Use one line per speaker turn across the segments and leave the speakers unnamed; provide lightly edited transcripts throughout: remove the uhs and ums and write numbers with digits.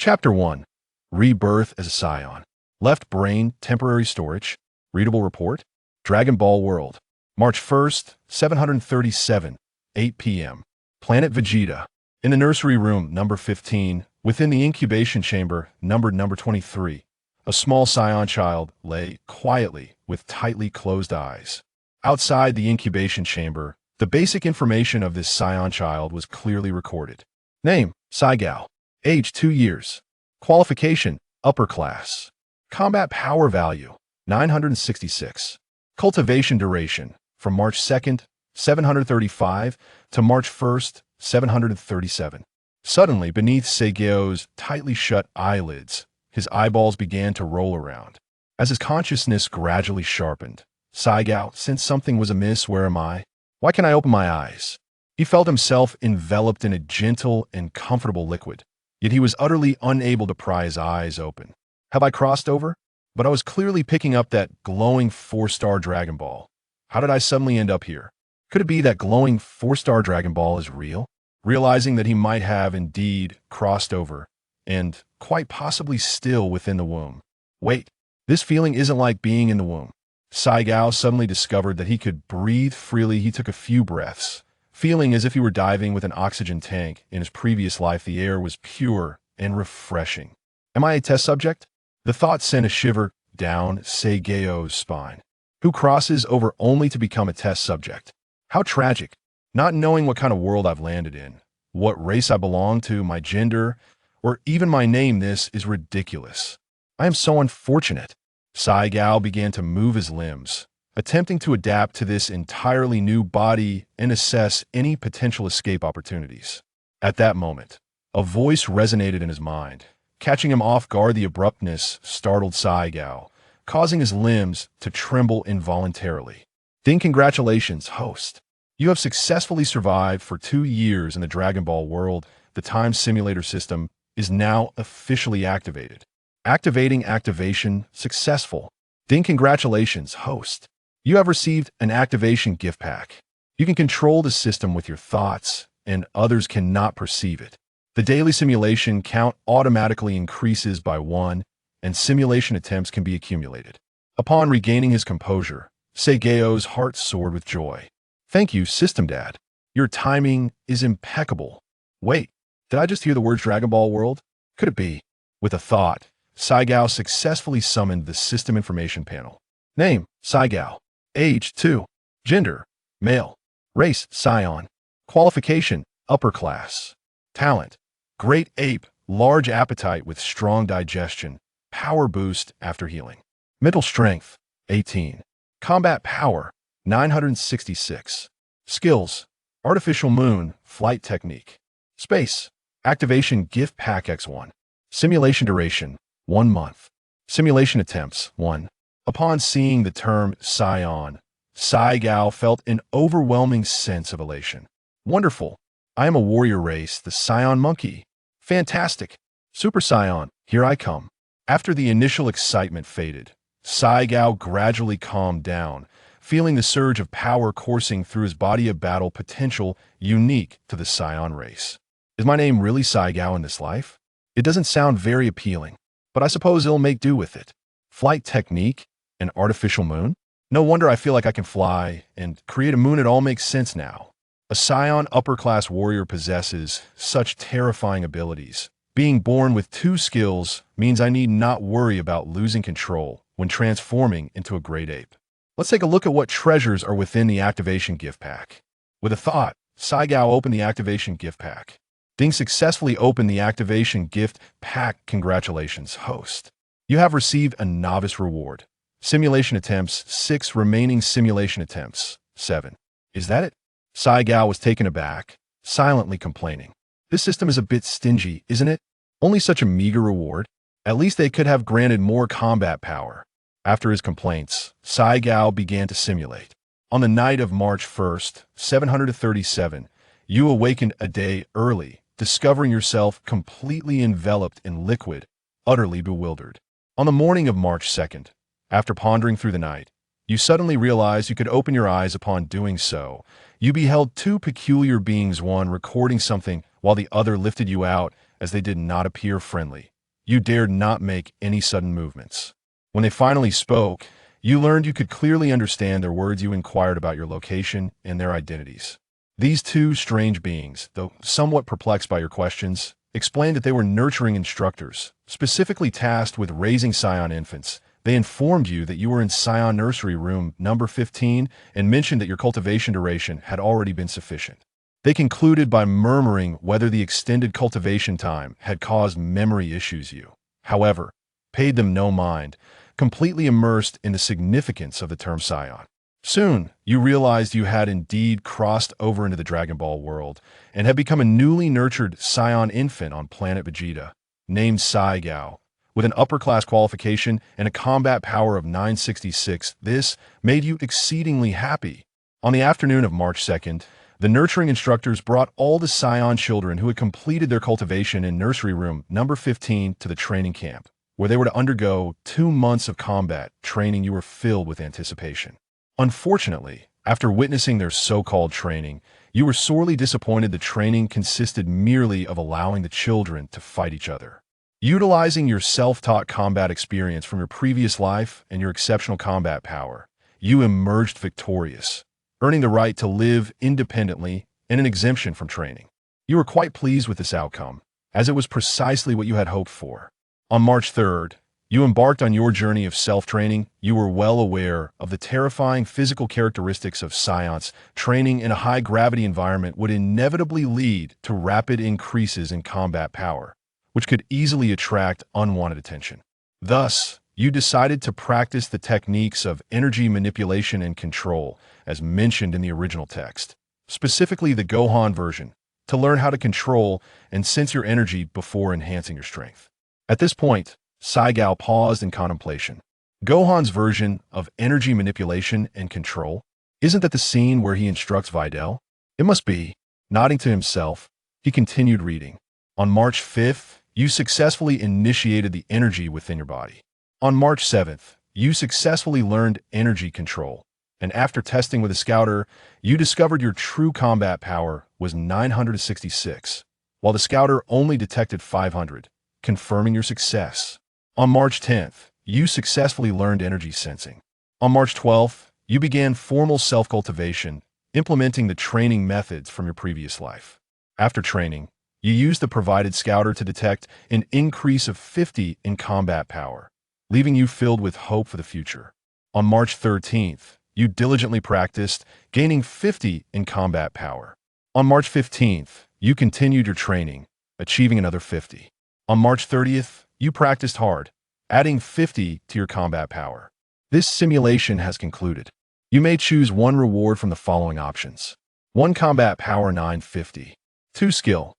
Chapter 1. Rebirth as a Saiyan. Left brain, temporary storage. Readable report. Dragon Ball World. March 1st, 737, 8 p.m. Planet Vegeta. In the nursery room, number 15, within the incubation chamber, numbered number 23, a small Saiyan child lay quietly with tightly closed eyes. Outside the incubation chamber, the basic information of this Saiyan child was clearly recorded. Name, Saigao. Age, 2 years. Qualification, upper class. Combat power value, 966. Cultivation duration, from March 2nd, 735, to March 1st, 737. Suddenly, beneath Saigao's tightly shut eyelids, his eyeballs began to roll around. As his consciousness gradually sharpened, Saigao sensed something was amiss. Where am I? Why can't I open my eyes? He felt himself enveloped in a gentle and comfortable liquid, yet he was utterly unable to pry his eyes open. Have I crossed over? But I was clearly picking up that glowing 4-star Dragon Ball. How did I suddenly end up here? Could it be that glowing 4-star Dragon Ball is real? Realizing that he might have indeed crossed over, and quite possibly still within the womb. Wait, this feeling isn't like being in the womb. Saigao suddenly discovered that he could breathe freely. He took a few breaths, feeling as if he were diving with an oxygen tank. In his previous life, the air was pure and refreshing. Am I a test subject? The thought sent a shiver down Saigao's spine. Who crosses over only to become a test subject? How tragic. Not knowing what kind of world I've landed in, what race I belong to, my gender, or even my name, this is ridiculous. I am so unfortunate. Saigao began to move his limbs, attempting to adapt to this entirely new body and assess any potential escape opportunities. At that moment, a voice resonated in his mind. Catching him off guard, the abruptness startled Saigao, causing his limbs to tremble involuntarily. Then congratulations, host. You have successfully survived for 2 years in the Dragon Ball world. The time simulator system is now officially activated. Activation successful. Then congratulations, host. You have received an activation gift pack. You can control the system with your thoughts, and others cannot perceive it. The daily simulation count automatically increases by 1, and simulation attempts can be accumulated. Upon regaining his composure, Saigao's heart soared with joy. Thank you, System Dad. Your timing is impeccable. Wait, did I just hear the words Dragon Ball World? Could it be? With a thought, Saigao successfully summoned the system information panel. Name, Saigao. Age, 2. Gender, male. Race, Saiyan. Qualification, upper class. Talent, great ape, large appetite with strong digestion, power boost after healing. Mental strength, 18. Combat power, 966. Skills, artificial moon, flight technique. Space, activation gift pack X1. Simulation duration, 1 month. Simulation attempts, 1. Upon seeing the term Saiyan, Saigao felt an overwhelming sense of elation. Wonderful. I am a warrior race, the Saiyan monkey. Fantastic. Super Saiyan, here I come. After the initial excitement faded, Saigao gradually calmed down, feeling the surge of power coursing through his body, a battle potential unique to the Saiyan race. Is my name really Saigao in this life? It doesn't sound very appealing, but I suppose it'll make do with it. Flight technique? An artificial moon? No wonder I feel like I can fly and create a moon. It all makes sense now. A Saiyan upper-class warrior possesses such terrifying abilities. Being born with 2 skills means I need not worry about losing control when transforming into a great ape. Let's take a look at what treasures are within the activation gift pack. With a thought, Saigao opened the activation gift pack. Ding successfully opened the activation gift pack. Congratulations, host. You have received a novice reward. Simulation attempts, 6. Remaining simulation attempts, 7. Is that it? Saigao was taken aback, silently complaining. This system is a bit stingy, isn't it? Only such a meager reward? At least they could have granted more combat power. After his complaints, Saigao began to simulate. On the night of March 1st, 737, you awakened a day early, discovering yourself completely enveloped in liquid, utterly bewildered. On the morning of March 2nd, after pondering through the night, you suddenly realized you could open your eyes. Upon doing so, you beheld 2 peculiar beings, one recording something while the other lifted you out as they did not appear friendly. you dared not make any sudden movements. When they finally spoke, you learned you could clearly understand their words. You inquired about your location and their identities. These two strange beings, though somewhat perplexed by your questions, explained that they were nurturing instructors, specifically tasked with raising Saiyan infants. They informed you that you were in Saiyan nursery room number 15 and mentioned that your cultivation duration had already been sufficient. They concluded by murmuring whether the extended cultivation time had caused memory issues. You, however, paid them no mind, completely immersed in the significance of the term Saiyan. Soon, you realized you had indeed crossed over into the Dragon Ball world and had become a newly nurtured Saiyan infant on planet Vegeta, named Saigao, with an upper-class qualification and a combat power of 966. This made you exceedingly happy. On the afternoon of March 2nd, the nurturing instructors brought all the Saiyan children who had completed their cultivation in nursery room number 15 to the training camp, where they were to undergo 2 months of combat training. You were filled with anticipation. Unfortunately, after witnessing their so-called training, you were sorely disappointed. The training consisted merely of allowing the children to fight each other. Utilizing your self-taught combat experience from your previous life and your exceptional combat power, you emerged victorious, earning the right to live independently and an exemption from training. You were quite pleased with this outcome, as it was precisely what you had hoped for. On March 3rd, you embarked on your journey of self-training. You were well aware of the terrifying physical characteristics of science. Training in a high-gravity environment would inevitably lead to rapid increases in combat power, which could easily attract unwanted attention. Thus, you decided to practice the techniques of energy manipulation and control, as mentioned in the original text, specifically the Gohan version, to learn how to control and sense your energy before enhancing your strength. At this point, Saigao paused in contemplation. Gohan's version of energy manipulation and control? Isn't that the scene where he instructs Videl? It must be. Nodding to himself, he continued reading. On March 5th, you successfully initiated the energy within your body. On March 7th, you successfully learned energy control, and after testing with a scouter, you discovered your true combat power was 966, while the scouter only detected 500, confirming your success. On March 10th, you successfully learned energy sensing. On March 12th, you began formal self-cultivation, implementing the training methods from your previous life. After training, you used the provided scouter to detect an increase of 50 in combat power, leaving you filled with hope for the future. On March 13th, you diligently practiced, gaining 50 in combat power. On March 15th, you continued your training, achieving another 50. On March 30th, you practiced hard, adding 50 to your combat power. This simulation has concluded. You may choose one reward from the following options. 1 combat power 950. 2 skill.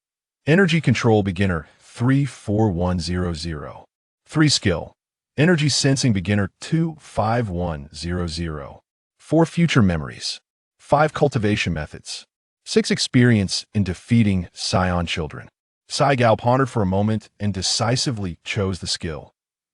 Energy control beginner 34100. 3 skill. Energy sensing beginner 25100. 4 future memories. 5 cultivation methods. 6 experience in defeating Saiyan children. Saigao pondered for a moment and decisively chose the skill.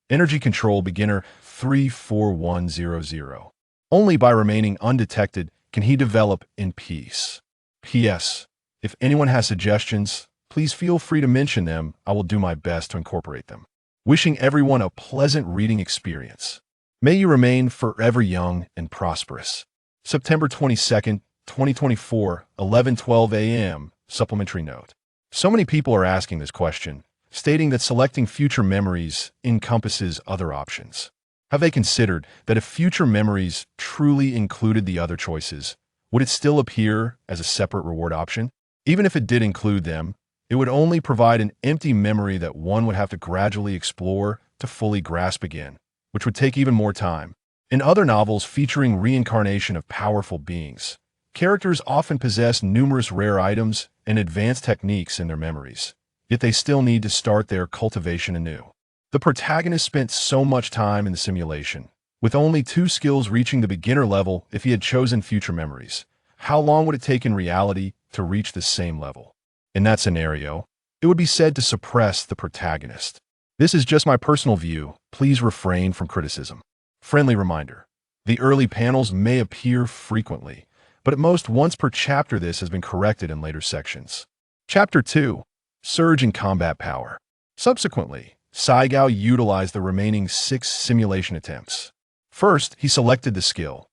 Energy control beginner 34100. Only by remaining undetected can he develop in peace. P.S. If anyone has suggestions, please feel free to mention them. I will do my best to incorporate them. Wishing everyone a pleasant reading experience. May you remain forever young and prosperous. September 22nd, 2024, 11:12 a.m. Supplementary note. So many people are asking this question, stating that selecting future memories encompasses other options. Have they considered that if future memories truly included the other choices, would it still appear as a separate reward option? Even if it did include them, it would only provide an empty memory that one would have to gradually explore to fully grasp again, which would take even more time. In other novels featuring reincarnation of powerful beings, characters often possess numerous rare items and advanced techniques in their memories, yet they still need to start their cultivation anew. The protagonist spent so much time in the simulation, with only 2 skills reaching the beginner level. If he had chosen future memories, how long would it take in reality to reach the same level? In that scenario, it would be said to suppress the protagonist. This is just my personal view. Please refrain from criticism. Friendly reminder. The early panels may appear frequently, but at most once per chapter. This has been corrected in later sections. Chapter 2. Surge in combat power. Subsequently, Saigo utilized the remaining 6 simulation attempts. First, he selected the skill,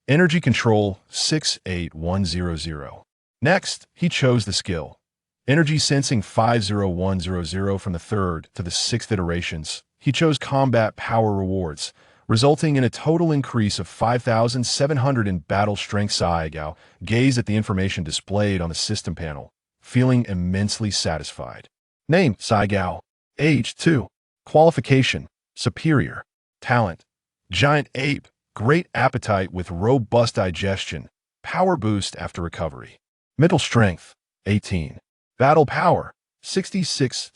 Energy Control 68100. Next, he chose the skill, Energy Sensing 50100 from the 3rd to the 6th iterations. He chose Combat Power Rewards, resulting in a total increase of 5,700 in battle strength. Saigo gazed at the information displayed on the system panel, feeling immensely satisfied. Name, Saigo. Age, 2. Qualification, Superior. Talent, Giant Ape. Great appetite with robust digestion. Power boost after recovery. Mental strength, 18. Battle power, 66.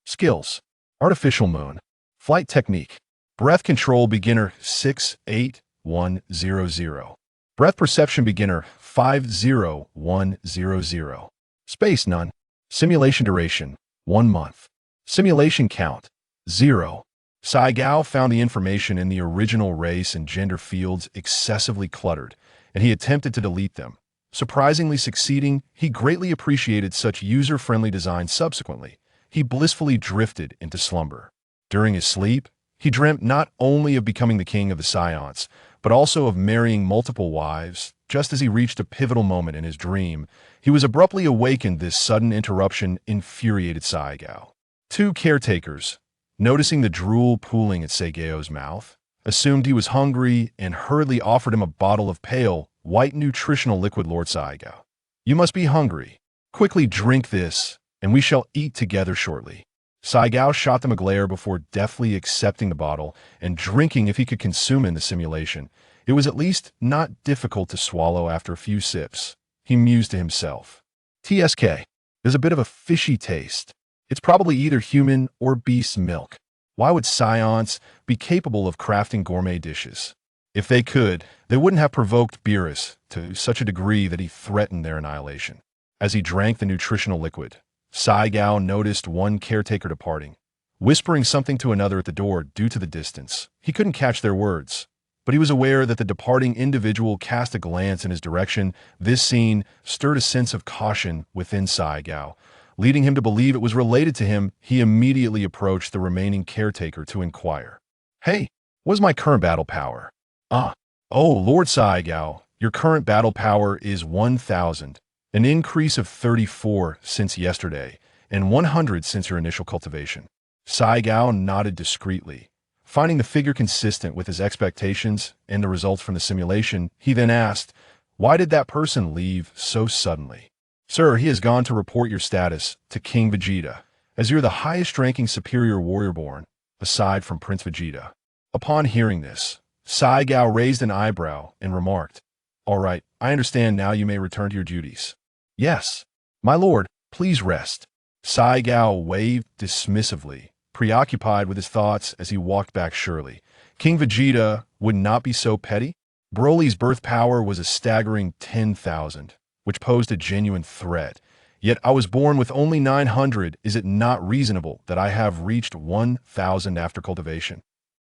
Skills, Artificial Moon. Flight technique, Breath control beginner 68100. Breath perception beginner 50100. Space none. Simulation duration 1 month. Simulation count 0. Saigo found the information in the original race and gender fields excessively cluttered, and he attempted to delete them. Surprisingly succeeding, he greatly appreciated such user-friendly design. Subsequently, he blissfully drifted into slumber. During his sleep, he dreamt not only of becoming the king of the Saiyans, but also of marrying multiple wives. Just as he reached a pivotal moment in his dream, he was abruptly awakened. This sudden interruption infuriated Saigo. 2 caretakers, noticing the drool pooling at Saigo's mouth, assumed he was hungry and hurriedly offered him a bottle of pale, white nutritional liquid. Lord Saigo, you must be hungry. Quickly drink this, and we shall eat together shortly. Saigo shot them a glare before deftly accepting the bottle and drinking. If he could consume in the simulation, it was at least not difficult to swallow after a few sips. He mused to himself. TSK. There's a bit of a fishy taste. It's probably either human or beast milk. Why would Saiyans be capable of crafting gourmet dishes? If they could, they wouldn't have provoked Beerus to such a degree that he threatened their annihilation. As he drank the nutritional liquid, Saigo noticed one caretaker departing, whispering something to another at the door. Due to the distance, he couldn't catch their words, but he was aware that the departing individual cast a glance in his direction. This scene stirred a sense of caution within Saigo, leading him to believe it was related to him. He immediately approached the remaining caretaker to inquire. Hey, what's my current battle power? Oh, Lord Saigo, your current battle power is 1,000, an increase of 34 since yesterday, and 100 since your initial cultivation. Saigo nodded discreetly, finding the figure consistent with his expectations and the results from the simulation. He then asked, why did that person leave so suddenly? Sir, he has gone to report your status to King Vegeta, as you're the highest-ranking superior warrior born, aside from Prince Vegeta. Upon hearing this, Saigo raised an eyebrow and remarked, all right, I understand now. You may return to your duties. Yes, my lord, please rest. Saigo waved dismissively, preoccupied with his thoughts as he walked back. Surely, King Vegeta would not be so petty. Broly's birth power was a staggering 10,000, which posed a genuine threat. Yet I was born with only 900. Is it not reasonable that I have reached 1,000 after cultivation?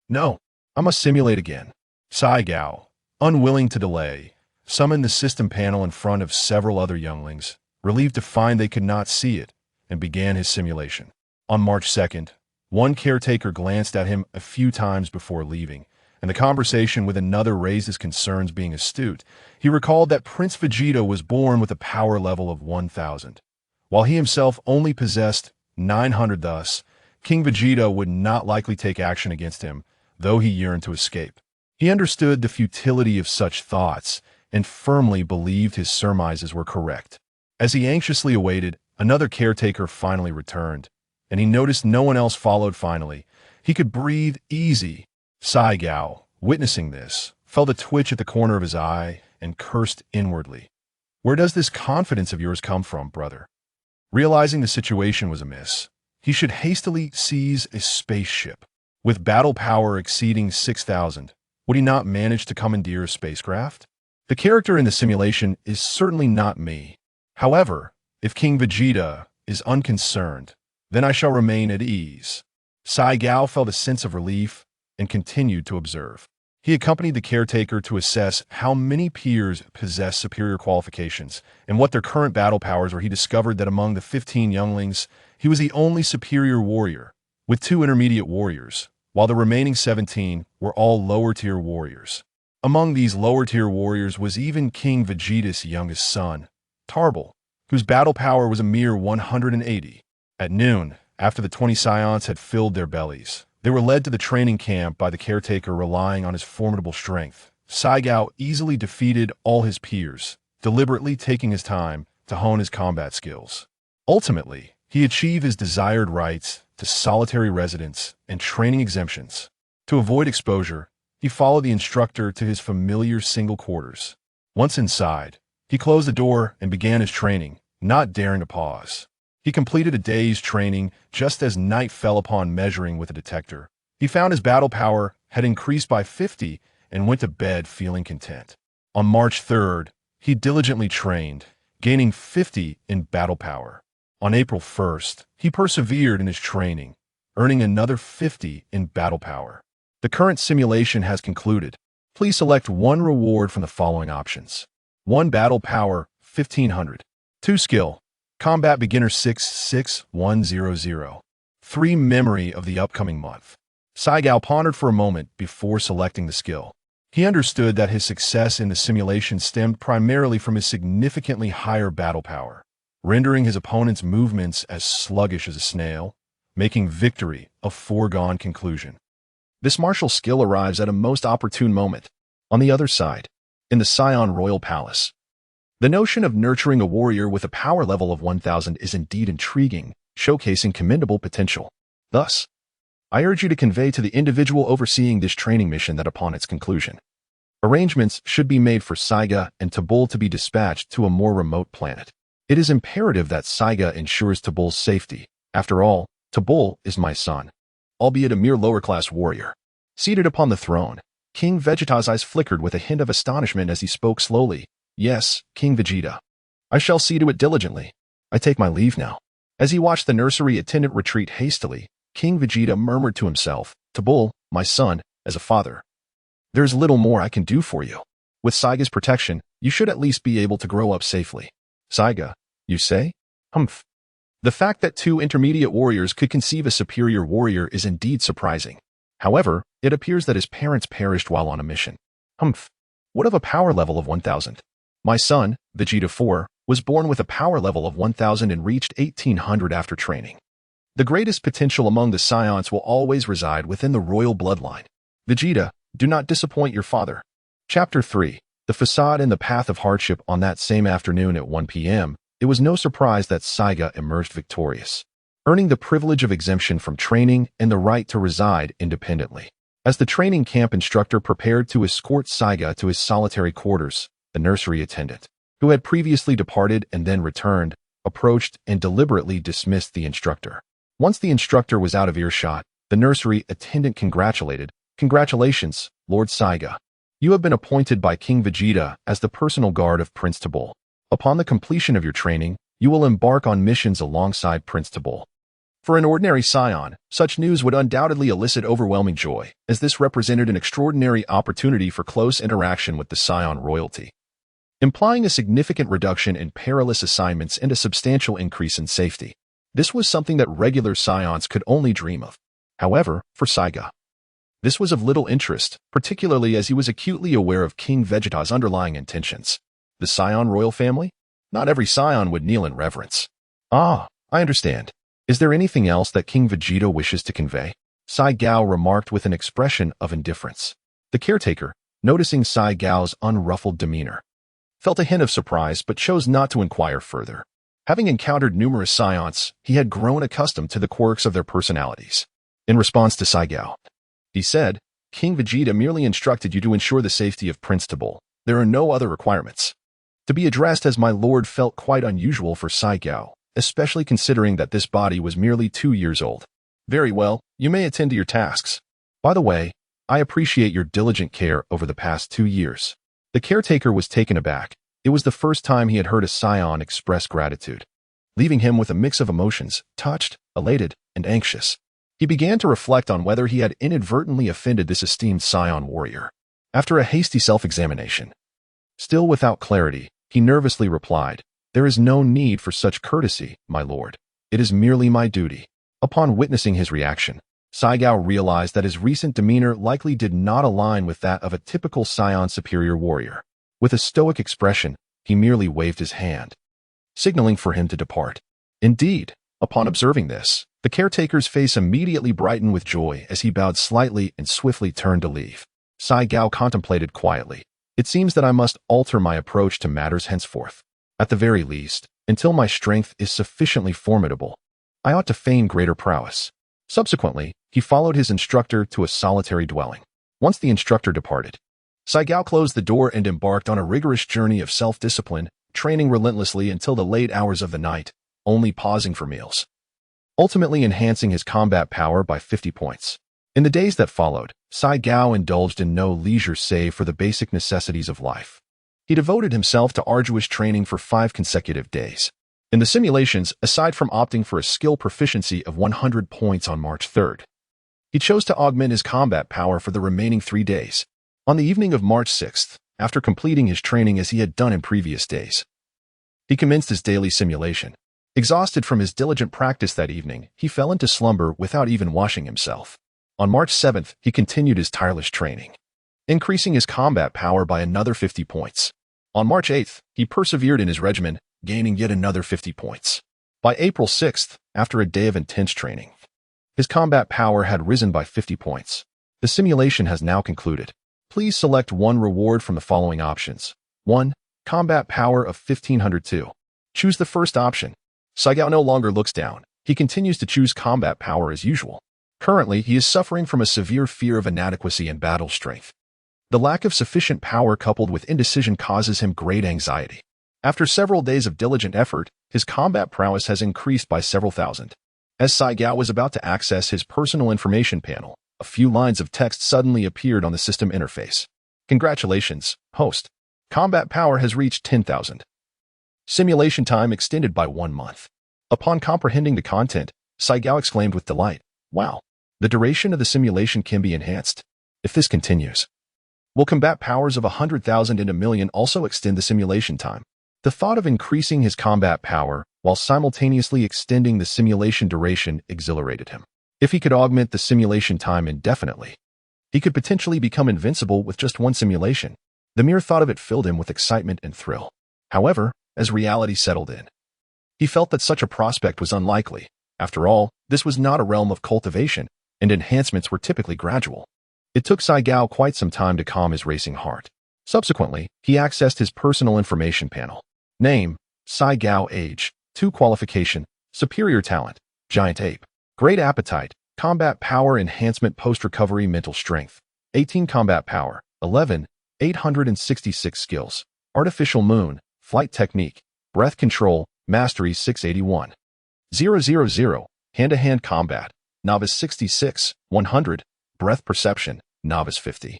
No, I must simulate again. Saigo, unwilling to delay, summoned the system panel in front of several other younglings, relieved to find they could not see it, and began his simulation. On March 2nd, one caretaker glanced at him a few times before leaving, and the conversation with another raised his concerns. Being astute, he recalled that Prince Vegeta was born with a power level of 1,000, while he himself only possessed 900. Thus, King Vegeta would not likely take action against him, though he yearned to escape. He understood the futility of such thoughts and firmly believed his surmises were correct. As he anxiously awaited, another caretaker finally returned, and he noticed no one else followed. Finally, he could breathe easy. Saigo, witnessing this, felt a twitch at the corner of his eye and cursed inwardly. Where does this confidence of yours come from, brother? Realizing the situation was amiss, he should hastily seize a spaceship. With battle power exceeding 6,000, would he not manage to commandeer a spacecraft? The character in the simulation is certainly not me. However, if King Vegeta is unconcerned, then I shall remain at ease. Saigo felt a sense of relief and continued to observe. He accompanied the caretaker to assess how many peers possess superior qualifications and what their current battle powers were. He discovered that among the 15 younglings, he was the only superior warrior, with 2 intermediate warriors, while the remaining 17 were all lower-tier warriors. Among these lower-tier warriors was even King Vegeta's youngest son, Tarbal, whose battle power was a mere 180. At noon, after the 20 Saiyans had filled their bellies, they were led to the training camp by the caretaker relying on his formidable strength. Saiyan easily defeated all his peers, deliberately taking his time to hone his combat skills. Ultimately, he achieved his desired rights to solitary residence and training exemptions. To avoid exposure, he followed the instructor to his familiar single quarters. Once inside, he closed the door and began his training, not daring to pause. He completed a day's training just as night fell upon measuring with a detector. He found his battle power had increased by 50 and went to bed feeling content. On March 3rd, he diligently trained, gaining 50 in battle power. On April 1st, he persevered in his training, earning another 50 in battle power. The current simulation has concluded. Please select one reward from the following options. 1 battle power, 1500. 2 skill, combat beginner 66100. 3 memory of the upcoming month. Saiyan pondered for a moment before selecting the skill. He understood that his success in the simulation stemmed primarily from his significantly higher battle power, rendering his opponent's movements as sluggish as a snail, making victory a foregone conclusion. This martial skill arrives at a most opportune moment. On the other side, in the Saiyan Royal Palace, the notion of nurturing a warrior with a power level of 1000 is indeed intriguing, showcasing commendable potential. Thus, I urge you to convey to the individual overseeing this training mission that upon its conclusion, arrangements should be made for Saiga and Tabul to be dispatched to a more remote planet. It is imperative that Saiga ensures Tabul's safety. After all, Tabul is my son, albeit a mere lower-class warrior. Seated upon the throne, King Vegeta's eyes flickered with a hint of astonishment as he spoke slowly. Yes, King Vegeta. I shall see to it diligently. I take my leave now. As he watched the nursery attendant retreat hastily, King Vegeta murmured to himself, Tabul, my son, as a father, there's little more I can do for you. With Saiga's protection, you should at least be able to grow up safely. Saiga, you say? Humph. The fact that 2 intermediate warriors could conceive a superior warrior is indeed surprising. However, it appears that his parents perished while on a mission. Humph. What of a power level of 1000? My son, Vegeta 4, was born with a power level of 1000 and reached 1800 after training. The greatest potential among the Saiyans will always reside within the royal bloodline. Vegeta, do not disappoint your father. Chapter 3. The Facade and the Path of Hardship. On that same afternoon at 1 p.m., it was no surprise that Saiga emerged victorious, earning the privilege of exemption from training and the right to reside independently. As the training camp instructor prepared to escort Saiga to his solitary quarters, the nursery attendant, who had previously departed and then returned, approached and deliberately dismissed the instructor. Once the instructor was out of earshot, the nursery attendant congratulated, Congratulations, Lord Saiga. You have been appointed by King Vegeta as the personal guard of Prince Tabul. Upon the completion of your training, you will embark on missions alongside Prince Tabul. For an ordinary Saiyan, such news would undoubtedly elicit overwhelming joy, as this represented an extraordinary opportunity for close interaction with the Saiyan royalty, implying a significant reduction in perilous assignments and a substantial increase in safety. This was something that regular Saiyans could only dream of. However, for Saiga, this was of little interest, particularly as he was acutely aware of King Vegeta's underlying intentions. The Saiyan royal family? Not every Saiyan would kneel in reverence. Ah, I understand. Is there anything else that King Vegeta wishes to convey? Saiyan remarked with an expression of indifference. The caretaker, noticing Saiyan's unruffled demeanor, felt a hint of surprise but chose not to inquire further. Having encountered numerous Saiyans, he had grown accustomed to the quirks of their personalities. In response to Saiyan, he said, King Vegeta merely instructed you to ensure the safety of Prince Tabul. There are no other requirements. To be addressed as my lord felt quite unusual for Saiyan, especially considering that this body was merely 2 years old. Very well, you may attend to your tasks. By the way, I appreciate your diligent care over the past 2 years. The caretaker was taken aback. It was the first time he had heard a Saiyan express gratitude, leaving him with a mix of emotions, touched, elated, and anxious. He began to reflect on whether he had inadvertently offended this esteemed Saiyan warrior. After a hasty self-examination, still without clarity, he nervously replied, There is no need for such courtesy, my lord. It is merely my duty. Upon witnessing his reaction, Saiyan realized that his recent demeanor likely did not align with that of a typical Saiyan superior warrior. With a stoic expression, he merely waved his hand, signaling for him to depart. Indeed, upon observing this, the caretaker's face immediately brightened with joy as he bowed slightly and swiftly turned to leave. Saiyan contemplated quietly. It seems that I must alter my approach to matters henceforth. At the very least, until my strength is sufficiently formidable, I ought to feign greater prowess. Subsequently, he followed his instructor to a solitary dwelling. Once the instructor departed, Saiyan closed the door and embarked on a rigorous journey of self-discipline, training relentlessly until the late hours of the night, only pausing for meals, ultimately enhancing his combat power by 50 points. In the days that followed, Saiyan indulged in no leisure save for the basic necessities of life. He devoted himself to arduous training for 5 consecutive days. In the simulations, aside from opting for a skill proficiency of 100 points on March 3rd, he chose to augment his combat power for the remaining 3 days. On the evening of March 6th, after completing his training as he had done in previous days, he commenced his daily simulation. Exhausted from his diligent practice that evening, he fell into slumber without even washing himself. On March 7th, he continued his tireless training, increasing his combat power by another 50 points. On March 8th, he persevered in his regimen, gaining yet another 50 points. By April 6th, after a day of intense training, his combat power had risen by 50 points. The simulation has now concluded. Please select one reward from the following options. 1. Combat power of 1502. Choose the first option. Saiyan no longer looks down. He continues to choose combat power as usual. Currently, he is suffering from a severe fear of inadequacy in battle strength. The lack of sufficient power coupled with indecision causes him great anxiety. After several days of diligent effort, his combat prowess has increased by several thousand. As Saiyan was about to access his personal information panel, a few lines of text suddenly appeared on the system interface. Congratulations, host. Combat power has reached 10,000. Simulation time extended by 1 month. Upon comprehending the content, Saiyan exclaimed with delight, "Wow, the duration of the simulation can be enhanced. If this continues, will combat powers of 100,000 and a million also extend the simulation time?" The thought of increasing his combat power while simultaneously extending the simulation duration exhilarated him. If he could augment the simulation time indefinitely, he could potentially become invincible with just one simulation. The mere thought of it filled him with excitement and thrill. However, as reality settled in, he felt that such a prospect was unlikely. After all, this was not a realm of cultivation, and enhancements were typically gradual. It took Saiyan quite some time to calm his racing heart. Subsequently, he accessed his personal information panel. Name, Saiyan. Age, 2. Qualification, superior talent, giant ape. Great appetite, combat power enhancement post-recovery mental strength. 18 combat power, 11, 866 skills. Artificial moon, flight technique, breath control, mastery 681. 000, hand-to-hand combat, novice 66, 100, breath perception, novice 50.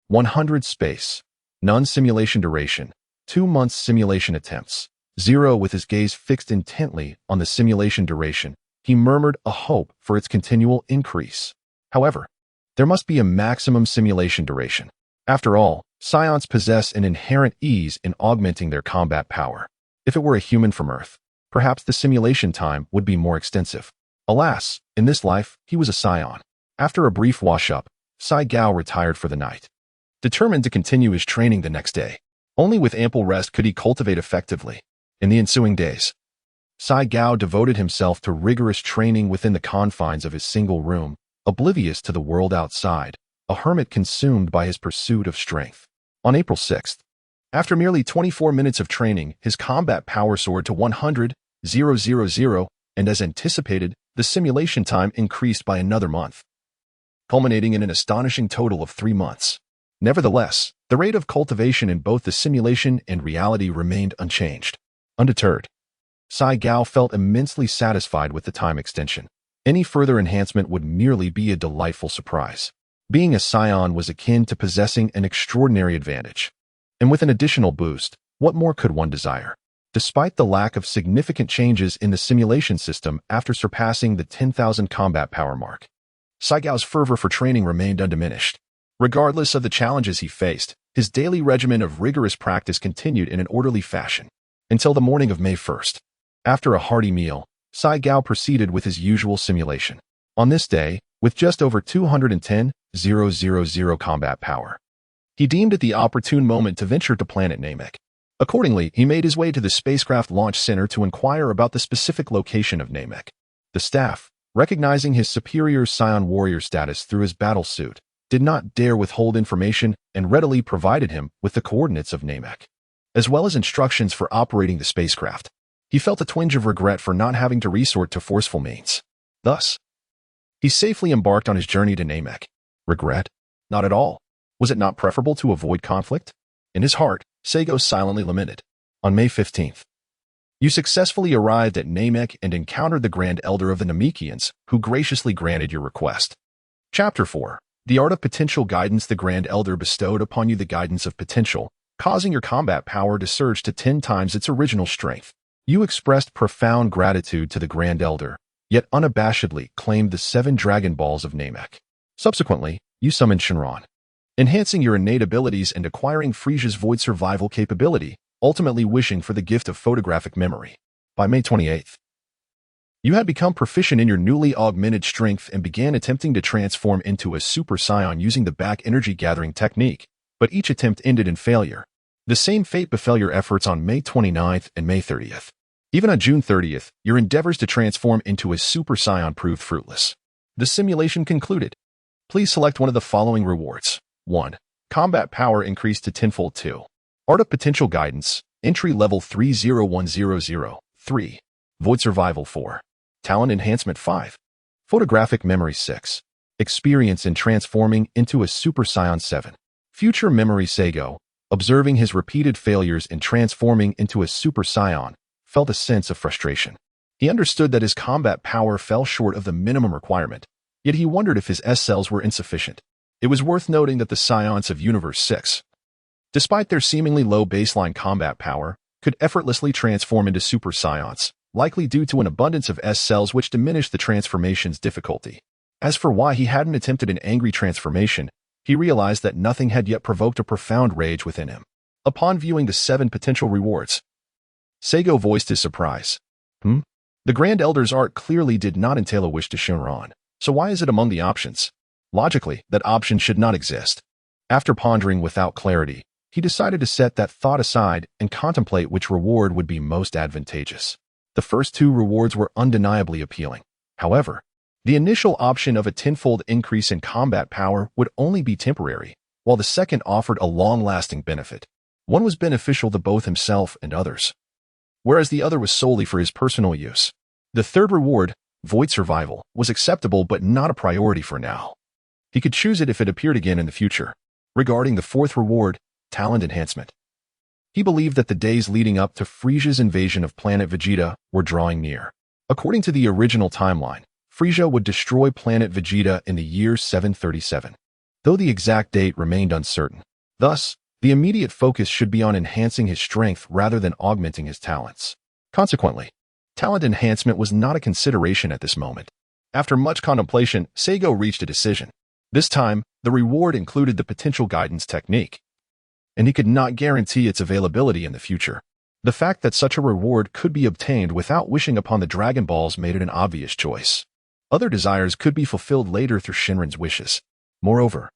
100 space, none simulation duration, 2 months simulation attempts. 0 with his gaze fixed intently on the simulation duration, he murmured a hope for its continual increase. However, there must be a maximum simulation duration. After all, Saiyans possess an inherent ease in augmenting their combat power. If it were a human from Earth, perhaps the simulation time would be more extensive. Alas, in this life, he was a Saiyan. After a brief wash-up, Saiyan retired for the night, determined to continue his training the next day. Only with ample rest could he cultivate effectively. In the ensuing days, Saiyan devoted himself to rigorous training within the confines of his single room, oblivious to the world outside, a hermit consumed by his pursuit of strength. On April 6th, after merely 24 minutes of training, his combat power soared to 100,000, and as anticipated, the simulation time increased by another month, culminating in an astonishing total of 3 months. Nevertheless, the rate of cultivation in both the simulation and reality remained unchanged. Undeterred, Saiyan felt immensely satisfied with the time extension. Any further enhancement would merely be a delightful surprise. Being a Saiyan was akin to possessing an extraordinary advantage. And with an additional boost, what more could one desire? Despite the lack of significant changes in the simulation system after surpassing the 10,000 combat power mark, Saiyan's fervor for training remained undiminished. Regardless of the challenges he faced, his daily regimen of rigorous practice continued in an orderly fashion until the morning of May 1st. After a hearty meal, Gao proceeded with his usual simulation. On this day, with just over 210,000 combat power, he deemed it the opportune moment to venture to planet Namek. Accordingly, he made his way to the spacecraft launch center to inquire about the specific location of Namek. The staff, recognizing his superior Saiyan warrior status through his battle suit, did not dare withhold information and readily provided him with the coordinates of Namek, as well as instructions for operating the spacecraft. He felt a twinge of regret for not having to resort to forceful means. Thus, he safely embarked on his journey to Namek. Regret? Not at all. Was it not preferable to avoid conflict? In his heart, Saigo silently lamented. On May 15th, you successfully arrived at Namek and encountered the Grand Elder of the Namekians, who graciously granted your request. Chapter 4. The Art of Potential Guidance. The Grand Elder bestowed upon you the guidance of potential, causing your combat power to surge to 10 times its original strength. You expressed profound gratitude to the Grand Elder, yet unabashedly claimed the 7 Dragon Balls of Namek. Subsequently, you summoned Shinron, enhancing your innate abilities and acquiring Frieza's void survival capability, ultimately wishing for the gift of photographic memory. By May 28th, you had become proficient in your newly augmented strength and began attempting to transform into a Super Saiyan using the back energy gathering technique, but each attempt ended in failure. The same fate befell your efforts on May 29th and May 30th. Even on June 30th, your endeavors to transform into a Super Saiyan proved fruitless. The simulation concluded. Please select one of the following rewards. 1. Combat power increased to tenfold. 2. Art of Potential Guidance, entry level 30100. 3. Void Survival. 4. Talent Enhancement. 5. Photographic Memory. 6. Experience in transforming into a Super Saiyan. 7. Future Memory. Saigo, observing his repeated failures in transforming into a Super Saiyan, felt a sense of frustration. He understood that his combat power fell short of the minimum requirement, yet he wondered if his S-cells were insufficient. It was worth noting that the Saiyans of Universe 6, despite their seemingly low baseline combat power, could effortlessly transform into Super Saiyans, likely due to an abundance of S-cells which diminished the transformation's difficulty. As for why he hadn't attempted an angry transformation, he realized that nothing had yet provoked a profound rage within him. Upon viewing the 7 potential rewards, Saigo voiced his surprise. The Grand Elder's art clearly did not entail a wish to Shinron, so why is it among the options? Logically, that option should not exist. After pondering without clarity, he decided to set that thought aside and contemplate which reward would be most advantageous. The first 2 rewards were undeniably appealing. However, the initial option of a tenfold increase in combat power would only be temporary, while the second offered a long-lasting benefit. One was beneficial to both himself and others, whereas the other was solely for his personal use. The third reward, Void Survival, was acceptable but not a priority for now. He could choose it if it appeared again in the future. Regarding the fourth reward, Talent Enhancement, he believed that the days leading up to Frieza's invasion of planet Vegeta were drawing near. According to the original timeline, Frieza would destroy planet Vegeta in the year 737, though the exact date remained uncertain. Thus, the immediate focus should be on enhancing his strength rather than augmenting his talents. Consequently, talent enhancement was not a consideration at this moment. After much contemplation, Saigo reached a decision. This time, the reward included the potential guidance technique, and he could not guarantee its availability in the future. The fact that such a reward could be obtained without wishing upon the Dragon Balls made it an obvious choice. Other desires could be fulfilled later through Shinron's wishes. Moreover,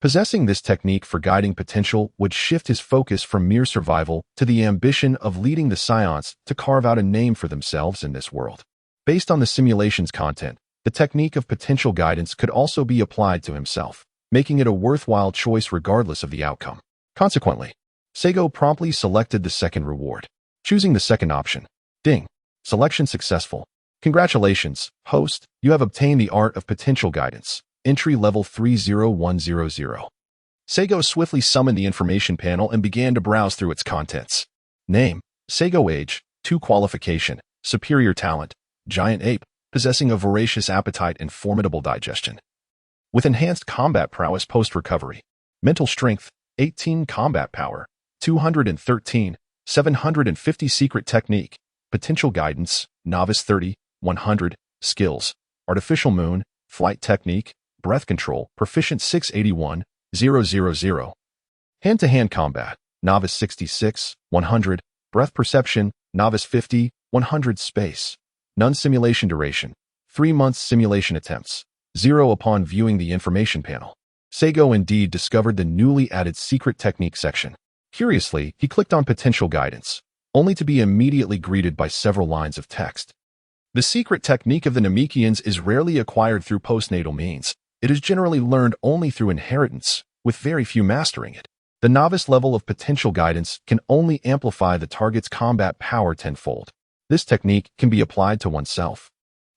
possessing this technique for guiding potential would shift his focus from mere survival to the ambition of leading the Saiyans to carve out a name for themselves in this world. Based on the simulation's content, the technique of potential guidance could also be applied to himself, making it a worthwhile choice regardless of the outcome. Consequently, Saigo promptly selected the second reward, choosing the second option. Ding! Selection successful. Congratulations, host, you have obtained the Art of Potential Guidance, entry level 30100. Saigo swiftly summoned the information panel and began to browse through its contents. Name, Saigo. Age, 2. Qualification, superior talent, giant ape, possessing a voracious appetite and formidable digestion. With enhanced combat prowess post-recovery. Mental strength, 18. Combat power, 213, 750. Secret technique, potential guidance, novice 30, 100. Skills, artificial moon, flight technique, breath control, proficient 681, 000. Hand-to-hand combat, novice 66, 100. Breath perception, novice 50, 100. Space, None simulation duration. 3 months simulation attempts. 0 upon viewing the information panel. Saigo indeed discovered the newly added secret technique section. Curiously, he clicked on potential guidance, only to be immediately greeted by several lines of text. The secret technique of the Namekians is rarely acquired through postnatal means. It is generally learned only through inheritance, with very few mastering it. The novice level of potential guidance can only amplify the target's combat power tenfold. This technique can be applied to oneself,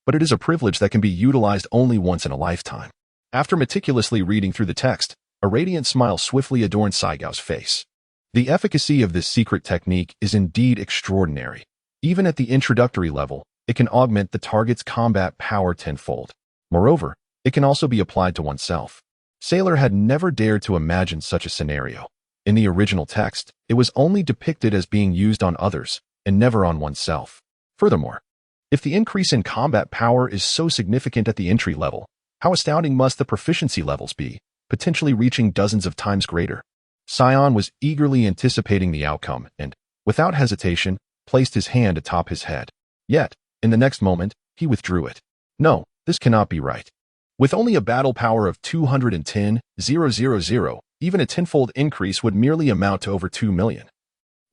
but it is a privilege that can be utilized only once in a lifetime. After meticulously reading through the text, a radiant smile swiftly adorned Saigo's face. The efficacy of this secret technique is indeed extraordinary. Even at the introductory level, it can augment the target's combat power tenfold. Moreover, it can also be applied to oneself. Sailor had never dared to imagine such a scenario. In the original text, it was only depicted as being used on others, and never on oneself. Furthermore, if the increase in combat power is so significant at the entry level, how astounding must the proficiency levels be, potentially reaching dozens of times greater? Saiyan was eagerly anticipating the outcome and, without hesitation, placed his hand atop his head. Yet, in the next moment, he withdrew it. No, this cannot be right. With only a battle power of 210,000, even a tenfold increase would merely amount to over 2 million,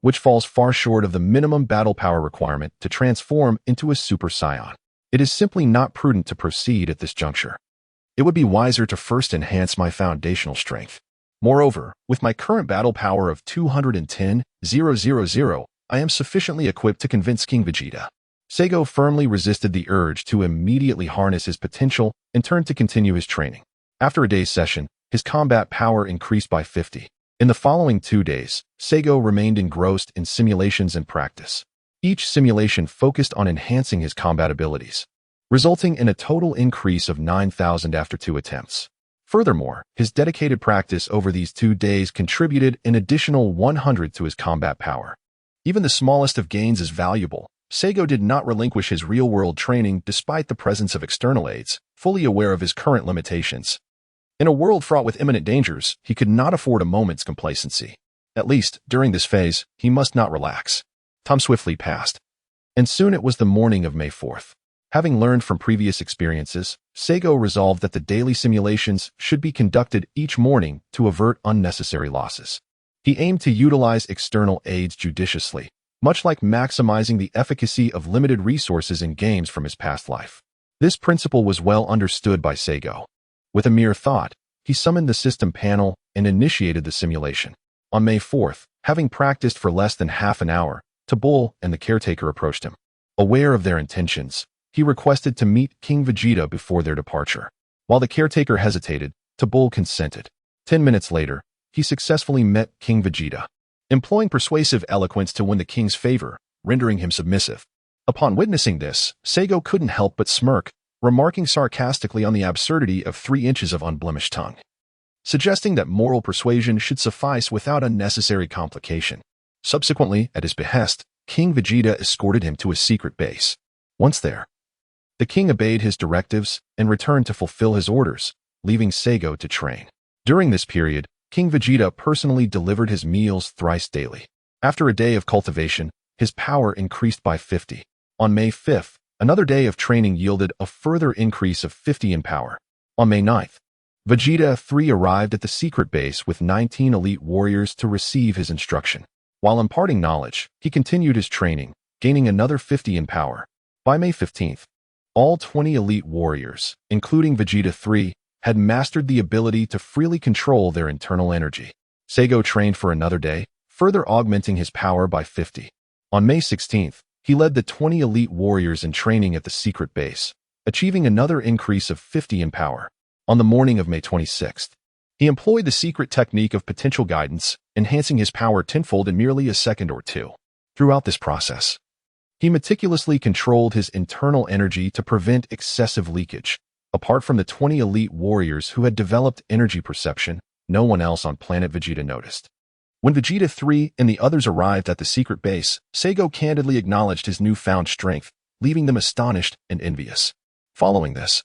which falls far short of the minimum battle power requirement to transform into a Super Saiyan. It is simply not prudent to proceed at this juncture. It would be wiser to first enhance my foundational strength. Moreover, with my current battle power of 210,000, I am sufficiently equipped to convince King Vegeta. Saigo firmly resisted the urge to immediately harness his potential and turned to continue his training. After a day's session, his combat power increased by 50. In the following 2 days, Saigo remained engrossed in simulations and practice. Each simulation focused on enhancing his combat abilities, resulting in a total increase of 9,000 after 2 attempts. Furthermore, his dedicated practice over these 2 days contributed an additional 100 to his combat power. Even the smallest of gains is valuable. Saigo did not relinquish his real-world training despite the presence of external aids, fully aware of his current limitations. In a world fraught with imminent dangers, he could not afford a moment's complacency. At least, during this phase, he must not relax. Time swiftly passed, and soon it was the morning of May 4th. Having learned from previous experiences, Saigo resolved that the daily simulations should be conducted each morning to avert unnecessary losses. He aimed to utilize external aids judiciously, much like maximizing the efficacy of limited resources in games from his past life. This principle was well understood by Saigo. With a mere thought, he summoned the system panel and initiated the simulation. On May 4th, having practiced for less than half an hour, Tabul and the caretaker approached him. Aware of their intentions, he requested to meet King Vegeta before their departure. While the caretaker hesitated, Tabul consented. 10 minutes later, he successfully met King Vegeta, employing persuasive eloquence to win the king's favor, rendering him submissive. Upon witnessing this, Saigo couldn't help but smirk, remarking sarcastically on the absurdity of 3 inches of unblemished tongue, suggesting that moral persuasion should suffice without unnecessary complication. Subsequently, at his behest, King Vegeta escorted him to his secret base. Once there, the king obeyed his directives and returned to fulfill his orders, leaving Saigo to train. During this period, King Vegeta personally delivered his meals thrice daily. After a day of cultivation, his power increased by 50. On May 5th, another day of training yielded a further increase of 50 in power. On May 9th, Vegeta 3 arrived at the secret base with 19 elite warriors to receive his instruction. While imparting knowledge, he continued his training, gaining another 50 in power. By May 15th, all 20 elite warriors, including Vegeta 3, had mastered the ability to freely control their internal energy. Saigo trained for another day, further augmenting his power by 50. On May 16th, he led the 20 elite warriors in training at the secret base, achieving another increase of 50 in power. On the morning of May 26th, he employed the secret technique of potential guidance, enhancing his power tenfold in merely a second or two. Throughout this process, he meticulously controlled his internal energy to prevent excessive leakage. Apart from the 20 elite warriors who had developed energy perception, no one else on planet Vegeta noticed. When Vegeta 3 and the others arrived at the secret base, Saigo candidly acknowledged his newfound strength, leaving them astonished and envious. Following this,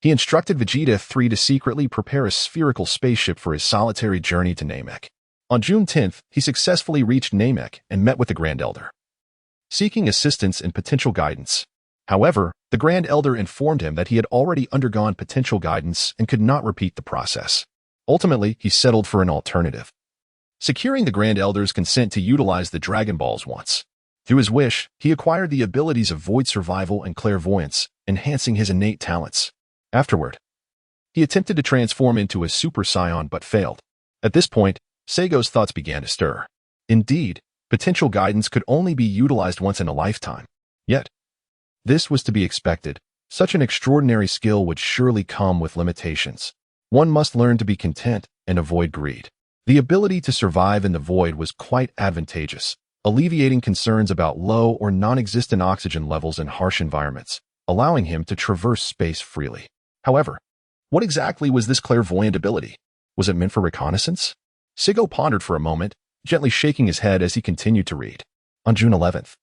he instructed Vegeta 3 to secretly prepare a spherical spaceship for his solitary journey to Namek. On June 10th, he successfully reached Namek and met with the Grand Elder, seeking assistance and potential guidance. However, the Grand Elder informed him that he had already undergone potential guidance and could not repeat the process. Ultimately, he settled for an alternative, securing the Grand Elder's consent to utilize the Dragon Balls once. Through his wish, he acquired the abilities of void survival and clairvoyance, enhancing his innate talents. Afterward, he attempted to transform into a Super Saiyan but failed. At this point, Seigo's thoughts began to stir. Indeed, potential guidance could only be utilized once in a lifetime. Yet, this was to be expected. Such an extraordinary skill would surely come with limitations. One must learn to be content and avoid greed. The ability to survive in the void was quite advantageous, alleviating concerns about low or non-existent oxygen levels in harsh environments, allowing him to traverse space freely. However, what exactly was this clairvoyant ability? Was it meant for reconnaissance? Seigo pondered for a moment, gently shaking his head as he continued to read. On June 11th,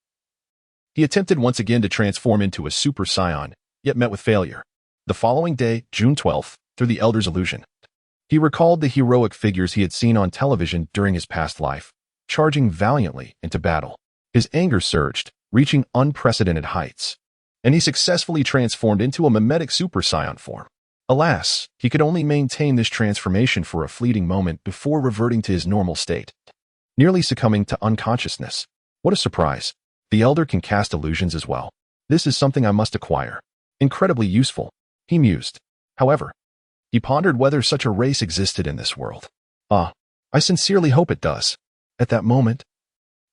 he attempted once again to transform into a Super Saiyan, yet met with failure. The following day, June 12th, through the Elder's illusion, he recalled the heroic figures he had seen on television during his past life, charging valiantly into battle. His anger surged, reaching unprecedented heights, and he successfully transformed into a mimetic Super Saiyan form. Alas, he could only maintain this transformation for a fleeting moment before reverting to his normal state, nearly succumbing to unconsciousness. What a surprise! The Elder can cast illusions as well. This is something I must acquire. Incredibly useful, he mused. However, he pondered whether such a race existed in this world. I sincerely hope it does. At that moment,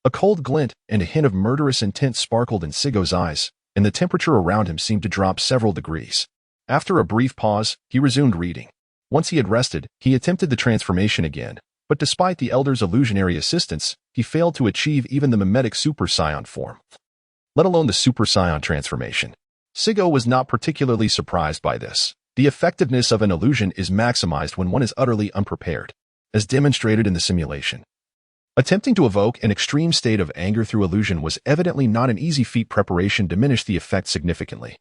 a cold glint and a hint of murderous intent sparkled in Seigo's eyes, and the temperature around him seemed to drop several degrees. After a brief pause, he resumed reading. Once he had rested, he attempted the transformation again, but despite the Elder's illusionary assistance, he failed to achieve even the mimetic Super Saiyan form, let alone the Super Saiyan transformation. Seigo was not particularly surprised by this. The effectiveness of an illusion is maximized when one is utterly unprepared, as demonstrated in the simulation. Attempting to evoke an extreme state of anger through illusion was evidently not an easy feat. Preparation diminished the effect significantly.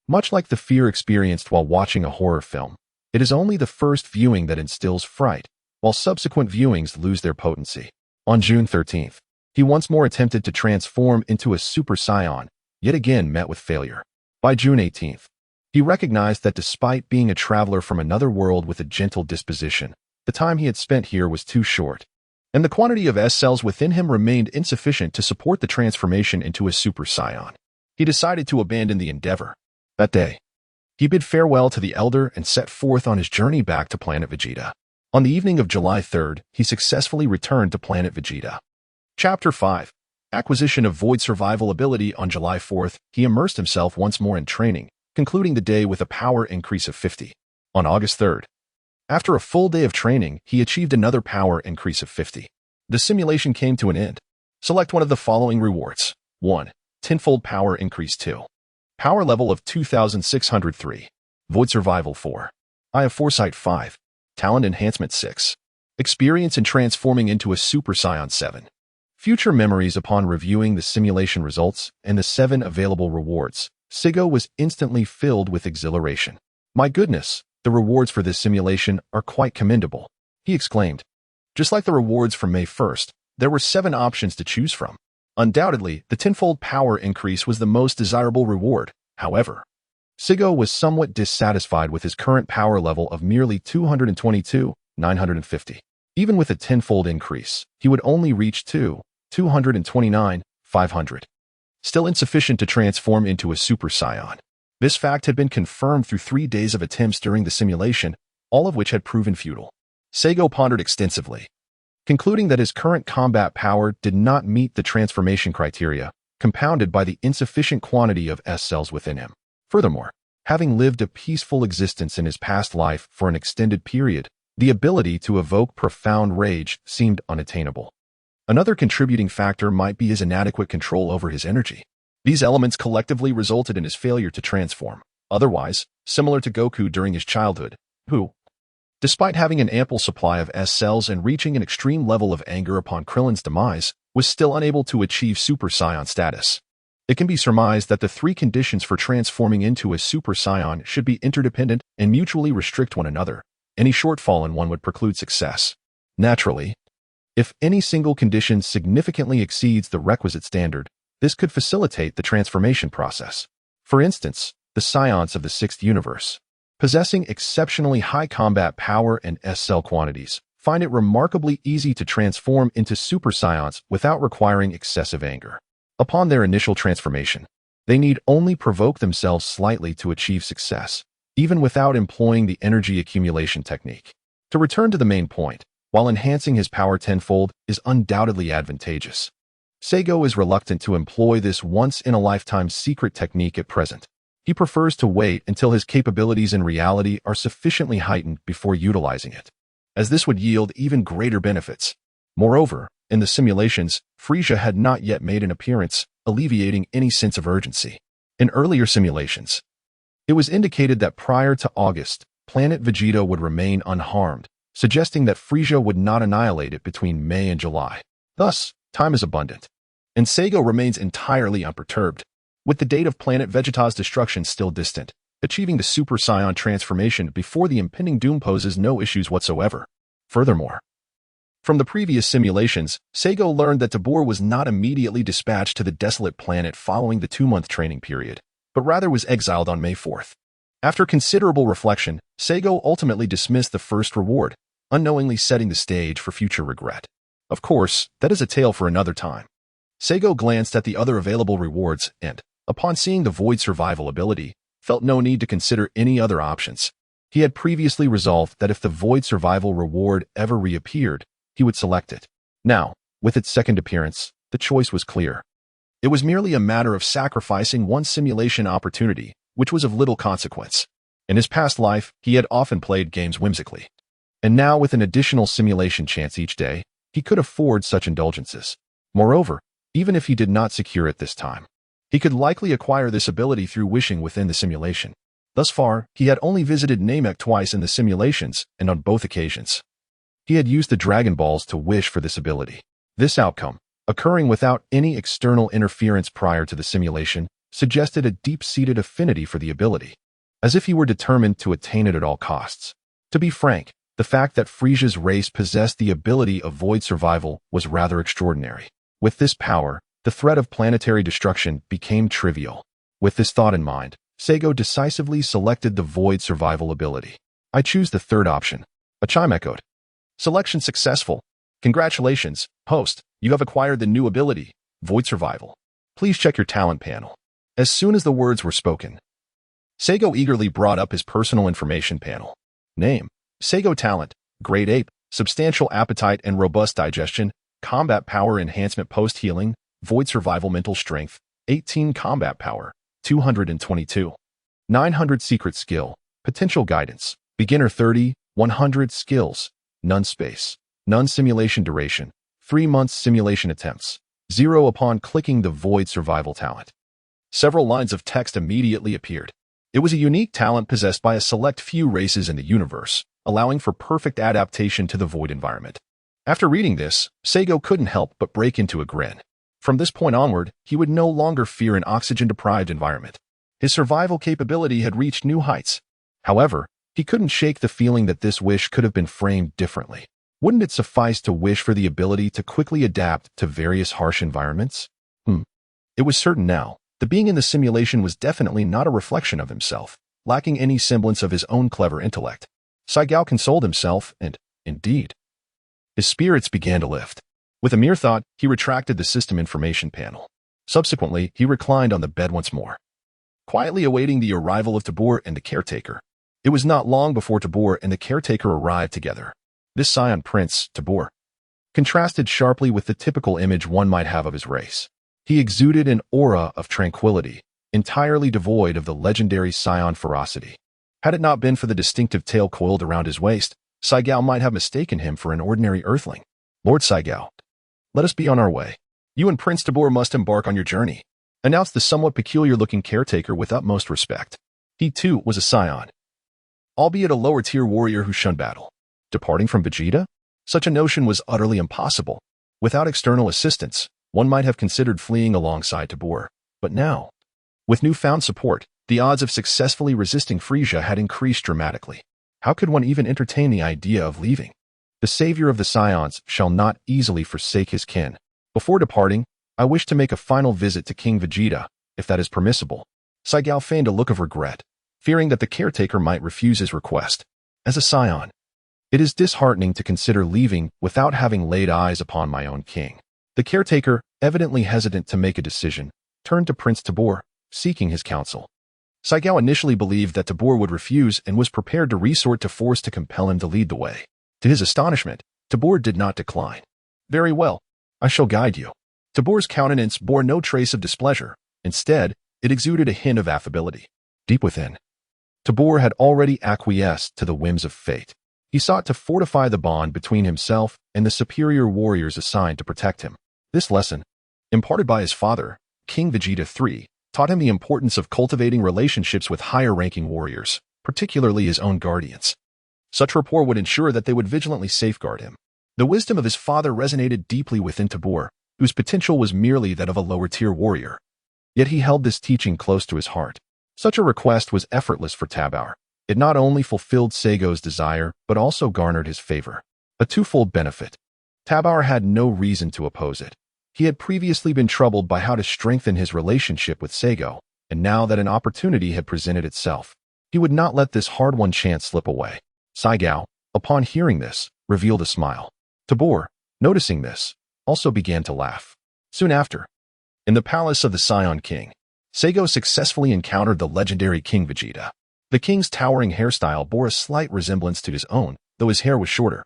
Much like the fear experienced while watching a horror film, it is only the first viewing that instills fright, while subsequent viewings lose their potency. On June 13th, he once more attempted to transform into a Super Saiyan, yet again met with failure. By June 18th, he recognized that despite being a traveler from another world with a gentle disposition, the time he had spent here was too short, and the quantity of S cells within him remained insufficient to support the transformation into a Super Saiyan. He decided to abandon the endeavor. That day, he bid farewell to the Elder and set forth on his journey back to planet Vegeta. On the evening of July 3rd, he successfully returned to planet Vegeta. Chapter 5. Acquisition of Void Survival Ability. On July 4th, he immersed himself once more in training, concluding the day with a power increase of 50. On August 3rd, after a full day of training, he achieved another power increase of 50. The simulation came to an end. Select one of the following rewards. 1. Tenfold power increase. 2. Power level of 2603. Void Survival 4. Eye of Foresight 5. Talent Enhancement 6. Experience in transforming into a Super Saiyan 7. Future memories. Upon reviewing the simulation results and the 7 available rewards, Seigo was instantly filled with exhilaration. My goodness, the rewards for this simulation are quite commendable, he exclaimed. Just like the rewards from May 1st, there were 7 options to choose from. Undoubtedly, the tenfold power increase was the most desirable reward. However, Seigo was somewhat dissatisfied with his current power level of merely 222,950. Even with a tenfold increase, he would only reach 229,500. Still insufficient to transform into a Super Saiyan. This fact had been confirmed through 3 days of attempts during the simulation, all of which had proven futile. Seigo pondered extensively, concluding that his current combat power did not meet the transformation criteria, compounded by the insufficient quantity of S cells within him. Furthermore, having lived a peaceful existence in his past life for an extended period, the ability to evoke profound rage seemed unattainable. Another contributing factor might be his inadequate control over his energy. These elements collectively resulted in his failure to transform. Otherwise, similar to Goku during his childhood, who, despite having an ample supply of S cells and reaching an extreme level of anger upon Krillin's demise, was still unable to achieve Super Saiyan status. It can be surmised that the 3 conditions for transforming into a Super Saiyan should be interdependent and mutually restrict one another. Any shortfall in one would preclude success. Naturally, if any single condition significantly exceeds the requisite standard, this could facilitate the transformation process. For instance, the Saiyans of the Sixth Universe, possessing exceptionally high combat power and S-cell quantities, find it remarkably easy to transform into Super Saiyans without requiring excessive anger. Upon their initial transformation, they need only provoke themselves slightly to achieve success, even without employing the energy accumulation technique. To return to the main point, while enhancing his power tenfold is undoubtedly advantageous, Seigo is reluctant to employ this once-in-a-lifetime secret technique at present. He prefers to wait until his capabilities in reality are sufficiently heightened before utilizing it, as this would yield even greater benefits. Moreover, in the simulations, Frieza had not yet made an appearance, alleviating any sense of urgency. In earlier simulations, it was indicated that prior to August, planet Vegeta would remain unharmed, suggesting that Frieza would not annihilate it between May and July. Thus, time is abundant, and Seigo remains entirely unperturbed, with the date of planet Vegeta's destruction still distant. Achieving the Super Saiyan transformation before the impending doom poses no issues whatsoever. Furthermore, from the previous simulations, Seigo learned that Tabor was not immediately dispatched to the desolate planet following the 2-month training period, but rather was exiled on May 4th. After considerable reflection, Seigo ultimately dismissed the first reward, unknowingly setting the stage for future regret. Of course, that is a tale for another time. Seigo glanced at the other available rewards and, upon seeing the Void Survival ability, felt no need to consider any other options. He had previously resolved that if the Void Survival reward ever reappeared, he would select it. Now, with its second appearance, the choice was clear. It was merely a matter of sacrificing one simulation opportunity, which was of little consequence. In his past life, he had often played games whimsically. And now, with an additional simulation chance each day, he could afford such indulgences. Moreover, even if he did not secure it this time, he could likely acquire this ability through wishing within the simulation. Thus far, he had only visited Namek twice in the simulations, and on both occasions, he had used the Dragon Balls to wish for this ability. This outcome, occurring without any external interference prior to the simulation, suggested a deep-seated affinity for the ability, as if he were determined to attain it at all costs. To be frank, the fact that Frieza's race possessed the ability of Void Survival was rather extraordinary. With this power, the threat of planetary destruction became trivial. With this thought in mind, Seigo decisively selected the Void Survival ability. I choose the third option. A chime echoed. Selection successful. Congratulations, host. You have acquired the new ability, Void Survival. Please check your talent panel. As soon as the words were spoken, Seigo eagerly brought up his personal information panel. Name: Seigo Talent, Grade Ape, Substantial Appetite and Robust Digestion, Combat Power Enhancement Post-Healing, Void Survival Mental Strength, 18 Combat Power, 222. 900 Secret Skill, Potential Guidance, Beginner 30, 100 Skills, None Space, None Simulation Duration, 3 months Simulation Attempts, 0 upon clicking the Void Survival talent. Several lines of text immediately appeared. It was a unique talent possessed by a select few races in the universe, allowing for perfect adaptation to the void environment. After reading this, Seigo couldn't help but break into a grin. From this point onward, he would no longer fear an oxygen-deprived environment. His survival capability had reached new heights. However, he couldn't shake the feeling that this wish could have been framed differently. Wouldn't it suffice to wish for the ability to quickly adapt to various harsh environments? It was certain now. The being in the simulation was definitely not a reflection of himself, lacking any semblance of his own clever intellect. Saigo consoled himself, and, indeed, his spirits began to lift. With a mere thought, he retracted the system information panel. Subsequently, he reclined on the bed once more, quietly awaiting the arrival of Tabor and the caretaker. It was not long before Tabor and the caretaker arrived together. This Saiyan prince, Tabor, contrasted sharply with the typical image one might have of his race. He exuded an aura of tranquility, entirely devoid of the legendary Saiyan ferocity. Had it not been for the distinctive tail coiled around his waist, Saigo might have mistaken him for an ordinary earthling. Lord Saigo, let us be on our way. You and Prince Tabor must embark on your journey, announced the somewhat peculiar-looking caretaker with utmost respect. He, too, was a Saiyan, albeit a lower-tier warrior who shunned battle. Departing from Vegeta? Such a notion was utterly impossible. Without external assistance, one might have considered fleeing alongside Tabor. But now, with newfound support, the odds of successfully resisting Frieza had increased dramatically. How could one even entertain the idea of leaving? The savior of the Saiyans shall not easily forsake his kin. Before departing, I wish to make a final visit to King Vegeta, if that is permissible. Saiyan feigned a look of regret, fearing that the caretaker might refuse his request. As a Saiyan, it is disheartening to consider leaving without having laid eyes upon my own king. The caretaker, evidently hesitant to make a decision, turned to Prince Tabor, seeking his counsel. Saiyan initially believed that Tabor would refuse and was prepared to resort to force to compel him to lead the way. To his astonishment, Tabor did not decline. "Very well, I shall guide you." Tabor's countenance bore no trace of displeasure. Instead, it exuded a hint of affability. Deep within, Tabor had already acquiesced to the whims of fate. He sought to fortify the bond between himself and the superior warriors assigned to protect him. This lesson, imparted by his father, King Vegeta III, taught him the importance of cultivating relationships with higher-ranking warriors, particularly his own guardians. Such rapport would ensure that they would vigilantly safeguard him. The wisdom of his father resonated deeply within Tabor, whose potential was merely that of a lower-tier warrior. Yet he held this teaching close to his heart. Such a request was effortless for Tabor. It not only fulfilled Saigo's desire, but also garnered his favor. A twofold benefit. Tabor had no reason to oppose it. He had previously been troubled by how to strengthen his relationship with Saigo, and now that an opportunity had presented itself, he would not let this hard-won chance slip away. Saigo, upon hearing this, revealed a smile. Tabor, noticing this, also began to laugh. Soon after, in the palace of the Saiyan King, Saigo successfully encountered the legendary King Vegeta. The king's towering hairstyle bore a slight resemblance to his own, though his hair was shorter,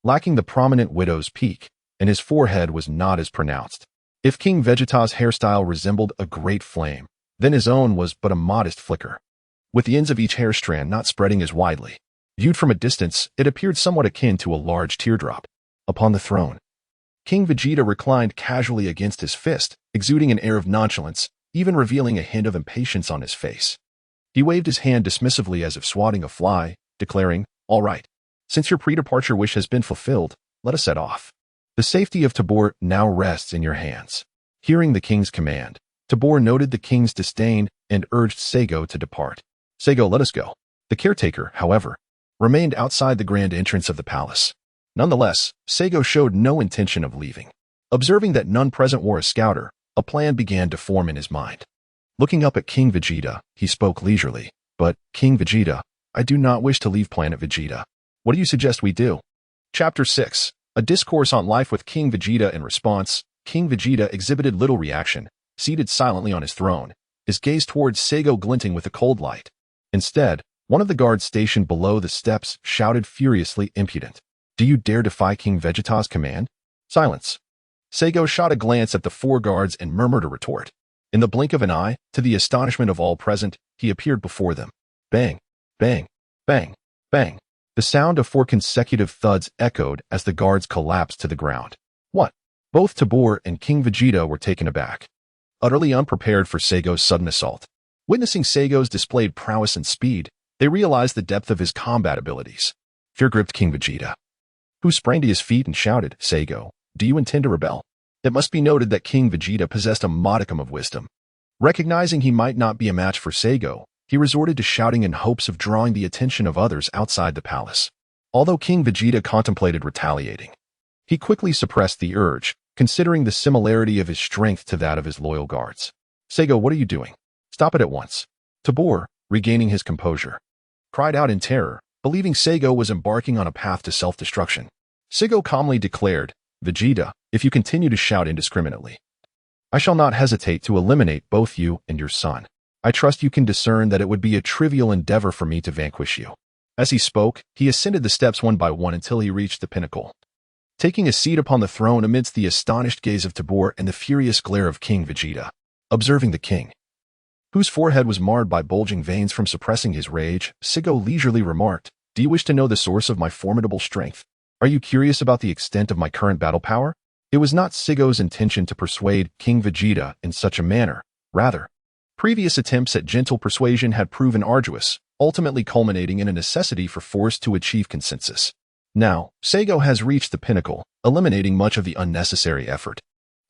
lacking the prominent widow's peak, and his forehead was not as pronounced. If King Vegeta's hairstyle resembled a great flame, then his own was but a modest flicker, with the ends of each hair strand not spreading as widely. Viewed from a distance, it appeared somewhat akin to a large teardrop. Upon the throne, King Vegeta reclined casually against his fist, exuding an air of nonchalance, even revealing a hint of impatience on his face. He waved his hand dismissively as if swatting a fly, declaring, "All right. Since your pre-departure wish has been fulfilled, let us set off. The safety of Tabor now rests in your hands." Hearing the king's command, Tabor noted the king's disdain and urged Saigo to depart. "Saigo, let us go." The caretaker, however, remained outside the grand entrance of the palace. Nonetheless, Saigo showed no intention of leaving. Observing that none present wore a scouter, a plan began to form in his mind. Looking up at King Vegeta, he spoke leisurely. "But, King Vegeta, I do not wish to leave planet Vegeta. What do you suggest we do?" Chapter 6. A discourse on life with King Vegeta. In response, King Vegeta exhibited little reaction, seated silently on his throne, his gaze towards Saigo glinting with a cold light. Instead, one of the guards stationed below the steps shouted furiously, "Impudent! Do you dare defy King Vegeta's command?" Silence. Saigo shot a glance at the four guards and murmured a retort. In the blink of an eye, to the astonishment of all present, he appeared before them. Bang, bang, bang, bang. The sound of 4 consecutive thuds echoed as the guards collapsed to the ground. What? Both Tabor and King Vegeta were taken aback, utterly unprepared for Saigo's sudden assault. Witnessing Saigo's displayed prowess and speed, they realized the depth of his combat abilities. Fear gripped King Vegeta, who sprang to his feet and shouted, "Saigo, do you intend to rebel?" It must be noted that King Vegeta possessed a modicum of wisdom. Recognizing he might not be a match for Saigo, he resorted to shouting in hopes of drawing the attention of others outside the palace. Although King Vegeta contemplated retaliating, he quickly suppressed the urge, considering the similarity of his strength to that of his loyal guards. "Saigo, what are you doing? Stop it at once." Tabor, regaining his composure, cried out in terror, believing Saigo was embarking on a path to self-destruction. Saigo calmly declared, "Vegeta, if you continue to shout indiscriminately, I shall not hesitate to eliminate both you and your son. I trust you can discern that it would be a trivial endeavor for me to vanquish you." As he spoke, he ascended the steps one by one until he reached the pinnacle, taking a seat upon the throne amidst the astonished gaze of Tabor and the furious glare of King Vegeta. Observing the king, whose forehead was marred by bulging veins from suppressing his rage, Saigo leisurely remarked, "Do you wish to know the source of my formidable strength? Are you curious about the extent of my current battle power?" It was not Saigo's intention to persuade King Vegeta in such a manner. Rather, previous attempts at gentle persuasion had proven arduous, ultimately culminating in a necessity for force to achieve consensus. Now, Saigo has reached the pinnacle, eliminating much of the unnecessary effort.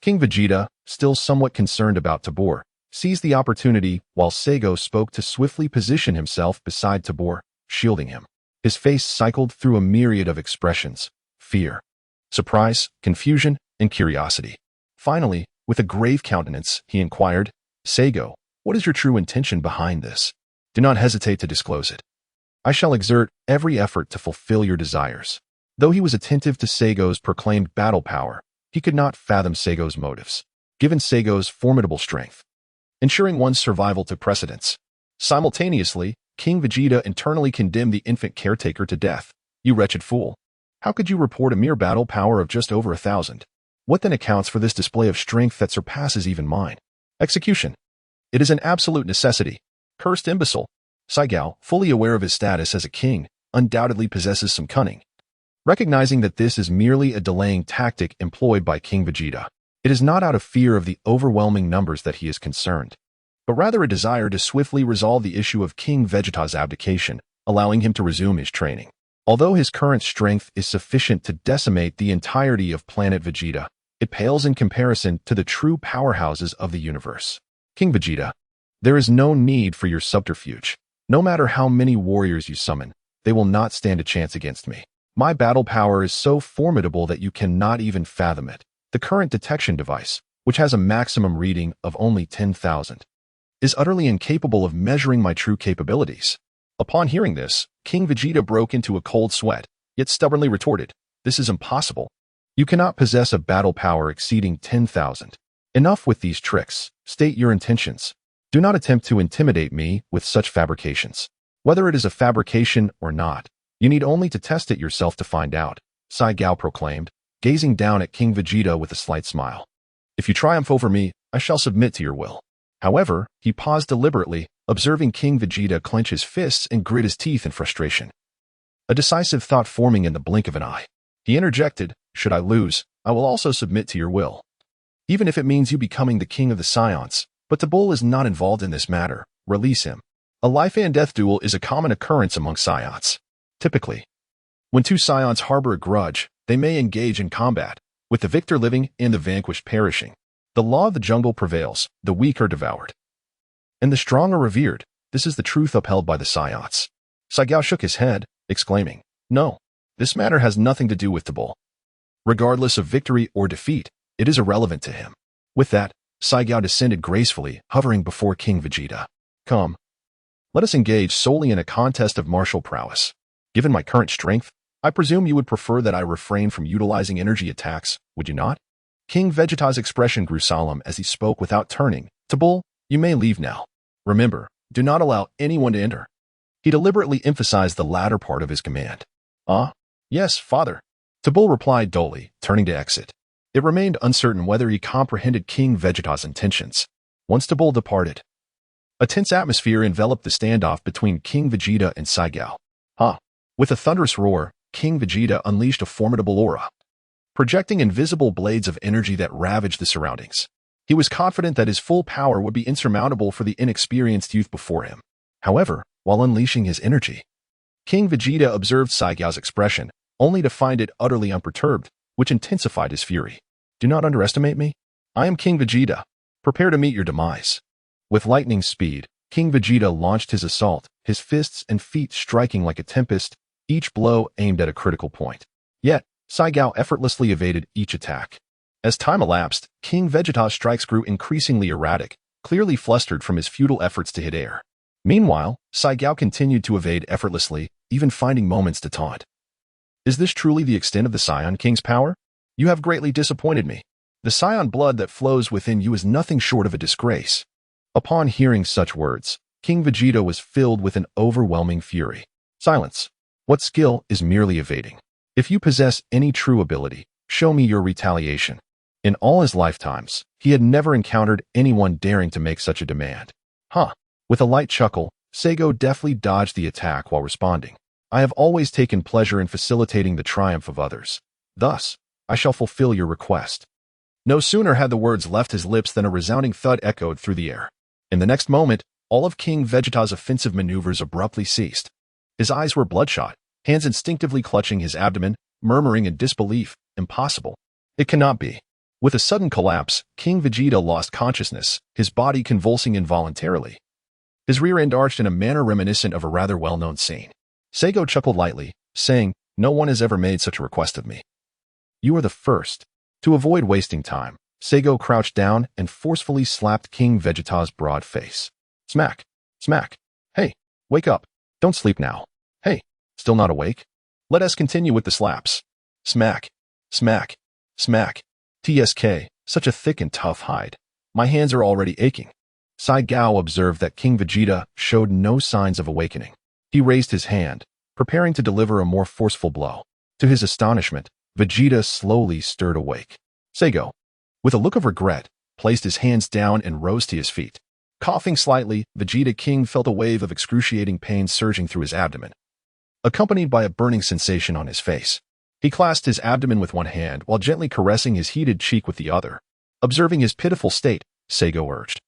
King Vegeta, still somewhat concerned about Tabor, seized the opportunity while Saigo spoke to swiftly position himself beside Tabor, shielding him. His face cycled through a myriad of expressions: fear, surprise, confusion, and curiosity. Finally, with a grave countenance, he inquired, "Saigo, What is your true intention behind this? Do not hesitate to disclose it. I shall exert every effort to fulfill your desires. Though he was attentive to Seigo's proclaimed battle power, he could not fathom Seigo's motives, given Seigo's formidable strength. Ensuring one's survival took precedence. Simultaneously, King Vegeta internally condemned the infant caretaker to death. You wretched fool. How could you report a mere battle power of just over 1,000? What then accounts for this display of strength that surpasses even mine? Execution. It is an absolute necessity. Cursed imbecile. Saiyan, fully aware of his status as a king, undoubtedly possesses some cunning. Recognizing that this is merely a delaying tactic employed by King Vegeta, it is not out of fear of the overwhelming numbers that he is concerned, but rather a desire to swiftly resolve the issue of King Vegeta's abdication, allowing him to resume his training. Although his current strength is sufficient to decimate the entirety of planet Vegeta, it pales in comparison to the true powerhouses of the universe. King Vegeta, there is no need for your subterfuge. No matter how many warriors you summon, they will not stand a chance against me. My battle power is so formidable that you cannot even fathom it. The current detection device, which has a maximum reading of only 10,000, is utterly incapable of measuring my true capabilities. Upon hearing this, King Vegeta broke into a cold sweat, yet stubbornly retorted, "This is impossible. You cannot possess a battle power exceeding 10,000. Enough with these tricks. State your intentions. Do not attempt to intimidate me with such fabrications. Whether it is a fabrication or not, you need only to test it yourself to find out," Saiyan proclaimed, gazing down at King Vegeta with a slight smile. "If you triumph over me, I shall submit to your will." However, he paused deliberately, observing King Vegeta clench his fists and grit his teeth in frustration. A decisive thought forming in the blink of an eye. He interjected, "Should I lose, I will also submit to your will. Even if it means you becoming the king of the Saiyans. But the bull is not involved in this matter. Release him." A life and death duel is a common occurrence among Saiyans. Typically, when two Saiyans harbor a grudge, they may engage in combat, with the victor living and the vanquished perishing. The law of the jungle prevails, the weak are devoured, and the strong are revered. This is the truth upheld by the Saiyans. Saiyan shook his head, exclaiming, "No, this matter has nothing to do with the bull. Regardless of victory or defeat, it is irrelevant to him." With that, Saiyan descended gracefully, hovering before King Vegeta. "Come. Let us engage solely in a contest of martial prowess. Given my current strength, I presume you would prefer that I refrain from utilizing energy attacks, would you not?" King Vegeta's expression grew solemn as he spoke without turning. "To Bull, you may leave now. Remember, do not allow anyone to enter." He deliberately emphasized the latter part of his command. "Ah, yes, father," Tabul replied dully, turning to exit. It remained uncertain whether he comprehended King Vegeta's intentions. Once Tabul departed, a tense atmosphere enveloped the standoff between King Vegeta and Saiyan. With a thunderous roar, King Vegeta unleashed a formidable aura, projecting invisible blades of energy that ravaged the surroundings. He was confident that his full power would be insurmountable for the inexperienced youth before him. However, while unleashing his energy, King Vegeta observed Saiyan's expression, only to find it utterly unperturbed, which intensified his fury. "Do not underestimate me. I am King Vegeta. Prepare to meet your demise." With lightning speed, King Vegeta launched his assault, his fists and feet striking like a tempest, each blow aimed at a critical point. Yet, Saiyan effortlessly evaded each attack. As time elapsed, King Vegeta's strikes grew increasingly erratic, clearly flustered from his futile efforts to hit air. Meanwhile, Saiyan continued to evade effortlessly, even finding moments to taunt. "Is this truly the extent of the Saiyan King's power? You have greatly disappointed me. The Saiyan blood that flows within you is nothing short of a disgrace." Upon hearing such words, King Vegeta was filled with an overwhelming fury. "Silence. What skill is merely evading? If you possess any true ability, show me your retaliation." In all his lifetimes, he had never encountered anyone daring to make such a demand. With a light chuckle, Seigo deftly dodged the attack while responding. "I have always taken pleasure in facilitating the triumph of others. Thus, I shall fulfill your request." No sooner had the words left his lips than a resounding thud echoed through the air. In the next moment, all of King Vegeta's offensive maneuvers abruptly ceased. His eyes were bloodshot, hands instinctively clutching his abdomen, murmuring in disbelief, "Impossible. It cannot be." With a sudden collapse, King Vegeta lost consciousness, his body convulsing involuntarily. His rear end arched in a manner reminiscent of a rather well-known scene. Seigo chuckled lightly, saying, "No one has ever made such a request of me. You are the first." To avoid wasting time, Seigo crouched down and forcefully slapped King Vegeta's broad face. Smack. Smack. Hey, wake up. Don't sleep now. Hey, still not awake? Let us continue with the slaps. Smack. Smack. Smack. TSK, such a thick and tough hide. My hands are already aching. Saiyan observed that King Vegeta showed no signs of awakening. He raised his hand, preparing to deliver a more forceful blow. To his astonishment, Vegeta slowly stirred awake. Saiyan, with a look of regret, placed his hands down and rose to his feet. Coughing slightly, Vegeta King felt a wave of excruciating pain surging through his abdomen, accompanied by a burning sensation on his face. He clasped his abdomen with one hand while gently caressing his heated cheek with the other. Observing his pitiful state, Saiyan urged,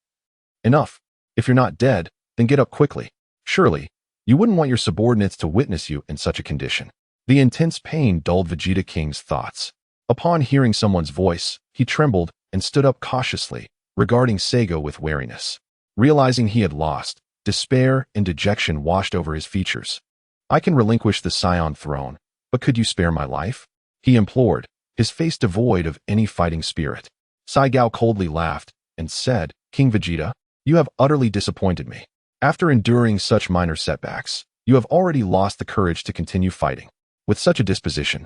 "Enough. If you're not dead, then get up quickly. Surely, you wouldn't want your subordinates to witness you in such a condition." The intense pain dulled Vegeta King's thoughts. Upon hearing someone's voice, he trembled and stood up cautiously, regarding Saiyan with wariness. Realizing he had lost, despair and dejection washed over his features. "I can relinquish the Saiyan throne, but could you spare my life?" he implored, his face devoid of any fighting spirit. Saiyan coldly laughed and said, "King Vegeta, you have utterly disappointed me. After enduring such minor setbacks, you have already lost the courage to continue fighting. With such a disposition,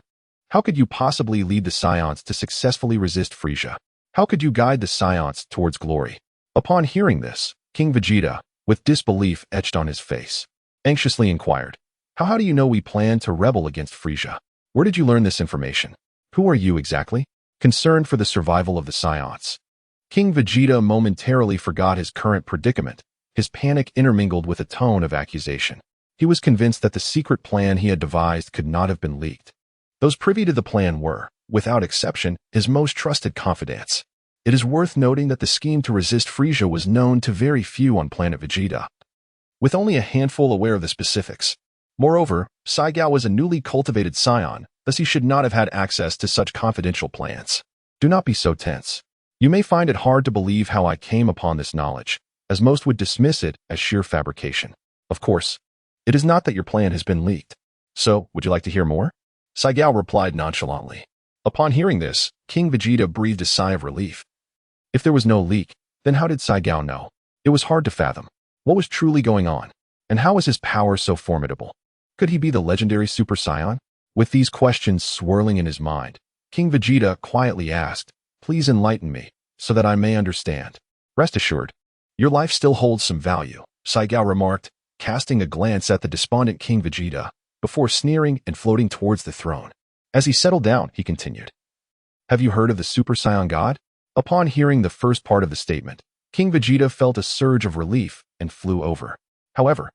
how could you possibly lead the Saiyans to successfully resist Frieza? How could you guide the Saiyans towards glory?" Upon hearing this, King Vegeta, with disbelief etched on his face, anxiously inquired, How do you know we plan to rebel against Frieza? Where did you learn this information? Who are you exactly?" Concerned for the survival of the Saiyans, King Vegeta momentarily forgot his current predicament, his panic intermingled with a tone of accusation. He was convinced that the secret plan he had devised could not have been leaked. Those privy to the plan were, without exception, his most trusted confidants. It is worth noting that the scheme to resist Frieza was known to very few on planet Vegeta, with only a handful aware of the specifics. Moreover, Saiyan was a newly cultivated Saiyan, thus he should not have had access to such confidential plans. Do not be so tense. You may find it hard to believe how I came upon this knowledge, as most would dismiss it as sheer fabrication. Of course, it is not that your plan has been leaked. So, would you like to hear more? Saiyan replied nonchalantly. Upon hearing this, King Vegeta breathed a sigh of relief. If there was no leak, then how did Saiyan know? It was hard to fathom. What was truly going on? And how was his power so formidable? Could he be the legendary Super Saiyan? With these questions swirling in his mind, King Vegeta quietly asked, "Please enlighten me, so that I may understand." "Rest assured, your life still holds some value," Saiyan remarked, casting a glance at the despondent King Vegeta, before sneering and floating towards the throne. As he settled down, he continued, "Have you heard of the Super Saiyan God?" Upon hearing the first part of the statement, King Vegeta felt a surge of relief and flew over. However,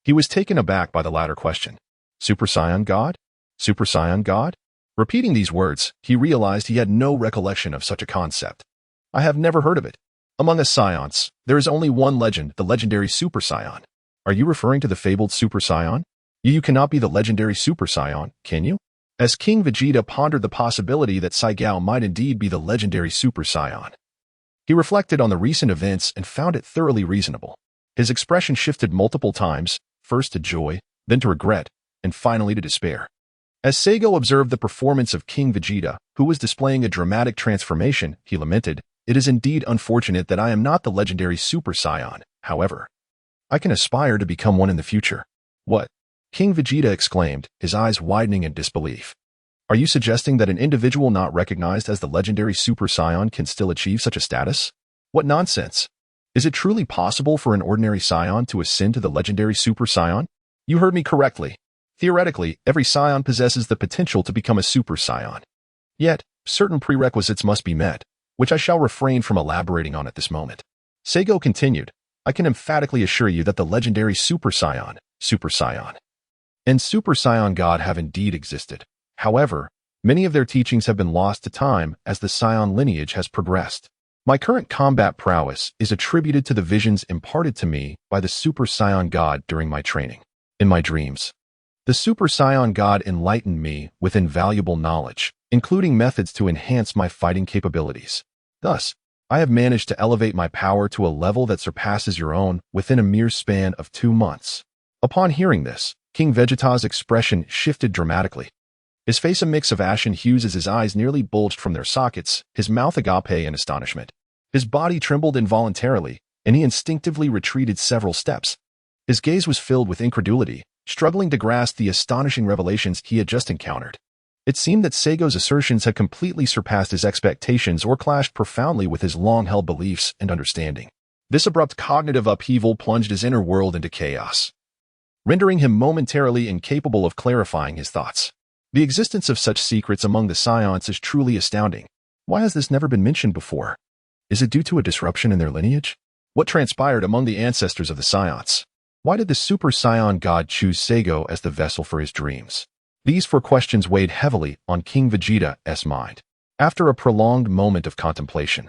he was taken aback by the latter question. Super Saiyan God? Super Saiyan God? Repeating these words, he realized he had no recollection of such a concept. "I have never heard of it. Among us Saiyans, there is only one legend, the legendary Super Saiyan. Are you referring to the fabled Super Saiyan? You cannot be the legendary Super Saiyan, can you?" As King Vegeta pondered the possibility that Saiyan might indeed be the legendary Super Saiyan, he reflected on the recent events and found it thoroughly reasonable. His expression shifted multiple times, first to joy, then to regret, and finally to despair. As Saiyan observed the performance of King Vegeta, who was displaying a dramatic transformation, he lamented, "It is indeed unfortunate that I am not the legendary Super Saiyan. However, I can aspire to become one in the future." "What?" King Vegeta exclaimed, his eyes widening in disbelief. "Are you suggesting that an individual not recognized as the legendary Super Saiyan can still achieve such a status? What nonsense! Is it truly possible for an ordinary Saiyan to ascend to the legendary Super Saiyan? You heard me correctly. Theoretically, every Saiyan possesses the potential to become a Super Saiyan. Yet, certain prerequisites must be met, which I shall refrain from elaborating on at this moment." Saiyan continued, "I can emphatically assure you that the legendary Super Saiyan, and Super Saiyan God have indeed existed. However, many of their teachings have been lost to time as the Saiyan lineage has progressed. My current combat prowess is attributed to the visions imparted to me by the Super Saiyan God during my training. In my dreams, the Super Saiyan God enlightened me with invaluable knowledge, including methods to enhance my fighting capabilities. Thus, I have managed to elevate my power to a level that surpasses your own within a mere span of 2 months." Upon hearing this, King Vegeta's expression shifted dramatically. His face a mix of ashen hues as his eyes nearly bulged from their sockets, his mouth agape in astonishment. His body trembled involuntarily, and he instinctively retreated several steps. His gaze was filled with incredulity, struggling to grasp the astonishing revelations he had just encountered. It seemed that Seigo's assertions had completely surpassed his expectations or clashed profoundly with his long-held beliefs and understanding. This abrupt cognitive upheaval plunged his inner world into chaos, rendering him momentarily incapable of clarifying his thoughts. The existence of such secrets among the Saiyans is truly astounding. Why has this never been mentioned before? Is it due to a disruption in their lineage? What transpired among the ancestors of the Saiyans? Why did the Super Saiyan God choose Seigo as the vessel for his dreams? These four questions weighed heavily on King Vegeta's mind. After a prolonged moment of contemplation,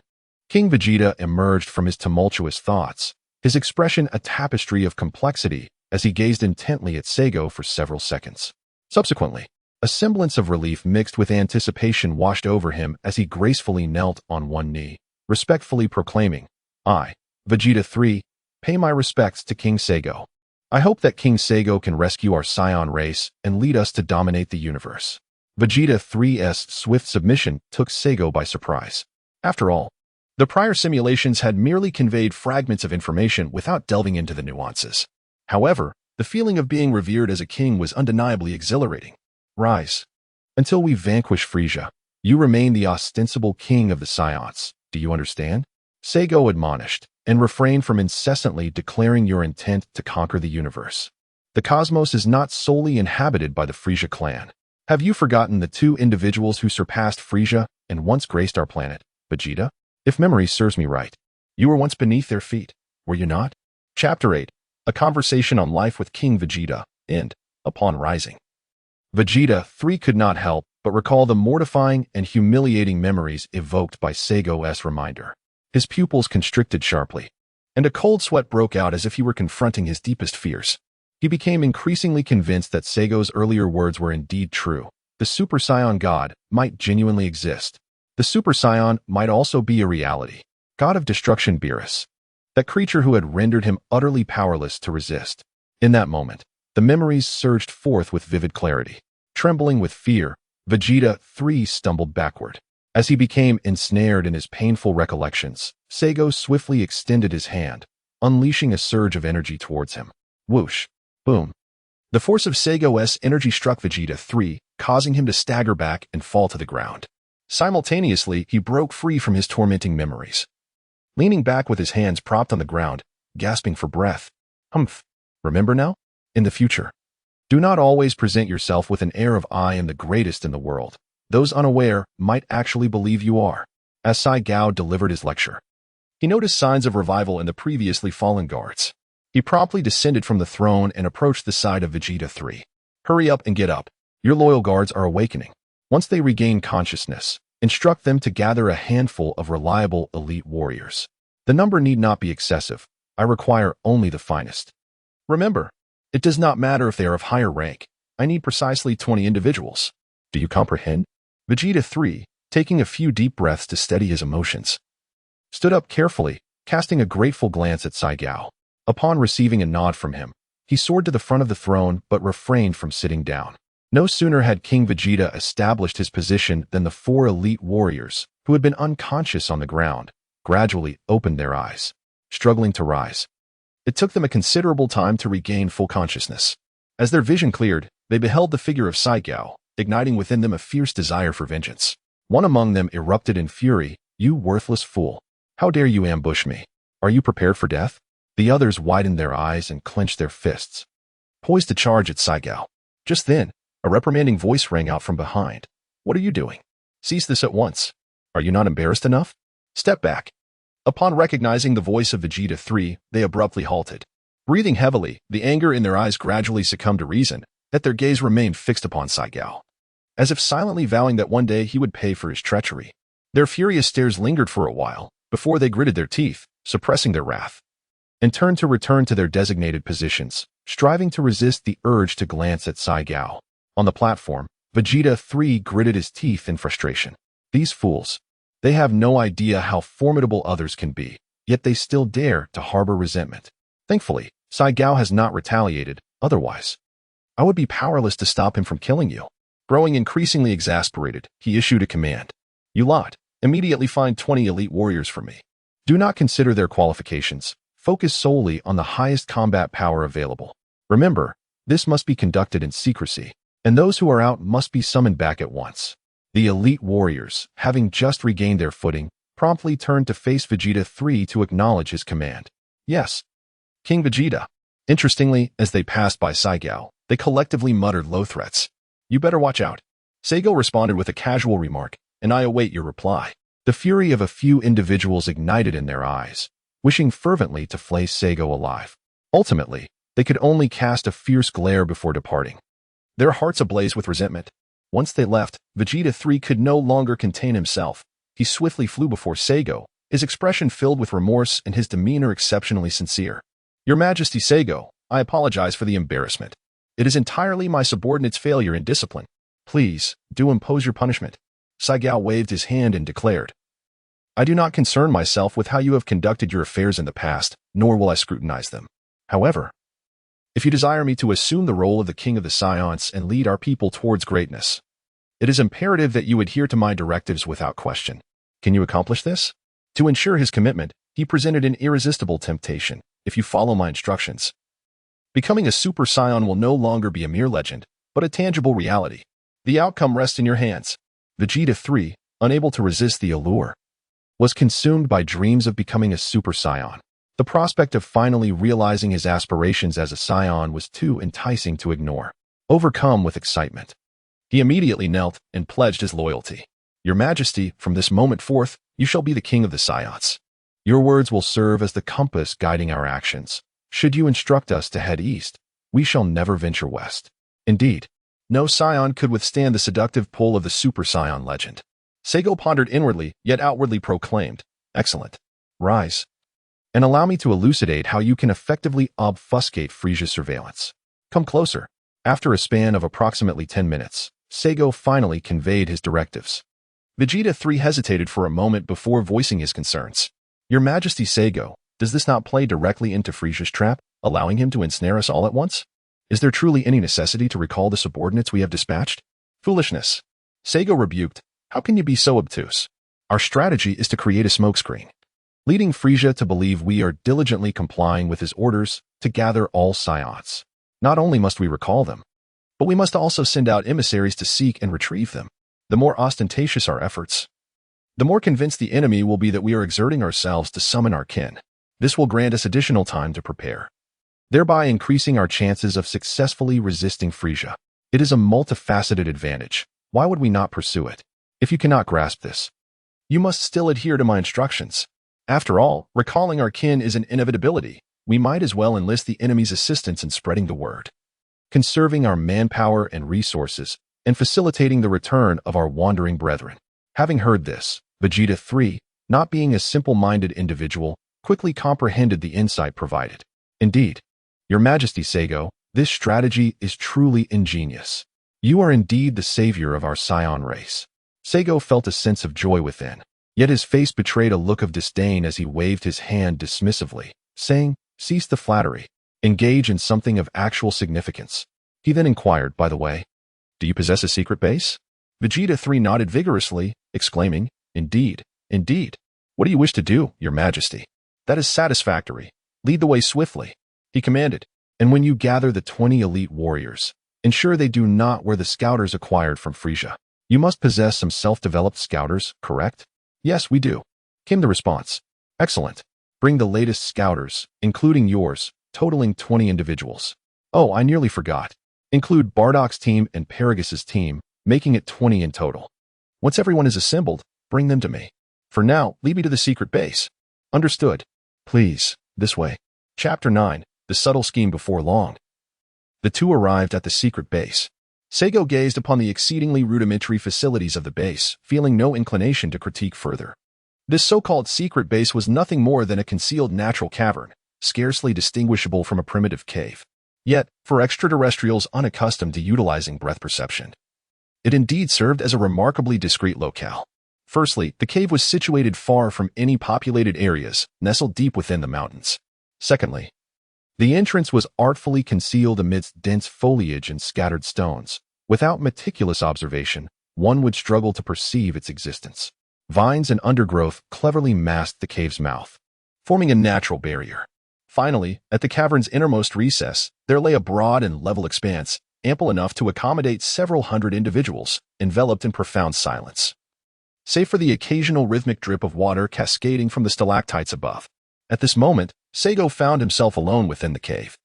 King Vegeta emerged from his tumultuous thoughts, his expression a tapestry of complexity as he gazed intently at Seigo for several seconds. Subsequently, a semblance of relief mixed with anticipation washed over him as he gracefully knelt on one knee, respectfully proclaiming, "I, Vegeta 3, pay my respects to King Seigo. I hope that King Seigo can rescue our Saiyan race and lead us to dominate the universe." Vegeta 3's swift submission took Seigo by surprise. After all, the prior simulations had merely conveyed fragments of information without delving into the nuances. However, the feeling of being revered as a king was undeniably exhilarating. "Rise. Until we vanquish Frieza, you remain the ostensible king of the Saiyans. Do you understand?" Seigo admonished, and refrain from incessantly declaring your intent to conquer the universe. The cosmos is not solely inhabited by the Frieza clan. Have you forgotten the two individuals who surpassed Frieza and once graced our planet, Vegeta? If memory serves me right, you were once beneath their feet, were you not? Chapter 8. A conversation on life with King Vegeta, and, upon rising, Vegeta 3 could not help but recall the mortifying and humiliating memories evoked by Seigo's reminder. His pupils constricted sharply, and a cold sweat broke out as if he were confronting his deepest fears. He became increasingly convinced that Seigo's earlier words were indeed true. The Super Saiyan God might genuinely exist. The Super Saiyan might also be a reality. God of destruction Beerus, that creature who had rendered him utterly powerless to resist. In that moment, the memories surged forth with vivid clarity. Trembling with fear, Vegeta 3 stumbled backward. As he became ensnared in his painful recollections, Seigo swiftly extended his hand, unleashing a surge of energy towards him. Whoosh! Boom! The force of Seigo's energy struck Vegeta 3, causing him to stagger back and fall to the ground. Simultaneously, he broke free from his tormenting memories. Leaning back with his hands propped on the ground, gasping for breath. Humph! Remember now? In the future, do not always present yourself with an air of "I am the greatest in the world." Those unaware might actually believe you are. As Saigo delivered his lecture, he noticed signs of revival in the previously fallen guards. He promptly descended from the throne and approached the side of Vegeta 3. "Hurry up and get up. Your loyal guards are awakening. Once they regain consciousness, instruct them to gather a handful of reliable elite warriors. The number need not be excessive. I require only the finest. Remember, it does not matter if they are of higher rank. I need precisely 20 individuals. Do you comprehend?" Vegeta 3, taking a few deep breaths to steady his emotions, stood up carefully, casting a grateful glance at Saigo. Upon receiving a nod from him, he soared to the front of the throne but refrained from sitting down. No sooner had King Vegeta established his position than the 4 elite warriors, who had been unconscious on the ground, gradually opened their eyes, struggling to rise. It took them a considerable time to regain full consciousness. As their vision cleared, they beheld the figure of Saigo, igniting within them a fierce desire for vengeance. One among them erupted in fury. "You worthless fool! How dare you ambush me? Are you prepared for death?" The others widened their eyes and clenched their fists, poised to charge at Saigo. Just then, a reprimanding voice rang out from behind. "What are you doing? Cease this at once. Are you not embarrassed enough? Step back." Upon recognizing the voice of Vegeta 3, they abruptly halted. Breathing heavily, the anger in their eyes gradually succumbed to reason, yet their gaze remained fixed upon Saigo, as if silently vowing that one day he would pay for his treachery. Their furious stares lingered for a while, before they gritted their teeth, suppressing their wrath, and turned to return to their designated positions, striving to resist the urge to glance at Saigo. On the platform, Vegeta 3 gritted his teeth in frustration. These fools. They have no idea how formidable others can be, yet they still dare to harbor resentment. Thankfully, Saigo has not retaliated, otherwise I would be powerless to stop him from killing you. Growing increasingly exasperated, he issued a command. "You lot, immediately find 20 elite warriors for me. Do not consider their qualifications. Focus solely on the highest combat power available. Remember, this must be conducted in secrecy, and those who are out must be summoned back at once. The elite warriors, having just regained their footing, promptly turned to face Vegeta 3 to acknowledge his command. Yes, King Vegeta. Interestingly, as they passed by Saiyan, they collectively muttered low threats. You better watch out. Saiyan responded with a casual remark, and I await your reply. The fury of a few individuals ignited in their eyes, wishing fervently to flay Saiyan alive. Ultimately, they could only cast a fierce glare before departing, their hearts ablaze with resentment. Once they left, Vegeta 3 could no longer contain himself. He swiftly flew before Saiyan, his expression filled with remorse and his demeanor exceptionally sincere. Your Majesty Saiyan, I apologize for the embarrassment. It is entirely my subordinate's failure in discipline. Please, do impose your punishment. Saiyan waved his hand and declared, I do not concern myself with how you have conducted your affairs in the past, nor will I scrutinize them. However, if you desire me to assume the role of the King of the Saiyans and lead our people towards greatness, it is imperative that you adhere to my directives without question. Can you accomplish this? To ensure his commitment, he presented an irresistible temptation. If you follow my instructions, becoming a Super Saiyan will no longer be a mere legend, but a tangible reality. The outcome rests in your hands. Vegeta 3, unable to resist the allure, was consumed by dreams of becoming a Super Saiyan. The prospect of finally realizing his aspirations as a Saiyan was too enticing to ignore. Overcome with excitement, he immediately knelt and pledged his loyalty. Your Majesty, from this moment forth, you shall be the King of the Saiyans. Your words will serve as the compass guiding our actions. Should you instruct us to head east, we shall never venture west. Indeed, no Saiyan could withstand the seductive pull of the Super Saiyan legend. Saiyan pondered inwardly, yet outwardly proclaimed, Excellent. Rise, and allow me to elucidate how you can effectively obfuscate Frieza's surveillance. Come closer. After a span of approximately 10 minutes, Saiyan finally conveyed his directives. Vegeta 3 hesitated for a moment before voicing his concerns. Your Majesty Saiyan, does this not play directly into Frieza's trap, allowing him to ensnare us all at once? Is there truly any necessity to recall the subordinates we have dispatched? Foolishness. Saiyan rebuked. How can you be so obtuse? Our strategy is to create a smokescreen, leading Frieza to believe we are diligently complying with his orders to gather all Saiyans. Not only must we recall them, but we must also send out emissaries to seek and retrieve them. The more ostentatious our efforts, the more convinced the enemy will be that we are exerting ourselves to summon our kin. This will grant us additional time to prepare, thereby increasing our chances of successfully resisting Frieza. It is a multifaceted advantage. Why would we not pursue it? If you cannot grasp this, you must still adhere to my instructions. After all, recalling our kin is an inevitability. We might as well enlist the enemy's assistance in spreading the word, conserving our manpower and resources, and facilitating the return of our wandering brethren. Having heard this, Vegeta 3, not being a simple-minded individual, quickly comprehended the insight provided. Indeed, Your Majesty Saiyan, this strategy is truly ingenious. You are indeed the savior of our Saiyan race. Saiyan felt a sense of joy within, yet his face betrayed a look of disdain as he waved his hand dismissively, saying, Cease the flattery. Engage in something of actual significance. He then inquired, by the way, do you possess a secret base? Vegeta 3 nodded vigorously, exclaiming, Indeed, indeed. What do you wish to do, Your Majesty? That is satisfactory. Lead the way swiftly, he commanded. And when you gather the 20 elite warriors, ensure they do not wear the scouters acquired from Frieza. You must possess some self-developed scouters, correct? Yes, we do, came the response. Excellent. Bring the latest scouters, including yours, totaling 20 individuals. Oh, I nearly forgot. Include Bardock's team and Paragas's team, making it 20 in total. Once everyone is assembled, bring them to me. For now, lead me to the secret base. Understood. Please, this way. Chapter 9, The Subtle Scheme Before Long. The two arrived at the secret base. Saiyan gazed upon the exceedingly rudimentary facilities of the base, feeling no inclination to critique further. This so-called secret base was nothing more than a concealed natural cavern, scarcely distinguishable from a primitive cave. Yet, for extraterrestrials unaccustomed to utilizing breath perception, it indeed served as a remarkably discreet locale. Firstly, the cave was situated far from any populated areas, nestled deep within the mountains. Secondly, the entrance was artfully concealed amidst dense foliage and scattered stones. Without meticulous observation, one would struggle to perceive its existence. Vines and undergrowth cleverly masked the cave's mouth, forming a natural barrier. Finally, at the cavern's innermost recess, there lay a broad and level expanse, ample enough to accommodate several hundred individuals, enveloped in profound silence. Save for the occasional rhythmic drip of water cascading from the stalactites above. At this moment, Seigo found himself alone within the cave.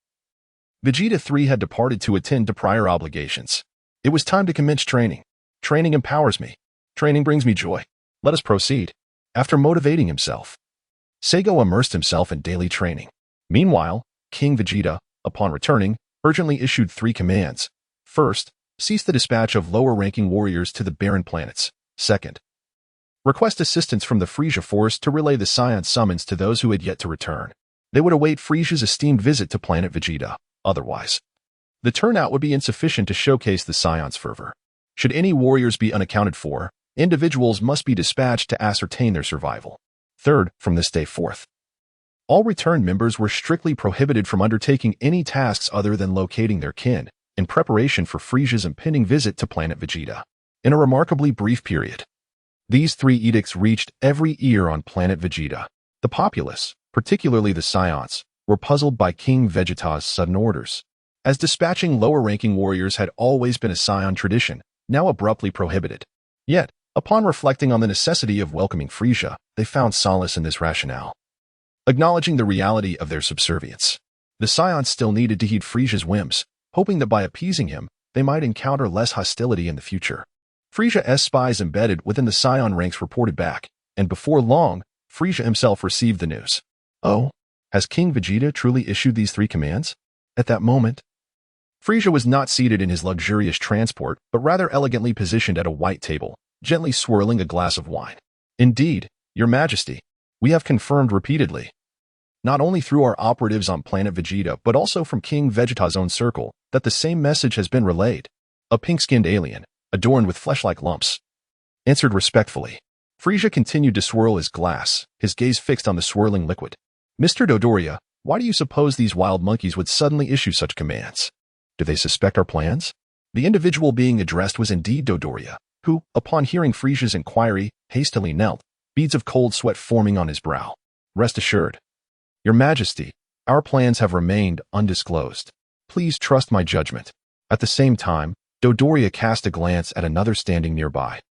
Vegeta 3 had departed to attend to prior obligations. It was time to commence training. Training empowers me. Training brings me joy. Let us proceed. After motivating himself, Seigo immersed himself in daily training. Meanwhile, King Vegeta, upon returning, urgently issued 3 commands. First, cease the dispatch of lower-ranking warriors to the barren planets. Second, request assistance from the Frieza force to relay the Saiyan summons to those who had yet to return. They would await Frieza's esteemed visit to planet Vegeta. Otherwise, the turnout would be insufficient to showcase the Saiyan's fervor. Should any warriors be unaccounted for, individuals must be dispatched to ascertain their survival. Third, from this day forth, all returned members were strictly prohibited from undertaking any tasks other than locating their kin, in preparation for Frieza's impending visit to planet Vegeta. In a remarkably brief period, these 3 edicts reached every ear on planet Vegeta. The populace, particularly the Saiyans, were puzzled by King Vegeta's sudden orders. As dispatching lower-ranking warriors had always been a Saiyan tradition, now abruptly prohibited. Yet, upon reflecting on the necessity of welcoming Frieza, they found solace in this rationale. Acknowledging the reality of their subservience, the Saiyans still needed to heed Frieza's whims, hoping that by appeasing him, they might encounter less hostility in the future. Frieza's spies embedded within the Saiyan ranks reported back, and before long, Frieza himself received the news. Oh, has King Vegeta truly issued these 3 commands? At that moment, Frieza was not seated in his luxurious transport, but rather elegantly positioned at a white table, gently swirling a glass of wine. Indeed, Your Majesty, we have confirmed repeatedly, not only through our operatives on planet Vegeta, but also from King Vegeta's own circle, that the same message has been relayed. A pink-skinned alien, adorned with flesh-like lumps, answered respectfully. Frieza continued to swirl his glass, his gaze fixed on the swirling liquid. Mr. Dodoria, why do you suppose these wild monkeys would suddenly issue such commands? Do they suspect our plans? The individual being addressed was indeed Dodoria, who, upon hearing Frieza's inquiry, hastily knelt, beads of cold sweat forming on his brow. Rest assured, Your Majesty, our plans have remained undisclosed. Please trust my judgment. At the same time, Dodoria cast a glance at another standing nearby,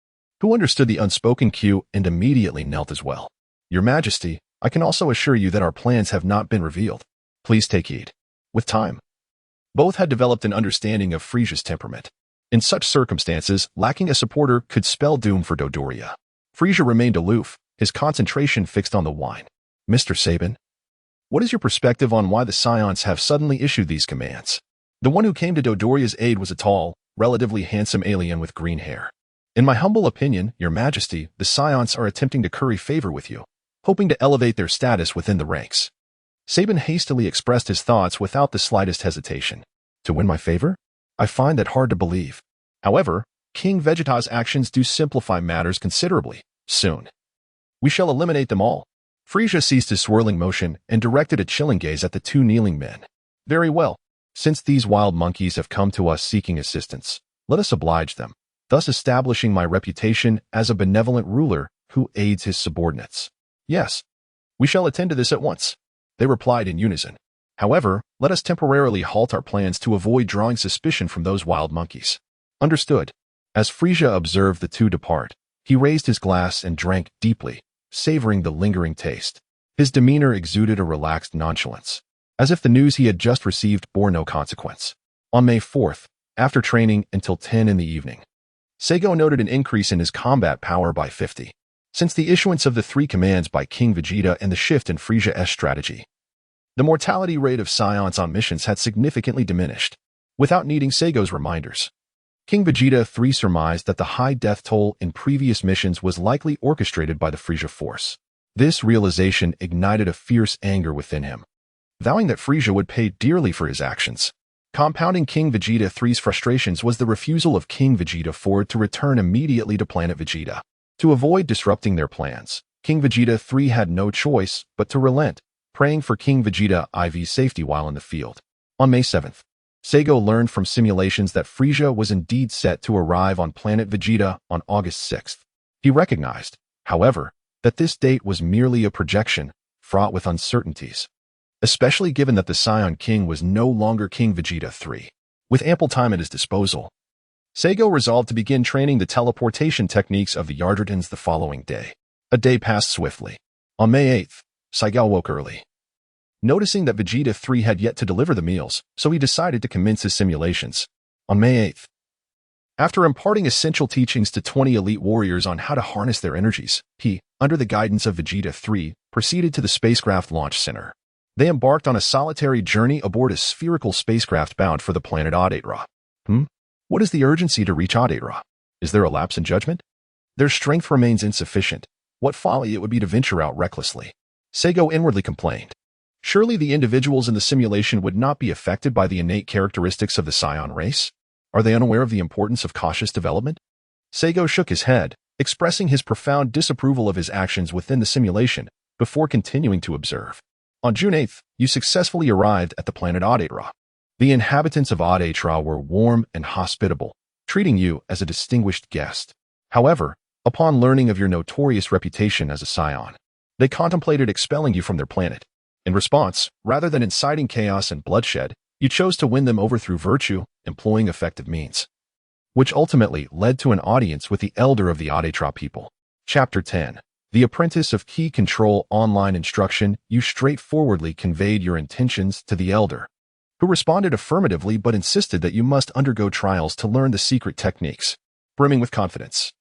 who understood the unspoken cue and immediately knelt as well. Your Majesty, I can also assure you that our plans have not been revealed. Please take heed. With time, both had developed an understanding of Frieza's temperament. In such circumstances, lacking a supporter could spell doom for Dodoria. Frieza remained aloof, his concentration fixed on the wine. Mr. Sabin, what is your perspective on why the Saiyans have suddenly issued these commands? The one who came to Dodoria's aid was a tall, relatively handsome alien with green hair. In my humble opinion, Your Majesty, the Saiyans are attempting to curry favor with you, hoping to elevate their status within the ranks. Sabin hastily expressed his thoughts without the slightest hesitation. To win my favor? I find that hard to believe. However, King Vegeta's actions do simplify matters considerably. Soon, we shall eliminate them all. Frieza ceased his swirling motion and directed a chilling gaze at the 2 kneeling men. Very well. Since these wild monkeys have come to us seeking assistance, let us oblige them, thus establishing my reputation as a benevolent ruler who aids his subordinates. Yes, we shall attend to this at once, they replied in unison. However, let us temporarily halt our plans to avoid drawing suspicion from those wild monkeys. Understood. As Frieza observed the 2 depart, he raised his glass and drank deeply, savoring the lingering taste. His demeanor exuded a relaxed nonchalance, as if the news he had just received bore no consequence. On May 4th, after training until 10 in the evening, Seigo noted an increase in his combat power by 50. Since the issuance of the 3 commands by King Vegeta and the shift in Frieza's strategy, the mortality rate of Saiyans on missions had significantly diminished. Without needing Seigo's reminders, King Vegeta 3 surmised that the high death toll in previous missions was likely orchestrated by the Frieza force. This realization ignited a fierce anger within him, vowing that Frieza would pay dearly for his actions. Compounding King Vegeta 3's frustrations was the refusal of King Vegeta 4 to return immediately to planet Vegeta. To avoid disrupting their plans, King Vegeta 3 had no choice but to relent, praying for King Vegeta IV's safety while in the field. On May 7th, Seigo learned from simulations that Frieza was indeed set to arrive on planet Vegeta on August 6th. He recognized, however, that this date was merely a projection, fraught with uncertainties. especially given that the Saiyan King was no longer King Vegeta III. With ample time at his disposal, Seigo resolved to begin training the teleportation techniques of the Yardratans the following day. A day passed swiftly. On May 8th, Saigo woke early, noticing that Vegeta III had yet to deliver the meals, so he decided to commence his simulations. On May 8th, after imparting essential teachings to 20 elite warriors on how to harness their energies, he, under the guidance of Vegeta III, proceeded to the spacecraft launch center. They embarked on a solitary journey aboard a spherical spacecraft bound for the planet Adetra. What is the urgency to reach Adetra? Is there a lapse in judgment? Their strength remains insufficient. What folly it would be to venture out recklessly. Seigo inwardly complained. Surely the individuals in the simulation would not be affected by the innate characteristics of the Saiyan race? Are they unaware of the importance of cautious development? Seigo shook his head, expressing his profound disapproval of his actions within the simulation, before continuing to observe. On June 8th, you successfully arrived at the planet Adetra. The inhabitants of Adetra were warm and hospitable, treating you as a distinguished guest. However, upon learning of your notorious reputation as a Saiyan, they contemplated expelling you from their planet. In response, rather than inciting chaos and bloodshed, you chose to win them over through virtue, employing effective means, which ultimately led to an audience with the elder of the Adetra people. Chapter 10. The Apprentice of Key Control Online Instruction. You straightforwardly conveyed your intentions to the elder, who responded affirmatively but insisted that you must undergo trials to learn the secret techniques. Brimming with confidence,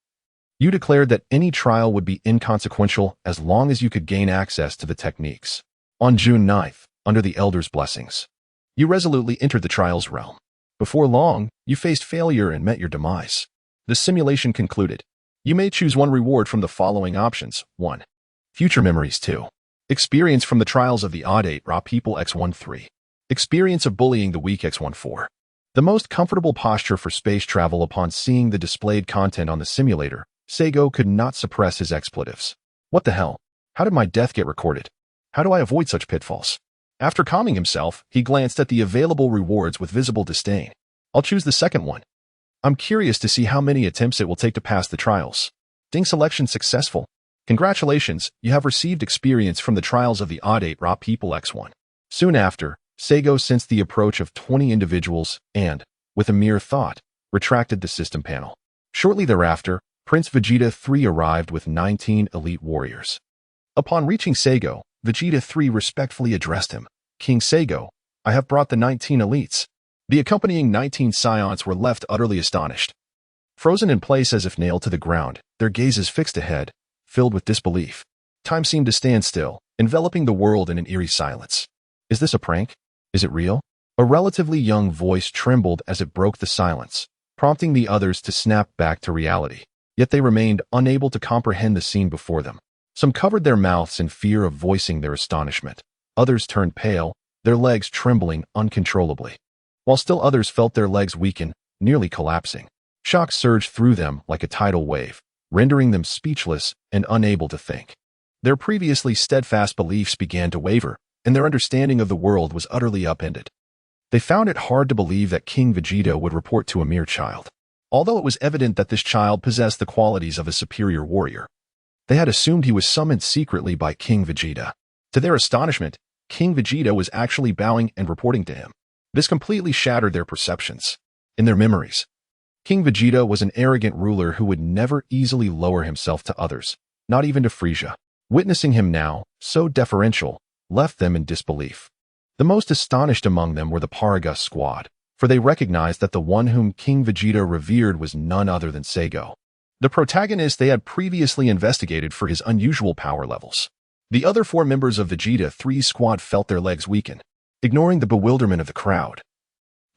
you declared that any trial would be inconsequential as long as you could gain access to the techniques. On June 9th, under the elder's blessings, you resolutely entered the trials realm. Before long, you faced failure and met your demise. The simulation concluded. You may choose one reward from the following options. 1. Future memories. 2. Experience from the trials of the Adetra people X13. Experience of bullying the weak X14. The most comfortable posture for space travel. Upon seeing the displayed content on the simulator, Seigo could not suppress his expletives. What the hell? How did my death get recorded? How do I avoid such pitfalls? After calming himself, he glanced at the available rewards with visible disdain. I'll choose the second one. I'm curious to see how many attempts it will take to pass the trials. Ding selection successful. Congratulations, you have received experience from the trials of the Adetra people X1. Soon after, Seigo sensed the approach of 20 individuals and, with a mere thought, retracted the system panel. Shortly thereafter, Prince Vegeta III arrived with 19 elite warriors. Upon reaching Seigo, Vegeta III respectfully addressed him. King Seigo, I have brought the 19 elites. The accompanying 19 Saiyans were left utterly astonished. Frozen in place as if nailed to the ground, their gazes fixed ahead, filled with disbelief. Time seemed to stand still, enveloping the world in an eerie silence. Is this a prank? Is it real? A relatively young voice trembled as it broke the silence, prompting the others to snap back to reality. Yet they remained unable to comprehend the scene before them. Some covered their mouths in fear of voicing their astonishment. Others turned pale, their legs trembling uncontrollably, while still others felt their legs weaken, nearly collapsing. Shock surged through them like a tidal wave, rendering them speechless and unable to think. Their previously steadfast beliefs began to waver, and their understanding of the world was utterly upended. They found it hard to believe that King Vegeta would report to a mere child. Although it was evident that this child possessed the qualities of a superior warrior, they had assumed he was summoned secretly by King Vegeta. To their astonishment, King Vegeta was actually bowing and reporting to him. This completely shattered their perceptions. In their memories, King Vegeta was an arrogant ruler who would never easily lower himself to others, not even to Frieza. Witnessing him now, so deferential, left them in disbelief. The most astonished among them were the Paragus squad, for they recognized that the one whom King Vegeta revered was none other than Seigo, the protagonist they had previously investigated for his unusual power levels. The other 4 members of Vegeta III's squad felt their legs weaken. Ignoring the bewilderment of the crowd,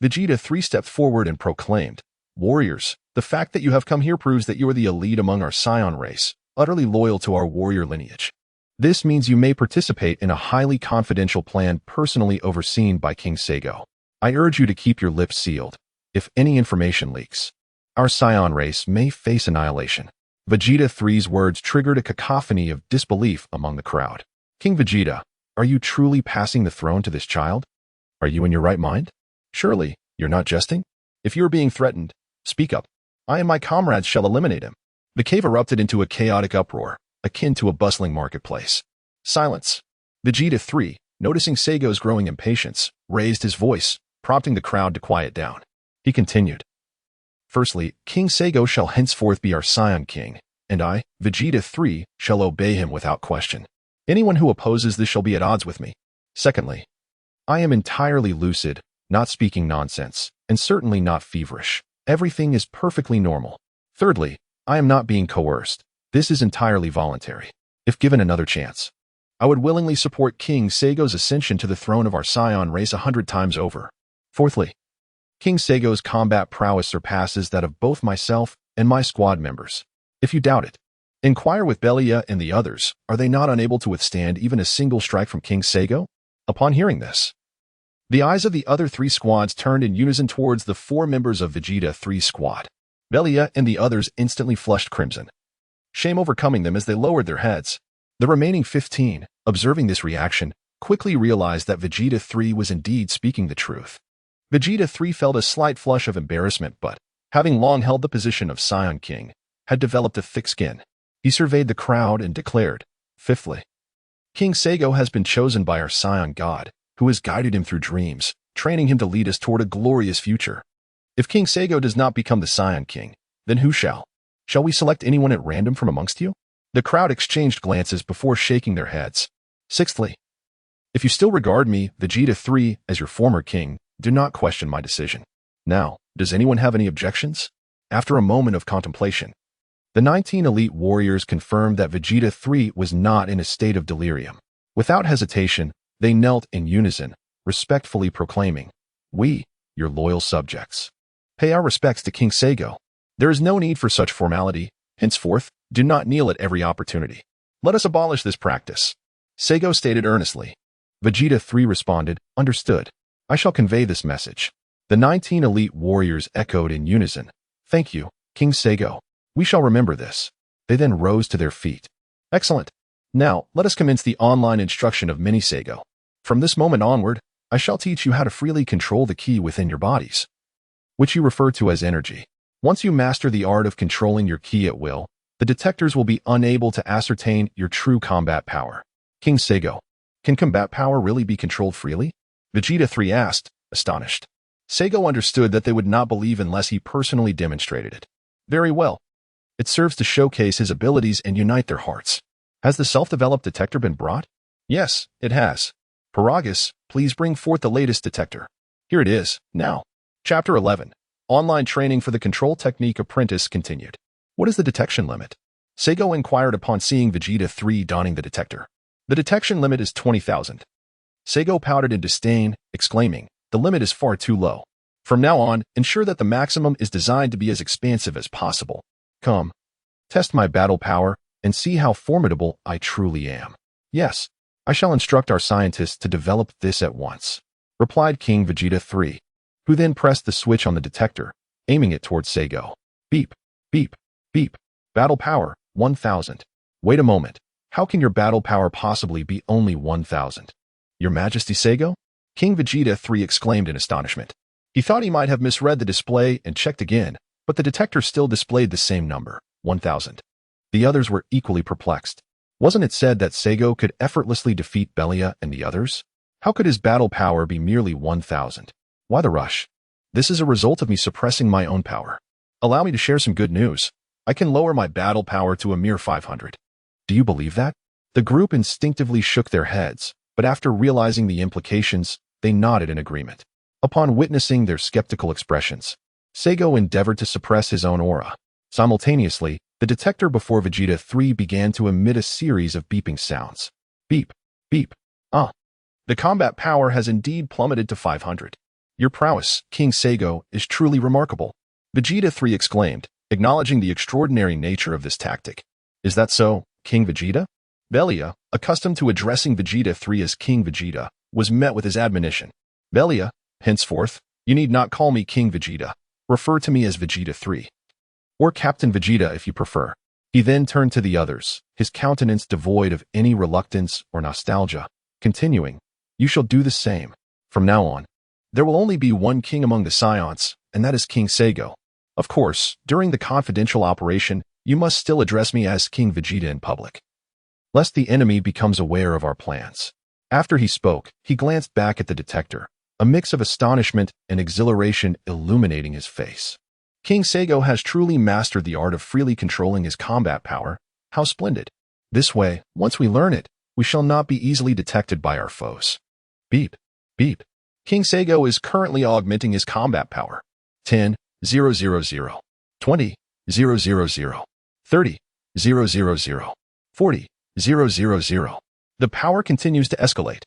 Vegeta III stepped forward and proclaimed, "Warriors, the fact that you have come here proves that you are the elite among our Saiyan race, utterly loyal to our warrior lineage. This means you may participate in a highly confidential plan personally overseen by King Seigo. I urge you to keep your lips sealed. If any information leaks, our Saiyan race may face annihilation." Vegeta III's words triggered a cacophony of disbelief among the crowd. King Vegeta, are you truly passing the throne to this child? Are you in your right mind? Surely, you're not jesting? If you are being threatened, speak up. I and my comrades shall eliminate him. The cave erupted into a chaotic uproar, akin to a bustling marketplace. Silence. Vegeta III, noticing Seigo's growing impatience, raised his voice, prompting the crowd to quiet down. He continued. Firstly, King Seigo shall henceforth be our Saiyan king, and I, Vegeta 3, shall obey him without question. Anyone who opposes this shall be at odds with me. Secondly, I am entirely lucid, not speaking nonsense, and certainly not feverish. Everything is perfectly normal. Thirdly, I am not being coerced. This is entirely voluntary. If given another chance, I would willingly support King Seigo's ascension to the throne of our Saiyan race 100 times over. Fourthly, King Seigo's combat prowess surpasses that of both myself and my squad members. If you doubt it, inquire with Belia and the others. Are they not unable to withstand even a single strike from King Seigo? Upon hearing this, the eyes of the other 3 squads turned in unison towards the 4 members of Vegeta 3's squad. Belia and the others instantly flushed crimson, shame overcoming them as they lowered their heads. The remaining 15, observing this reaction, quickly realized that Vegeta 3 was indeed speaking the truth. Vegeta 3 felt a slight flush of embarrassment, but, having long held the position of Saiyan King, had developed a thick skin. He surveyed the crowd and declared, Fifthly, King Seigo has been chosen by our Saiyan God, who has guided him through dreams, training him to lead us toward a glorious future. If King Seigo does not become the Saiyan King, then who shall? Shall we select anyone at random from amongst you? The crowd exchanged glances before shaking their heads. Sixthly, if you still regard me, Vegeta 3, as your former king, do not question my decision. Now, does anyone have any objections? After a moment of contemplation, the 19 elite warriors confirmed that Vegeta 3 was not in a state of delirium. Without hesitation, they knelt in unison, respectfully proclaiming, We, your loyal subjects, pay our respects to King Seigo. There is no need for such formality. Henceforth, do not kneel at every opportunity. Let us abolish this practice. Seigo stated earnestly. Vegeta 3 responded, Understood. I shall convey this message. The 19 elite warriors echoed in unison. Thank you, King Seigo. We shall remember this. They then rose to their feet. Excellent. Now, let us commence the online instruction of Mini Seigo. From this moment onward, I shall teach you how to freely control the ki within your bodies, which you refer to as energy. Once you master the art of controlling your ki at will, the detectors will be unable to ascertain your true combat power. King Seigo, can combat power really be controlled freely? Vegeta 3 asked, astonished. Seigo understood that they would not believe unless he personally demonstrated it. Very well. It serves to showcase his abilities and unite their hearts. Has the self-developed detector been brought? Yes, it has. Paragus, please bring forth the latest detector. Here it is, now. Chapter 11. Online training for the control technique apprentice continued. What is the detection limit? Seigo inquired upon seeing Vegeta 3 donning the detector. The detection limit is 20,000. Seigo pouted in disdain, exclaiming, The limit is far too low. From now on, ensure that the maximum is designed to be as expansive as possible. Come, test my battle power and see how formidable I truly am. Yes, I shall instruct our scientists to develop this at once, replied King Vegeta 3, who then pressed the switch on the detector, aiming it towards Seigo. Beep, beep, beep. Battle power, 1,000. Wait a moment. How can your battle power possibly be only 1,000? Your Majesty Seigo? King Vegeta 3 exclaimed in astonishment. He thought he might have misread the display and checked again, but the detector still displayed the same number, 1,000. The others were equally perplexed. Wasn't it said that Seigo could effortlessly defeat Belia and the others? How could his battle power be merely 1,000? Why the rush? This is a result of me suppressing my own power. Allow me to share some good news. I can lower my battle power to a mere 500. Do you believe that? The group instinctively shook their heads, but after realizing the implications, they nodded in agreement. Upon witnessing their skeptical expressions, Seigo endeavored to suppress his own aura. Simultaneously, the detector before Vegeta 3 began to emit a series of beeping sounds. Beep, beep, The combat power has indeed plummeted to 500. Your prowess, King Seigo, is truly remarkable. Vegeta 3 exclaimed, acknowledging the extraordinary nature of this tactic. Is that so, King Vegeta? Belia, accustomed to addressing Vegeta 3 as King Vegeta, was met with his admonition. Belia, henceforth, you need not call me King Vegeta. Refer to me as Vegeta 3. Or Captain Vegeta if you prefer. He then turned to the others, his countenance devoid of any reluctance or nostalgia, continuing, You shall do the same. From now on, there will only be one king among the Saiyans, and that is King Seigo. Of course, during the confidential operation, you must still address me as King Vegeta in public, lest the enemy becomes aware of our plans. After he spoke, he glanced back at the detector, a mix of astonishment and exhilaration illuminating his face. King Seigo has truly mastered the art of freely controlling his combat power. How splendid! This way, once we learn it, we shall not be easily detected by our foes. Beep. Beep. King Seigo is currently augmenting his combat power. 10, 0, 0, 0. 20, 0, 0, 0. 30, 0, 0, 0. 40, 0, 0, 0. The power continues to escalate.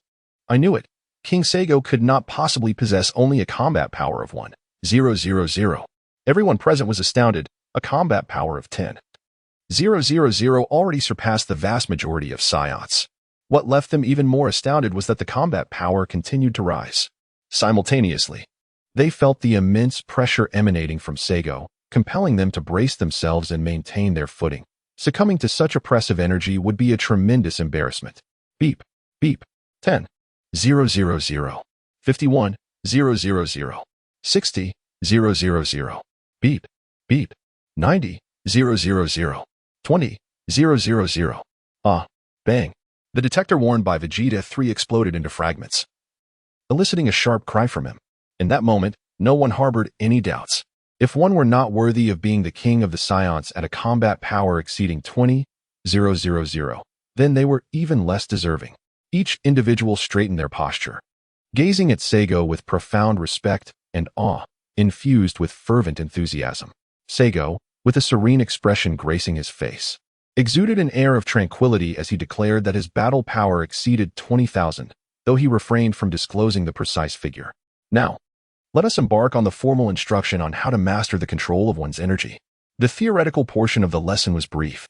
I knew it. King Seigo could not possibly possess only a combat power of 1, 0, 0, 0. Everyone present was astounded. A combat power of 10, 0, 0, 0 already surpassed the vast majority of Saiyans. What left them even more astounded was that the combat power continued to rise. Simultaneously, they felt the immense pressure emanating from Seigo, compelling them to brace themselves and maintain their footing. Succumbing to such oppressive energy would be a tremendous embarrassment. Beep. Beep. 10, 0, 0, 0. 51, 0, 0, 0. 60, 0, 0, 0. Beep. Beep. 90, 0, 0, 0. 20, 0, 0, 0. Bang. The detector worn by Vegeta 3 exploded into fragments, eliciting a sharp cry from him. In that moment, no one harbored any doubts. If one were not worthy of being the king of the Saiyans at a combat power exceeding 20, 0, 0, 0, then they were even less deserving. Each individual straightened their posture, gazing at Seigo with profound respect and awe, infused with fervent enthusiasm. Seigo, with a serene expression gracing his face, exuded an air of tranquility as he declared that his battle power exceeded 20,000, though he refrained from disclosing the precise figure. Now, let us embark on the formal instruction on how to master the control of one's energy. The theoretical portion of the lesson was brief.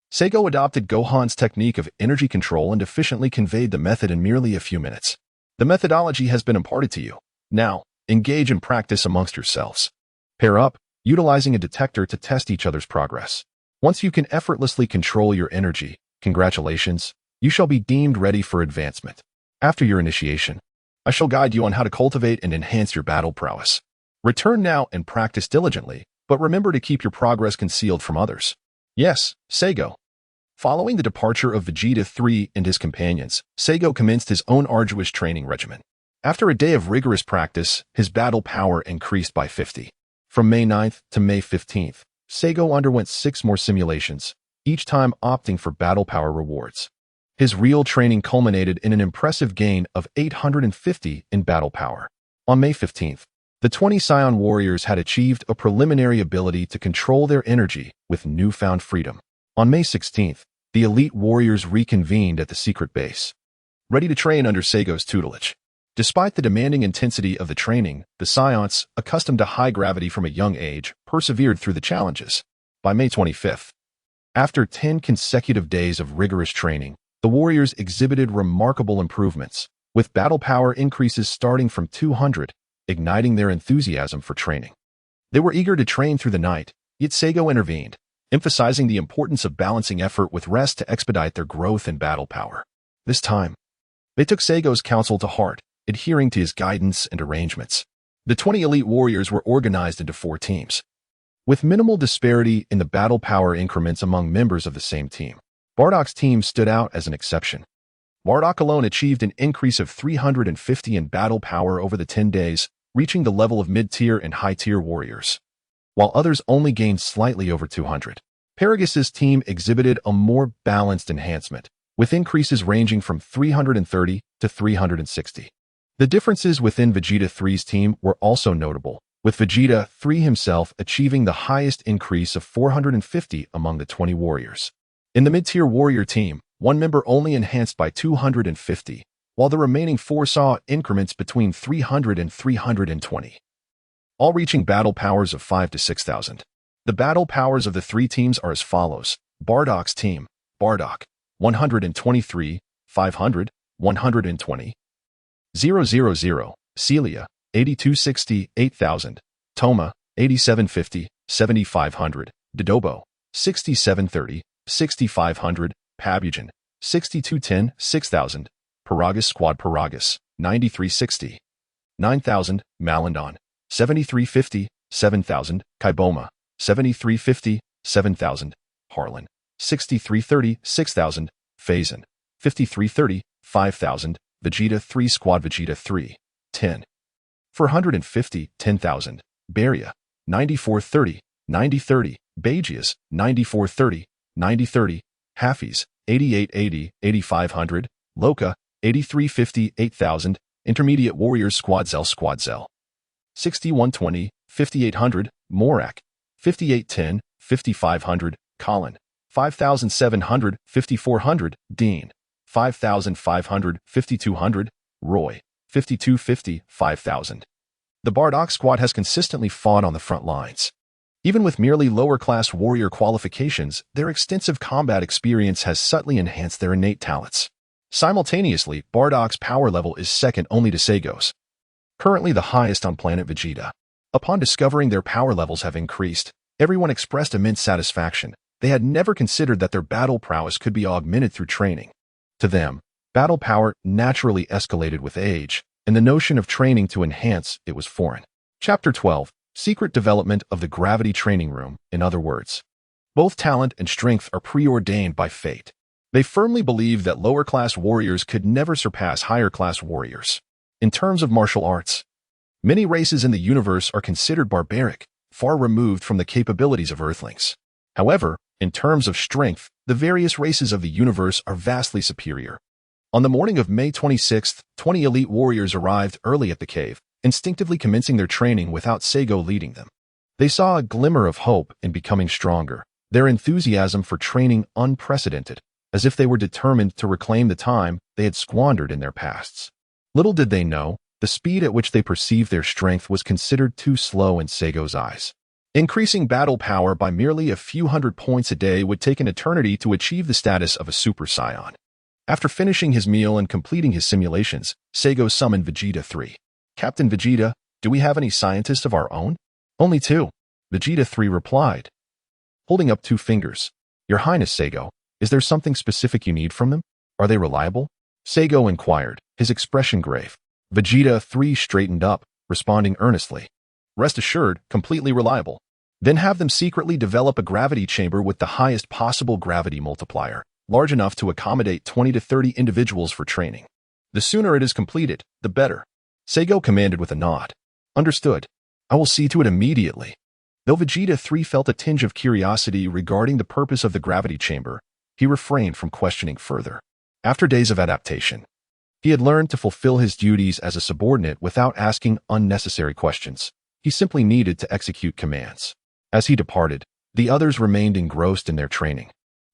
Seigo adopted Gohan's technique of energy control and efficiently conveyed the method in merely a few minutes. The methodology has been imparted to you. Now, engage in practice amongst yourselves. Pair up, utilizing a detector to test each other's progress. Once you can effortlessly control your energy, congratulations, you shall be deemed ready for advancement. After your initiation, I shall guide you on how to cultivate and enhance your battle prowess. Return now and practice diligently, but remember to keep your progress concealed from others. Yes, Seigo. Following the departure of Vegeta 3 and his companions, Seigo commenced his own arduous training regimen. After a day of rigorous practice, his battle power increased by 50. From May 9th to May 15th, Seigo underwent 6 more simulations, each time opting for battle power rewards. His real training culminated in an impressive gain of 850 in battle power. On May 15th, the 20 Saiyan warriors had achieved a preliminary ability to control their energy with newfound freedom. On May 16th, the elite warriors reconvened at the secret base, ready to train under Seigo's tutelage. Despite the demanding intensity of the training, the Saiyans, accustomed to high gravity from a young age, persevered through the challenges. By May 25th, after 10 consecutive days of rigorous training, the warriors exhibited remarkable improvements, with battle power increases starting from 200, igniting their enthusiasm for training. They were eager to train through the night, yet Seigo intervened, emphasizing the importance of balancing effort with rest to expedite their growth in battle power. This time, they took Seigo's counsel to heart, adhering to his guidance and arrangements. The 20 elite warriors were organized into 4 teams, with minimal disparity in the battle power increments among members of the same team. Bardock's team stood out as an exception. Bardock alone achieved an increase of 350 in battle power over the 10 days, reaching the level of mid-tier and high-tier warriors, while others only gained slightly over 200. Paragus' team exhibited a more balanced enhancement, with increases ranging from 330 to 360. The differences within Vegeta 3's team were also notable, with Vegeta 3 himself achieving the highest increase of 450 among the 20 warriors. In the mid-tier warrior team, one member only enhanced by 250, while the remaining 4 saw increments between 300 and 320, all reaching battle powers of 5 to 6,000. The battle powers of the 3 teams are as follows. Bardock's team, Bardock, 123, 500, 120, 000, Celia, 8260, 8000, Toma, 8750, 7500, Dodobo, 6730, 6500, Pabujan, 6210, 6000, Paragus Squad Paragus, 9360, 9000, Malandon, 7350, 7000, Kaiboma, 7350, 7000, Harlan, 6330, 6000, Phazon, 5330, 5000, Vegeta 3 Squad Vegeta 3, 10. 450, 10,000. Beria, 9430, 9030. Bagias, 9430, 9030. Hafis, 8880, 8500. Loka, 8350, 8000. Intermediate Warriors Squad Cell 6120, 5800. Morak, 5810, 5500. Colin, 5700, 5400. Dean, 5500, 5200. Roy, 5250, 5000. The Bardock squad has consistently fought on the front lines. Even with merely lower-class warrior qualifications, their extensive combat experience has subtly enhanced their innate talents. Simultaneously, Bardock's power level is second only to Saigo's, currently the highest on planet Vegeta. Upon discovering their power levels have increased, everyone expressed immense satisfaction. They had never considered that their battle prowess could be augmented through training. To them, battle power naturally escalated with age, and the notion of training to enhance it was foreign. Chapter 12. Secret Development of the Gravity Training Room. In other words, both talent and strength are preordained by fate. They firmly believe that lower-class warriors could never surpass higher-class warriors. In terms of martial arts, many races in the universe are considered barbaric, far removed from the capabilities of Earthlings. However, in terms of strength, the various races of the universe are vastly superior. On the morning of May 26th, 20 elite warriors arrived early at the cave, instinctively commencing their training without Saigo leading them. They saw a glimmer of hope in becoming stronger, their enthusiasm for training unprecedented, as if they were determined to reclaim the time they had squandered in their pasts. Little did they know, the speed at which they perceived their strength was considered too slow in Saigo's eyes. Increasing battle power by merely a few hundred points a day would take an eternity to achieve the status of a Super Saiyan. After finishing his meal and completing his simulations, Saigo summoned Vegeta 3. Captain Vegeta, do we have any scientists of our own? Only 2. Vegeta 3 replied, holding up 2 fingers. Your Highness Saigo, is there something specific you need from them? Are they reliable? Saigo inquired, his expression grave. Vegeta 3 straightened up, responding earnestly. Rest assured, completely reliable. Then have them secretly develop a gravity chamber with the highest possible gravity multiplier, large enough to accommodate 20 to 30 individuals for training. The sooner it is completed, the better. Saigo commanded with a nod. Understood. I will see to it immediately. Though Vegeta 3 felt a tinge of curiosity regarding the purpose of the gravity chamber, he refrained from questioning further. After days of adaptation, he had learned to fulfill his duties as a subordinate without asking unnecessary questions. He simply needed to execute commands. As he departed, the others remained engrossed in their training,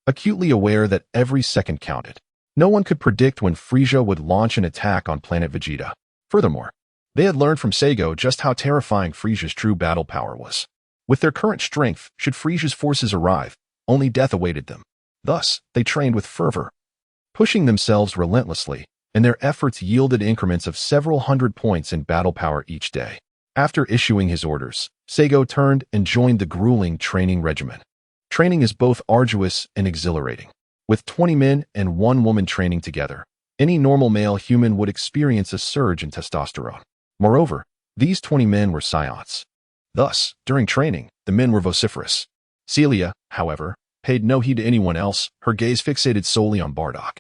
acutely aware that every second counted. No one could predict when Frieza would launch an attack on planet Vegeta. Furthermore, they had learned from Saigo just how terrifying Frieza's true battle power was. With their current strength, should Frieza's forces arrive, only death awaited them. Thus, they trained with fervor, pushing themselves relentlessly, and their efforts yielded increments of several hundred points in battle power each day. After issuing his orders, Saigo turned and joined the grueling training regimen. Training is both arduous and exhilarating. With 20 men and 1 woman training together, any normal male human would experience a surge in testosterone. Moreover, these 20 men were Saiyans. Thus, during training, the men were vociferous. Celia, however, paid no heed to anyone else, her gaze fixated solely on Bardock.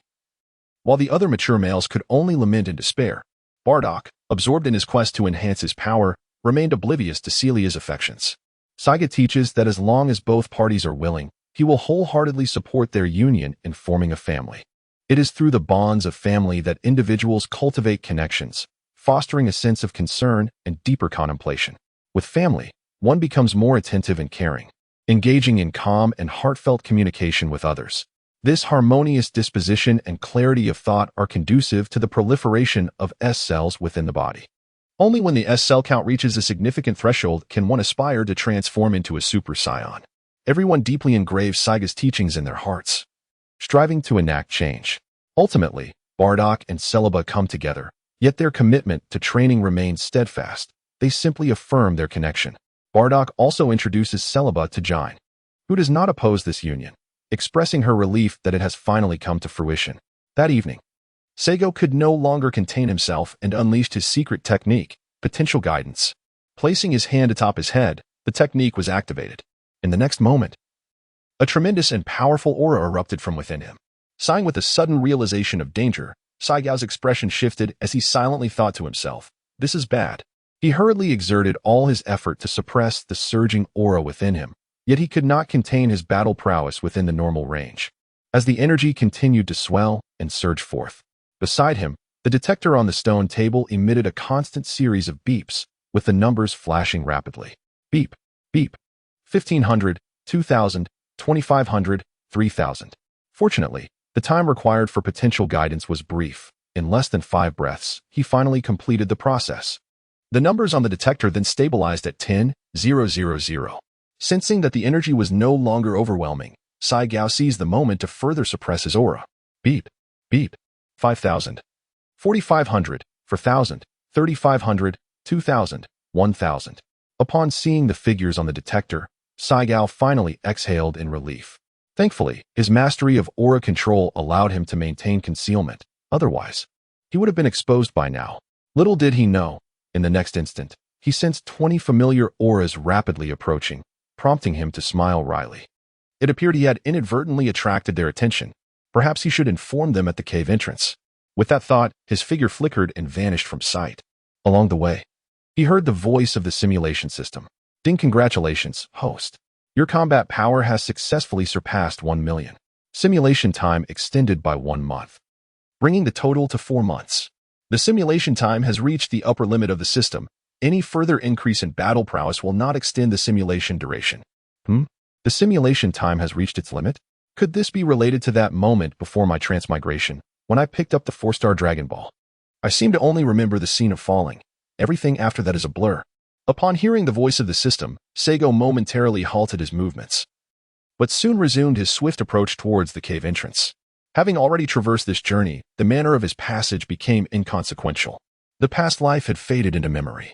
While the other mature males could only lament in despair, Bardock, absorbed in his quest to enhance his power, remained oblivious to Celia's affections. Saiga teaches that as long as both parties are willing, he will wholeheartedly support their union in forming a family. It is through the bonds of family that individuals cultivate connections, fostering a sense of concern and deeper contemplation. With family, one becomes more attentive and caring, engaging in calm and heartfelt communication with others. This harmonious disposition and clarity of thought are conducive to the proliferation of S cells within the body. Only when the S cell count reaches a significant threshold can one aspire to transform into a Super Saiyan. Everyone deeply engraves Saiga's teachings in their hearts, striving to enact change. Ultimately, Bardock and Celebi come together, yet their commitment to training remains steadfast. They simply affirm their connection. Bardock also introduces Celebi to Jine, who does not oppose this union, expressing her relief that it has finally come to fruition. That evening, Saigo could no longer contain himself and unleashed his secret technique, potential guidance. Placing his hand atop his head, the technique was activated. In the next moment, a tremendous and powerful aura erupted from within him. Sighing with a sudden realization of danger, Saigao's expression shifted as he silently thought to himself, "This is bad." He hurriedly exerted all his effort to suppress the surging aura within him, yet he could not contain his battle prowess within the normal range. As the energy continued to swell and surge forth, beside him, the detector on the stone table emitted a constant series of beeps, with the numbers flashing rapidly. Beep, beep. 1500, 2000, 2500, 3000. Fortunately, the time required for potential guidance was brief. In less than 5 breaths, he finally completed the process. The numbers on the detector then stabilized at 10,000. Sensing that the energy was no longer overwhelming, Saigao seized the moment to further suppress his aura. Beep, beep. 5000, 4500, 4000, 3500, 2000, 1000. Upon seeing the figures on the detector, Saigao finally exhaled in relief. Thankfully, his mastery of aura control allowed him to maintain concealment. Otherwise, he would have been exposed by now. Little did he know, in the next instant, he sensed 20 familiar auras rapidly approaching, prompting him to smile wryly. It appeared he had inadvertently attracted their attention. Perhaps he should inform them at the cave entrance. With that thought, his figure flickered and vanished from sight. Along the way, he heard the voice of the simulation system. "Ding, congratulations, host. Your combat power has successfully surpassed 1 million. Simulation time extended by 1 month, bringing the total to 4 months. The simulation time has reached the upper limit of the system. Any further increase in battle prowess will not extend the simulation duration." The simulation time has reached its limit? Could this be related to that moment before my transmigration, when I picked up the 4-star Dragon Ball? I seem to only remember the scene of falling. Everything after that is a blur. Upon hearing the voice of the system, Seigo momentarily halted his movements, but soon resumed his swift approach towards the cave entrance. Having already traversed this journey, the manner of his passage became inconsequential. The past life had faded into memory,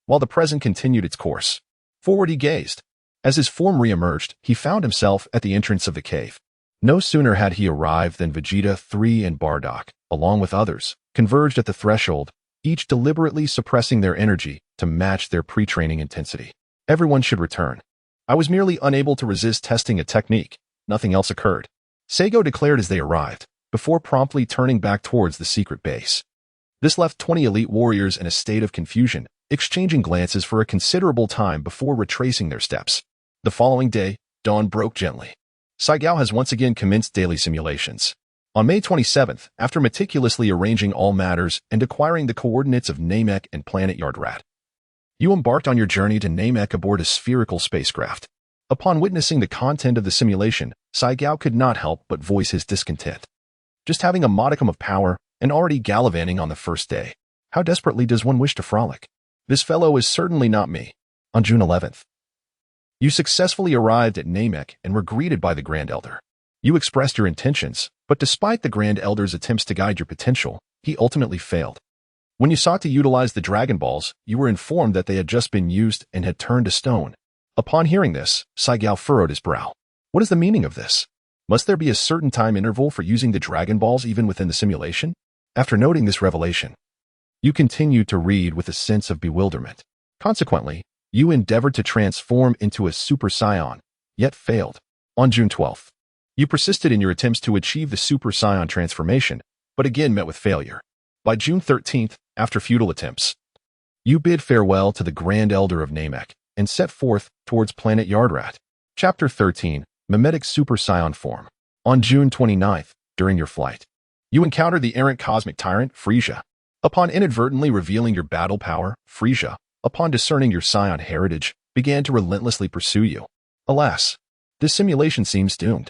while the present continued its course. Forward he gazed. As his form re-emerged, he found himself at the entrance of the cave. No sooner had he arrived than Vegeta, 3 and Bardock, along with others, converged at the threshold, each deliberately suppressing their energy to match their pre-training intensity. Everyone should return. I was merely unable to resist testing a technique. Nothing else occurred. Seigo declared as they arrived, before promptly turning back towards the secret base. This left 20 elite warriors in a state of confusion, exchanging glances for a considerable time before retracing their steps. The following day, dawn broke gently. Saigao has once again commenced daily simulations. On May 27th, after meticulously arranging all matters and acquiring the coordinates of Namek and planet Yardrat, you embarked on your journey to Namek aboard a spherical spacecraft. Upon witnessing the content of the simulation, Saigao could not help but voice his discontent. Just having a modicum of power and already gallivanting on the first day. How desperately does one wish to frolic? This fellow is certainly not me. On June 11th, you successfully arrived at Namek and were greeted by the Grand Elder. You expressed your intentions, but despite the Grand Elder's attempts to guide your potential, he ultimately failed. When you sought to utilize the Dragon Balls, you were informed that they had just been used and had turned to stone. Upon hearing this, Saigao furrowed his brow. What is the meaning of this? Must there be a certain time interval for using the Dragon Balls even within the simulation? After noting this revelation, you continued to read with a sense of bewilderment. Consequently, you endeavored to transform into a Super Saiyan, yet failed. On June 12th, you persisted in your attempts to achieve the Super Saiyan transformation, but again met with failure. By June 13th, after futile attempts, you bid farewell to the Grand Elder of Namek and set forth towards planet Yardrat. Chapter 13, Mimetic Super Saiyan Form. On June 29th, during your flight, you encountered the errant cosmic tyrant, Frieza. Upon inadvertently revealing your battle power, Frieza, upon discerning your Saiyan heritage, began to relentlessly pursue you. Alas, this simulation seems doomed.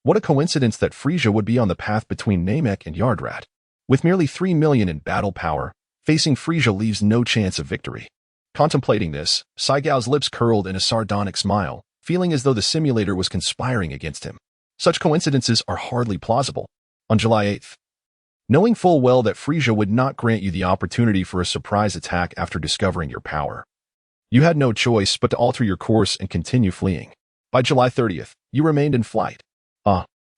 What a coincidence that Frieza would be on the path between Namek and Yardrat. With merely 3 million in battle power, facing Frieza leaves no chance of victory. Contemplating this, Saigao's lips curled in a sardonic smile, feeling as though the simulator was conspiring against him. Such coincidences are hardly plausible. On July 8th, knowing full well that Frieza would not grant you the opportunity for a surprise attack after discovering your power, you had no choice but to alter your course and continue fleeing. By July 30th, you remained in flight.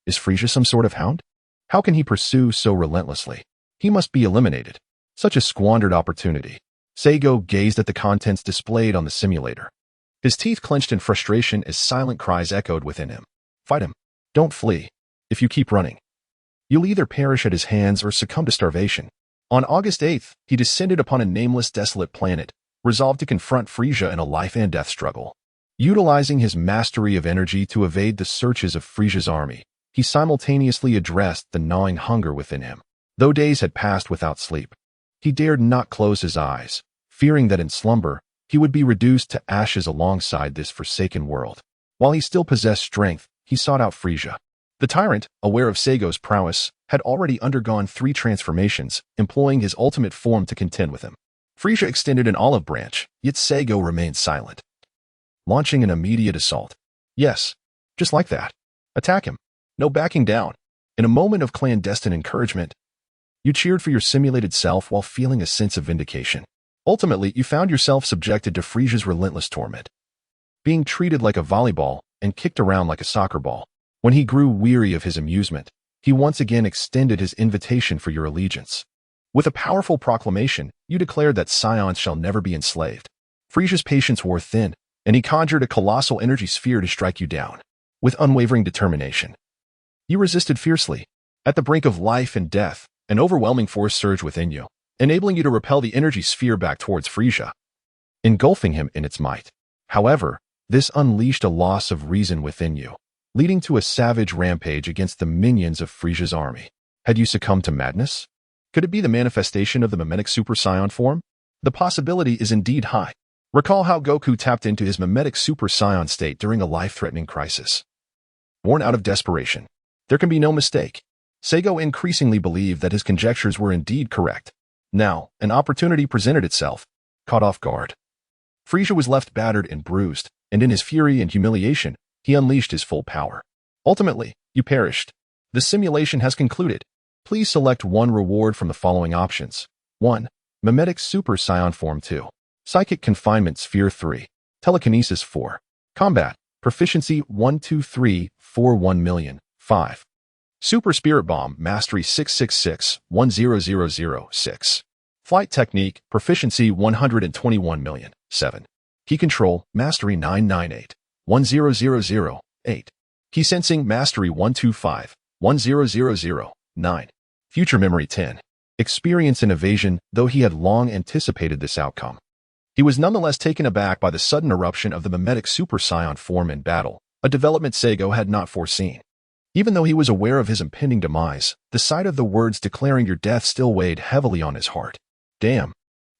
Is Frieza some sort of hound? How can he pursue so relentlessly? He must be eliminated. Such a squandered opportunity. Seigo gazed at the contents displayed on the simulator. His teeth clenched in frustration as silent cries echoed within him. Fight him. Don't flee. If you keep running, You'll either perish at his hands or succumb to starvation. On August 8th, he descended upon a nameless, desolate planet, resolved to confront Frieza in a life-and-death struggle. Utilizing his mastery of energy to evade the searches of Frieza's army, he simultaneously addressed the gnawing hunger within him. Though days had passed without sleep, he dared not close his eyes, fearing that in slumber, he would be reduced to ashes alongside this forsaken world. While he still possessed strength, he sought out Frieza. The tyrant, aware of Saigo's prowess, had already undergone 3 transformations, employing his ultimate form to contend with him. Frieza extended an olive branch, yet Saigo remained silent. Launching an immediate assault. Yes, just like that. Attack him. No backing down. In a moment of clandestine encouragement, you cheered for your simulated self while feeling a sense of vindication. Ultimately, you found yourself subjected to Frieza's relentless torment, being treated like a volleyball and kicked around like a soccer ball. When he grew weary of his amusement, he once again extended his invitation for your allegiance. With a powerful proclamation, you declared that Saiyans shall never be enslaved. Frieza's patience wore thin, and he conjured a colossal energy sphere to strike you down. With unwavering determination, you resisted fiercely. At the brink of life and death, an overwhelming force surged within you, enabling you to repel the energy sphere back towards Frieza, engulfing him in its might. However, this unleashed a loss of reason within you, leading to a savage rampage against the minions of Frieza's army. Had you succumbed to madness? Could it be the manifestation of the mimetic Super Saiyan form? The possibility is indeed high. Recall how Goku tapped into his mimetic Super Saiyan state during a life-threatening crisis. Born out of desperation, there can be no mistake. Saigo increasingly believed that his conjectures were indeed correct. Now, an opportunity presented itself. Caught off guard, Frieza was left battered and bruised, and in his fury and humiliation, he unleashed his full power. Ultimately, you perished. The simulation has concluded. Please select one reward from the following options. 1. Mimetic Super Saiyan Form 2. Psychic Confinement Sphere 3. Telekinesis 4. Combat. Proficiency 12341 5. Super Spirit Bomb Mastery 666-10006. Flight Technique Proficiency 121 7. Key Control Mastery 998-10008. Key Sensing Mastery 125-10009. Future Memory 10. Experience in evasion. Though he had long anticipated this outcome, he was nonetheless taken aback by the sudden eruption of the mimetic Super Saiyan form in battle, a development Saigo had not foreseen. Even though he was aware of his impending demise, the sight of the words declaring your death still weighed heavily on his heart. Damn.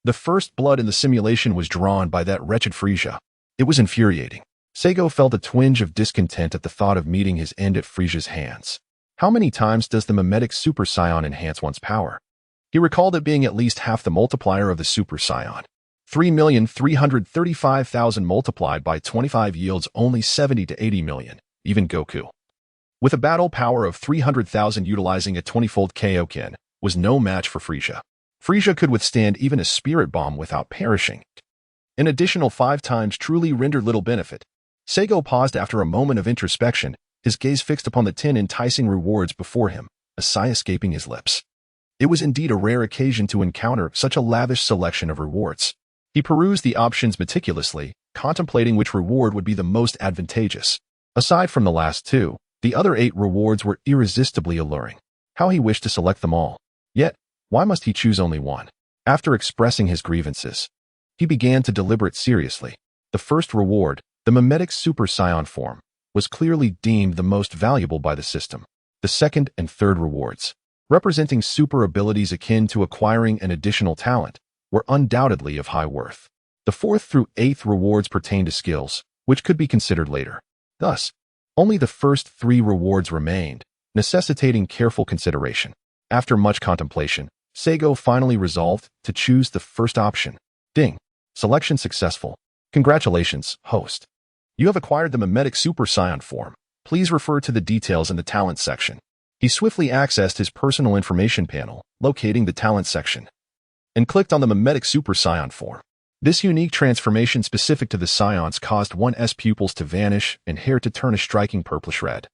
The first blood in the simulation was drawn by that wretched Frieza. It was infuriating. Saigo felt a twinge of discontent at the thought of meeting his end at Frieza's hands. How many times does the mimetic Super Saiyan enhance one's power? He recalled it being at least half the multiplier of the Super Saiyan. 3,335,000 multiplied by 25 yields only 70 to 80 million, even Goku, with a battle power of 300,000 utilizing a 20-fold Kaioken, was no match for Frieza. Frieza could withstand even a spirit bomb without perishing. An additional 5 times truly rendered little benefit. Saigo paused after a moment of introspection, his gaze fixed upon the 10 enticing rewards before him, a sigh escaping his lips. It was indeed a rare occasion to encounter such a lavish selection of rewards. He perused the options meticulously, contemplating which reward would be the most advantageous. Aside from the last 2, the other 8 rewards were irresistibly alluring. How he wished to select them all. Yet, why must he choose only one? After expressing his grievances, he began to deliberate seriously. The first reward, the mimetic Super Saiyan form, was clearly deemed the most valuable by the system. The second and third rewards, representing super abilities akin to acquiring an additional talent, were undoubtedly of high worth. The 4th through 8th rewards pertained to skills, which could be considered later. Thus, only the first 3 rewards remained, necessitating careful consideration. After much contemplation, Saigo finally resolved to choose the first option. Ding. Selection successful. Congratulations, host. You have acquired the mimetic Super Saiyan form. Please refer to the details in the talent section. He swiftly accessed his personal information panel, locating the talent section, and clicked on the mimetic Super Saiyan form. This unique transformation specific to the Saiyans caused one's pupils to vanish and hair to turn a striking purplish red.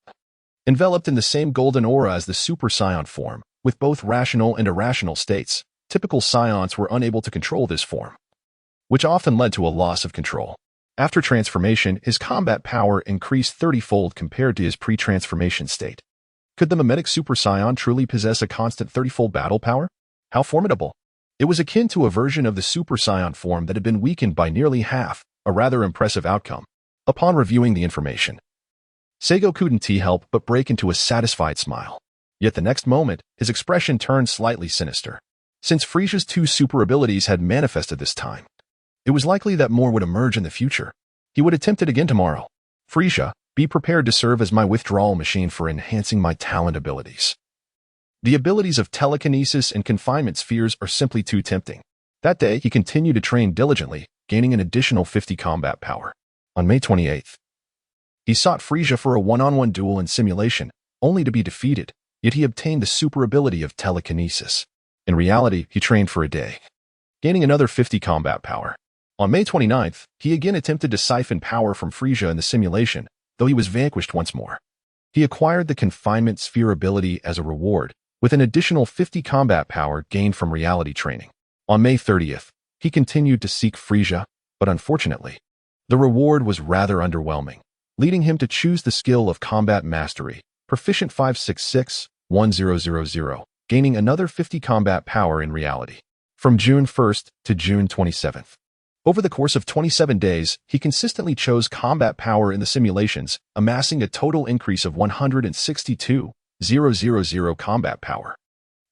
Enveloped in the same golden aura as the Super Saiyan form, with both rational and irrational states, typical Saiyans were unable to control this form, which often led to a loss of control. After transformation, his combat power increased 30-fold compared to his pre-transformation state. Could the mimetic Super Saiyan truly possess a constant 30-fold battle power? How formidable! It was akin to a version of the Super Saiyan form that had been weakened by nearly half, a rather impressive outcome. Upon reviewing the information, Seigo couldn't help but break into a satisfied smile. Yet the next moment, his expression turned slightly sinister. Since Frieza's two super abilities had manifested this time, it was likely that more would emerge in the future. He would attempt it again tomorrow. Frieza, be prepared to serve as my withdrawal machine for enhancing my talent abilities. The abilities of telekinesis and confinement spheres are simply too tempting. That day, he continued to train diligently, gaining an additional 50 combat power. On May 28th, he sought Frieza for a one-on-one duel in simulation, only to be defeated, yet he obtained the super ability of telekinesis. In reality, he trained for a day, gaining another 50 combat power. On May 29th, he again attempted to siphon power from Frieza in the simulation, though he was vanquished once more. He acquired the confinement sphere ability as a reward, with an additional 50 combat power gained from reality training. On May 30th, he continued to seek Frieza, but unfortunately, the reward was rather underwhelming, leading him to choose the skill of combat mastery, proficient 566-1000, gaining another 50 combat power in reality. From June 1st to June 27th. Over the course of 27 days, he consistently chose combat power in the simulations, amassing a total increase of 162,000 combat power.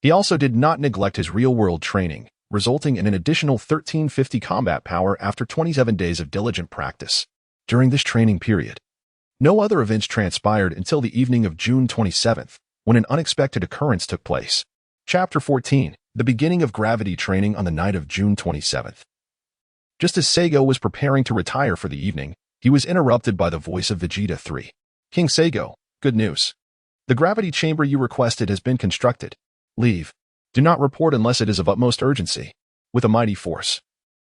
He also did not neglect his real-world training, resulting in an additional 1350 combat power after 27 days of diligent practice. During this training period, no other events transpired until the evening of June 27th, when an unexpected occurrence took place. Chapter 14, the beginning of gravity training on the night of June 27th. Just as Seigo was preparing to retire for the evening, he was interrupted by the voice of Vegeta 3. King Seigo, good news. The gravity chamber you requested has been constructed. Leave. Do not report unless it is of utmost urgency. With a mighty force,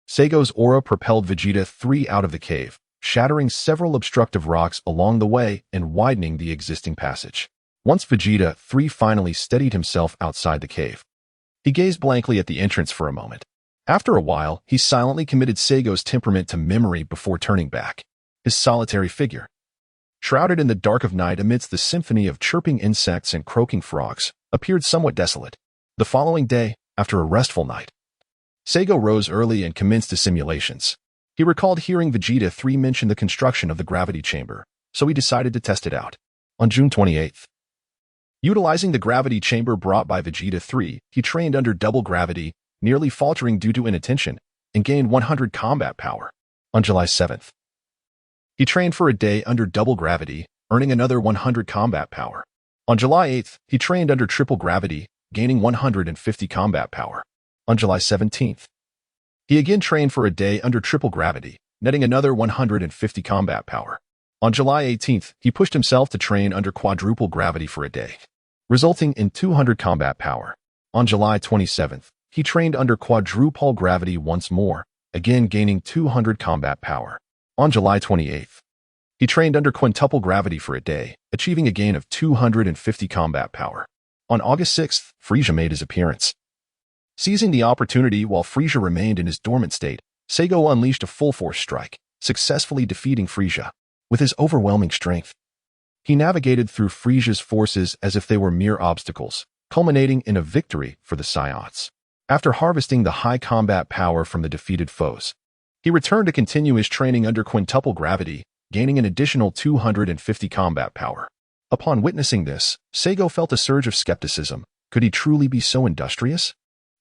Seigo's aura propelled Vegeta 3 out of the cave, shattering several obstructive rocks along the way and widening the existing passage. Once Vegeta 3 finally steadied himself outside the cave, he gazed blankly at the entrance for a moment. After a while, he silently committed Seigo's temperament to memory before turning back. His solitary figure, shrouded in the dark of night amidst the symphony of chirping insects and croaking frogs, appeared somewhat desolate. The following day, after a restful night, Seigo rose early and commenced his simulations. He recalled hearing Vegeta 3 mention the construction of the gravity chamber, so he decided to test it out. On June 28th, utilizing the gravity chamber brought by Vegeta 3, he trained under double gravity, nearly faltering due to inattention, and gained 100 combat power. On July 7th, he trained for a day under double gravity, earning another 100 combat power. On July 8th, he trained under triple gravity, gaining 150 combat power. On July 17th, he again trained for a day under triple gravity, netting another 150 combat power. On July 18th, he pushed himself to train under quadruple gravity for a day, resulting in 200 combat power. On July 27th, he trained under quadruple gravity once more, again gaining 200 combat power. On July 28th, he trained under quintuple gravity for a day, achieving a gain of 250 combat power. On August 6th, Frieza made his appearance. Seizing the opportunity while Frieza remained in his dormant state, Seigo unleashed a full-force strike, successfully defeating Frieza. With his overwhelming strength, he navigated through Frieza's forces as if they were mere obstacles, culminating in a victory for the Saiyans. After harvesting the high combat power from the defeated foes, he returned to continue his training under quintuple gravity, gaining an additional 250 combat power. Upon witnessing this, Seigo felt a surge of skepticism. Could he truly be so industrious?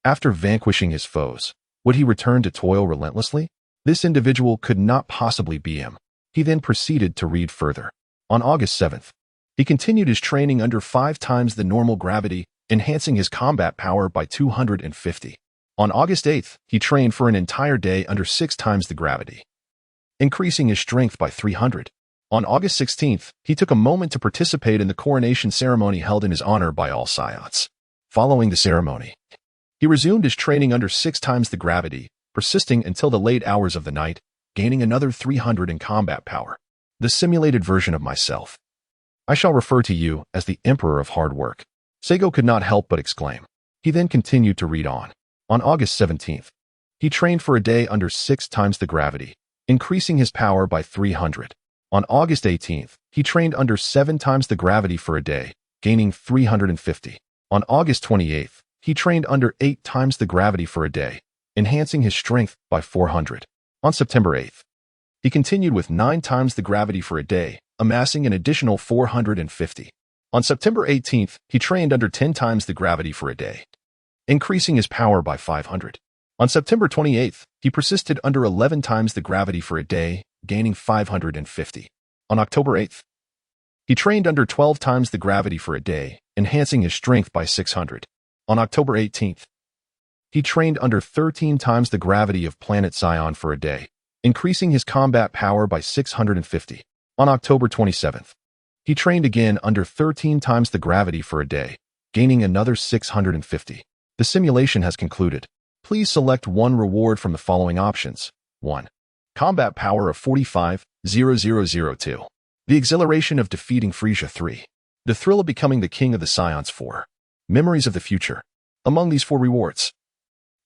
After vanquishing his foes, would he return to toil relentlessly? This individual could not possibly be him. He then proceeded to read further. On August 7th, he continued his training under 5 times the normal gravity, enhancing his combat power by 250. On August 8th, he trained for an entire day under 6 times the gravity, increasing his strength by 300. On August 16th, he took a moment to participate in the coronation ceremony held in his honor by all Saiyans. Following the ceremony, he resumed his training under 6 times the gravity, persisting until the late hours of the night, gaining another 300 in combat power. The simulated version of myself. I shall refer to you as the Emperor of Hard Work. Seigo could not help but exclaim. He then continued to read on. On August 17th, he trained for a day under 6 times the gravity, increasing his power by 300. On August 18th, he trained under 7 times the gravity for a day, gaining 350. On August 28th, he trained under 8 times the gravity for a day, enhancing his strength by 400. On September 8th, he continued with 9 times the gravity for a day, amassing an additional 450. On September 18th, he trained under 10 times the gravity for a day, increasing his power by 500. On September 28th, he persisted under 11 times the gravity for a day, gaining 550. On October 8th, he trained under 12 times the gravity for a day, enhancing his strength by 600. On October 18th, he trained under 13 times the gravity of planet Saiyan for a day, increasing his combat power by 650. On October 27th, he trained again under 13 times the gravity for a day, gaining another 650. The simulation has concluded. Please select one reward from the following options. 1. Combat power of 45,002. The exhilaration of defeating Frieza. 3. The thrill of becoming the king of the Saiyans. 4. Memories of the future. Among these 4 rewards,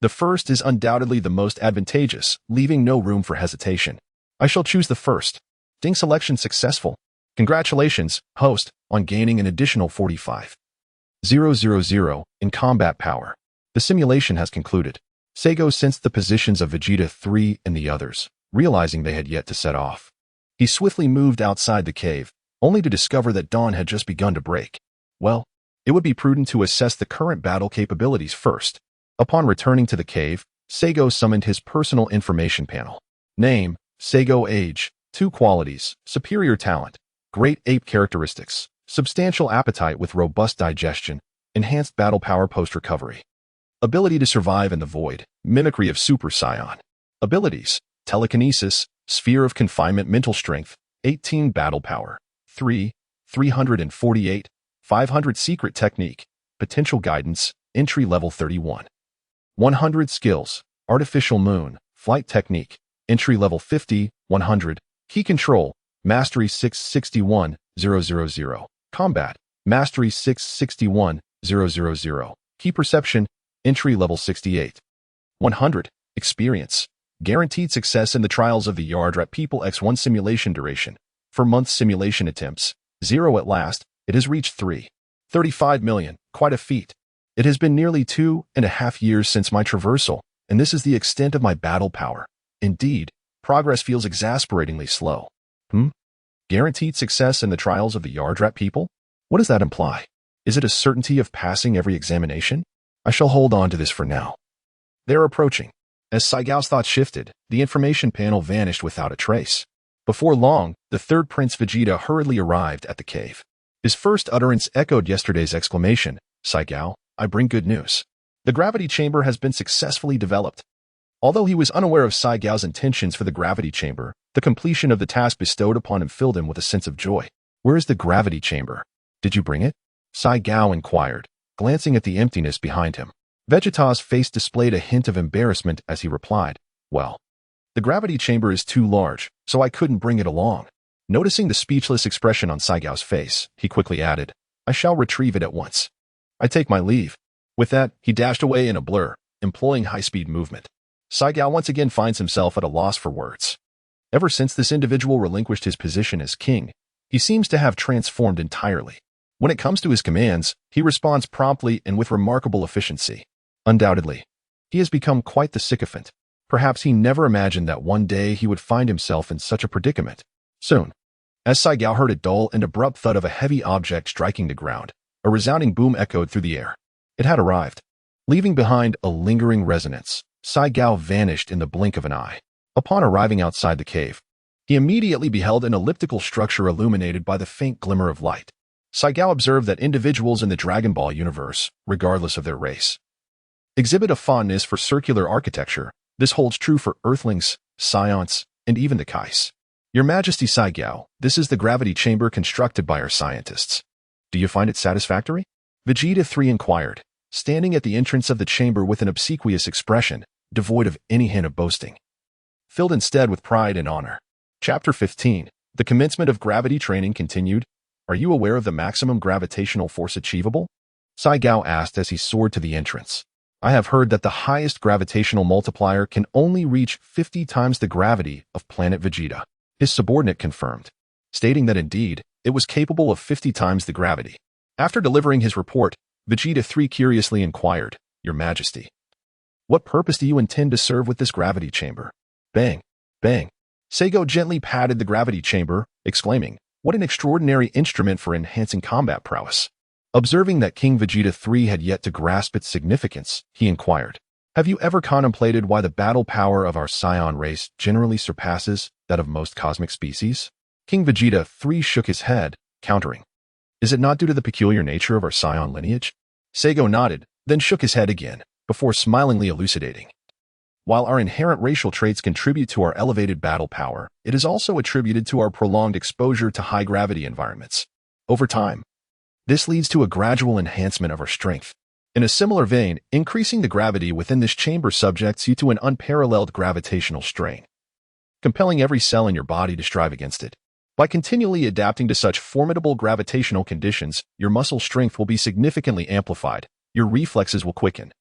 the first is undoubtedly the most advantageous, leaving no room for hesitation. I shall choose the first. Ding selection successful. Congratulations, host, on gaining an additional 45,000 in combat power. The simulation has concluded. Saigo sensed the positions of Vegeta 3 and the others, realizing they had yet to set off. He swiftly moved outside the cave, only to discover that dawn had just begun to break. Well, it would be prudent to assess the current battle capabilities first. Upon returning to the cave, Saigo summoned his personal information panel. Name, Saigo. Age, 2 qualities, superior talent, great ape characteristics, substantial appetite with robust digestion, enhanced battle power post-recovery. Ability to survive in the void, mimicry of Super Saiyan. Abilities, telekinesis, sphere of confinement, mental strength, 18 battle power, 348, 500 secret technique, potential guidance, entry level 31. 100 skills, artificial moon, flight technique, entry level 50, 100, key control, mastery 661,000, combat, mastery 661,000, key perception, entry level 68. 100. Experience. Guaranteed success in the trials of the Yardrat People X1 simulation duration. For months simulation attempts. 0 at last, it has reached 3.35 million. Quite a feat. It has been nearly 2.5 years since my traversal, and this is the extent of my battle power. Indeed, progress feels exasperatingly slow. Guaranteed success in the trials of the Yardrat people? What does that imply? Is it a certainty of passing every examination? I shall hold on to this for now. They're approaching. As Saigo's thoughts shifted, the information panel vanished without a trace. Before long, the third Prince Vegeta hurriedly arrived at the cave. His first utterance echoed yesterday's exclamation, Saigo, I bring good news. The gravity chamber has been successfully developed. Although he was unaware of Saigo's intentions for the gravity chamber, the completion of the task bestowed upon him filled him with a sense of joy. Where is the gravity chamber? Did you bring it? Saigo inquired, glancing at the emptiness behind him. Vegeta's face displayed a hint of embarrassment as he replied, well, the gravity chamber is too large, so I couldn't bring it along. Noticing the speechless expression on Saigo's face, he quickly added, I shall retrieve it at once. I take my leave. With that, he dashed away in a blur, employing high-speed movement. Saigo once again finds himself at a loss for words. Ever since this individual relinquished his position as king, he seems to have transformed entirely. When it comes to his commands, he responds promptly and with remarkable efficiency. Undoubtedly, he has become quite the sycophant. Perhaps he never imagined that one day he would find himself in such a predicament. Soon, as Saigo heard a dull and abrupt thud of a heavy object striking the ground, a resounding boom echoed through the air. It had arrived. Leaving behind a lingering resonance, Saigo vanished in the blink of an eye. Upon arriving outside the cave, he immediately beheld an elliptical structure illuminated by the faint glimmer of light. Saigo observed that individuals in the Dragon Ball universe, regardless of their race, exhibit a fondness for circular architecture. This holds true for Earthlings, Saiyans, and even the Kais. Your Majesty Saigo, this is the gravity chamber constructed by our scientists. Do you find it satisfactory? Vegeta 3 inquired, standing at the entrance of the chamber with an obsequious expression, devoid of any hint of boasting. Filled instead with pride and honor. Chapter 15. The commencement of gravity training continued. Are you aware of the maximum gravitational force achievable? Saigo asked as he soared to the entrance. I have heard that the highest gravitational multiplier can only reach 50 times the gravity of planet Vegeta. His subordinate confirmed, stating that indeed, it was capable of 50 times the gravity. After delivering his report, Vegeta 3 curiously inquired, "Your Majesty, what purpose do you intend to serve with this gravity chamber?" Bang! Bang! Seigo gently patted the gravity chamber, exclaiming, "What an extraordinary instrument for enhancing combat prowess." Observing that King Vegeta 3 had yet to grasp its significance, he inquired, "Have you ever contemplated why the battle power of our Saiyan race generally surpasses that of most cosmic species?" King Vegeta 3 shook his head, countering, "Is it not due to the peculiar nature of our Saiyan lineage?" Seigo nodded, then shook his head again, before smilingly elucidating. "While our inherent racial traits contribute to our elevated battle power, it is also attributed to our prolonged exposure to high-gravity environments. Over time, this leads to a gradual enhancement of our strength. In a similar vein, increasing the gravity within this chamber subjects you to an unparalleled gravitational strain, compelling every cell in your body to strive against it. By continually adapting to such formidable gravitational conditions, your muscle strength will be significantly amplified, your reflexes will quicken,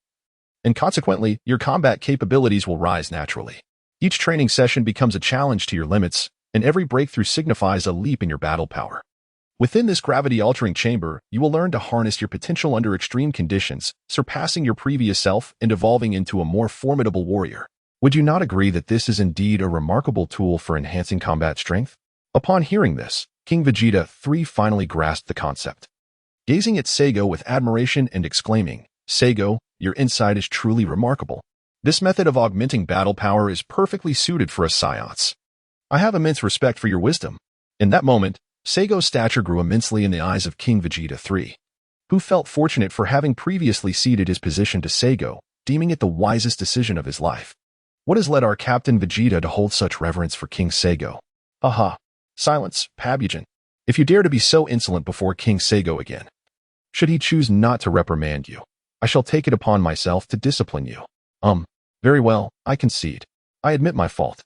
and consequently, your combat capabilities will rise naturally. Each training session becomes a challenge to your limits, and every breakthrough signifies a leap in your battle power. Within this gravity-altering chamber, you will learn to harness your potential under extreme conditions, surpassing your previous self and evolving into a more formidable warrior. Would you not agree that this is indeed a remarkable tool for enhancing combat strength?" Upon hearing this, King Vegeta 3 finally grasped the concept. Gazing at Seigo with admiration and exclaiming, "Seigo, your insight is truly remarkable. This method of augmenting battle power is perfectly suited for us Saiyans. I have immense respect for your wisdom." In that moment, Seigo's stature grew immensely in the eyes of King Vegeta 3, who felt fortunate for having previously ceded his position to Seigo, deeming it the wisest decision of his life. What has led our Captain Vegeta to hold such reverence for King Seigo? Aha! Silence, Pabugen. If you dare to be so insolent before King Seigo again, should he choose not to reprimand you, I shall take it upon myself to discipline you. Very well, I concede. I admit my fault.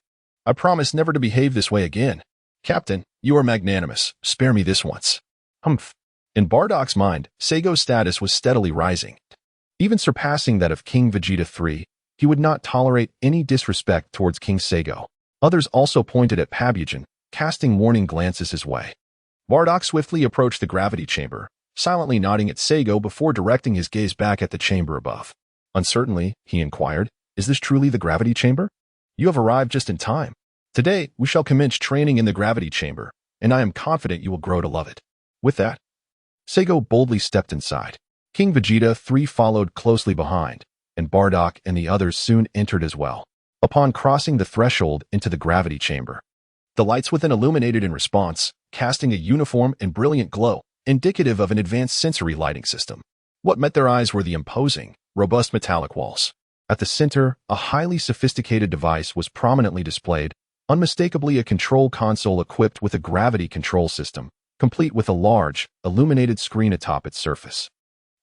I promise never to behave this way again. Captain, you are magnanimous. Spare me this once. Humph. In Bardock's mind, Seigo's status was steadily rising, even surpassing that of King Vegeta 3. He would not tolerate any disrespect towards King Seigo. Others also pointed at Pabugen, casting warning glances his way. Bardock swiftly approached the gravity chamber, silently nodding at Seigo before directing his gaze back at the chamber above. Uncertainly, he inquired, "Is this truly the gravity chamber? You have arrived just in time. Today, we shall commence training in the gravity chamber, and I am confident you will grow to love it." With that, Seigo boldly stepped inside. King Vegeta 3 followed closely behind, and Bardock and the others soon entered as well. Upon crossing the threshold into the gravity chamber, the lights within illuminated in response, casting a uniform and brilliant glow, indicative of an advanced sensory lighting system. What met their eyes were the imposing, robust metallic walls. At the center, a highly sophisticated device was prominently displayed, unmistakably a control console equipped with a gravity control system, complete with a large, illuminated screen atop its surface.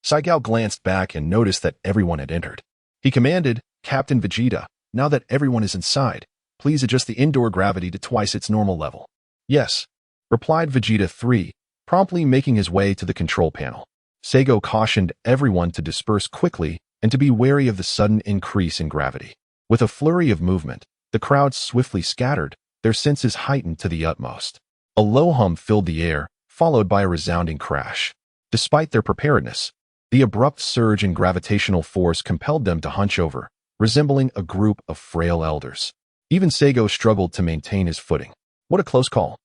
Saigo glanced back and noticed that everyone had entered. He commanded, "Captain Vegeta, now that everyone is inside, please adjust the indoor gravity to twice its normal level." "Yes," replied Vegeta 3, promptly making his way to the control panel. Seigo cautioned everyone to disperse quickly and to be wary of the sudden increase in gravity. With a flurry of movement, the crowd swiftly scattered, their senses heightened to the utmost. A low hum filled the air, followed by a resounding crash. Despite their preparedness, the abrupt surge in gravitational force compelled them to hunch over, resembling a group of frail elders. Even Seigo struggled to maintain his footing. What a close call.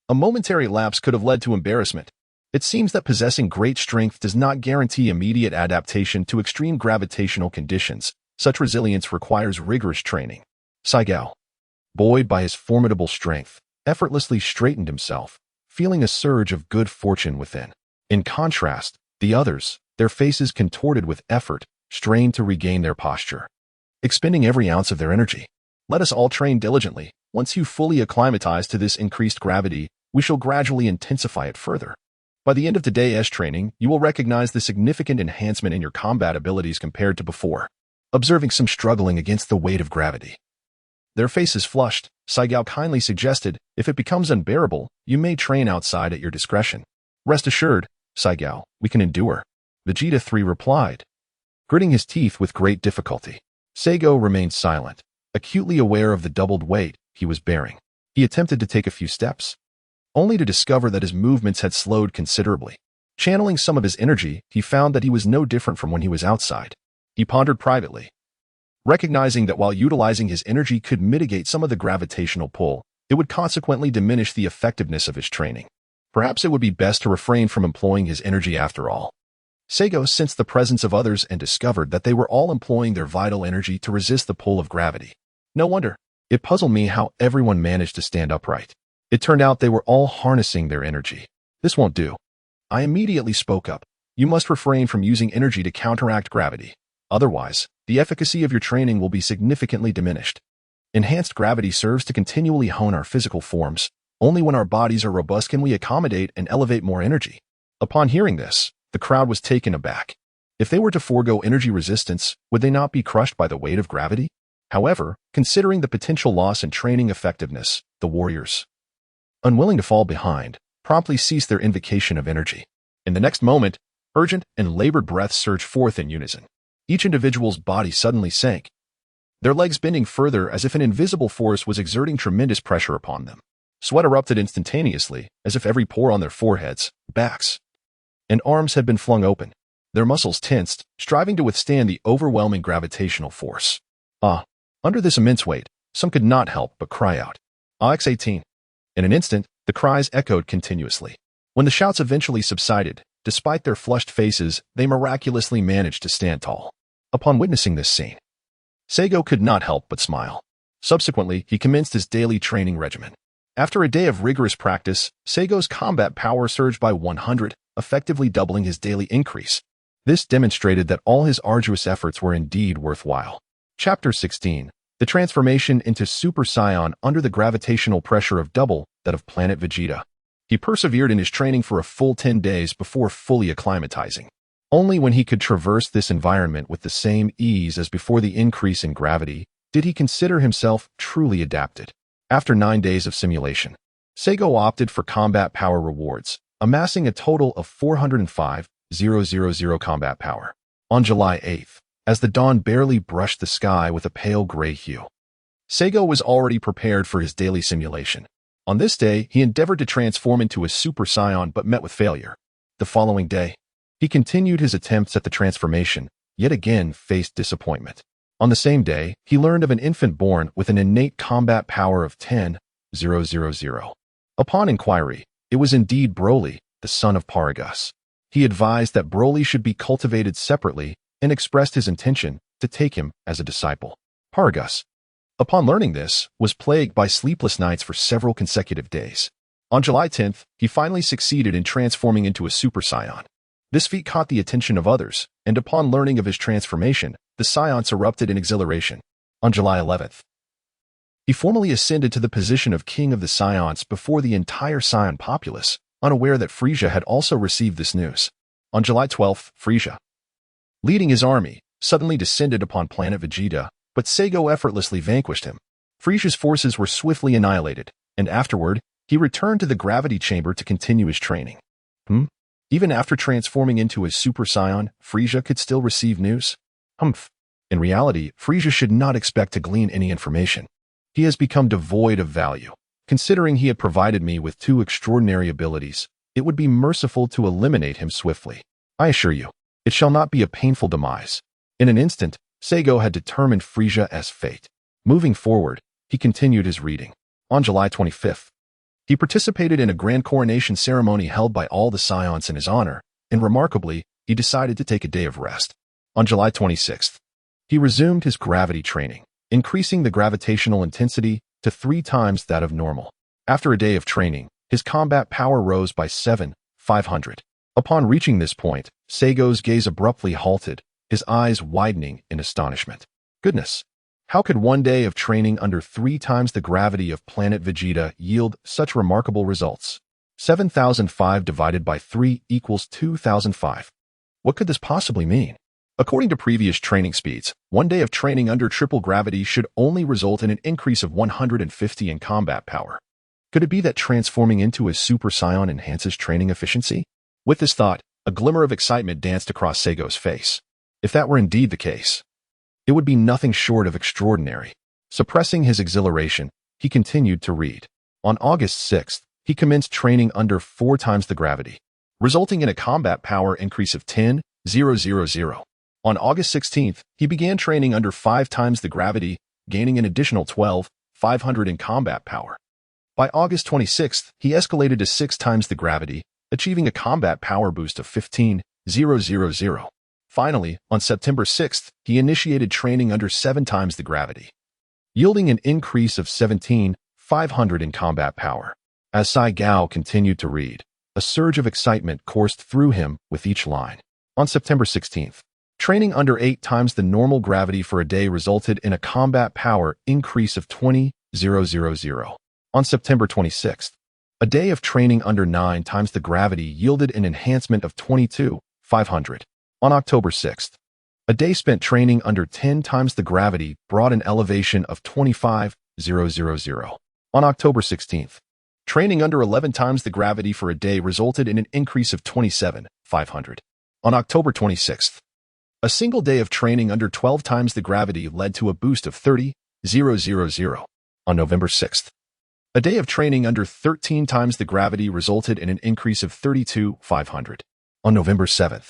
A momentary lapse could have led to embarrassment. It seems that possessing great strength does not guarantee immediate adaptation to extreme gravitational conditions. Such resilience requires rigorous training. Saigo, buoyed by his formidable strength, effortlessly straightened himself, feeling a surge of good fortune within. In contrast, the others, their faces contorted with effort, strained to regain their posture, expending every ounce of their energy. Let us all train diligently. Once you fully acclimatize to this increased gravity, we shall gradually intensify it further. By the end of today's training, you will recognize the significant enhancement in your combat abilities compared to before. Observing some struggling against the weight of gravity, their faces flushed, Saigo kindly suggested, "If it becomes unbearable, you may train outside at your discretion." "Rest assured, Saigo, we can endure," Vegeta 3 replied, gritting his teeth with great difficulty. Seigo remained silent, acutely aware of the doubled weight he was bearing. He attempted to take a few steps, only to discover that his movements had slowed considerably. Channeling some of his energy, he found that he was no different from when he was outside. He pondered privately, recognizing that while utilizing his energy could mitigate some of the gravitational pull, it would consequently diminish the effectiveness of his training. Perhaps it would be best to refrain from employing his energy after all. Seigo sensed the presence of others and discovered that they were all employing their vital energy to resist the pull of gravity. No wonder. It puzzled me how everyone managed to stand upright. It turned out they were all harnessing their energy. This won't do. I immediately spoke up. You must refrain from using energy to counteract gravity. Otherwise, the efficacy of your training will be significantly diminished. Enhanced gravity serves to continually hone our physical forms. Only when our bodies are robust can we accommodate and elevate more energy. Upon hearing this, the crowd was taken aback. If they were to forego energy resistance, would they not be crushed by the weight of gravity? However, considering the potential loss in training effectiveness, the warriors, unwilling to fall behind, promptly ceased their invocation of energy. In the next moment, urgent and labored breaths surged forth in unison. Each individual's body suddenly sank, their legs bending further as if an invisible force was exerting tremendous pressure upon them. Sweat erupted instantaneously, as if every pore on their foreheads, backs, and arms had been flung open. Their muscles tensed, striving to withstand the overwhelming gravitational force. Under this immense weight, some could not help but cry out, X18. In an instant, the cries echoed continuously. When the shouts eventually subsided, despite their flushed faces, they miraculously managed to stand tall. Upon witnessing this scene, Seigo could not help but smile. Subsequently, he commenced his daily training regimen. After a day of rigorous practice, Seigo's combat power surged by 100, effectively doubling his daily increase. This demonstrated that all his arduous efforts were indeed worthwhile. Chapter 16. The transformation into Super Saiyan under the gravitational pressure of double that of planet Vegeta. He persevered in his training for a full 10 days before fully acclimatizing. Only when he could traverse this environment with the same ease as before the increase in gravity did he consider himself truly adapted. After 9 days of simulation, Seigo opted for combat power rewards, amassing a total of 405,000 combat power. On July 8th, as the dawn barely brushed the sky with a pale gray hue, Seigo was already prepared for his daily simulation. On this day, he endeavored to transform into a Super Saiyan but met with failure. The following day, he continued his attempts at the transformation, yet again faced disappointment. On the same day, he learned of an infant born with an innate combat power of 10,000. Upon inquiry, it was indeed Broly, the son of Paragus. He advised that Broly should be cultivated separately and expressed his intention to take him as a disciple. Paragus, upon learning this, was plagued by sleepless nights for several consecutive days. On July 10th, he finally succeeded in transforming into a Super Saiyan. This feat caught the attention of others, and upon learning of his transformation, the Saiyans erupted in exhilaration. On July 11th, he formally ascended to the position of King of the Saiyans before the entire Saiyan populace, unaware that Frieza had also received this news. On July 12th, Frieza, leading his army, suddenly descended upon planet Vegeta, but Seigo effortlessly vanquished him. Frieza's forces were swiftly annihilated, and afterward, he returned to the gravity chamber to continue his training. Even after transforming into a Super Saiyan, Frieza could still receive news? In reality, Frieza should not expect to glean any information. He has become devoid of value. Considering he had provided me with 2 extraordinary abilities, it would be merciful to eliminate him swiftly. I assure you, it shall not be a painful demise. In an instant, Seigo had determined Frieza as fate. Moving forward, he continued his reading. On July 25th, he participated in a grand coronation ceremony held by all the Saiyans in his honor, and remarkably, he decided to take a day of rest. On July 26th, he resumed his gravity training, increasing the gravitational intensity to 3 times that of normal. After a day of training, his combat power rose by 7,500. Upon reaching this point, Seigo's gaze abruptly halted, his eyes widening in astonishment. Goodness! How could one day of training under 3 times the gravity of planet Vegeta yield such remarkable results? 7,005 divided by 3 equals 2,005. What could this possibly mean? According to previous training speeds, one day of training under triple gravity should only result in an increase of 150 in combat power. Could it be that transforming into a Super Saiyan enhances training efficiency? With this thought, a glimmer of excitement danced across Seigo's face. If that were indeed the case, it would be nothing short of extraordinary. Suppressing his exhilaration, he continued to read. On August 6th, he commenced training under 4 times the gravity. resulting in a combat power increase of 10,000. On August 16th, he began training under 5 times the gravity, gaining an additional 12,500 in combat power. By August 26th, he escalated to 6 times the gravity, achieving a combat power boost of 15,000. Finally, on September 6th, he initiated training under 7 times the gravity, yielding an increase of 17,500 in combat power. As Saiyan continued to read, a surge of excitement coursed through him with each line. On September 16th, training under 8 times the normal gravity for a day resulted in a combat power increase of 20,000. On September 26th, a day of training under 9 times the gravity yielded an enhancement of 22,500. On October 6th, a day spent training under 10 times the gravity brought an elevation of 25,000. On October 16th, training under 11 times the gravity for a day resulted in an increase of 27,500. On October 26th, a single day of training under 12 times the gravity led to a boost of 30,000. On November 6th, a day of training under 13 times the gravity resulted in an increase of 32,500. On November 7th,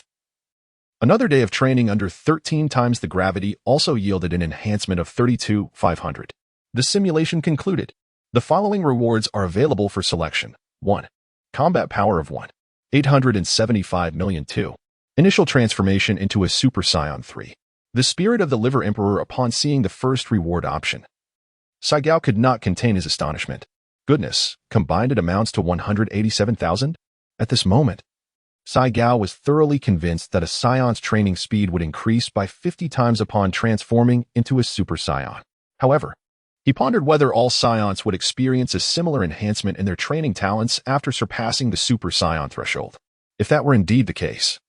another day of training under 13 times the gravity also yielded an enhancement of 32,500. The simulation concluded. The following rewards are available for selection. 1. Combat power of 1,875,000,000. 2. Initial transformation into a Super Saiyan 3. The spirit of the Liver Emperor upon seeing the first reward option. Saiyan could not contain his astonishment. Goodness, combined it amounts to 187,000? At this moment, Saiyan was thoroughly convinced that a Saiyan's training speed would increase by 50 times upon transforming into a Super Saiyan. However, he pondered whether all Saiyans would experience a similar enhancement in their training talents after surpassing the Super Saiyan threshold. If that were indeed the case,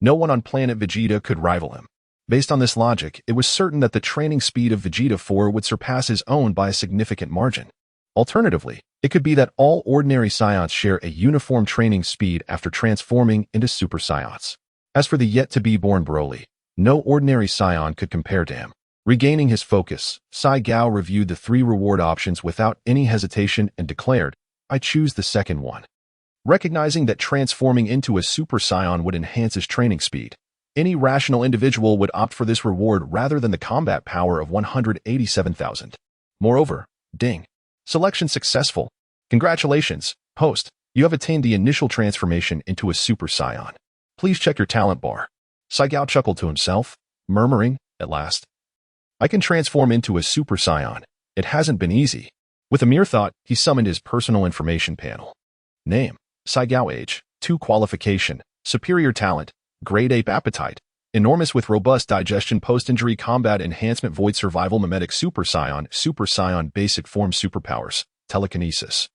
no one on planet Vegeta could rival him. Based on this logic, it was certain that the training speed of Vegeta 4 would surpass his own by a significant margin. Alternatively, it could be that all ordinary Saiyans share a uniform training speed after transforming into Super Saiyans. As for the yet-to-be-born Broly, no ordinary Saiyan could compare to him. Regaining his focus, Saiyan reviewed the 3 reward options without any hesitation and declared, "I choose the second one." Recognizing that transforming into a Super Saiyan would enhance his training speed, any rational individual would opt for this reward rather than the combat power of 187,000. Moreover, ding. Selection successful. Congratulations, host. You have attained the initial transformation into a Super Saiyan. Please check your talent bar. Saiyan chuckled to himself, murmuring, at last, I can transform into a Super Saiyan. It hasn't been easy. With a mere thought, he summoned his personal information panel. Name, Saiyan age, 2 qualification, superior talent, grade ape appetite, enormous with robust digestion post-injury combat enhancement void survival mimetic Super Saiyan basic form superpowers, telekinesis.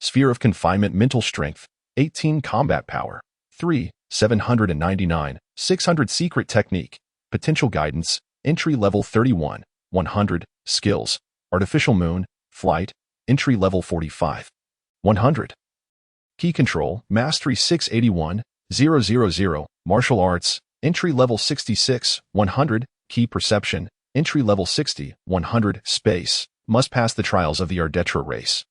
Sphere of confinement mental strength, 18 combat power, 3, 799, 600 secret technique, potential guidance, entry level 31, 100, skills, artificial moon, flight, entry level 45, 100. Key control, mastery 681, 000, martial arts, entry level 66, 100, key perception, entry level 60, 100, space, must pass the trials of the Ardetra race.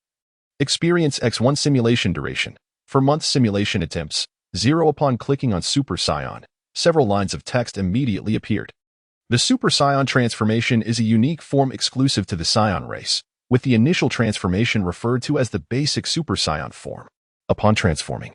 Experience X1 simulation duration, for month simulation attempts, 0 upon clicking on Super Saiyan. Several lines of text immediately appeared. The Super Saiyan transformation is a unique form exclusive to the Saiyan race, with the initial transformation referred to as the basic Super Saiyan form. Upon transforming,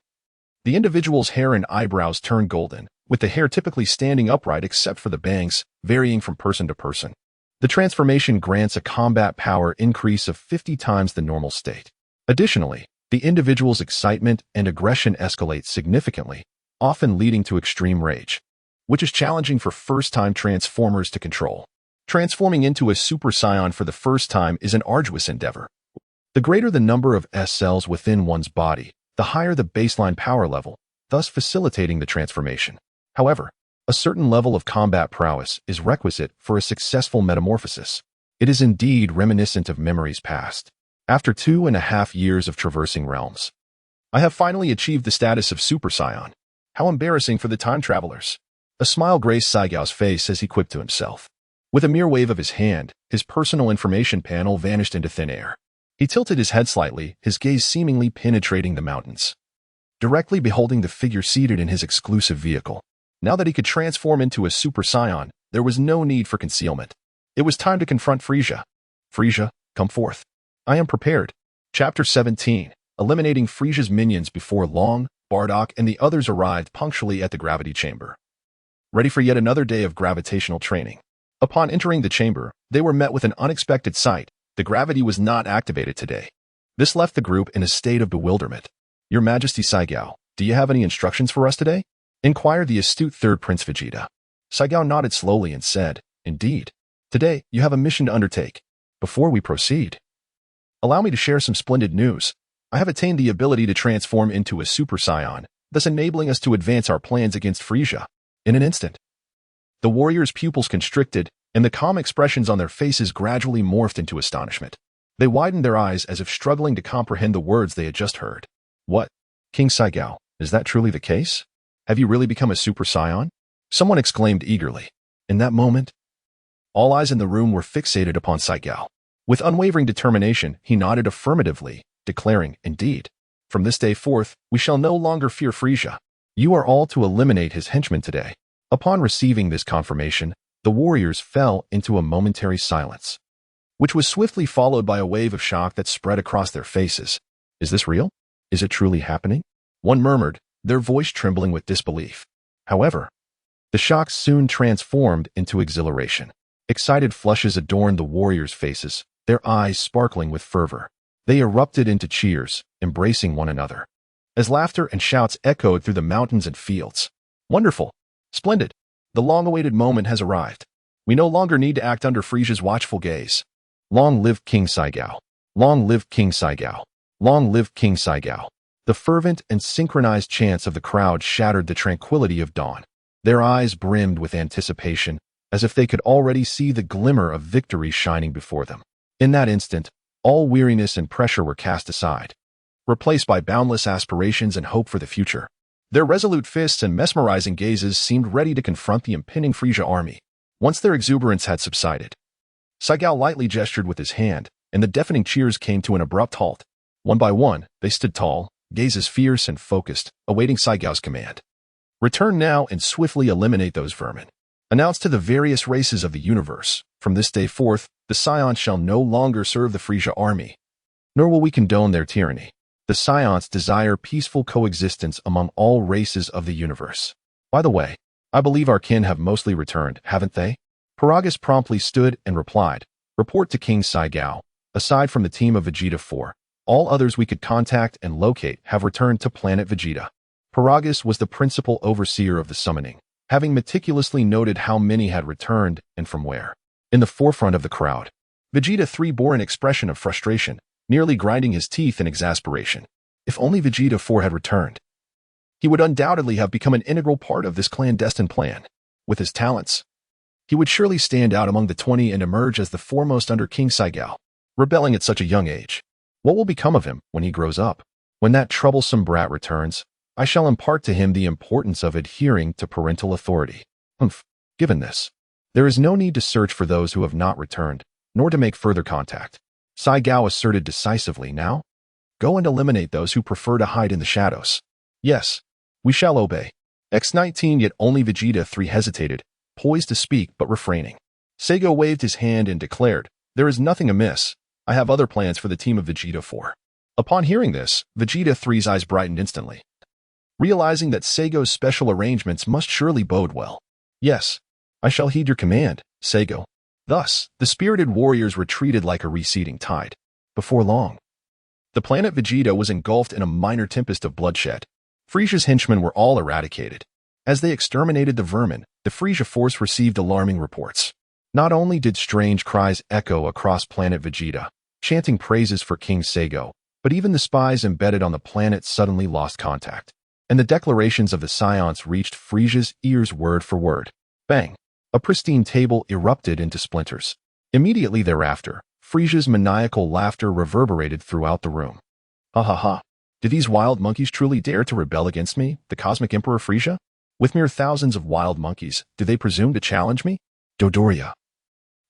the individual's hair and eyebrows turn golden, with the hair typically standing upright except for the bangs, varying from person to person. The transformation grants a combat power increase of 50 times the normal state. Additionally, the individual's excitement and aggression escalate significantly, often leading to extreme rage, which is challenging for first-time transformers to control. Transforming into a Super Saiyan for the first time is an arduous endeavor. The greater the number of S cells within one's body, the higher the baseline power level, thus facilitating the transformation. However, a certain level of combat prowess is requisite for a successful metamorphosis. It is indeed reminiscent of memories past. After 2.5 years of traversing realms, I have finally achieved the status of Super Saiyan. How embarrassing for the time travelers. A smile graced Saiyan's face as he quipped to himself. With a mere wave of his hand, his personal information panel vanished into thin air. He tilted his head slightly, his gaze seemingly penetrating the mountains. directly beholding the figure seated in his exclusive vehicle. Now that he could transform into a Super Saiyan, there was no need for concealment. It was time to confront Frieza. Frieza, come forth. I am prepared. Chapter 17. Eliminating Frieza's minions before long, Bardock and the others arrived punctually at the gravity chamber, ready for yet another day of gravitational training. Upon entering the chamber, they were met with an unexpected sight. The gravity was not activated today. This left the group in a state of bewilderment. Your Majesty Saiyan, do you have any instructions for us today? Inquired the astute third Prince Vegeta. Saiyan nodded slowly and said, Indeed. Today, you have a mission to undertake. Before we proceed, allow me to share some splendid news. I have attained the ability to transform into a Super Saiyan, thus enabling us to advance our plans against Frieza. In an instant, the warriors' pupils constricted, and the calm expressions on their faces gradually morphed into astonishment. They widened their eyes as if struggling to comprehend the words they had just heard. What? King Saiyan, is that truly the case? Have you really become a Super Saiyan? Someone exclaimed eagerly. In that moment, all eyes in the room were fixated upon Saiyan. With unwavering determination, he nodded affirmatively, declaring, Indeed. From this day forth, we shall no longer fear Frieza. You are all to eliminate his henchmen today. Upon receiving this confirmation, the warriors fell into a momentary silence, which was swiftly followed by a wave of shock that spread across their faces. Is this real? Is it truly happening? One murmured, their voice trembling with disbelief. However, the shock soon transformed into exhilaration. Excited flushes adorned the warriors' faces, their eyes sparkling with fervor. They erupted into cheers, embracing one another, as laughter and shouts echoed through the mountains and fields. Wonderful! Splendid! The long-awaited moment has arrived. We no longer need to act under Frieza's watchful gaze. Long live King Saiyan! Long live King Saiyan! Long live King Saiyan! The fervent and synchronized chants of the crowd shattered the tranquility of dawn. Their eyes brimmed with anticipation, as if they could already see the glimmer of victory shining before them. In that instant, all weariness and pressure were cast aside, replaced by boundless aspirations and hope for the future. Their resolute fists and mesmerizing gazes seemed ready to confront the impending Frieza army. Once their exuberance had subsided, Saiyan lightly gestured with his hand, and the deafening cheers came to an abrupt halt. One by one, they stood tall, gazes fierce and focused, awaiting Saiyan's command. Return now and swiftly eliminate those vermin. Announced to the various races of the universe, from this day forth, the Saiyans shall no longer serve the Frieza army, nor will we condone their tyranny. The Saiyans desire peaceful coexistence among all races of the universe. By the way, I believe our kin have mostly returned, haven't they? Paragus promptly stood and replied, Report to King Saiyan. Aside from the team of Vegeta 4, all others we could contact and locate have returned to planet Vegeta. Paragus was the principal overseer of the summoning, having meticulously noted how many had returned and from where. In the forefront of the crowd, Vegeta 3 bore an expression of frustration, nearly grinding his teeth in exasperation. If only Vegeta 4 had returned, he would undoubtedly have become an integral part of this clandestine plan. With his talents, he would surely stand out among the 20 and emerge as the foremost under King Saiyan, rebelling at such a young age. What will become of him when he grows up? When that troublesome brat returns, I shall impart to him the importance of adhering to parental authority. Given this, there is no need to search for those who have not returned, nor to make further contact. Saiyan asserted decisively. Now, go and eliminate those who prefer to hide in the shadows. Yes, we shall obey. X-19 Yet only Vegeta 3 hesitated, poised to speak but refraining. Seigo waved his hand and declared, There is nothing amiss. I have other plans for the team of Vegeta 4. Upon hearing this, Vegeta 3's eyes brightened instantly, realizing that Seigo's special arrangements must surely bode well. Yes, I shall heed your command, Seigo. Thus, the spirited warriors retreated like a receding tide. Before long, the planet Vegeta was engulfed in a minor tempest of bloodshed. Frieza's henchmen were all eradicated. As they exterminated the vermin, the Frieza force received alarming reports. Not only did strange cries echo across planet Vegeta, chanting praises for King Seigo, but even the spies embedded on the planet suddenly lost contact, and the declarations of the Saiyans reached Frieza's ears word for word. Bang! A pristine table erupted into splinters. Immediately thereafter, Frieza's maniacal laughter reverberated throughout the room. Ha ha ha! Do these wild monkeys truly dare to rebel against me, the Cosmic Emperor Frieza? With mere thousands of wild monkeys, do they presume to challenge me? Dodoria.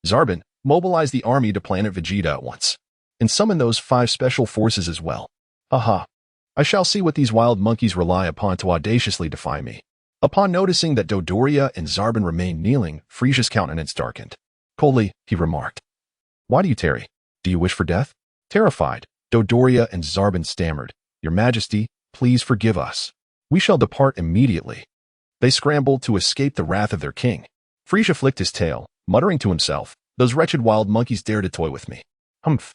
Zarbon, mobilize the army to planet Vegeta at once, and summon those 5 special forces as well. Aha! I shall see what these wild monkeys rely upon to audaciously defy me. Upon noticing that Dodoria and Zarbon remained kneeling, Frieza's countenance darkened. Coldly, he remarked, "Why do you tarry? Do you wish for death?" Terrified, Dodoria and Zarbon stammered, "Your Majesty, please forgive us. We shall depart immediately." They scrambled to escape the wrath of their king. Frieza flicked his tail, muttering to himself, "Those wretched wild monkeys dare to toy with me. Humph."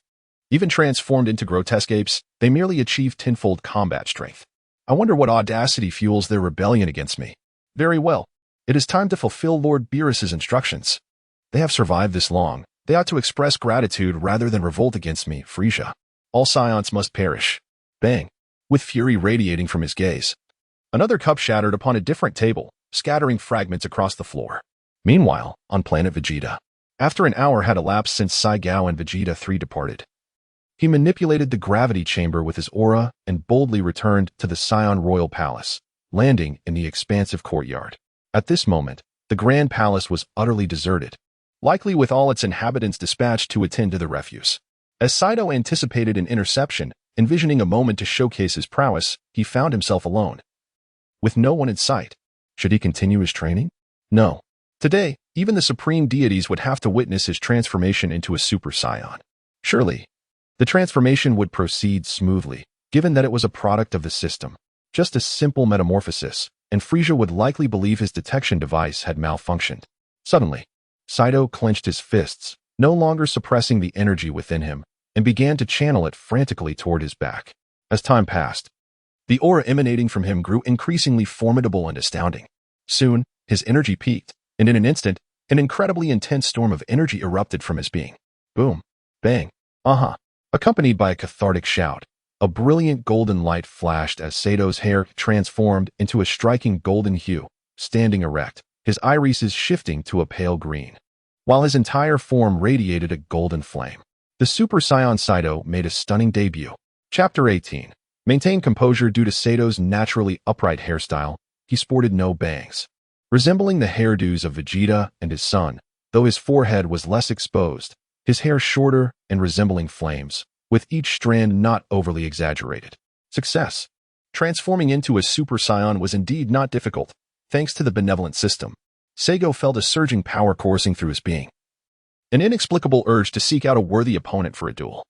Even transformed into grotesque apes, they merely achieved tenfold combat strength. I wonder what audacity fuels their rebellion against me. Very well. It is time to fulfill Lord Beerus's instructions. They have survived this long. They ought to express gratitude rather than revolt against me, Frieza. All Saiyans must perish. Bang. With fury radiating from his gaze. Another cup shattered upon a different table, scattering fragments across the floor. Meanwhile, on planet Vegeta. After an hour had elapsed since Saigao and Vegeta 3 departed, he manipulated the gravity chamber with his aura and boldly returned to the Saiyan royal palace, landing in the expansive courtyard. At this moment, the grand palace was utterly deserted, likely with all its inhabitants dispatched to attend to the refuse. As Saito anticipated an interception, envisioning a moment to showcase his prowess, he found himself alone. With no one in sight. Should he continue his training? No. Today, even the supreme deities would have to witness his transformation into a Super Saiyan. Surely, the transformation would proceed smoothly, given that it was a product of the system. Just a simple metamorphosis, and Frieza would likely believe his detection device had malfunctioned. Suddenly, Saito clenched his fists, no longer suppressing the energy within him, and began to channel it frantically toward his back. As time passed, the aura emanating from him grew increasingly formidable and astounding. Soon, his energy peaked, and in an instant, an incredibly intense storm of energy erupted from his being. Boom. Bang. Accompanied by a cathartic shout, a brilliant golden light flashed as Sato's hair transformed into a striking golden hue, standing erect, his irises shifting to a pale green, while his entire form radiated a golden flame. The Super Saiyan Saito made a stunning debut. Chapter 18. Maintained composure due to Sato's naturally upright hairstyle, he sported no bangs. Resembling the hairdos of Vegeta and his son, though his forehead was less exposed, his hair shorter and resembling flames, with each strand not overly exaggerated. Success. Transforming into a Super Saiyan was indeed not difficult, thanks to the benevolent system. Seigo felt a surging power coursing through his being. An inexplicable urge to seek out a worthy opponent for a duel.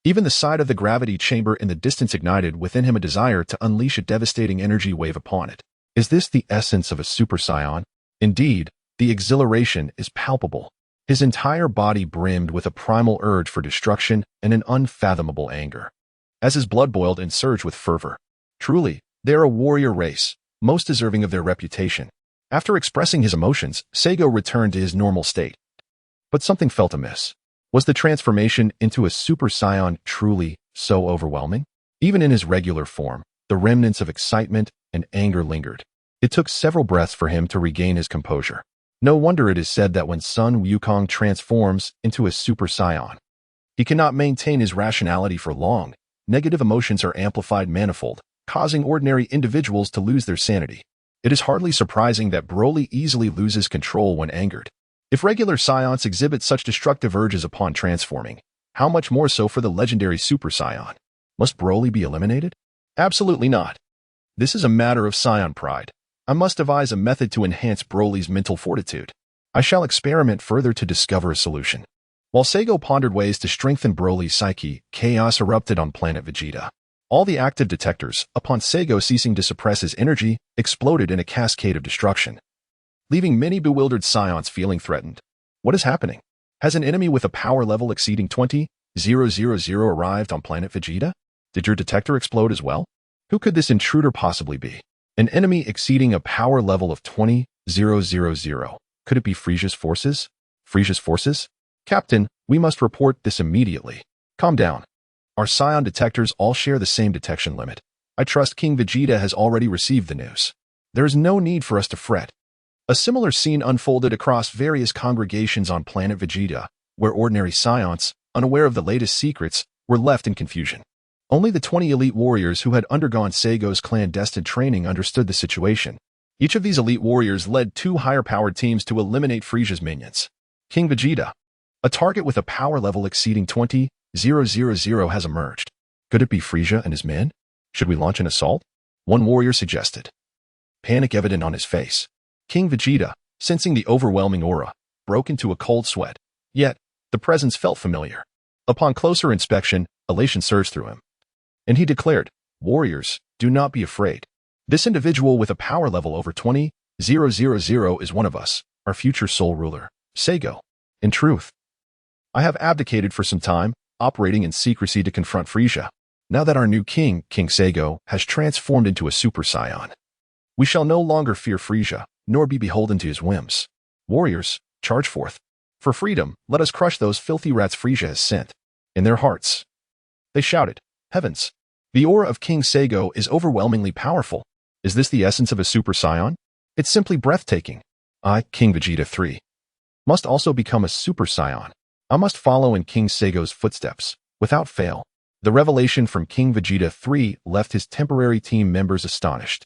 Even the sight of the gravity chamber in the distance ignited within him a desire to unleash a devastating energy wave upon it. Is this the essence of a Super Saiyan? Indeed, the exhilaration is palpable. His entire body brimmed with a primal urge for destruction and an unfathomable anger. As his blood boiled and surged with fervor. Truly, they are a warrior race, most deserving of their reputation. After expressing his emotions, Seigo returned to his normal state. But something felt amiss. Was the transformation into a Super Saiyan truly so overwhelming? Even in his regular form, the remnants of excitement and anger lingered. It took several breaths for him to regain his composure. No wonder it is said that when Sun Wukong transforms into a Super Saiyan, he cannot maintain his rationality for long. Negative emotions are amplified manifold, causing ordinary individuals to lose their sanity. It is hardly surprising that Broly easily loses control when angered. If regular Saiyans exhibit such destructive urges upon transforming, how much more so for the legendary Super Saiyan? Must Broly be eliminated? Absolutely not. This is a matter of Saiyan pride. I must devise a method to enhance Broly's mental fortitude. I shall experiment further to discover a solution. While Seigo pondered ways to strengthen Broly's psyche, chaos erupted on planet Vegeta. All the active detectors, upon Seigo ceasing to suppress his energy, exploded in a cascade of destruction, leaving many bewildered Saiyans feeling threatened. What is happening? Has an enemy with a power level exceeding 20,000 arrived on planet Vegeta? Did your detector explode as well? Who could this intruder possibly be? An enemy exceeding a power level of 20,000. Could it be Frieza's forces? Frieza's forces? Captain, we must report this immediately. Calm down. Our Saiyan detectors all share the same detection limit. I trust King Vegeta has already received the news. There is no need for us to fret. A similar scene unfolded across various congregations on planet Vegeta, where ordinary Saiyans, unaware of the latest secrets, were left in confusion. Only the 20 elite warriors who had undergone Seigo's clandestine training understood the situation. Each of these elite warriors led 2 higher-powered teams to eliminate Frieza's minions. King Vegeta, a target with a power level exceeding 20,000 has emerged. Could it be Frieza and his men? Should we launch an assault? One warrior suggested. Panic evident on his face. King Vegeta, sensing the overwhelming aura, broke into a cold sweat. Yet, the presence felt familiar. Upon closer inspection, elation surged through him. And he declared, "Warriors, do not be afraid. This individual with a power level over 20,000 is one of us, our future soul ruler, Saigo. In truth, I have abdicated for some time, operating in secrecy to confront Frieza. Now that our new king, King Saigo, has transformed into a Super Saiyan, we shall no longer fear Frieza, nor be beholden to his whims. Warriors, charge forth. For freedom, let us crush those filthy rats Frieza has sent." In their hearts, they shouted, "Heavens! The aura of King Saigo is overwhelmingly powerful. Is this the essence of a Super Saiyan? It's simply breathtaking. I, King Vegeta 3, must also become a Super Saiyan. I must follow in King Saigo's footsteps, without fail." The revelation from King Vegeta 3 left his temporary team members astonished,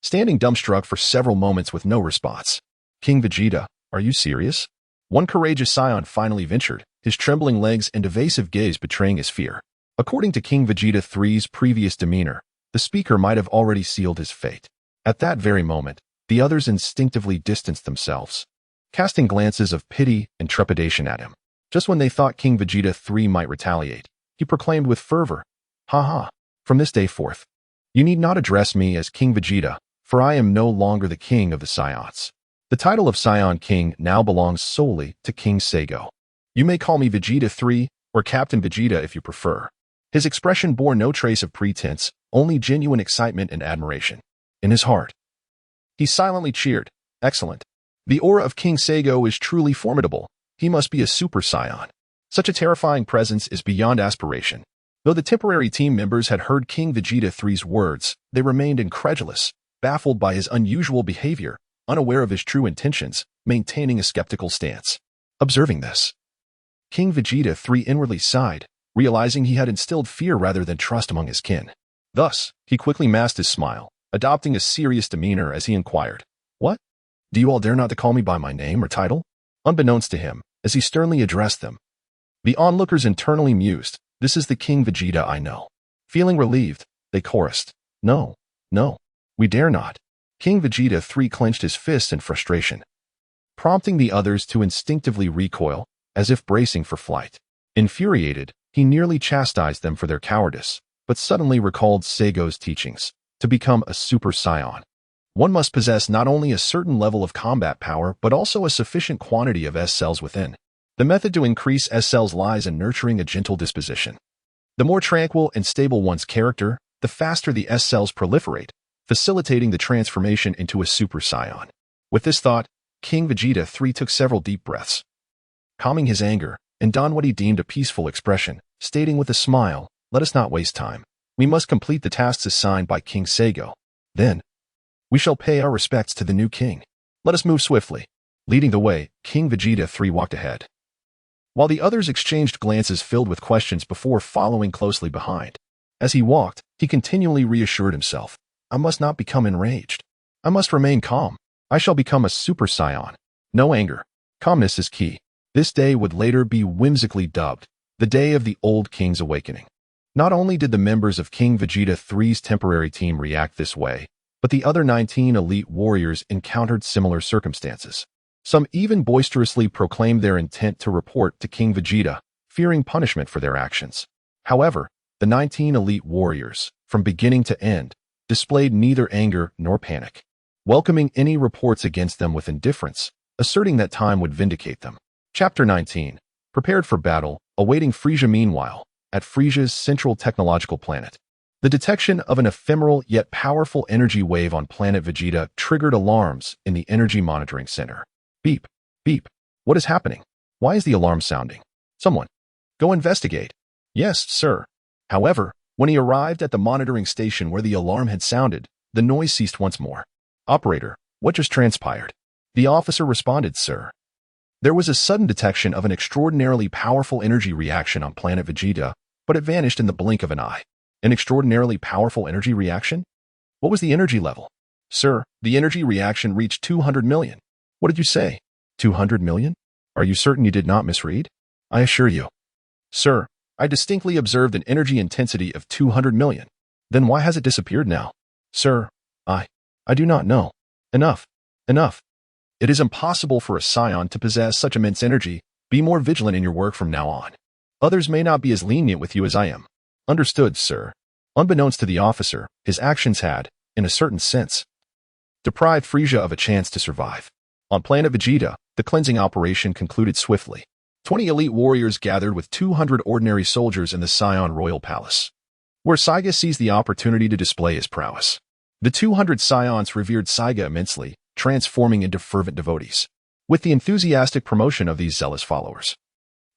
standing dumbstruck for several moments with no response. "King Vegeta, are you serious?" One courageous Saiyan finally ventured, his trembling legs and evasive gaze betraying his fear. According to King Vegeta 3's previous demeanor, the speaker might have already sealed his fate. At that very moment, the others instinctively distanced themselves, casting glances of pity and trepidation at him. Just when they thought King Vegeta 3 might retaliate, he proclaimed with fervor, "Ha! From this day forth, you need not address me as King Vegeta, for I am no longer the king of the Saiyans. The title of Saiyan King now belongs solely to King Saigo. You may call me Vegeta 3 or Captain Vegeta if you prefer." His expression bore no trace of pretense, only genuine excitement and admiration. In his heart, he silently cheered, "Excellent. The aura of King Saigo is truly formidable. He must be a Super Saiyan. Such a terrifying presence is beyond aspiration." Though the temporary team members had heard King Vegeta 3's words, they remained incredulous, baffled by his unusual behavior, unaware of his true intentions, maintaining a skeptical stance. Observing this, King Vegeta 3 inwardly sighed, realizing he had instilled fear rather than trust among his kin. Thus, he quickly masked his smile, adopting a serious demeanor as he inquired, "What? Do you all dare not to call me by my name or title?" Unbeknownst to him, as he sternly addressed them, the onlookers internally mused, "This is the King Vegeta I know." Feeling relieved, they chorused, No, we dare not." King Vegeta 3 clenched his fists in frustration, prompting the others to instinctively recoil, as if bracing for flight. Infuriated, he nearly chastised them for their cowardice, but suddenly recalled Saigo's teachings. To become a Super Saiyan, one must possess not only a certain level of combat power but also a sufficient quantity of S cells within. The method to increase S cells lies in nurturing a gentle disposition. The more tranquil and stable one's character, the faster the S cells proliferate, facilitating the transformation into a Super Saiyan. With this thought, King Vegeta 3 took several deep breaths, calming his anger, and donned what he deemed a peaceful expression, stating with a smile, "Let us not waste time. We must complete the tasks assigned by King Saigo. Then, we shall pay our respects to the new king. Let us move swiftly." Leading the way, King Vegeta 3 walked ahead, while the others exchanged glances filled with questions before following closely behind. As he walked, he continually reassured himself, "I must not become enraged. I must remain calm. I shall become a Super Saiyan. No anger. Calmness is key." This day would later be whimsically dubbed the Day of the Old King's Awakening. Not only did the members of King Vegeta 3's temporary team react this way, but the other 19 elite warriors encountered similar circumstances. Some even boisterously proclaimed their intent to report to King Vegeta, fearing punishment for their actions. However, the 19 elite warriors, from beginning to end, displayed neither anger nor panic, welcoming any reports against them with indifference, asserting that time would vindicate them. Chapter 19. Prepared for battle, awaiting Frieza. Meanwhile, at Frieza's central technological planet, the detection of an ephemeral yet powerful energy wave on planet Vegeta triggered alarms in the energy monitoring center. Beep, beep. What is happening? Why is the alarm sounding? Someone, go investigate. Yes, sir. However, when he arrived at the monitoring station where the alarm had sounded, the noise ceased once more. Operator, what just transpired? The officer responded, "Sir, there was a sudden detection of an extraordinarily powerful energy reaction on planet Vegeta, but it vanished in the blink of an eye." An extraordinarily powerful energy reaction? What was the energy level? "Sir, the energy reaction reached 200 million. What did you say? 200 million? Are you certain you did not misread?" "I assure you, sir, I distinctly observed an energy intensity of 200 million. Then why has it disappeared now? Sir, I do not know. Enough. Enough. It is impossible for a Saiyan to possess such immense energy. Be more vigilant in your work from now on. Others may not be as lenient with you as I am. Understood, sir. Unbeknownst to the officer, his actions had, in a certain sense, deprived Frieza of a chance to survive. On planet Vegeta, the cleansing operation concluded swiftly. 20 elite warriors gathered with 200 ordinary soldiers in the Saiyan royal palace, where Saiga seized the opportunity to display his prowess. The 200 Saiyans revered Saiga immensely, transforming into fervent devotees, with the enthusiastic promotion of these zealous followers.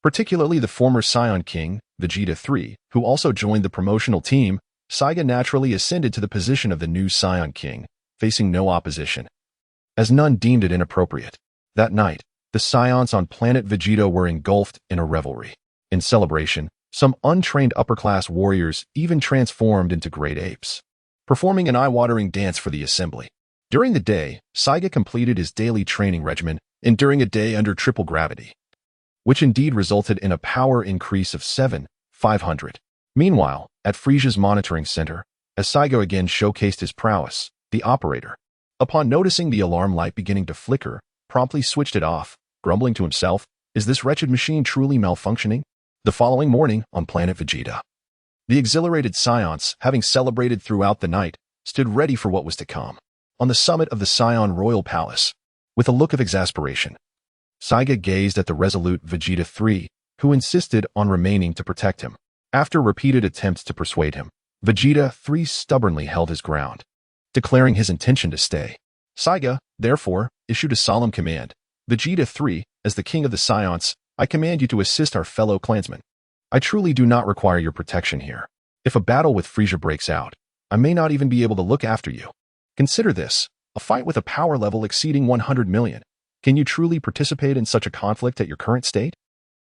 Particularly the former Saiyan King, Vegeta III, who also joined the promotional team. Saiga naturally ascended to the position of the new Saiyan King, facing no opposition, as none deemed it inappropriate. That night, the Saiyans on planet Vegeta were engulfed in a revelry. In celebration, some untrained upper-class warriors even transformed into great apes, performing an eye-watering dance for the assembly. During the day, Saiga completed his daily training regimen, enduring a day under triple gravity, which indeed resulted in a power increase of 7,500. Meanwhile, at Frieza's monitoring center, as Saiga again showcased his prowess, the operator, upon noticing the alarm light beginning to flicker, promptly switched it off, grumbling to himself, "Is this wretched machine truly malfunctioning?" The following morning, on planet Vegeta, the exhilarated Saiyans, having celebrated throughout the night, stood ready for what was to come. On the summit of the Saiyan royal palace, with a look of exasperation, Saiga gazed at the resolute Vegeta III, who insisted on remaining to protect him. After repeated attempts to persuade him, Vegeta III stubbornly held his ground, declaring his intention to stay. Saiga, therefore, issued a solemn command. "Vegeta III, as the king of the Saiyans, I command you to assist our fellow clansmen. I truly do not require your protection here. If a battle with Frieza breaks out, I may not even be able to look after you. Consider this, a fight with a power level exceeding 100 million. Can you truly participate in such a conflict at your current state?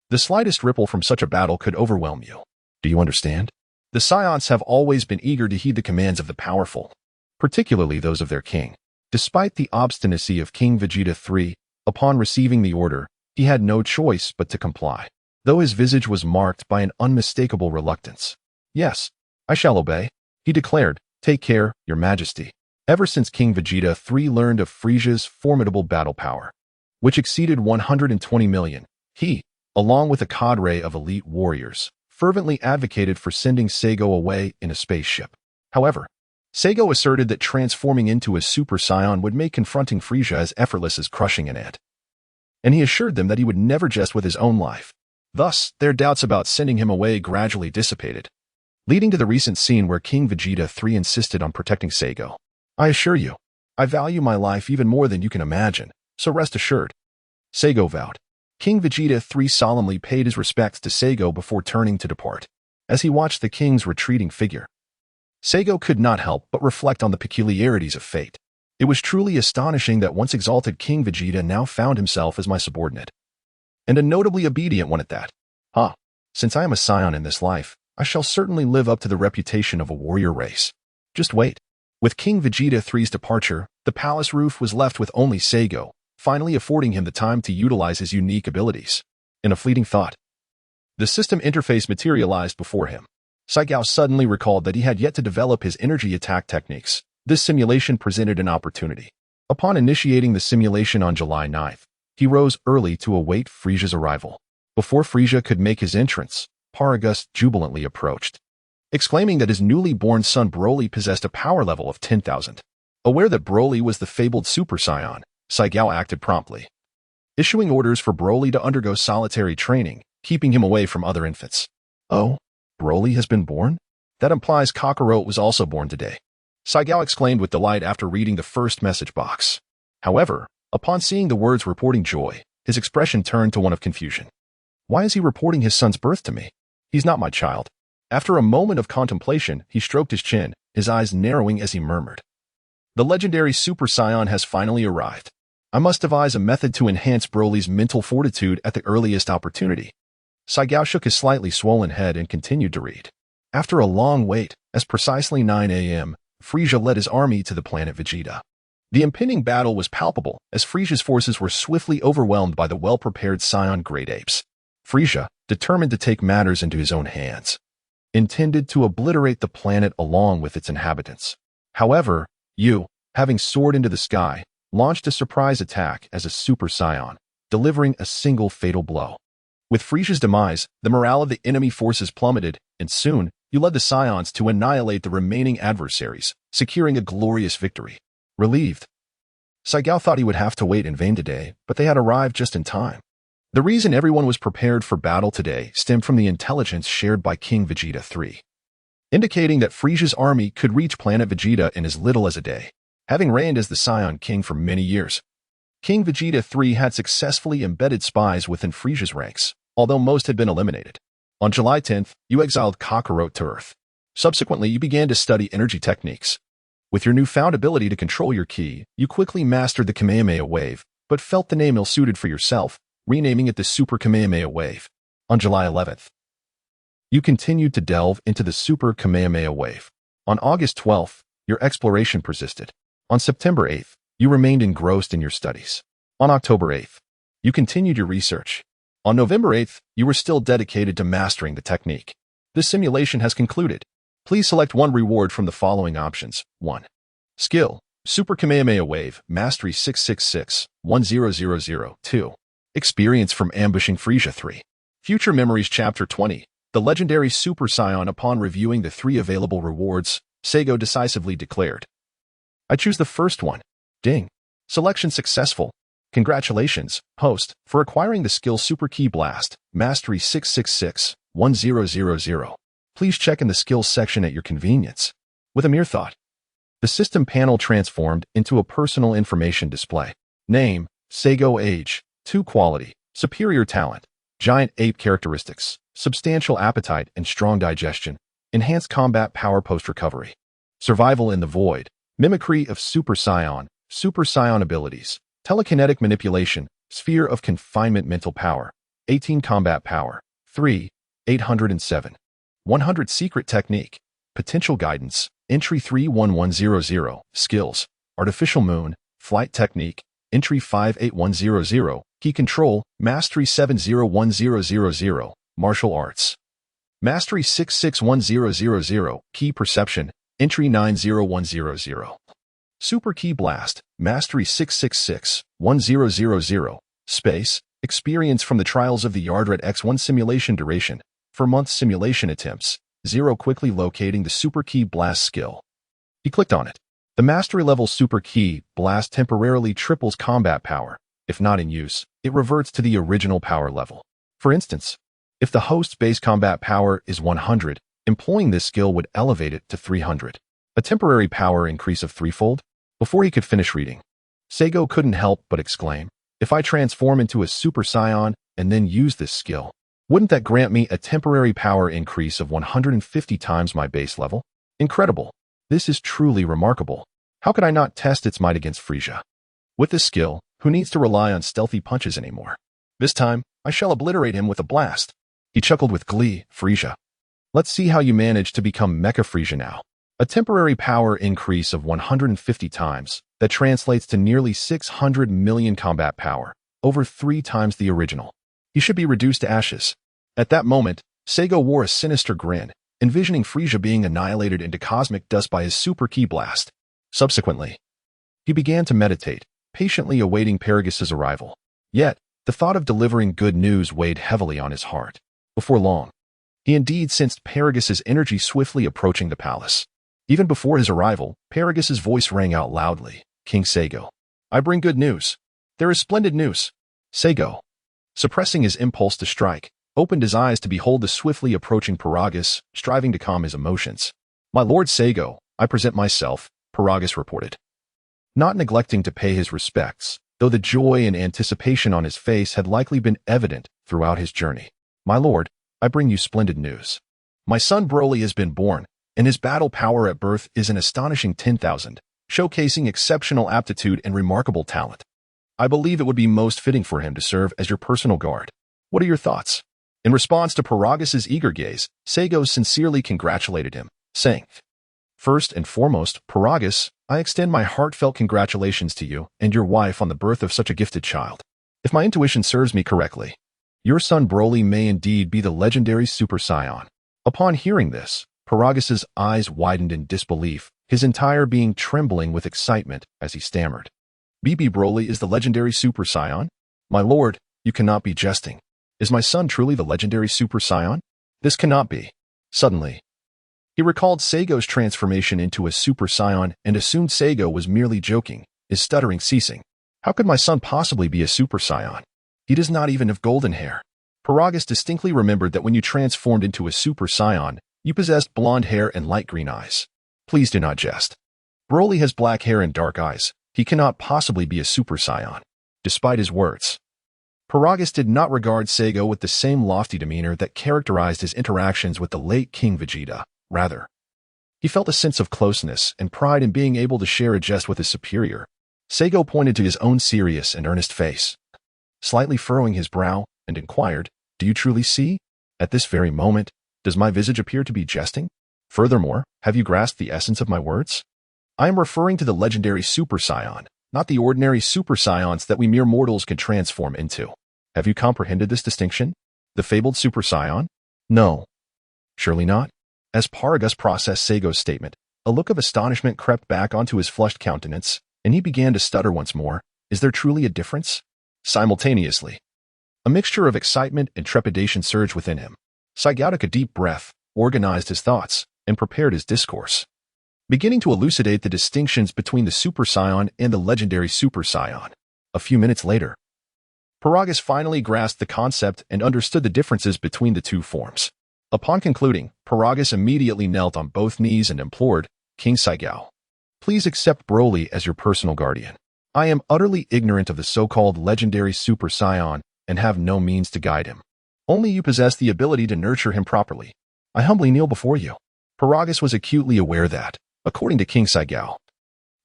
The slightest ripple from such a battle could overwhelm you. Do you understand?" The Saiyans have always been eager to heed the commands of the powerful, particularly those of their king. Despite the obstinacy of King Vegeta III, upon receiving the order, he had no choice but to comply, though his visage was marked by an unmistakable reluctance. "Yes, I shall obey," he declared. "Take care, Your Majesty." Ever since King Vegeta III learned of Frieza's formidable battle power, which exceeded 120 million, he, along with a cadre of elite warriors, fervently advocated for sending Saigo away in a spaceship. However, Saigo asserted that transforming into a Super Saiyan would make confronting Frieza as effortless as crushing an ant, and he assured them that he would never jest with his own life. Thus, their doubts about sending him away gradually dissipated, leading to the recent scene where King Vegeta III insisted on protecting Saigo. "I assure you, I value my life even more than you can imagine, so rest assured," Saigo vowed. King Vegeta III solemnly paid his respects to Saigo before turning to depart. As he watched the king's retreating figure, Saigo could not help but reflect on the peculiarities of fate. It was truly astonishing that once exalted King Vegeta now found himself as my subordinate, and a notably obedient one at that. Since I am a Saiyan in this life, I shall certainly live up to the reputation of a warrior race. Just wait. With King Vegeta III's departure, the palace roof was left with only Saigo, finally affording him the time to utilize his unique abilities. In a fleeting thought, the system interface materialized before him. Saigo suddenly recalled that he had yet to develop his energy attack techniques. This simulation presented an opportunity. Upon initiating the simulation on July 9th, he rose early to await Frieza's arrival. Before Frieza could make his entrance, Paragus jubilantly approached, exclaiming that his newly born son Broly possessed a power level of 10,000. Aware that Broly was the fabled Super Saiyan, Saigo acted promptly, issuing orders for Broly to undergo solitary training, keeping him away from other infants. "Oh, Broly has been born? That implies Kakarot was also born today," Saigo exclaimed with delight after reading the first message box. However, upon seeing the words reporting joy, his expression turned to one of confusion. "Why is he reporting his son's birth to me? He's not my child." After a moment of contemplation, he stroked his chin, his eyes narrowing as he murmured, "The legendary Super Saiyan has finally arrived. I must devise a method to enhance Broly's mental fortitude at the earliest opportunity." Saigo shook his slightly swollen head and continued to read. After a long wait, as precisely 9 a.m., Frieza led his army to the planet Vegeta. The impending battle was palpable, as Frieza's forces were swiftly overwhelmed by the well-prepared Saiyan great apes. Frieza, determined to take matters into his own hands, intended to obliterate the planet along with its inhabitants. However, you, having soared into the sky, launched a surprise attack as a Super Saiyan, delivering a single fatal blow. With Frieza's demise, the morale of the enemy forces plummeted, and soon, you led the Saiyans to annihilate the remaining adversaries, securing a glorious victory. Relieved, Saigao thought he would have to wait in vain today, but they had arrived just in time. The reason everyone was prepared for battle today stemmed from the intelligence shared by King Vegeta 3, indicating that Frieza's army could reach planet Vegeta in as little as a day. Having reigned as the Saiyan King for many years, King Vegeta 3 had successfully embedded spies within Frieza's ranks, although most had been eliminated. On July 10th, you exiled Kakarot to Earth. Subsequently, you began to study energy techniques. With your newfound ability to control your ki, you quickly mastered the Kamehameha Wave, but felt the name ill-suited for yourself, renaming it the Super Kamehameha Wave. On July 11th, you continued to delve into the Super Kamehameha Wave. On August 12th, your exploration persisted. On September 8th, you remained engrossed in your studies. On October 8th, you continued your research. On November 8th, you were still dedicated to mastering the technique. This simulation has concluded. Please select one reward from the following options. 1. Skill, Super Kamehameha Wave, Mastery 666-1000. 2. Experience from ambushing Frieza 3. Future Memories Chapter 20. The legendary Super Saiyan. Upon reviewing the 3 available rewards, Saigo decisively declared, I choose the first one. Ding. Selection successful. Congratulations, host, for acquiring the skill Super Ki Blast, Mastery 666-1000. Please check in the skills section at your convenience. With a mere thought, the system panel transformed into a personal information display. Name, Saigo. Age, 2. Quality, superior talent, giant ape characteristics, substantial appetite and strong digestion, enhanced combat power post-recovery. Survival in the void, mimicry of Super Saiyan abilities, telekinetic manipulation, sphere of confinement mental power, 18 combat power, 3, 807. 100 secret technique, potential guidance, entry 31100, skills, artificial moon, flight technique, entry 58100, key control, mastery 701000, martial arts, mastery 661000, key perception, entry 90100. Super Ki Blast, Mastery 666-1000, Space, Experience from the Trials of the Yardred X1 Simulation Duration, for months simulation attempts, 0. Quickly locating the Super Ki Blast skill. He clicked on it. The Mastery level Super Ki Blast temporarily triples combat power. If not in use, it reverts to the original power level. For instance, if the host's base combat power is 100, employing this skill would elevate it to 300. A temporary power increase of threefold. Before he could finish reading, Saigo couldn't help but exclaim, if I transform into a Super Saiyan and then use this skill, wouldn't that grant me a temporary power increase of 150 times my base level? Incredible. This is truly remarkable. How could I not test its might against Frieza? With this skill, who needs to rely on stealthy punches anymore? This time, I shall obliterate him with a blast. He chuckled with glee. Frieza, let's see how you manage to become Mecha Frieza now. A temporary power increase of 150 times, that translates to nearly 600 million combat power, over 3 times the original. He should be reduced to ashes. At that moment, Saigo wore a sinister grin, envisioning Frieza being annihilated into cosmic dust by his Super Ki Blast. Subsequently, he began to meditate, patiently awaiting Paragus' arrival. Yet, the thought of delivering good news weighed heavily on his heart. Before long, he indeed sensed Paragus' energy swiftly approaching the palace. Even before his arrival, Paragus' voice rang out loudly. King Saigo, I bring good news. There is splendid news. Saigo, suppressing his impulse to strike, opened his eyes to behold the swiftly approaching Paragus, striving to calm his emotions. My lord Saigo, I present myself, Paragus reported, not neglecting to pay his respects, though the joy and anticipation on his face had likely been evident throughout his journey. My lord, I bring you splendid news. My son Broly has been born, and his battle power at birth is an astonishing 10,000, showcasing exceptional aptitude and remarkable talent. I believe it would be most fitting for him to serve as your personal guard. What are your thoughts? In response to Paragus' eager gaze, Saigo sincerely congratulated him, saying, First and foremost, Paragus, I extend my heartfelt congratulations to you and your wife on the birth of such a gifted child. If my intuition serves me correctly, your son Broly may indeed be the legendary Super Saiyan. Upon hearing this, Paragas's eyes widened in disbelief, his entire being trembling with excitement as he stammered. BB Broly is the legendary Super Saiyan? My lord, you cannot be jesting. Is my son truly the legendary Super Saiyan? This cannot be. Suddenly, he recalled Seigo's transformation into a Super Saiyan and assumed Seigo was merely joking, his stuttering ceasing. How could my son possibly be a Super Saiyan? He does not even have golden hair. Paragas distinctly remembered that when you transformed into a Super Saiyan, you possessed blonde hair and light green eyes. Please do not jest. Broly has black hair and dark eyes. He cannot possibly be a Super Saiyan. Despite his words, Paragas did not regard Seigo with the same lofty demeanor that characterized his interactions with the late King Vegeta. Rather, he felt a sense of closeness and pride in being able to share a jest with his superior. Seigo pointed to his own serious and earnest face, slightly furrowing his brow, and inquired, "Do you truly see? At this very moment, does my visage appear to be jesting? Furthermore, have you grasped the essence of my words? I am referring to the legendary Super Saiyan, not the ordinary Super Saiyans that we mere mortals can transform into. Have you comprehended this distinction? The fabled Super Saiyan? No. Surely not." As Paragas processed Seigo's statement, a look of astonishment crept back onto his flushed countenance, and he began to stutter once more. Is there truly a difference? Simultaneously, a mixture of excitement and trepidation surged within him. Saigo took a deep breath, organized his thoughts, and prepared his discourse, beginning to elucidate the distinctions between the Super Saiyan and the legendary Super Saiyan. A few minutes later, Paragas finally grasped the concept and understood the differences between the two forms. Upon concluding, Paragas immediately knelt on both knees and implored, "King Saigo, please accept Broly as your personal guardian. I am utterly ignorant of the so-called legendary Super Saiyan and have no means to guide him. Only you possess the ability to nurture him properly. I humbly kneel before you." Paragas was acutely aware that, according to King Saigo,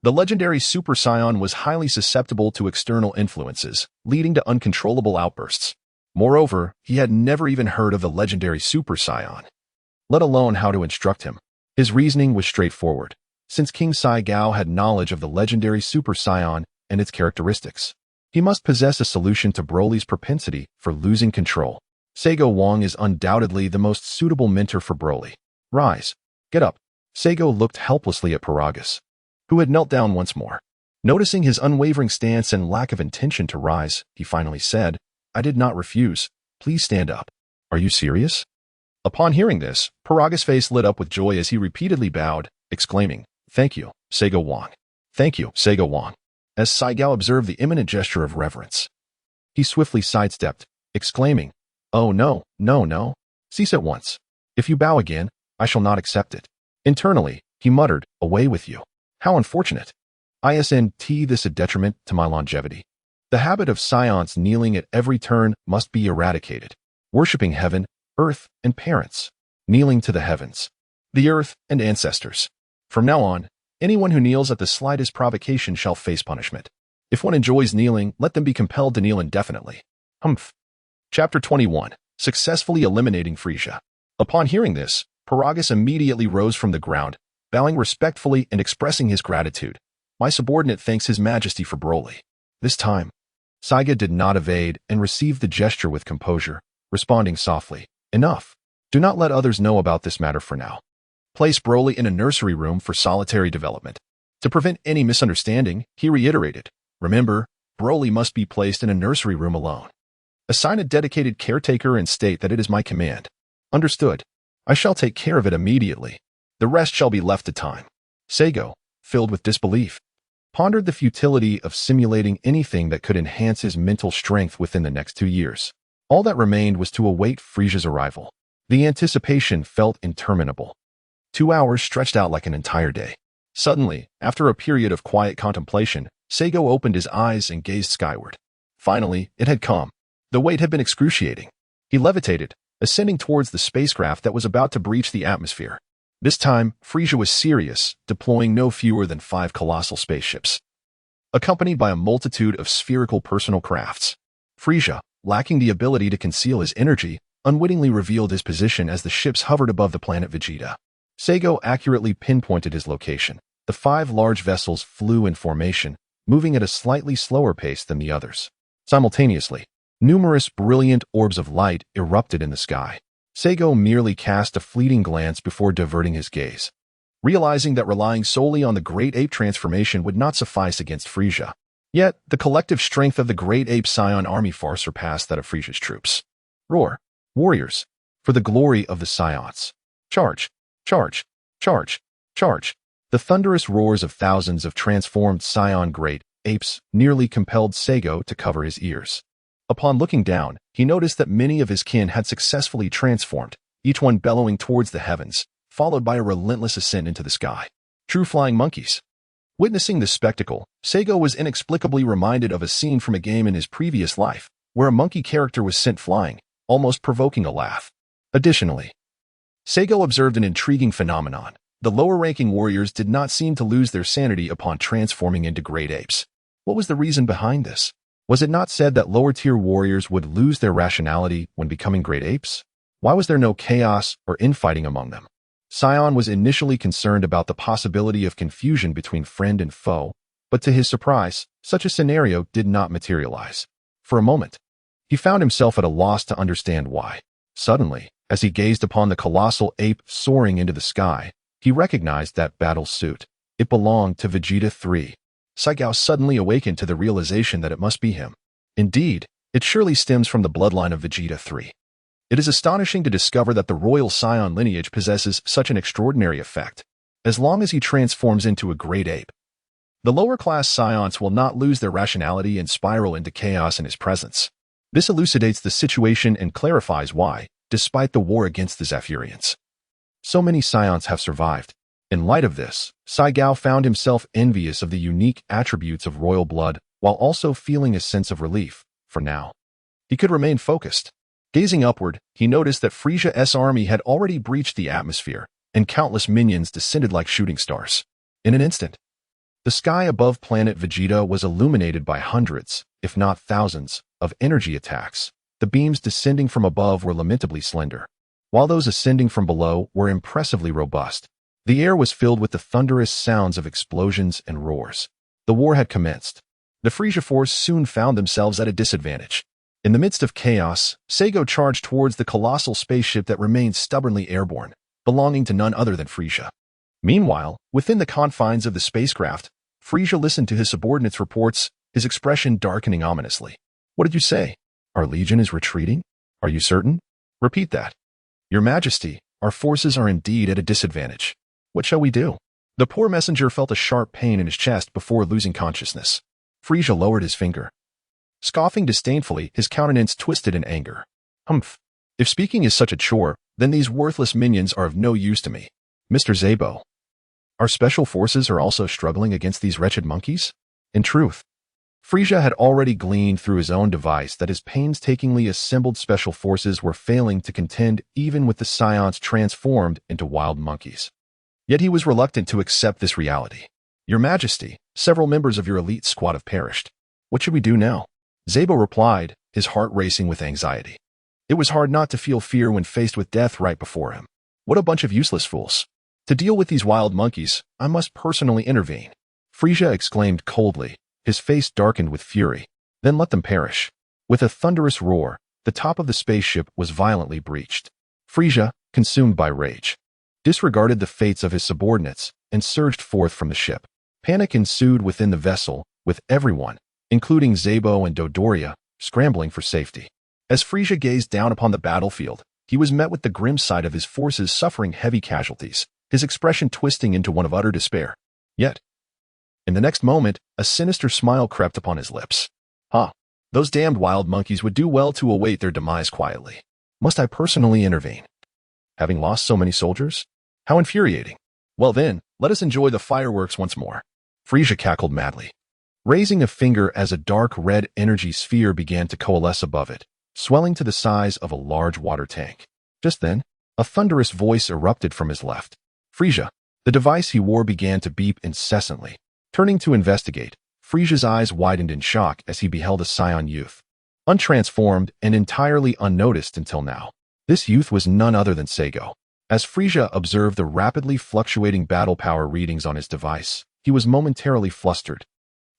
the legendary Super Saiyan was highly susceptible to external influences, leading to uncontrollable outbursts. Moreover, he had never even heard of the legendary Super Saiyan, let alone how to instruct him. His reasoning was straightforward. Since King Saigo had knowledge of the legendary Super Saiyan and its characteristics, he must possess a solution to Broly's propensity for losing control. Seigo Wang is undoubtedly the most suitable mentor for Broly. Rise. Get up. Seigo looked helplessly at Paragas, who had knelt down once more. Noticing his unwavering stance and lack of intention to rise, he finally said, "I did not refuse. Please stand up." "Are you serious?" Upon hearing this, Paragas' face lit up with joy as he repeatedly bowed, exclaiming, "Thank you, Seigo Wang. Thank you, Seigo Wang." As Saigo observed the imminent gesture of reverence, he swiftly sidestepped, exclaiming, "Oh no, no, no. Cease at once. If you bow again, I shall not accept it." Internally, he muttered, "Away with you. How unfortunate. Isn't this a detriment to my longevity? The habit of Saiyans kneeling at every turn must be eradicated. Worshipping heaven, earth, and parents. Kneeling to the heavens, the earth, and ancestors. From now on, anyone who kneels at the slightest provocation shall face punishment. If one enjoys kneeling, let them be compelled to kneel indefinitely." Humph. Chapter 21. Successfully Eliminating Frieza. Upon hearing this, Paragas immediately rose from the ground, bowing respectfully and expressing his gratitude. "My subordinate thanks His Majesty for Broly." This time, Saigo did not evade and received the gesture with composure, responding softly, "Enough. Do not let others know about this matter for now. Place Broly in a nursery room for solitary development." To prevent any misunderstanding, he reiterated, "Remember, Broly must be placed in a nursery room alone. Assign a dedicated caretaker and state that it is my command." "Understood. I shall take care of it immediately. The rest shall be left to time." Saigo, filled with disbelief, pondered the futility of simulating anything that could enhance his mental strength within the next 2 years. All that remained was to await Frieza's arrival. The anticipation felt interminable. 2 hours stretched out like an entire day. Suddenly, after a period of quiet contemplation, Saigo opened his eyes and gazed skyward. Finally, it had come. The wait had been excruciating. He levitated, ascending towards the spacecraft that was about to breach the atmosphere. This time, Frieza was serious, deploying no fewer than 5 colossal spaceships, accompanied by a multitude of spherical personal crafts. Frieza, lacking the ability to conceal his energy, unwittingly revealed his position as the ships hovered above the planet Vegeta. Saigo accurately pinpointed his location. The 5 large vessels flew in formation, moving at a slightly slower pace than the others. Simultaneously, numerous brilliant orbs of light erupted in the sky. Seigo merely cast a fleeting glance before diverting his gaze, realizing that relying solely on the Great Ape transformation would not suffice against Frieza. Yet, the collective strength of the Great Ape Saiyan army far surpassed that of Frieza's troops. Roar! Warriors! For the glory of the Saiyans! Charge! Charge! Charge! Charge! The thunderous roars of thousands of transformed Saiyan Great Apes nearly compelled Seigo to cover his ears. Upon looking down, he noticed that many of his kin had successfully transformed, each one bellowing towards the heavens, followed by a relentless ascent into the sky. True flying monkeys. Witnessing this spectacle, Seigo was inexplicably reminded of a scene from a game in his previous life, where a monkey character was sent flying, almost provoking a laugh. Additionally, Seigo observed an intriguing phenomenon. The lower-ranking warriors did not seem to lose their sanity upon transforming into great apes. What was the reason behind this? Was it not said that lower-tier warriors would lose their rationality when becoming great apes? Why was there no chaos or infighting among them? Saiyan was initially concerned about the possibility of confusion between friend and foe, but to his surprise, such a scenario did not materialize. For a moment, he found himself at a loss to understand why. Suddenly, as he gazed upon the colossal ape soaring into the sky, he recognized that battle suit. It belonged to Vegeta 3. Saigo suddenly awakened to the realization that it must be him. Indeed, it surely stems from the bloodline of Vegeta 3. It is astonishing to discover that the royal Saiyan lineage possesses such an extraordinary effect. As long as he transforms into a great ape, the lower-class Saiyans will not lose their rationality and spiral into chaos in his presence. This elucidates the situation and clarifies why, despite the war against the Zephyrians, so many Saiyans have survived. In light of this, Saigo found himself envious of the unique attributes of royal blood, while also feeling a sense of relief. For now, he could remain focused. Gazing upward, he noticed that Frieza's army had already breached the atmosphere, and countless minions descended like shooting stars. In an instant, the sky above planet Vegeta was illuminated by hundreds, if not thousands, of energy attacks. The beams descending from above were lamentably slender, while those ascending from below were impressively robust. The air was filled with the thunderous sounds of explosions and roars. The war had commenced. The Frieza force soon found themselves at a disadvantage. In the midst of chaos, Seigo charged towards the colossal spaceship that remained stubbornly airborne, belonging to none other than Frieza. Meanwhile, within the confines of the spacecraft, Frieza listened to his subordinates' reports, his expression darkening ominously. What did you say? Our legion is retreating? Are you certain? Repeat that. Your Majesty, our forces are indeed at a disadvantage. What shall we do? The poor messenger felt a sharp pain in his chest before losing consciousness. Frieza lowered his finger. Scoffing disdainfully, his countenance twisted in anger. Humph. If speaking is such a chore, then these worthless minions are of no use to me. Mr. Zabo, our special forces are also struggling against these wretched monkeys? In truth, Frieza had already gleaned through his own device that his painstakingly assembled special forces were failing to contend even with the Saiyans transformed into wild monkeys. Yet he was reluctant to accept this reality. Your Majesty, several members of your elite squad have perished. What should we do now? Zabo replied, his heart racing with anxiety. It was hard not to feel fear when faced with death right before him. What a bunch of useless fools. To deal with these wild monkeys, I must personally intervene. Frieza exclaimed coldly, his face darkened with fury. Then let them perish. With a thunderous roar, the top of the spaceship was violently breached. Frieza, consumed by rage, disregarded the fates of his subordinates and surged forth from the ship. Panic ensued within the vessel, with everyone, including Zabo and Dodoria, scrambling for safety. As Frieza gazed down upon the battlefield, he was met with the grim sight of his forces suffering heavy casualties, his expression twisting into one of utter despair. Yet, in the next moment, a sinister smile crept upon his lips. Those damned wild monkeys would do well to await their demise quietly. Must I personally intervene? Having lost so many soldiers? How infuriating. Well then, let us enjoy the fireworks once more. Frieza cackled madly, raising a finger as a dark red energy sphere began to coalesce above it, swelling to the size of a large water tank. Just then, a thunderous voice erupted from his left. Frieza. The device he wore began to beep incessantly. Turning to investigate, Frieza's eyes widened in shock as he beheld a Saiyan youth, untransformed and entirely unnoticed until now. This youth was none other than Seigo. As Frieza observed the rapidly fluctuating battle power readings on his device, he was momentarily flustered.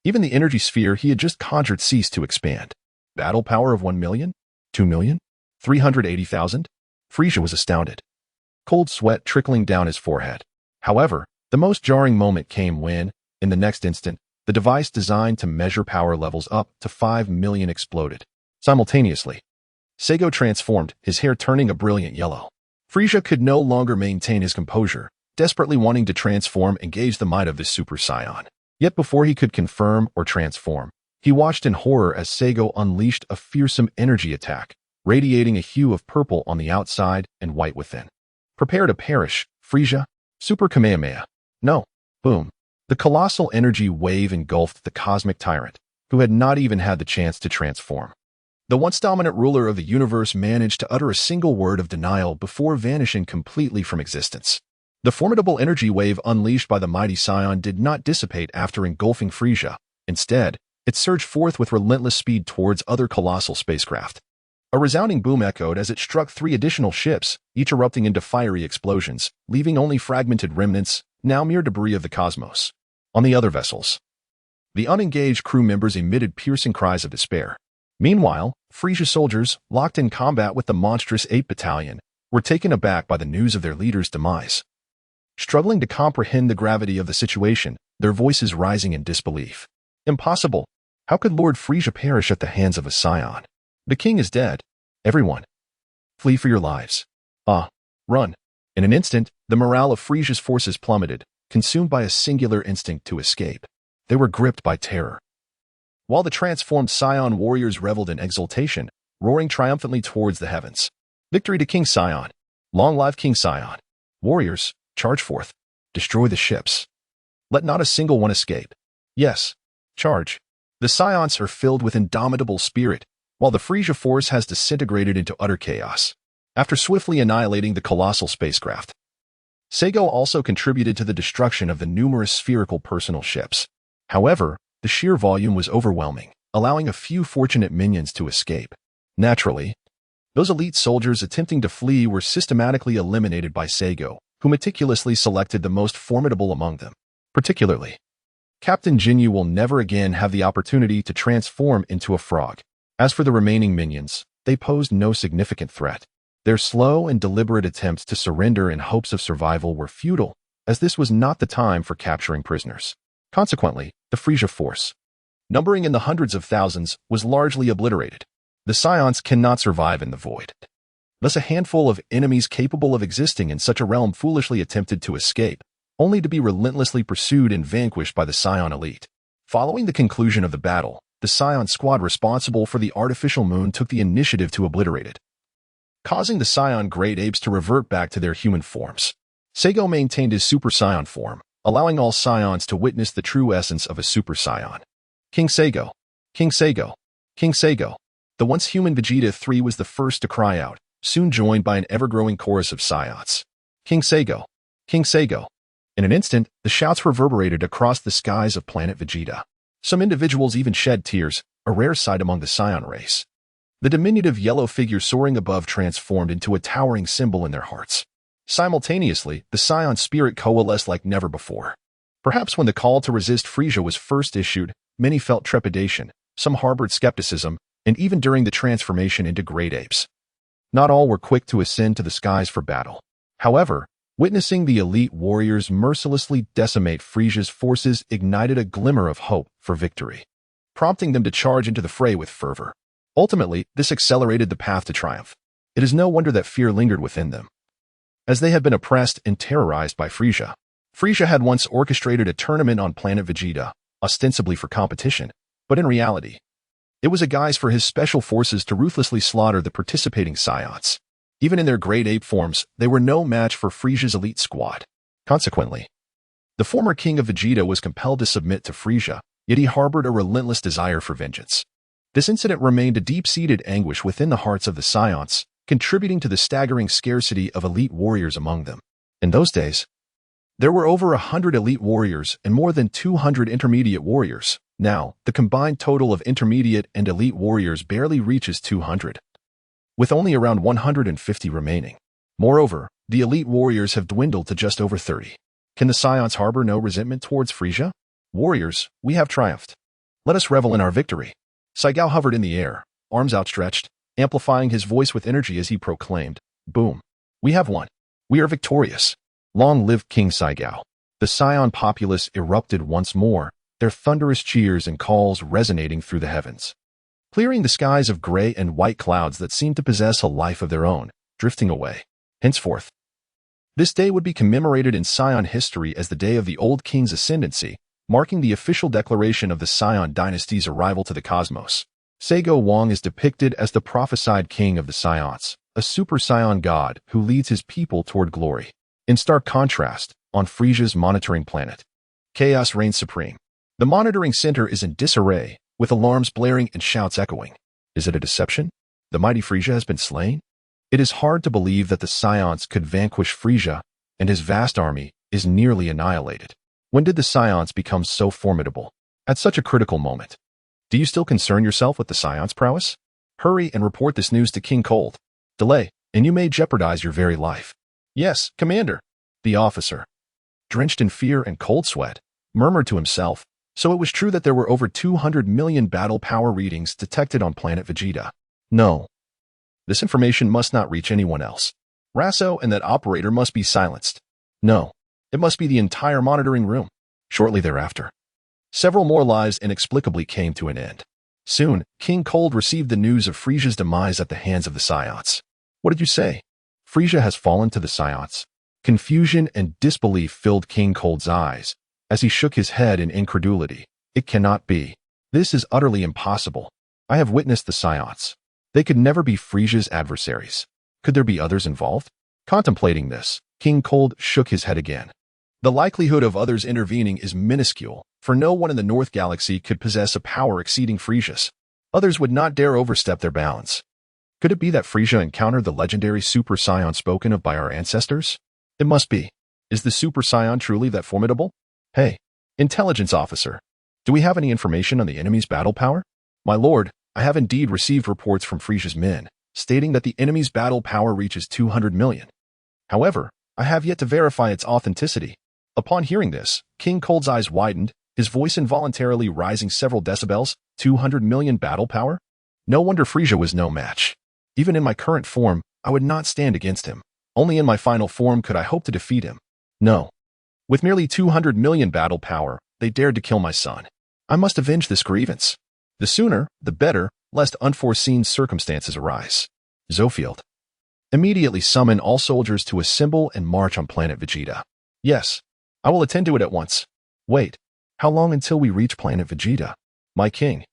Even the energy sphere he had just conjured ceased to expand. Battle power of 1 million? 2 million? 380,000? Frieza was astounded, cold sweat trickling down his forehead. However, the most jarring moment came when, in the next instant, the device designed to measure power levels up to 5 million exploded. Simultaneously, Saigo transformed, his hair turning a brilliant yellow. Frieza could no longer maintain his composure, desperately wanting to transform and gauge the might of this Super Saiyan. Yet before he could confirm or transform, he watched in horror as Saigo unleashed a fearsome energy attack, radiating a hue of purple on the outside and white within. Prepare to perish, Frieza. Super Kamehameha. No. Boom. The colossal energy wave engulfed the cosmic tyrant, who had not even had the chance to transform. The once dominant ruler of the universe managed to utter a single word of denial before vanishing completely from existence. The formidable energy wave unleashed by the mighty Saiyan did not dissipate after engulfing Frieza. Instead, it surged forth with relentless speed towards other colossal spacecraft. A resounding boom echoed as it struck 3 additional ships, each erupting into fiery explosions, leaving only fragmented remnants, now mere debris of the cosmos. On the other vessels, the unengaged crew members emitted piercing cries of despair. Meanwhile, Frieza's soldiers, locked in combat with the monstrous 8 Battalion, were taken aback by the news of their leader's demise. Struggling to comprehend the gravity of the situation, their voices rising in disbelief. Impossible! How could Lord Frieza perish at the hands of a Saiyan? The king is dead. Everyone, flee for your lives. Run. In an instant, the morale of Frieza's forces plummeted, consumed by a singular instinct to escape. They were gripped by terror. While the transformed Saiyan warriors reveled in exultation, roaring triumphantly towards the heavens. Victory to King Saiyan. Long live King Saiyan. Warriors, charge forth. Destroy the ships. Let not a single one escape. Yes, charge. The Saiyans are filled with indomitable spirit, while the Frieza force has disintegrated into utter chaos. After swiftly annihilating the colossal spacecraft, Saigo also contributed to the destruction of the numerous spherical personal ships. However, the sheer volume was overwhelming, allowing a few fortunate minions to escape. Naturally, those elite soldiers attempting to flee were systematically eliminated by Saigo, who meticulously selected the most formidable among them. Particularly, Captain Jinyu will never again have the opportunity to transform into a frog. As for the remaining minions, they posed no significant threat. Their slow and deliberate attempts to surrender in hopes of survival were futile, as this was not the time for capturing prisoners. Consequently, the Frieza force, numbering in the hundreds of thousands, was largely obliterated. The Saiyans cannot survive in the void. Thus a handful of enemies capable of existing in such a realm foolishly attempted to escape, only to be relentlessly pursued and vanquished by the Saiyan elite. Following the conclusion of the battle, the Saiyan squad responsible for the artificial moon took the initiative to obliterate it, causing the Saiyan great apes to revert back to their human forms. Saigo maintained his Super Saiyan form, allowing all Saiyans to witness the true essence of a Super Saiyan. King Saigo! King Saigo! King Saigo! The once human Vegeta 3 was the first to cry out, soon joined by an ever-growing chorus of Saiyans. King Saigo! King Saigo! In an instant, the shouts reverberated across the skies of planet Vegeta. Some individuals even shed tears, a rare sight among the Saiyan race. The diminutive yellow figure soaring above transformed into a towering symbol in their hearts. Simultaneously, the Saiyan spirit coalesced like never before. Perhaps when the call to resist Frieza was first issued, many felt trepidation, some harbored skepticism, and even during the transformation into great apes. Not all were quick to ascend to the skies for battle. However, witnessing the elite warriors mercilessly decimate Frieza's forces ignited a glimmer of hope for victory, prompting them to charge into the fray with fervor. Ultimately, this accelerated the path to triumph. It is no wonder that fear lingered within them, as they had been oppressed and terrorized by Frieza. Frieza had once orchestrated a tournament on planet Vegeta, ostensibly for competition, but in reality, it was a guise for his special forces to ruthlessly slaughter the participating Saiyans. Even in their great ape forms, they were no match for Frieza's elite squad. Consequently, the former king of Vegeta was compelled to submit to Frieza, yet he harbored a relentless desire for vengeance. This incident remained a deep-seated anguish within the hearts of the Saiyans, contributing to the staggering scarcity of elite warriors among them. In those days, there were over 100 elite warriors and more than 200 intermediate warriors. Now, the combined total of intermediate and elite warriors barely reaches 200, with only around 150 remaining. Moreover, the elite warriors have dwindled to just over 30. Can the Saiyans harbor no resentment towards Frieza? Warriors, we have triumphed. Let us revel in our victory. Saigo hovered in the air, arms outstretched, amplifying his voice with energy as he proclaimed, Boom. We have won. We are victorious. Long live King Saiyan. The Saiyan populace erupted once more, their thunderous cheers and calls resonating through the heavens, clearing the skies of gray and white clouds that seemed to possess a life of their own, drifting away. Henceforth, this day would be commemorated in Saiyan history as the day of the old king's ascendancy, marking the official declaration of the Saiyan dynasty's arrival to the cosmos. Saigo Wang is depicted as the prophesied king of the Saiyans, a super Saiyan god who leads his people toward glory. In stark contrast, on Frieza's monitoring planet, chaos reigns supreme. The monitoring center is in disarray, with alarms blaring and shouts echoing. Is it a deception? The mighty Frieza has been slain? It is hard to believe that the Saiyans could vanquish Frieza, and his vast army is nearly annihilated. When did the Saiyans become so formidable? At such a critical moment. Do you still concern yourself with the Saiyans' prowess? Hurry and report this news to King Cold. Delay, and you may jeopardize your very life. Yes, Commander. The officer, drenched in fear and cold sweat, murmured to himself, so it was true that there were over 200 million battle power readings detected on planet Vegeta. No. This information must not reach anyone else. Rasso and that operator must be silenced. No. It must be the entire monitoring room. Shortly thereafter, several more lives inexplicably came to an end. Soon, King Cold received the news of Frieza's demise at the hands of the Saiyans. What did you say? Frieza has fallen to the Saiyans. Confusion and disbelief filled King Cold's eyes as he shook his head in incredulity. It cannot be. This is utterly impossible. I have witnessed the Saiyans. They could never be Frieza's adversaries. Could there be others involved? Contemplating this, King Cold shook his head again. The likelihood of others intervening is minuscule, for no one in the North Galaxy could possess a power exceeding Frieza's. Others would not dare overstep their bounds. Could it be that Frieza encountered the legendary Super Saiyan spoken of by our ancestors? It must be. Is the Super Saiyan truly that formidable? Hey, intelligence officer, do we have any information on the enemy's battle power? My lord, I have indeed received reports from Frieza's men, stating that the enemy's battle power reaches 200 million. However, I have yet to verify its authenticity. Upon hearing this, King Cold's eyes widened, his voice involuntarily rising several decibels. 200 million battle power? No wonder Frieza was no match. Even in my current form, I would not stand against him. Only in my final form could I hope to defeat him. No. With merely 200 million battle power, they dared to kill my son. I must avenge this grievance. The sooner, the better, lest unforeseen circumstances arise. Zofield. Immediately summon all soldiers to assemble and march on planet Vegeta. Yes, I will attend to it at once. Wait, how long until we reach planet Vegeta? My king.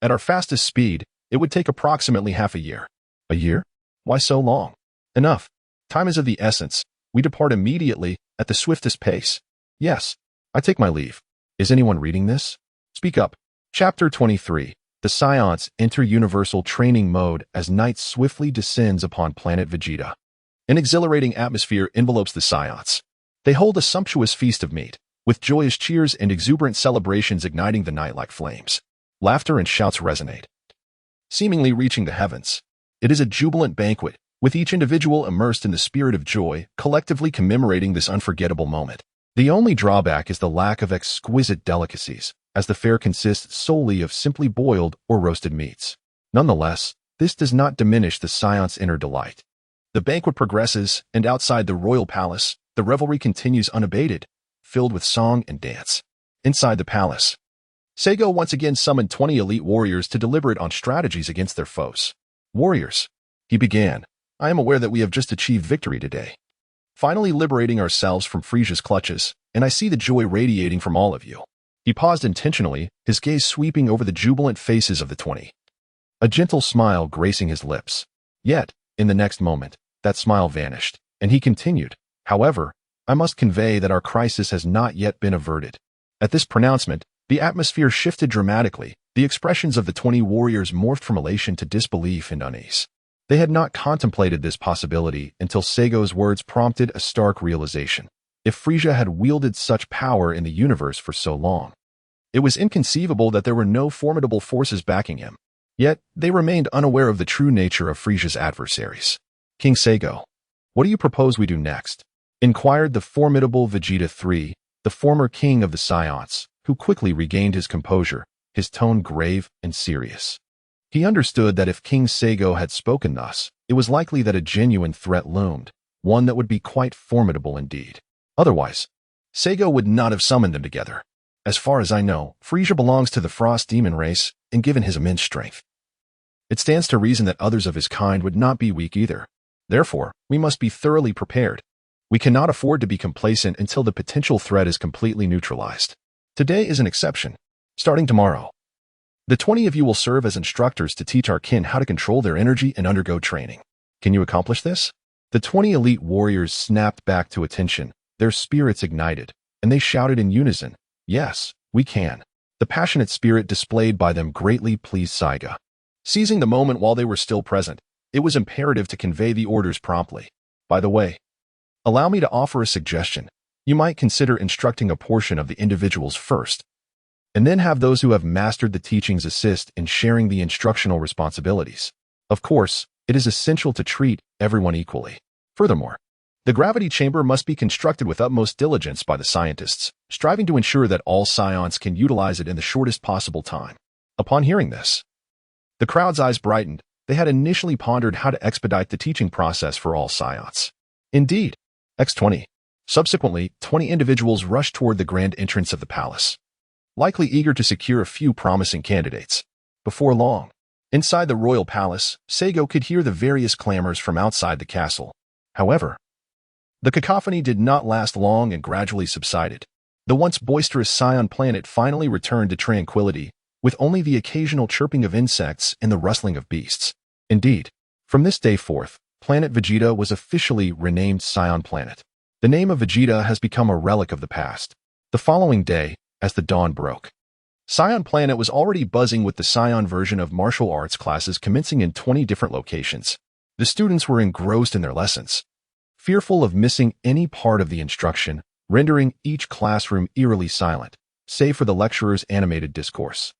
At our fastest speed, it would take approximately half a year. A year? Why so long? Enough. Time is of the essence. We depart immediately, at the swiftest pace. Yes, I take my leave. Is anyone reading this? Speak up. Chapter 23. The Saiyans enter universal training mode as night swiftly descends upon planet Vegeta. An exhilarating atmosphere envelopes the Saiyans. They hold a sumptuous feast of meat, with joyous cheers and exuberant celebrations igniting the night like flames. Laughter and shouts resonate, seemingly reaching the heavens. It is a jubilant banquet, with each individual immersed in the spirit of joy, collectively commemorating this unforgettable moment. The only drawback is the lack of exquisite delicacies, as the fare consists solely of simply boiled or roasted meats. Nonetheless, this does not diminish the Saiyans' inner delight. The banquet progresses, and outside the royal palace, the revelry continues unabated, filled with song and dance. Inside the palace, Saigo once again summoned 20 elite warriors to deliberate on strategies against their foes. Warriors, he began, I am aware that we have just achieved victory today, finally liberating ourselves from Frieza's clutches, and I see the joy radiating from all of you. He paused intentionally, his gaze sweeping over the jubilant faces of the 20. A gentle smile gracing his lips. Yet, in the next moment, that smile vanished, and he continued, however, I must convey that our crisis has not yet been averted. At this pronouncement, the atmosphere shifted dramatically. The expressions of the 20 warriors morphed from elation to disbelief and unease. They had not contemplated this possibility until Saigo's words prompted a stark realization. If Frieza had wielded such power in the universe for so long, it was inconceivable that there were no formidable forces backing him. Yet, they remained unaware of the true nature of Frieza's adversaries. King Saigo, what do you propose we do next? Inquired the formidable Vegeta III, the former king of the Saiyans, who quickly regained his composure, his tone grave and serious. He understood that if King Saigo had spoken thus, it was likely that a genuine threat loomed, one that would be quite formidable indeed. Otherwise, Seigo would not have summoned them together. As far as I know, Frieza belongs to the Frost Demon race, and given his immense strength, it stands to reason that others of his kind would not be weak either. Therefore, we must be thoroughly prepared. We cannot afford to be complacent until the potential threat is completely neutralized. Today is an exception. Starting tomorrow, the 20 of you will serve as instructors to teach our kin how to control their energy and undergo training. Can you accomplish this? The 20 elite warriors snapped back to attention, their spirits ignited, and they shouted in unison, "Yes, we can." The passionate spirit displayed by them greatly pleased Saiga. Seizing the moment while they were still present, it was imperative to convey the orders promptly. By the way, allow me to offer a suggestion. You might consider instructing a portion of the individuals first, and then have those who have mastered the teachings assist in sharing the instructional responsibilities. Of course, it is essential to treat everyone equally. Furthermore, the gravity chamber must be constructed with utmost diligence by the scientists, striving to ensure that all Saiyans can utilize it in the shortest possible time. Upon hearing this, the crowd's eyes brightened. They had initially pondered how to expedite the teaching process for all Saiyans. Indeed, X20. Subsequently, 20 individuals rushed toward the grand entrance of the palace, likely eager to secure a few promising candidates. Before long, inside the royal palace, Seigo could hear the various clamors from outside the castle. However, the cacophony did not last long and gradually subsided. The once boisterous Saiyan planet finally returned to tranquility, with only the occasional chirping of insects and the rustling of beasts. Indeed, from this day forth, planet Vegeta was officially renamed Saiyan Planet. The name of Vegeta has become a relic of the past. The following day, as the dawn broke, Saiyan Planet was already buzzing with the Saiyan version of martial arts classes commencing in 20 different locations. The students were engrossed in their lessons, fearful of missing any part of the instruction, rendering each classroom eerily silent, save for the lecturer's animated discourse.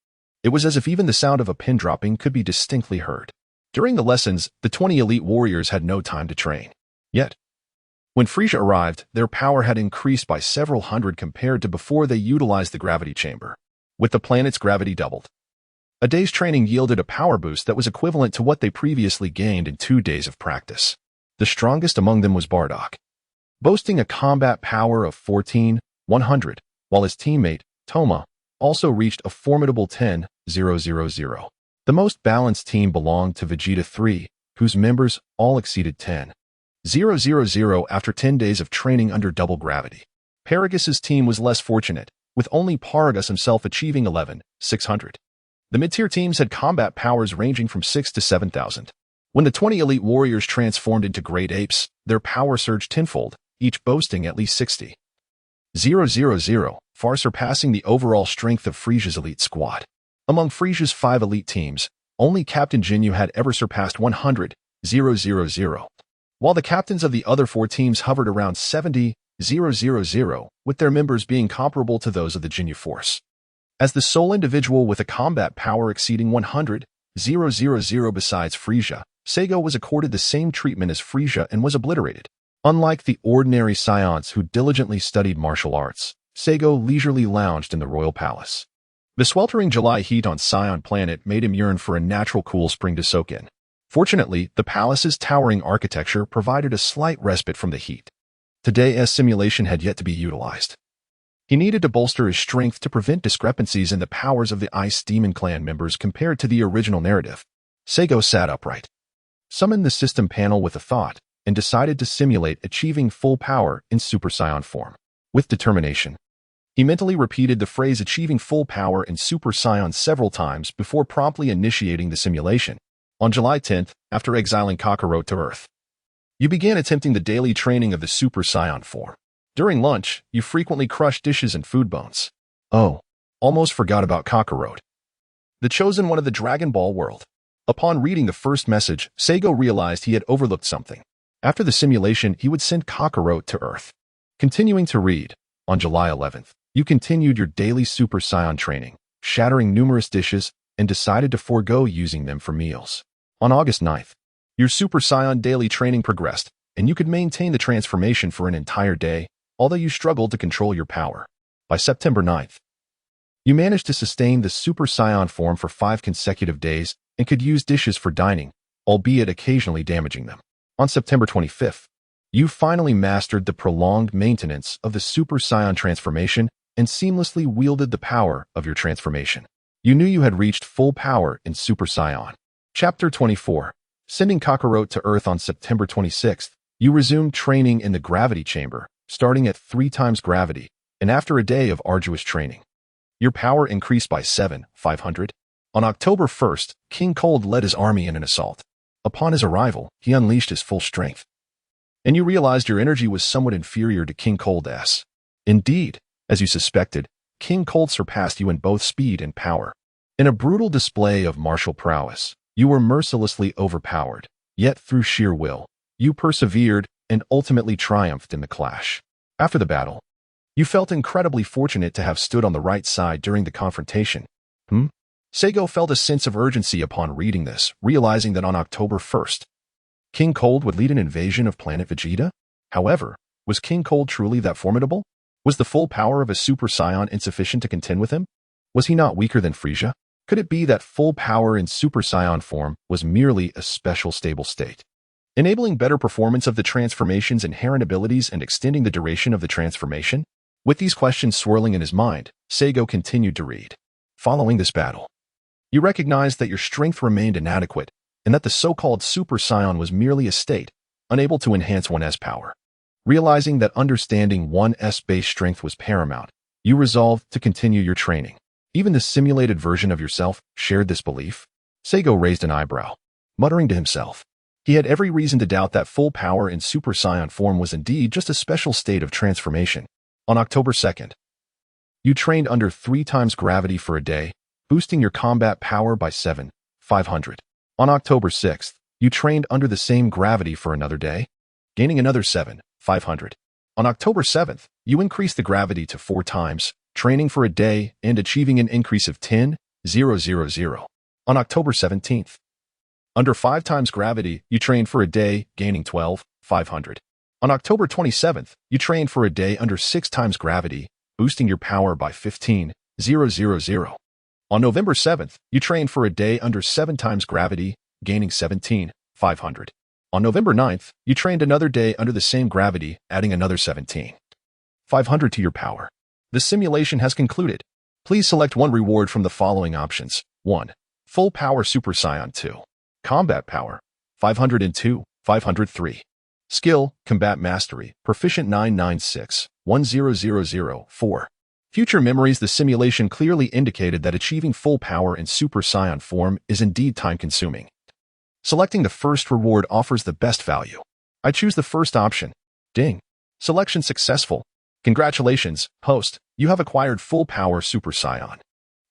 It was as if even the sound of a pin dropping could be distinctly heard. During the lessons, the 20 elite warriors had no time to train. Yet, when Frieza arrived, their power had increased by several hundred compared to before they utilized the gravity chamber. With the planet's gravity doubled, a day's training yielded a power boost that was equivalent to what they previously gained in 2 days of practice. The strongest among them was Bardock, boasting a combat power of 14,100, while his teammate, Toma, also reached a formidable 10,000. The most balanced team belonged to Vegeta 3, whose members all exceeded 10,000 after 10 days of training under double gravity. Paragus' team was less fortunate, with only Paragus himself achieving 11,600. The mid-tier teams had combat powers ranging from 6,000 to 7,000. When the 20 elite warriors transformed into great apes, their power surged tenfold, each boasting at least 60,000, far surpassing the overall strength of Frieza's elite squad. Among Frieza's 5 elite teams, only Captain Ginyu had ever surpassed 100,000, while the captains of the other 4 teams hovered around 70,000, with their members being comparable to those of the Ginyu Force. As the sole individual with a combat power exceeding 100,000 besides Frieza, Seigo was accorded the same treatment as Frieza and was obliterated. Unlike the ordinary Saiyans who diligently studied martial arts, Seigo leisurely lounged in the royal palace. The sweltering July heat on Saiyan Planet made him yearn for a natural cool spring to soak in. Fortunately, the palace's towering architecture provided a slight respite from the heat. Today's simulation had yet to be utilized. He needed to bolster his strength to prevent discrepancies in the powers of the Ice Demon Clan members compared to the original narrative. Seigo sat upright, summoned the system panel with a thought, and decided to simulate achieving full power in Super Saiyan form. With determination, he mentally repeated the phrase achieving full power in Super Saiyan several times before promptly initiating the simulation. On July 10th, after exiling Kakarot to Earth, you began attempting the daily training of the Super Saiyan form. During lunch, you frequently crushed dishes and food bones. Oh, almost forgot about Kakarot, the chosen one of the Dragon Ball world. Upon reading the first message, Seigo realized he had overlooked something. After the simulation, he would send Kakarot to Earth. Continuing to read, on July 11th, you continued your daily Super Saiyan training, shattering numerous dishes, and decided to forego using them for meals. On August 9th, your Super Saiyan daily training progressed, and you could maintain the transformation for an entire day, although you struggled to control your power. By September 9th, you managed to sustain the Super Saiyan form for 5 consecutive days and could use dishes for dining, albeit occasionally damaging them. On September 25th, you finally mastered the prolonged maintenance of the Super Saiyan transformation and seamlessly wielded the power of your transformation. You knew you had reached full power in Super Saiyan. Chapter 24. Sending Kakarot to Earth on September 26th, you resumed training in the gravity chamber, starting at 3 times gravity, and after a day of arduous training. Your power increased by 500. On October 1st, King Cold led his army in an assault. Upon his arrival, he unleashed his full strength. And you realized your energy was somewhat inferior to King Cold's. Indeed, as you suspected, King Cold surpassed you in both speed and power. In a brutal display of martial prowess, you were mercilessly overpowered, yet through sheer will, you persevered and ultimately triumphed in the clash. After the battle, you felt incredibly fortunate to have stood on the right side during the confrontation. Saigo felt a sense of urgency upon reading this, realizing that on October 1st, King Cold would lead an invasion of planet Vegeta? However, was King Cold truly that formidable? Was the full power of a Super Saiyan insufficient to contend with him? Was he not weaker than Frieza? Could it be that full power in Super Saiyan form was merely a special stable state, enabling better performance of the transformation's inherent abilities and extending the duration of the transformation? With these questions swirling in his mind, Saigo continued to read. Following this battle, you recognized that your strength remained inadequate and that the so-called Super Saiyan was merely a state, unable to enhance one's power. Realizing that understanding one's base strength was paramount, you resolved to continue your training. Even the simulated version of yourself shared this belief. Saigo raised an eyebrow, muttering to himself. He had every reason to doubt that full power in Super Saiyan form was indeed just a special state of transformation. On October 2nd, you trained under 3 times gravity for a day, boosting your combat power by 500. On October 6th, you trained under the same gravity for another day, gaining another 500. On October 7th, you increased the gravity to 4 times, training for a day and achieving an increase of 10,000. On October 17th, under 5 times gravity, you trained for a day, gaining 12,500. On October 27th, you trained for a day under 6 times gravity, boosting your power by 15,000. On November 7th, you trained for a day under 7 times gravity, gaining 17,500. On November 9th, you trained another day under the same gravity, adding another 17,500 to your power. The simulation has concluded. Please select one reward from the following options. 1. Full Power Super Saiyan 2. Combat Power, 502, 503. Skill, Combat Mastery, Proficient 996, 1000. 4. Future memories. The simulation clearly indicated that achieving full power in Super Saiyan form is indeed time-consuming. Selecting the first reward offers the best value. I choose the first option. Ding. Selection successful. Congratulations, host. You have acquired full power Super Saiyan.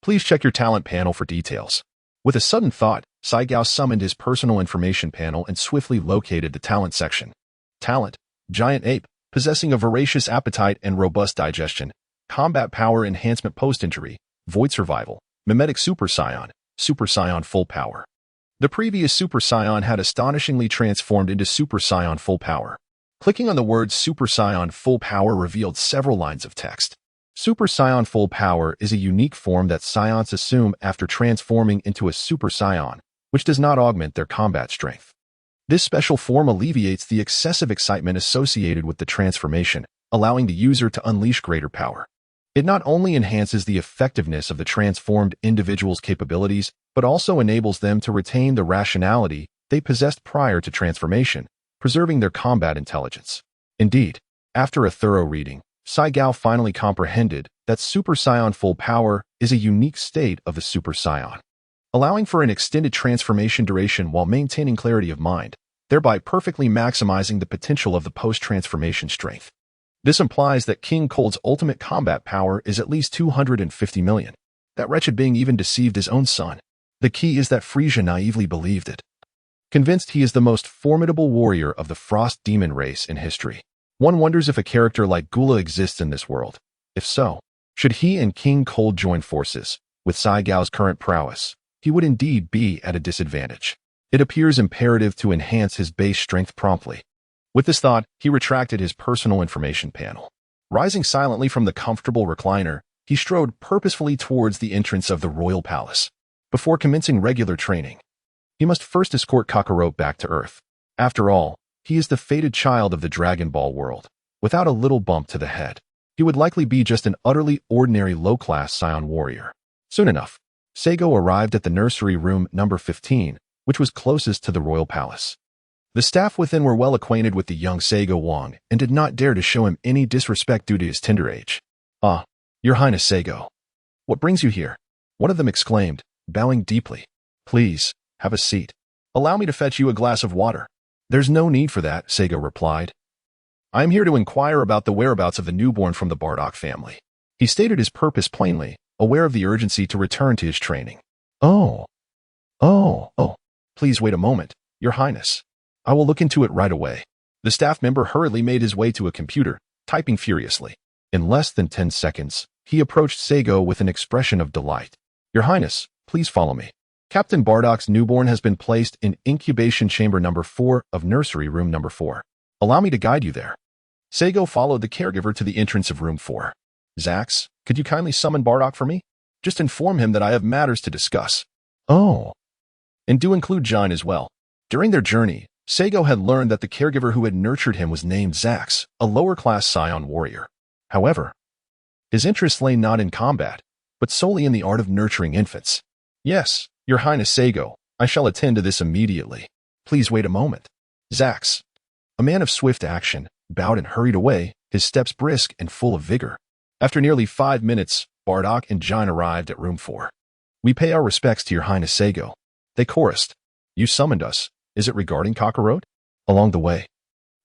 Please check your talent panel for details. With a sudden thought, Saigo summoned his personal information panel and swiftly located the talent section. Talent, Giant Ape, possessing a voracious appetite and robust digestion. Combat Power Enhancement Post-Injury, Void Survival, Mimetic Super Saiyan Full Power. The previous Super Saiyan had astonishingly transformed into Super Saiyan Full Power. Clicking on the words Super Saiyan Full Power revealed several lines of text. Super Saiyan Full Power is a unique form that Saiyans assume after transforming into a Super Saiyan, which does not augment their combat strength. This special form alleviates the excessive excitement associated with the transformation, allowing the user to unleash greater power. It not only enhances the effectiveness of the transformed individual's capabilities, but also enables them to retain the rationality they possessed prior to transformation, preserving their combat intelligence. Indeed, after a thorough reading, Saigo finally comprehended that Super Saiyan Full Power is a unique state of the Super Saiyan, allowing for an extended transformation duration while maintaining clarity of mind, thereby perfectly maximizing the potential of the post-transformation strength. This implies that King Cold's ultimate combat power is at least 250 million. That wretched being even deceived his own son. The key is that Frieza naively believed it. Convinced he is the most formidable warrior of the Frost Demon race in history. One wonders if a character like Gula exists in this world. If so, should he and King Cold join forces, with Saigo's current prowess, he would indeed be at a disadvantage. It appears imperative to enhance his base strength promptly. With this thought, he retracted his personal information panel. Rising silently from the comfortable recliner, he strode purposefully towards the entrance of the royal palace. Before commencing regular training, he must first escort Kakarot back to Earth. After all, he is the fated child of the Dragon Ball world. Without a little bump to the head, he would likely be just an utterly ordinary low-class Saiyan warrior. Soon enough, Seigo arrived at the nursery room number 15, which was closest to the royal palace. The staff within were well acquainted with the young Seigo Wang and did not dare to show him any disrespect due to his tender age. "Ah, Your Highness Seigo. What brings you here?" one of them exclaimed, bowing deeply. "Please, have a seat. Allow me to fetch you a glass of water." "There's no need for that," Seigo replied. "I am here to inquire about the whereabouts of the newborn from the Bardock family." He stated his purpose plainly, aware of the urgency to return to his training. Oh. Please wait a moment, Your Highness. I will look into it right away." The staff member hurriedly made his way to a computer, typing furiously. In less than 10 seconds, he approached Seigo with an expression of delight. "Your Highness, please follow me. Captain Bardock's newborn has been placed in incubation chamber number 4 of nursery room number 4. Allow me to guide you there." Seigo followed the caregiver to the entrance of room 4. "Zax, could you kindly summon Bardock for me? Just inform him that I have matters to discuss." "Oh." "And do include Jine as well." During their journey, Seigo had learned that the caregiver who had nurtured him was named Zax, a lower-class Saiyan warrior. However, his interest lay not in combat, but solely in the art of nurturing infants. "Yes, Your Highness Seigo, I shall attend to this immediately. Please wait a moment." Zax, a man of swift action, bowed and hurried away, his steps brisk and full of vigor. After nearly 5 minutes, Bardock and Jine arrived at room 4. "We pay our respects to Your Highness Seigo," they chorused. "You summoned us. Is it regarding Kakarot?" Along the way,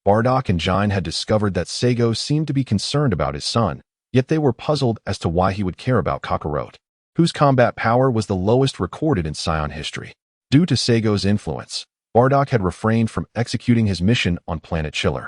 Bardock and Jine had discovered that Seigo seemed to be concerned about his son, yet they were puzzled as to why he would care about Kakarot, whose combat power was the lowest recorded in Saiyan history. Due to Seigo's influence, Bardock had refrained from executing his mission on planet Chiller.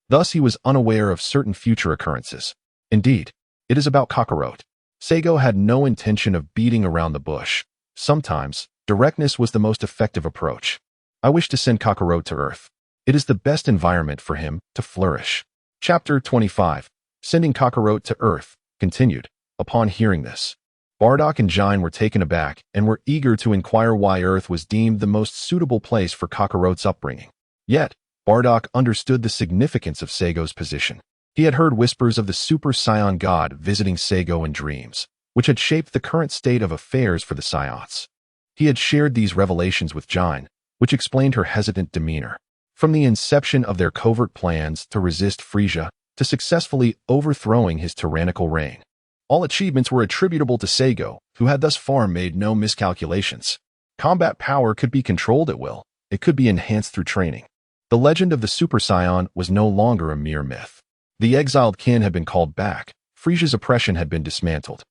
Thus he was unaware of certain future occurrences. Indeed, it is about Kakarot. Seigo had no intention of beating around the bush. Sometimes, directness was the most effective approach. "I wish to send Kakarot to Earth. It is the best environment for him to flourish." Chapter 25, Sending Kakarot to Earth, continued. Upon hearing this, Bardock and Jine were taken aback and were eager to inquire why Earth was deemed the most suitable place for Kakarot's upbringing. Yet, Bardock understood the significance of Seigo's position. He had heard whispers of the Super Saiyan God visiting Seigo in dreams, which had shaped the current state of affairs for the Saiyans. He had shared these revelations with Jine, which explained her hesitant demeanor. From the inception of their covert plans to resist Frieza, to successfully overthrowing his tyrannical reign, all achievements were attributable to Seigo, who had thus far made no miscalculations. Combat power could be controlled at will. It could be enhanced through training. The legend of the Super Saiyan was no longer a mere myth. The exiled kin had been called back. Frieza's oppression had been dismantled.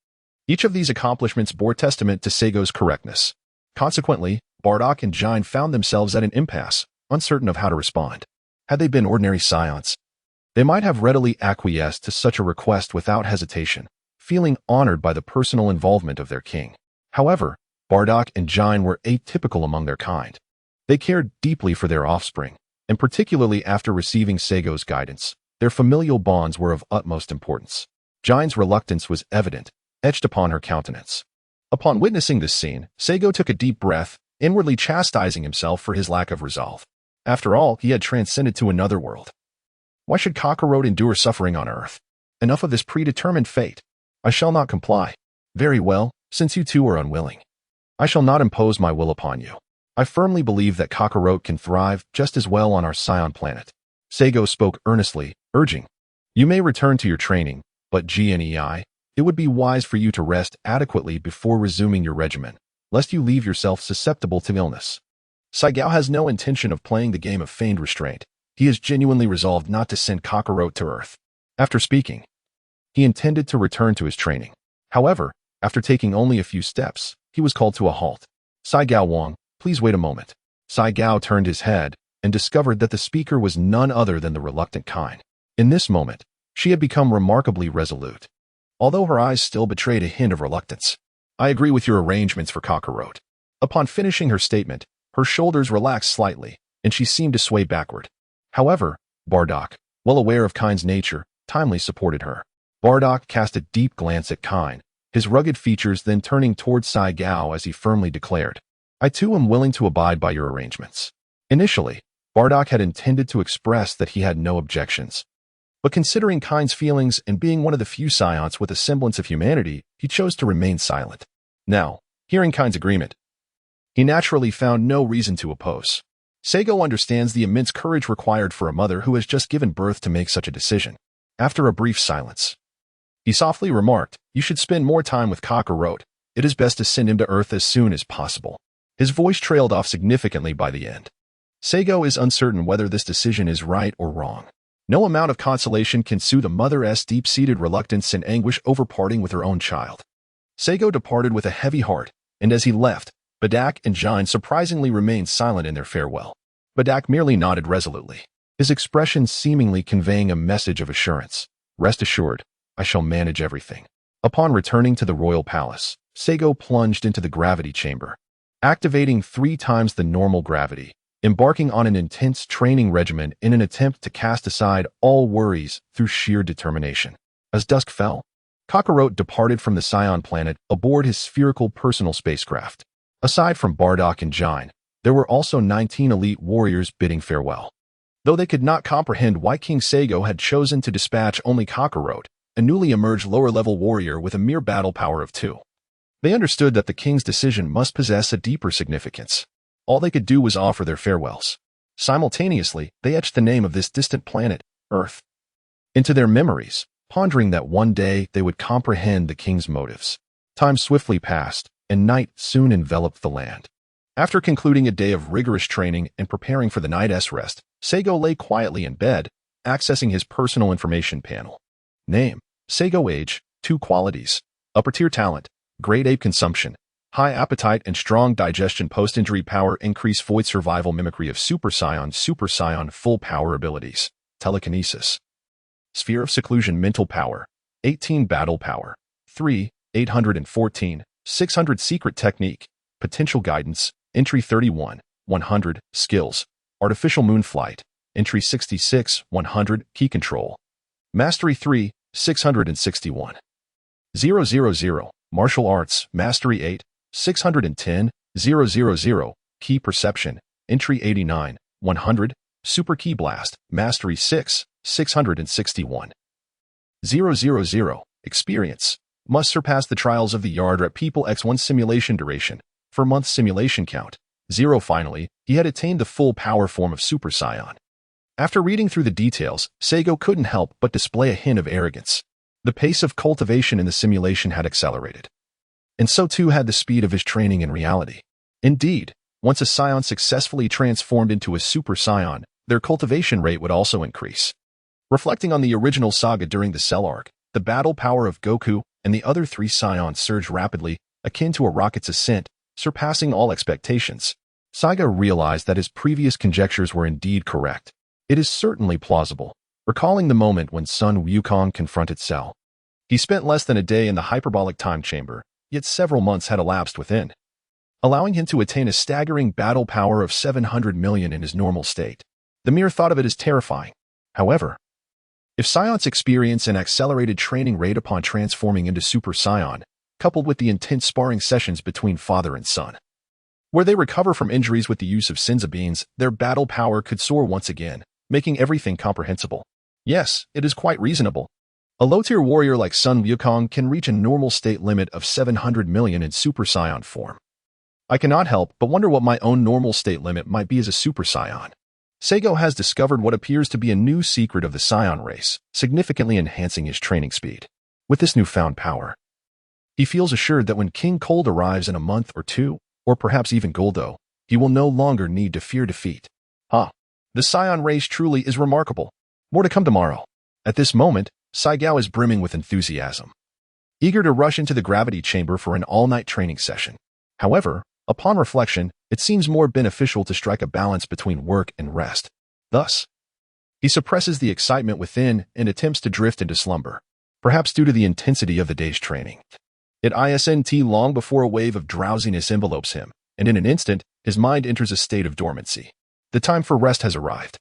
Each of these accomplishments bore testament to Seigo's correctness. Consequently, Bardock and Jine found themselves at an impasse, uncertain of how to respond. Had they been ordinary Saiyans, they might have readily acquiesced to such a request without hesitation, feeling honored by the personal involvement of their king. However, Bardock and Jine were atypical among their kind. They cared deeply for their offspring, and particularly after receiving Seigo's guidance, their familial bonds were of utmost importance. Jine's reluctance was evident, etched upon her countenance. Upon witnessing this scene, Seigo took a deep breath, inwardly chastising himself for his lack of resolve. After all, he had transcended to another world. Why should Kakarot endure suffering on Earth? Enough of this predetermined fate. I shall not comply. Very well, since you two are unwilling. I shall not impose my will upon you. I firmly believe that Kakarot can thrive just as well on our Saiyan planet. Seigo spoke earnestly, urging, "You may return to your training, but GNEI, it would be wise for you to rest adequately before resuming your regimen, lest you leave yourself susceptible to illness." Saigo has no intention of playing the game of feigned restraint. He is genuinely resolved not to send Kakarot to Earth. After speaking, he intended to return to his training. However, after taking only a few steps, he was called to a halt. "Saigo Wang, please wait a moment." Saigo turned his head and discovered that the speaker was none other than the reluctant kind. In this moment, she had become remarkably resolute, although her eyes still betrayed a hint of reluctance. "I agree with your arrangements for Kakarot." Upon finishing her statement, her shoulders relaxed slightly, and she seemed to sway backward. However, Bardock, well aware of Kind's nature, timely supported her. Bardock cast a deep glance at Kind, his rugged features then turning towards Saigo as he firmly declared, I too am willing to abide by your arrangements. Initially, Bardock had intended to express that he had no objections. But considering Kind's feelings and being one of the few Scions with a semblance of humanity, he chose to remain silent. Now, hearing Kind's agreement, he naturally found no reason to oppose. Seigo understands the immense courage required for a mother who has just given birth to make such a decision. After a brief silence, he softly remarked, "You should spend more time with Kakarot. It is best to send him to Earth as soon as possible." His voice trailed off significantly by the end. Seigo is uncertain whether this decision is right or wrong. No amount of consolation can soothe a mother's deep-seated reluctance and anguish over parting with her own child. Seigo departed with a heavy heart, and as he left, Bardock and Jine surprisingly remained silent in their farewell. Bardock merely nodded resolutely, his expression seemingly conveying a message of assurance. "Rest assured, I shall manage everything." Upon returning to the royal palace, Seigo plunged into the gravity chamber, activating 3 times the normal gravity, embarking on an intense training regimen in an attempt to cast aside all worries through sheer determination. As dusk fell, Kakarot departed from the Saiyan planet aboard his spherical personal spacecraft. Aside from Bardock and Jine, there were also 19 elite warriors bidding farewell. Though they could not comprehend why King Seigo had chosen to dispatch only Kakarot, a newly emerged lower-level warrior with a mere battle power of 2. They understood that the king's decision must possess a deeper significance. All they could do was offer their farewells. Simultaneously, they etched the name of this distant planet, Earth, into their memories, pondering that one day they would comprehend the king's motives. Time swiftly passed, and night soon enveloped the land. After concluding a day of rigorous training and preparing for the night's rest, Seigo lay quietly in bed, accessing his personal information panel. Name: Seigo. Age: 2 qualities. Upper-tier talent: Grade A consumption. High appetite and strong digestion. Post-injury power: increase void survival. Mimicry of Super Saiyan full power abilities. Telekinesis. Sphere of seclusion. Mental power: 18. Battle power: 3, 814. 600. Secret technique: potential guidance. Entry 31, 100. Skills: artificial moon flight. Entry 66, 100. Key control. Mastery 3, 661. 000. Martial arts. Mastery 8, 610. 000. Key perception. Entry 89, 100. Super key blast. Mastery 6, 661. 000. Experience. Must surpass the trials of the Yard at People X1 simulation duration. For month simulation count. 0. Finally, he had attained the full power form of Super Saiyan. After reading through the details, Seigo couldn't help but display a hint of arrogance. The pace of cultivation in the simulation had accelerated. And so too had the speed of his training in reality. Indeed, once a Saiyan successfully transformed into a Super Saiyan, their cultivation rate would also increase. Reflecting on the original saga during the Cell arc, the battle power of Goku and the other 3 Saiyans surged rapidly, akin to a rocket's ascent, surpassing all expectations. Saigo realized that his previous conjectures were indeed correct. It is certainly plausible, recalling the moment when Sun Wukong confronted Cell. He spent less than a day in the hyperbolic time chamber, yet several months had elapsed within, allowing him to attain a staggering battle power of 700 million in his normal state. The mere thought of it is terrifying. However, if Saiyans experience an accelerated training rate upon transforming into Super Saiyan, coupled with the intense sparring sessions between father and son, where they recover from injuries with the use of Senzu beans, their battle power could soar once again, making everything comprehensible. Yes, it is quite reasonable. A low-tier warrior like Sun Wukong can reach a normal state limit of 700 million in Super Saiyan form. I cannot help but wonder what my own normal state limit might be as a Super Saiyan. Seigo has discovered what appears to be a new secret of the Saiyan race, significantly enhancing his training speed. With this newfound power, he feels assured that when King Cold arrives in a month or 2, or perhaps even Guldo, he will no longer need to fear defeat. The Saiyan race truly is remarkable. More to come tomorrow. At this moment, Saigo is brimming with enthusiasm, eager to rush into the gravity chamber for an all-night training session. However, upon reflection, it seems more beneficial to strike a balance between work and rest. Thus, he suppresses the excitement within and attempts to drift into slumber, perhaps due to the intensity of the day's training. It isn't long before a wave of drowsiness envelopes him, and in an instant, his mind enters a state of dormancy. The time for rest has arrived.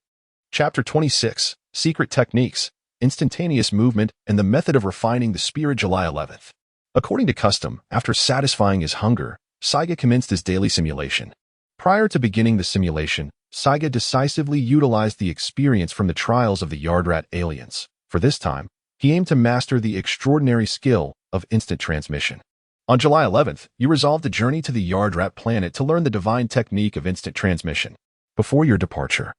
Chapter 26, Secret Techniques, Instantaneous Movement, and the Method of Refining the Spirit. July 11th. According to custom, after satisfying his hunger, Saiga commenced his daily simulation. Prior to beginning the simulation, Saiga decisively utilized the experience from the trials of the Yardrat aliens. For this time, he aimed to master the extraordinary skill of instant transmission. On July 11th, you resolved to journey to the Yardrat planet to learn the divine technique of instant transmission. Before your departure,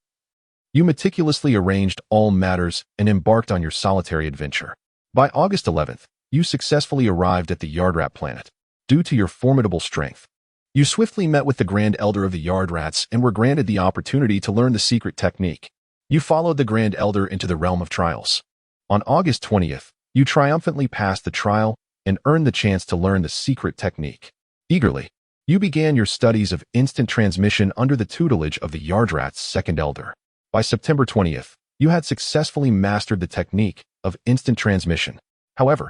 you meticulously arranged all matters and embarked on your solitary adventure. By August 11th, you successfully arrived at the Yardrat planet. Due to your formidable strength, you swiftly met with the Grand Elder of the Yardrats and were granted the opportunity to learn the secret technique. You followed the Grand Elder into the realm of trials. On August 20th, you triumphantly passed the trial and earned the chance to learn the secret technique. Eagerly, you began your studies of instant transmission under the tutelage of the Yardrat's second elder. By September 20th, you had successfully mastered the technique of instant transmission. However,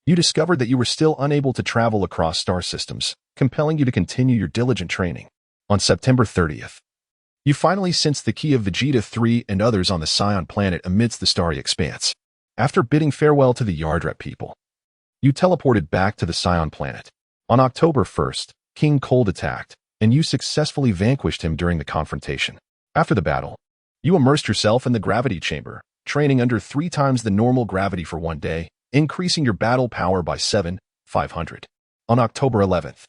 you discovered that you were still unable to travel across star systems, compelling you to continue your diligent training. On September 30th, you finally sensed the key of Vegeta 3 and others on the Saiyan planet amidst the starry expanse. After bidding farewell to the Yardrat people, you teleported back to the Saiyan planet. On October 1st, King Cold attacked, and you successfully vanquished him during the confrontation. After the battle, you immersed yourself in the gravity chamber, training under 3 times the normal gravity for 1 day, increasing your battle power by 7,500. On October 11th,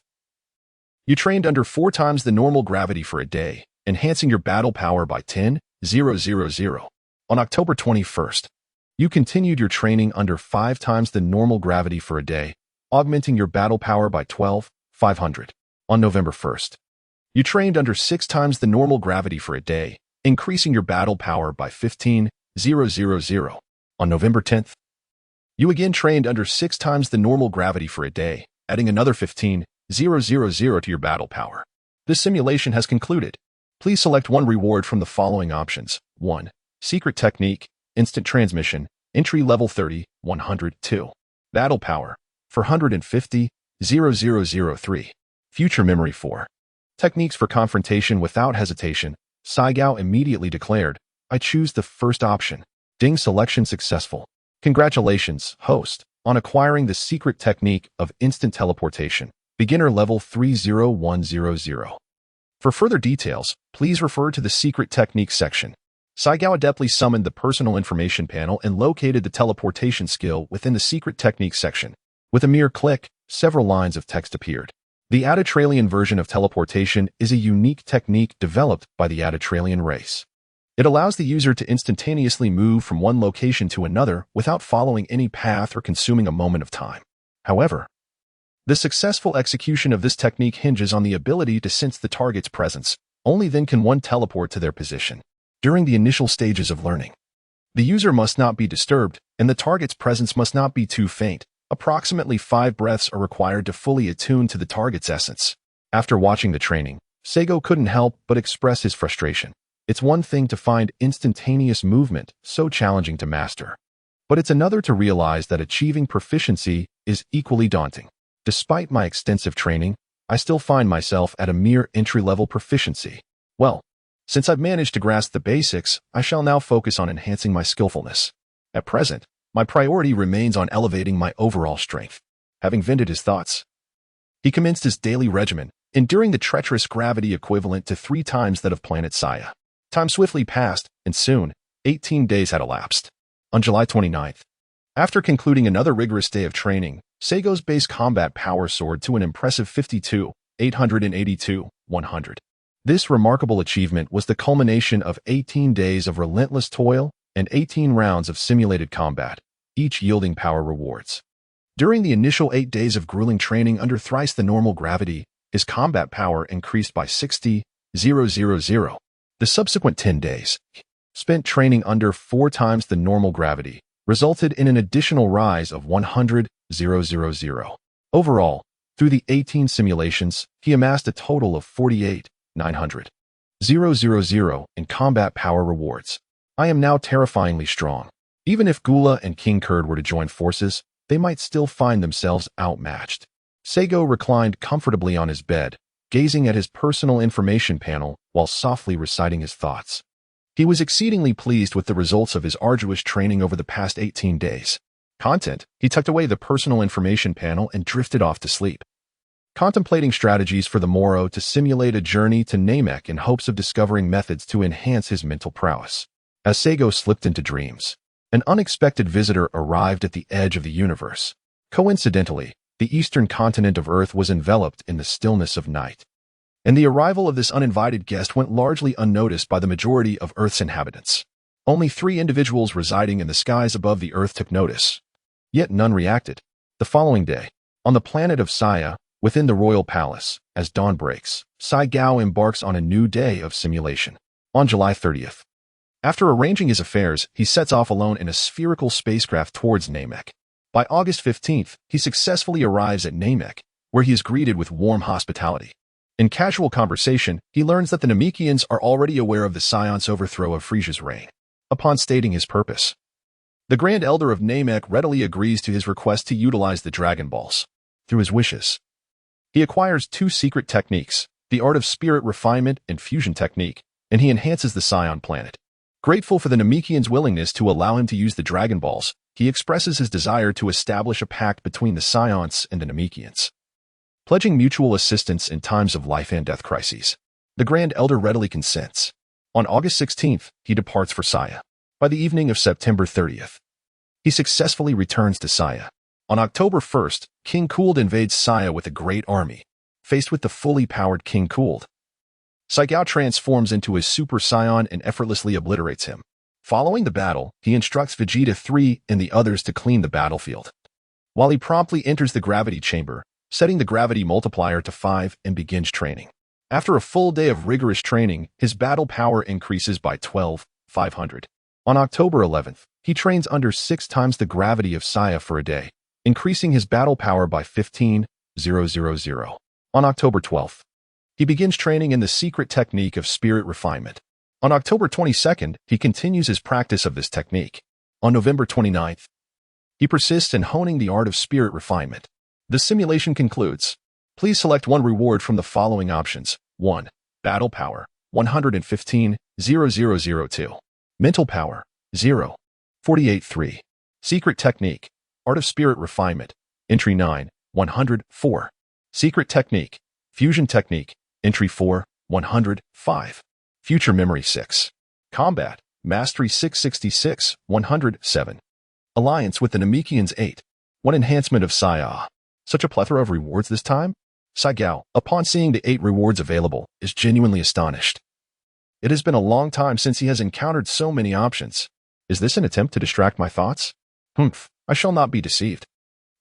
you trained under 4 times the normal gravity for a day, enhancing your battle power by 10,000. On October 21st, you continued your training under 5 times the normal gravity for a day, augmenting your battle power by 12,500. On November 1st, you trained under 6 times the normal gravity for a day, increasing your battle power by 15,000. On November 10th, you again trained under 6 times the normal gravity for a day, adding another 15,000 to your battle power. This simulation has concluded. Please select one reward from the following options. 1. Secret technique, instant transmission, entry level 30, 102. Battle power, 450,003. Future memory 4. Techniques for confrontation without hesitation. Saigao immediately declared, I choose the first option. Ding selection successful. Congratulations, host, on acquiring the secret technique of instant teleportation. Beginner level 30100. For further details, please refer to the secret technique section. Saigao adeptly summoned the personal information panel and located the teleportation skill within the secret technique section. With a mere click, several lines of text appeared. The Adatralian version of teleportation is a unique technique developed by the Adatralian race. It allows the user to instantaneously move from one location to another without following any path or consuming a moment of time. However, the successful execution of this technique hinges on the ability to sense the target's presence. Only then can one teleport to their position. During the initial stages of learning, the user must not be disturbed, and the target's presence must not be too faint. Approximately 5 breaths are required to fully attune to the target's essence. After watching the training, Seigo couldn't help but express his frustration. It's one thing to find instantaneous movement so challenging to master, but it's another to realize that achieving proficiency is equally daunting. Despite my extensive training, I still find myself at a mere entry-level proficiency. Well, since I've managed to grasp the basics, I shall now focus on enhancing my skillfulness. At present, my priority remains on elevating my overall strength. Having vented his thoughts, he commenced his daily regimen, enduring the treacherous gravity equivalent to 3 times that of planet Saya. Time swiftly passed, and soon, 18 days had elapsed. On July 29th, after concluding another rigorous day of training, Seigo's base combat power soared to an impressive 52,882,100. This remarkable achievement was the culmination of 18 days of relentless toil and 18 rounds of simulated combat, each yielding power rewards. During the initial 8 days of grueling training under thrice the normal gravity, his combat power increased by 60,000. The subsequent 10 days, spent training under 4 times the normal gravity, resulted in an additional rise of 100,000. Overall, through the 18 simulations, he amassed a total of 48,900 in combat power rewards. I am now terrifyingly strong. Even if Gula and King Kurd were to join forces, they might still find themselves outmatched. Seigo reclined comfortably on his bed, gazing at his personal information panel while softly reciting his thoughts. He was exceedingly pleased with the results of his arduous training over the past 18 days. Content, he tucked away the personal information panel and drifted off to sleep. contemplating strategies for the Moro to simulate a journey to Namek in hopes of discovering methods to enhance his mental prowess. As Seigo slipped into dreams, an unexpected visitor arrived at the edge of the universe. Coincidentally, the eastern continent of Earth was enveloped in the stillness of night. And the arrival of this uninvited guest went largely unnoticed by the majority of Earth's inhabitants. Only 3 individuals residing in the skies above the Earth took notice. Yet none reacted. The following day, on the planet of Saya, within the royal palace, as dawn breaks, Saigo embarks on a new day of simulation. On July 30th, after arranging his affairs, he sets off alone in a spherical spacecraft towards Namek. By August 15th, he successfully arrives at Namek, where he is greeted with warm hospitality. In casual conversation, he learns that the Namekians are already aware of the Saiyan's overthrow of Frieza's reign. Upon stating his purpose, the Grand Elder of Namek readily agrees to his request to utilize the Dragon Balls. Through his wishes, he acquires 2 secret techniques, the art of spirit refinement and fusion technique, and he enhances the Saiyan planet. Grateful for the Namekians' willingness to allow him to use the Dragon Balls, he expresses his desire to establish a pact between the Saiyans and the Namekians, pledging mutual assistance in times of life and death crises. The Grand Elder readily consents. On August 16th, he departs for Saya. By the evening of September 30th, he successfully returns to Saya. On October 1st, King Cooled invades Saya with a great army. Faced with the fully powered King Cooled, Saigo transforms into his Super Saiyan and effortlessly obliterates him. Following the battle, he instructs Vegeta 3 and the others to clean the battlefield, while he promptly enters the gravity chamber, setting the gravity multiplier to 5 and begins training. After a full day of rigorous training, his battle power increases by 12,500. On October 11th, he trains under 6 times the gravity of Saya for a day, increasing his battle power by 15,000. On October 12th, he begins training in the secret technique of spirit refinement. On October 22nd, he continues his practice of this technique. On November 29th, he persists in honing the art of spirit refinement. The simulation concludes. Please select one reward from the following options. 1. Battle power, 115,002. Mental power, 0. 48.3. Secret technique, art of spirit refinement, entry 9, 104. Secret technique, fusion technique, entry 4, 105. Future memory 6. Combat, mastery 666, 107. Alliance with the Namekians 8. 1 enhancement of Saya. Such a plethora of rewards this time? Saigo, upon seeing the 8 rewards available, is genuinely astonished. It has been a long time since he has encountered so many options. Is this an attempt to distract my thoughts? I shall not be deceived.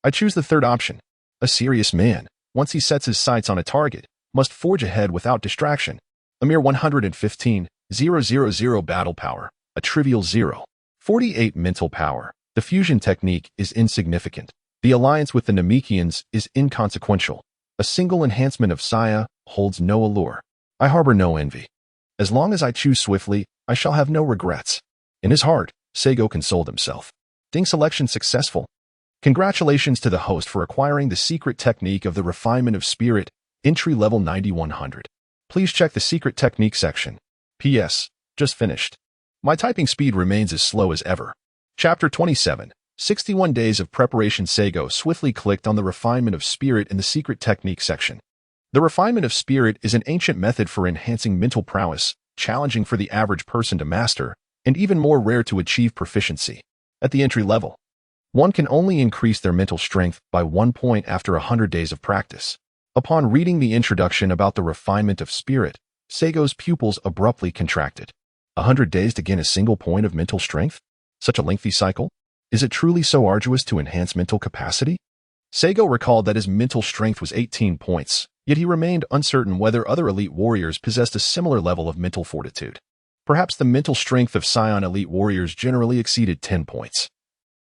I choose the third option. A serious man, once he sets his sights on a target, must forge ahead without distraction. A mere 115,000 battle power, a trivial 0. 48 mental power. The fusion technique is insignificant. The alliance with the Namekians is inconsequential. A single enhancement of Saya holds no allure. I harbor no envy. As long as I choose swiftly, I shall have no regrets. In his heart, Seigo consoled himself. Ding selection successful. Congratulations to the host for acquiring the secret technique of the refinement of spirit, entry level 9100. Please check the secret technique section. P.S. Just finished. My typing speed remains as slow as ever. Chapter 27. 61 Days of Preparation. Seigo swiftly clicked on the refinement of spirit in the secret technique section. The refinement of spirit is an ancient method for enhancing mental prowess, challenging for the average person to master, and even more rare to achieve proficiency. At the entry level, one can only increase their mental strength by 1 point after 100 days of practice. Upon reading the introduction about the refinement of spirit, Seigo's pupils abruptly contracted. 100 days to gain a single point of mental strength? Such a lengthy cycle? Is it truly so arduous to enhance mental capacity? Seigo recalled that his mental strength was 18 points, yet he remained uncertain whether other elite warriors possessed a similar level of mental fortitude. Perhaps the mental strength of Saiyan elite warriors generally exceeded 10 points,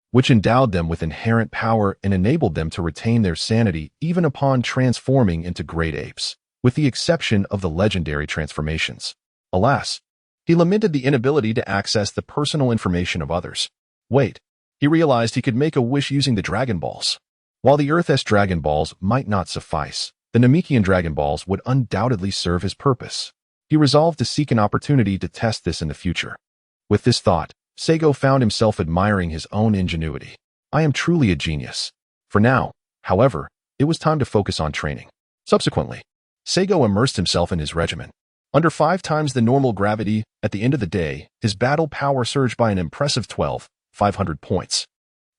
which endowed them with inherent power and enabled them to retain their sanity even upon transforming into great apes, with the exception of the legendary transformations. Alas, he lamented the inability to access the personal information of others. Wait, he realized he could make a wish using the Dragon Balls. While the Earth's Dragon Balls might not suffice, the Namekian Dragon Balls would undoubtedly serve his purpose. He resolved to seek an opportunity to test this in the future. With this thought, Seigo found himself admiring his own ingenuity. I am truly a genius. For now, however, it was time to focus on training. Subsequently, Seigo immersed himself in his regimen. Under 5 times the normal gravity, at the end of the day, his battle power surged by an impressive 12,500 points.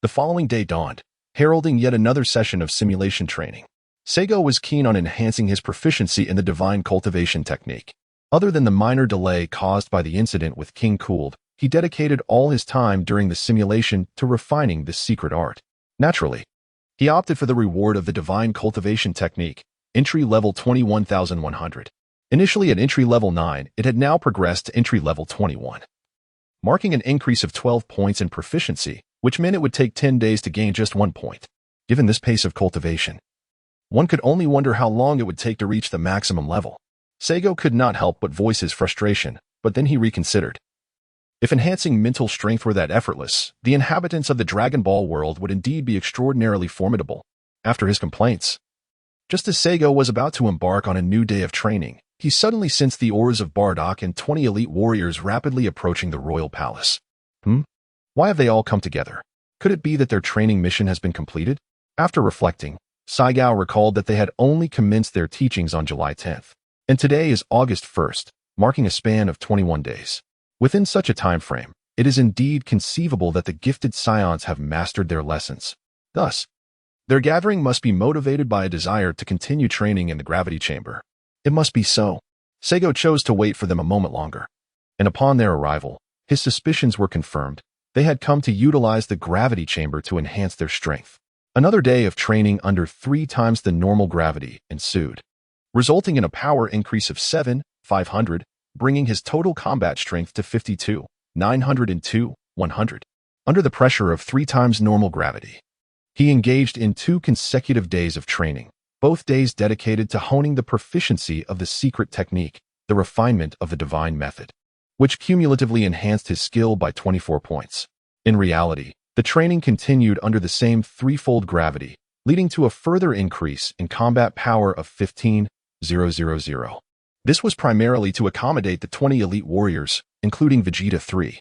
The following day dawned, heralding yet another session of simulation training. Seigo was keen on enhancing his proficiency in the divine cultivation technique. Other than the minor delay caused by the incident with King Cooled, he dedicated all his time during the simulation to refining this secret art. Naturally, he opted for the reward of the divine cultivation technique, entry level 21,100. Initially at entry level 9, it had now progressed to entry level 21, marking an increase of 12 points in proficiency, which meant it would take 10 days to gain just 1 point. Given this pace of cultivation, one could only wonder how long it would take to reach the maximum level. Seigo could not help but voice his frustration, but then he reconsidered. If enhancing mental strength were that effortless, the inhabitants of the Dragon Ball world would indeed be extraordinarily formidable. After his complaints, just as Seigo was about to embark on a new day of training, he suddenly sensed the auras of Bardock and 20 elite warriors rapidly approaching the royal palace. Why have they all come together? Could it be that their training mission has been completed? After reflecting, Saigo recalled that they had only commenced their teachings on July 10th, and today is August 1st, marking a span of 21 days. Within such a time frame, it is indeed conceivable that the gifted Saiyans have mastered their lessons. Thus, their gathering must be motivated by a desire to continue training in the gravity chamber. It must be so. Seigo chose to wait for them a moment longer, and upon their arrival, his suspicions were confirmed. They had come to utilize the gravity chamber to enhance their strength. Another day of training under 3 times the normal gravity ensued, resulting in a power increase of 7,500, bringing his total combat strength to 52,902, 100. Under the pressure of 3 times normal gravity, he engaged in 2 consecutive days of training, both days dedicated to honing the proficiency of the secret technique, the refinement of the divine method, which cumulatively enhanced his skill by 24 points. In reality, the training continued under the same threefold gravity, leading to a further increase in combat power of 15,000. This was primarily to accommodate the 20 elite warriors, including Vegeta 3,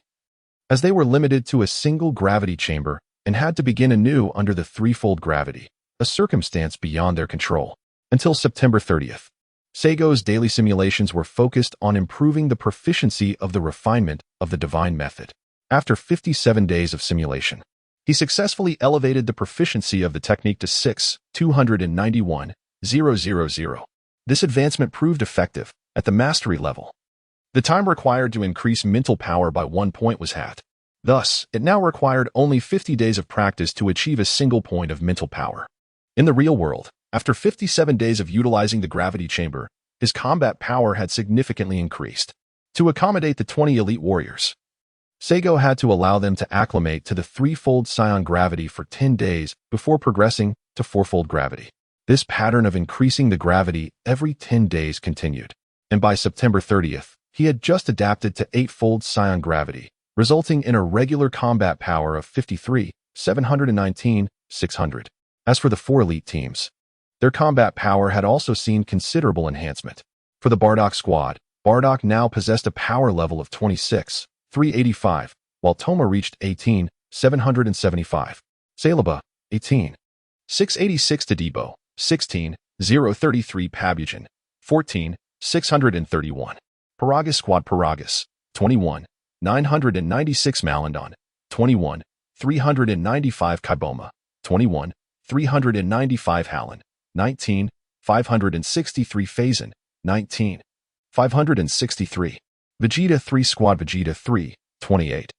as they were limited to a single gravity chamber and had to begin anew under the threefold gravity, a circumstance beyond their control. Until September 30th, Seigo's daily simulations were focused on improving the proficiency of the refinement of the divine method. After 57 days of simulation, he successfully elevated the proficiency of the technique to 6,291,000. This advancement proved effective at the mastery level. The time required to increase mental power by 1 point was halved. Thus, it now required only 50 days of practice to achieve a single point of mental power. In the real world, after 57 days of utilizing the gravity chamber, his combat power had significantly increased. To accommodate the 20 elite warriors, Seigo had to allow them to acclimate to the threefold Saiyan gravity for 10 days before progressing to fourfold gravity. This pattern of increasing the gravity every 10 days continued, and by September 30th, he had just adapted to 8-fold Saiyan gravity, resulting in a regular combat power of 53,719,600. As for the 4 elite teams, their combat power had also seen considerable enhancement. For the Bardock squad, Bardock now possessed a power level of 26,385, while Toma reached 18,775. Sailaba, 18,686 to Debo, 16,033 Pabujan, 14,631. Paragus squad Paragus, 21,996 Malandon, 21,395 Kaiboma, 21,395 Hallen, 19,563 Phazon, 19,563. Vegeta 3 squad Vegeta 3, 28.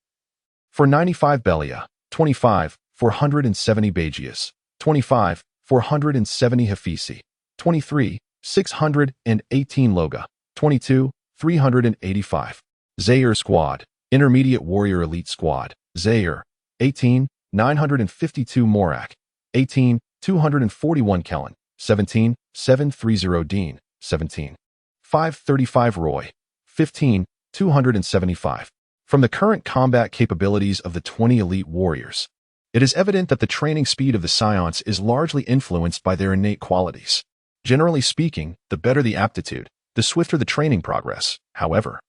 For 95 Belia, 25,470 Bagius, 25,470 Hafisi, 23,618 Loga, 22,385. Zaire squad, Intermediate Warrior Elite squad, Zaire, 18,952 Morak, 18,241 Kellen, 17,730 Dean, 17,535 Roy, 15,275. From the current combat capabilities of the 20 elite warriors, it is evident that the training speed of the Saiyans is largely influenced by their innate qualities. Generally speaking, the better the aptitude, the swifter the training progress. However,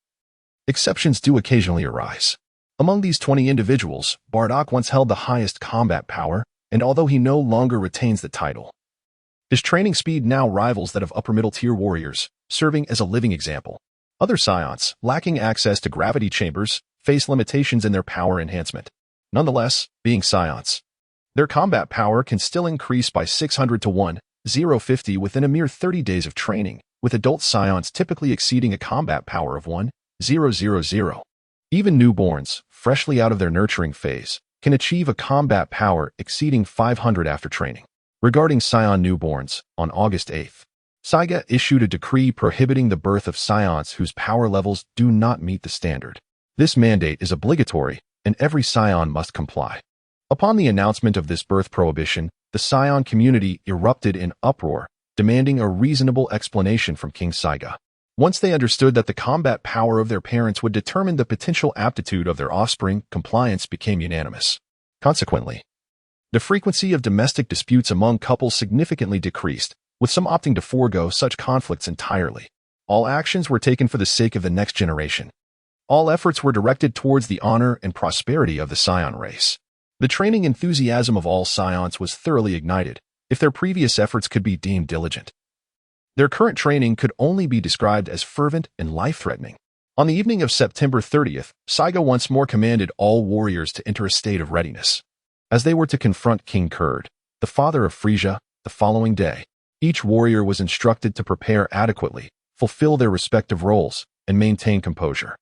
exceptions do occasionally arise. Among these 20 individuals, Bardock once held the highest combat power, and although he no longer retains the title, His training speed now rivals that of upper-middle-tier warriors, serving as a living example. Other Saiyans, lacking access to gravity chambers, face limitations in their power enhancement. Nonetheless, being Saiyans, their combat power can still increase by 600 to 1,050 within a mere 30 days of training, with adult Saiyans typically exceeding a combat power of 1,000. Even newborns, freshly out of their nurturing phase, can achieve a combat power exceeding 500 after training. Regarding Saiyan newborns, on August 8th, Saiga issued a decree prohibiting the birth of Saiyans whose power levels do not meet the standard. This mandate is obligatory, and every Saiyan must comply. Upon the announcement of this birth prohibition, the Saiyan community erupted in uproar, demanding a reasonable explanation from King Saiga. Once they understood that the combat power of their parents would determine the potential aptitude of their offspring, compliance became unanimous. Consequently, the frequency of domestic disputes among couples significantly decreased, with some opting to forego such conflicts entirely. All actions were taken for the sake of the next generation. All efforts were directed towards the honor and prosperity of the Saiyan race. The training enthusiasm of all Saiyans was thoroughly ignited, if their previous efforts could be deemed diligent. Their current training could only be described as fervent and life-threatening. On the evening of September 30th, Saiga once more commanded all warriors to enter a state of readiness, as they were to confront King Kurd, the father of Frieza, the following day. Each warrior was instructed to prepare adequately, fulfill their respective roles, and maintain composure.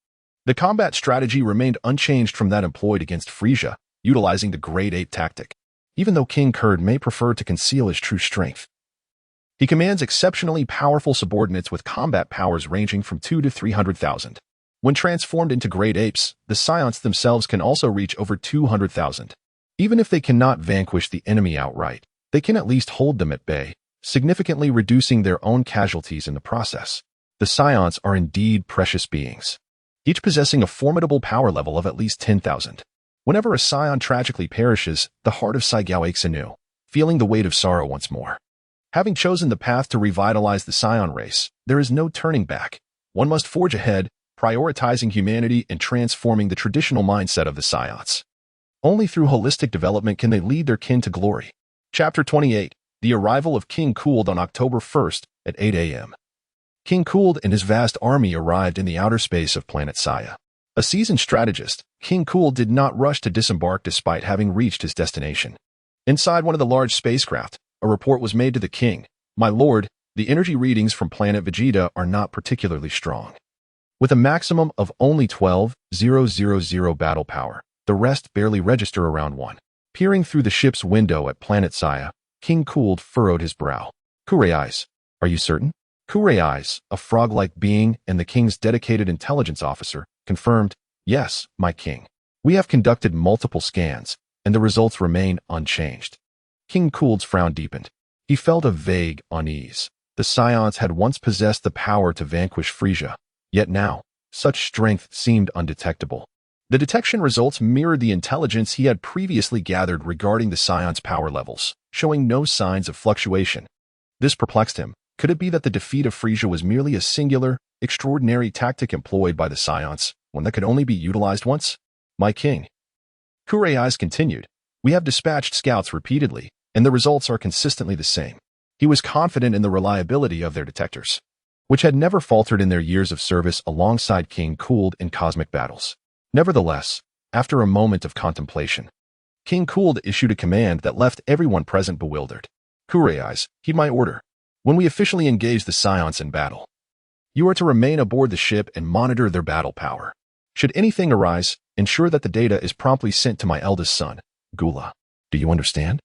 The combat strategy remained unchanged from that employed against Frieza, utilizing the Grade 8 tactic. Even though King Kurd may prefer to conceal his true strength, he commands exceptionally powerful subordinates with combat powers ranging from 2 to 300,000. When transformed into Grade Apes, the Saiyans themselves can also reach over 200,000. Even if they cannot vanquish the enemy outright, they can at least hold them at bay, significantly reducing their own casualties in the process. The Saiyans are indeed precious beings, each possessing a formidable power level of at least 10,000. Whenever a Saiyan tragically perishes, the heart of Saigao aches anew, feeling the weight of sorrow once more. Having chosen the path to revitalize the Saiyan race, there is no turning back. One must forge ahead, prioritizing humanity and transforming the traditional mindset of the Saiyans. Only through holistic development can they lead their kin to glory. Chapter 28. The arrival of King Cooled on October 1st at 8 a.m. King Cooled and his vast army arrived in the outer space of planet Saya. A seasoned strategist, King Cooled did not rush to disembark despite having reached his destination. Inside one of the large spacecraft, a report was made to the king. My lord, the energy readings from planet Vegeta are not particularly strong. With a maximum of only 12,000 battle power, the rest barely register around 1. Peering through the ship's window at planet Saya, King Cooled furrowed his brow. Kurei Eyes, are you certain? Kurei Eyes, a frog-like being and the king's dedicated intelligence officer, confirmed, yes, my king. We have conducted multiple scans, and the results remain unchanged. King Cooled's frown deepened. He felt a vague unease. The Saiyans had once possessed the power to vanquish Frieza, yet now, such strength seemed undetectable. The detection results mirrored the intelligence he had previously gathered regarding the Saiyans' power levels, showing no signs of fluctuation. This perplexed him. Could it be that the defeat of Frieza was merely a singular, extraordinary tactic employed by the Saiyans, one that could only be utilized once? My king. Kurei Eyes continued. We have dispatched scouts repeatedly, and the results are consistently the same. He was confident in the reliability of their detectors, which had never faltered in their years of service alongside King Cooled in cosmic battles. Nevertheless, after a moment of contemplation, King Cooled issued a command that left everyone present bewildered. Kurei Eyes, heed my order. When we officially engage the Saiyans in battle, you are to remain aboard the ship and monitor their battle power. Should anything arise, ensure that the data is promptly sent to my eldest son, Gula. Do you understand?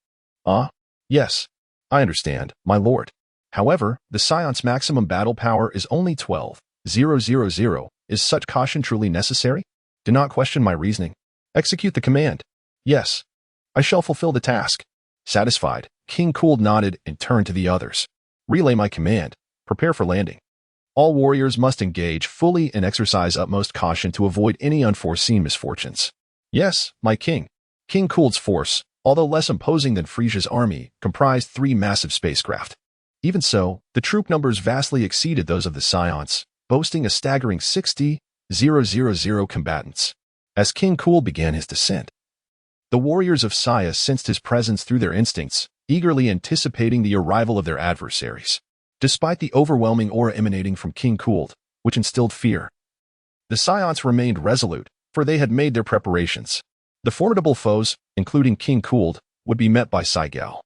Yes, I understand, my lord. However, the Saiyans' maximum battle power is only 12,000. Is such caution truly necessary? Do not question my reasoning. Execute the command. Yes, I shall fulfill the task. Satisfied, King Cooled nodded and turned to the others. Relay my command. Prepare for landing. All warriors must engage fully and exercise utmost caution to avoid any unforeseen misfortunes. Yes, my king. King Cooled's force, although less imposing than Frieza's army, comprised 3 massive spacecraft. Even so, the troop numbers vastly exceeded those of the Saiyans, boasting a staggering 60,000 combatants. As King Cooled began his descent, the warriors of Saya sensed his presence through their instincts, eagerly anticipating the arrival of their adversaries. Despite the overwhelming aura emanating from King Cooled, which instilled fear, the Saiyans remained resolute, for they had made their preparations. The formidable foes, including King Cooled, would be met by Saiyan,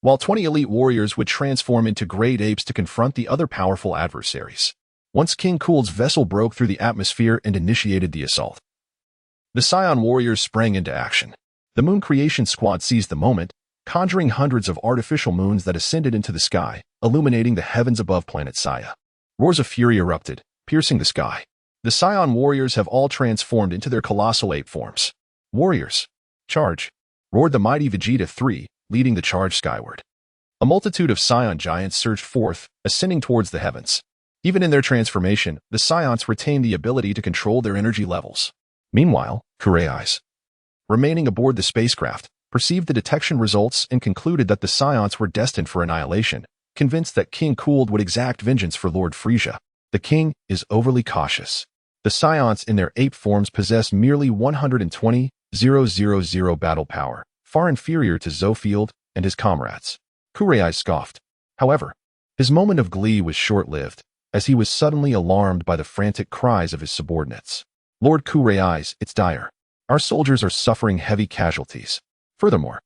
while 20 elite warriors would transform into great apes to confront the other powerful adversaries. Once King Cooled's vessel broke through the atmosphere and initiated the assault, the Saiyan warriors sprang into action. The Moon Creation Squad seized the moment, conjuring hundreds of artificial moons that ascended into the sky, illuminating the heavens above planet Saya. Roars of fury erupted, piercing the sky. The Saiyan warriors have all transformed into their colossal ape forms. Warriors, charge! Roared the mighty Vegeta 3, leading the charge skyward. A multitude of Saiyan giants surged forth, ascending towards the heavens. Even in their transformation, the Saiyans retained the ability to control their energy levels. Meanwhile, Kurei's, remaining aboard the spacecraft, perceived the detection results and concluded that the Saiyans were destined for annihilation, convinced that King Cooled would exact vengeance for Lord Frieza. The king is overly cautious. The Saiyans in their ape forms possess merely 120,000 battle power, far inferior to Zofield and his comrades. Kurei scoffed. However, his moment of glee was short-lived, as he was suddenly alarmed by the frantic cries of his subordinates. Lord Kurei, it's dire. Our soldiers are suffering heavy casualties. Furthermore,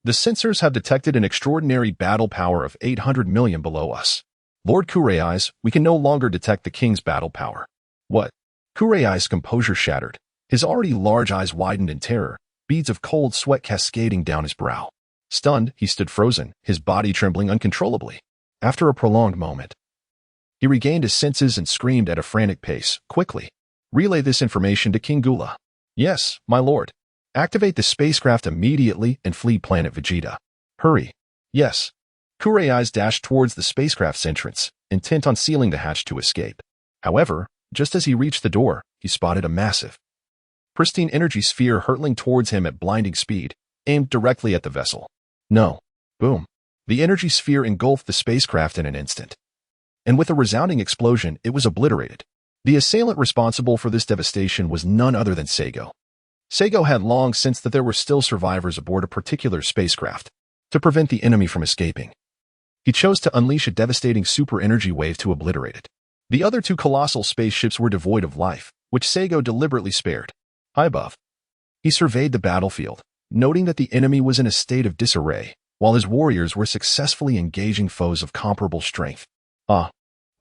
the sensors have detected an extraordinary battle power of 800 million below us. Lord Kurei, we can no longer detect the king's battle power. What? Kurei's composure shattered. His already large eyes widened in terror, beads of cold sweat cascading down his brow. Stunned, he stood frozen, his body trembling uncontrollably. After a prolonged moment, he regained his senses and screamed at a frantic pace, quickly. Relay this information to King Gula. Yes, my lord. Activate the spacecraft immediately and flee planet Vegeta. Hurry. Yes. Kurei's dashed towards the spacecraft's entrance, intent on sealing the hatch to escape. However, just as he reached the door, he spotted a massive, pristine energy sphere hurtling towards him at blinding speed, aimed directly at the vessel. No. Boom. The energy sphere engulfed the spacecraft in an instant. And with a resounding explosion, it was obliterated. The assailant responsible for this devastation was none other than Saiyan. Saiyan had long sensed that there were still survivors aboard a particular spacecraft. To prevent the enemy from escaping, he chose to unleash a devastating super energy wave to obliterate it. The other two colossal spaceships were devoid of life, which Saiyan deliberately spared. High above, he surveyed the battlefield, noting that the enemy was in a state of disarray, while his warriors were successfully engaging foes of comparable strength.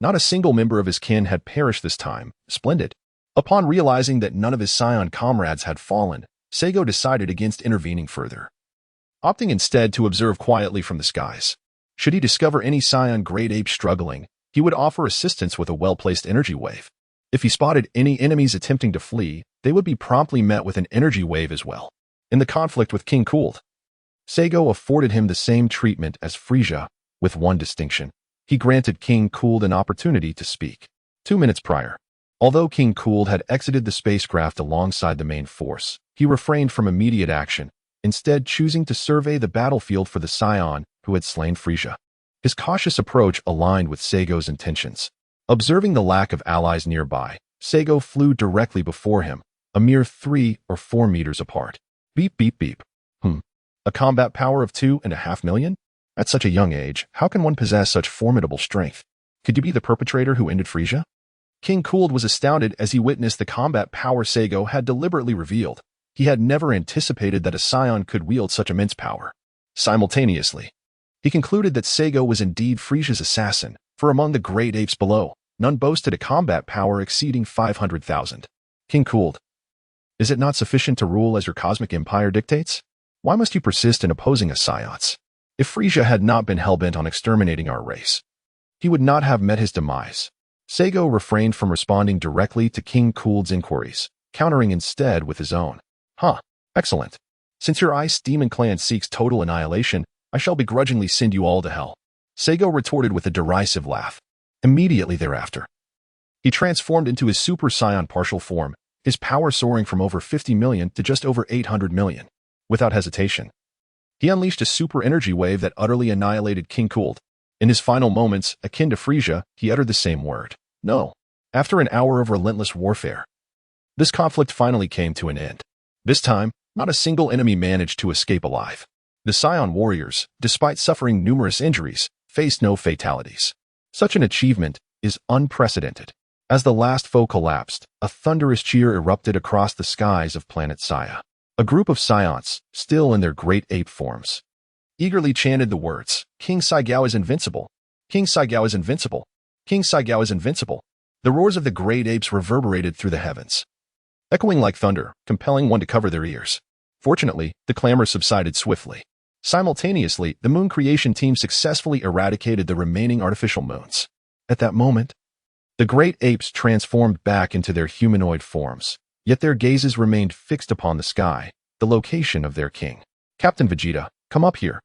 Not a single member of his kin had perished this time. Splendid. Upon realizing that none of his Saiyan comrades had fallen, Saiyan decided against intervening further, opting instead to observe quietly from the skies. Should he discover any Saiyan great ape struggling, he would offer assistance with a well-placed energy wave. If he spotted any enemies attempting to flee, they would be promptly met with an energy wave as well. In the conflict with King Cooled, Saiyan afforded him the same treatment as Frieza, with one distinction. He granted King Cooled an opportunity to speak. 2 minutes prior, although King Cooled had exited the spacecraft alongside the main force, he refrained from immediate action, instead choosing to survey the battlefield for the Saiyan who had slain Frieza. His cautious approach aligned with Saiyan's intentions. Observing the lack of allies nearby, Saiyan flew directly before him, a mere 3 or 4 meters apart. Beep, beep, beep. A combat power of 2.5 million? At such a young age, how can one possess such formidable strength? Could you be the perpetrator who ended Frieza? King Cooled was astounded as he witnessed the combat power Saiyan had deliberately revealed. He had never anticipated that a Saiyan could wield such immense power. Simultaneously, he concluded that Saiyan was indeed Frieza's assassin, for among the great apes below, none boasted a combat power exceeding 500,000. King Cooled, is it not sufficient to rule as your cosmic empire dictates? Why must you persist in opposing us, Saiyans? If Frieza had not been hell-bent on exterminating our race, he would not have met his demise. Saiyan refrained from responding directly to King Cooled's inquiries, countering instead with his own. Excellent. Since your Ice Demon clan seeks total annihilation, I shall begrudgingly send you all to hell. Saiyan retorted with a derisive laugh. Immediately thereafter, he transformed into his Super Saiyan partial form, his power soaring from over 50 million to just over 800 million. Without hesitation, he unleashed a super energy wave that utterly annihilated King Cooled. In his final moments, akin to Frieza, he uttered the same word. No. After an hour of relentless warfare, this conflict finally came to an end. This time, not a single enemy managed to escape alive. The Saiyan warriors, despite suffering numerous injuries, faced no fatalities. Such an achievement is unprecedented. As the last foe collapsed, a thunderous cheer erupted across the skies of planet Saya. A group of Saiyans, still in their great ape forms, eagerly chanted the words, "King Saigao is invincible! King Saigao is invincible! King Saigao is invincible!" The roars of the great apes reverberated through the heavens, echoing like thunder, compelling one to cover their ears. Fortunately, the clamor subsided swiftly. Simultaneously, the moon creation team successfully eradicated the remaining artificial moons. At that moment, the great apes transformed back into their humanoid forms, yet their gazes remained fixed upon the sky, the location of their king. "Captain Vegeta, come up here.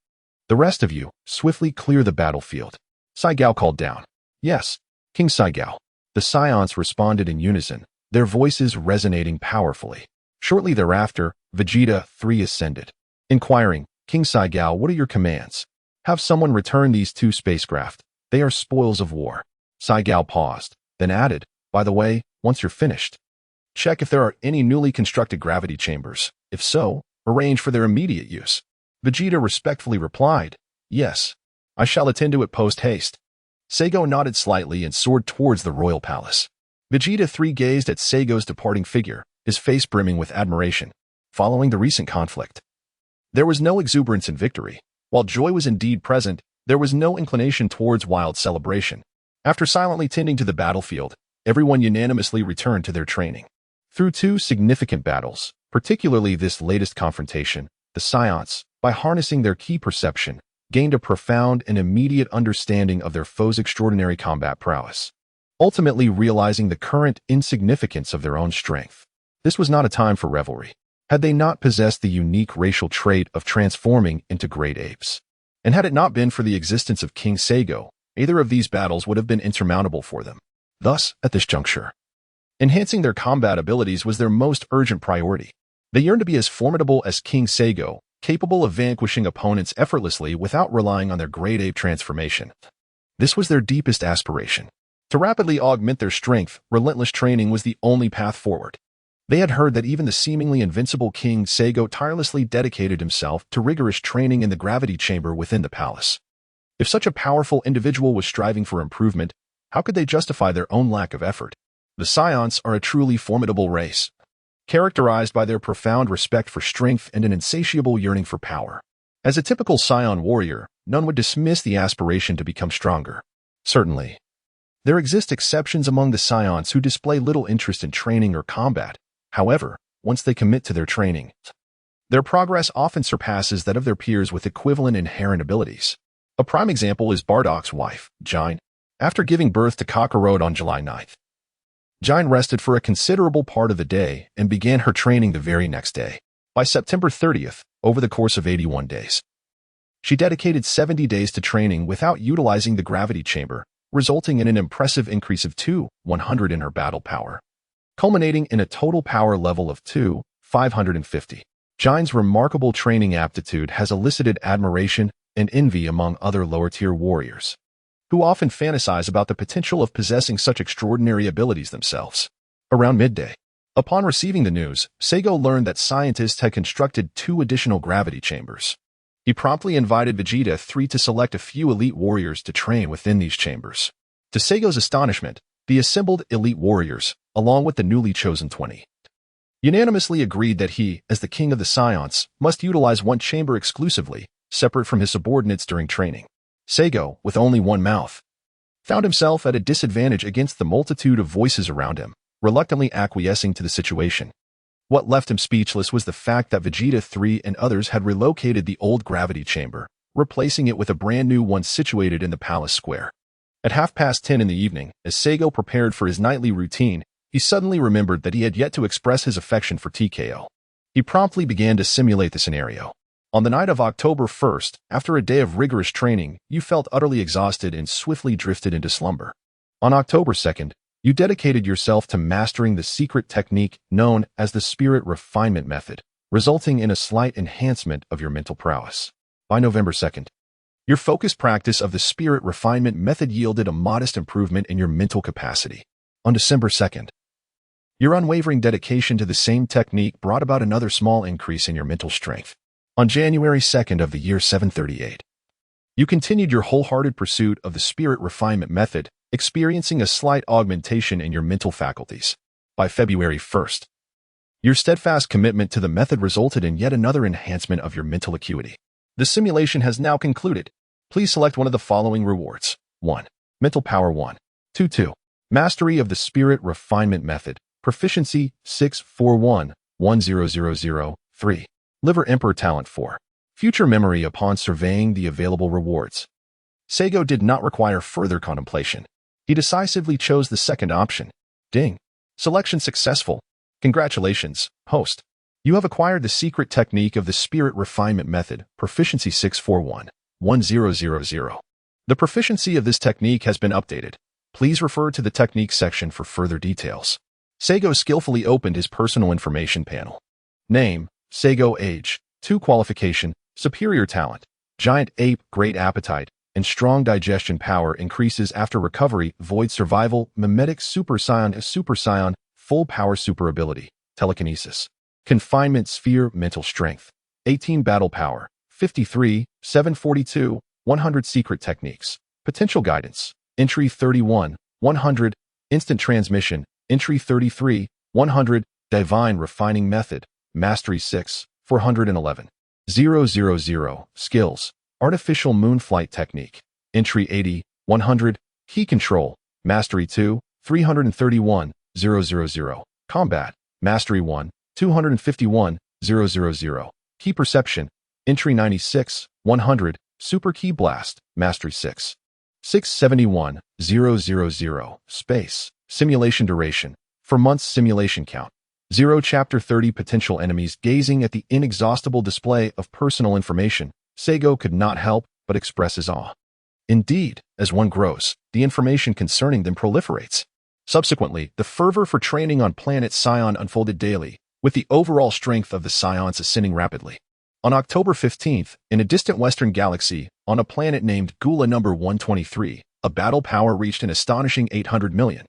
The rest of you, swiftly clear the battlefield." Saigao called down. "Yes, King Saigao." The Saiyans responded in unison, their voices resonating powerfully. Shortly thereafter, Vegeta 3 ascended, inquiring, "King Saigao, what are your commands?" "Have someone return these 2 spacecraft. They are spoils of war." Saigao paused, then added, "By the way, once you're finished, check if there are any newly constructed gravity chambers. If so, arrange for their immediate use." Vegeta respectfully replied, "Yes, I shall attend to it post-haste." Seigo nodded slightly and soared towards the royal palace. Vegeta 3 gazed at Seigo's departing figure, his face brimming with admiration. Following the recent conflict, there was no exuberance in victory. While joy was indeed present, there was no inclination towards wild celebration. After silently tending to the battlefield, everyone unanimously returned to their training. Through 2 significant battles, particularly this latest confrontation, the Saiyans, by harnessing their ki perception, gained a profound and immediate understanding of their foe's extraordinary combat prowess, ultimately realizing the current insignificance of their own strength. This was not a time for revelry. Had they not possessed the unique racial trait of transforming into great apes, and had it not been for the existence of King Seigo, either of these battles would have been insurmountable for them. Thus, at this juncture, enhancing their combat abilities was their most urgent priority. They yearned to be as formidable as King Seigo, capable of vanquishing opponents effortlessly without relying on their great ape transformation. This was their deepest aspiration. To rapidly augment their strength, relentless training was the only path forward. They had heard that even the seemingly invincible King Seigo tirelessly dedicated himself to rigorous training in the gravity chamber within the palace. If such a powerful individual was striving for improvement, how could they justify their own lack of effort? The Saiyans are a truly formidable race, characterized by their profound respect for strength and an insatiable yearning for power. As a typical Saiyan warrior, none would dismiss the aspiration to become stronger. Certainly, there exist exceptions among the Saiyans who display little interest in training or combat. However, once they commit to their training, their progress often surpasses that of their peers with equivalent inherent abilities. A prime example is Bardock's wife, Jine. After giving birth to Kakarot on July 9th, Jine rested for a considerable part of the day and began her training the very next day. By September 30th, over the course of 81 days, she dedicated 70 days to training without utilizing the gravity chamber, resulting in an impressive increase of 100 in her battle power, culminating in a total power level of 550. Jine's remarkable training aptitude has elicited admiration and envy among other lower-tier warriors, who often fantasize about the potential of possessing such extraordinary abilities themselves. Around midday, upon receiving the news, Seigo learned that scientists had constructed 2 additional gravity chambers. He promptly invited Vegeta 3 to select a few elite warriors to train within these chambers. To Seigo's astonishment, the assembled elite warriors, along with the newly chosen 20, unanimously agreed that he, as the king of the Saiyans, must utilize one chamber exclusively, separate from his subordinates during training. Seigo, with only one mouth, found himself at a disadvantage against the multitude of voices around him, reluctantly acquiescing to the situation. What left him speechless was the fact that Vegeta 3 and others had relocated the old gravity chamber, replacing it with a brand new one situated in the palace square. At 10:30 in the evening, as Seigo prepared for his nightly routine, he suddenly remembered that he had yet to express his affection for TKO. He promptly began to simulate the scenario. On the night of October 1st, after a day of rigorous training, you felt utterly exhausted and swiftly drifted into slumber. On October 2nd, you dedicated yourself to mastering the secret technique known as the spirit refinement method, resulting in a slight enhancement of your mental prowess. By November 2nd, your focused practice of the spirit refinement method yielded a modest improvement in your mental capacity. On December 2nd, your unwavering dedication to the same technique brought about another small increase in your mental strength. On January 2nd of the year 738, you continued your wholehearted pursuit of the spirit refinement method, experiencing a slight augmentation in your mental faculties. By February 1st, your steadfast commitment to the method resulted in yet another enhancement of your mental acuity. The simulation has now concluded. Please select one of the following rewards. 1. Mental Power 1. 2. Mastery of the Spirit Refinement Method. Proficiency 641-1000. 3. Liver Emperor Talent 4. Future Memory upon surveying the available rewards. Saigo did not require further contemplation. He decisively chose the second option. Ding. Selection successful. Congratulations, host. You have acquired the secret technique of the Spirit Refinement Method, Proficiency 641-1000. The proficiency of this technique has been updated. Please refer to the technique section for further details. Saigo skillfully opened his personal information panel. Name, Saigo. Age, 2. Qualification, Superior Talent, Giant Ape, Great Appetite, and Strong Digestion. Power increases after recovery, Void Survival, Mimetic, Super Saiyan, Full Power, Super Ability, Telekinesis, Confinement Sphere, Mental Strength, 18. Battle Power, 53, 742, 100. Secret Techniques, Potential Guidance, Entry 31, 100, Instant Transmission, Entry 33, 100, Divine Refining Method, Mastery 6, 411, 000, Skills, Artificial Moonflight Technique, Entry 80, 100, Key Control, Mastery 2, 331, 000, Combat, Mastery 1, 251, 000, Key Perception, Entry 96, 100, Super Key Blast, Mastery 6, 671, 000, Space, Simulation Duration, for months. Simulation Count, 0. Chapter 30. Potential Enemies. Gazing at the inexhaustible display of personal information, Saigo could not help but express his awe. Indeed, as one grows, the information concerning them proliferates. Subsequently, the fervor for training on planet Saiyan unfolded daily, with the overall strength of the Saiyans ascending rapidly. On October 15th, in a distant western galaxy, on a planet named Gula number 123, a battle power reached an astonishing 800 million.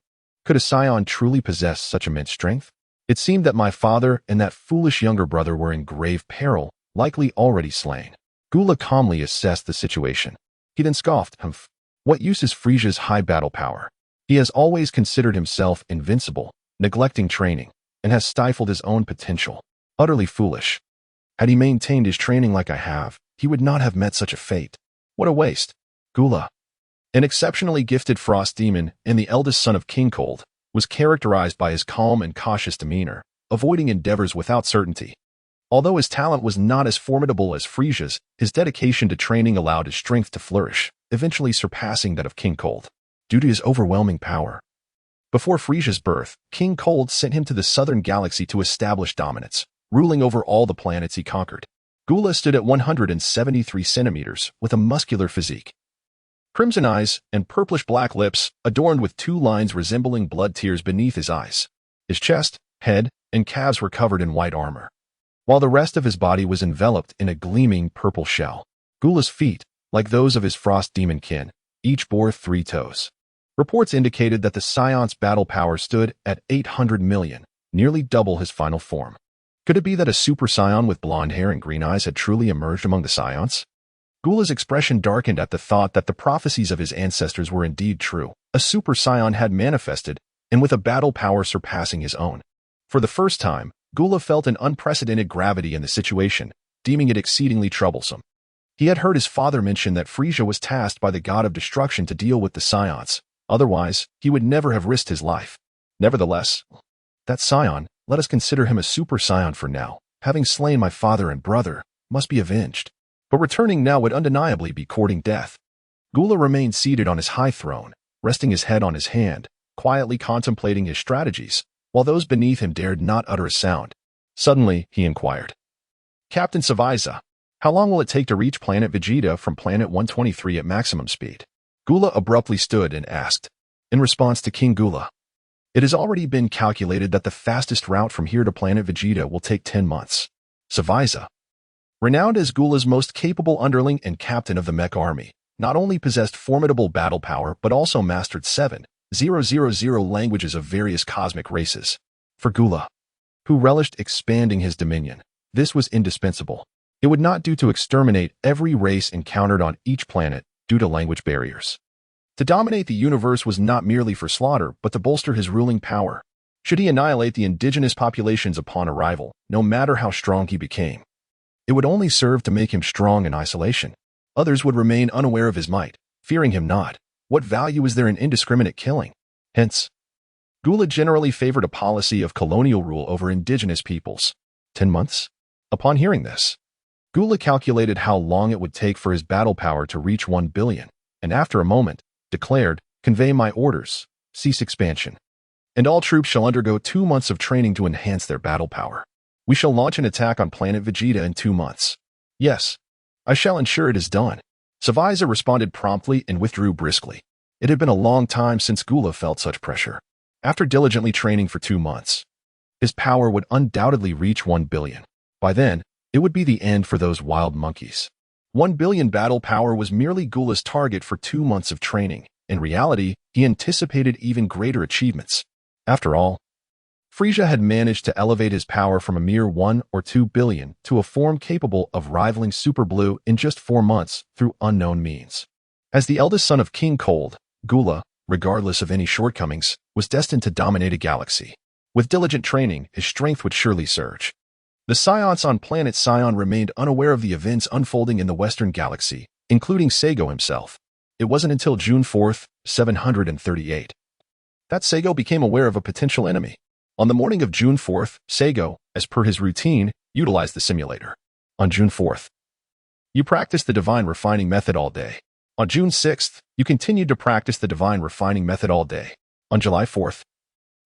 Could a Saiyan truly possess such immense strength? It seemed that my father and that foolish younger brother were in grave peril, likely already slain. Gula calmly assessed the situation. He then scoffed, "Humph. What use is Frieza's high battle power? He has always considered himself invincible, neglecting training, and has stifled his own potential. Utterly foolish. Had he maintained his training like I have, he would not have met such a fate. What a waste." Gula, an exceptionally gifted frost demon and the eldest son of King Cold, was characterized by his calm and cautious demeanor, avoiding endeavors without certainty. Although his talent was not as formidable as Frieza's, his dedication to training allowed his strength to flourish, eventually surpassing that of King Cold, due to his overwhelming power. Before Frieza's birth, King Cold sent him to the southern galaxy to establish dominance, ruling over all the planets he conquered. Gula stood at 173 centimeters, with a muscular physique. Crimson eyes and purplish-black lips, adorned with 2 lines resembling blood tears beneath his eyes. His chest, head, and calves were covered in white armor, while the rest of his body was enveloped in a gleaming purple shell. Gula's feet, like those of his frost demon kin, each bore 3 toes. Reports indicated that the Saiyan's battle power stood at 800 million, nearly double his final form. Could it be that a Super Saiyan with blonde hair and green eyes had truly emerged among the Saiyans? Gula's expression darkened at the thought that the prophecies of his ancestors were indeed true. A Super Saiyan had manifested, and with a battle power surpassing his own. For the first time, Gula felt an unprecedented gravity in the situation, deeming it exceedingly troublesome. He had heard his father mention that Frieza was tasked by the god of destruction to deal with the Saiyans. Otherwise, he would never have risked his life. Nevertheless, that Saiyan, let us consider him a Super Saiyan for now, having slain my father and brother, must be avenged. But returning now would undeniably be courting death. Gula remained seated on his high throne, resting his head on his hand, quietly contemplating his strategies, while those beneath him dared not utter a sound. Suddenly, he inquired, "Captain Frieza, how long will it take to reach planet Vegeta from planet 123 at maximum speed?" Gula abruptly stood and asked. In response to King Gula, "It has already been calculated that the fastest route from here to planet Vegeta will take 10 months. Frieza, renowned as Gula's most capable underling and captain of the mech army, not only possessed formidable battle power but also mastered 7,000 languages of various cosmic races. For Gula, who relished expanding his dominion, this was indispensable. It would not do to exterminate every race encountered on each planet due to language barriers. To dominate the universe was not merely for slaughter, but to bolster his ruling power. Should he annihilate the indigenous populations upon arrival, no matter how strong he became? It would only serve to make him strong in isolation. Others would remain unaware of his might, fearing him not. What value is there in indiscriminate killing? Hence, Gula generally favored a policy of colonial rule over indigenous peoples. 10 months? Upon hearing this, Gula calculated how long it would take for his battle power to reach 1 billion, and after a moment, declared, "Convey my orders, cease expansion. And all troops shall undergo 2 months of training to enhance their battle power. We shall launch an attack on planet Vegeta in 2 months. Yes, I shall ensure it is done." Frieza responded promptly and withdrew briskly. It had been a long time since Gula felt such pressure. After diligently training for 2 months, his power would undoubtedly reach 1 billion. By then, it would be the end for those wild monkeys. 1 billion battle power was merely Gula's target for 2 months of training. In reality, he anticipated even greater achievements. After all, Frieza had managed to elevate his power from a mere 1 or 2 billion to a form capable of rivaling Super Blue in just 4 months through unknown means. As the eldest son of King Cold, Gula, regardless of any shortcomings, was destined to dominate a galaxy. With diligent training, his strength would surely surge. The Saiyans on planet Saiyan remained unaware of the events unfolding in the Western Galaxy, including Saigo himself. It wasn't until June 4th, 738, that Saigo became aware of a potential enemy. On the morning of June 4th, Saigo, as per his routine, utilized the simulator. On June 4th, you practiced the divine refining method all day. On June 6th, you continued to practice the divine refining method all day. On July 4th,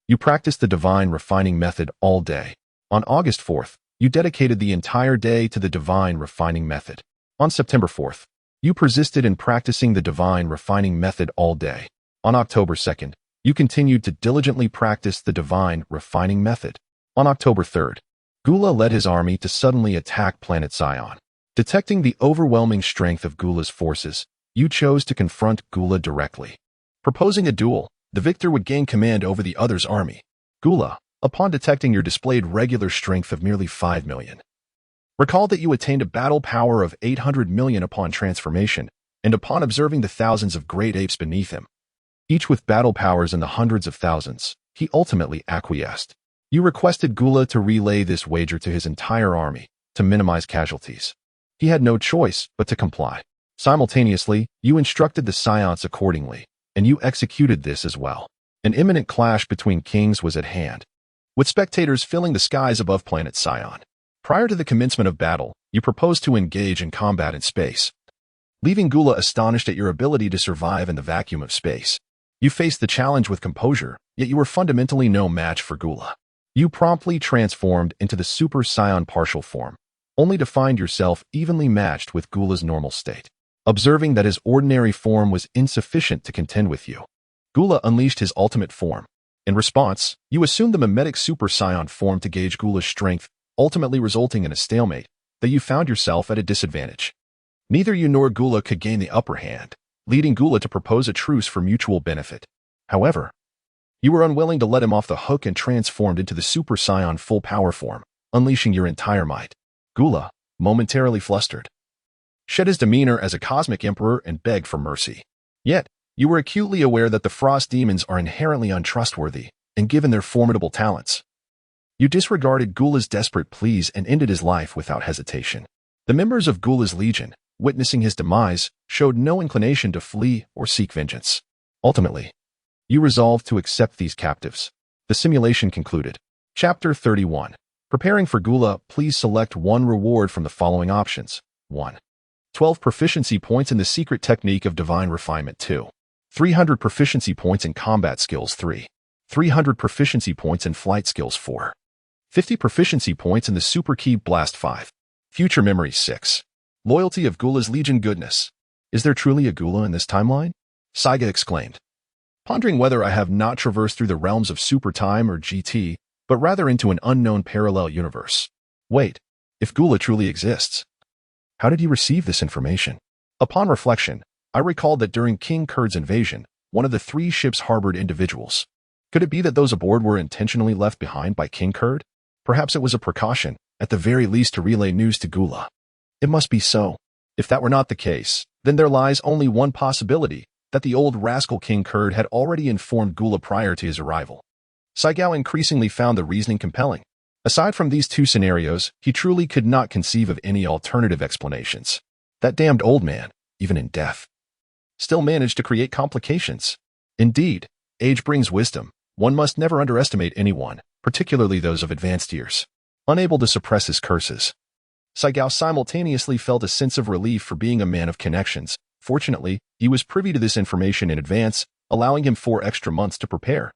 you practiced the divine refining method all day. On August 4th, you dedicated the entire day to the divine refining method. On September 4th, you persisted in practicing the divine refining method all day. On October 2nd, you continued to diligently practice the divine refining method. On October 3rd, Gula led his army to suddenly attack planet Saiyan. Detecting the overwhelming strength of Gula's forces, you chose to confront Gula directly. Proposing a duel, the victor would gain command over the other's army. Gula, upon detecting your displayed regular strength of merely 5 million, recall that you attained a battle power of 800 million upon transformation, and upon observing the thousands of great apes beneath him, each with battle powers in the hundreds of thousands, he ultimately acquiesced. You requested Gula to relay this wager to his entire army, to minimize casualties. He had no choice but to comply. Simultaneously, you instructed the Saiyans accordingly, and you executed this as well. An imminent clash between kings was at hand, with spectators filling the skies above planet Saiyan. Prior to the commencement of battle, you proposed to engage in combat in space, leaving Gula astonished at your ability to survive in the vacuum of space. You faced the challenge with composure, yet you were fundamentally no match for Gula. You promptly transformed into the Super Saiyan partial form, only to find yourself evenly matched with Gula's normal state. Observing that his ordinary form was insufficient to contend with you, Gula unleashed his ultimate form. In response, you assumed the mimetic Super Saiyan form to gauge Gula's strength, ultimately resulting in a stalemate, that you found yourself at a disadvantage. Neither you nor Gula could gain the upper hand, leading Gula to propose a truce for mutual benefit. However, you were unwilling to let him off the hook and transformed into the Super Saiyan full power form, unleashing your entire might. Gula, momentarily flustered, shed his demeanor as a cosmic emperor and begged for mercy. Yet, you were acutely aware that the frost demons are inherently untrustworthy, and given their formidable talents, you disregarded Gula's desperate pleas and ended his life without hesitation. The members of Gula's legion, witnessing his demise, showed no inclination to flee or seek vengeance. Ultimately, you resolved to accept these captives. The simulation concluded. Chapter 31. Preparing for Gula, please select one reward from the following options. 1. 12 proficiency points in the secret technique of divine refinement. 2. 300 proficiency points in combat skills. 3. 300 proficiency points in flight skills. 4. 50 proficiency points in the super key blast. 5. Future memory. 6. Loyalty of Gula's legion. Goodness. Is there truly a Gula in this timeline? Saiga exclaimed, pondering whether I have not traversed through the realms of super time or GT, but rather into an unknown parallel universe. Wait, if Gula truly exists, how did he receive this information? Upon reflection, I recalled that during King Kurd's invasion, one of the 3 ships harbored individuals. Could it be that those aboard were intentionally left behind by King Kurd? Perhaps it was a precaution, at the very least to relay news to Gula. It must be so. If that were not the case, then there lies only one possibility, that the old rascal King Kurd had already informed Gula prior to his arrival. Saiyan increasingly found the reasoning compelling. Aside from these two scenarios, he truly could not conceive of any alternative explanations. That damned old man, even in death, still managed to create complications. Indeed, age brings wisdom. One must never underestimate anyone, particularly those of advanced years. Unable to suppress his curses, Saiyan simultaneously felt a sense of relief for being a man of connections. Fortunately, he was privy to this information in advance, allowing him 4 extra months to prepare.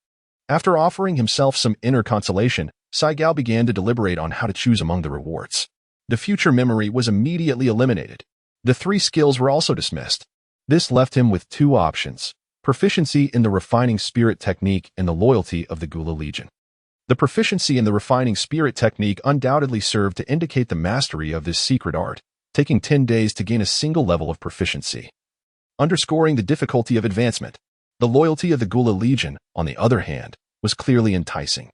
After offering himself some inner consolation, Saiyan began to deliberate on how to choose among the rewards. The future memory was immediately eliminated. The 3 skills were also dismissed. This left him with 2 options: proficiency in the refining spirit technique and the loyalty of the Gula Legion. The proficiency in the refining spirit technique undoubtedly served to indicate the mastery of this secret art, taking 10 days to gain a single level of proficiency, underscoring the difficulty of advancement. The loyalty of the Gula Legion, on the other hand, was clearly enticing.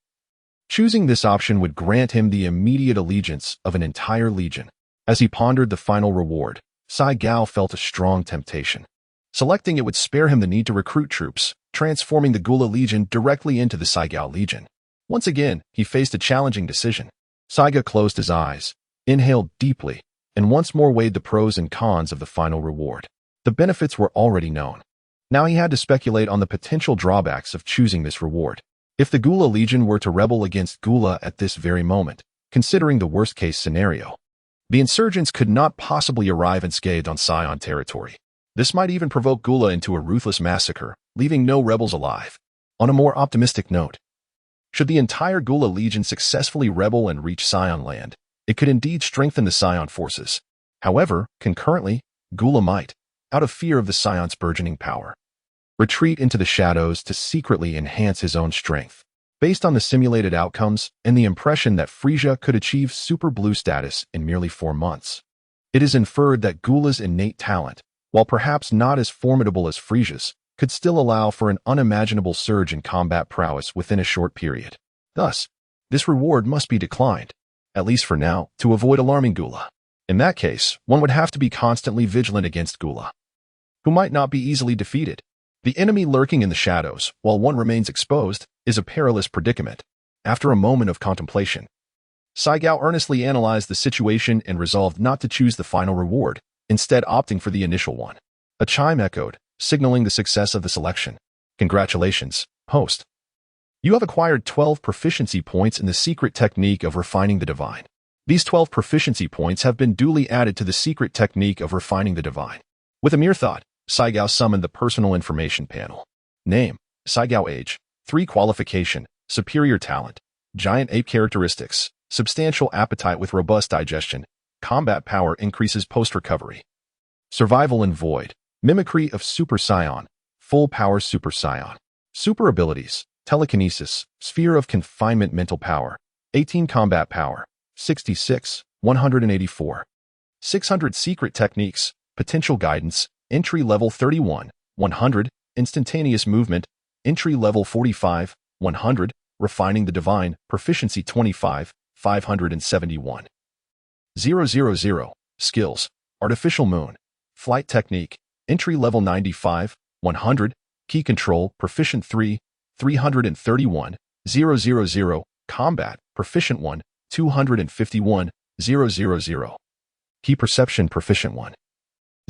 Choosing this option would grant him the immediate allegiance of an entire legion. As he pondered the final reward, Saiyan felt a strong temptation. Selecting it would spare him the need to recruit troops, transforming the Gula Legion directly into the Saiyan Legion. Once again, he faced a challenging decision. Saiyan closed his eyes, inhaled deeply, and once more weighed the pros and cons of the final reward. The benefits were already known. Now he had to speculate on the potential drawbacks of choosing this reward. If the Gula Legion were to rebel against Gula at this very moment, considering the worst-case scenario, the insurgents could not possibly arrive unscathed on Saiyan territory. This might even provoke Gula into a ruthless massacre, leaving no rebels alive. On a more optimistic note, should the entire Gula Legion successfully rebel and reach Saiyan land, it could indeed strengthen the Saiyan forces. However, concurrently, Gula might, out of fear of the Saiyan's burgeoning power, retreat into the shadows to secretly enhance his own strength. Based on the simulated outcomes and the impression that Frieza could achieve Super Blue status in merely 4 months, it is inferred that Gula's innate talent, while perhaps not as formidable as Frieza's, could still allow for an unimaginable surge in combat prowess within a short period. Thus, this reward must be declined, at least for now, to avoid alarming Gula. In that case, one would have to be constantly vigilant against Gula, who might not be easily defeated. The enemy lurking in the shadows, while one remains exposed, is a perilous predicament. After a moment of contemplation, Saiyan earnestly analyzed the situation and resolved not to choose the final reward, instead opting for the initial one. A chime echoed, signaling the success of the selection. Congratulations, host. You have acquired 12 proficiency points in the secret technique of refining the divine. These 12 proficiency points have been duly added to the secret technique of refining the divine. With a mere thought, Saiyan summoned the personal information panel. Name: Saiyan. Age: 3. Qualification: superior talent, giant ape characteristics, substantial appetite with robust digestion, combat power increases post-recovery. Survival in void, mimicry of Super Saiyan, full power Super Saiyan. Super abilities: telekinesis, sphere of confinement mental power, 18 combat power, 66, 184. 600 secret techniques, potential guidance, entry level 31, 100, instantaneous movement, entry level 45, 100, refining the divine, proficiency 25, 571. 000, skills, artificial moon, flight technique, entry level 95, 100, key control, proficient 3, 331, 000, combat, proficient 1, 251, 000. Key perception, proficient 1.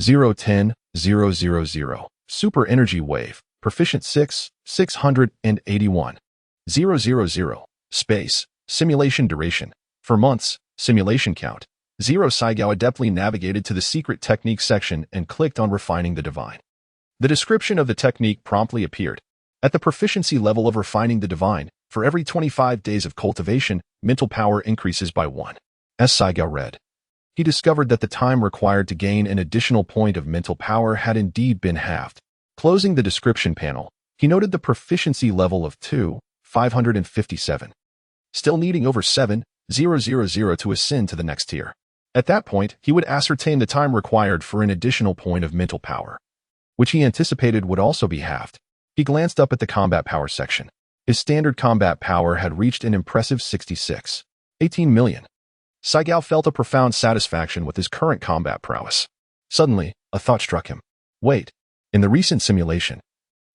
010, 000. Super energy wave, proficient 6, 681. 000. Space, simulation duration. For months, simulation count. 0. Saiyan adeptly navigated to the secret technique section and clicked on refining the divine. The description of the technique promptly appeared. At the proficiency level of refining the divine, for every 25 days of cultivation, mental power increases by 1. As Saiyan read, he discovered that the time required to gain an additional point of mental power had indeed been halved. Closing the description panel, he noted the proficiency level of 2, 557. Still needing over 7, 000 to ascend to the next tier. At that point, he would ascertain the time required for an additional point of mental power, which he anticipated would also be halved. He glanced up at the combat power section. His standard combat power had reached an impressive 66. 18 million. Saiyan felt a profound satisfaction with his current combat prowess. Suddenly, a thought struck him. Wait, in the recent simulation,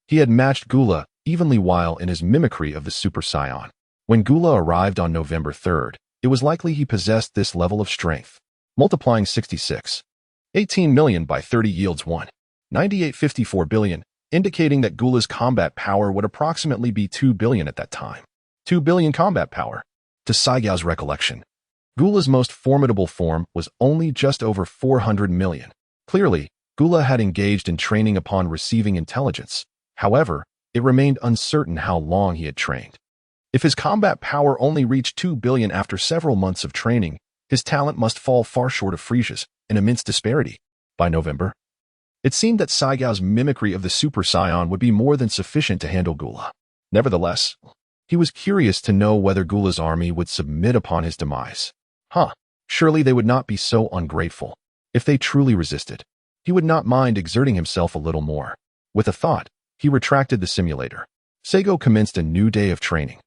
he had matched Gula evenly while in his mimicry of the Super Saiyan. When Gula arrived on November 3rd, it was likely he possessed this level of strength. Multiplying 66. 18 million by 30 yields 1.9854 billion, indicating that Gula's combat power would approximately be 2 billion at that time. 2 billion combat power. To Saiyan's recollection, Gula's most formidable form was only just over 400 million. Clearly, Gula had engaged in training upon receiving intelligence. However, it remained uncertain how long he had trained. If his combat power only reached 2 billion after several months of training, his talent must fall far short of Frieza's, an immense disparity. By November, it seemed that Saiyan's mimicry of the Super Saiyan would be more than sufficient to handle Gula. Nevertheless, he was curious to know whether Gula's army would submit upon his demise. Surely they would not be so ungrateful. If they truly resisted, he would not mind exerting himself a little more. With a thought, he retracted the simulator. Saiyan commenced a new day of training.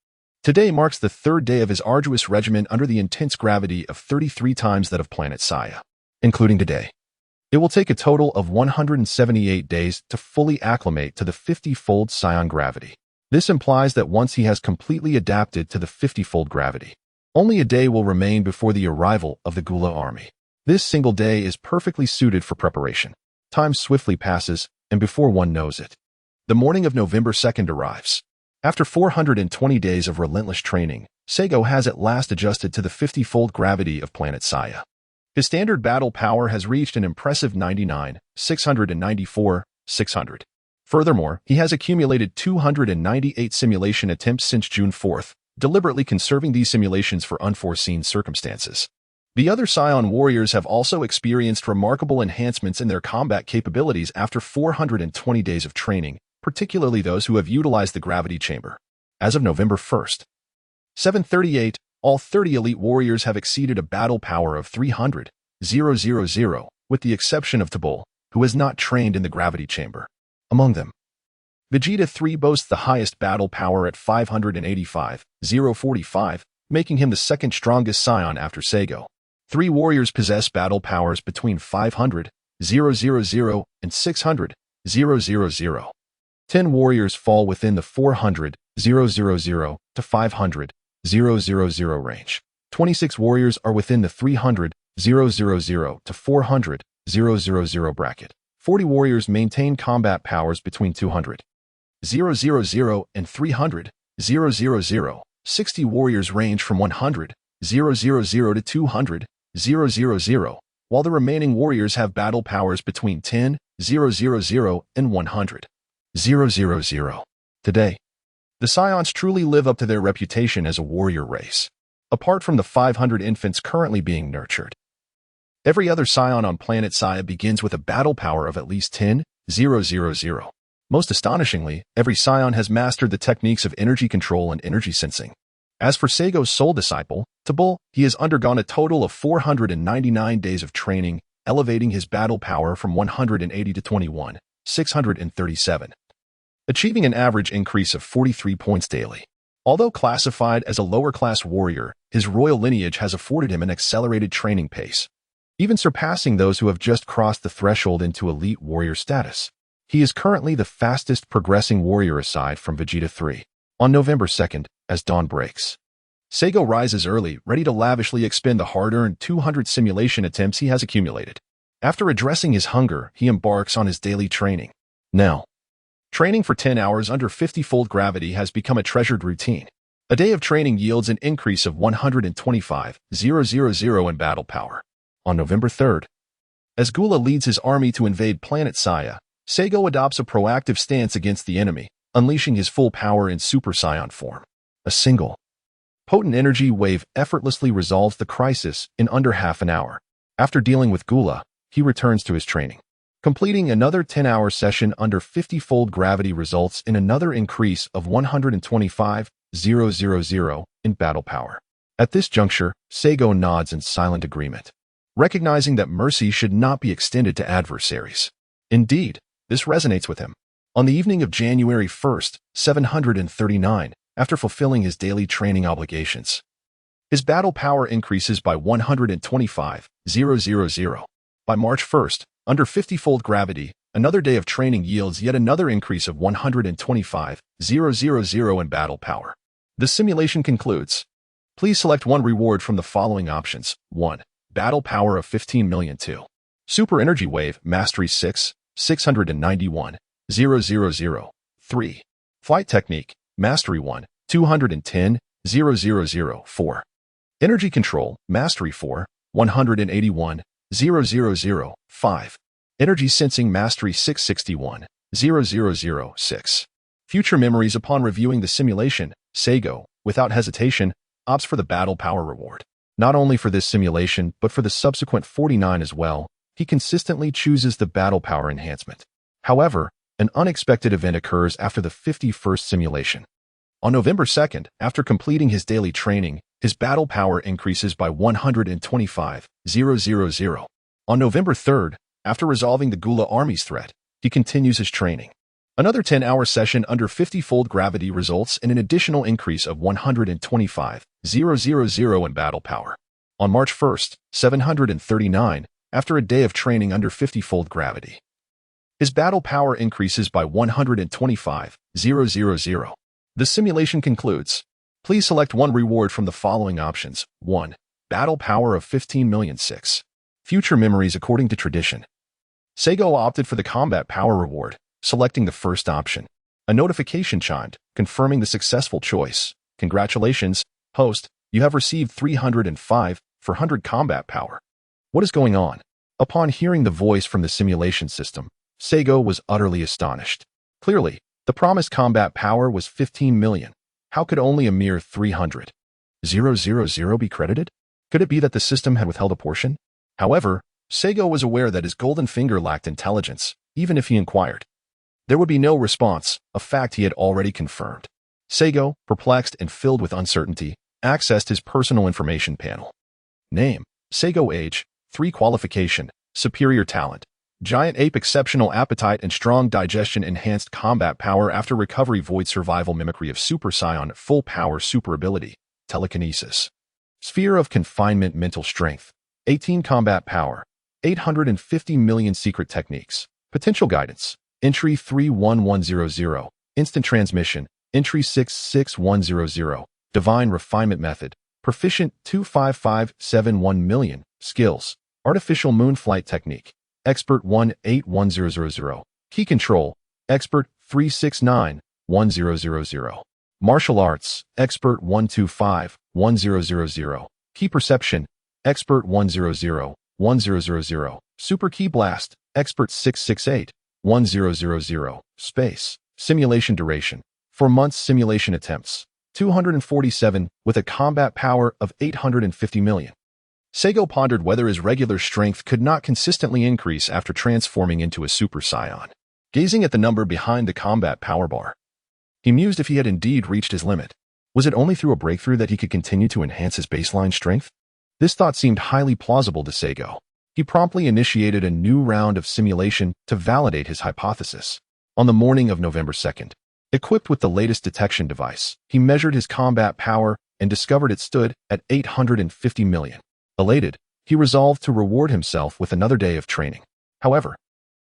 Today marks the third day of his arduous regimen under the intense gravity of 33 times that of planet Saiyan. Including today, it will take a total of 178 days to fully acclimate to the 50-fold Saiyan gravity. This implies that once he has completely adapted to the 50-fold gravity, only a day will remain before the arrival of the Gula army. This single day is perfectly suited for preparation. Time swiftly passes, and before one knows it, the morning of November 2nd arrives. After 420 days of relentless training, Saiyan has at last adjusted to the 50-fold gravity of planet Saiyan. His standard battle power has reached an impressive 99,694,600. Furthermore, he has accumulated 298 simulation attempts since June 4th, deliberately conserving these simulations for unforeseen circumstances. The other Saiyan warriors have also experienced remarkable enhancements in their combat capabilities after 420 days of training, particularly those who have utilized the gravity chamber. As of November 1st, 738, all 30 elite warriors have exceeded a battle power of 300,000, with the exception of Tabul, who has not trained in the gravity chamber. Among them, Vegeta 3 boasts the highest battle power at 585,045, making him the second strongest Saiyan after Saiyan. 3 warriors possess battle powers between 500,000 and 600,000. 10 warriors fall within the 400,000 to 500,000 range. 26 warriors are within the 300,000 to 400,000 bracket. 40 warriors maintain combat powers between 200,000 and 300,000. 60 warriors range from 100,000 to 200,000, while the remaining warriors have battle powers between 10,000 and 100,000. Today, the Saiyans truly live up to their reputation as a warrior race. Apart from the 500 infants currently being nurtured, every other Saiyan on planet Saiyan begins with a battle power of at least 10,000. Most astonishingly, every Saiyan has mastered the techniques of energy control and energy sensing. As for Saiyan's sole disciple, Tabul, he has undergone a total of 499 days of training, elevating his battle power from 180 to 21,637, achieving an average increase of 43 points daily. Although classified as a lower-class warrior, his royal lineage has afforded him an accelerated training pace, even surpassing those who have just crossed the threshold into elite warrior status. He is currently the fastest progressing warrior aside from Vegeta 3. On November 2nd, as dawn breaks, Saiyan rises early, ready to lavishly expend the hard-earned 200 simulation attempts he has accumulated. After addressing his hunger, he embarks on his daily training. Now, training for 10 hours under 50-fold gravity has become a treasured routine. A day of training yields an increase of 125,000 in battle power. On November 3rd, as Gula leads his army to invade planet Saiyan, Saiyan adopts a proactive stance against the enemy, unleashing his full power in Super Saiyan form. A single, potent energy wave effortlessly resolves the crisis in under half an hour. After dealing with Gula, he returns to his training. Completing another 10-hour session under 50-fold gravity results in another increase of 125,000 in battle power. At this juncture, Saiyan nods in silent agreement, recognizing that mercy should not be extended to adversaries. Indeed, this resonates with him. On the evening of January 1st, 739, after fulfilling his daily training obligations, His battle power increases by 125,000. By March 1st, under 50-fold gravity, another day of training yields yet another increase of 125,000 in battle power. The simulation concludes. Please select one reward from the following options. 1. Battle power of 15 million. 2. Super Energy Wave, Mastery 6, 691,000. 3. Flight Technique, Mastery 1, 210,000. 4. Energy Control, Mastery 4, 181,000. 5. Energy Sensing, Mastery 661,000. 6. Future memories. Upon reviewing the simulation, Saigo, without hesitation, opts for the battle power reward. Not only for this simulation, but for the subsequent 49 as well, he consistently chooses the battle power enhancement. However, an unexpected event occurs after the 51st simulation. On November 2nd, after completing his daily training, his battle power increases by 125,000. On November 3rd, after resolving the Gula army's threat, he continues his training. Another 10-hour session under 50-fold gravity results in an additional increase of 125,000 in battle power. On March 1st, 739, after a day of training under 50-fold gravity, his battle power increases by 125,000. The simulation concludes. Please select one reward from the following options. 1. Battle power of 15 million. 6. Future memories. According to tradition, Saigo opted for the combat power reward, selecting the first option. A notification chimed, confirming the successful choice. Congratulations, host, you have received 305 for 100 combat power. What is going on? Upon hearing the voice from the simulation system, Saigo was utterly astonished. Clearly, the promised combat power was 15 million. How could only a mere 300,000 be credited? Could it be that the system had withheld a portion? However, Saigo was aware that his golden finger lacked intelligence, even if he inquired. There would be no response, a fact he had already confirmed. Saigo, perplexed and filled with uncertainty, accessed his personal information panel. Name: Saigo. Age: 3. Qualification: Superior Talent. Giant Ape. Exceptional appetite and strong digestion. Enhanced combat power after recovery. Void survival. Mimicry of Super Saiyan. Full power. Super ability: Telekinesis. Sphere of confinement. Mental strength: 18. Combat power: 850 million. Secret techniques: Potential guidance. Entry 31100. Instant transmission. Entry 66100. Divine refinement method. Proficient 25571 million. Skills: Artificial moon flight technique. Expert 181000. Key control. Expert 3691000. Martial arts. Expert 1251000. Key perception. Expert 1001000. Super key blast. Expert 6681000. Space. Simulation duration: 4 months. Simulation attempts: 247, with a combat power of 850 million. Saigo pondered whether his regular strength could not consistently increase after transforming into a Super Saiyan. Gazing at the number behind the combat power bar, he mused if he had indeed reached his limit. Was it only through a breakthrough that he could continue to enhance his baseline strength? This thought seemed highly plausible to Saigo. He promptly initiated a new round of simulation to validate his hypothesis. On the morning of November 2nd, equipped with the latest detection device, he measured his combat power and discovered it stood at 850 million. Elated, he resolved to reward himself with another day of training. However,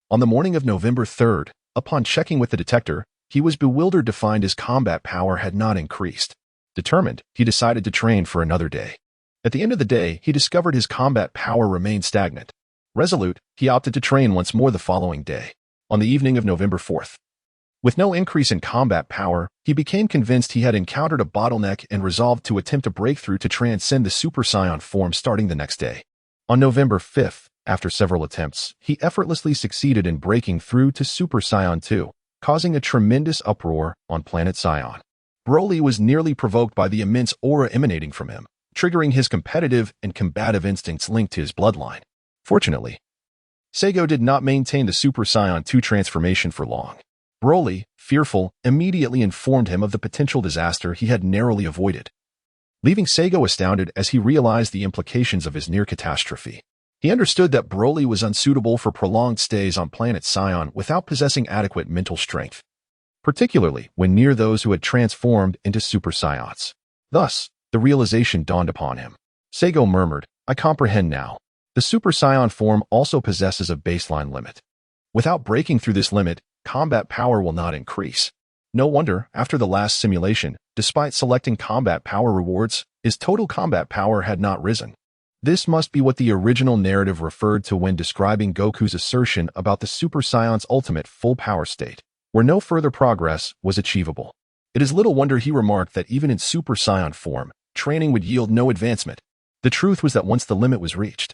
on the morning of November 3rd, upon checking with the detector, he was bewildered to find his combat power had not increased. Determined, he decided to train for another day. At the end of the day, he discovered his combat power remained stagnant. Resolute, he opted to train once more the following day. On the evening of November 4th, with no increase in combat power, he became convinced he had encountered a bottleneck and resolved to attempt a breakthrough to transcend the Super Saiyan form starting the next day. On November 5th, after several attempts, he effortlessly succeeded in breaking through to Super Saiyan 2, causing a tremendous uproar on planet Saiyan. Broly was nearly provoked by the immense aura emanating from him, triggering his competitive and combative instincts linked to his bloodline. Fortunately, Saigo did not maintain the Super Saiyan 2 transformation for long. Broly, fearful, immediately informed him of the potential disaster he had narrowly avoided, leaving Saigo astounded as he realized the implications of his near catastrophe. He understood that Broly was unsuitable for prolonged stays on planet Saiyan without possessing adequate mental strength, particularly when near those who had transformed into Super Saiyans. Thus, The realization dawned upon him. Saigo murmured, I comprehend now. The Super Saiyan form also possesses a baseline limit. Without breaking through this limit, combat power will not increase. No wonder, after the last simulation, despite selecting combat power rewards, his total combat power had not risen. This must be what the original narrative referred to when describing Goku's assertion about the Super Saiyan's ultimate full power state, where no further progress was achievable. It is little wonder he remarked that even in Super Saiyan form, training would yield no advancement. The truth was that once the limit was reached,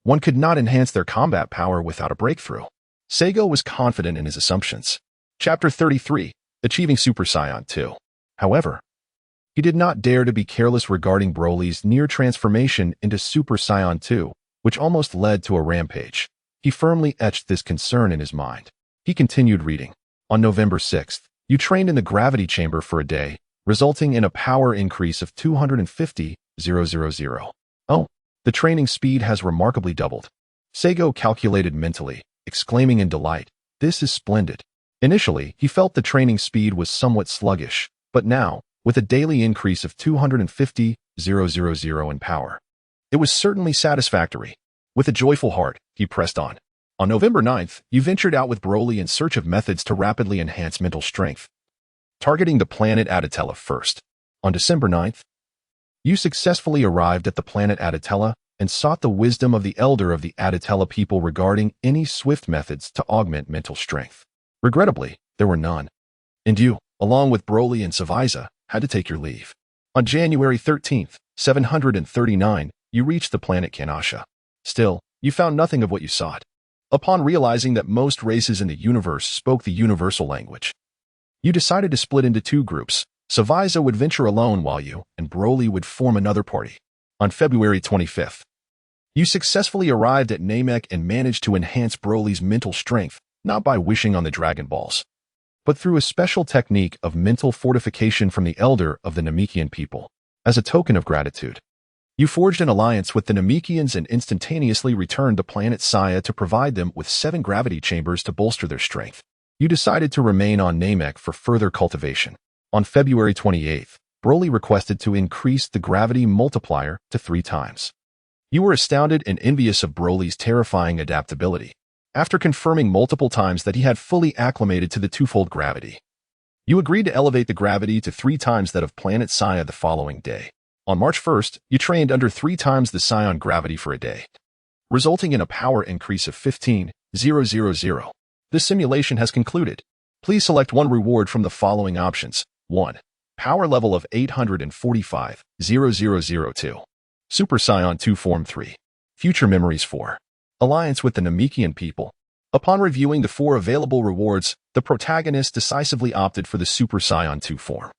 one could not enhance their combat power without a breakthrough. Saigo was confident in his assumptions. Chapter 33, Achieving Super Saiyan 2. However, he did not dare to be careless regarding Broly's near transformation into Super Saiyan 2, which almost led to a rampage. He firmly etched this concern in his mind. He continued reading. On November 6th, you trained in the gravity chamber for a day, resulting in a power increase of 250,000. Oh, the training speed has remarkably doubled. Saigo calculated mentally, exclaiming in delight, this is splendid. Initially, he felt the training speed was somewhat sluggish, but now, with a daily increase of 250,000 in power, it was certainly satisfactory. With a joyful heart, he pressed on. On November 9th, you ventured out with Broly in search of methods to rapidly enhance mental strength, targeting the planet Adatella first. On December 9th, you successfully arrived at the planet Adatella and sought the wisdom of the elder of the Adatella people regarding any swift methods to augment mental strength. Regrettably, there were none. And you, along with Broly and Frieza, had to take your leave. On January 13th, 739, you reached the planet Kanasha. Still, you found nothing of what you sought. Upon realizing that most races in the universe spoke the universal language, you decided to split into two groups. Frieza would venture alone while you and Broly would form another party. On February 25th, you successfully arrived at Namek and managed to enhance Broly's mental strength, not by wishing on the Dragon Balls, but through a special technique of mental fortification from the elder of the Namekian people. As a token of gratitude, you forged an alliance with the Namekians and instantaneously returned to planet Saya to provide them with 7 gravity chambers to bolster their strength. You decided to remain on Namek for further cultivation. On February 28th, Broly requested to increase the gravity multiplier to 3 times. You were astounded and envious of Broly's terrifying adaptability. After confirming multiple times that he had fully acclimated to the twofold gravity, you agreed to elevate the gravity to 3 times that of planet Saya the following day. On March 1st, you trained under 3 times the Saiyan gravity for a day, resulting in a power increase of 15,000. This simulation has concluded. Please select one reward from the following options. 1. Power level of 845,002. Super Saiyan 2 Form 3. Future Memories 4. Alliance with the Namekian people. Upon reviewing the 4 available rewards, the protagonist decisively opted for the Super Saiyan 2 form.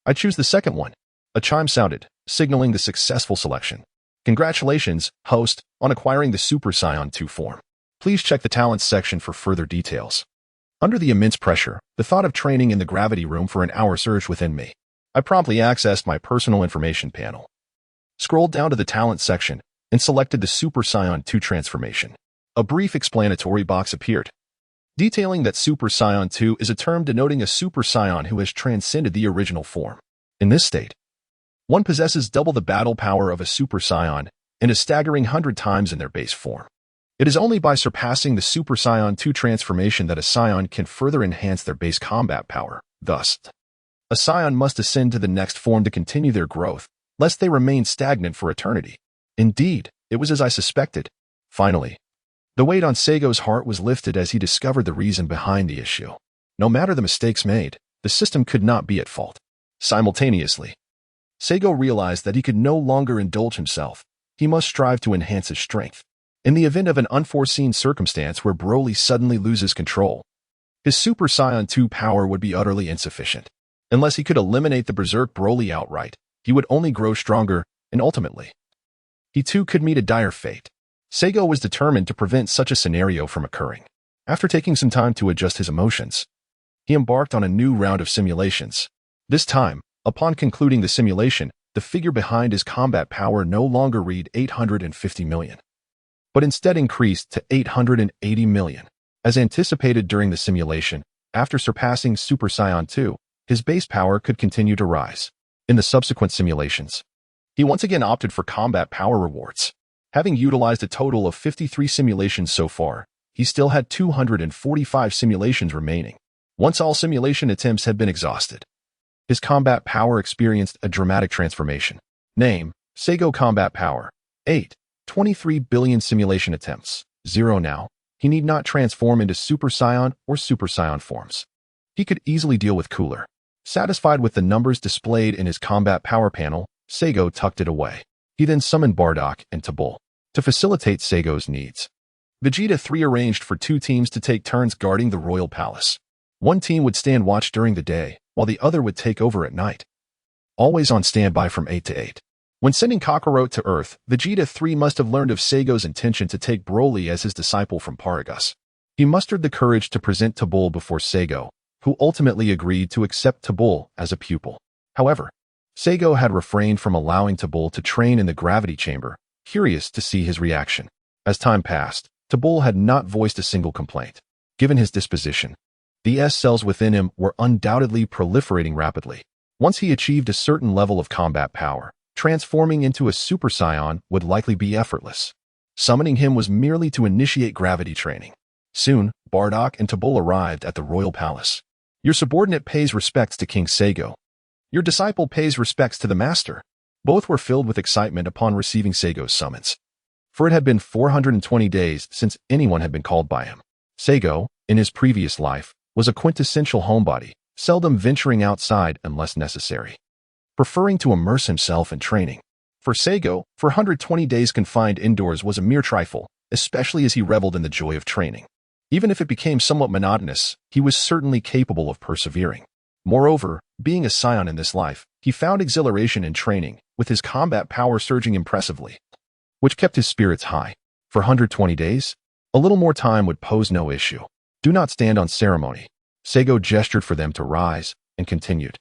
I choose the second one. A chime sounded, signaling the successful selection. Congratulations, host, on acquiring the Super Saiyan 2 form. Please check the talents section for further details. Under the immense pressure, the thought of training in the gravity room for an hour surged within me. I promptly accessed my personal information panel, scrolled down to the talent section, and selected the Super Saiyan 2 transformation. A brief explanatory box appeared, detailing that Super Saiyan 2 is a term denoting a Super Saiyan who has transcended the original form. In this state, one possesses double the battle power of a Super Saiyan and a staggering 100 times in their base form. It is only by surpassing the Super Saiyan 2 transformation that a Saiyan can further enhance their base combat power. Thus, a Saiyan must ascend to the next form to continue their growth, lest they remain stagnant for eternity. Indeed, it was as I suspected. Finally, the weight on Saigo's heart was lifted as he discovered the reason behind the issue. No matter the mistakes made, the system could not be at fault. Simultaneously, Saigo realized that he could no longer indulge himself. He must strive to enhance his strength. In the event of an unforeseen circumstance where Broly suddenly loses control, his Super Saiyan 2 power would be utterly insufficient. Unless he could eliminate the Berserk Broly outright, he would only grow stronger, and ultimately, he too could meet a dire fate. Saigo was determined to prevent such a scenario from occurring. After taking some time to adjust his emotions, he embarked on a new round of simulations. This time, upon concluding the simulation, the figure behind his combat power no longer read 850 million. But instead increased to 880 million. As anticipated during the simulation, after surpassing Super Saiyan 2, his base power could continue to rise. In the subsequent simulations, He once again opted for combat power rewards. Having utilized a total of 53 simulations so far, he still had 245 simulations remaining. Once all simulation attempts had been exhausted, his combat power experienced a dramatic transformation. Name: Saigo Combat Power. 8. 23 billion simulation attempts. 0 now. He need not transform into Super Saiyan or Super Saiyan forms. He could easily deal with cooler. Satisfied with the numbers displayed in his combat power panel, Saigo tucked it away. He then summoned Bardock and Tabul to facilitate Saigo's needs. Vegeta 3 arranged for 2 teams to take turns guarding the royal palace. One team would stand watch during the day, while the other would take over at night. Always on standby from 8 to 8. When sending Kakarot to Earth, Vegeta 3 must have learned of Saigo's intention to take Broly as his disciple from Paragus. He mustered the courage to present Tabul before Saigo, who ultimately agreed to accept Tabul as a pupil. However, Saigo had refrained from allowing Tabul to train in the gravity chamber, curious to see his reaction. As time passed, Tabul had not voiced a single complaint. Given his disposition, the S cells within him were undoubtedly proliferating rapidly. Once he achieved a certain level of combat power, transforming into a Super Saiyan would likely be effortless. Summoning him was merely to initiate gravity training. Soon, Bardock and Tabul arrived at the royal palace. Your subordinate pays respects to King Saigo. Your disciple pays respects to the master. Both were filled with excitement upon receiving Saigo's summons. For it had been 420 days since anyone had been called by him. Saigo, in his previous life, was a quintessential homebody, seldom venturing outside unless necessary, preferring to immerse himself in training. For Saigo, 420 days confined indoors was a mere trifle, especially as he reveled in the joy of training. Even if it became somewhat monotonous, he was certainly capable of persevering. Moreover, being a Saiyan in this life, he found exhilaration in training, with his combat power surging impressively, which kept his spirits high. For 120 days, a little more time would pose no issue. Do not stand on ceremony. Saigo gestured for them to rise, and continued.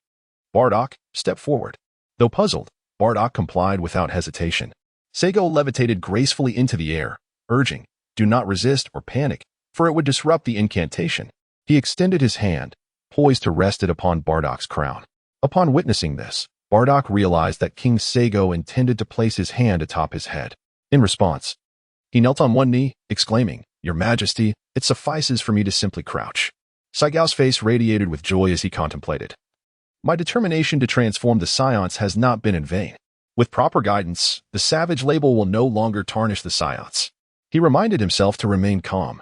Bardock, step forward. Though puzzled, Bardock complied without hesitation. Saigo levitated gracefully into the air, urging, do not resist or panic, for it would disrupt the incantation. He extended his hand, poised to rest it upon Bardock's crown. Upon witnessing this, Bardock realized that King Saigo intended to place his hand atop his head. In response, he knelt on one knee, exclaiming, Your Majesty, it suffices for me to simply crouch. Saigo's face radiated with joy as he contemplated. My determination to transform the Saiyans has not been in vain. With proper guidance, the savage label will no longer tarnish the Saiyans. He reminded himself to remain calm,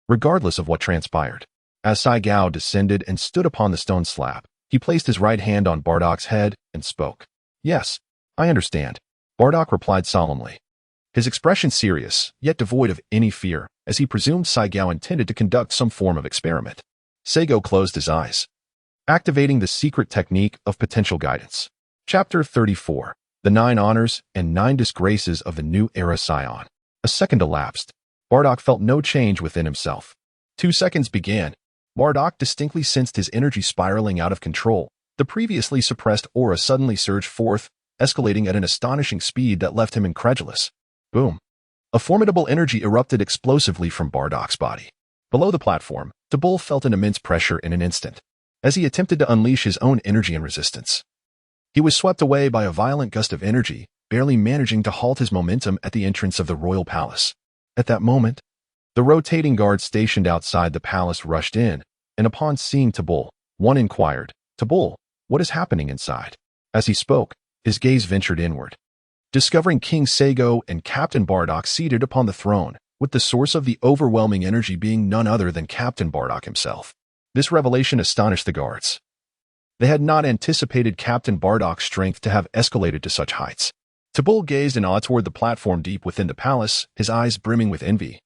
regardless of what transpired. As Saigo descended and stood upon the stone slab, he placed his right hand on Bardock's head and spoke. Yes, I understand, Bardock replied solemnly. His expression serious, yet devoid of any fear, as he presumed Saigo intended to conduct some form of experiment. Saigo closed his eyes, activating the secret technique of potential guidance. Chapter 34. The 9 Honors and 9 Disgraces of the New Era Saiyan. A second elapsed. Bardock felt no change within himself. 2 seconds began. Bardock distinctly sensed his energy spiraling out of control. The previously suppressed aura suddenly surged forth, escalating at an astonishing speed that left him incredulous. Boom. A formidable energy erupted explosively from Bardock's body. Below the platform, Tabul felt an immense pressure in an instant, as he attempted to unleash his own energy and resistance. He was swept away by a violent gust of energy, barely managing to halt his momentum at the entrance of the royal palace. At that moment, the rotating guards stationed outside the palace rushed in, and upon seeing Tabul, one inquired, Tabul, what is happening inside? As he spoke, his gaze ventured inward, discovering King Saigo and Captain Bardock seated upon the throne, with the source of the overwhelming energy being none other than Captain Bardock himself. This revelation astonished the guards. They had not anticipated Captain Bardock's strength to have escalated to such heights. Tabul gazed in awe toward the platform deep within the palace, his eyes brimming with envy,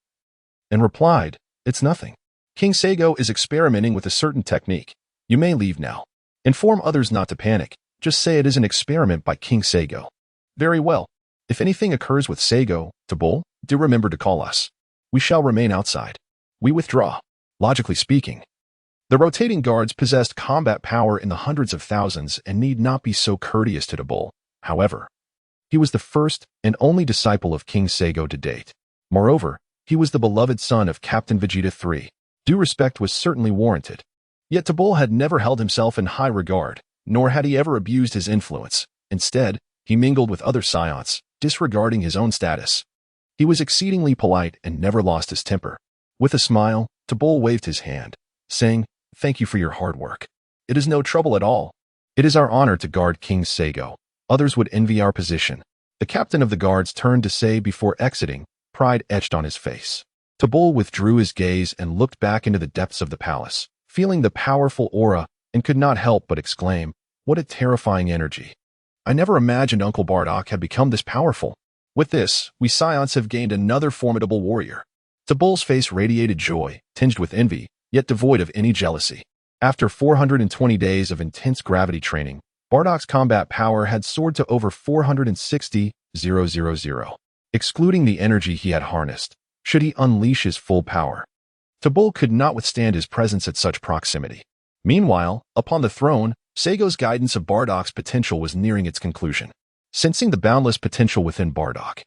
and replied, It's nothing. King Saigo is experimenting with a certain technique. You may leave now. Inform others not to panic. Just say it is an experiment by King Saigo. Very well. If anything occurs with Saigo, Tabul, do remember to call us. We shall remain outside. We withdraw. Logically speaking, the rotating guards possessed combat power in the hundreds of thousands and need not be so courteous to Tabul. However, he was the first and only disciple of King Saigo to date. Moreover, he was the beloved son of Captain Vegeta 3. Due respect was certainly warranted. Yet Tabul had never held himself in high regard, nor had he ever abused his influence. Instead, he He mingled with other Saiyans, disregarding his own status. He was exceedingly polite and never lost his temper. With a smile, Tabul waved his hand, saying, "Thank you for your hard work. It is no trouble at all. It is our honor to guard King Saigo. Others would envy our position." The captain of the guards turned to say before exiting, pride etched on his face. Tabul withdrew his gaze and looked back into the depths of the palace, feeling the powerful aura, and could not help but exclaim, "What a terrifying energy. I never imagined Uncle Bardock had become this powerful. With this, we Saiyans have gained another formidable warrior." Tabul's face radiated joy, tinged with envy, yet devoid of any jealousy. After 420 days of intense gravity training, Bardock's combat power had soared to over 460,000. Excluding the energy he had harnessed, should he unleash his full power. Tabul could not withstand his presence at such proximity. Meanwhile, upon the throne, Saigo's guidance of Bardock's potential was nearing its conclusion. Sensing the boundless potential within Bardock,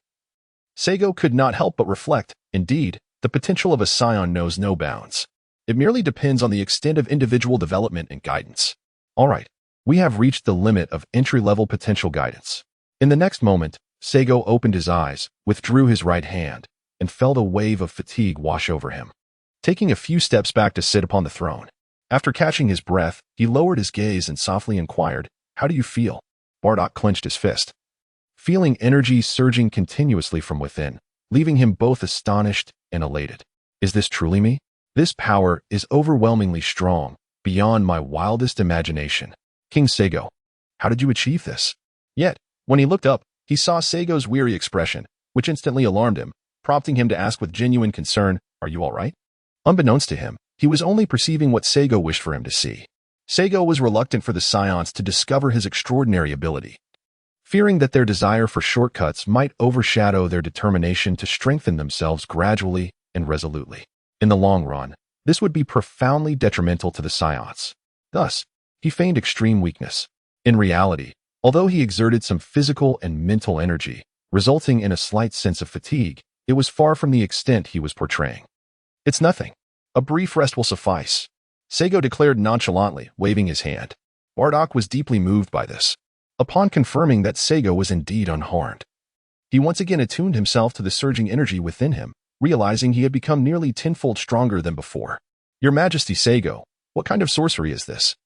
Saigo could not help but reflect, indeed, the potential of a Saiyan knows no bounds. It merely depends on the extent of individual development and guidance. All right, we have reached the limit of entry-level potential guidance. In the next moment, Saigo opened his eyes, withdrew his right hand, and felt a wave of fatigue wash over him. Taking a few steps back to sit upon the throne, after catching his breath, he lowered his gaze and softly inquired, "How do you feel?" Bardock clenched his fist, feeling energy surging continuously from within, leaving him both astonished and elated. "Is this truly me? This power is overwhelmingly strong, beyond my wildest imagination. King Saigo, how did you achieve this?" Yet, when he looked up, he saw Saigo's weary expression, which instantly alarmed him, prompting him to ask with genuine concern, "Are you all right?" Unbeknownst to him, he was only perceiving what Saigo wished for him to see. Saigo was reluctant for the Saiyans to discover his extraordinary ability, fearing that their desire for shortcuts might overshadow their determination to strengthen themselves gradually and resolutely. In the long run, this would be profoundly detrimental to the Saiyans. Thus, he feigned extreme weakness. In reality, although he exerted some physical and mental energy, resulting in a slight sense of fatigue, it was far from the extent he was portraying. "It's nothing. A brief rest will suffice," Saigo declared nonchalantly, waving his hand. Bardock was deeply moved by this. Upon confirming that Saigo was indeed unharmed, he once again attuned himself to the surging energy within him, realizing he had become nearly tenfold stronger than before. "Your Majesty Saigo, what kind of sorcery is this?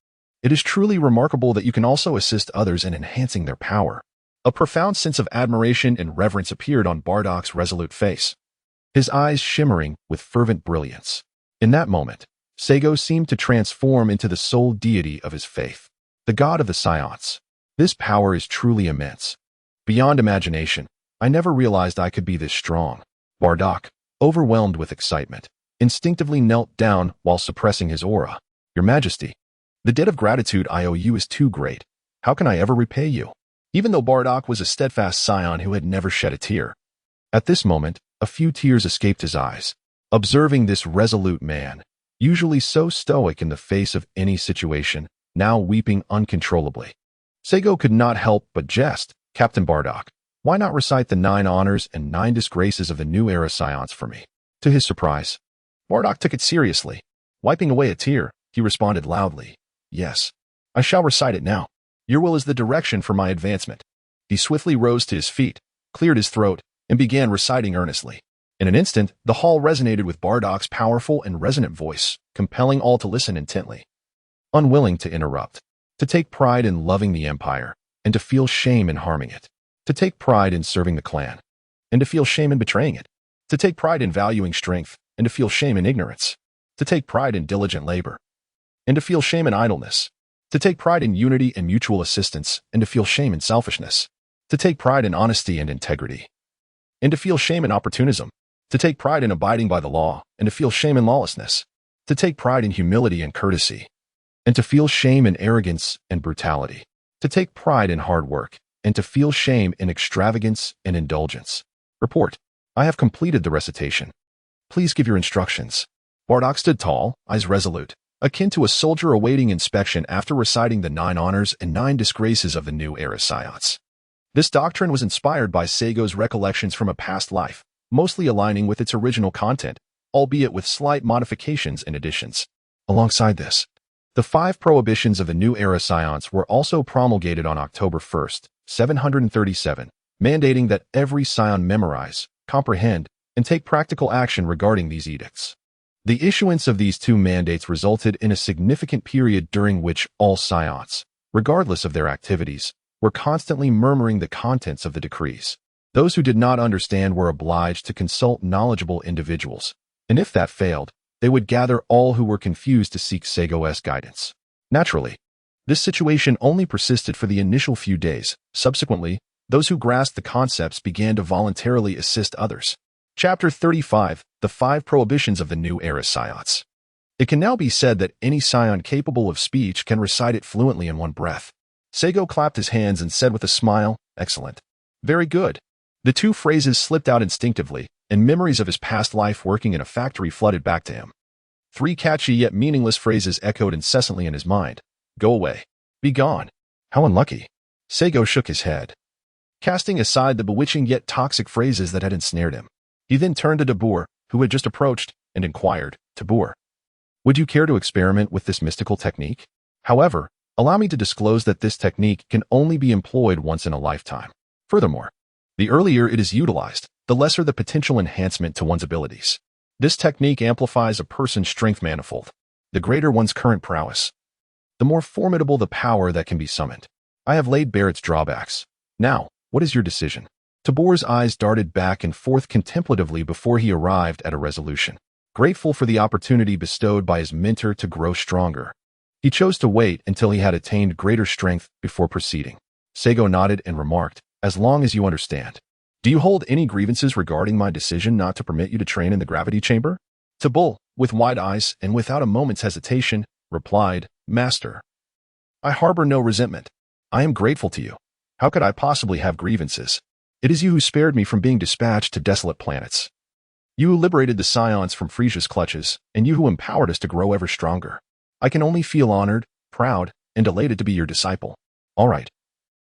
It is truly remarkable that you can also assist others in enhancing their power." A profound sense of admiration and reverence appeared on Bardock's resolute face, his eyes shimmering with fervent brilliance. In that moment, Saigo seemed to transform into the sole deity of his faith, the god of the Saiyans. "This power is truly immense. Beyond imagination, I never realized I could be this strong." Bardock, overwhelmed with excitement, instinctively knelt down while suppressing his aura. "Your Majesty, the debt of gratitude I owe you is too great. How can I ever repay you?" Even though Bardock was a steadfast Saiyan who had never shed a tear, at this moment, a few tears escaped his eyes. Observing this resolute man, usually so stoic in the face of any situation, now weeping uncontrollably, Saigo could not help but jest. "Captain Bardock, why not recite the 9 honors and 9 disgraces of the new era Saiyans for me?" To his surprise, Bardock took it seriously. Wiping away a tear, he responded loudly, "Yes, I shall recite it now. Your will is the direction for my advancement." He swiftly rose to his feet, cleared his throat, and began reciting earnestly. In an instant, the hall resonated with Bardock's powerful and resonant voice, compelling all to listen intently. Unwilling to interrupt, to take pride in loving the empire, and to feel shame in harming it, to take pride in serving the clan, and to feel shame in betraying it, to take pride in valuing strength, and to feel shame in ignorance, to take pride in diligent labor, and to feel shame in idleness, to take pride in unity and mutual assistance, and to feel shame in selfishness, to take pride in honesty and integrity, and to feel shame in opportunism, to take pride in abiding by the law, and to feel shame in lawlessness, to take pride in humility and courtesy, and to feel shame in arrogance and brutality, to take pride in hard work, and to feel shame in extravagance and indulgence. Report, I have completed the recitation. Please give your instructions." Bardock stood tall, eyes resolute, akin to a soldier awaiting inspection after reciting the 9 honors and 9 disgraces of the new era Saiyans. This doctrine was inspired by Saigo's recollections from a past life, mostly aligning with its original content, albeit with slight modifications and additions. Alongside this, the 5 prohibitions of the new era Saiyans were also promulgated on October 1st, 737, mandating that every Saiyan memorize, comprehend, and take practical action regarding these edicts. The issuance of these two mandates resulted in a significant period during which all Saiyans, regardless of their activities, were constantly murmuring the contents of the decrees. Those who did not understand were obliged to consult knowledgeable individuals, and if that failed, they would gather all who were confused to seek Seigo's guidance. Naturally, this situation only persisted for the initial few days. Subsequently, those who grasped the concepts began to voluntarily assist others. Chapter 35, The 5 Prohibitions of the New Era Saiyans. It can now be said that any Saiyan capable of speech can recite it fluently in one breath. Seigo clapped his hands and said with a smile, "Excellent. Very good." The two phrases slipped out instinctively, and memories of his past life working in a factory flooded back to him. 3 catchy yet meaningless phrases echoed incessantly in his mind. Go away. Be gone. How unlucky. Seigo shook his head, casting aside the bewitching yet toxic phrases that had ensnared him. He then turned to Tabor, who had just approached, and inquired, Tabor, would you care to experiment with this mystical technique? However, allow me to disclose that this technique can only be employed once in a lifetime. Furthermore, the earlier it is utilized, the lesser the potential enhancement to one's abilities. This technique amplifies a person's strength manifold. The greater one's current prowess, the more formidable the power that can be summoned. I have laid bare its drawbacks. Now, what is your decision? Tabor's eyes darted back and forth contemplatively before he arrived at a resolution. Grateful for the opportunity bestowed by his mentor to grow stronger, he chose to wait until he had attained greater strength before proceeding. Seigo nodded and remarked, as long as you understand. Do you hold any grievances regarding my decision not to permit you to train in the gravity chamber? Tabor, with wide eyes and without a moment's hesitation, replied, Master, I harbor no resentment. I am grateful to you. How could I possibly have grievances? It is you who spared me from being dispatched to desolate planets. You who liberated the Saiyans from Frieza's clutches, and you who empowered us to grow ever stronger. I can only feel honored, proud, and elated to be your disciple. All right.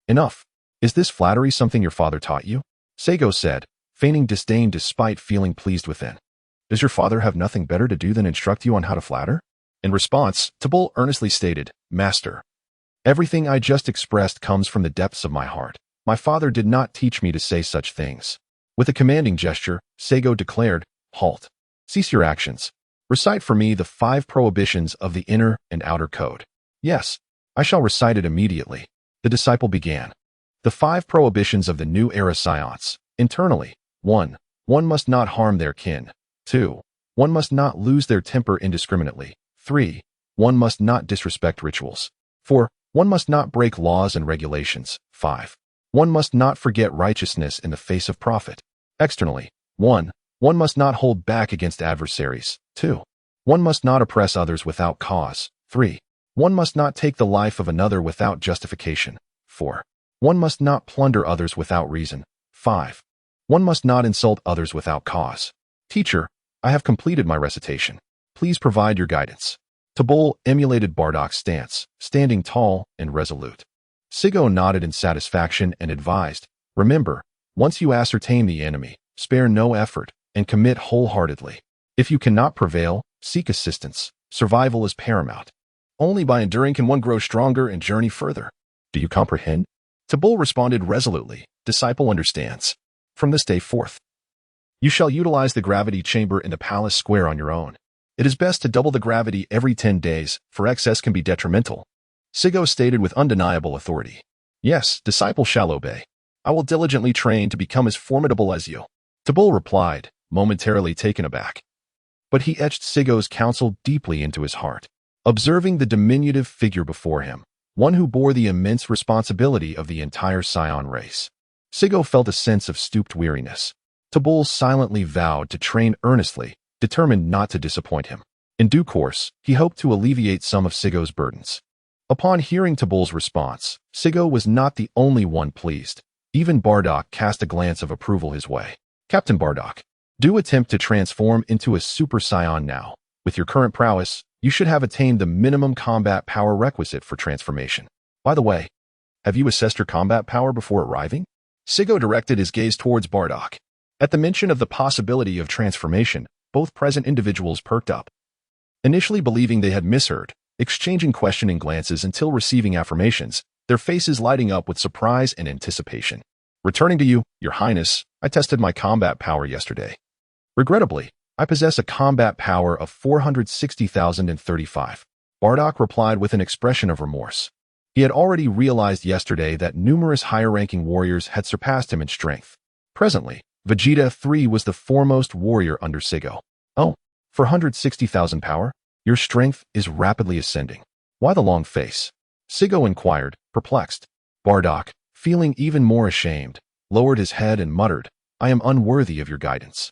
Enough. Is this flattery something your father taught you? Seigo said, feigning disdain despite feeling pleased within. Does your father have nothing better to do than instruct you on how to flatter? In response, Tabor earnestly stated, Master, everything I just expressed comes from the depths of my heart. My father did not teach me to say such things. With a commanding gesture, Seigo declared, Halt. Cease your actions. Recite for me the 5 prohibitions of the inner and outer code. Yes, I shall recite it immediately. The disciple began. The 5 prohibitions of the new era Saiyans. Internally. 1. One must not harm their kin. 2. One must not lose their temper indiscriminately. 3. One must not disrespect rituals. 4. One must not break laws and regulations. 5. One must not forget righteousness in the face of profit. Externally. 1. One must not hold back against adversaries. 2. One must not oppress others without cause. 3. One must not take the life of another without justification. 4. One must not plunder others without reason. 5. One must not insult others without cause. Teacher, I have completed my recitation. Please provide your guidance. Tabor emulated Bardock's stance, standing tall and resolute. Seigo nodded in satisfaction and advised, Remember, once you ascertain the enemy, spare no effort and commit wholeheartedly. If you cannot prevail, seek assistance. Survival is paramount. Only by enduring can one grow stronger and journey further. Do you comprehend? Tabor responded resolutely, Disciple understands. From this day forth, you shall utilize the gravity chamber in the palace square on your own. It is best to double the gravity every 10 days, for excess can be detrimental. Seigo stated with undeniable authority. Yes, disciple shall obey. I will diligently train to become as formidable as you. Tabor replied, momentarily taken aback. But he etched Seigo's counsel deeply into his heart. Observing the diminutive figure before him, one who bore the immense responsibility of the entire Saiyan race, Seigo felt a sense of stooped weariness. Tabor silently vowed to train earnestly, determined not to disappoint him. In due course, he hoped to alleviate some of Seigo's burdens. Upon hearing Tabor's response, Seigo was not the only one pleased. Even Bardock cast a glance of approval his way. Captain Bardock, do attempt to transform into a Super Saiyan now. With your current prowess, you should have attained the minimum combat power requisite for transformation. By the way, have you assessed your combat power before arriving? Seigo directed his gaze towards Bardock. At the mention of the possibility of transformation, both present individuals perked up. Initially believing they had misheard, exchanging questioning glances until receiving affirmations, their faces lighting up with surprise and anticipation. Returning to you, Your Highness, I tested my combat power yesterday. Regrettably, I possess a combat power of 460,035. Bardock replied with an expression of remorse. He had already realized yesterday that numerous higher-ranking warriors had surpassed him in strength. Presently, Vegeta 3 was the foremost warrior under Sigo. Oh, 460,000 power? Your strength is rapidly ascending. Why the long face? Sigo inquired, perplexed. Bardock, feeling even more ashamed, lowered his head and muttered, I am unworthy of your guidance.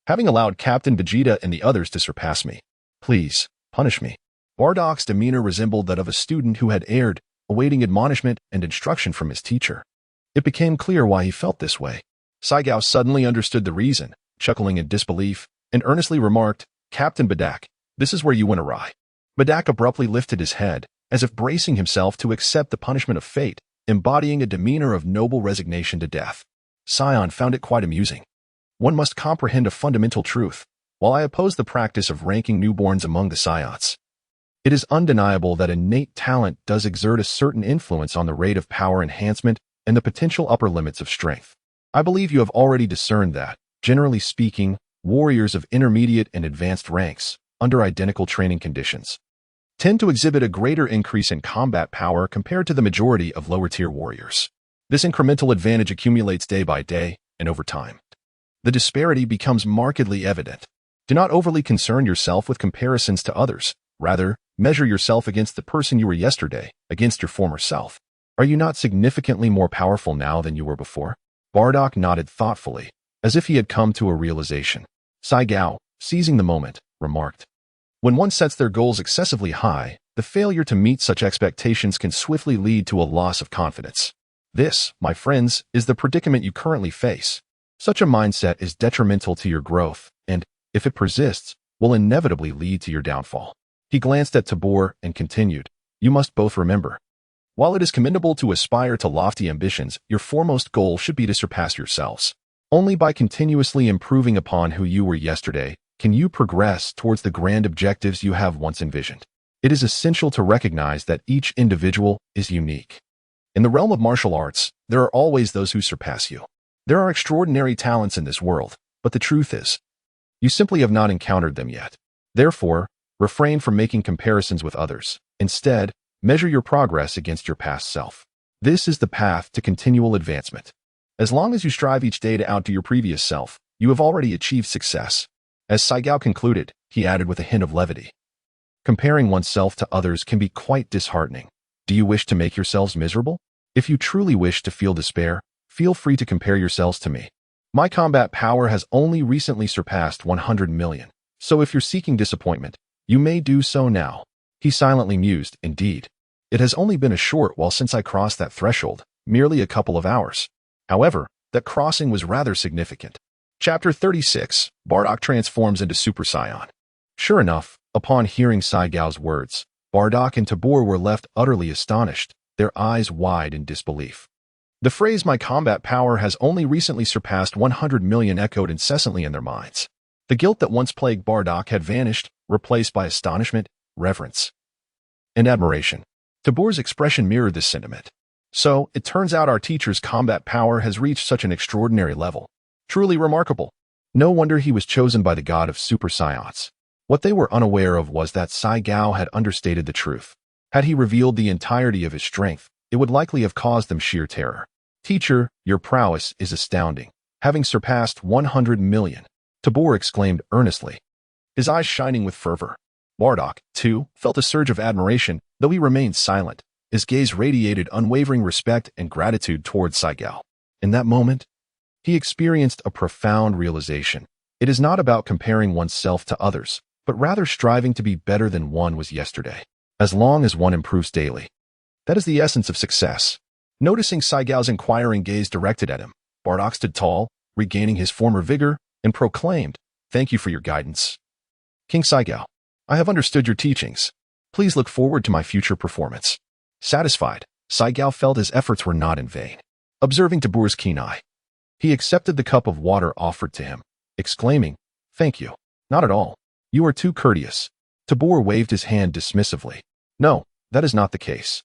Having allowed Captain Vegeta and the others to surpass me. Please, punish me. Bardock's demeanor resembled that of a student who had erred, awaiting admonishment and instruction from his teacher. It became clear why he felt this way. Saiyan suddenly understood the reason, chuckling in disbelief, and earnestly remarked, Captain Bardock, this is where you went awry. Bardock abruptly lifted his head, as if bracing himself to accept the punishment of fate, embodying a demeanor of noble resignation to death. Saiyan found it quite amusing. One must comprehend a fundamental truth. While I oppose the practice of ranking newborns among the Saiyans, it is undeniable that innate talent does exert a certain influence on the rate of power enhancement and the potential upper limits of strength. I believe you have already discerned that, generally speaking, warriors of intermediate and advanced ranks, under identical training conditions, tend to exhibit a greater increase in combat power compared to the majority of lower-tier warriors. This incremental advantage accumulates day by day and over time. The disparity becomes markedly evident. Do not overly concern yourself with comparisons to others. Rather, measure yourself against the person you were yesterday, against your former self. Are you not significantly more powerful now than you were before? Bardock nodded thoughtfully, as if he had come to a realization. Saiyan, seizing the moment, remarked, when one sets their goals excessively high, the failure to meet such expectations can swiftly lead to a loss of confidence. This, my friends, is the predicament you currently face. Such a mindset is detrimental to your growth and, if it persists, will inevitably lead to your downfall. He glanced at Tabor and continued, you must both remember. While it is commendable to aspire to lofty ambitions, your foremost goal should be to surpass yourselves. Only by continuously improving upon who you were yesterday can you progress towards the grand objectives you have once envisioned. It is essential to recognize that each individual is unique. In the realm of martial arts, there are always those who surpass you. There are extraordinary talents in this world, but the truth is, you simply have not encountered them yet. Therefore, refrain from making comparisons with others. Instead, measure your progress against your past self. This is the path to continual advancement. As long as you strive each day to outdo your previous self, you have already achieved success. As Saiyan concluded, he added with a hint of levity. Comparing oneself to others can be quite disheartening. Do you wish to make yourselves miserable? If you truly wish to feel despair, feel free to compare yourselves to me. My combat power has only recently surpassed 100 million, so if you're seeking disappointment, you may do so now. He silently mused, indeed. It has only been a short while since I crossed that threshold, merely a couple of hours. However, that crossing was rather significant. Chapter 36, Bardock transforms into Super Saiyan. Sure enough, upon hearing Saiyan's words, Bardock and Tabor were left utterly astonished, their eyes wide in disbelief. The phrase my combat power has only recently surpassed 100 million echoed incessantly in their minds. The guilt that once plagued Bardock had vanished, replaced by astonishment, reverence, and admiration. Tabor's expression mirrored this sentiment. So, it turns out our teacher's combat power has reached such an extraordinary level. Truly remarkable. No wonder he was chosen by the god of Super Saiyans. What they were unaware of was that Saiyan had understated the truth. Had he revealed the entirety of his strength, it would likely have caused them sheer terror. Teacher, your prowess is astounding. Having surpassed 100 million, Tabor exclaimed earnestly, his eyes shining with fervor. Bardock, too, felt a surge of admiration, though he remained silent. His gaze radiated unwavering respect and gratitude towards Saiyan. In that moment, he experienced a profound realization. It is not about comparing oneself to others, but rather striving to be better than one was yesterday, as long as one improves daily. That is the essence of success. Noticing Saiyan's inquiring gaze directed at him, Bardock stood tall, regaining his former vigor, and proclaimed, "Thank you for your guidance. King Saiyan, I have understood your teachings. Please look forward to my future performance." Satisfied, Saiyan felt his efforts were not in vain. Observing Tabor's keen eye, he accepted the cup of water offered to him, exclaiming, "Thank you. Not at all. You are too courteous." Tabor waved his hand dismissively. "No, that is not the case.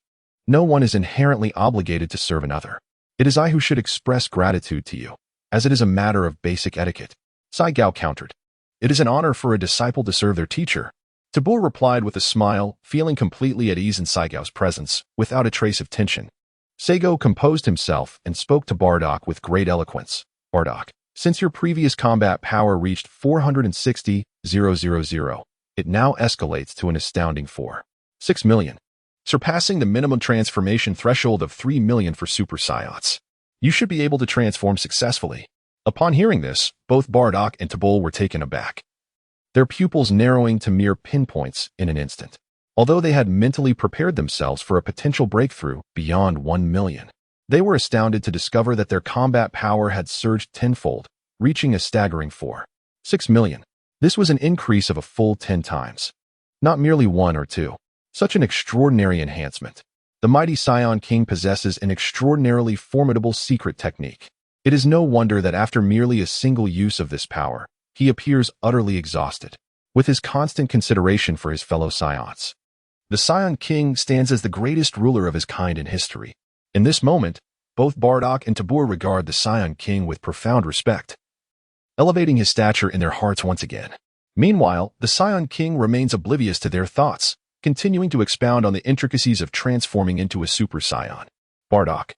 No one is inherently obligated to serve another. It is I who should express gratitude to you, as it is a matter of basic etiquette. Saiyan countered. It is an honor for a disciple to serve their teacher. Tabor replied with a smile, feeling completely at ease in Saiyan's presence, without a trace of tension. Saiyan composed himself and spoke to Bardock with great eloquence. Bardock, since your previous combat power reached 460,000, it now escalates to an astounding 4.6 million, surpassing the minimum transformation threshold of 3 million for Super Saiyans. You should be able to transform successfully. Upon hearing this, both Bardock and Tabor were taken aback, their pupils narrowing to mere pinpoints in an instant. Although they had mentally prepared themselves for a potential breakthrough beyond 1 million, they were astounded to discover that their combat power had surged tenfold, reaching a staggering 4.6 million. This was an increase of a full 10 times. Not merely 1 or 2. Such an extraordinary enhancement. The mighty Saiyan King possesses an extraordinarily formidable secret technique. It is no wonder that after merely a single use of this power, he appears utterly exhausted, with his constant consideration for his fellow Saiyans. The Saiyan King stands as the greatest ruler of his kind in history. In this moment, both Bardock and Tabor regard the Saiyan King with profound respect, elevating his stature in their hearts once again. Meanwhile, the Saiyan King remains oblivious to their thoughts, continuing to expound on the intricacies of transforming into a Super Saiyan. Bardock,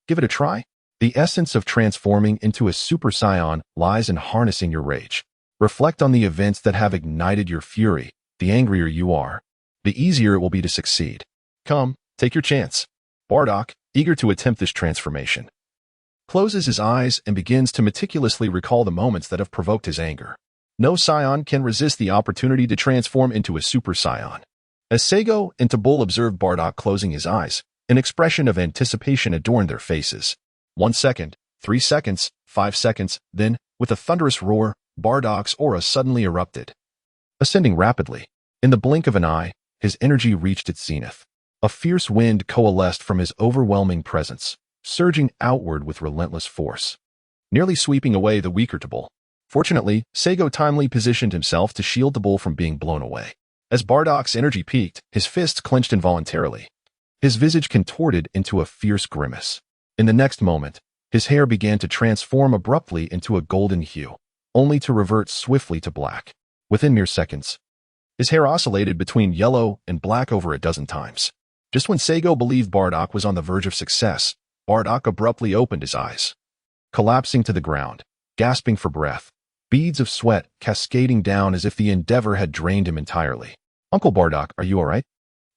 give it a try? The essence of transforming into a Super Saiyan lies in harnessing your rage. Reflect on the events that have ignited your fury. The angrier you are, the easier it will be to succeed. Come, take your chance. Bardock, eager to attempt this transformation, closes his eyes and begins to meticulously recall the moments that have provoked his anger. No Saiyan can resist the opportunity to transform into a Super Saiyan. As Saiyan and Tabor observed Bardock closing his eyes, an expression of anticipation adorned their faces. 1 second, 3 seconds, 5 seconds, then, with a thunderous roar, Bardock's aura suddenly erupted. Ascending rapidly, in the blink of an eye, his energy reached its zenith. A fierce wind coalesced from his overwhelming presence, surging outward with relentless force, nearly sweeping away the weaker Tabor. Fortunately, Saiyan timely positioned himself to shield Tabor from being blown away. As Bardock's energy peaked, his fists clenched involuntarily. His visage contorted into a fierce grimace. In the next moment, his hair began to transform abruptly into a golden hue, only to revert swiftly to black. Within mere seconds, his hair oscillated between yellow and black over a dozen times. Just when Saiyan believed Bardock was on the verge of success, Bardock abruptly opened his eyes, collapsing to the ground, gasping for breath, beads of sweat cascading down as if the endeavor had drained him entirely. Uncle Bardock, are you all right?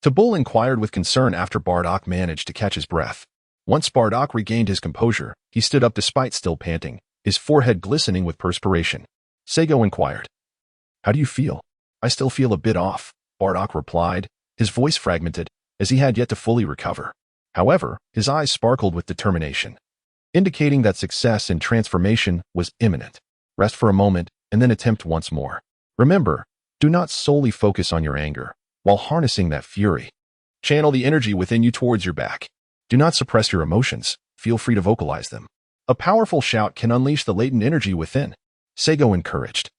Tabor inquired with concern after Bardock managed to catch his breath. Once Bardock regained his composure, he stood up despite still panting, his forehead glistening with perspiration. Saiyan inquired, how do you feel? I still feel a bit off, Bardock replied, his voice fragmented, as he had yet to fully recover. However, his eyes sparkled with determination, indicating that success in transformation was imminent. Rest for a moment, and then attempt once more. Remember, do not solely focus on your anger, while harnessing that fury. Channel the energy within you towards your back. Do not suppress your emotions, feel free to vocalize them. A powerful shout can unleash the latent energy within, Saiyan encouraged.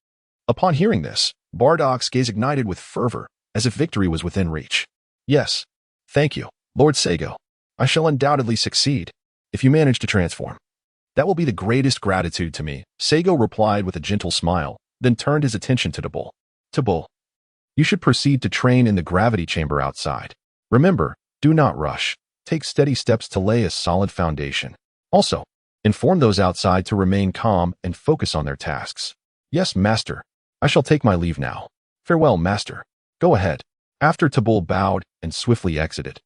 Upon hearing this, Bardock's gaze ignited with fervor, as if victory was within reach. Yes, thank you, Lord Saiyan. I shall undoubtedly succeed, if you manage to transform. That will be the greatest gratitude to me, Saiyan replied with a gentle smile, then turned his attention to Tabor. Tabor, you should proceed to train in the gravity chamber outside. Remember, do not rush. Take steady steps to lay a solid foundation. Also, inform those outside to remain calm and focus on their tasks. Yes, Master. I shall take my leave now. Farewell, Master. Go ahead. After Tabor bowed and swiftly exited.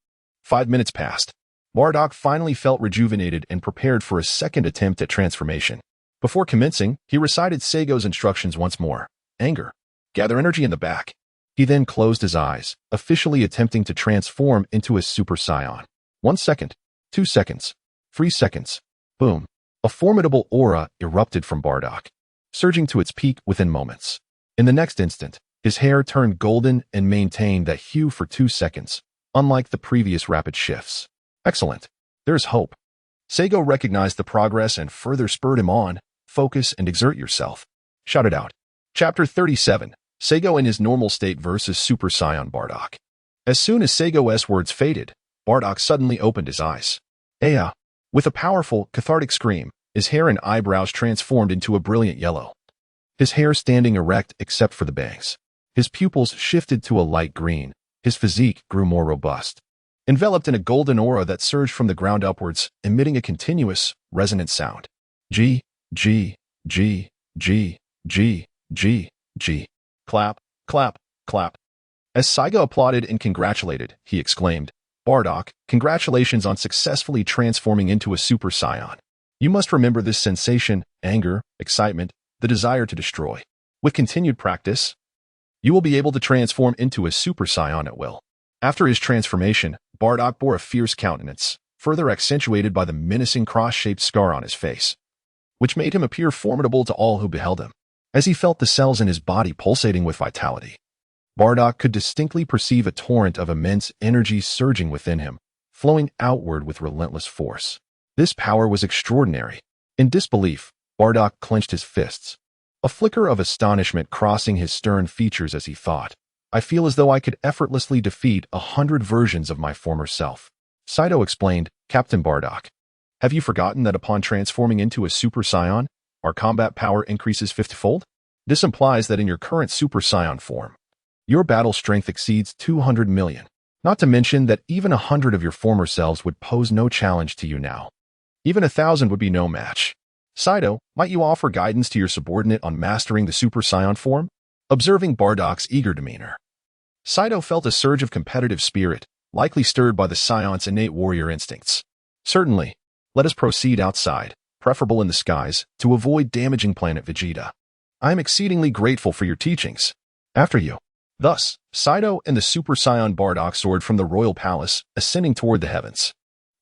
5 minutes passed. Bardock finally felt rejuvenated and prepared for a second attempt at transformation. Before commencing, he recited Saiyan's instructions once more. Anger. Gather energy in the back. He then closed his eyes, officially attempting to transform into a Super Saiyan. 1 second, 2 seconds, 3 seconds. Boom. A formidable aura erupted from Bardock, surging to its peak within moments. In the next instant, his hair turned golden and maintained that hue for 2 seconds, unlike the previous rapid shifts. Excellent. There's hope. Saiyan recognized the progress and further spurred him on. Focus and exert yourself. Shouted out. Chapter 37. Saiyan in his normal state versus Super Saiyan Bardock. As soon as Saiyan's words faded, Bardock suddenly opened his eyes. Aya! With a powerful, cathartic scream, his hair and eyebrows transformed into a brilliant yellow. His hair standing erect except for the bangs. His pupils shifted to a light green. His physique grew more robust. Enveloped in a golden aura that surged from the ground upwards, emitting a continuous, resonant sound. G, G, G, G, G, G, G. Clap, clap, clap. As Saigo applauded and congratulated, he exclaimed, Bardock, congratulations on successfully transforming into a Super Saiyan. You must remember this sensation, anger, excitement, the desire to destroy. With continued practice, you will be able to transform into a Super Saiyan at will. After his transformation, Bardock bore a fierce countenance, further accentuated by the menacing cross-shaped scar on his face, which made him appear formidable to all who beheld him. As he felt the cells in his body pulsating with vitality, Bardock could distinctly perceive a torrent of immense energy surging within him, flowing outward with relentless force. This power was extraordinary. In disbelief, Bardock clenched his fists, a flicker of astonishment crossing his stern features as he thought, I feel as though I could effortlessly defeat 100 versions of my former self. Saito explained, Captain Bardock, have you forgotten that upon transforming into a Super Saiyan, our combat power increases 50-fold? This implies that in your current Super Saiyan form, your battle strength exceeds 200 million. Not to mention that even 100 of your former selves would pose no challenge to you now. Even 1,000 would be no match. Saito, might you offer guidance to your subordinate on mastering the Super Saiyan form? Observing Bardock's eager demeanor, Saito felt a surge of competitive spirit, likely stirred by the Saiyant's innate warrior instincts. Certainly, let us proceed outside, preferable in the skies, to avoid damaging planet Vegeta. I am exceedingly grateful for your teachings. After you. Thus, Saito and the Super Saiyan Bardock soared from the royal palace, ascending toward the heavens.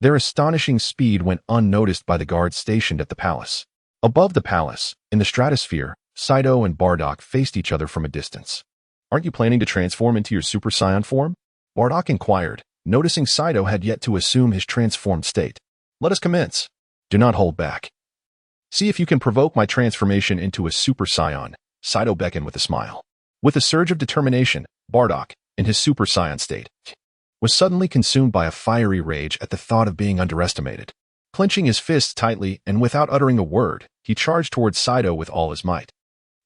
Their astonishing speed went unnoticed by the guards stationed at the palace. Above the palace, in the stratosphere, Saito and Bardock faced each other from a distance. Aren't you planning to transform into your Super Saiyan form? Bardock inquired, noticing Saito had yet to assume his transformed state. Let us commence. Do not hold back. See if you can provoke my transformation into a Super Saiyan, Saito beckoned with a smile. With a surge of determination, Bardock, in his Super Saiyan state, was suddenly consumed by a fiery rage at the thought of being underestimated. Clenching his fists tightly and without uttering a word, he charged towards Saito with all his might.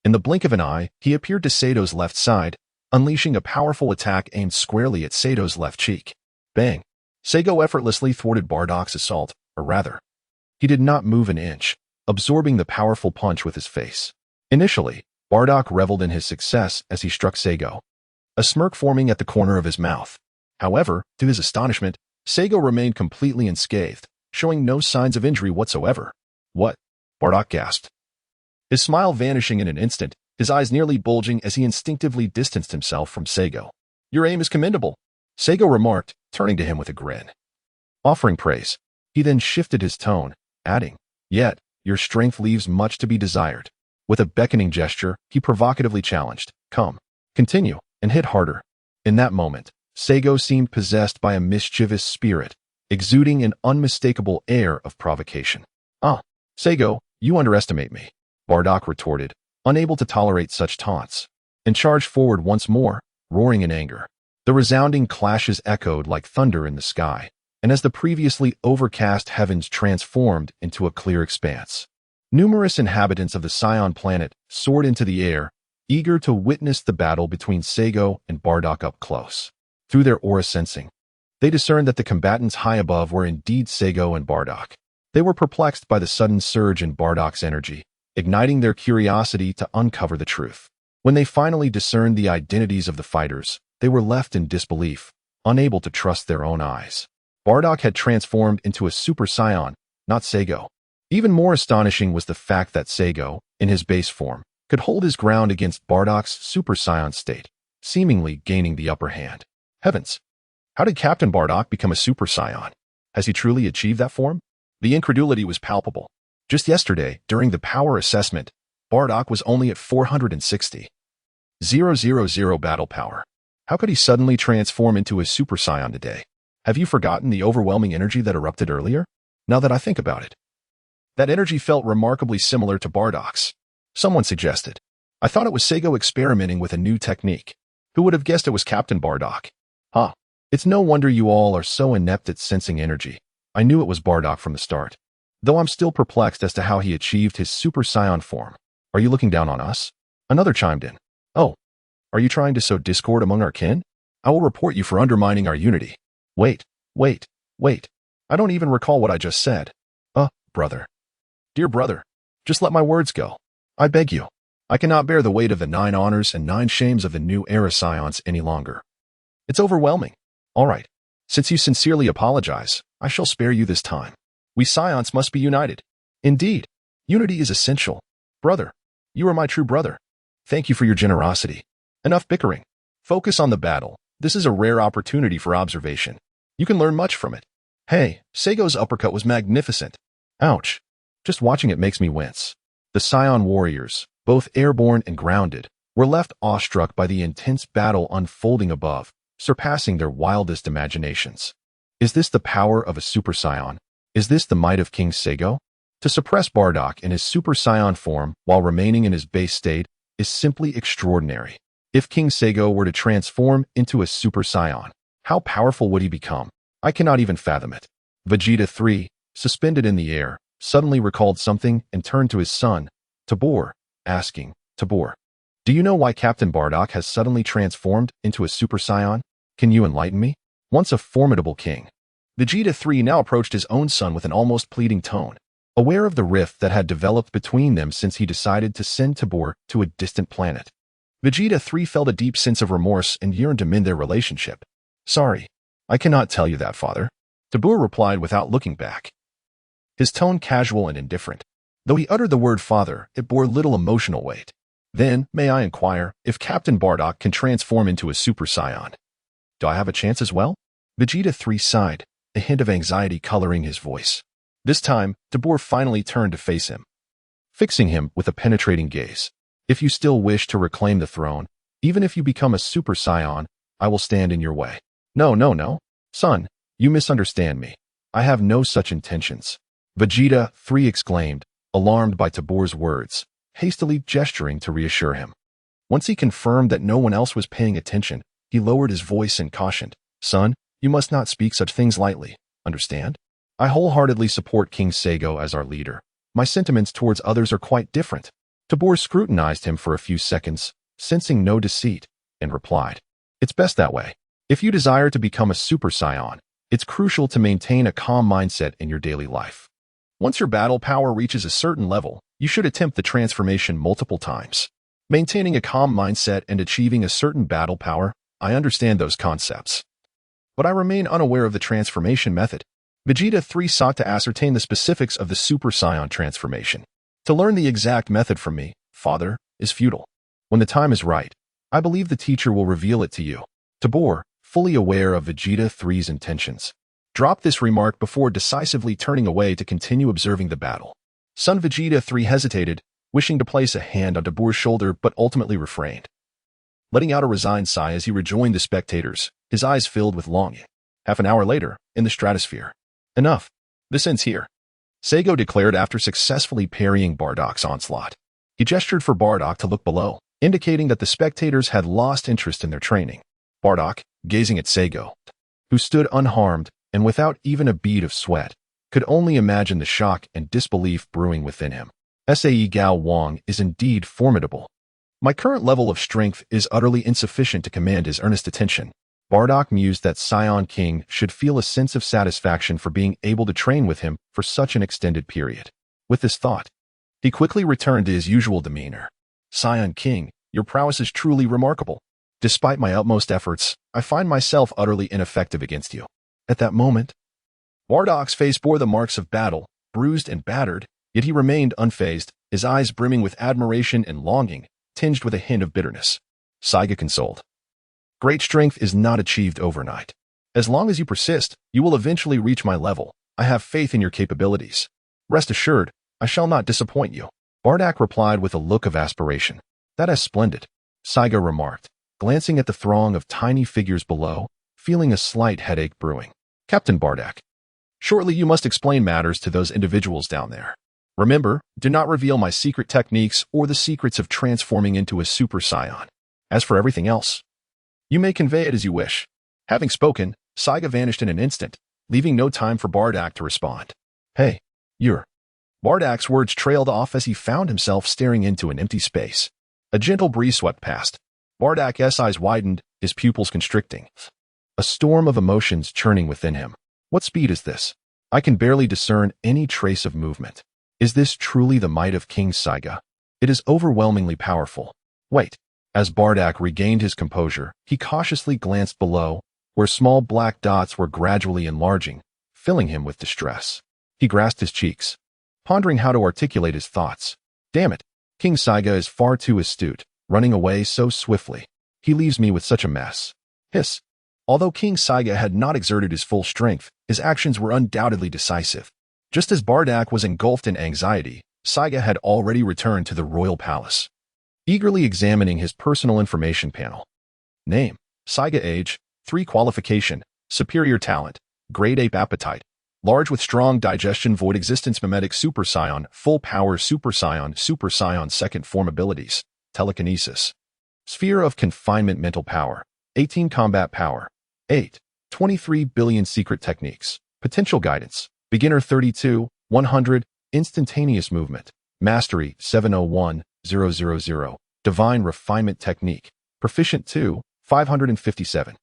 In the blink of an eye, he appeared to Sato's left side, unleashing a powerful attack aimed squarely at Sato's left cheek. Bang! Saito effortlessly thwarted Bardock's assault, or rather, he did not move an inch, absorbing the powerful punch with his face. Initially, Bardock reveled in his success as he struck Saito, a smirk forming at the corner of his mouth. However, to his astonishment, Saito remained completely unscathed, showing no signs of injury whatsoever. What? Bardock gasped. His smile vanishing in an instant, his eyes nearly bulging as he instinctively distanced himself from Saito. Your aim is commendable, Saito remarked, turning to him with a grin. Offering praise, he then shifted his tone, adding, Yet, your strength leaves much to be desired. With a beckoning gesture, he provocatively challenged, Come, continue, and hit harder. In that moment, Saito seemed possessed by a mischievous spirit, exuding an unmistakable air of provocation. Saito, you underestimate me, Bardock retorted, unable to tolerate such taunts, and charged forward once more, roaring in anger. The resounding clashes echoed like thunder in the sky, and as the previously overcast heavens transformed into a clear expanse, numerous inhabitants of the Saiyan planet soared into the air, eager to witness the battle between Saito and Bardock up close. Through their aura sensing, they discerned that the combatants high above were indeed Saito and Bardock. They were perplexed by the sudden surge in Bardock's energy, igniting their curiosity to uncover the truth. When they finally discerned the identities of the fighters, they were left in disbelief, unable to trust their own eyes. Bardock had transformed into a Super Saiyan, not Saito. Even more astonishing was the fact that Saito, in his base form, could hold his ground against Bardock's Super Saiyan state, seemingly gaining the upper hand. Heavens! How did Captain Bardock become a Super Saiyan? Has he truly achieved that form? The incredulity was palpable. Just yesterday, during the power assessment, Bardock was only at 460,000 battle power. How could he suddenly transform into a Super Saiyan today? Have you forgotten the overwhelming energy that erupted earlier? Now that I think about it, that energy felt remarkably similar to Bardock's. Someone suggested. I thought it was Saito experimenting with a new technique. Who would have guessed it was Captain Bardock? It's no wonder you all are so inept at sensing energy. I knew it was Bardock from the start. Though I'm still perplexed as to how he achieved his Super Saiyan form. Are you looking down on us? Another chimed in. Oh, are you trying to sow discord among our kin? I will report you for undermining our unity. Wait. I don't even recall what I just said. Brother. Dear brother, just let my words go. I beg you. I cannot bear the weight of the 9 honors and 9 shames of the new era Saiyans any longer. It's overwhelming. All right. Since you sincerely apologize, I shall spare you this time. We Saiyans must be united. Indeed, unity is essential. Brother, you are my true brother. Thank you for your generosity. Enough bickering. Focus on the battle. This is a rare opportunity for observation. You can learn much from it. Hey, Seigo's uppercut was magnificent. Ouch. Just watching it makes me wince. The Saiyan warriors, both airborne and grounded, were left awestruck by the intense battle unfolding above, surpassing their wildest imaginations. Is this the power of a Super Saiyan? Is this the might of King Seigo? To suppress Bardock in his Super Saiyan form while remaining in his base state is simply extraordinary. If King Seigo were to transform into a Super Saiyan, how powerful would he become? I cannot even fathom it. Vegeta 3, suspended in the air, suddenly recalled something and turned to his son, Tabor, asking, Tabor, do you know why Captain Bardock has suddenly transformed into a Super Saiyan? Can you enlighten me? Once a formidable king, Vegeta 3 now approached his own son with an almost pleading tone, aware of the rift that had developed between them since he decided to send Tabor to a distant planet. Vegeta 3 felt a deep sense of remorse and yearned to mend their relationship. Sorry, I cannot tell you that, father, Tabor replied without looking back. His tone casual and indifferent. Though he uttered the word father, it bore little emotional weight. Then, may I inquire, if Captain Bardock can transform into a Super Saiyan? Do I have a chance as well? Vegeta 3 sighed, a hint of anxiety coloring his voice. This time, Tabor finally turned to face him, fixing him with a penetrating gaze. If you still wish to reclaim the throne, even if you become a Super Saiyan, I will stand in your way. No. Son, you misunderstand me. I have no such intentions. Vegeta 3 exclaimed, alarmed by Tabor's words, hastily gesturing to reassure him. Once he confirmed that no one else was paying attention, he lowered his voice and cautioned, Son, you must not speak such things lightly, understand? I wholeheartedly support King Seigo as our leader. My sentiments towards others are quite different. Tabor scrutinized him for a few seconds, sensing no deceit, and replied, It's best that way. If you desire to become a Super Saiyan, it's crucial to maintain a calm mindset in your daily life. Once your battle power reaches a certain level, you should attempt the transformation multiple times. Maintaining a calm mindset and achieving a certain battle power, I understand those concepts. But I remain unaware of the transformation method. Vegeta 3 sought to ascertain the specifics of the Super Saiyan transformation. To learn the exact method from me, father, is futile. When the time is right, I believe the teacher will reveal it to you. Tabor, fully aware of Vegeta 3's intentions, dropped this remark before decisively turning away to continue observing the battle. Son Vegeta 3 hesitated, wishing to place a hand on Tabor's shoulder but ultimately refrained. Letting out a resigned sigh as he rejoined the spectators, his eyes filled with longing. Half an hour later, in the stratosphere. Enough. This ends here. Seigo declared after successfully parrying Bardock's onslaught. He gestured for Bardock to look below, indicating that the spectators had lost interest in their training. Bardock, gazing at Seigo, who stood unharmed and without even a bead of sweat, could only imagine the shock and disbelief brewing within him. Sae Gao Wang is indeed formidable. My current level of strength is utterly insufficient to command his earnest attention. Bardock mused that Saiyan King should feel a sense of satisfaction for being able to train with him for such an extended period. With this thought, he quickly returned to his usual demeanor. Saiyan King, your prowess is truly remarkable. Despite my utmost efforts, I find myself utterly ineffective against you. At that moment, Bardock's face bore the marks of battle, bruised and battered, yet he remained unfazed, his eyes brimming with admiration and longing, tinged with a hint of bitterness. Saiga consoled. Great strength is not achieved overnight. As long as you persist, you will eventually reach my level. I have faith in your capabilities. Rest assured, I shall not disappoint you. Bardock replied with a look of aspiration. That is splendid, Saiga remarked, glancing at the throng of tiny figures below, feeling a slight headache brewing. Captain Bardock, shortly you must explain matters to those individuals down there. Remember, do not reveal my secret techniques or the secrets of transforming into a Super Saiyan. As for everything else, you may convey it as you wish. Having spoken, Saiga vanished in an instant, leaving no time for Bardock to respond. Hey, you're... Bardock's words trailed off as he found himself staring into an empty space. A gentle breeze swept past. Bardock's eyes widened, his pupils constricting. A storm of emotions churning within him. What speed is this? I can barely discern any trace of movement. Is this truly the might of King Saiga? It is overwhelmingly powerful. Wait. As Bardock regained his composure, he cautiously glanced below, where small black dots were gradually enlarging, filling him with distress. He grasped his cheeks, pondering how to articulate his thoughts. Damn it, King Saiga is far too astute, running away so swiftly. He leaves me with such a mess. Hiss. Although King Saiga had not exerted his full strength, his actions were undoubtedly decisive. Just as Bardock was engulfed in anxiety, Saiga had already returned to the royal palace, eagerly examining his personal information panel. Name: Saiga. Age: 3. Qualification: superior talent, grade ape appetite, large with strong digestion, void existence, mimetic, Super Saiyan, full power, Super Saiyan second form abilities, telekinesis. Sphere of confinement, mental power, 18. Combat power, 8. 23 billion secret techniques, potential guidance, beginner 32, 100, instantaneous movement, mastery 701,000, divine refinement technique, proficient 2, 557.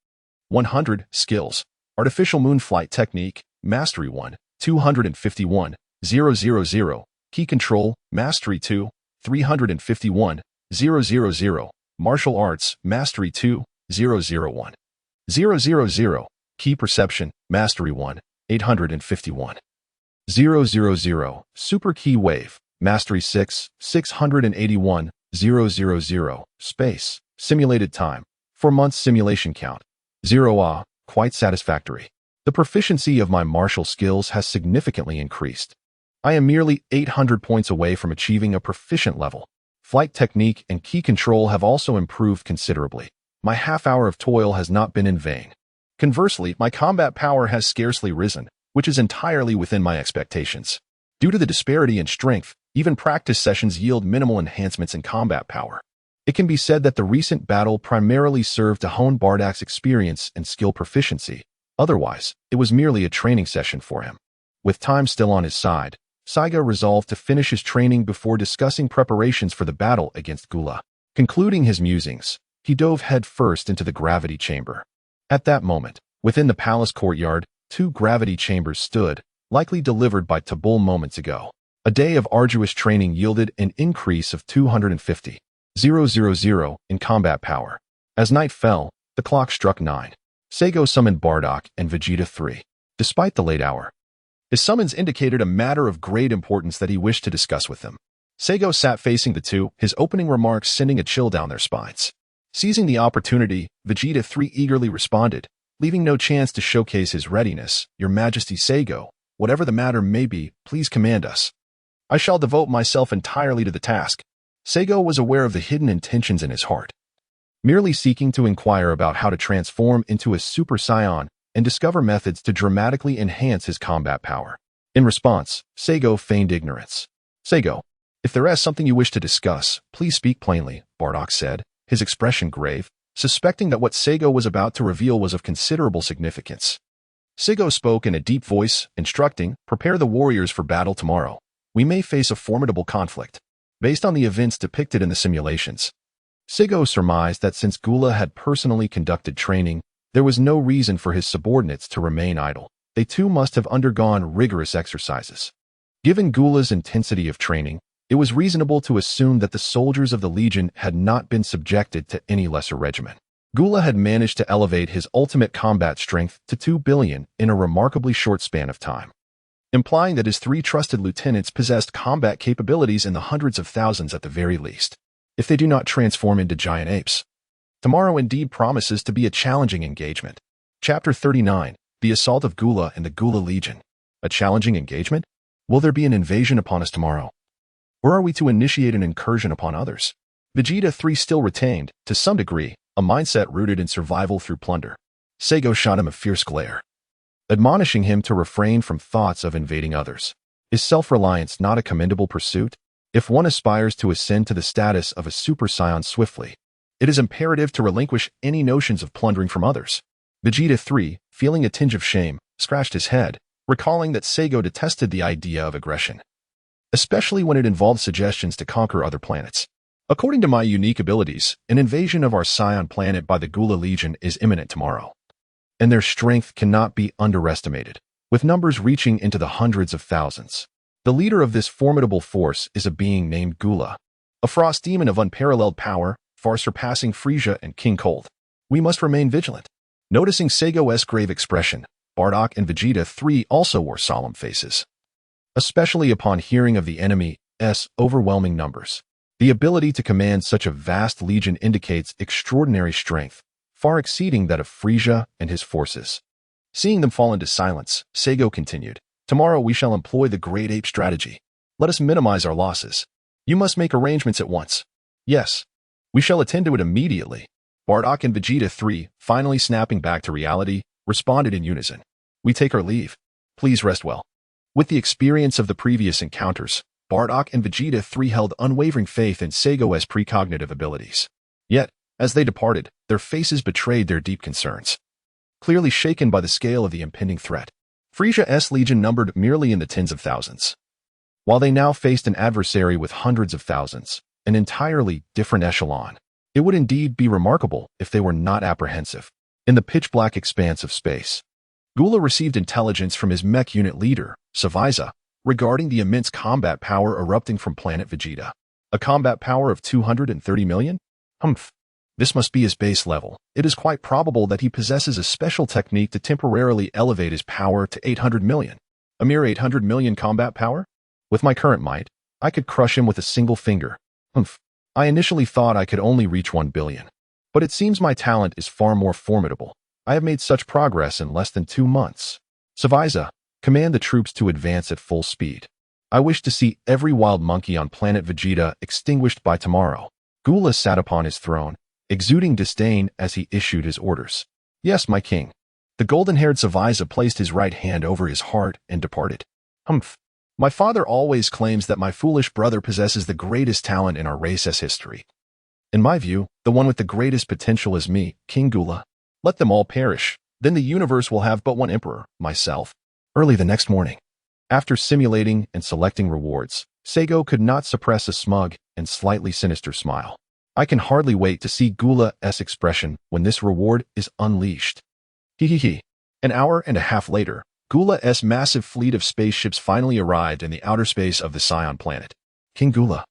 100, skills, artificial moonflight technique, mastery 1, 251,000, key control, mastery 2, 351,000, martial arts, mastery 2, 001. 000, key perception, mastery 1, 851. 000, super key wave, mastery 6, 681, 000, space, simulated time, 4 months simulation count, 0. Quite satisfactory. The proficiency of my martial skills has significantly increased. I am merely 800 points away from achieving a proficient level. Flight technique and key control have also improved considerably. My half-hour of toil has not been in vain. Conversely, my combat power has scarcely risen, which is entirely within my expectations. Due to the disparity in strength, even practice sessions yield minimal enhancements in combat power. It can be said that the recent battle primarily served to hone Bardock's experience and skill proficiency. Otherwise, it was merely a training session for him. With time still on his side, Saiga resolved to finish his training before discussing preparations for the battle against Gula. Concluding his musings, he dove headfirst into the gravity chamber. At that moment, within the palace courtyard, 2 gravity chambers stood, likely delivered by Tabul moments ago. A day of arduous training yielded an increase of 250,000 in combat power. As night fell, the clock struck 9. Saigo summoned Bardock and Vegeta 3. Despite the late hour, his summons indicated a matter of great importance that he wished to discuss with them. Saigo sat facing the two, his opening remarks sending a chill down their spines. Seizing the opportunity, Vegeta 3 eagerly responded, leaving no chance to showcase his readiness. Your Majesty Saigo, whatever the matter may be, please command us. I shall devote myself entirely to the task. Saigo was aware of the hidden intentions in his heart, merely seeking to inquire about how to transform into a Super Saiyan and discover methods to dramatically enhance his combat power. In response, Saigo feigned ignorance. Saigo, if there is something you wish to discuss, please speak plainly, Bardock said, his expression grave, suspecting that what Saigo was about to reveal was of considerable significance. Saigo spoke in a deep voice, instructing, prepare the warriors for battle tomorrow. We may face a formidable conflict. Based on the events depicted in the simulations, Saigo surmised that since Gula had personally conducted training, there was no reason for his subordinates to remain idle. They too must have undergone rigorous exercises. Given Gula's intensity of training, it was reasonable to assume that the soldiers of the Legion had not been subjected to any lesser regimen. Gula had managed to elevate his ultimate combat strength to 2 billion in a remarkably short span of time, implying that his 3 trusted lieutenants possessed combat capabilities in the hundreds of thousands at the very least, if they do not transform into giant apes. Tomorrow indeed promises to be a challenging engagement. Chapter 39, The Assault of Gula and the Gula Legion. A challenging engagement? Will there be an invasion upon us tomorrow? Or are we to initiate an incursion upon others? Vegeta 3 still retained, to some degree, a mindset rooted in survival through plunder. Saigo shot him a fierce glare, admonishing him to refrain from thoughts of invading others. Is self-reliance not a commendable pursuit? If one aspires to ascend to the status of a Super Saiyan swiftly, it is imperative to relinquish any notions of plundering from others. Vegeta 3, feeling a tinge of shame, scratched his head, recalling that Saigo detested the idea of aggression, especially when it involved suggestions to conquer other planets. According to my unique abilities, an invasion of our Saiyan planet by the Gula Legion is imminent tomorrow, and their strength cannot be underestimated, with numbers reaching into the hundreds of thousands. The leader of this formidable force is a being named Gula, a frost demon of unparalleled power, far surpassing Frieza and King Cold. We must remain vigilant. Noticing Saigo's grave expression, Bardock and Vegeta 3 also wore solemn faces, especially upon hearing of the enemy's overwhelming numbers. The ability to command such a vast legion indicates extraordinary strength, far exceeding that of Frieza and his forces. Seeing them fall into silence, Saigo continued, "Tomorrow we shall employ the Great Ape strategy. Let us minimize our losses. You must make arrangements at once." "Yes, we shall attend to it immediately." Bardock and Vegeta 3, finally snapping back to reality, responded in unison. "We take our leave. Please rest well." With the experience of the previous encounters, Bardock and Vegeta 3 held unwavering faith in Saigo's precognitive abilities. Yet, as they departed, their faces betrayed their deep concerns, clearly shaken by the scale of the impending threat. Frieza's legion numbered merely in the tens of thousands, while they now faced an adversary with hundreds of thousands, an entirely different echelon. It would indeed be remarkable if they were not apprehensive. In the pitch-black expanse of space, Gula received intelligence from his mech unit leader, Frieza, regarding the immense combat power erupting from planet Vegeta. A combat power of 230 million? Humph. This must be his base level. It is quite probable that he possesses a special technique to temporarily elevate his power to 800 million. A mere 800 million combat power? With my current might, I could crush him with a single finger. Humph. I initially thought I could only reach 1 billion. But it seems my talent is far more formidable. I have made such progress in less than 2 months. Frieza, command the troops to advance at full speed. I wish to see every wild monkey on planet Vegeta extinguished by tomorrow. Gula sat upon his throne, exuding disdain as he issued his orders. "Yes, my king." The golden-haired Frieza placed his right hand over his heart and departed. "Humph. My father always claims that my foolish brother possesses the greatest talent in our race's history. In my view, the one with the greatest potential is me, King Gula. Let them all perish. Then the universe will have but one emperor, myself." Early the next morning, after simulating and selecting rewards, Saigo could not suppress a smug and slightly sinister smile. I can hardly wait to see Gula's expression when this reward is unleashed. He. An hour and a half later, Gula's massive fleet of spaceships finally arrived in the outer space of the Saiyan planet. "King Gula,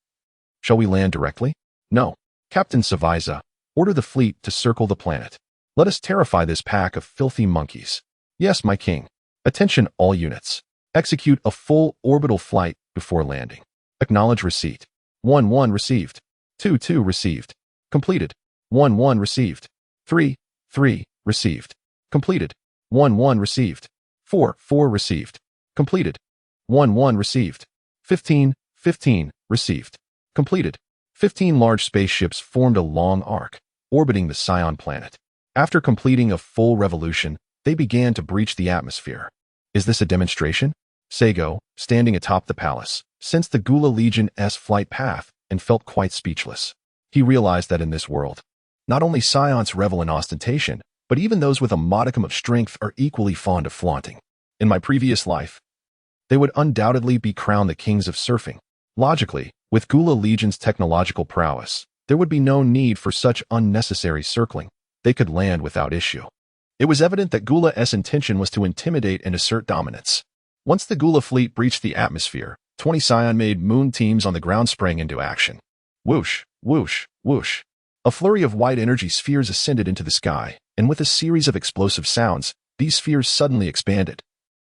shall we land directly?" "No. Captain Frieza, order the fleet to circle the planet. Let us terrify this pack of filthy monkeys." "Yes, my king." "Attention all units. Execute a full orbital flight before landing. Acknowledge receipt. 1-1 received. 2-2 received. Completed. 1-1 received. 3-3 received. Completed. 1-1 received. 4-4 received. Completed. 1-1 received. 15-15 received. Completed." 15 large spaceships formed a long arc, orbiting the Saiyan planet. After completing a full revolution, they began to breach the atmosphere. "Is this a demonstration?" Saigo, standing atop the palace, sensed the Gula Legion's flight path and felt quite speechless. He realized that in this world, not only Saiyans revel in ostentation, but even those with a modicum of strength are equally fond of flaunting. In my previous life, they would undoubtedly be crowned the kings of surfing. Logically, with Gula Legion's technological prowess, there would be no need for such unnecessary circling. They could land without issue. It was evident that Gula's intention was to intimidate and assert dominance. Once the Gula fleet breached the atmosphere, 20 Saiyan-made moon teams on the ground sprang into action. Whoosh, whoosh, whoosh. A flurry of white energy spheres ascended into the sky, and with a series of explosive sounds, these spheres suddenly expanded,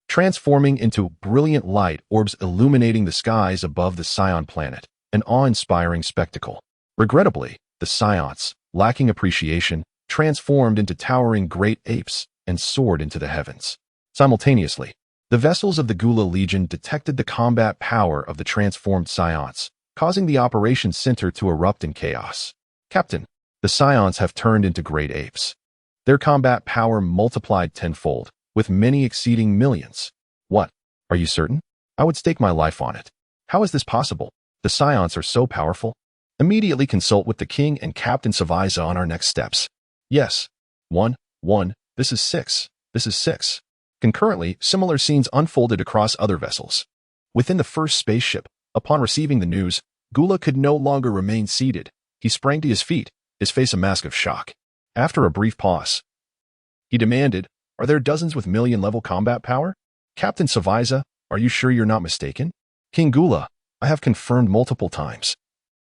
transforming into brilliant light orbs illuminating the skies above the Saiyan planet, an awe-inspiring spectacle. Regrettably, the Saiyans, lacking appreciation, transformed into towering great apes and soared into the heavens. Simultaneously, the vessels of the Gula Legion detected the combat power of the transformed Saiyans, causing the operation center to erupt in chaos. "Captain, the Saiyans have turned into great apes. Their combat power multiplied tenfold, with many exceeding millions." "What? Are you certain? I would stake my life on it." "How is this possible? The Saiyans are so powerful." "Immediately consult with the King and Captain Frieza on our next steps." "Yes. 1-1, this is 6. This is 6. Concurrently, similar scenes unfolded across other vessels. Within the first spaceship, upon receiving the news, Gula could no longer remain seated. He sprang to his feet, his face a mask of shock. After a brief pause, he demanded, "Are there dozens with million-level combat power? Captain Frieza, are you sure you're not mistaken?" "King Gula, I have confirmed multiple times.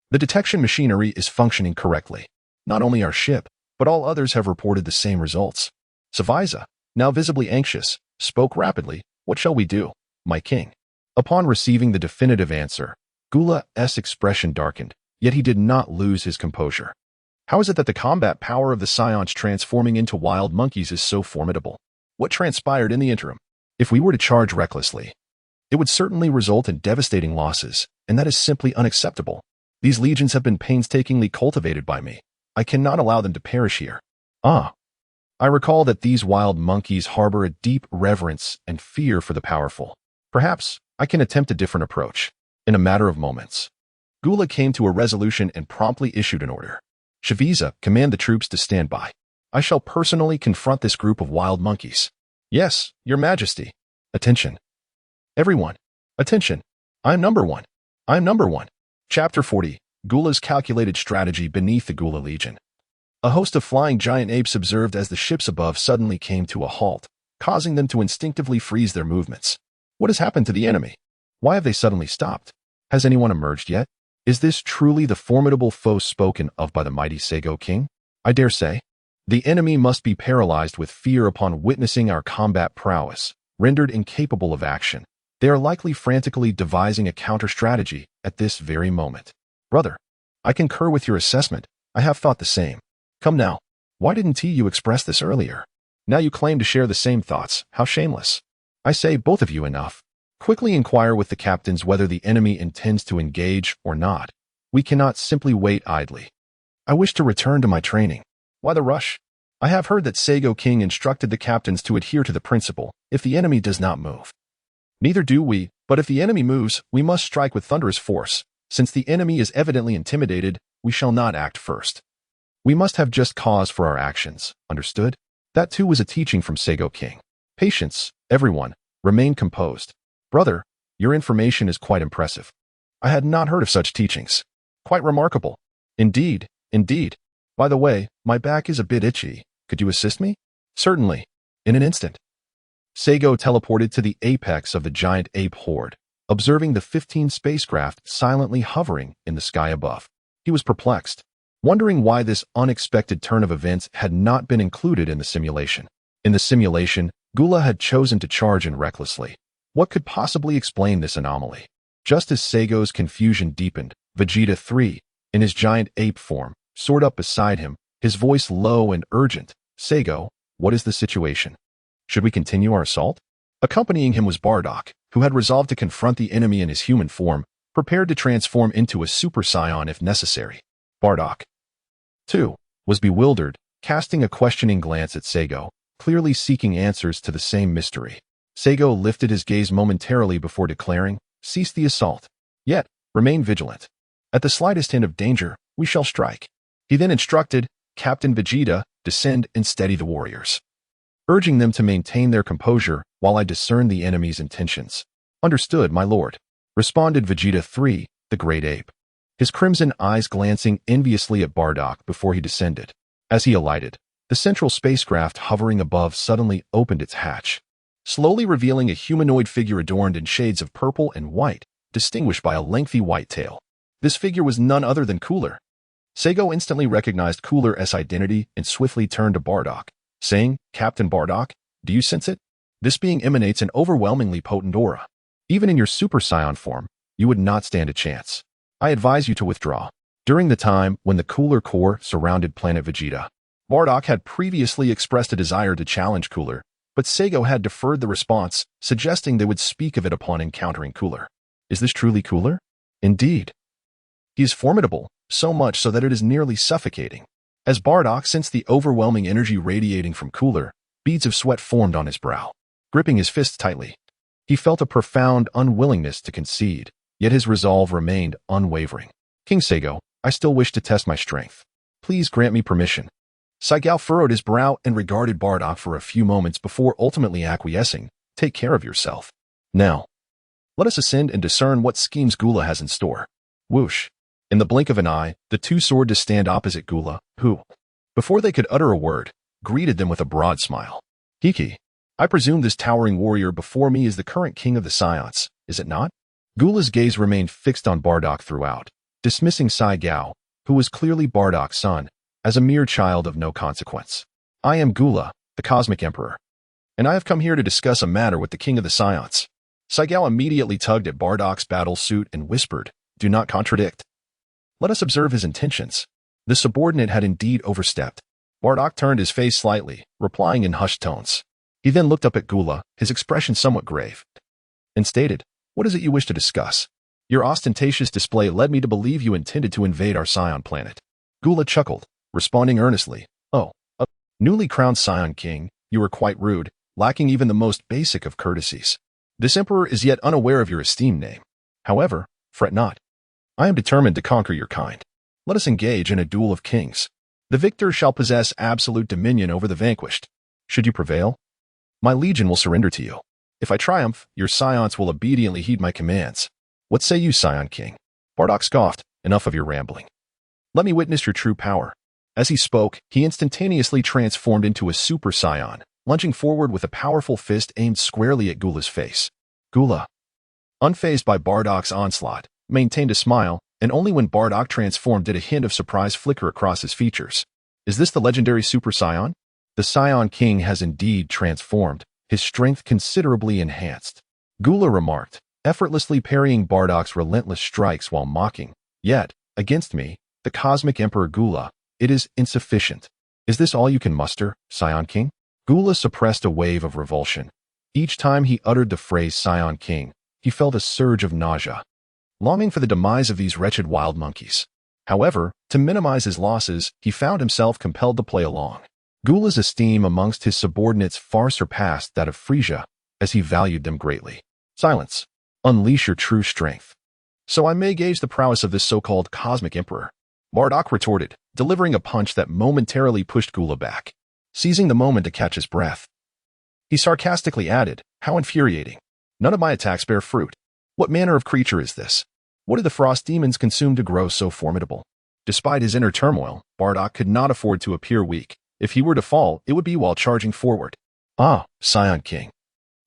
The detection machinery is functioning correctly. Not only our ship, but all others have reported the same results." Frieza, now visibly anxious, spoke rapidly. "What shall we do, my king?" Upon receiving the definitive answer, Gula's expression darkened, yet he did not lose his composure. How is it that the combat power of the Saiyans transforming into wild monkeys is so formidable? What transpired in the interim? If we were to charge recklessly, it would certainly result in devastating losses, and that is simply unacceptable. These legions have been painstakingly cultivated by me. I cannot allow them to perish here. I recall that these wild monkeys harbor a deep reverence and fear for the powerful. Perhaps I can attempt a different approach. In a matter of moments, Gula came to a resolution and promptly issued an order. "Frieza, command the troops to stand by. I shall personally confront this group of wild monkeys." "Yes, your majesty." "Attention. Everyone. Attention. I'm number one. I'm number one." Chapter 40. Gula's calculated strategy beneath the Gula Legion. A host of flying giant apes observed as the ships above suddenly came to a halt, causing them to instinctively freeze their movements. What has happened to the enemy? Why have they suddenly stopped? Has anyone emerged yet? Is this truly the formidable foe spoken of by the mighty Saiyan King? I dare say. The enemy must be paralyzed with fear upon witnessing our combat prowess, rendered incapable of action. They are likely frantically devising a counter-strategy at this very moment. Brother, I concur with your assessment. I have thought the same. Come now. Why didn't you express this earlier? Now you claim to share the same thoughts. How shameless. I say, both of you enough. Quickly inquire with the captains whether the enemy intends to engage or not. We cannot simply wait idly. I wish to return to my training. Why the rush? I have heard that Saiyan King instructed the captains to adhere to the principle, if the enemy does not move. Neither do we, but if the enemy moves, we must strike with thunderous force. Since the enemy is evidently intimidated, we shall not act first. We must have just cause for our actions, understood? That too was a teaching from Saiyan King. Patience, everyone, remain composed. Brother, your information is quite impressive. I had not heard of such teachings. Quite remarkable. Indeed, indeed. By the way, my back is a bit itchy. Could you assist me? Certainly. In an instant. Saiyan teleported to the apex of the giant ape horde, observing the 15 spacecraft silently hovering in the sky above. He was perplexed, wondering why this unexpected turn of events had not been included in the simulation. In the simulation, Gula had chosen to charge in recklessly. What could possibly explain this anomaly? Just as Saiyan's confusion deepened, Vegeta 3, in his giant ape form, soared up beside him, his voice low and urgent. "Saiyan, what is the situation? Should we continue our assault?" Accompanying him was Bardock, who had resolved to confront the enemy in his human form, prepared to transform into a Super Saiyan if necessary. Bardock, too, was bewildered, casting a questioning glance at Saiyan, clearly seeking answers to the same mystery. Saiyan lifted his gaze momentarily before declaring, "Cease the assault. Yet, remain vigilant. At the slightest hint of danger, we shall strike." He then instructed Captain Vegeta, "Descend and steady the warriors," urging them to maintain their composure while I discern the enemy's intentions. "Understood, my lord," responded Vegeta 3, the great ape, his crimson eyes glancing enviously at Bardock before he descended. As he alighted, the central spacecraft hovering above suddenly opened its hatch, slowly revealing a humanoid figure adorned in shades of purple and white, distinguished by a lengthy white tail. This figure was none other than Cooler. Saiyan instantly recognized Cooler's identity and swiftly turned to Bardock, saying, "Captain Bardock, do you sense it? This being emanates an overwhelmingly potent aura. Even in your Super Saiyan form, you would not stand a chance. I advise you to withdraw." During the time when the Cooler core surrounded planet Vegeta, Bardock had previously expressed a desire to challenge Cooler, but Saiyan had deferred the response, suggesting they would speak of it upon encountering Cooler. Is this truly Cooler? Indeed. He is formidable, so much so that it is nearly suffocating. As Bardock sensed the overwhelming energy radiating from Cooler, beads of sweat formed on his brow. Gripping his fists tightly, he felt a profound unwillingness to concede, yet his resolve remained unwavering. "King Saiyan, I still wish to test my strength. Please grant me permission." Saigal furrowed his brow and regarded Bardock for a few moments before ultimately acquiescing. Take care of yourself. Now, let us ascend and discern what schemes Gula has in store. Whoosh. In the blink of an eye, the two soared to stand opposite Gula, who, before they could utter a word, greeted them with a broad smile. Hiki, I presume this towering warrior before me is the current king of the Saiyans, is it not? Gula's gaze remained fixed on Bardock throughout, dismissing Saigal, who was clearly Bardock's son, as a mere child of no consequence. I am Gula, the Cosmic Emperor, and I have come here to discuss a matter with the king of the Saiyans. Saigal immediately tugged at Bardock's battle suit and whispered, Do not contradict. Let us observe his intentions. The subordinate had indeed overstepped. Bardock turned his face slightly, replying in hushed tones. He then looked up at Gula, his expression somewhat grave, and stated, What is it you wish to discuss? Your ostentatious display led me to believe you intended to invade our Saiyan planet. Gula chuckled, responding earnestly, Oh, a newly crowned Saiyan king, you are quite rude, lacking even the most basic of courtesies. This emperor is yet unaware of your esteemed name. However, fret not. I am determined to conquer your kind. Let us engage in a duel of kings. The victor shall possess absolute dominion over the vanquished. Should you prevail, my legion will surrender to you. If I triumph, your Saiyans will obediently heed my commands. What say you, Saiyan King? Bardock scoffed, Enough of your rambling. Let me witness your true power. As he spoke, he instantaneously transformed into a Super Saiyan, lunging forward with a powerful fist aimed squarely at Gula's face. Gula, unfazed by Bardock's onslaught, maintained a smile, and only when Bardock transformed did a hint of surprise flicker across his features. Is this the legendary Super Saiyan? The Saiyan King has indeed transformed, his strength considerably enhanced. Gula remarked, effortlessly parrying Bardock's relentless strikes while mocking. Yet, against me, the Cosmic Emperor Gula, it is insufficient. Is this all you can muster, Saiyan King? Gula suppressed a wave of revulsion. Each time he uttered the phrase Saiyan King, he felt a surge of nausea, longing for the demise of these wretched wild monkeys. However, to minimize his losses, he found himself compelled to play along. Gula's esteem amongst his subordinates far surpassed that of Frieza, as he valued them greatly. Silence. Unleash your true strength. So I may gauge the prowess of this so-called Cosmic Emperor. Bardock retorted, delivering a punch that momentarily pushed Gula back. Seizing the moment to catch his breath, he sarcastically added, How infuriating. None of my attacks bear fruit. What manner of creature is this? What did the frost demons consume to grow so formidable? Despite his inner turmoil, Bardock could not afford to appear weak. If he were to fall, it would be while charging forward. Ah, Saiyan King.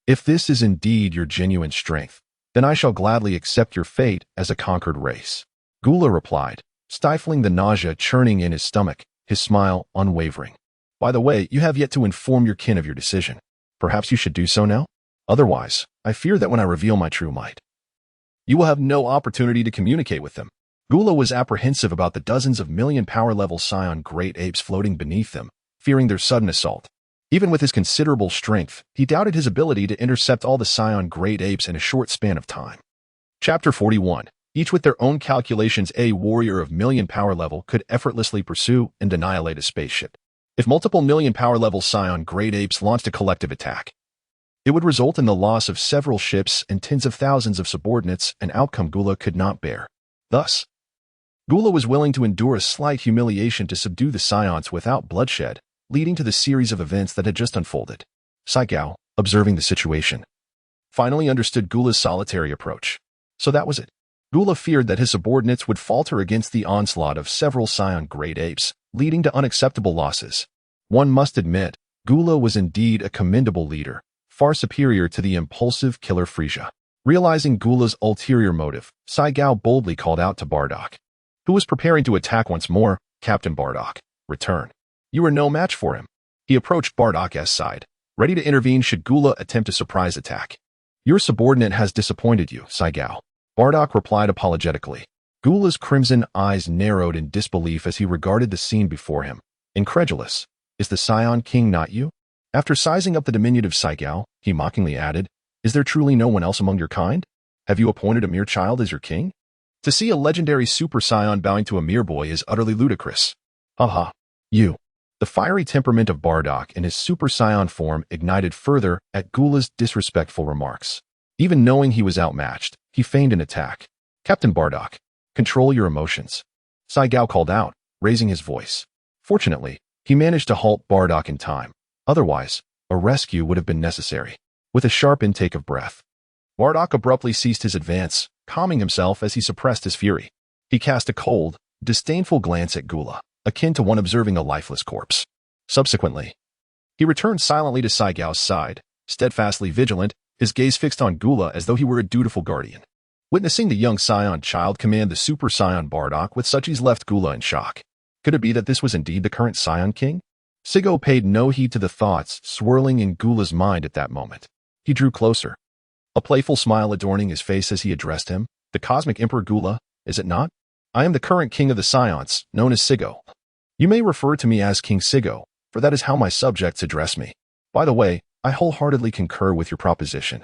If this is indeed your genuine strength, then I shall gladly accept your fate as a conquered race. Gula replied, stifling the nausea churning in his stomach, his smile unwavering. By the way, you have yet to inform your kin of your decision. Perhaps you should do so now? Otherwise, I fear that when I reveal my true might, you will have no opportunity to communicate with them. Gula was apprehensive about the dozens of million power-level Saiyan great apes floating beneath them, fearing their sudden assault. Even with his considerable strength, he doubted his ability to intercept all the Saiyan great apes in a short span of time. Chapter 41. Each with their own calculations, a warrior of million power level could effortlessly pursue and annihilate a spaceship. If multiple million power level Saiyan great apes launched a collective attack, it would result in the loss of several ships and tens of thousands of subordinates, an outcome Gula could not bear. Thus, Gula was willing to endure a slight humiliation to subdue the Saiyans without bloodshed, leading to the series of events that had just unfolded. Saigal, observing the situation, finally understood Gula's solitary approach. So that was it. Gula feared that his subordinates would falter against the onslaught of several Saiyan great apes, leading to unacceptable losses. One must admit, Gula was indeed a commendable leader, far superior to the impulsive killer Frieza. Realizing Gula's ulterior motive, Saigal boldly called out to Bardock, who was preparing to attack once more. Captain Bardock, return. You are no match for him. He approached Bardock's side, ready to intervene should Gula attempt a surprise attack. Your subordinate has disappointed you, Saigal. Bardock replied apologetically. Gula's crimson eyes narrowed in disbelief as he regarded the scene before him. Incredulous. Is the Saiyan King not you? After sizing up the diminutive Saigal, he mockingly added, Is there truly no one else among your kind? Have you appointed a mere child as your king? To see a legendary Super Saiyan bowing to a mere boy is utterly ludicrous. Haha. You. The fiery temperament of Bardock in his Super Saiyan form ignited further at Gula's disrespectful remarks. Even knowing he was outmatched, he feigned an attack. Captain Bardock, control your emotions. Saigal called out, raising his voice. Fortunately, He managed to halt Bardock in time. Otherwise, a rescue would have been necessary. With a sharp intake of breath, Bardock abruptly ceased his advance, calming himself as he suppressed his fury. He cast a cold, disdainful glance at Gula, akin to one observing a lifeless corpse. Subsequently, he returned silently to Saiyao's side, steadfastly vigilant, his gaze fixed on Gula as though he were a dutiful guardian. Witnessing the young Saiyan child command the Super Saiyan Bardock with such ease left Gula in shock. Could it be that this was indeed the current Saiyan King? Sigo paid no heed to the thoughts swirling in Gula's mind at that moment. He drew closer, a playful smile adorning his face as he addressed him. The Cosmic Emperor Gula, is it not? I am the current king of the Saiyans, known as Sigo. You may refer to me as King Sigo, for that is how my subjects address me. By the way, I wholeheartedly concur with your proposition,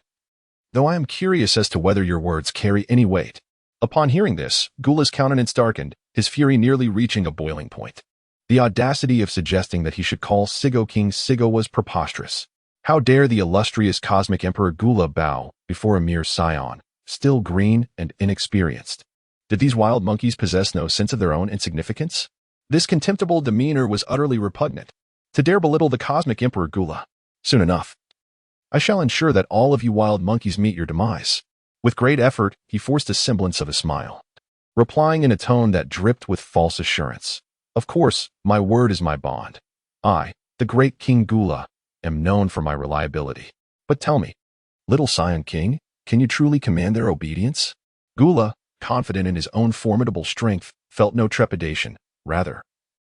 though I am curious as to whether your words carry any weight. Upon hearing this, Gula's countenance darkened, his fury nearly reaching a boiling point. The audacity of suggesting that he should call Sigo King Sigo was preposterous. How dare the illustrious Cosmic Emperor Gula bow before a mere Saiyan, still green and inexperienced? Did these wild monkeys possess no sense of their own insignificance? This contemptible demeanor was utterly repugnant. To dare belittle the Cosmic Emperor Gula. Soon enough, I shall ensure that all of you wild monkeys meet your demise. With great effort, he forced a semblance of a smile, replying in a tone that dripped with false assurance. Of course, my word is my bond. I, the great King Gula, am known for my reliability. But tell me, little Saiyan King, can you truly command their obedience? Gula, confident in his own formidable strength, felt no trepidation. Rather,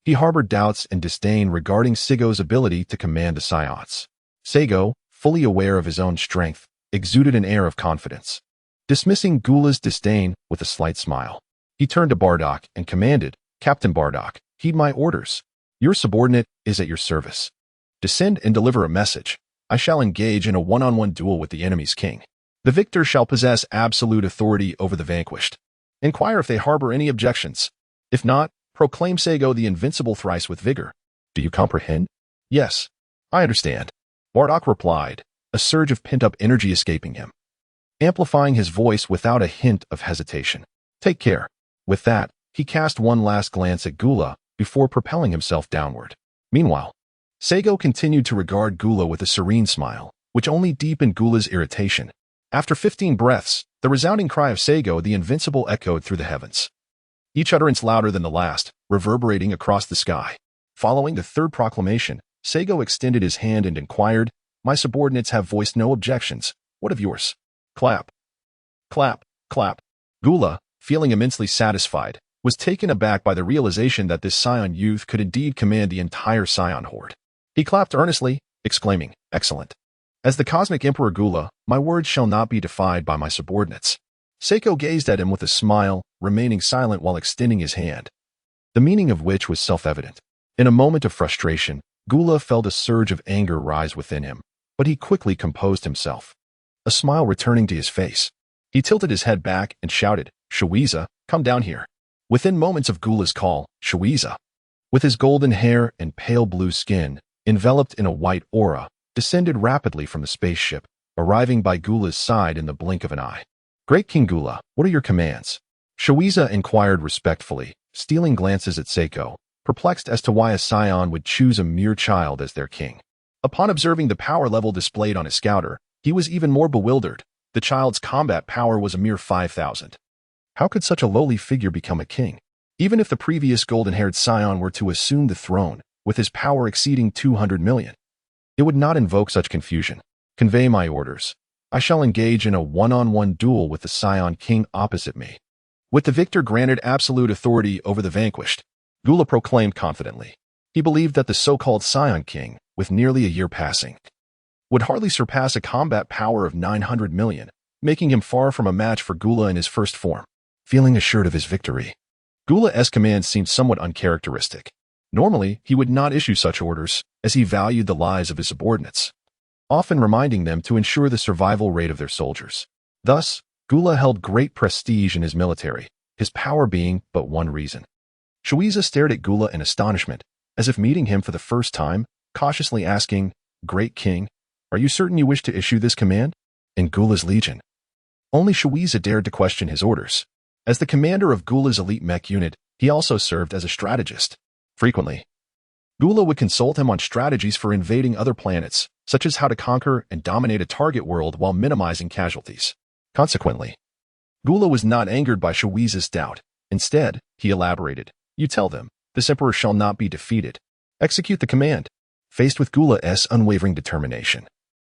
he harbored doubts and disdain regarding Sigo's ability to command the Saiyans. Sigo, fully aware of his own strength, exuded an air of confidence. Dismissing Gula's disdain with a slight smile, he turned to Bardock and commanded, Captain Bardock, heed my orders. Your subordinate is at your service. Descend and deliver a message. I shall engage in a one-on-one duel with the enemy's king. The victor shall possess absolute authority over the vanquished. Inquire if they harbor any objections. If not, proclaim Sigo the invincible thrice with vigor. Do you comprehend? Yes, I understand. Bardock replied, a surge of pent-up energy escaping him, amplifying his voice without a hint of hesitation. Take care. With that, he cast one last glance at Gula before propelling himself downward. Meanwhile, Sigo continued to regard Gula with a serene smile, which only deepened Gula's irritation. After 15 breaths, the resounding cry of Sigo the Invincible echoed through the heavens, each utterance louder than the last, reverberating across the sky. Following the third proclamation, Sigo extended his hand and inquired, My subordinates have voiced no objections. What of yours? Clap. Clap. Clap. Gula, feeling immensely satisfied, was taken aback by the realization that this Saiyan youth could indeed command the entire Saiyan horde. He clapped earnestly, exclaiming, Excellent. As the Cosmic Emperor Gula, my words shall not be defied by my subordinates. Sigo gazed at him with a smile, remaining silent while extending his hand, the meaning of which was self-evident. In a moment of frustration, Gula felt a surge of anger rise within him, but he quickly composed himself, a smile returning to his face. He tilted his head back and shouted, Frieza, come down here. Within moments of Gula's call, Frieza, with his golden hair and pale blue skin, enveloped in a white aura, descended rapidly from the spaceship, arriving by Gula's side in the blink of an eye. Great King Gula, what are your commands? Frieza inquired respectfully, stealing glances at Sigo, perplexed as to why a Saiyan would choose a mere child as their king. Upon observing the power level displayed on his scouter, he was even more bewildered. The child's combat power was a mere 5,000. How could such a lowly figure become a king? Even if the previous golden-haired Saiyan were to assume the throne, with his power exceeding 200 million, it would not invoke such confusion. Convey my orders. I shall engage in a one-on-one duel with the Saiyan king opposite me. With the victor granted absolute authority over the vanquished, Gula proclaimed confidently. He believed that the so-called Saiyan king, with nearly a year passing, would hardly surpass a combat power of 900 million, making him far from a match for Gula in his first form. Feeling assured of his victory, Gula's commands seemed somewhat uncharacteristic. Normally, he would not issue such orders, as he valued the lives of his subordinates, often reminding them to ensure the survival rate of their soldiers. Thus, Gula held great prestige in his military, his power being but one reason. Frieza stared at Gula in astonishment, as if meeting him for the first time, cautiously asking, Great King, are you certain you wish to issue this command? In Gula's legion, only Frieza dared to question his orders. As the commander of Gula's elite mech unit, he also served as a strategist. Frequently, Gula would consult him on strategies for invading other planets, such as how to conquer and dominate a target world while minimizing casualties. Consequently, Gula was not angered by Frieza's doubt. Instead, he elaborated, "You tell them, this emperor shall not be defeated. Execute the command." Faced with Gula's unwavering determination,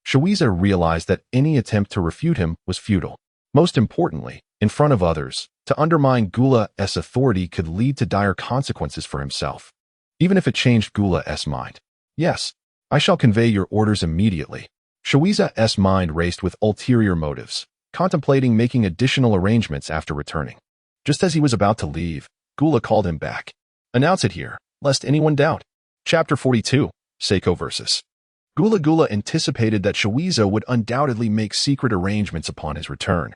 Frieza realized that any attempt to refute him was futile. Most importantly, in front of others, to undermine Gula's authority could lead to dire consequences for himself, even if it changed Gula's mind. "Yes, I shall convey your orders immediately." Frieza's mind raced with ulterior motives, contemplating making additional arrangements after returning. Just as he was about to leave, Gula called him back. "Announce it here, lest anyone doubt." Chapter 42, Seiko vs. Gula. Gula anticipated that Frieza would undoubtedly make secret arrangements upon his return.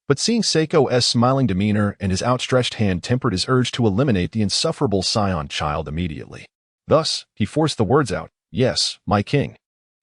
But seeing Seiko's smiling demeanor and his outstretched hand tempered his urge to eliminate the insufferable Saiyan child immediately. Thus, he forced the words out, "Yes, my king."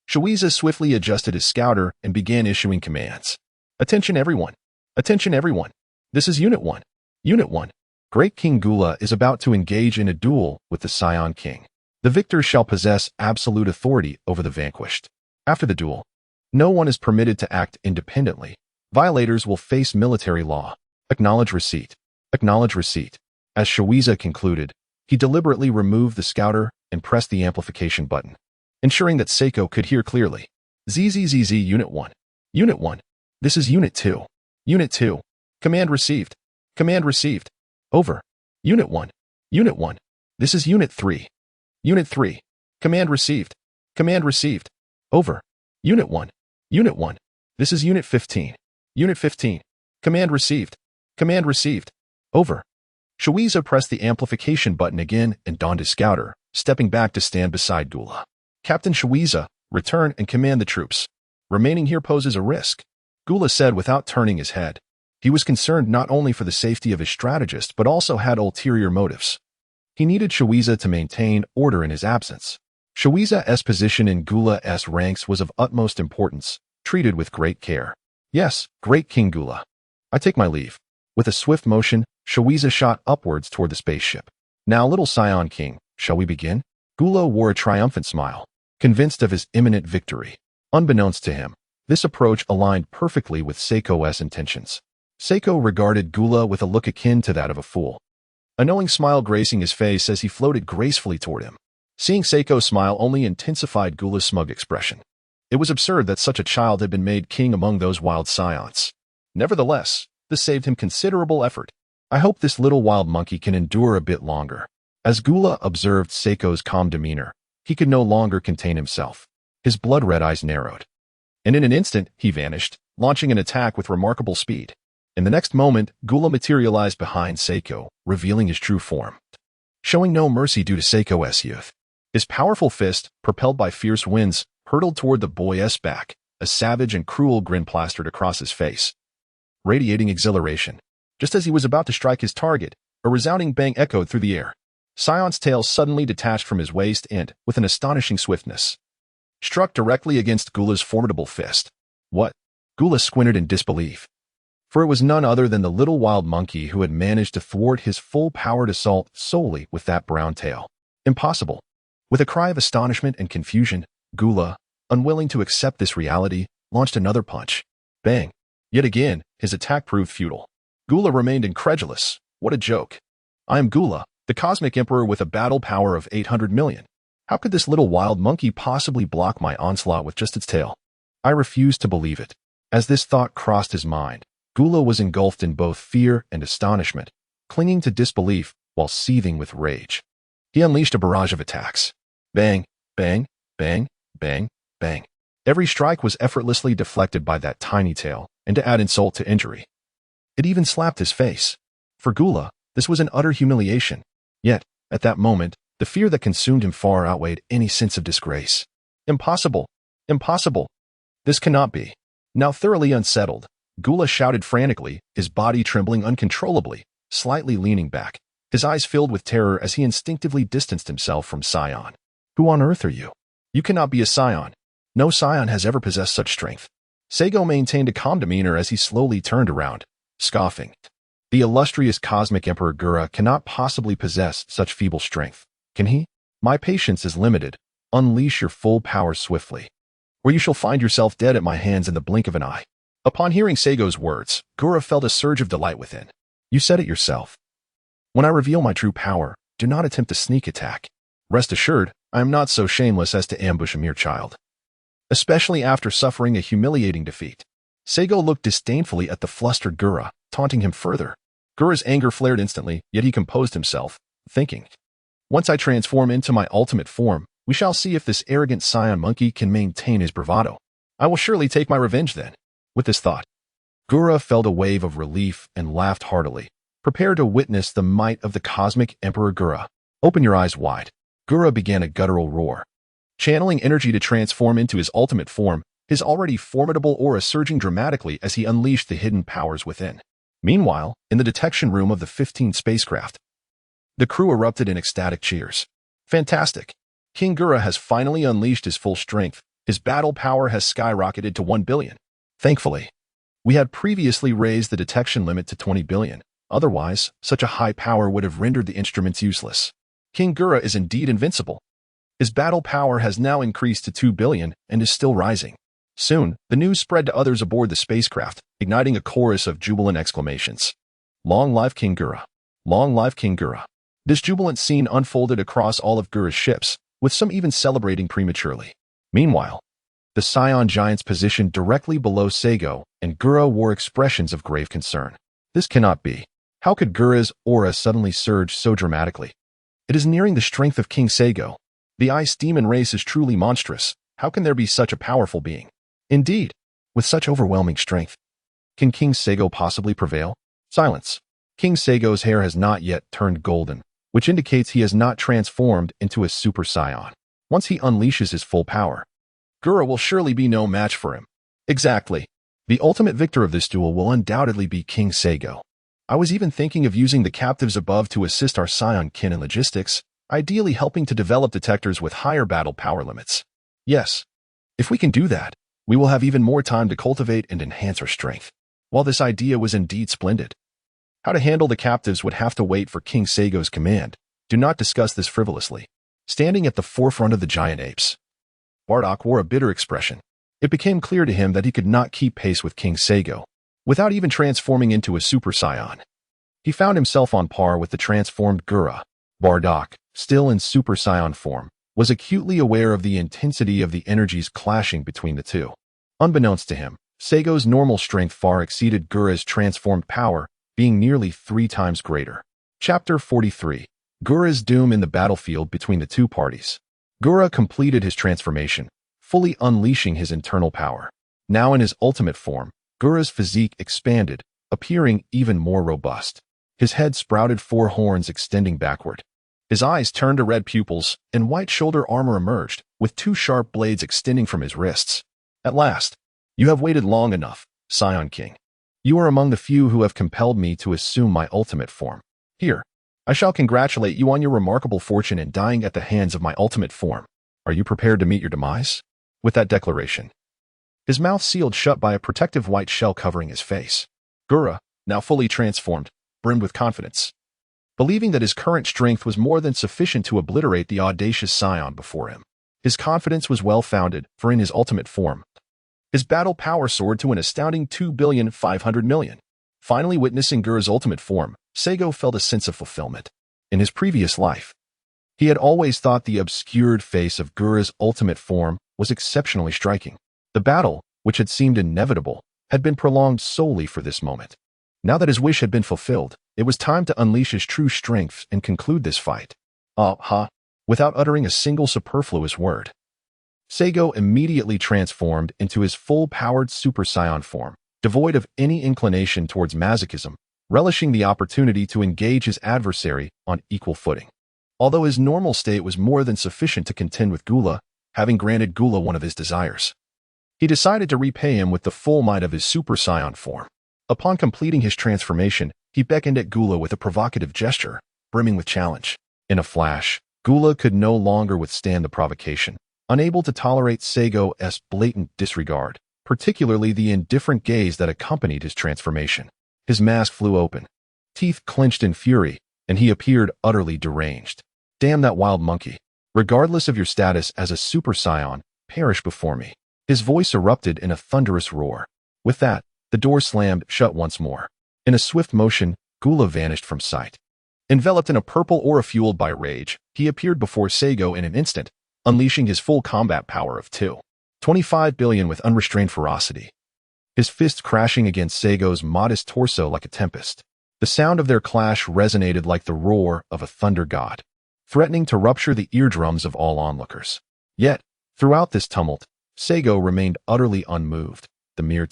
Frieza swiftly adjusted his scouter and began issuing commands. "Attention everyone! Attention everyone! This is Unit 1. Unit 1. Great King Gula is about to engage in a duel with the Saiyan King. The victor shall possess absolute authority over the vanquished. After the duel, no one is permitted to act independently. Violators will face military law. Acknowledge receipt. Acknowledge receipt." As Frieza concluded, he deliberately removed the scouter and pressed the amplification button, ensuring that Seiko could hear clearly. "ZZZZ Unit 1. Unit 1. This is Unit 2. Unit 2. Command received. Command received. Over. Unit 1. Unit 1. This is Unit 3. Unit 3. Command received. Command received. Over. Unit 1. Unit 1. This is Unit 15. Unit 15. Command received. Command received. Over." Frieza pressed the amplification button again and donned his scouter, stepping back to stand beside Gula. "Captain Frieza, return and command the troops. Remaining here poses a risk," Gula said without turning his head. He was concerned not only for the safety of his strategist but also had ulterior motives. He needed Frieza to maintain order in his absence. Frieza's position in Gula's ranks was of utmost importance, treated with great care. "Yes, great King Gula. I take my leave." With a swift motion, Frieza shot upwards toward the spaceship. "Now, little Saiyan King, shall we begin?" Gula wore a triumphant smile, convinced of his imminent victory. Unbeknownst to him, this approach aligned perfectly with Seiko's intentions. Seiko regarded Gula with a look akin to that of a fool, a knowing smile gracing his face as he floated gracefully toward him. Seeing Seiko's smile only intensified Gula's smug expression. It was absurd that such a child had been made king among those wild Saiyans. Nevertheless, this saved him considerable effort. "I hope this little wild monkey can endure a bit longer." As Gula observed Seiko's calm demeanor, he could no longer contain himself. His blood-red eyes narrowed, and in an instant he vanished, launching an attack with remarkable speed. In the next moment, Gula materialized behind Seiko, revealing his true form, showing no mercy due to Seiko's youth. His powerful fist, propelled by fierce winds, hurtled toward the boy's back, a savage and cruel grin plastered across his face, radiating exhilaration. Just as he was about to strike his target, a resounding bang echoed through the air. Scion's tail suddenly detached from his waist and, with an astonishing swiftness, struck directly against Gula's formidable fist. "What?" Gula squinted in disbelief, for it was none other than the little wild monkey who had managed to thwart his full-powered assault solely with that brown tail. "Impossible." With a cry of astonishment and confusion, Gula, unwilling to accept this reality, launched another punch. Bang! Yet again, his attack proved futile. Gula remained incredulous. What a joke. "I am Gula, the Cosmic Emperor with a battle power of 800 million. How could this little wild monkey possibly block my onslaught with just its tail?" I refused to believe it. As this thought crossed his mind, Gula was engulfed in both fear and astonishment, clinging to disbelief while seething with rage. He unleashed a barrage of attacks. Bang, bang, bang, bang, bang. Every strike was effortlessly deflected by that tiny tail, and to add insult to injury, it even slapped his face. For Gula, this was an utter humiliation. Yet, at that moment, the fear that consumed him far outweighed any sense of disgrace. "Impossible! Impossible! This cannot be." Now thoroughly unsettled, Gula shouted frantically, his body trembling uncontrollably, slightly leaning back, his eyes filled with terror as he instinctively distanced himself from Saiyan. "Who on earth are you? You cannot be a Saiyan. No Saiyan has ever possessed such strength." Seiko maintained a calm demeanor as he slowly turned around, scoffing. "The illustrious Cosmic Emperor Gura cannot possibly possess such feeble strength, can he?" My patience is limited. Unleash your full power swiftly, or you shall find yourself dead at my hands in the blink of an eye. Upon hearing Seigo's words, Gura felt a surge of delight within. You said it yourself. When I reveal my true power, do not attempt a sneak attack. Rest assured, I am not so shameless as to ambush a mere child. Especially after suffering a humiliating defeat. Seigo looked disdainfully at the flustered Gura, taunting him further. Gura's anger flared instantly, yet he composed himself, thinking, once I transform into my ultimate form, we shall see if this arrogant Saiyan monkey can maintain his bravado. I will surely take my revenge then. With this thought, Gura felt a wave of relief and laughed heartily, prepared to witness the might of the cosmic Emperor Gura. Open your eyes wide. Gura began a guttural roar. Channeling energy to transform into his ultimate form, his already formidable aura surging dramatically as he unleashed the hidden powers within. Meanwhile, in the detection room of the 15th spacecraft, the crew erupted in ecstatic cheers. Fantastic! King Gura has finally unleashed his full strength. His battle power has skyrocketed to 1 billion. Thankfully, we had previously raised the detection limit to 20 billion. Otherwise, such a high power would have rendered the instruments useless. King Gura is indeed invincible. His battle power has now increased to 2 billion and is still rising. Soon, the news spread to others aboard the spacecraft, igniting a chorus of jubilant exclamations. Long live King Gura! Long live King Gura! This jubilant scene unfolded across all of Gura's ships, with some even celebrating prematurely. Meanwhile, the Saiyan giants positioned directly below Seigo, and Gura wore expressions of grave concern. This cannot be. How could Gura's aura suddenly surge so dramatically? It is nearing the strength of King Seigo. The ice demon race is truly monstrous. How can there be such a powerful being? Indeed, with such overwhelming strength, can King Seigo possibly prevail? Silence. King Seigo's hair has not yet turned golden, which indicates he has not transformed into a Super Saiyan. Once he unleashes his full power, Gura will surely be no match for him. Exactly. The ultimate victor of this duel will undoubtedly be King Seigo. I was even thinking of using the captives above to assist our Saiyan kin in logistics, ideally helping to develop detectors with higher battle power limits. Yes, if we can do that, we will have even more time to cultivate and enhance our strength. While this idea was indeed splendid, how to handle the captives would have to wait for King Seigo's command. Do not discuss this frivolously. Standing at the forefront of the giant apes, Bardock wore a bitter expression. It became clear to him that he could not keep pace with King Seigo, without even transforming into a Super Saiyan. He found himself on par with the transformed Gura. Bardock, still in Super Saiyan form, was acutely aware of the intensity of the energies clashing between the two. Unbeknownst to him, Seigo's normal strength far exceeded Gura's transformed power, being nearly 3 times greater. Chapter 43. Gura's doom in the battlefield between the two parties. Gura completed his transformation, fully unleashing his internal power. Now in his ultimate form, Gura's physique expanded, appearing even more robust. His head sprouted 4 horns extending backward. His eyes turned to red pupils, and white shoulder armor emerged, with 2 sharp blades extending from his wrists. At last, you have waited long enough, Saiyan King. You are among the few who have compelled me to assume my ultimate form. Here, I shall congratulate you on your remarkable fortune in dying at the hands of my ultimate form. Are you prepared to meet your demise? With that declaration, his mouth sealed shut by a protective white shell covering his face, Gura, now fully transformed, brimmed with confidence, believing that his current strength was more than sufficient to obliterate the audacious Saiyan before him. His confidence was well-founded, for in his ultimate form, his battle power soared to an astounding 2,500,000,000. Finally witnessing Gura's ultimate form, Seigo felt a sense of fulfillment. In his previous life, he had always thought the obscured face of Gura's ultimate form was exceptionally striking. The battle, which had seemed inevitable, had been prolonged solely for this moment. Now that his wish had been fulfilled, it was time to unleash his true strength and conclude this fight. Without uttering a single superfluous word, Seigo immediately transformed into his full-powered Super Saiyan form, devoid of any inclination towards masochism, relishing the opportunity to engage his adversary on equal footing. Although his normal state was more than sufficient to contend with Gula, having granted Gula one of his desires, he decided to repay him with the full might of his Super Saiyan form. Upon completing his transformation, he beckoned at Gula with a provocative gesture, brimming with challenge. In a flash, Gula could no longer withstand the provocation, unable to tolerate Seigo's blatant disregard, particularly the indifferent gaze that accompanied his transformation. His mask flew open, teeth clenched in fury, and he appeared utterly deranged. Damn that wild monkey. Regardless of your status as a Super Saiyan, perish before me. His voice erupted in a thunderous roar. With that, the door slammed shut once more. In a swift motion, Gula vanished from sight. Enveloped in a purple aura fueled by rage, he appeared before Saigo in an instant, unleashing his full combat power of 25 billion with unrestrained ferocity. His fists crashing against Saigo's modest torso like a tempest. The sound of their clash resonated like the roar of a thunder god, threatening to rupture the eardrums of all onlookers. Yet, throughout this tumult, Saigo remained utterly unmoved. The mere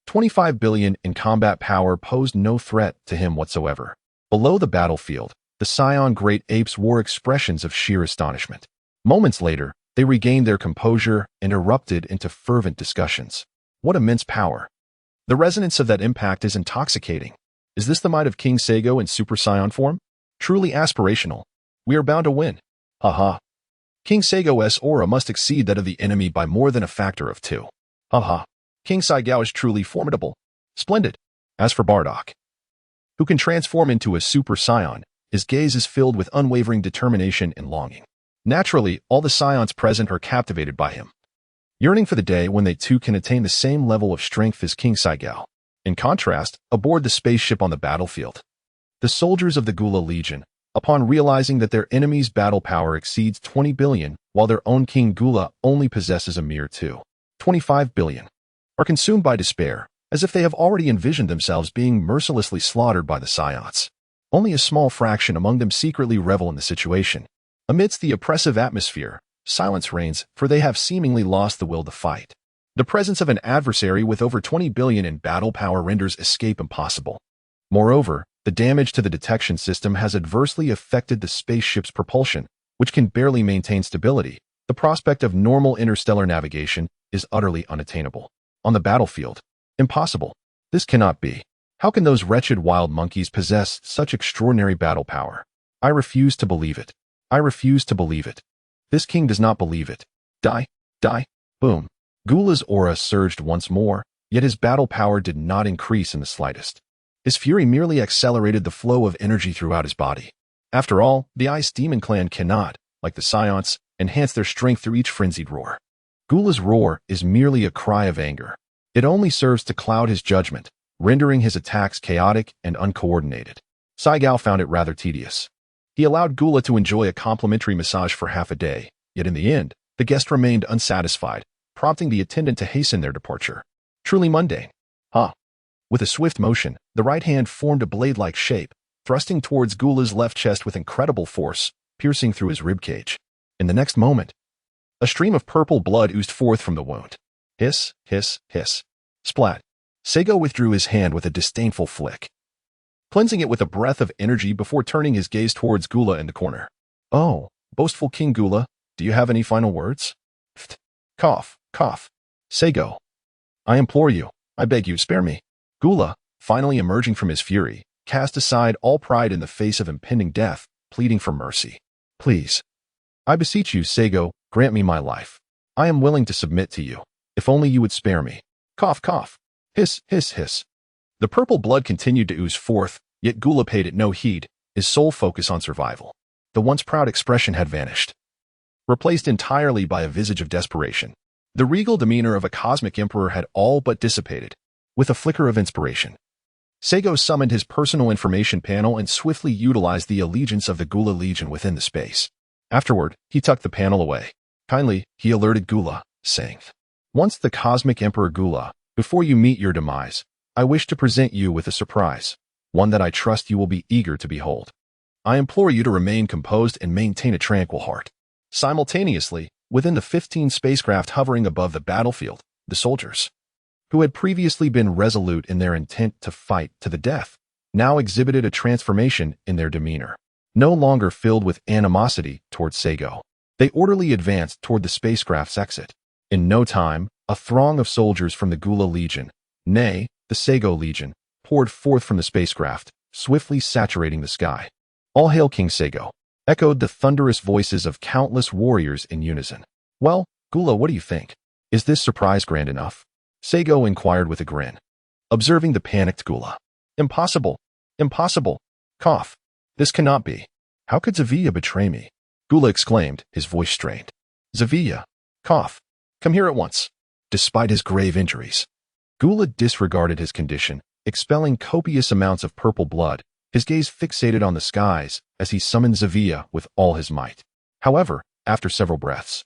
25 billion in combat power posed no threat to him whatsoever. Below the battlefield, the Saiyan great apes wore expressions of sheer astonishment. Moments later, they regained their composure and erupted into fervent discussions. What immense power! The resonance of that impact is intoxicating. Is this the might of King Saigo in Super Saiyan form? Truly aspirational. We are bound to win. Haha. King Saigo's aura must exceed that of the enemy by more than a factor of 2. Haha. King Saigo is truly formidable. Splendid. As for Bardock, who can transform into a Super Saiyan, his gaze is filled with unwavering determination and longing. Naturally, all the Saiyans present are captivated by him, yearning for the day when they too can attain the same level of strength as King Saigo. In contrast, aboard the spaceship on the battlefield, the soldiers of the Gula Legion, upon realizing that their enemy's battle power exceeds 20 billion, while their own King Gula only possesses a mere 25 billion, are consumed by despair, as if they have already envisioned themselves being mercilessly slaughtered by the Saiyans. Only a small fraction among them secretly revel in the situation. Amidst the oppressive atmosphere, silence reigns, for they have seemingly lost the will to fight. The presence of an adversary with over 20 billion in battle power renders escape impossible. Moreover, the damage to the detection system has adversely affected the spaceship's propulsion, which can barely maintain stability. The prospect of normal interstellar navigation is utterly unattainable. On the battlefield, impossible. This cannot be. How can those wretched wild monkeys possess such extraordinary battle power? I refuse to believe it. I refuse to believe it. This king does not believe it. Die, die, boom. Gula's aura surged once more, yet his battle power did not increase in the slightest. His fury merely accelerated the flow of energy throughout his body. After all, the Ice Demon Clan cannot, like the Saiyans, enhance their strength through each frenzied roar. Gula's roar is merely a cry of anger. It only serves to cloud his judgment, rendering his attacks chaotic and uncoordinated. Saigo found it rather tedious. He allowed Gula to enjoy a complimentary massage for half a day, yet in the end, the guest remained unsatisfied, prompting the attendant to hasten their departure. Truly mundane. With a swift motion, the right hand formed a blade-like shape, thrusting towards Gula's left chest with incredible force, piercing through his ribcage. In the next moment, a stream of purple blood oozed forth from the wound. Hiss, hiss, hiss. Splat. Saigo withdrew his hand with a disdainful flick, cleansing it with a breath of energy before turning his gaze towards Gula in the corner. Oh, boastful King Gula, do you have any final words? Pht. Cough, cough. Saigo, I implore you, I beg you, spare me. Gula, finally emerging from his fury, cast aside all pride in the face of impending death, pleading for mercy. Please, I beseech you, Saigo, grant me my life. I am willing to submit to you, if only you would spare me. Cough, cough. Hiss, hiss, hiss. The purple blood continued to ooze forth, yet Gula paid it no heed, his sole focus on survival. The once proud expression had vanished, replaced entirely by a visage of desperation. The regal demeanor of a cosmic emperor had all but dissipated. With a flicker of inspiration, Saigo summoned his personal information panel and swiftly utilized the allegiance of the Gula Legion within the space. Afterward, he tucked the panel away. Kindly, he alerted Gula, saying, Once the cosmic emperor Gula, before you meet your demise, I wish to present you with a surprise, one that I trust you will be eager to behold. I implore you to remain composed and maintain a tranquil heart. Simultaneously, within the 15 spacecraft hovering above the battlefield, the soldiers, who had previously been resolute in their intent to fight to the death, now exhibited a transformation in their demeanor. No longer filled with animosity towards Saigo, they orderly advanced toward the spacecraft's exit. In no time, a throng of soldiers from the Gula Legion, nay, the Saigo Legion, poured forth from the spacecraft, swiftly saturating the sky. All hail King Saigo, echoed the thunderous voices of countless warriors in unison. Well, Gula, what do you think? Is this surprise grand enough? Saigo inquired with a grin, observing the panicked Gula. Impossible. Impossible. Cough. This cannot be. How could Zavia betray me? Gula exclaimed, his voice strained. Zavia, cough. Come here at once. Despite his grave injuries, Gula disregarded his condition, expelling copious amounts of purple blood, his gaze fixated on the skies as he summoned Zavia with all his might. However, after several breaths,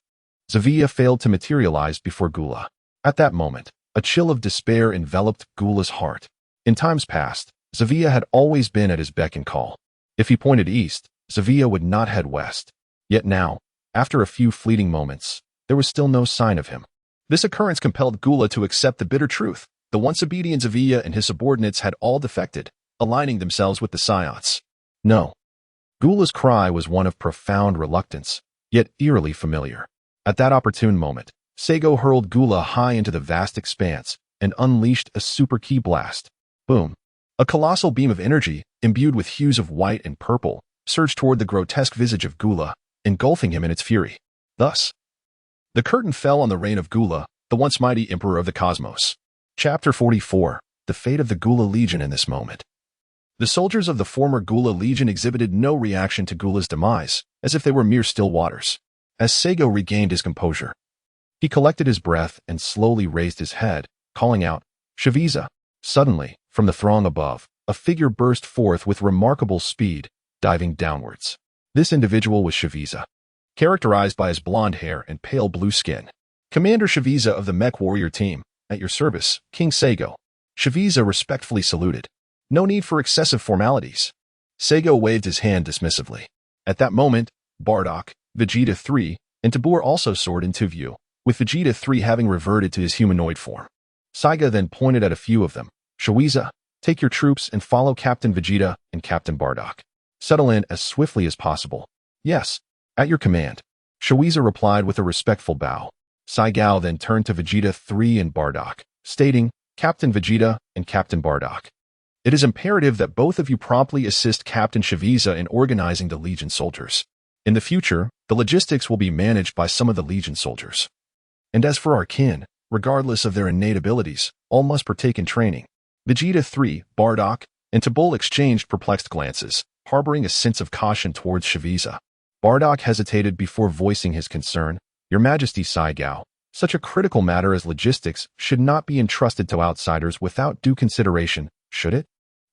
Zavia failed to materialize before Gula. At that moment, a chill of despair enveloped Gula's heart. In times past, Zavia had always been at his beck and call. If he pointed east, Zavia would not head west. Yet now, after a few fleeting moments, there was still no sign of him. This occurrence compelled Gula to accept the bitter truth. The once obedient Zavia and his subordinates had all defected, aligning themselves with the Saiyans. No. Gula's cry was one of profound reluctance, yet eerily familiar. At that opportune moment, Saigo hurled Gula high into the vast expanse and unleashed a super ki blast. Boom. A colossal beam of energy, imbued with hues of white and purple, surged toward the grotesque visage of Gula, engulfing him in its fury. Thus, the curtain fell on the reign of Gula, the once mighty emperor of the cosmos. Chapter 44. The fate of the Gula Legion in this moment. The soldiers of the former Gula Legion exhibited no reaction to Gula's demise, as if they were mere still waters. As Saigo regained his composure, he collected his breath and slowly raised his head, calling out, Frieza. Suddenly, from the throng above, a figure burst forth with remarkable speed, diving downwards. This individual was Frieza, characterized by his blonde hair and pale blue skin. Commander Frieza of the Mech Warrior Team, at your service, King Saigo. Frieza respectfully saluted. No need for excessive formalities. Saigo waved his hand dismissively. At that moment, Bardock, Vegeta 3, and Tabor also soared into view, with Vegeta 3 having reverted to his humanoid form. Saiga then pointed at a few of them. Frieza, take your troops and follow Captain Vegeta and Captain Bardock. Settle in as swiftly as possible. Yes, at your command. Frieza replied with a respectful bow. Saigo then turned to Vegeta 3 and Bardock, stating, Captain Vegeta and Captain Bardock, it is imperative that both of you promptly assist Captain Frieza in organizing the Legion soldiers. In the future, the logistics will be managed by some of the Legion soldiers. And as for our kin, regardless of their innate abilities, all must partake in training. Vegeta 3, Bardock, and Tabor exchanged perplexed glances, harboring a sense of caution towards Frieza. Bardock hesitated before voicing his concern. Your Majesty Saigo, such a critical matter as logistics should not be entrusted to outsiders without due consideration, should it?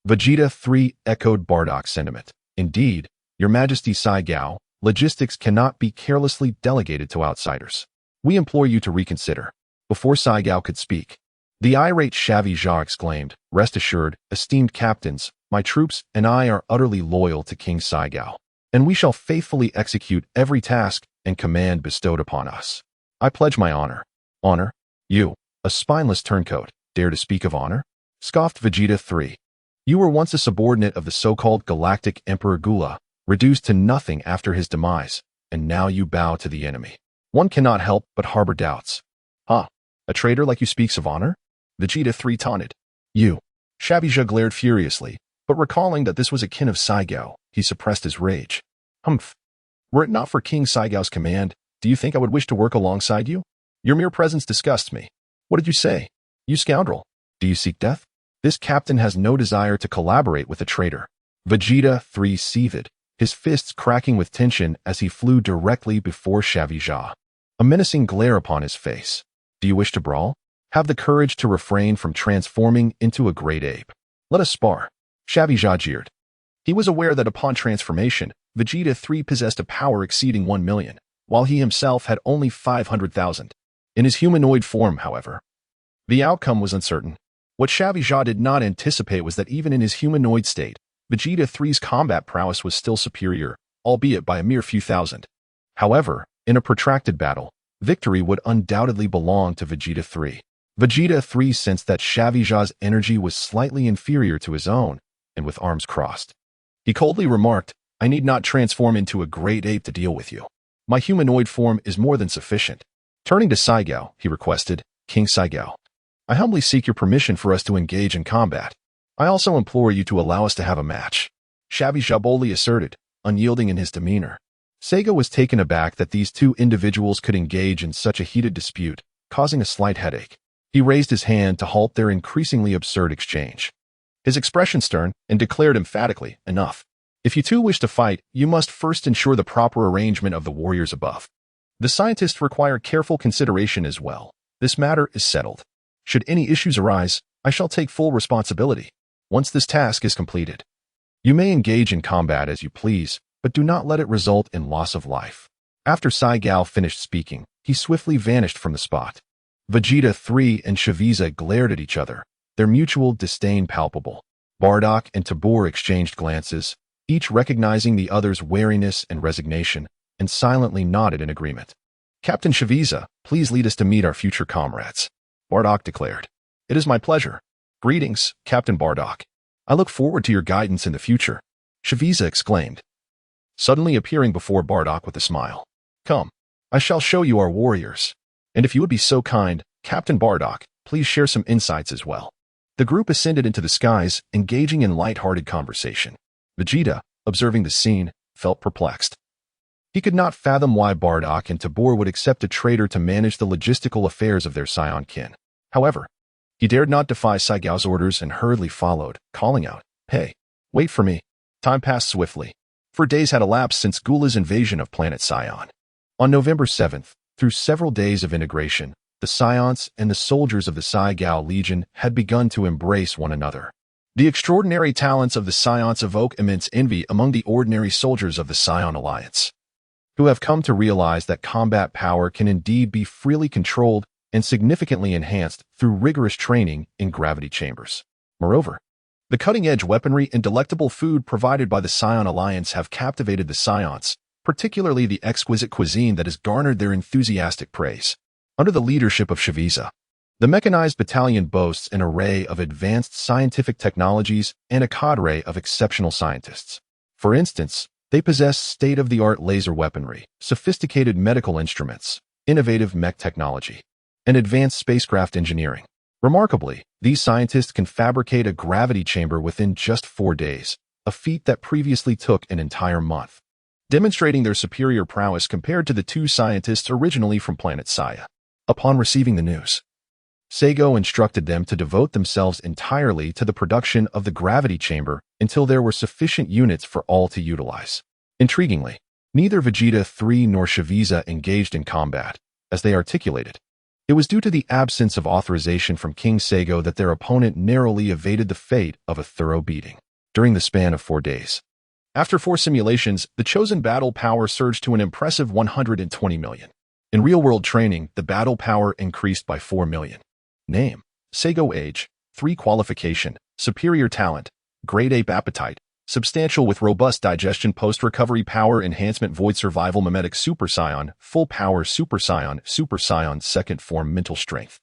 Vegeta 3 echoed Bardock's sentiment. Indeed, Your Majesty Saigo, logistics cannot be carelessly delegated to outsiders. We implore you to reconsider. Before Saigo could speak, the irate Frieza exclaimed, Rest assured, esteemed captains, my troops and I are utterly loyal to King Saigo, and we shall faithfully execute every task and command bestowed upon us. I pledge my honor. Honor? You, a spineless turncoat, dare to speak of honor? Scoffed Vegeta 3. You were once a subordinate of the so-called Galactic Emperor Gula, reduced to nothing after his demise, and now you bow to the enemy. One cannot help but harbor doubts. Huh? A traitor like you speaks of honor? Vegeta 3 taunted. You. Frieza glared furiously, but recalling that this was a kin of Saigo, he suppressed his rage. Humph. Were it not for King Saigo's command, do you think I would wish to work alongside you? Your mere presence disgusts me. What did you say? You scoundrel. Do you seek death? This captain has no desire to collaborate with a traitor. Vegeta 3 seethed, his fists cracking with tension as he flew directly before Frieza. A menacing glare upon his face. Do you wish to brawl? Have the courage to refrain from transforming into a great ape. Let us spar. Frieza jeered. He was aware that upon transformation, Vegeta 3 possessed a power exceeding 1 million, while he himself had only 500,000. In his humanoid form, however, the outcome was uncertain. What Frieza did not anticipate was that even in his humanoid state, Vegeta 3's combat prowess was still superior, albeit by a mere few thousand. However, in a protracted battle, victory would undoubtedly belong to Vegeta 3. Vegeta 3 sensed that Frieza's energy was slightly inferior to his own, and with arms crossed, he coldly remarked, I need not transform into a great ape to deal with you. My humanoid form is more than sufficient. Turning to Saigo, he requested, King Saigo, I humbly seek your permission for us to engage in combat. I also implore you to allow us to have a match. Frieza boldly asserted, unyielding in his demeanor. Saigo was taken aback that these two individuals could engage in such a heated dispute, causing a slight headache. He raised his hand to halt their increasingly absurd exchange. His expression stern and declared emphatically, enough. If you two wish to fight, you must first ensure the proper arrangement of the warriors above. The scientists require careful consideration as well. This matter is settled. Should any issues arise, I shall take full responsibility. Once this task is completed, you may engage in combat as you please, but do not let it result in loss of life. After Saiyan finished speaking, he swiftly vanished from the spot. Vegeta 3 and Frieza glared at each other, their mutual disdain palpable. Bardock and Tabor exchanged glances, each recognizing the other's wariness and resignation, and silently nodded in agreement. Captain Frieza, please lead us to meet our future comrades, Bardock declared. It is my pleasure. Greetings, Captain Bardock. I look forward to your guidance in the future, Frieza exclaimed, suddenly appearing before Bardock with a smile. Come, I shall show you our warriors. And if you would be so kind, Captain Bardock, please share some insights as well. The group ascended into the skies, engaging in light-hearted conversation. Vegeta, observing the scene, felt perplexed. He could not fathom why Bardock and Tabor would accept a traitor to manage the logistical affairs of their Saiyan kin. However, he dared not defy Saiyan's orders and hurriedly followed, calling out, Hey, wait for me. Time passed swiftly. 4 days had elapsed since Gula's invasion of planet Saiyan. On November 7th, through several days of integration, the Saiyans and the soldiers of the Saiyan Legion had begun to embrace one another. The extraordinary talents of the Saiyans evoke immense envy among the ordinary soldiers of the Saiyan Alliance, who have come to realize that combat power can indeed be freely controlled and significantly enhanced through rigorous training in gravity chambers. Moreover, the cutting-edge weaponry and delectable food provided by the Saiyan Alliance have captivated the Saiyans, particularly the exquisite cuisine that has garnered their enthusiastic praise. Under the leadership of Frieza, the mechanized battalion boasts an array of advanced scientific technologies and a cadre of exceptional scientists. For instance, they possess state-of-the-art laser weaponry, sophisticated medical instruments, innovative mech technology, and advanced spacecraft engineering. Remarkably, these scientists can fabricate a gravity chamber within just 4 days, a feat that previously took an entire month, demonstrating their superior prowess compared to the 2 scientists originally from planet Saiyan. Upon receiving the news, Saigo instructed them to devote themselves entirely to the production of the gravity chamber until there were sufficient units for all to utilize. Intriguingly, neither Vegeta 3 nor Frieza engaged in combat, as they articulated. It was due to the absence of authorization from King Saigo that their opponent narrowly evaded the fate of a thorough beating during the span of 4 days. After 4 simulations, the chosen battle power surged to an impressive 120 million. In real-world training, the battle power increased by 4 million. Name: Saigo age, 3 qualification, superior talent, grade ape appetite, substantial with robust digestion post-recovery power enhancement void survival mimetic Super Saiyan, full power Super Saiyan second form mental strength.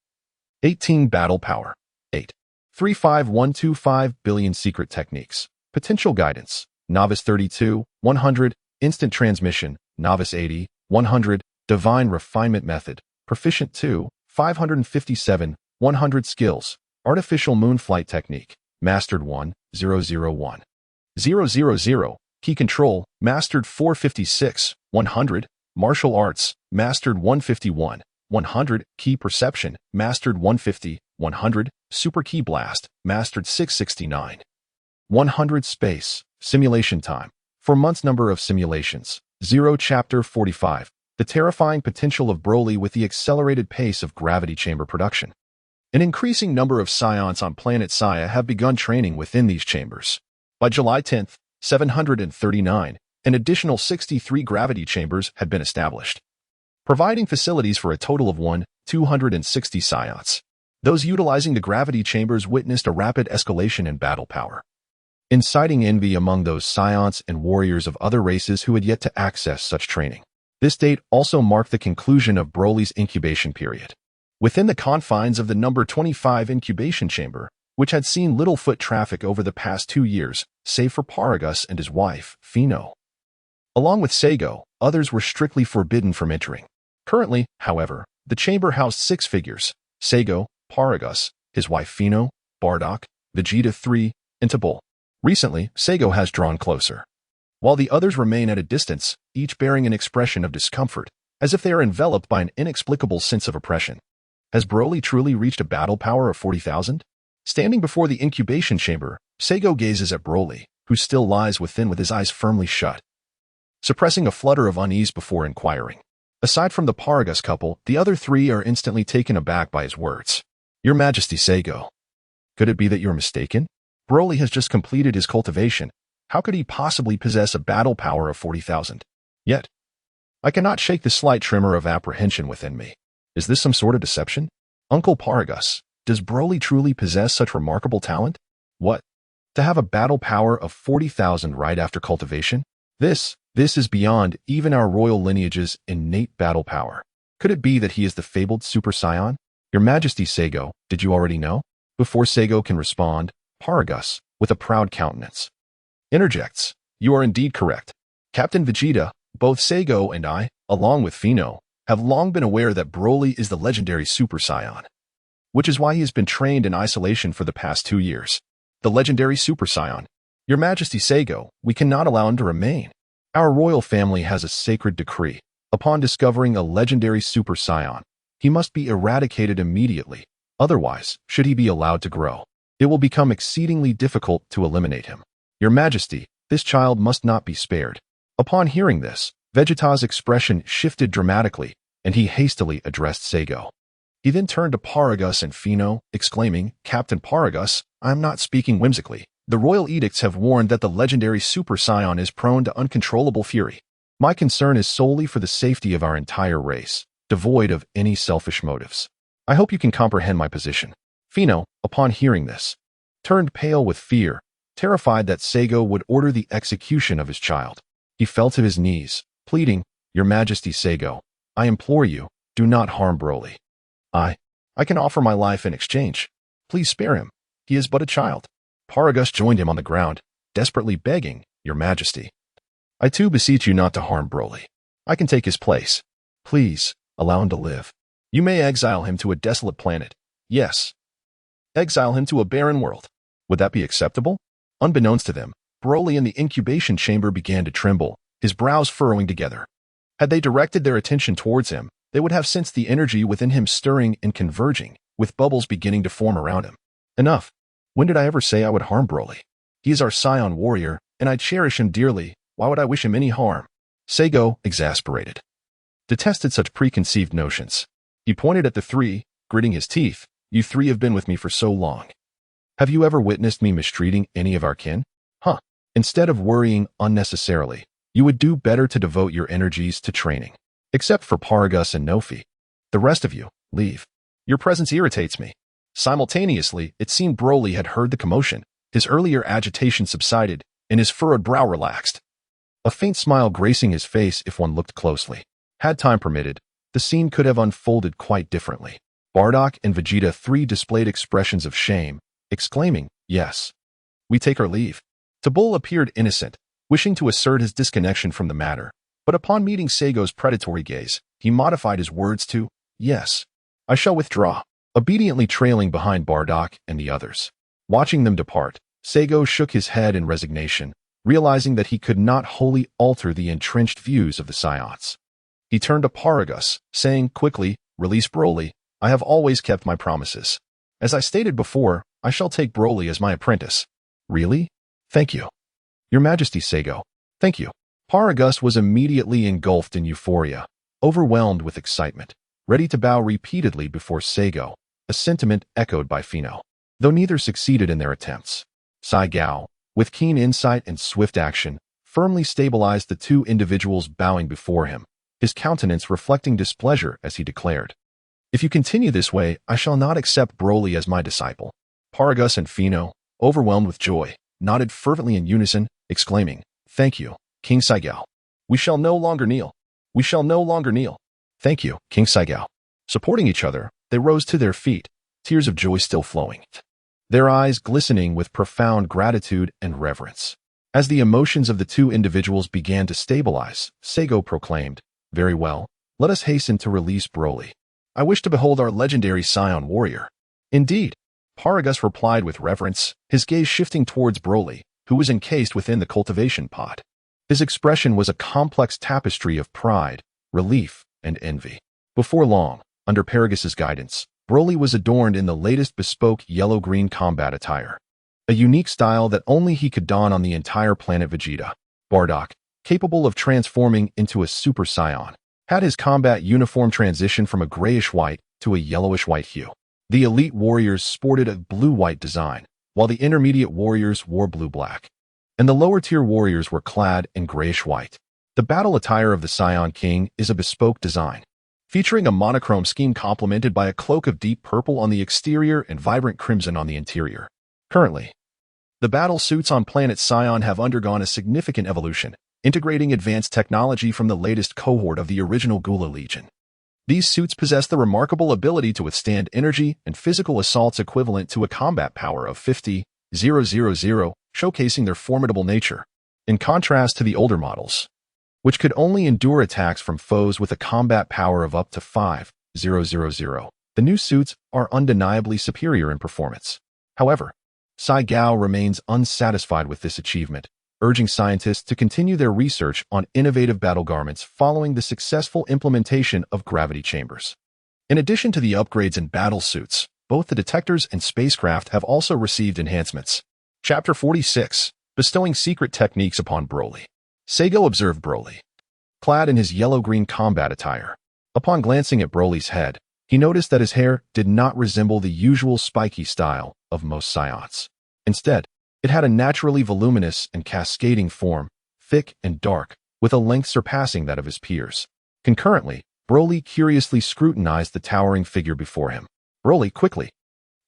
18 battle power. 8. 35125 billion secret techniques. Potential guidance. Novice 32, 100, instant transmission, Novice 80, 100, divine refinement method, proficient 2, 557, 100 skills, artificial moonflight technique, mastered 1, 001. 000, key control, mastered 456, 100, martial arts, mastered 151, 100, key perception, mastered 150, 100, super key blast, mastered 669. 100 space, simulation time. For month's number of simulations. 0 Chapter 45. The terrifying potential of Broly with the accelerated pace of gravity chamber production. An increasing number of Saiyans on planet Saiyan have begun training within these chambers. By July 10, 739, an additional 63 gravity chambers had been established, providing facilities for a total of 260 Saiyans. Those utilizing the gravity chambers witnessed a rapid escalation in battle power, inciting envy among those Saiyans and warriors of other races who had yet to access such training. This date also marked the conclusion of Broly's incubation period. Within the confines of the number 25 incubation chamber, which had seen little foot traffic over the past 2 years, save for Paragus and his wife, Pheno. Along with Saigo, others were strictly forbidden from entering. Currently, however, the chamber housed 6 figures: Saigo, Paragus, his wife Pheno, Bardock, Vegeta 3, and Tabor. Recently, Saigo has drawn closer, while the others remain at a distance, each bearing an expression of discomfort, as if they are enveloped by an inexplicable sense of oppression. Has Broly truly reached a battle power of 40,000? Standing before the incubation chamber, Saigo gazes at Broly, who still lies within with his eyes firmly shut, suppressing a flutter of unease before inquiring. Aside from the Paragus couple, the other three are instantly taken aback by his words. Your Majesty, Saigo. Could it be that you're mistaken? Broly has just completed his cultivation. How could he possibly possess a battle power of 40,000? Yet, I cannot shake the slight tremor of apprehension within me. Is this some sort of deception? Uncle Paragus, does Broly truly possess such remarkable talent? What? To have a battle power of 40,000 right after cultivation? This is beyond even our royal lineage's innate battle power. Could it be that he is the fabled Super Saiyan? Your Majesty, Saigo, did you already know? Before Saigo can respond, Paragus, with a proud countenance, interjects. You are indeed correct. Captain Vegeta, both Saigo and I, along with Fino, have long been aware that Broly is the legendary Super Saiyan, which is why he has been trained in isolation for the past 2 years. The legendary Super Saiyan. Your Majesty, Saigo, we cannot allow him to remain. Our royal family has a sacred decree. Upon discovering a legendary Super Saiyan, he must be eradicated immediately. Otherwise, should he be allowed to grow, it will become exceedingly difficult to eliminate him. Your Majesty, this child must not be spared. Upon hearing this, Vegeta's expression shifted dramatically, and he hastily addressed Saigo. He then turned to Paragus and Fino, exclaiming, Captain Paragus, I am not speaking whimsically. The royal edicts have warned that the legendary Super Saiyan is prone to uncontrollable fury. My concern is solely for the safety of our entire race, devoid of any selfish motives. I hope you can comprehend my position. Fino, upon hearing this, turned pale with fear, terrified that Saigo would order the execution of his child. He fell to his knees, pleading, Your Majesty, Saigo, I implore you, do not harm Broly. I can offer my life in exchange. Please spare him. He is but a child. Paragus joined him on the ground, desperately begging, Your Majesty, I too beseech you not to harm Broly. I can take his place. Please, allow him to live. You may exile him to a desolate planet. Yes. Exile him to a barren world. Would that be acceptable? Unbeknownst to them, Broly in the incubation chamber began to tremble, his brows furrowing together. Had they directed their attention towards him, they would have sensed the energy within him stirring and converging, with bubbles beginning to form around him. Enough. When did I ever say I would harm Broly? He is our Saiyan warrior, and I cherish him dearly. Why would I wish him any harm? Saigo, exasperated, detested such preconceived notions. He pointed at the three, gritting his teeth. You three have been with me for so long. Have you ever witnessed me mistreating any of our kin? Instead of worrying unnecessarily, you would do better to devote your energies to training. Except for Paragus and Nofi. The rest of you, leave. Your presence irritates me. Simultaneously, it seemed Broly had heard the commotion. His earlier agitation subsided, and his furrowed brow relaxed. A faint smile gracing his face if one looked closely. Had time permitted, the scene could have unfolded quite differently. Bardock and Vegeta 3 displayed expressions of shame, exclaiming, Yes. We take our leave. Tabul appeared innocent, wishing to assert his disconnection from the matter, but upon meeting Saigo's predatory gaze, he modified his words to, Yes. I shall withdraw, obediently trailing behind Bardock and the others. Watching them depart, Saigo shook his head in resignation, realizing that he could not wholly alter the entrenched views of the Saiyans. He turned to Paragus, saying quickly, Release Broly. I have always kept my promises. As I stated before, I shall take Broly as my apprentice. Really? Thank you. Your Majesty, Saigo. Thank you. Paragus was immediately engulfed in euphoria, overwhelmed with excitement, ready to bow repeatedly before Saigo, a sentiment echoed by Fino. Though neither succeeded in their attempts, Saigo, with keen insight and swift action, firmly stabilized the two individuals bowing before him, his countenance reflecting displeasure as he declared, If you continue this way, I shall not accept Broly as my disciple. Paragus and Fino, overwhelmed with joy, nodded fervently in unison, exclaiming, Thank you, King Saigo. We shall no longer kneel. We shall no longer kneel. Thank you, King Saigo. Supporting each other, they rose to their feet, tears of joy still flowing, their eyes glistening with profound gratitude and reverence. As the emotions of the two individuals began to stabilize, Saigo proclaimed, Very well, let us hasten to release Broly. I wish to behold our legendary Saiyan warrior. Indeed, Paragus replied with reverence, his gaze shifting towards Broly, who was encased within the cultivation pot. His expression was a complex tapestry of pride, relief, and envy. Before long, under Paragus's guidance, Broly was adorned in the latest bespoke yellow-green combat attire. a unique style that only he could don on the entire planet Vegeta. Bardock, capable of transforming into a Super Saiyan, had his combat uniform transition from a grayish-white to a yellowish-white hue. The elite warriors sported a blue-white design, while the intermediate warriors wore blue-black, and the lower-tier warriors were clad in grayish-white. The battle attire of the Saiyan King is a bespoke design, featuring a monochrome scheme complemented by a cloak of deep purple on the exterior and vibrant crimson on the interior. Currently, the battle suits on planet Saiyan have undergone a significant evolution, integrating advanced technology from the latest cohort of the original Gula Legion. These suits possess the remarkable ability to withstand energy and physical assaults equivalent to a combat power of 50,000, showcasing their formidable nature, in contrast to the older models, which could only endure attacks from foes with a combat power of up to 5,000. The new suits are undeniably superior in performance. However, Saigao remains unsatisfied with this achievement, urging scientists to continue their research on innovative battle garments following the successful implementation of gravity chambers. In addition to the upgrades in battle suits, both the detectors and spacecraft have also received enhancements. Chapter 46, Bestowing Secret Techniques upon Broly. Saigo observed Broly, clad in his yellow-green combat attire. Upon glancing at Broly's head, he noticed that his hair did not resemble the usual spiky style of most Saiyans. Instead, it had a naturally voluminous and cascading form, thick and dark, with a length surpassing that of his peers. Concurrently, Broly curiously scrutinized the towering figure before him. Broly, quickly.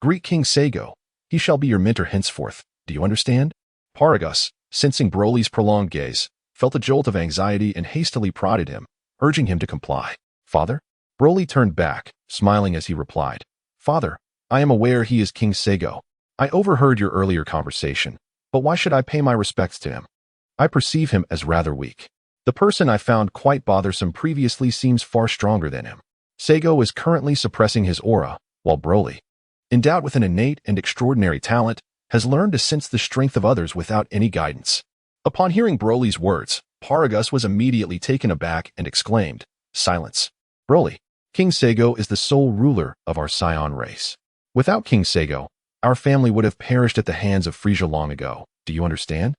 Greet King Saigo. He shall be your mentor henceforth. Do you understand? Paragus, sensing Broly's prolonged gaze, felt a jolt of anxiety and hastily prodded him, urging him to comply. Father? Broly turned back, smiling as he replied. Father, I am aware he is King Saigo. I overheard your earlier conversation, but why should I pay my respects to him? I perceive him as rather weak. The person I found quite bothersome previously seems far stronger than him. Saigo is currently suppressing his aura, while Broly, endowed with an innate and extraordinary talent, has learned to sense the strength of others without any guidance. Upon hearing Broly's words, Paragus was immediately taken aback and exclaimed, Silence. Broly, King Saigo is the sole ruler of our Saiyan race. Without King Saigo, our family would have perished at the hands of Frieza long ago. Do you understand?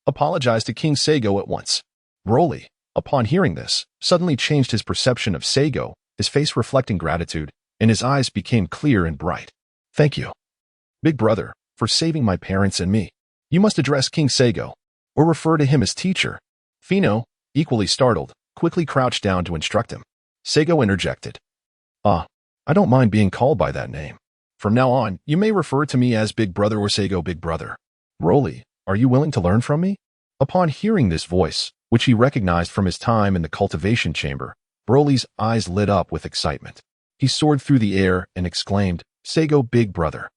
Apologize to King Saigo at once. Broly, upon hearing this, suddenly changed his perception of Saigo, his face reflecting gratitude, and his eyes became clear and bright. Thank you, big brother, for saving my parents and me. You must address King Saigo, or refer to him as teacher. Fino, equally startled, quickly crouched down to instruct him. Saigo interjected. I don't mind being called by that name. From now on, you may refer to me as Big Brother or Saigo Big Brother. Broly, are you willing to learn from me? Upon hearing this voice, which he recognized from his time in the cultivation chamber, Broly's eyes lit up with excitement. He soared through the air and exclaimed, Saigo Big Brother.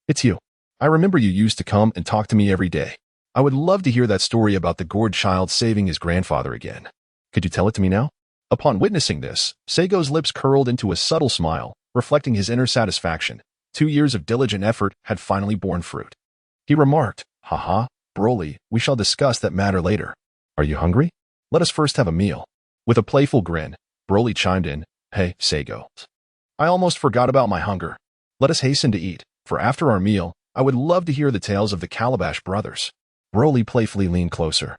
It's you. I remember you used to come and talk to me every day. I would love to hear that story about the gourd child saving his grandfather again. Could you tell it to me now? Upon witnessing this, Saigo's lips curled into a subtle smile, reflecting his inner satisfaction. 2 years of diligent effort had finally borne fruit. He remarked, Haha, Broly, we shall discuss that matter later. Are you hungry? Let us first have a meal. With a playful grin, Broly chimed in, Hey, Saigo. I almost forgot about my hunger. Let us hasten to eat, for after our meal, I would love to hear the tales of the Calabash brothers. Broly playfully leaned closer,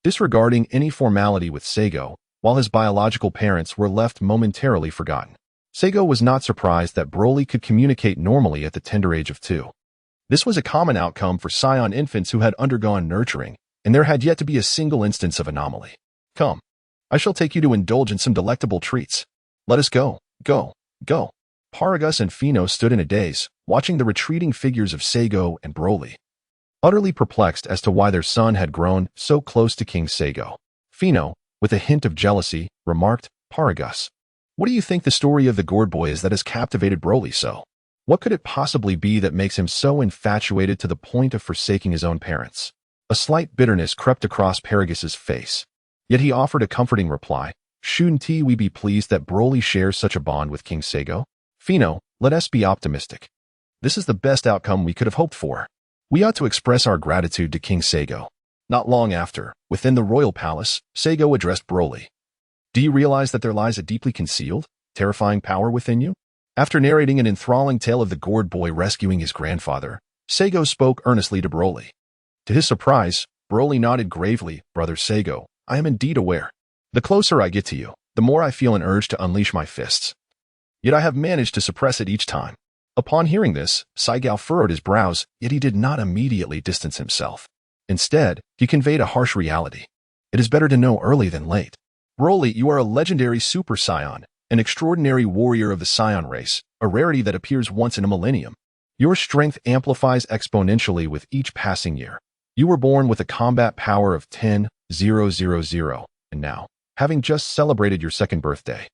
disregarding any formality with Saigo, while his biological parents were left momentarily forgotten. Saigo was not surprised that Broly could communicate normally at the tender age of 2. This was a common outcome for Saiyan infants who had undergone nurturing, and there had yet to be a single instance of anomaly. Come, I shall take you to indulge in some delectable treats. Let us go, go, go. Paragus and Fino stood in a daze, watching the retreating figures of Saigo and Broly, utterly perplexed as to why their son had grown so close to King Saigo. Fino, with a hint of jealousy, remarked, Paragus, what do you think the story of the gourd boy is that has captivated Broly so? What could it possibly be that makes him so infatuated to the point of forsaking his own parents? A slight bitterness crept across Paragus's face, yet he offered a comforting reply. Shouldn't we be pleased that Broly shares such a bond with King Saigo? Fino, let us be optimistic. This is the best outcome we could have hoped for. We ought to express our gratitude to King Saigo. Not long after, within the royal palace, Saigo addressed Broly. Do you realize that there lies a deeply concealed, terrifying power within you? After narrating an enthralling tale of the gourd boy rescuing his grandfather, Seigo spoke earnestly to Broly. To his surprise, Broly nodded gravely. Brother Seigo, I am indeed aware. The closer I get to you, the more I feel an urge to unleash my fists. Yet I have managed to suppress it each time. Upon hearing this, Saigo furrowed his brows, yet he did not immediately distance himself. Instead, he conveyed a harsh reality. It is better to know early than late. Broly, you are a legendary Super Saiyan, an extraordinary warrior of the Saiyan race, a rarity that appears once in a millennium. Your strength amplifies exponentially with each passing year. You were born with a combat power of 10,000, and now, having just celebrated your second birthday,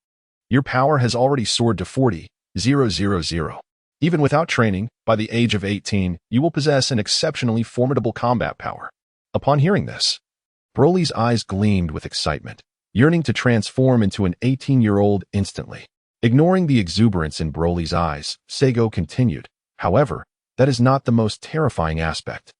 your power has already soared to 40,000. Even without training, by the age of 18, you will possess an exceptionally formidable combat power. Upon hearing this, Broly's eyes gleamed with excitement, yearning to transform into an 18-year-old instantly. Ignoring the exuberance in Broly's eyes, Seigo continued, however, that is not the most terrifying aspect.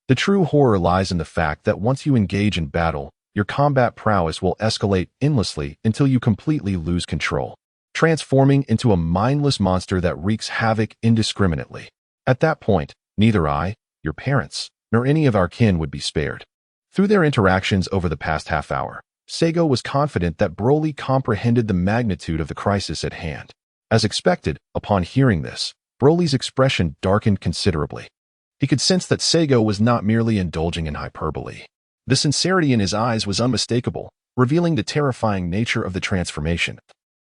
The true horror lies in the fact that once you engage in battle, your combat prowess will escalate endlessly until you completely lose control, transforming into a mindless monster that wreaks havoc indiscriminately. At that point, neither I, your parents, nor any of our kin would be spared. Through their interactions over the past half hour, Seigo was confident that Broly comprehended the magnitude of the crisis at hand. As expected, upon hearing this, Broly's expression darkened considerably. He could sense that Seigo was not merely indulging in hyperbole. The sincerity in his eyes was unmistakable, revealing the terrifying nature of the transformation,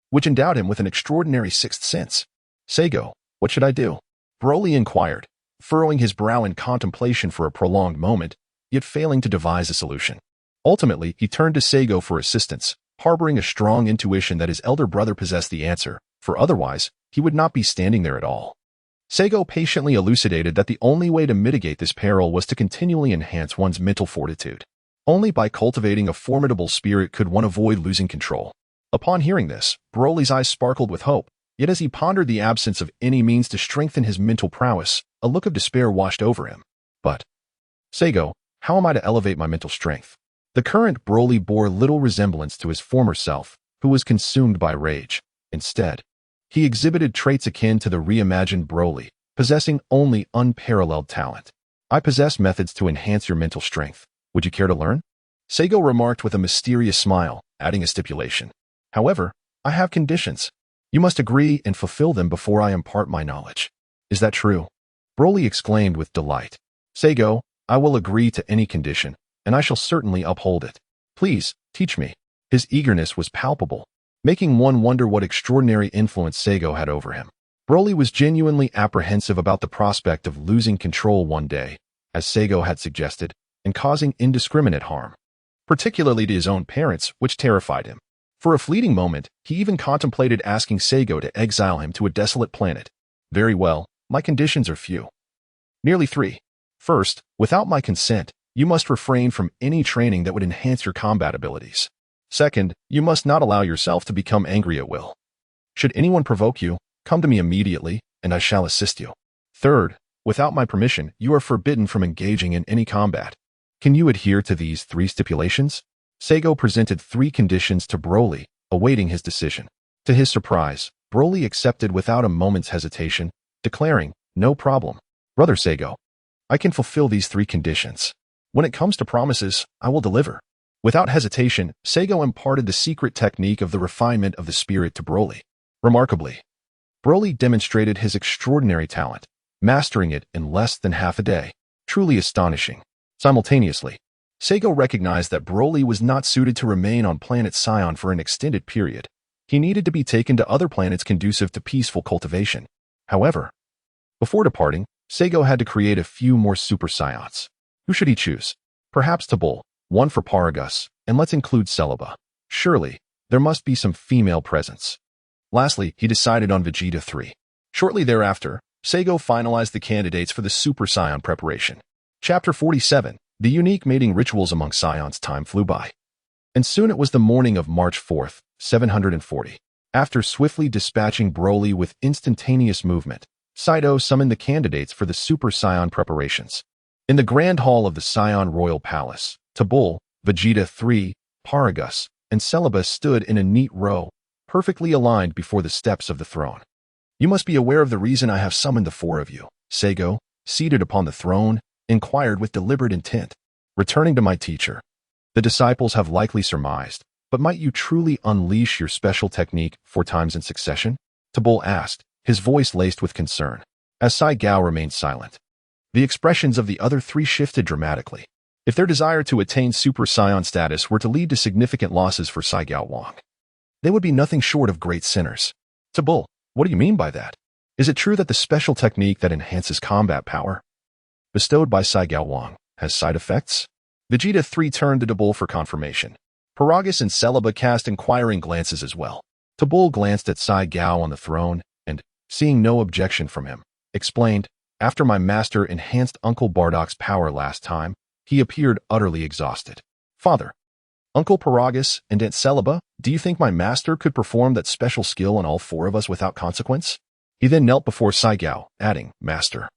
which endowed him with an extraordinary sixth sense. Seigo, what should I do? Broly inquired, furrowing his brow in contemplation for a prolonged moment, yet failing to devise a solution. Ultimately, he turned to Seigo for assistance, harboring a strong intuition that his elder brother possessed the answer, for otherwise, he would not be standing there at all. Seigo patiently elucidated that the only way to mitigate this peril was to continually enhance one's mental fortitude. Only by cultivating a formidable spirit could one avoid losing control. Upon hearing this, Broly's eyes sparkled with hope, yet as he pondered the absence of any means to strengthen his mental prowess, a look of despair washed over him. But, Seigo, how am I to elevate my mental strength? The current Broly bore little resemblance to his former self, who was consumed by rage. Instead, he exhibited traits akin to the reimagined Broly, possessing only unparalleled talent. I possess methods to enhance your mental strength. Would you care to learn? Seigo remarked with a mysterious smile, adding a stipulation. However, I have conditions. You must agree and fulfill them before I impart my knowledge. Is that true? Broly exclaimed with delight. Seigo, I will agree to any condition, and I shall certainly uphold it. Please, teach me. His eagerness was palpable, making one wonder what extraordinary influence Seigo had over him. Broly was genuinely apprehensive about the prospect of losing control one day, as Seigo had suggested, and causing indiscriminate harm, particularly to his own parents, which terrified him. For a fleeting moment, he even contemplated asking Seigo to exile him to a desolate planet. Very well, my conditions are few. Nearly 3. First, without my consent, you must refrain from any training that would enhance your combat abilities. Second, you must not allow yourself to become angry at will. Should anyone provoke you, come to me immediately, and I shall assist you. Third, without my permission, you are forbidden from engaging in any combat. Can you adhere to these 3 stipulations? Seigo presented 3 conditions to Broly, awaiting his decision. To his surprise, Broly accepted without a moment's hesitation, declaring, no problem. Brother Seigo, I can fulfill these 3 conditions. When it comes to promises, I will deliver. Without hesitation, Seigo imparted the secret technique of the refinement of the spirit to Broly. Remarkably, Broly demonstrated his extraordinary talent, mastering it in less than half a day. Truly astonishing. Simultaneously, Seigo recognized that Broly was not suited to remain on planet Saiyan for an extended period. He needed to be taken to other planets conducive to peaceful cultivation. However, before departing, Seigo had to create a few more Super Saiyans. Who should he choose? Perhaps Tabul, one for Paragus, and let's include Celebi. Surely, there must be some female presence. Lastly, he decided on Vegeta 3. Shortly thereafter, Seigo finalized the candidates for the Super Saiyan preparation. Chapter 47. The unique mating rituals among Saiyans. Time flew by. And soon it was the morning of March 4th, 740. After swiftly dispatching Broly with instantaneous movement, Saito summoned the candidates for the Super Saiyan preparations. In the Grand Hall of the Saiyan Royal Palace, Tabul, Vegeta 3, Paragus, and Celebi stood in a neat row, perfectly aligned before the steps of the throne. You must be aware of the reason I have summoned the 4 of you, Seigo, seated upon the throne, inquired with deliberate intent. Returning to my teacher. The disciples have likely surmised, but might you truly unleash your special technique 4 times in succession? Tabul asked, his voice laced with concern. As Saiyan remained silent, the expressions of the other 3 shifted dramatically. If their desire to attain Super Saiyan status were to lead to significant losses for Saiyan Wang, they would be nothing short of great sinners. Tabul, what do you mean by that? Is it true that the special technique that enhances combat power, bestowed by Saiyan Wang, has side effects? Vegeta 3 turned to Tabul for confirmation. Paragus and Celebi cast inquiring glances as well. Tabul glanced at Saiyan on the throne and, seeing no objection from him, explained, after my master enhanced Uncle Bardock's power last time, he appeared utterly exhausted. Father, Uncle Paragus and Aunt Celebi, do you think my master could perform that special skill on all 4 of us without consequence? He then knelt before Saiyan, adding, Master,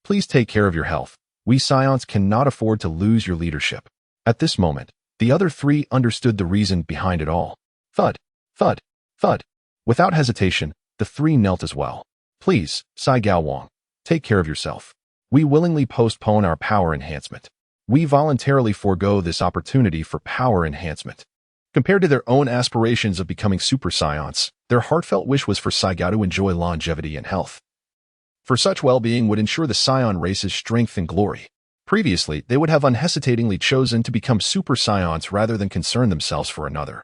please take care of your health. We Saiyans cannot afford to lose your leadership. At this moment, the other 3 understood the reason behind it all. Thud, thud, thud. Without hesitation, the 3 knelt as well. Please, Saiyan Wang, take care of yourself. We willingly postpone our power enhancement. We voluntarily forego this opportunity for power enhancement. Compared to their own aspirations of becoming Super Saiyans, their heartfelt wish was for Saiyan to enjoy longevity and health. For such well-being would ensure the Saiyan race's strength and glory. Previously, they would have unhesitatingly chosen to become Super Saiyans rather than concern themselves for another,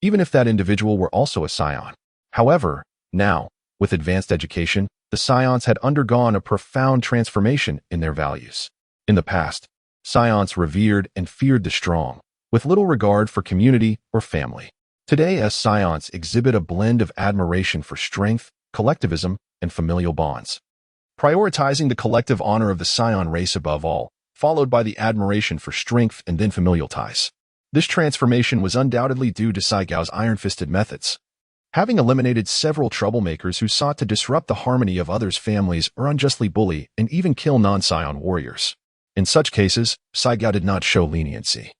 even if that individual were also a Saiyan. However, now, with advanced education, the Saiyans had undergone a profound transformation in their values. In the past, Saiyans revered and feared the strong, with little regard for community or family. Today, as Saiyans exhibit a blend of admiration for strength, collectivism, and familial bonds, prioritizing the collective honor of the Saiyan race above all, followed by the admiration for strength and then familial ties. This transformation was undoubtedly due to Saiyan's iron-fisted methods. Having eliminated several troublemakers who sought to disrupt the harmony of others' families or unjustly bully and even kill non-Saiyan warriors. In such cases, Saiyan did not show leniency.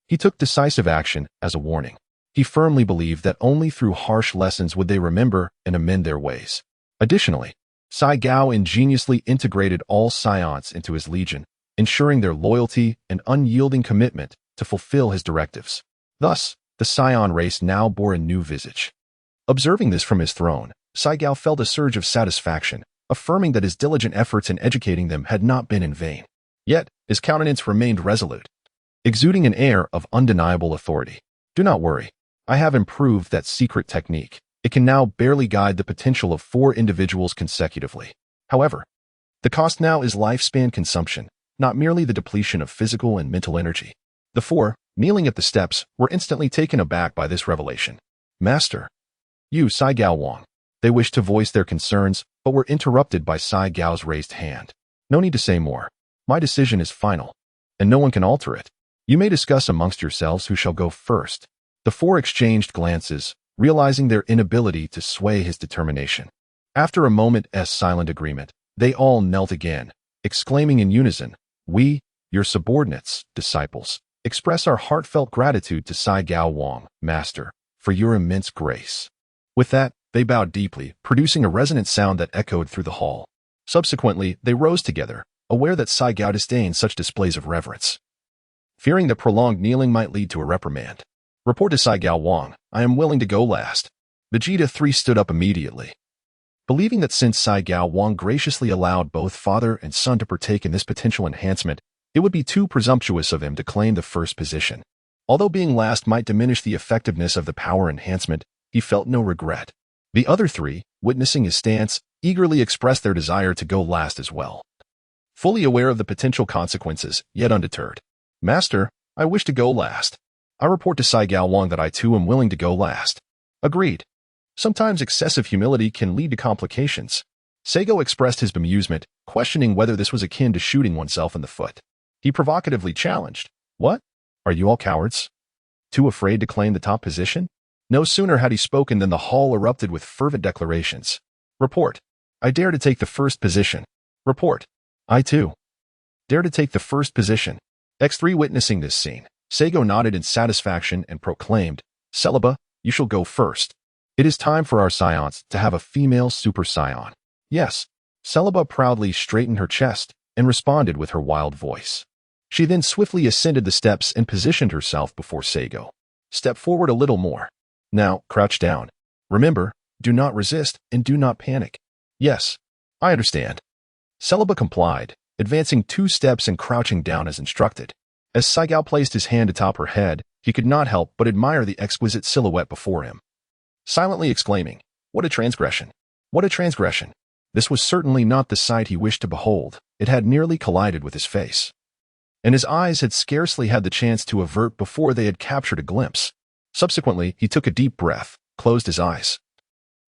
He took decisive action as a warning. He firmly believed that only through harsh lessons would they remember and amend their ways. Additionally, Saiyan ingeniously integrated all Saiyans into his legion, ensuring their loyalty and unyielding commitment to fulfill his directives. Thus, the Saiyan race now bore a new visage. Observing this from his throne, Saiyan felt a surge of satisfaction, affirming that his diligent efforts in educating them had not been in vain. Yet, his countenance remained resolute, exuding an air of undeniable authority. Do not worry. I have improved that secret technique. It can now barely guide the potential of 4 individuals consecutively. However, the cost now is lifespan consumption, not merely the depletion of physical and mental energy. The 4, kneeling at the steps, were instantly taken aback by this revelation. Master, you, Saiyan Wang. They wished to voice their concerns, but were interrupted by Saiyan's raised hand. No need to say more. My decision is final, and no one can alter it. You may discuss amongst yourselves who shall go first. The 4 exchanged glances, realizing their inability to sway his determination. After a moment's silent agreement, they all knelt again, exclaiming in unison, We, your subordinates, disciples, express our heartfelt gratitude to Saiyan Wang, Master, for your immense grace. With that, they bowed deeply, producing a resonant sound that echoed through the hall. Subsequently, they rose together, aware that Saiyan disdained such displays of reverence. Fearing that prolonged kneeling might lead to a reprimand. Report to Saiyan Wang, I am willing to go last. Vegeta 3 stood up immediately. Believing that since Saiyan Wang graciously allowed both father and son to partake in this potential enhancement, it would be too presumptuous of him to claim the first position. Although being last might diminish the effectiveness of the power enhancement, he felt no regret. The other 3, witnessing his stance, eagerly expressed their desire to go last as well. Fully aware of the potential consequences, yet undeterred. Master, I wish to go last. I report to Saiyan Wang that I too am willing to go last. Agreed. Sometimes excessive humility can lead to complications. Saigo expressed his bemusement, questioning whether this was akin to shooting oneself in the foot. He provocatively challenged, What? Are you all cowards? Too afraid to claim the top position? No sooner had he spoken than the hall erupted with fervent declarations. Report. I dare to take the first position. Report. I too dare to take the first position. X3 witnessing this scene, Saigo nodded in satisfaction and proclaimed, Celebi, you shall go first. It is time for our Saiyans to have a female Super Saiyan. Yes, Celebi proudly straightened her chest, and responded with her wild voice. She then swiftly ascended the steps and positioned herself before Saigo. Step forward a little more. Now, crouch down. Remember, do not resist and do not panic. Yes, I understand. Celebi complied, advancing 2 steps and crouching down as instructed. As Saigo placed his hand atop her head, he could not help but admire the exquisite silhouette before him, silently exclaiming, "What a transgression! What a transgression!" This was certainly not the sight he wished to behold. It had nearly collided with his face, and his eyes had scarcely had the chance to avert before they had captured a glimpse. Subsequently, he took a deep breath, closed his eyes,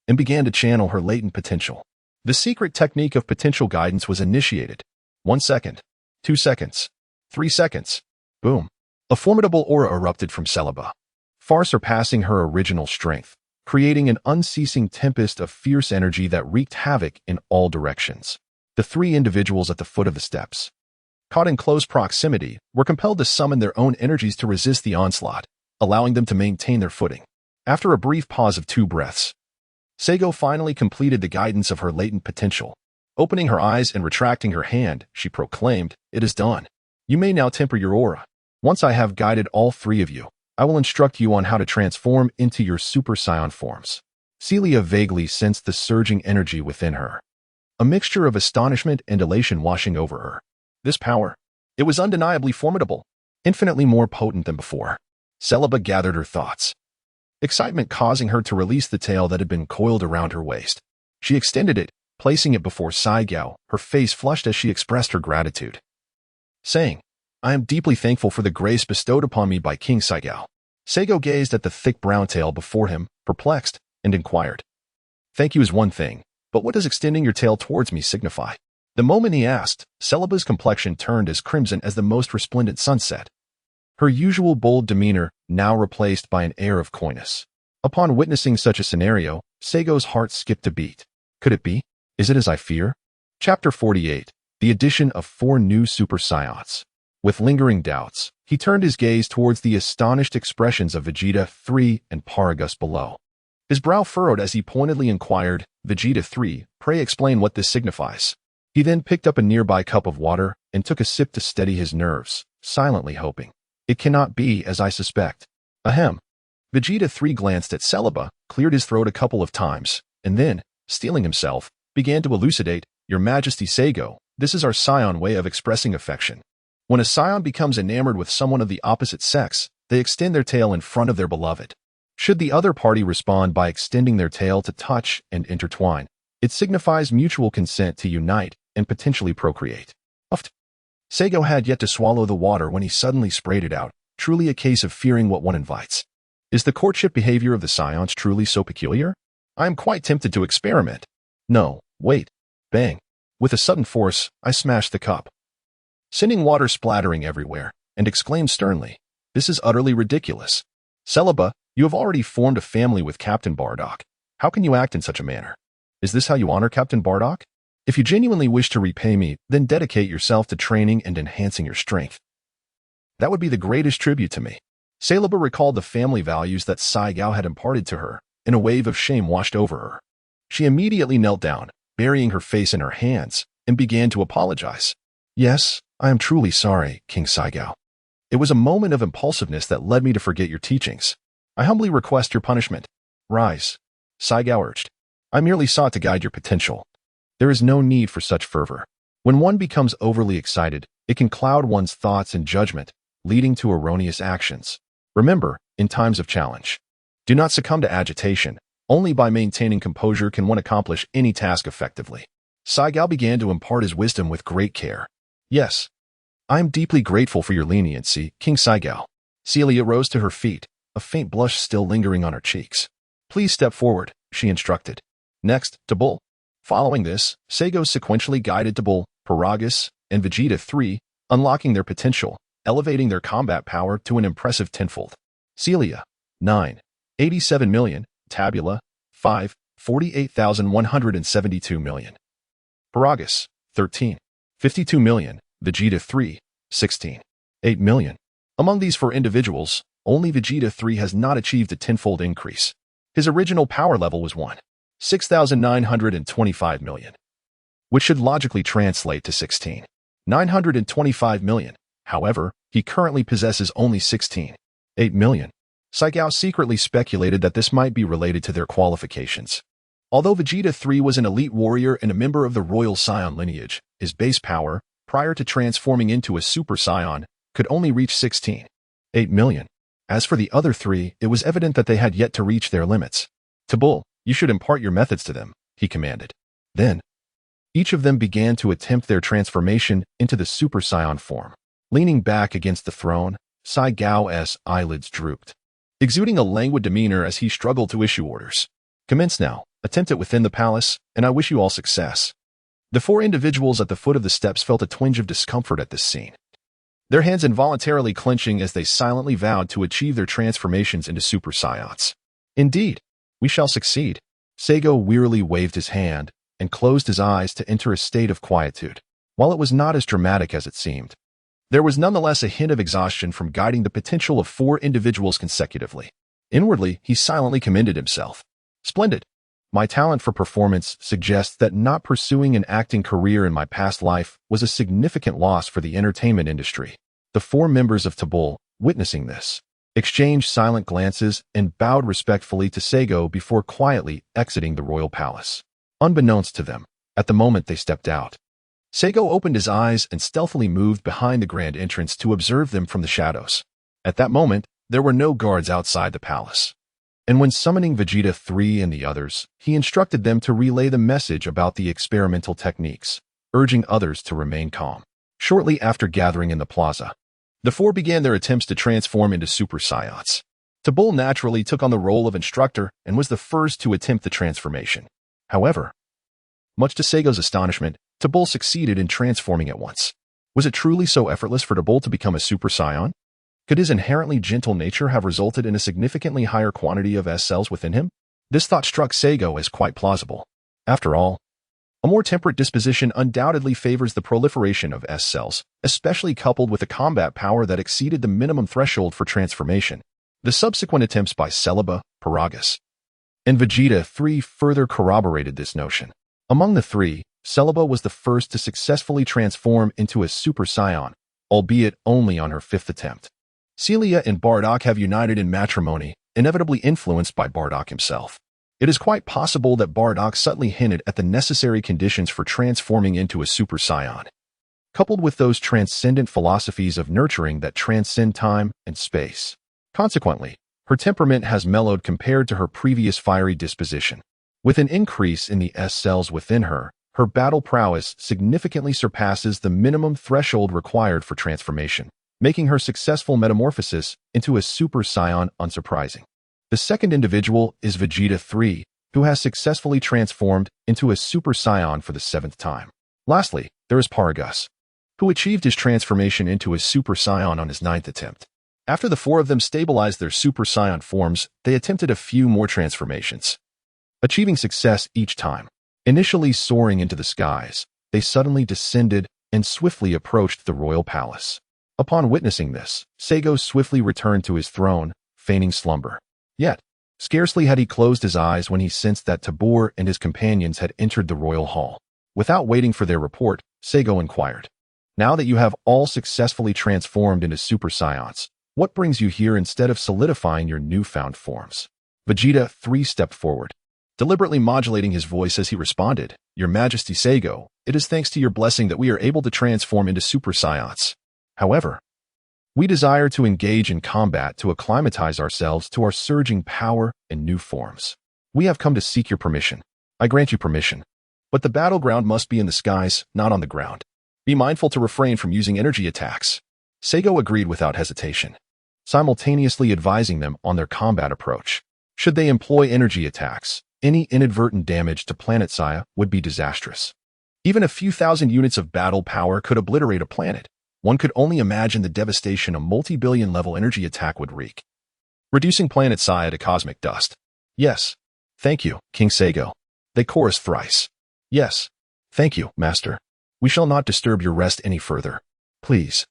and began to channel her latent potential. The secret technique of potential guidance was initiated. 1 second, 2 seconds, 3 seconds. Boom. A formidable aura erupted from Celebi, far surpassing her original strength, creating an unceasing tempest of fierce energy that wreaked havoc in all directions. The 3 individuals at the foot of the steps, caught in close proximity, were compelled to summon their own energies to resist the onslaught, allowing them to maintain their footing. After a brief pause of 2 breaths, Saigo finally completed the guidance of her latent potential. Opening her eyes and retracting her hand, she proclaimed, "It is done. You may now temper your aura. Once I have guided all 3 of you, I will instruct you on how to transform into your Super Saiyan forms." Celia vaguely sensed the surging energy within her, a mixture of astonishment and elation washing over her. This power, it was undeniably formidable, infinitely more potent than before. Celebi gathered her thoughts, excitement causing her to release the tail that had been coiled around her waist. She extended it, placing it before Saigo, her face flushed as she expressed her gratitude, saying, "I am deeply thankful for the grace bestowed upon me by King Saigo." Saigo gazed at the thick brown tail before him, perplexed, and inquired, "Thank you is one thing, but what does extending your tail towards me signify?" The moment he asked, Celebi's complexion turned as crimson as the most resplendent sunset, her usual bold demeanor now replaced by an air of coyness. Upon witnessing such a scenario, Saigo's heart skipped a beat. Could it be? Is it as I fear? Chapter 48. The addition of 4 new Super Saiyans. With lingering doubts, he turned his gaze towards the astonished expressions of Vegeta 3 and Paragus below. His brow furrowed as he pointedly inquired, "Vegeta 3, pray explain what this signifies." He then picked up a nearby cup of water and took a sip to steady his nerves, silently hoping, "It cannot be as I suspect." Ahem. Vegeta 3 glanced at Celebi, cleared his throat a couple of times, and then, steeling himself, began to elucidate, "Your Majesty Saigo, this is our Saiyan way of expressing affection. When a Saiyan becomes enamored with someone of the opposite sex, they extend their tail in front of their beloved. Should the other party respond by extending their tail to touch and intertwine, it signifies mutual consent to unite and potentially procreate." Uft. Saigo had yet to swallow the water when he suddenly sprayed it out, truly a case of fearing what one invites. Is the courtship behavior of the Saiyans truly so peculiar? I am quite tempted to experiment. No, wait. Bang. With a sudden force, I smashed the cup, sending water splattering everywhere, and exclaimed sternly, "This is utterly ridiculous. Celebi, you have already formed a family with Captain Bardock. How can you act in such a manner? Is this how you honor Captain Bardock? If you genuinely wish to repay me, then dedicate yourself to training and enhancing your strength. That would be the greatest tribute to me." Celebi recalled the family values that Saigo had imparted to her, and a wave of shame washed over her. She immediately knelt down, burying her face in her hands, and began to apologize. "Yes, I am truly sorry, King Saigo. It was a moment of impulsiveness that led me to forget your teachings. I humbly request your punishment. Rise," Saigo urged. "I merely sought to guide your potential. There is no need for such fervor. When one becomes overly excited, it can cloud one's thoughts and judgment, leading to erroneous actions. Remember, in times of challenge, do not succumb to agitation. Only by maintaining composure can one accomplish any task effectively." Saigo began to impart his wisdom with great care. "Yes, I am deeply grateful for your leniency, King Saigo." Celia rose to her feet, a faint blush still lingering on her cheeks. "Please step forward," she instructed. Next, to Bull. Following this, Saigo sequentially guided to Bull, Paragus, and Vegeta 3, unlocking their potential, elevating their combat power to an impressive tenfold. Celia, 9, 87 million, Tabula, 5, 48,172 million. Paragus, 13, 52 million, Vegeta 3, 16, 8 million. Among these 4 individuals, only Vegeta 3 has not achieved a tenfold increase. His original power level was 1, 6,925 million, which should logically translate to 16, 925 million. However, he currently possesses only 16.8 million. Saigao secretly speculated that this might be related to their qualifications. Although Vegeta 3 was an elite warrior and a member of the Royal Saiyan lineage, his base power, prior to transforming into a Super Saiyan, could only reach 16.8 million. As for the other three, it was evident that they had yet to reach their limits. Tabul, you should impart your methods to them, he commanded. Then, each of them began to attempt their transformation into the Super Saiyan form. Leaning back against the throne, Saigao's eyelids drooped, exuding a languid demeanor as he struggled to issue orders. Commence now, attempt it within the palace, and I wish you all success. The four individuals at the foot of the steps felt a twinge of discomfort at this scene, their hands involuntarily clenching as they silently vowed to achieve their transformations into Super Saiyans. Indeed, we shall succeed. Saigo wearily waved his hand and closed his eyes to enter a state of quietude. While it was not as dramatic as it seemed, there was nonetheless a hint of exhaustion from guiding the potential of four individuals consecutively. Inwardly, he silently commended himself. Splendid. My talent for performance suggests that not pursuing an acting career in my past life was a significant loss for the entertainment industry. The four members of Tabul, witnessing this, exchanged silent glances and bowed respectfully to Saigo before quietly exiting the royal palace. Unbeknownst to them, at the moment they stepped out, Saigo opened his eyes and stealthily moved behind the grand entrance to observe them from the shadows. At that moment, there were no guards outside the palace. And when summoning Vegeta 3 and the others, he instructed them to relay the message about the experimental techniques, urging others to remain calm. Shortly after gathering in the plaza, the four began their attempts to transform into Super Saiyans. Tabul naturally took on the role of instructor and was the first to attempt the transformation. However, much to Saigo's astonishment, Tabul succeeded in transforming at once. Was it truly so effortless for Tabul to become a Super Saiyan? Could his inherently gentle nature have resulted in a significantly higher quantity of S cells within him? This thought struck Saigo as quite plausible. After all, a more temperate disposition undoubtedly favors the proliferation of S cells, especially coupled with a combat power that exceeded the minimum threshold for transformation. The subsequent attempts by Celebi, Paragus, and Vegeta 3 further corroborated this notion. Among the three, Celebi was the first to successfully transform into a Super Saiyan, albeit only on her fifth attempt. Celia and Bardock have united in matrimony, inevitably influenced by Bardock himself. It is quite possible that Bardock subtly hinted at the necessary conditions for transforming into a Super Saiyan, coupled with those transcendent philosophies of nurturing that transcend time and space. Consequently, her temperament has mellowed compared to her previous fiery disposition. With an increase in the S cells within her, her battle prowess significantly surpasses the minimum threshold required for transformation, making her successful metamorphosis into a Super Saiyan unsurprising. The second individual is Vegeta 3, who has successfully transformed into a Super Saiyan for the seventh time. Lastly, there is Paragus, who achieved his transformation into a Super Saiyan on his ninth attempt. After the four of them stabilized their Super Saiyan forms, they attempted a few more transformations, achieving success each time. Initially soaring into the skies, they suddenly descended and swiftly approached the royal palace. Upon witnessing this, Saigo swiftly returned to his throne, feigning slumber. Yet, scarcely had he closed his eyes when he sensed that Tabor and his companions had entered the royal hall. Without waiting for their report, Saigo inquired, "Now that you have all successfully transformed into Super Saiyans, what brings you here instead of solidifying your newfound forms?" Vegeta 3 stepped forward, deliberately modulating his voice as he responded, "Your Majesty Saigo, it is thanks to your blessing that we are able to transform into Super Saiyans. However, we desire to engage in combat to acclimatize ourselves to our surging power and new forms. We have come to seek your permission. I grant you permission. But the battleground must be in the skies, not on the ground. Be mindful to refrain from using energy attacks." Saigo agreed without hesitation, simultaneously advising them on their combat approach. Should they employ energy attacks, any inadvertent damage to planet Saya would be disastrous. Even a few thousand units of battle power could obliterate a planet. One could only imagine the devastation a multi-billion level energy attack would wreak, reducing planet Saya to cosmic dust. "Yes, thank you, King Saigo," they chorused thrice. "Yes, thank you, Master. We shall not disturb your rest any further. Please,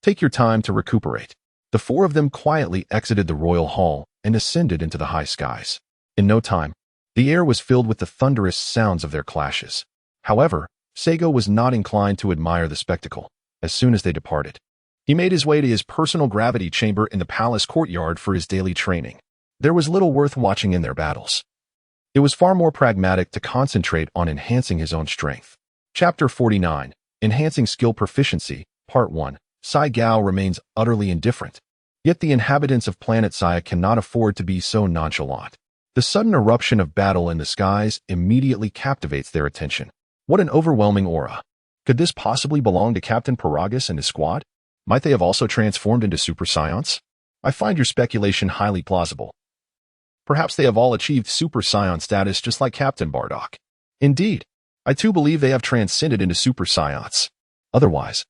take your time to recuperate." The four of them quietly exited the royal hall and ascended into the high skies. In no time, the air was filled with the thunderous sounds of their clashes. However, Seigo was not inclined to admire the spectacle. As soon as they departed, he made his way to his personal gravity chamber in the palace courtyard for his daily training. There was little worth watching in their battles. It was far more pragmatic to concentrate on enhancing his own strength. Chapter 49, Enhancing Skill Proficiency, Part 1. Saigo remains utterly indifferent. Yet the inhabitants of planet Saiyan cannot afford to be so nonchalant. The sudden eruption of battle in the skies immediately captivates their attention. What an overwhelming aura. Could this possibly belong to Captain Paragus and his squad? Might they have also transformed into Super Saiyans? I find your speculation highly plausible. Perhaps they have all achieved Super Saiyan status just like Captain Bardock. Indeed, I too believe they have transcended into Super Saiyans. Otherwise,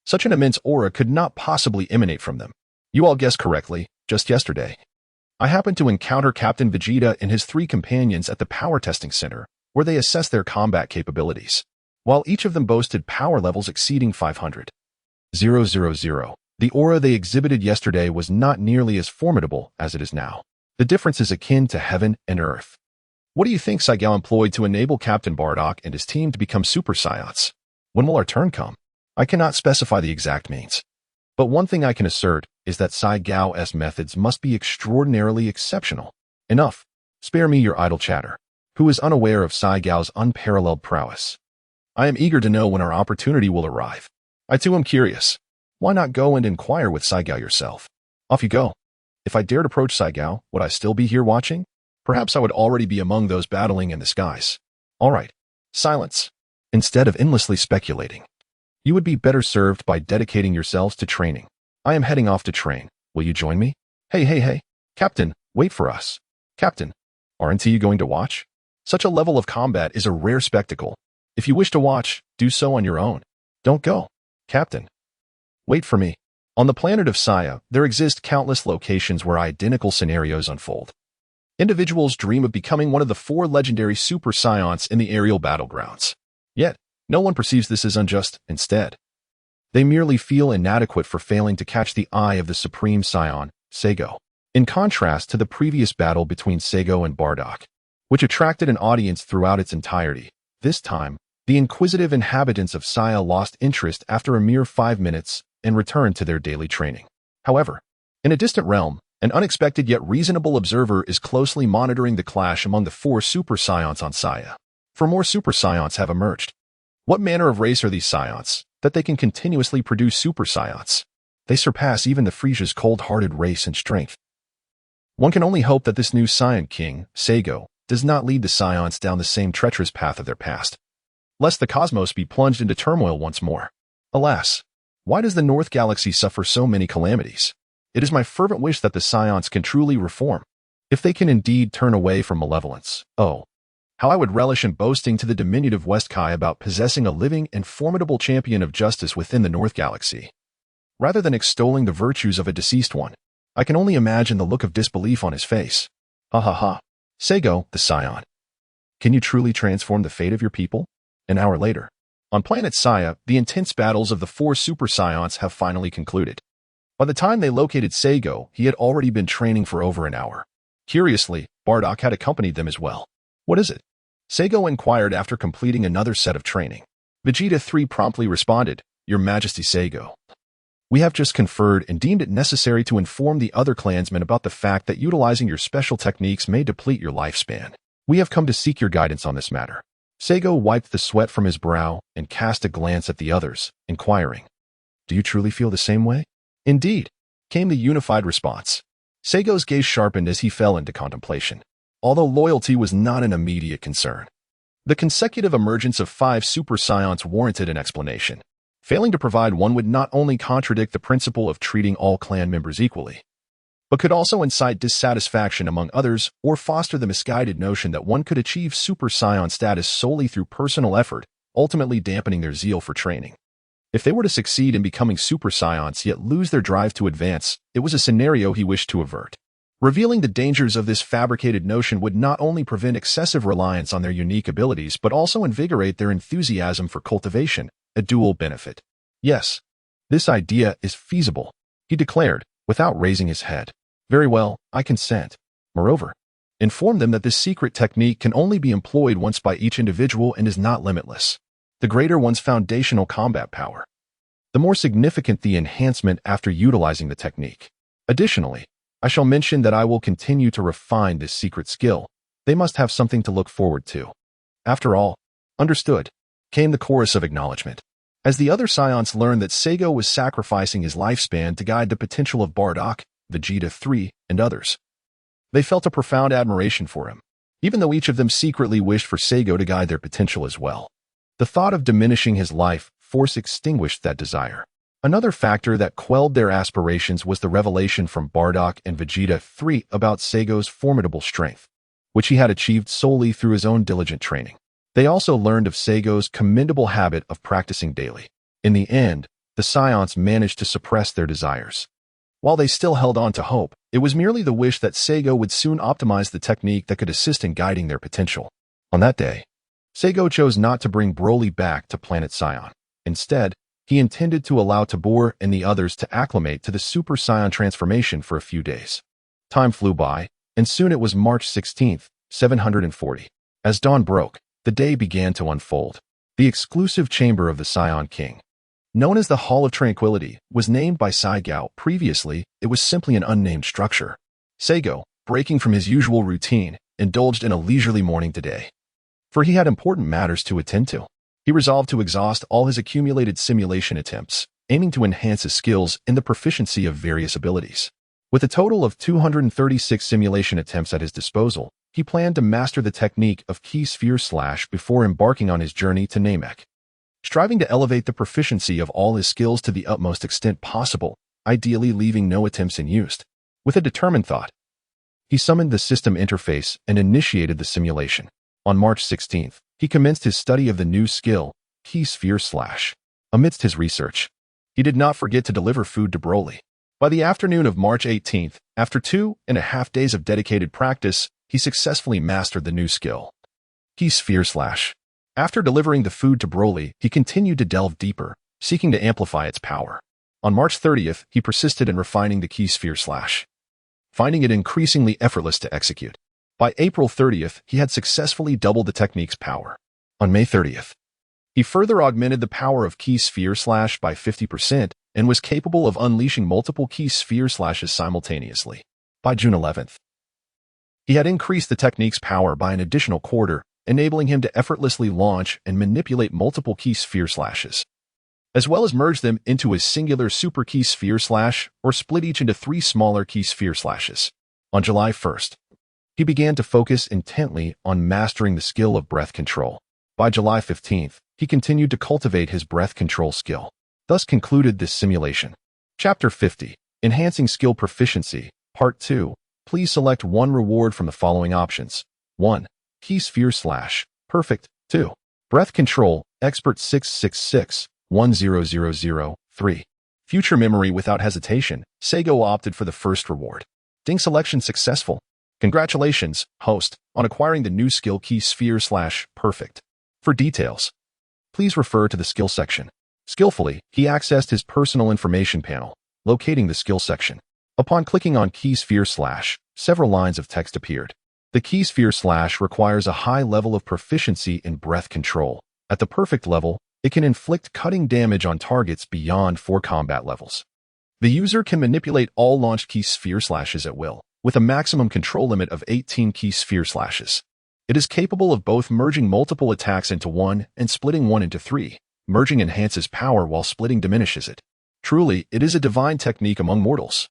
such an immense aura could not possibly emanate from them. You all guessed correctly, just yesterday. I happened to encounter Captain Vegeta and his 3 companions at the power testing center, where they assessed their combat capabilities. While each of them boasted power levels exceeding 500. The aura they exhibited yesterday was not nearly as formidable as it is now. The difference is akin to heaven and earth. What do you think Saigo employed to enable Captain Bardock and his team to become Super Saiyans? When will our turn come? I cannot specify the exact means. But one thing I can assert is that Saigo's methods must be extraordinarily exceptional. Enough. Spare me your idle chatter. Who is unaware of Saigo's unparalleled prowess? I am eager to know when our opportunity will arrive. I too am curious. Why not go and inquire with Saigo yourself? Off you go. If I dared approach Saigo, would I still be here watching? Perhaps I would already be among those battling in the skies. All right. Silence. Instead of endlessly speculating, you would be better served by dedicating yourselves to training. I am heading off to train. Will you join me? Hey. Captain, wait for us. Captain, aren't you going to watch? Such a level of combat is a rare spectacle. If you wish to watch, do so on your own. Don't go. Captain, wait for me. On the planet of Saiyan, there exist countless locations where identical scenarios unfold. Individuals dream of becoming one of the 4 legendary Super Saiyans in the aerial battlegrounds. Yet, no one perceives this as unjust. Instead, they merely feel inadequate for failing to catch the eye of the Supreme Saiyan, Saigo. In contrast to the previous battle between Saigo and Bardock, which attracted an audience throughout its entirety, this time, the inquisitive inhabitants of Saiyan lost interest after a mere 5 minutes and returned to their daily training. However, in a distant realm, an unexpected yet reasonable observer is closely monitoring the clash among the 4 Super Saiyans on Saiyan. 4 more Super Saiyans have emerged. What manner of race are these Saiyans, that they can continuously produce Super Saiyans? They surpass even the Frieza's cold-hearted race in strength. One can only hope that this new Saiyan king, Saigo, does not lead the Saiyans down the same treacherous path of their past, lest the cosmos be plunged into turmoil once more. Alas, why does the North Galaxy suffer so many calamities? It is my fervent wish that the Saiyans can truly reform, if they can indeed turn away from malevolence. Oh, how I would relish in boasting to the diminutive West Kai about possessing a living and formidable champion of justice within the North Galaxy. Rather than extolling the virtues of a deceased one, I can only imagine the look of disbelief on his face. Ha ha ha. Saigo, the Saiyan. Can you truly transform the fate of your people? An hour later, on planet Saiyan, the intense battles of the 4 Super Saiyans have finally concluded. By the time they located Saigo, he had already been training for over an hour. Curiously, Bardock had accompanied them as well. What is it? Saigo inquired after completing another set of training. Vegeta 3 promptly responded, Your Majesty Saigo. We have just conferred and deemed it necessary to inform the other clansmen about the fact that utilizing your special techniques may deplete your lifespan. We have come to seek your guidance on this matter. Saigo wiped the sweat from his brow and cast a glance at the others, inquiring, Do you truly feel the same way? Indeed, came the unified response. Saigo's gaze sharpened as he fell into contemplation, although loyalty was not an immediate concern. The consecutive emergence of 5 Super Saiyans warranted an explanation. Failing to provide one would not only contradict the principle of treating all clan members equally, but could also incite dissatisfaction among others or foster the misguided notion that one could achieve Super Saiyan status solely through personal effort, ultimately dampening their zeal for training. If they were to succeed in becoming Super Saiyans yet lose their drive to advance, it was a scenario he wished to avert. Revealing the dangers of this fabricated notion would not only prevent excessive reliance on their unique abilities but also invigorate their enthusiasm for cultivation, a dual benefit. Yes, this idea is feasible, he declared, without raising his head. Very well, I consent. Moreover, inform them that this secret technique can only be employed once by each individual and is not limitless. the greater one's foundational combat power, the more significant the enhancement after utilizing the technique. Additionally, I shall mention that I will continue to refine this secret skill. They must have something to look forward to. After all, understood, came the chorus of acknowledgement. As the other Saiyans learned that Seigo was sacrificing his lifespan to guide the potential of Bardock, Vegeta 3, and others, they felt a profound admiration for him, even though each of them secretly wished for Seigo to guide their potential as well. The thought of diminishing his life force extinguished that desire. Another factor that quelled their aspirations was the revelation from Bardock and Vegeta 3 about Seigo's formidable strength, which he had achieved solely through his own diligent training. They also learned of Seigo's commendable habit of practicing daily. In the end, the Saiyans managed to suppress their desires. While they still held on to hope, it was merely the wish that Seigo would soon optimize the technique that could assist in guiding their potential. On that day, Seigo chose not to bring Broly back to planet Saiyan. Instead, he intended to allow Tabor and the others to acclimate to the Super Saiyan transformation for a few days. Time flew by, and soon it was March 16, 740. As dawn broke, the day began to unfold. The exclusive chamber of the Saiyan King, known as the Hall of Tranquility, was named by Saigao. Previously, it was simply an unnamed structure. Seigo, breaking from his usual routine, indulged in a leisurely morning today. For he had important matters to attend to. He resolved to exhaust all his accumulated simulation attempts, aiming to enhance his skills in the proficiency of various abilities. With a total of 236 simulation attempts at his disposal, he planned to master the technique of Ki Sphere Slash before embarking on his journey to Namek. Striving to elevate the proficiency of all his skills to the utmost extent possible, ideally leaving no attempts in use. With a determined thought, he summoned the system interface and initiated the simulation. On March 16th, he commenced his study of the new skill, Ki Sphere Slash. Amidst his research, he did not forget to deliver food to Broly. By the afternoon of March 18th, after 2.5 days of dedicated practice, he successfully mastered the new skill, Ki Sphere Slash. After delivering the food to Broly, he continued to delve deeper, seeking to amplify its power. On March 30th, he persisted in refining the Ki Sphere Slash, finding it increasingly effortless to execute. By April 30th, he had successfully doubled the technique's power. On May 30th, he further augmented the power of Ki Sphere Slash by 50% and was capable of unleashing multiple Ki Sphere Slashes simultaneously. By June 11th, he had increased the technique's power by an additional quarter, enabling him to effortlessly launch and manipulate multiple Ki Sphere Slashes, as well as merge them into a singular Super Ki Sphere Slash or split each into 3 smaller Ki Sphere Slashes. On July 1st, he began to focus intently on mastering the skill of breath control. By July 15th, he continued to cultivate his breath control skill. Thus concluded this simulation. Chapter 50, Enhancing Skill Proficiency, Part 2. Please select one reward from the following options. 1. Ki Sphere Slash, Perfect. 2. Breath Control, Expert 666, 1000. 3. Future Memory without hesitation, Seigo opted for the first reward. Ding selection successful. Congratulations, host, on acquiring the new skill Ki Sphere Slash, Perfect. For details, please refer to the skill section. Skillfully, he accessed his personal information panel, locating the skill section. Upon clicking on Ki Sphere Slash, several lines of text appeared. The Ki Sphere Slash requires a high level of proficiency in breath control. At the perfect level, it can inflict cutting damage on targets beyond 4 combat levels. The user can manipulate all launched Ki Sphere Slashes at will, with a maximum control limit of 18 Ki Sphere Slashes. It is capable of both merging multiple attacks into one and splitting one into 3. Merging enhances power while splitting diminishes it. Truly, it is a divine technique among mortals.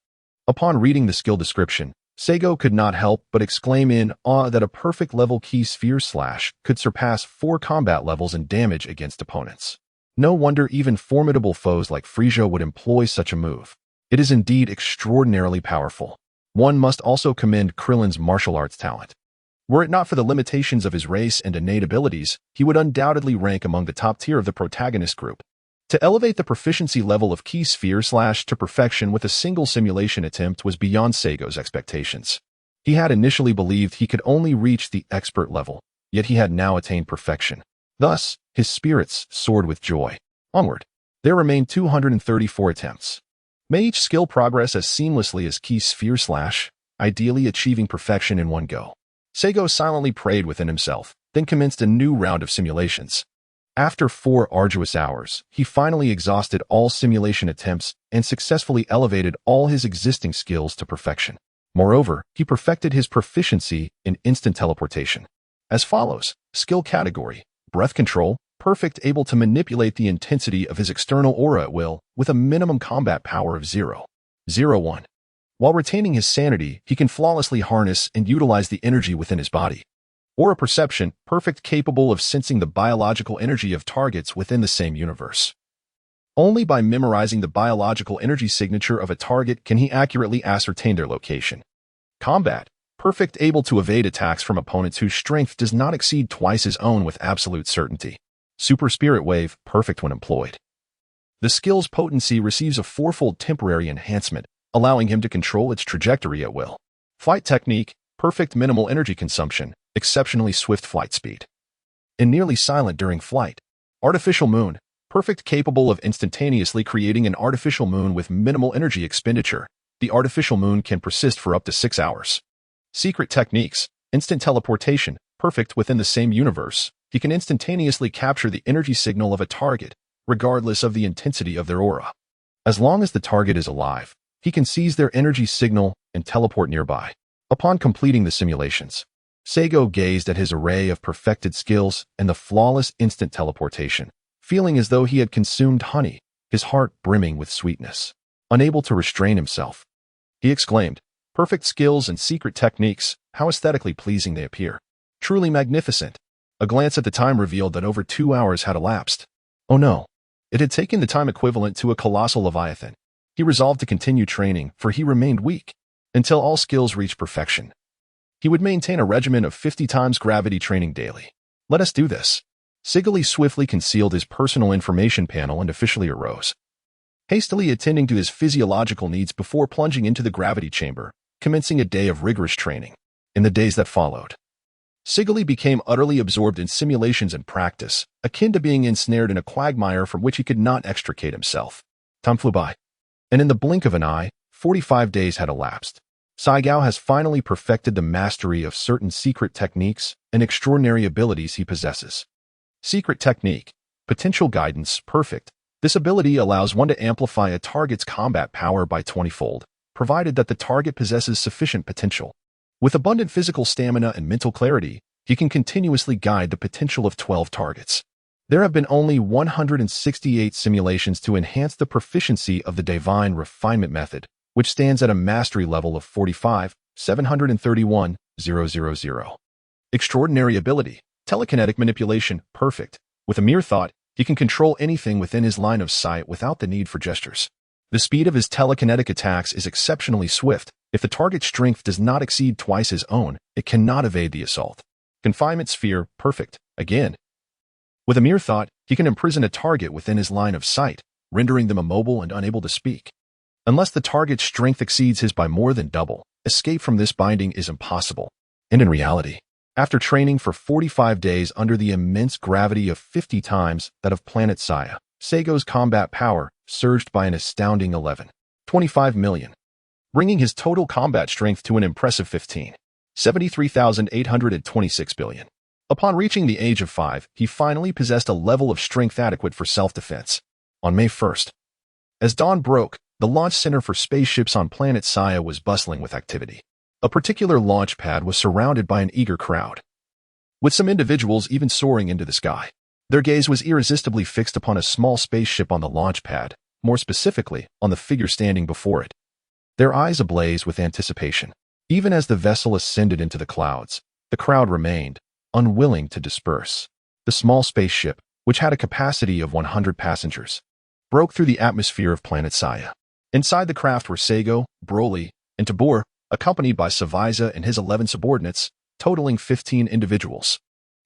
Upon reading the skill description, Seigo could not help but exclaim in awe that a perfect level Ki Sphere Slash could surpass 4 combat levels in damage against opponents. No wonder even formidable foes like Frieza would employ such a move. It is indeed extraordinarily powerful. One must also commend Krillin's martial arts talent. Were it not for the limitations of his race and innate abilities, he would undoubtedly rank among the top tier of the protagonist group. To elevate the proficiency level of Ki Sphere Slash to perfection with a single simulation attempt was beyond Seigo's expectations. He had initially believed he could only reach the expert level, yet he had now attained perfection. Thus, his spirits soared with joy. Onward. There remained 234 attempts. May each skill progress as seamlessly as Ki Sphere Slash, ideally achieving perfection in one go. Seigo silently prayed within himself, then commenced a new round of simulations. After 4 arduous hours, he finally exhausted all simulation attempts and successfully elevated all his existing skills to perfection. Moreover, he perfected his proficiency in instant teleportation. As follows: skill category, breath control, perfect, able to manipulate the intensity of his external aura at will with a minimum combat power of 0.01. While retaining his sanity, he can flawlessly harness and utilize the energy within his body. Aura perception, perfect, capable of sensing the biological energy of targets within the same universe. Only by memorizing the biological energy signature of a target can he accurately ascertain their location. Combat, perfect, able to evade attacks from opponents whose strength does not exceed twice his own with absolute certainty. Super Spirit Wave, perfect when employed. The skill's potency receives a 4-fold temporary enhancement, allowing him to control its trajectory at will. Flight technique, perfect, minimal energy consumption, exceptionally swift flight speed. And nearly silent during flight. Artificial moon, perfect, capable of instantaneously creating an artificial moon with minimal energy expenditure. The artificial moon can persist for up to 6 hours. Secret techniques, instant teleportation, perfect within the same universe. He can instantaneously capture the energy signal of a target, regardless of the intensity of their aura. As long as the target is alive, he can seize their energy signal and teleport nearby. Upon completing the simulations, Seigo gazed at his array of perfected skills and the flawless instant teleportation, feeling as though he had consumed honey, his heart brimming with sweetness. Unable to restrain himself, he exclaimed, "Perfect skills and secret techniques, how aesthetically pleasing they appear. Truly magnificent." A glance at the time revealed that over 2 hours had elapsed. Oh no, it had taken the time equivalent to a colossal leviathan. He resolved to continue training, for he remained weak, until all skills reached perfection. He would maintain a regimen of 50 times gravity training daily. Let us do this. Sigili swiftly concealed his personal information panel and officially arose, hastily attending to his physiological needs before plunging into the gravity chamber, commencing a day of rigorous training. In the days that followed, Sigili became utterly absorbed in simulations and practice, akin to being ensnared in a quagmire from which he could not extricate himself. Time flew by, and in the blink of an eye, 45 days had elapsed. Saigo has finally perfected the mastery of certain secret techniques and extraordinary abilities he possesses. Secret technique, potential guidance, perfect. This ability allows one to amplify a target's combat power by 20-fold, provided that the target possesses sufficient potential. With abundant physical stamina and mental clarity, he can continuously guide the potential of 12 targets. There have been only 168 simulations to enhance the proficiency of the divine refinement method, which stands at a mastery level of 45,731,000. Extraordinary ability, telekinetic manipulation, perfect. With a mere thought, he can control anything within his line of sight without the need for gestures. The speed of his telekinetic attacks is exceptionally swift. If the target's strength does not exceed twice his own, it cannot evade the assault. Confinement sphere, perfect. Again, with a mere thought, he can imprison a target within his line of sight, rendering them immobile and unable to speak. Unless the target's strength exceeds his by more than double, escape from this binding is impossible. And in reality, after training for 45 days under the immense gravity of 50 times that of planet Saiyan, Seigo's combat power surged by an astounding 11.25 million, bringing his total combat strength to an impressive 15.73,826 billion. Upon reaching the age of 5, he finally possessed a level of strength adequate for self-defense. On May 1st, as dawn broke, the launch center for spaceships on planet Saiyan was bustling with activity. A particular launch pad was surrounded by an eager crowd, with some individuals even soaring into the sky. Their gaze was irresistibly fixed upon a small spaceship on the launch pad, more specifically, on the figure standing before it. Their eyes ablaze with anticipation. Even as the vessel ascended into the clouds, the crowd remained, unwilling to disperse. The small spaceship, which had a capacity of 100 passengers, broke through the atmosphere of planet Saiyan. Inside the craft were Seigo, Broly, and Tabor, accompanied by Frieza and his 11 subordinates, totaling 15 individuals.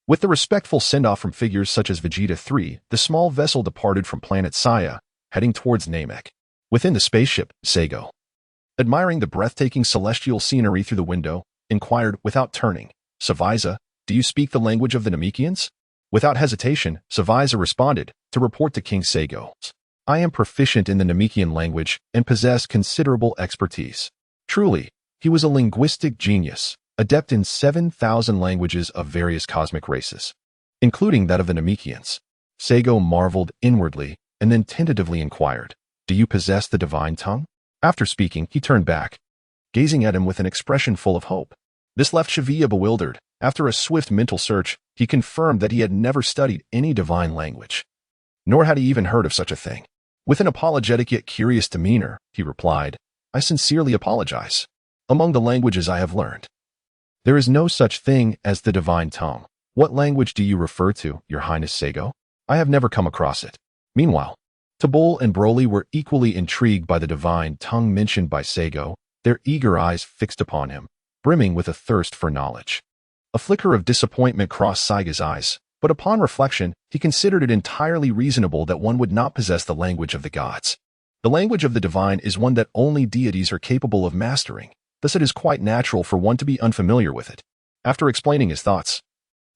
With the respectful send-off from figures such as Vegeta 3, the small vessel departed from planet Saiyan, heading towards Namek. Within the spaceship, Seigo, admiring the breathtaking celestial scenery through the window, inquired without turning, "Frieza, do you speak the language of the Namekians?" Without hesitation, Frieza responded, to report to King Seigo, "I am proficient in the Namekian language and possess considerable expertise." Truly, he was a linguistic genius, adept in 7,000 languages of various cosmic races, including that of the Namekians. Saigo marveled inwardly and then tentatively inquired, "Do you possess the divine tongue?" After speaking, he turned back, gazing at him with an expression full of hope. This left Shibuya bewildered. After a swift mental search, he confirmed that he had never studied any divine language, nor had he even heard of such a thing. With an apologetic yet curious demeanor, he replied, "I sincerely apologize. Among the languages I have learned, there is no such thing as the divine tongue." "What language do you refer to, Your Highness Saigo? I have never come across it." Meanwhile, Tabul and Broly were equally intrigued by the divine tongue mentioned by Saigo, their eager eyes fixed upon him, brimming with a thirst for knowledge. A flicker of disappointment crossed Saigo's eyes, but upon reflection, he considered it entirely reasonable that one would not possess the language of the gods. The language of the divine is one that only deities are capable of mastering, thus it is quite natural for one to be unfamiliar with it. After explaining his thoughts,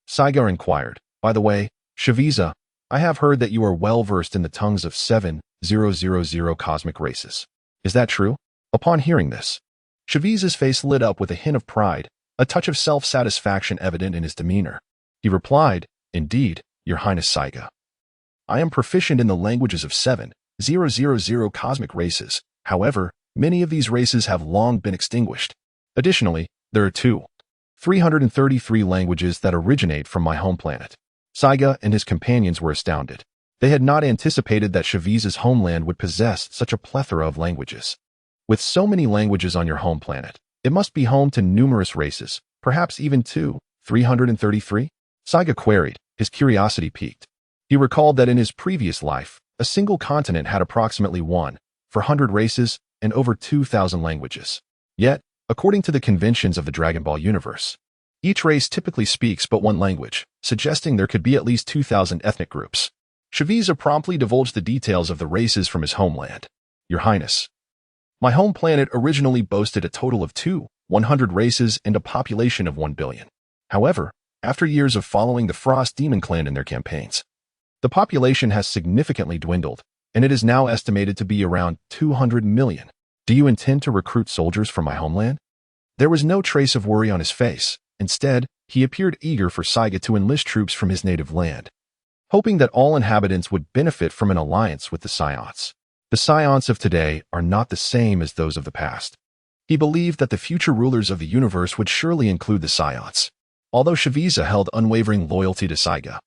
Saigo inquired, "By the way, Shibuya, I have heard that you are well-versed in the tongues of 7,000 cosmic races. Is that true?" Upon hearing this, Shibuya's face lit up with a hint of pride, a touch of self-satisfaction evident in his demeanor. He replied, "Indeed, Your Highness Saiga. I am proficient in the languages of 7,000 cosmic races. However, many of these races have long been extinguished. Additionally, there are 333 languages that originate from my home planet." Saiga and his companions were astounded. They had not anticipated that Shibuya's homeland would possess such a plethora of languages. With so many languages on your home planet, it must be home to numerous races, perhaps even 333? Saiga queried, his curiosity piqued. He recalled that in his previous life, a single continent had approximately 400 races and over 2,000 languages. Yet, according to the conventions of the Dragon Ball universe, each race typically speaks but one language, suggesting there could be at least 2,000 ethnic groups. Shibuya promptly divulged the details of the races from his homeland. "Your Highness, my home planet originally boasted a total of 100 races and a population of 1 billion. However, after years of following the Frost Demon Clan in their campaigns, the population has significantly dwindled, and it is now estimated to be around 200 million. Do you intend to recruit soldiers from my homeland?" There was no trace of worry on his face. Instead, he appeared eager for Saiga to enlist troops from his native land, hoping that all inhabitants would benefit from an alliance with the Saiyans. The Saiyans of today are not the same as those of the past. He believed that the future rulers of the universe would surely include the Saiyans. Although Shibuya held unwavering loyalty to Saiga,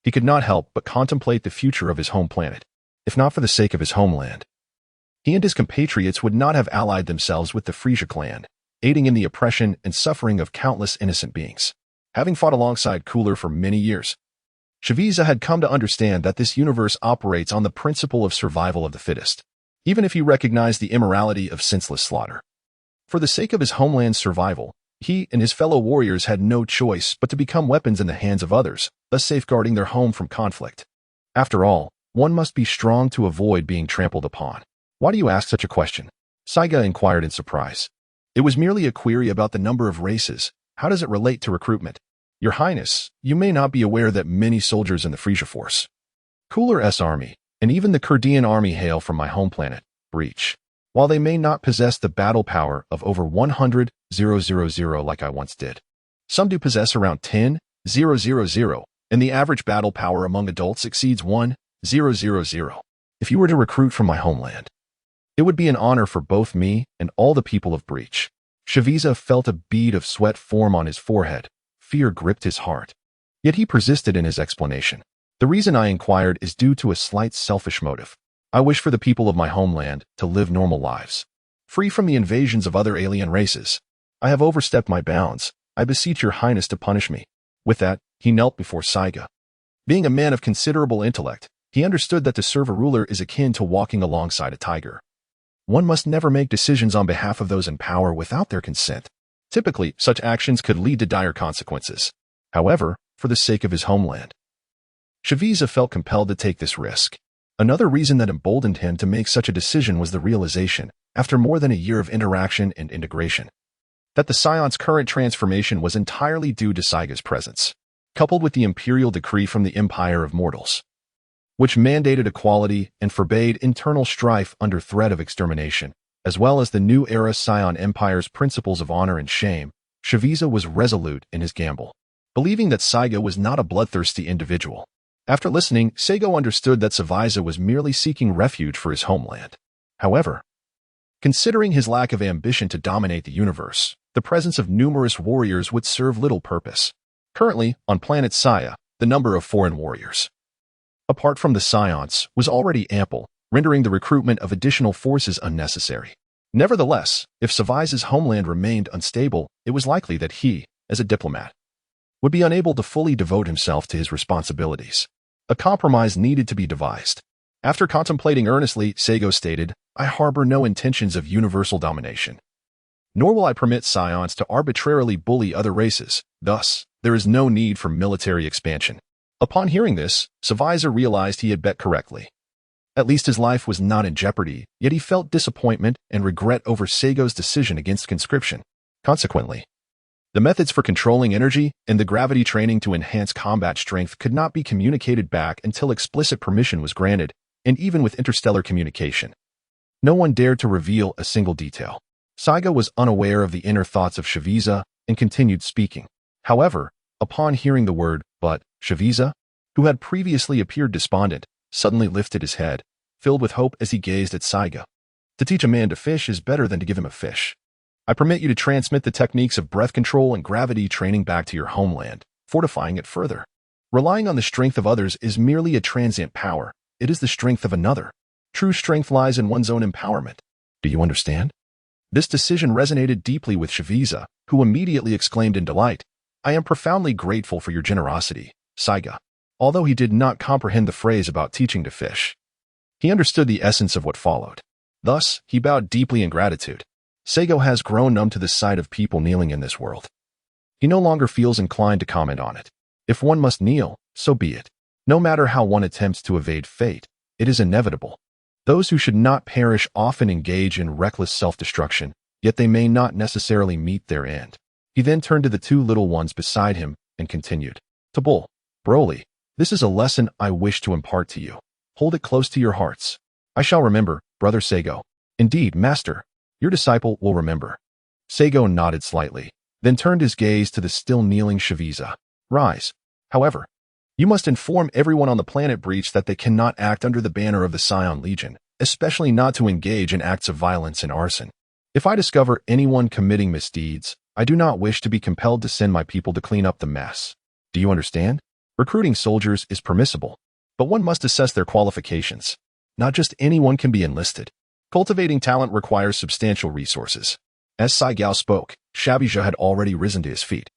he could not help but contemplate the future of his home planet. If not for the sake of his homeland, he and his compatriots would not have allied themselves with the Frieza clan, aiding in the oppression and suffering of countless innocent beings. Having fought alongside Cooler for many years, Shibuya had come to understand that this universe operates on the principle of survival of the fittest, even if he recognized the immorality of senseless slaughter. For the sake of his homeland's survival, he and his fellow warriors had no choice but to become weapons in the hands of others, thus safeguarding their home from conflict. After all, one must be strong to avoid being trampled upon. "Why do you ask such a question?" Saiga inquired in surprise. "It was merely a query about the number of races. How does it relate to recruitment?" "Your Highness, you may not be aware that many soldiers in the Frieza Force, Cooler's army, and even the Kurdian army hail from my home planet, Breach. While they may not possess the battle power of over 100,000 like I once did, some do possess around 10,000, and the average battle power among adults exceeds 1,000. If you were to recruit from my homeland, it would be an honor for both me and all the people of Breach." Shibuya felt a bead of sweat form on his forehead. Fear gripped his heart. Yet he persisted in his explanation. "The reason I inquired is due to a slight selfish motive. I wish for the people of my homeland to live normal lives, free from the invasions of other alien races. I have overstepped my bounds. I beseech your Highness to punish me." With that, he knelt before Saiga. Being a man of considerable intellect, he understood that to serve a ruler is akin to walking alongside a tiger. One must never make decisions on behalf of those in power without their consent. Typically, such actions could lead to dire consequences. However, for the sake of his homeland, Shibuya felt compelled to take this risk. Another reason that emboldened him to make such a decision was the realization, after more than a year of interaction and integration, that the Saiyans' current transformation was entirely due to Saiga's presence, coupled with the imperial decree from the Empire of Mortals, which mandated equality and forbade internal strife under threat of extermination, as well as the new era Saiyan Empire's principles of honor and shame. Shibuya was resolute in his gamble, believing that Saiga was not a bloodthirsty individual. After listening, Seigo understood that Frieza was merely seeking refuge for his homeland. However, considering his lack of ambition to dominate the universe, the presence of numerous warriors would serve little purpose. Currently, on planet Saya, the number of foreign warriors, apart from the Saiyans, was already ample, rendering the recruitment of additional forces unnecessary. Nevertheless, if Frieza's homeland remained unstable, it was likely that he, as a diplomat, would be unable to fully devote himself to his responsibilities. A compromise needed to be devised. After contemplating earnestly, Seigo stated, "I harbor no intentions of universal domination. Nor will I permit Saiyans to arbitrarily bully other races. Thus, there is no need for military expansion." Upon hearing this, Frieza realized he had bet correctly. At least his life was not in jeopardy, yet he felt disappointment and regret over Seigo's decision against conscription. Consequently, the methods for controlling energy and the gravity training to enhance combat strength could not be communicated back until explicit permission was granted, and even with interstellar communication, no one dared to reveal a single detail. Saigo was unaware of the inner thoughts of Frieza and continued speaking. However, upon hearing the word "but," Frieza, who had previously appeared despondent, suddenly lifted his head, filled with hope as he gazed at Saigo. "To teach a man to fish is better than to give him a fish. I permit you to transmit the techniques of breath control and gravity training back to your homeland, fortifying it further. Relying on the strength of others is merely a transient power. It is the strength of another. True strength lies in one's own empowerment. Do you understand?" This decision resonated deeply with Frieza, who immediately exclaimed in delight, "I am profoundly grateful for your generosity, Saiga." Although he did not comprehend the phrase about teaching to fish, he understood the essence of what followed. Thus, he bowed deeply in gratitude. Seigo has grown numb to the sight of people kneeling in this world. He no longer feels inclined to comment on it. If one must kneel, so be it. No matter how one attempts to evade fate, it is inevitable. Those who should not perish often engage in reckless self-destruction, yet they may not necessarily meet their end. He then turned to the two little ones beside him and continued, "Tabul, Broly, this is a lesson I wish to impart to you. Hold it close to your hearts." "I shall remember, Brother Seigo." "Indeed, Master. Your disciple will remember." Seigo nodded slightly, then turned his gaze to the still kneeling Frieza. "Rise. However, you must inform everyone on the planet Breach that they cannot act under the banner of the Saiyan Legion, especially not to engage in acts of violence and arson. If I discover anyone committing misdeeds, I do not wish to be compelled to send my people to clean up the mess. Do you understand? Recruiting soldiers is permissible, but one must assess their qualifications. Not just anyone can be enlisted. Cultivating talent requires substantial resources." As Saigo spoke, Shabija had already risen to his feet,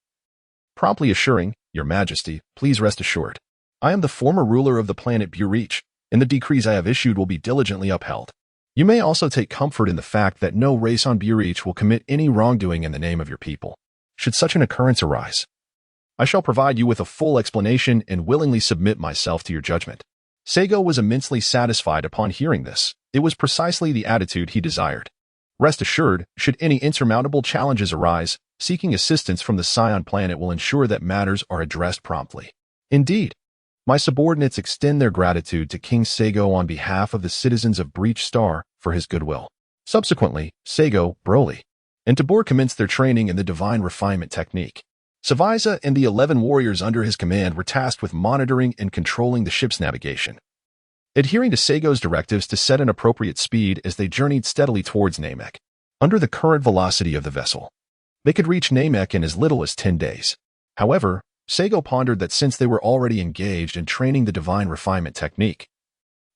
promptly assuring, "Your Majesty, please rest assured. I am the former ruler of the planet Breach, and the decrees I have issued will be diligently upheld. You may also take comfort in the fact that no race on Breach will commit any wrongdoing in the name of your people. Should such an occurrence arise, I shall provide you with a full explanation and willingly submit myself to your judgment." Seigo was immensely satisfied upon hearing this. It was precisely the attitude he desired. Rest assured, should any insurmountable challenges arise, seeking assistance from the Saiyan planet will ensure that matters are addressed promptly. Indeed, my subordinates extend their gratitude to King Seigo on behalf of the citizens of Breach Star for his goodwill. Subsequently, Seigo, Broly, and Tabor commenced their training in the divine refinement technique. Frieza and the 11 warriors under his command were tasked with monitoring and controlling the ship's navigation, adhering to Seigo's directives to set an appropriate speed as they journeyed steadily towards Namek. Under the current velocity of the vessel, they could reach Namek in as little as 10 days. However, Seigo pondered that since they were already engaged in training the divine refinement technique,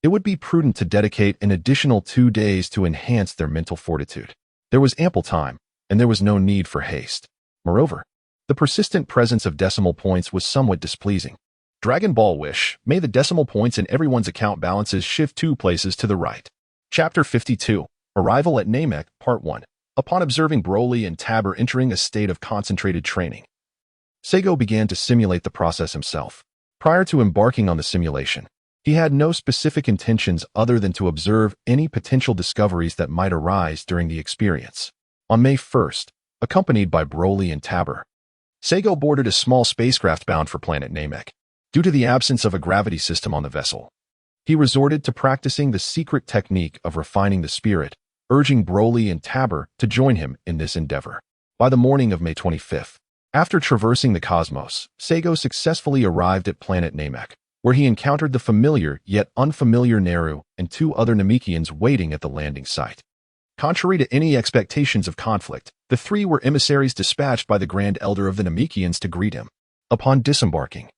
it would be prudent to dedicate an additional 2 days to enhance their mental fortitude. There was ample time, and there was no need for haste. Moreover, the persistent presence of decimal points was somewhat displeasing. Dragon Ball Wish, may the decimal points in everyone's account balances shift 2 places to the right. Chapter 52, Arrival at Namek, Part 1. Upon observing Broly and Tabor entering a state of concentrated training, Seigo began to simulate the process himself. Prior to embarking on the simulation, he had no specific intentions other than to observe any potential discoveries that might arise during the experience. On May 1st, accompanied by Broly and Tabor, Seigo boarded a small spacecraft bound for planet Namek. Due to the absence of a gravity system on the vessel, he resorted to practicing the secret technique of refining the spirit, urging Broly and Tabor to join him in this endeavor. By the morning of May 25th, after traversing the cosmos, Seigo successfully arrived at planet Namek, where he encountered the familiar yet unfamiliar Naru and two other Namekians waiting at the landing site. Contrary to any expectations of conflict, the three were emissaries dispatched by the Grand Elder of the Namekians to greet him. Upon disembarking,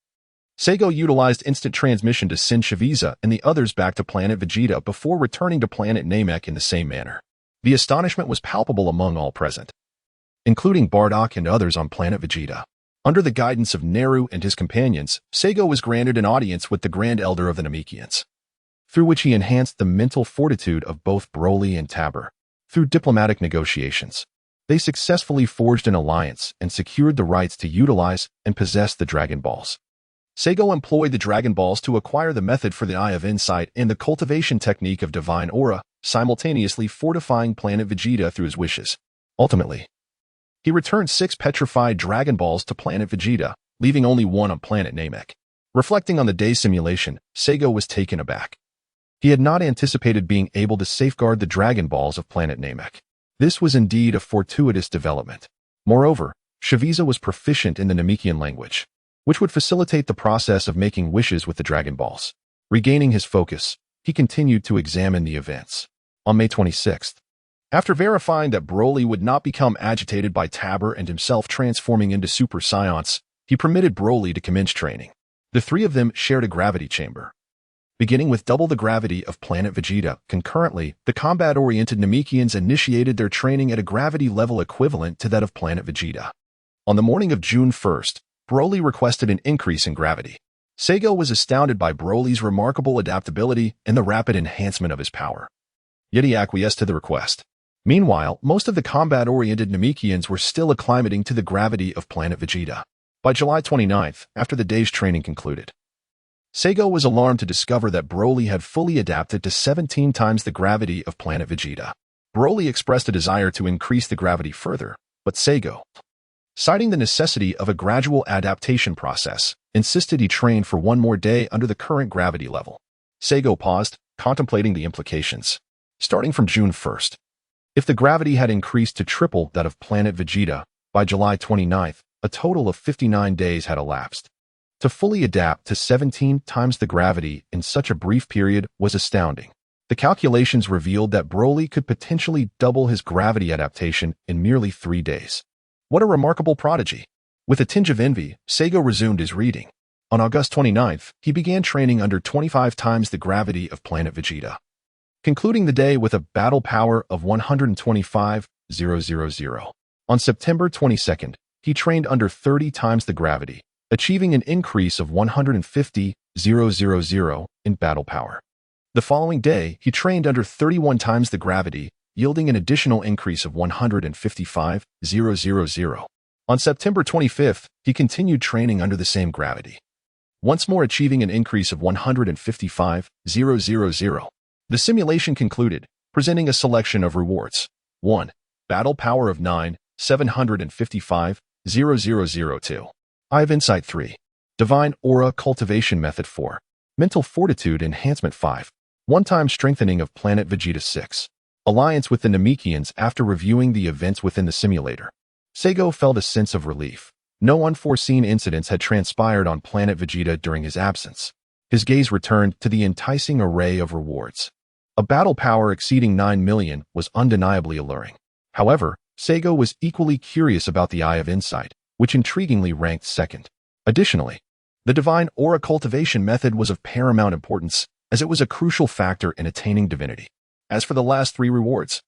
Seigo utilized instant transmission to send Frieza and the others back to planet Vegeta before returning to planet Namek in the same manner. The astonishment was palpable among all present, including Bardock and others on planet Vegeta. Under the guidance of Naru and his companions, Seigo was granted an audience with the Grand Elder of the Namekians, through which he enhanced the mental fortitude of both Broly and Tabber. Through diplomatic negotiations, they successfully forged an alliance and secured the rights to utilize and possess the Dragon Balls. Seigo employed the Dragon Balls to acquire the method for the Eye of Insight and the cultivation technique of Divine Aura, simultaneously fortifying planet Vegeta through his wishes. Ultimately, he returned 6 petrified Dragon Balls to planet Vegeta, leaving only 1 on planet Namek. Reflecting on the day's simulation, Seigo was taken aback. He had not anticipated being able to safeguard the Dragon Balls of planet Namek. This was indeed a fortuitous development. Moreover, Frieza was proficient in the Namekian language, which would facilitate the process of making wishes with the Dragon Balls. Regaining his focus, he continued to examine the events. On May 26th, after verifying that Broly would not become agitated by Tabber and himself transforming into Super Saiyans, he permitted Broly to commence training. The three of them shared a gravity chamber, beginning with double the gravity of planet Vegeta. Concurrently, the combat-oriented Namekians initiated their training at a gravity level equivalent to that of planet Vegeta. On the morning of June 1st, Broly requested an increase in gravity. Seigo was astounded by Broly's remarkable adaptability and the rapid enhancement of his power. Yet he acquiesced to the request. Meanwhile, most of the combat-oriented Namekians were still acclimating to the gravity of planet Vegeta. By July 29th, after the day's training concluded, Seigo was alarmed to discover that Broly had fully adapted to 17 times the gravity of planet Vegeta. Broly expressed a desire to increase the gravity further, but Seigo, citing the necessity of a gradual adaptation process, insisted he train for 1 more day under the current gravity level. Seigo paused, contemplating the implications. Starting from June 1st, if the gravity had increased to triple that of planet Vegeta, by July 29th, a total of 59 days had elapsed. To fully adapt to 17 times the gravity in such a brief period was astounding. The calculations revealed that Broly could potentially double his gravity adaptation in merely 3 days. What a remarkable prodigy! With a tinge of envy, Seigo resumed his reading. On August 29th, he began training under 25 times the gravity of planet Vegeta, concluding the day with a battle power of 125,000. On September 22nd, he trained under 30 times the gravity, achieving an increase of 150,000 in battle power. The following day, he trained under 31 times the gravity, yielding an additional increase of 155,000. On September 25th, he continued training under the same gravity, once more achieving an increase of 155,000. The simulation concluded, presenting a selection of rewards. 1. Battle power of 9,755,002. Eye of Insight 3. Divine Aura Cultivation Method 4. Mental Fortitude Enhancement 5. One-time strengthening of planet Vegeta 6. Alliance with the Namekians. After reviewing the events within the simulator, Seigo felt a sense of relief. No unforeseen incidents had transpired on planet Vegeta during his absence. His gaze returned to the enticing array of rewards. A battle power exceeding 9 million was undeniably alluring. However, Seigo was equally curious about the Eye of Insight, which intriguingly ranked second. Additionally, the Divine Aura Cultivation method was of paramount importance, as it was a crucial factor in attaining divinity. As for the last 3 rewards,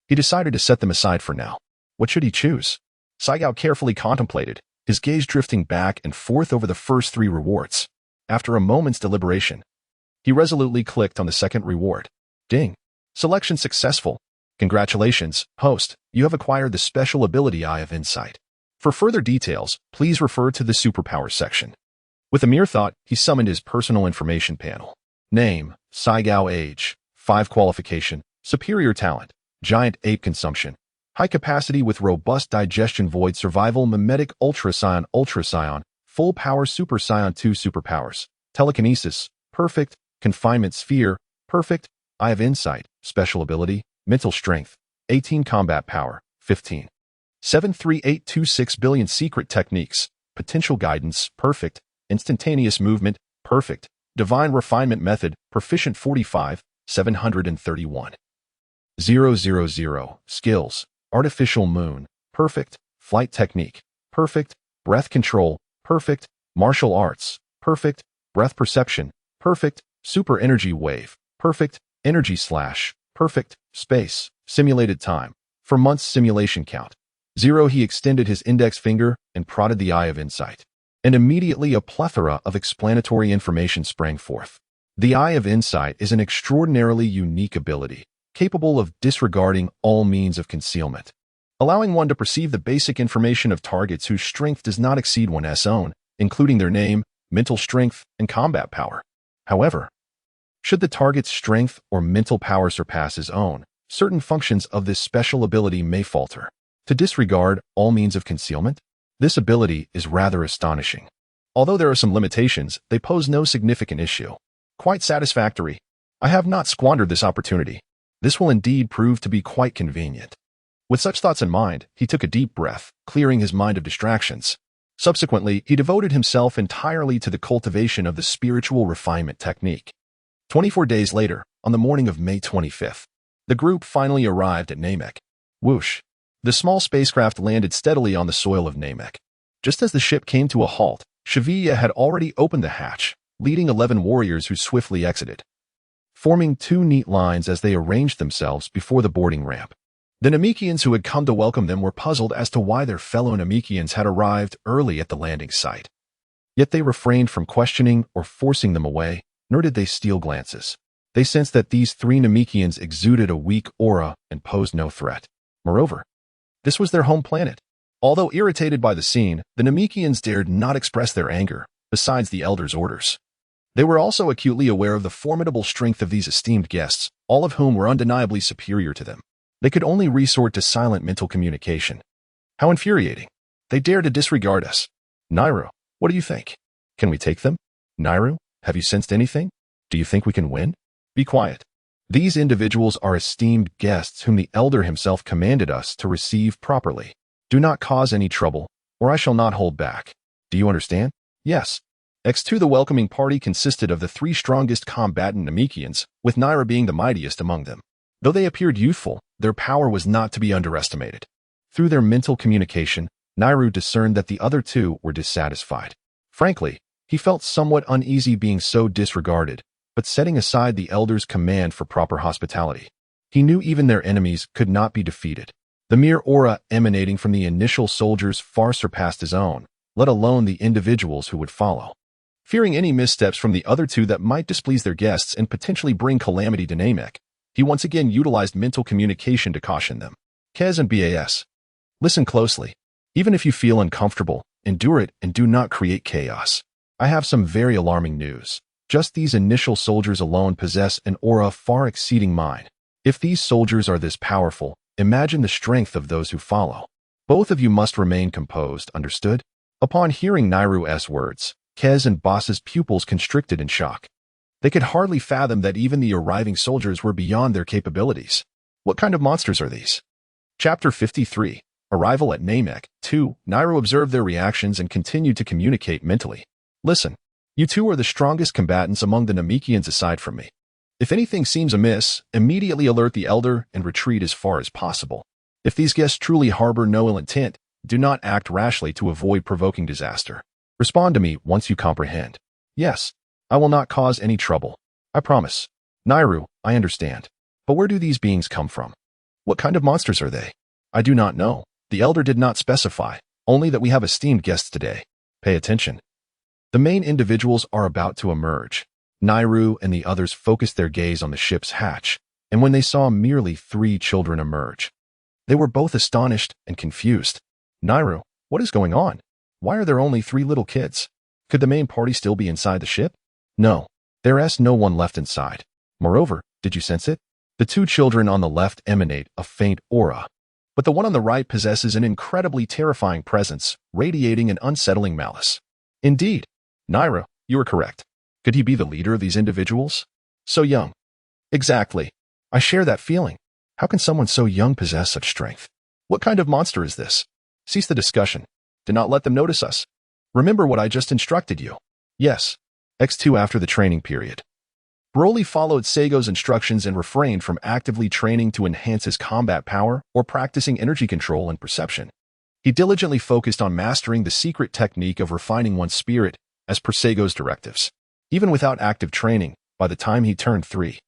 he decided to set them aside for now. What should he choose? Saigo carefully contemplated, his gaze drifting back and forth over the first 3 rewards. After a moment's deliberation, he resolutely clicked on the second reward. Ding! Selection successful. Congratulations, host, you have acquired the special ability Eye of Insight. For further details, please refer to the Superpower section. With a mere thought, he summoned his personal information panel. Name, Saigo. Age, 5 qualification, superior talent, giant ape consumption, high capacity with robust digestion, void survival, mimetic, Ultra Saiyan, full power, Super Saiyan 2 superpowers, telekinesis, perfect, confinement sphere, perfect, Eye of Insight, special ability, mental strength, 18 combat power, 15. 73826 billion secret techniques, potential guidance, perfect, instantaneous movement, perfect, Divine Refinement Method, Proficient 45, 731. 000. Skills. Artificial Moon, Perfect. Flight Technique, Perfect. Breath Control, Perfect. Martial Arts, Perfect. Breath Perception, Perfect. Super Energy Wave, Perfect. Energy Slash, Perfect. Space. Simulated Time. For months simulation count. 0. He extended his index finger and prodded the Eye of Insight. And immediately a plethora of explanatory information sprang forth. The Eye of Insight is an extraordinarily unique ability, capable of disregarding all means of concealment, allowing one to perceive the basic information of targets whose strength does not exceed one's own, including their name, mental strength, and combat power. However, should the target's strength or mental power surpass his own, certain functions of this special ability may falter. To disregard all means of concealment? This ability is rather astonishing. Although there are some limitations, they pose no significant issue. Quite satisfactory. I have not squandered this opportunity. This will indeed prove to be quite convenient. With such thoughts in mind, he took a deep breath, clearing his mind of distractions. Subsequently, he devoted himself entirely to the cultivation of the spiritual refinement technique. 24 days later, on the morning of May 25th, the group finally arrived at Namek. Whoosh! The small spacecraft landed steadily on the soil of Namek. Just as the ship came to a halt, Shibuya had already opened the hatch, leading 11 warriors who swiftly exited, forming two neat lines as they arranged themselves before the boarding ramp. The Namekians who had come to welcome them were puzzled as to why their fellow Namekians had arrived early at the landing site. Yet they refrained from questioning or forcing them away, nor did they steal glances. They sensed that these three Namekians exuded a weak aura and posed no threat. Moreover, this was their home planet. Although irritated by the scene, the Namekians dared not express their anger, besides the Elder's orders. They were also acutely aware of the formidable strength of these esteemed guests, all of whom were undeniably superior to them. They could only resort to silent mental communication. How infuriating. They dare to disregard us. Nairu, what do you think? Can we take them? Nairu, have you sensed anything? Do you think we can win? Be quiet. These individuals are esteemed guests whom the Elder himself commanded us to receive properly. Do not cause any trouble, or I shall not hold back. Do you understand? Yes. X2 The welcoming party consisted of the three strongest combatant Namekians, with Naira being the mightiest among them. Though they appeared youthful, their power was not to be underestimated. Through their mental communication, Nairu discerned that the other two were dissatisfied. Frankly, he felt somewhat uneasy being so disregarded, but setting aside the Elder's command for proper hospitality. He knew even their enemies could not be defeated. The mere aura emanating from the initial soldiers far surpassed his own, let alone the individuals who would follow. Fearing any missteps from the other two that might displease their guests and potentially bring calamity to Namek, he once again utilized mental communication to caution them. Kez and Bas. Listen closely. Even if you feel uncomfortable, endure it and do not create chaos. I have some very alarming news. Just these initial soldiers alone possess an aura far exceeding mine. If these soldiers are this powerful, imagine the strength of those who follow. Both of you must remain composed, understood? Upon hearing Nairu's words, Kez and Boss's pupils constricted in shock. They could hardly fathom that even the arriving soldiers were beyond their capabilities. What kind of monsters are these? Chapter 53. Arrival at Namek. 2. Nairu observed their reactions and continued to communicate mentally. Listen. You two are the strongest combatants among the Namekians aside from me. If anything seems amiss, immediately alert the Elder and retreat as far as possible. If these guests truly harbor no ill intent, do not act rashly to avoid provoking disaster. Respond to me once you comprehend. Yes, I will not cause any trouble. I promise. Nairu, I understand. But where do these beings come from? What kind of monsters are they? I do not know. The Elder did not specify, only that we have esteemed guests today. Pay attention. The main individuals are about to emerge. Nairu and the others focused their gaze on the ship's hatch, and when they saw merely 3 children emerge, they were both astonished and confused. Nairu, what is going on? Why are there only 3 little kids? Could the main party still be inside the ship? No, there is no one left inside. Moreover, did you sense it? The 2 children on the left emanate a faint aura, but the one on the right possesses an incredibly terrifying presence, radiating an unsettling malice. Indeed. Naira, you are correct. Could he be the leader of these individuals? So young. Exactly. I share that feeling. How can someone so young possess such strength? What kind of monster is this? Cease the discussion. Do not let them notice us. Remember what I just instructed you. Yes. X2 after the training period. Broly followed Seigo's instructions and refrained from actively training to enhance his combat power or practicing energy control and perception. He diligently focused on mastering the secret technique of refining one's spirit as per Seigo's directives. Even without active training, by the time he turned 3,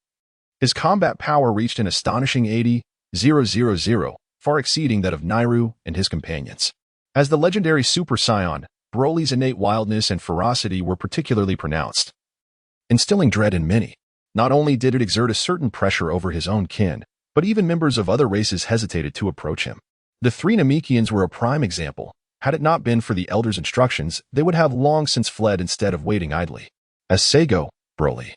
his combat power reached an astonishing 80,000, far exceeding that of Nairu and his companions. As the legendary Super Saiyan, Broly's innate wildness and ferocity were particularly pronounced, instilling dread in many. Not only did it exert a certain pressure over his own kin, but even members of other races hesitated to approach him. The 3 Namekians were a prime example. Had it not been for the Elder's instructions, they would have long since fled instead of waiting idly. As Seigo, Broly,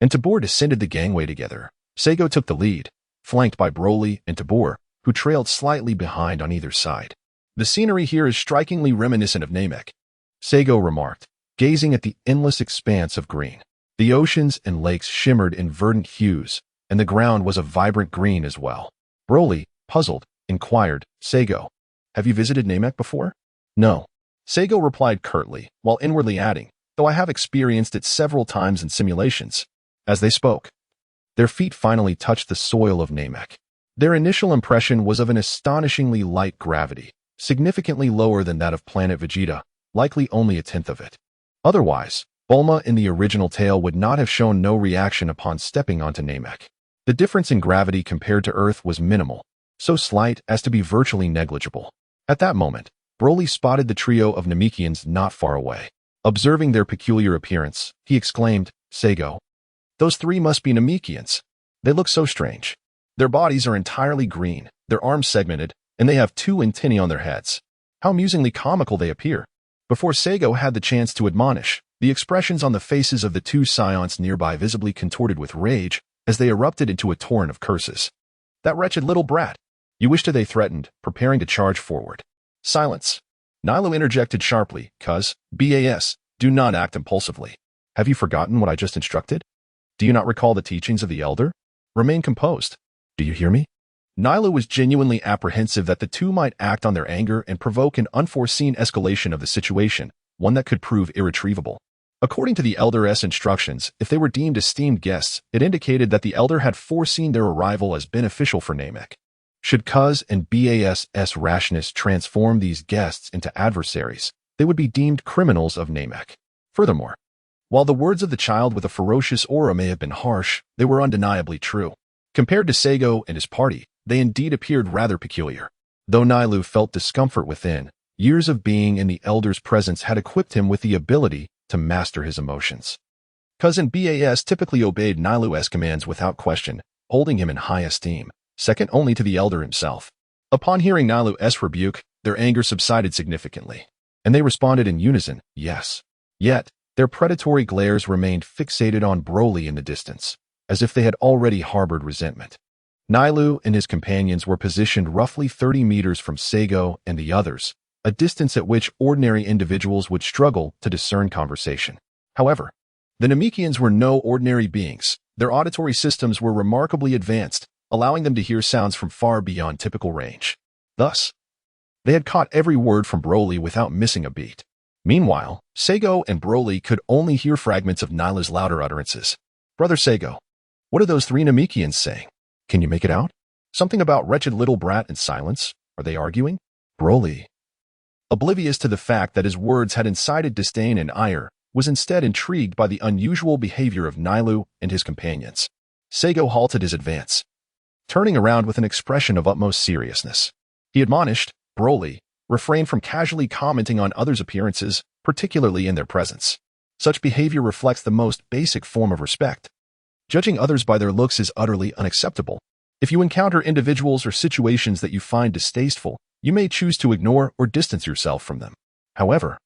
and Tabor descended the gangway together, Seigo took the lead, flanked by Broly and Tabor, who trailed slightly behind on either side. The scenery here is strikingly reminiscent of Namek, Seigo remarked, gazing at the endless expanse of green. The oceans and lakes shimmered in verdant hues, and the ground was a vibrant green as well. Broly, puzzled, inquired, Seigo, have you visited Namek before? No. Seigo replied curtly, while inwardly adding, though I have experienced it several times in simulations. As they spoke, their feet finally touched the soil of Namek. Their initial impression was of an astonishingly light gravity, significantly lower than that of planet Vegeta, likely only a tenth of it. Otherwise, Bulma in the original tale would not have shown no reaction upon stepping onto Namek. The difference in gravity compared to Earth was minimal, so slight as to be virtually negligible. At that moment, Broly spotted the trio of Namekians not far away. Observing their peculiar appearance, he exclaimed, Seigo, those 3 must be Namekians. They look so strange. Their bodies are entirely green, their arms segmented, and they have 2 antennae on their heads. How amusingly comical they appear. Before Seigo had the chance to admonish, the expressions on the faces of the 2 Saiyans nearby visibly contorted with rage as they erupted into a torrent of curses. That wretched little brat! You wish to, they threatened, preparing to charge forward. Silence. Nilo interjected sharply, cuz, BAS, do not act impulsively. Have you forgotten what I just instructed? Do you not recall the teachings of the Elder? Remain composed. Do you hear me? Nilo was genuinely apprehensive that the 2 might act on their anger and provoke an unforeseen escalation of the situation, one that could prove irretrievable. According to the Elder's instructions, if they were deemed esteemed guests, it indicated that the Elder had foreseen their arrival as beneficial for Namek. Should Cuz and BAS's rashness transform these guests into adversaries, they would be deemed criminals of Namek. Furthermore, while the words of the child with a ferocious aura may have been harsh, they were undeniably true. Compared to Seigo and his party, they indeed appeared rather peculiar. Though Nailu felt discomfort within, years of being in the Elder's presence had equipped him with the ability to master his emotions. Cousin BAS typically obeyed Nailu's commands without question, holding him in high esteem, second only to the Elder himself. Upon hearing Nailu's rebuke, their anger subsided significantly, and they responded in unison, yes. Yet, their predatory glares remained fixated on Broly in the distance, as if they had already harbored resentment. Nailu and his companions were positioned roughly 30 meters from Seigo and the others, a distance at which ordinary individuals would struggle to discern conversation. However, the Namekians were no ordinary beings. Their auditory systems were remarkably advanced, allowing them to hear sounds from far beyond typical range. Thus, they had caught every word from Broly without missing a beat. Meanwhile, Seigo and Broly could only hear fragments of Nailu's louder utterances. Brother Seigo, what are those 3 Namekians saying? Can you make it out? Something about wretched little brat and silence? Are they arguing? Broly, oblivious to the fact that his words had incited disdain and ire, was instead intrigued by the unusual behavior of Nailu and his companions. Seigo halted his advance, turning around with an expression of utmost seriousness. He admonished, Broly, refrain from casually commenting on others' appearances, particularly in their presence. Such behavior reflects the most basic form of respect. Judging others by their looks is utterly unacceptable. If you encounter individuals or situations that you find distasteful, you may choose to ignore or distance yourself from them. However,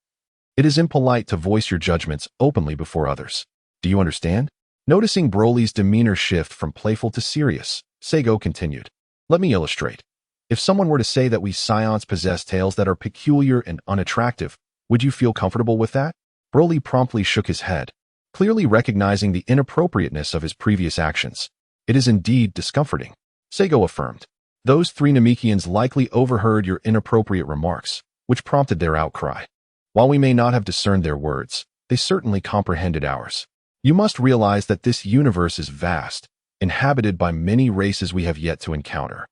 it is impolite to voice your judgments openly before others. Do you understand? Noticing Broly's demeanor shift from playful to serious, Seigo continued. Let me illustrate. If someone were to say that we Saiyans possess tails that are peculiar and unattractive, would you feel comfortable with that? Broly promptly shook his head, clearly recognizing the inappropriateness of his previous actions. It is indeed discomforting, Seigo affirmed. Those 3 Namekians likely overheard your inappropriate remarks, which prompted their outcry. While we may not have discerned their words, they certainly comprehended ours. You must realize that this universe is vast, inhabited by many races we have yet to encounter.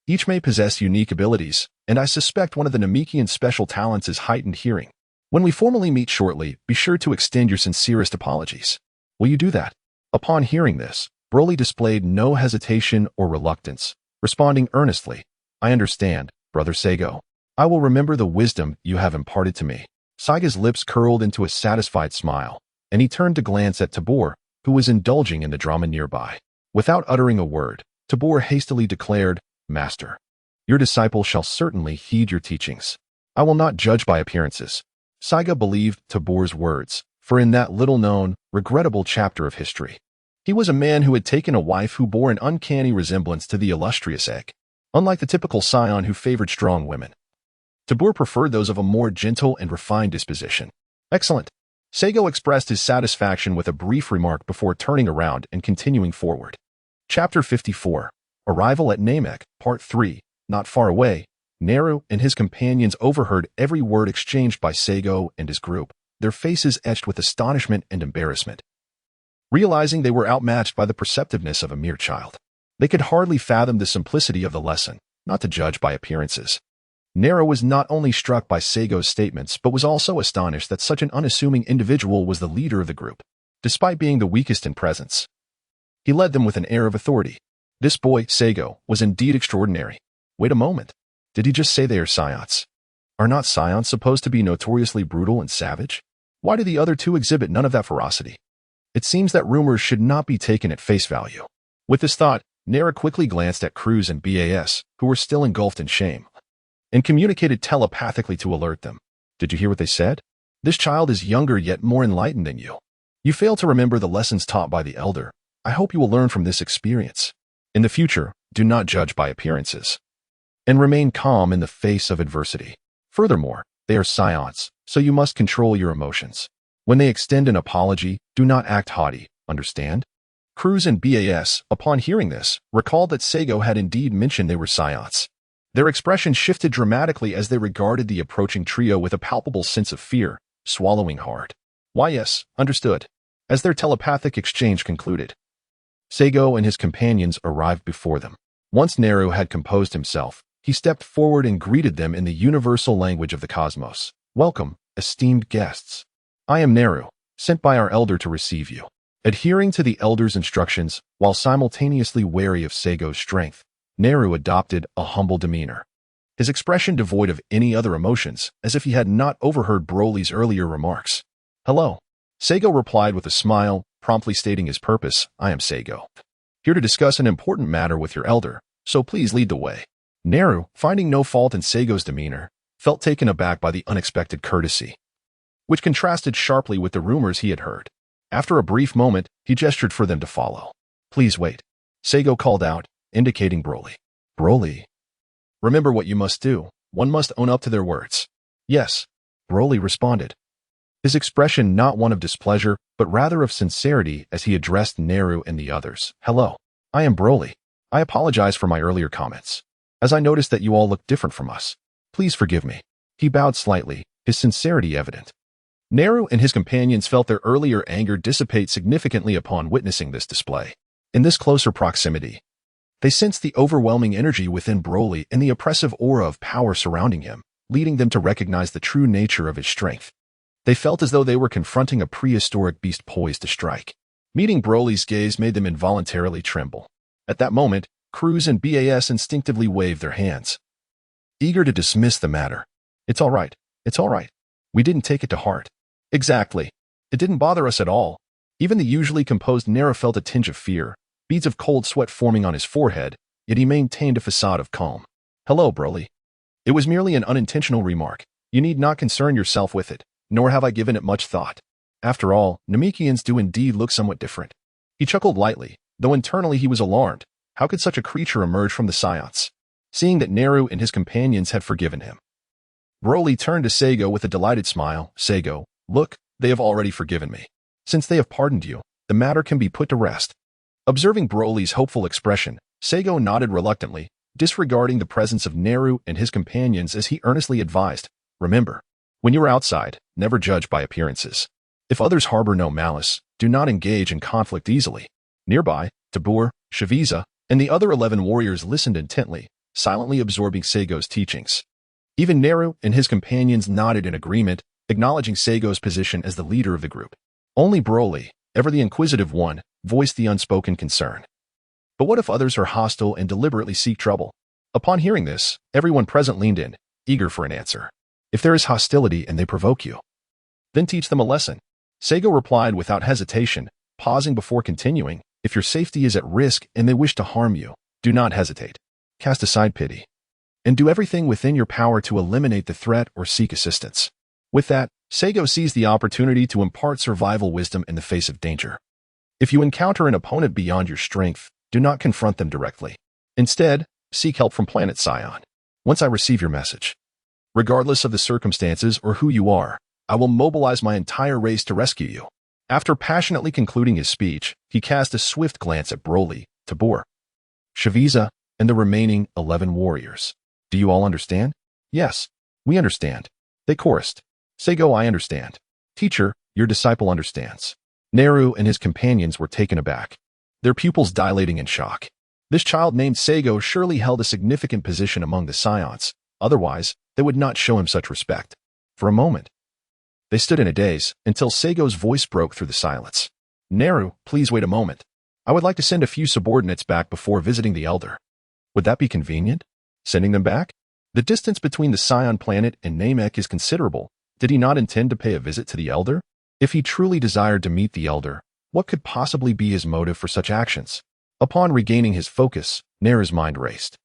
Each may possess unique abilities, and I suspect one of the Namekian's special talents is heightened hearing. When we formally meet shortly, be sure to extend your sincerest apologies. Will you do that? Upon hearing this, Broly displayed no hesitation or reluctance, responding earnestly, I understand, Brother Saigo. I will remember the wisdom you have imparted to me. Saiga's lips curled into a satisfied smile, and he turned to glance at Tabor, who was indulging in the drama nearby. Without uttering a word, Tabor hastily declared, Master, your disciple shall certainly heed your teachings. I will not judge by appearances. Saiga believed Tabor's words, for in that little-known, regrettable chapter of history, he was a man who had taken a wife who bore an uncanny resemblance to the illustrious egg, unlike the typical Saiyan who favored strong women. Tabor preferred those of a more gentle and refined disposition. Excellent. Saigo expressed his satisfaction with a brief remark before turning around and continuing forward. Chapter 54. Arrival at Namek, Part 3. Not far away, Naru and his companions overheard every word exchanged by Saigo and his group, their faces etched with astonishment and embarrassment. Realizing they were outmatched by the perceptiveness of a mere child, they could hardly fathom the simplicity of the lesson, not to judge by appearances. Naru was not only struck by Saigo's statements, but was also astonished that such an unassuming individual was the leader of the group, despite being the weakest in presence. He led them with an air of authority. This boy, Saigo, was indeed extraordinary. Wait a moment. Did he just say they are Saiyans? Are not Saiyans supposed to be notoriously brutal and savage? Why do the other two exhibit none of that ferocity? It seems that rumors should not be taken at face value. With this thought, Naru quickly glanced at Cruz and BAS, who were still engulfed in shame, and communicated telepathically to alert them. Did you hear what they said? This child is younger yet more enlightened than you. You fail to remember the lessons taught by the elder. I hope you will learn from this experience. In the future, do not judge by appearances, and remain calm in the face of adversity. Furthermore, they are Saiyans, so you must control your emotions. When they extend an apology, do not act haughty, understand? Cruz and BAS, upon hearing this, recalled that Saigo had indeed mentioned they were Saiyans. Their expression shifted dramatically as they regarded the approaching trio with a palpable sense of fear, swallowing hard. Why yes, understood. As their telepathic exchange concluded, Saigo and his companions arrived before them. Once Naru had composed himself, he stepped forward and greeted them in the universal language of the cosmos. Welcome, esteemed guests. I am Naru, sent by our elder to receive you. Adhering to the elder's instructions, while simultaneously wary of Saigo's strength, Naru adopted a humble demeanor. His expression devoid of any other emotions, as if he had not overheard Broly's earlier remarks. Hello. Saigo replied with a smile, promptly stating his purpose. I am Saigo, here to discuss an important matter with your elder, so please lead the way. Naru, finding no fault in Saigo's demeanor, felt taken aback by the unexpected courtesy, which contrasted sharply with the rumors he had heard. After a brief moment, he gestured for them to follow. Please wait. Saigo called out, indicating Broly. Broly. Remember what you must do. One must own up to their words. Yes. Broly responded, his expression not one of displeasure, but rather of sincerity as he addressed Naru and the others. Hello. I am Broly. I apologize for my earlier comments, as I noticed that you all look different from us. Please forgive me. He bowed slightly, his sincerity evident. Naru and his companions felt their earlier anger dissipate significantly upon witnessing this display. In this closer proximity, they sensed the overwhelming energy within Broly and the oppressive aura of power surrounding him, leading them to recognize the true nature of his strength. They felt as though they were confronting a prehistoric beast poised to strike. Meeting Broly's gaze made them involuntarily tremble. At that moment, Cruz and BAS instinctively waved their hands, eager to dismiss the matter. It's all right. It's all right. We didn't take it to heart. Exactly. It didn't bother us at all. Even the usually composed Naru felt a tinge of fear, beads of cold sweat forming on his forehead, yet he maintained a facade of calm. Hello, Broly. It was merely an unintentional remark. You need not concern yourself with it, nor have I given it much thought. After all, Namekians do indeed look somewhat different. He chuckled lightly, though internally he was alarmed. How could such a creature emerge from the Saiyans? Seeing that Naru and his companions had forgiven him, Broly turned to Saigo with a delighted smile. Saigo, look, they have already forgiven me. Since they have pardoned you, the matter can be put to rest. Observing Broly's hopeful expression, Saigo nodded reluctantly, disregarding the presence of Naru and his companions as he earnestly advised, remember, when you are outside, never judge by appearances. If others harbor no malice, do not engage in conflict easily. Nearby, Tabor, Frieza, and the other 11 warriors listened intently, silently absorbing Seigo's teachings. Even Naru and his companions nodded in agreement, acknowledging Seigo's position as the leader of the group. Only Broly, ever the inquisitive one, voiced the unspoken concern. But what if others are hostile and deliberately seek trouble? Upon hearing this, everyone present leaned in, eager for an answer. If there is hostility and they provoke you, then teach them a lesson. Seigo replied without hesitation, pausing before continuing, if your safety is at risk and they wish to harm you, do not hesitate. Cast aside pity. And do everything within your power to eliminate the threat or seek assistance. With that, Seigo seized the opportunity to impart survival wisdom in the face of danger. If you encounter an opponent beyond your strength, do not confront them directly. Instead, seek help from planet Saiyan. Once I receive your message, regardless of the circumstances or who you are, I will mobilize my entire race to rescue you. After passionately concluding his speech, he cast a swift glance at Broly, Tabor, Frieza, and the remaining 11 warriors. Do you all understand? Yes, we understand. They chorused. Seigo, I understand. Teacher, your disciple understands. Naru and his companions were taken aback, their pupils dilating in shock. This child named Seigo surely held a significant position among the Saiyans, otherwise, they would not show him such respect. For a moment, they stood in a daze, until Seigo's voice broke through the silence. Naru, please wait a moment. I would like to send a few subordinates back before visiting the Elder. Would that be convenient? Sending them back? The distance between the Saiyan planet and Namek is considerable. Did he not intend to pay a visit to the Elder? If he truly desired to meet the Elder, what could possibly be his motive for such actions? Upon regaining his focus, Naru's mind raced.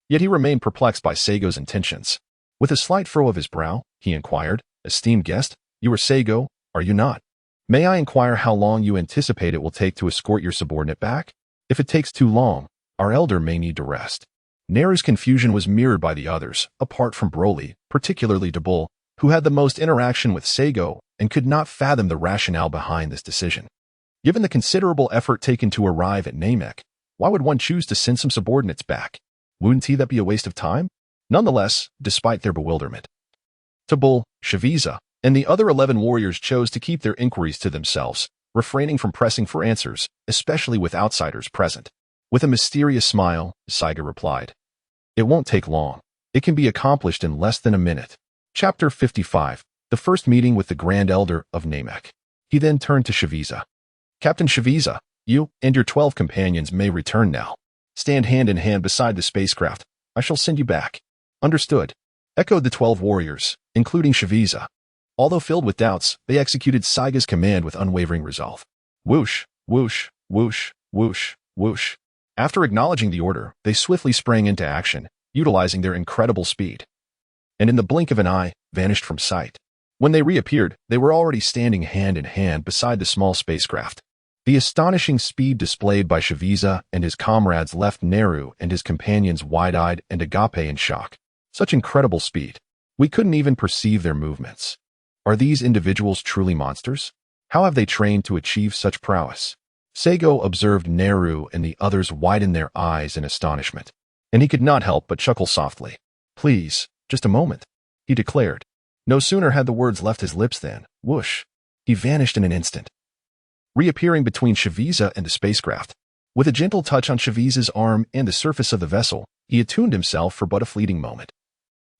Yet he remained perplexed by Seigo's intentions. With a slight furrow of his brow, he inquired, esteemed guest, you are Seigo, are you not? May I inquire how long you anticipate it will take to escort your subordinate back? If it takes too long, our elder may need to rest. Naru's confusion was mirrored by the others, apart from Broly, particularly Tabor, who had the most interaction with Seigo and could not fathom the rationale behind this decision. Given the considerable effort taken to arrive at Namek, why would one choose to send some subordinates back? Wouldn't that be a waste of time? Nonetheless, despite their bewilderment, Tabor, Frieza, and the other 11 warriors chose to keep their inquiries to themselves, refraining from pressing for answers, especially with outsiders present. With a mysterious smile, Saiga replied, "It won't take long. It can be accomplished in less than a minute." Chapter 55, the first meeting with the Grand Elder of Namek. He then turned to Frieza. "Captain Frieza, you and your 12 companions may return now. Stand hand in hand beside the spacecraft. I shall send you back." "Understood," echoed the 12 warriors, including Frieza. Although filled with doubts, they executed Saiga's command with unwavering resolve. Whoosh, whoosh, whoosh, whoosh, whoosh. After acknowledging the order, they swiftly sprang into action, utilizing their incredible speed. And in the blink of an eye, vanished from sight. When they reappeared, they were already standing hand in hand beside the small spacecraft. The astonishing speed displayed by Frieza and his comrades left Naru and his companions wide-eyed and agape in shock. Such incredible speed. We couldn't even perceive their movements. Are these individuals truly monsters? How have they trained to achieve such prowess? Seigo observed Naru and the others widen their eyes in astonishment, and he could not help but chuckle softly. "Please, just a moment," he declared. No sooner had the words left his lips than, whoosh, he vanished in an instant, reappearing between Frieza and the spacecraft. With a gentle touch on Frieza's arm and the surface of the vessel, he attuned himself for but a fleeting moment,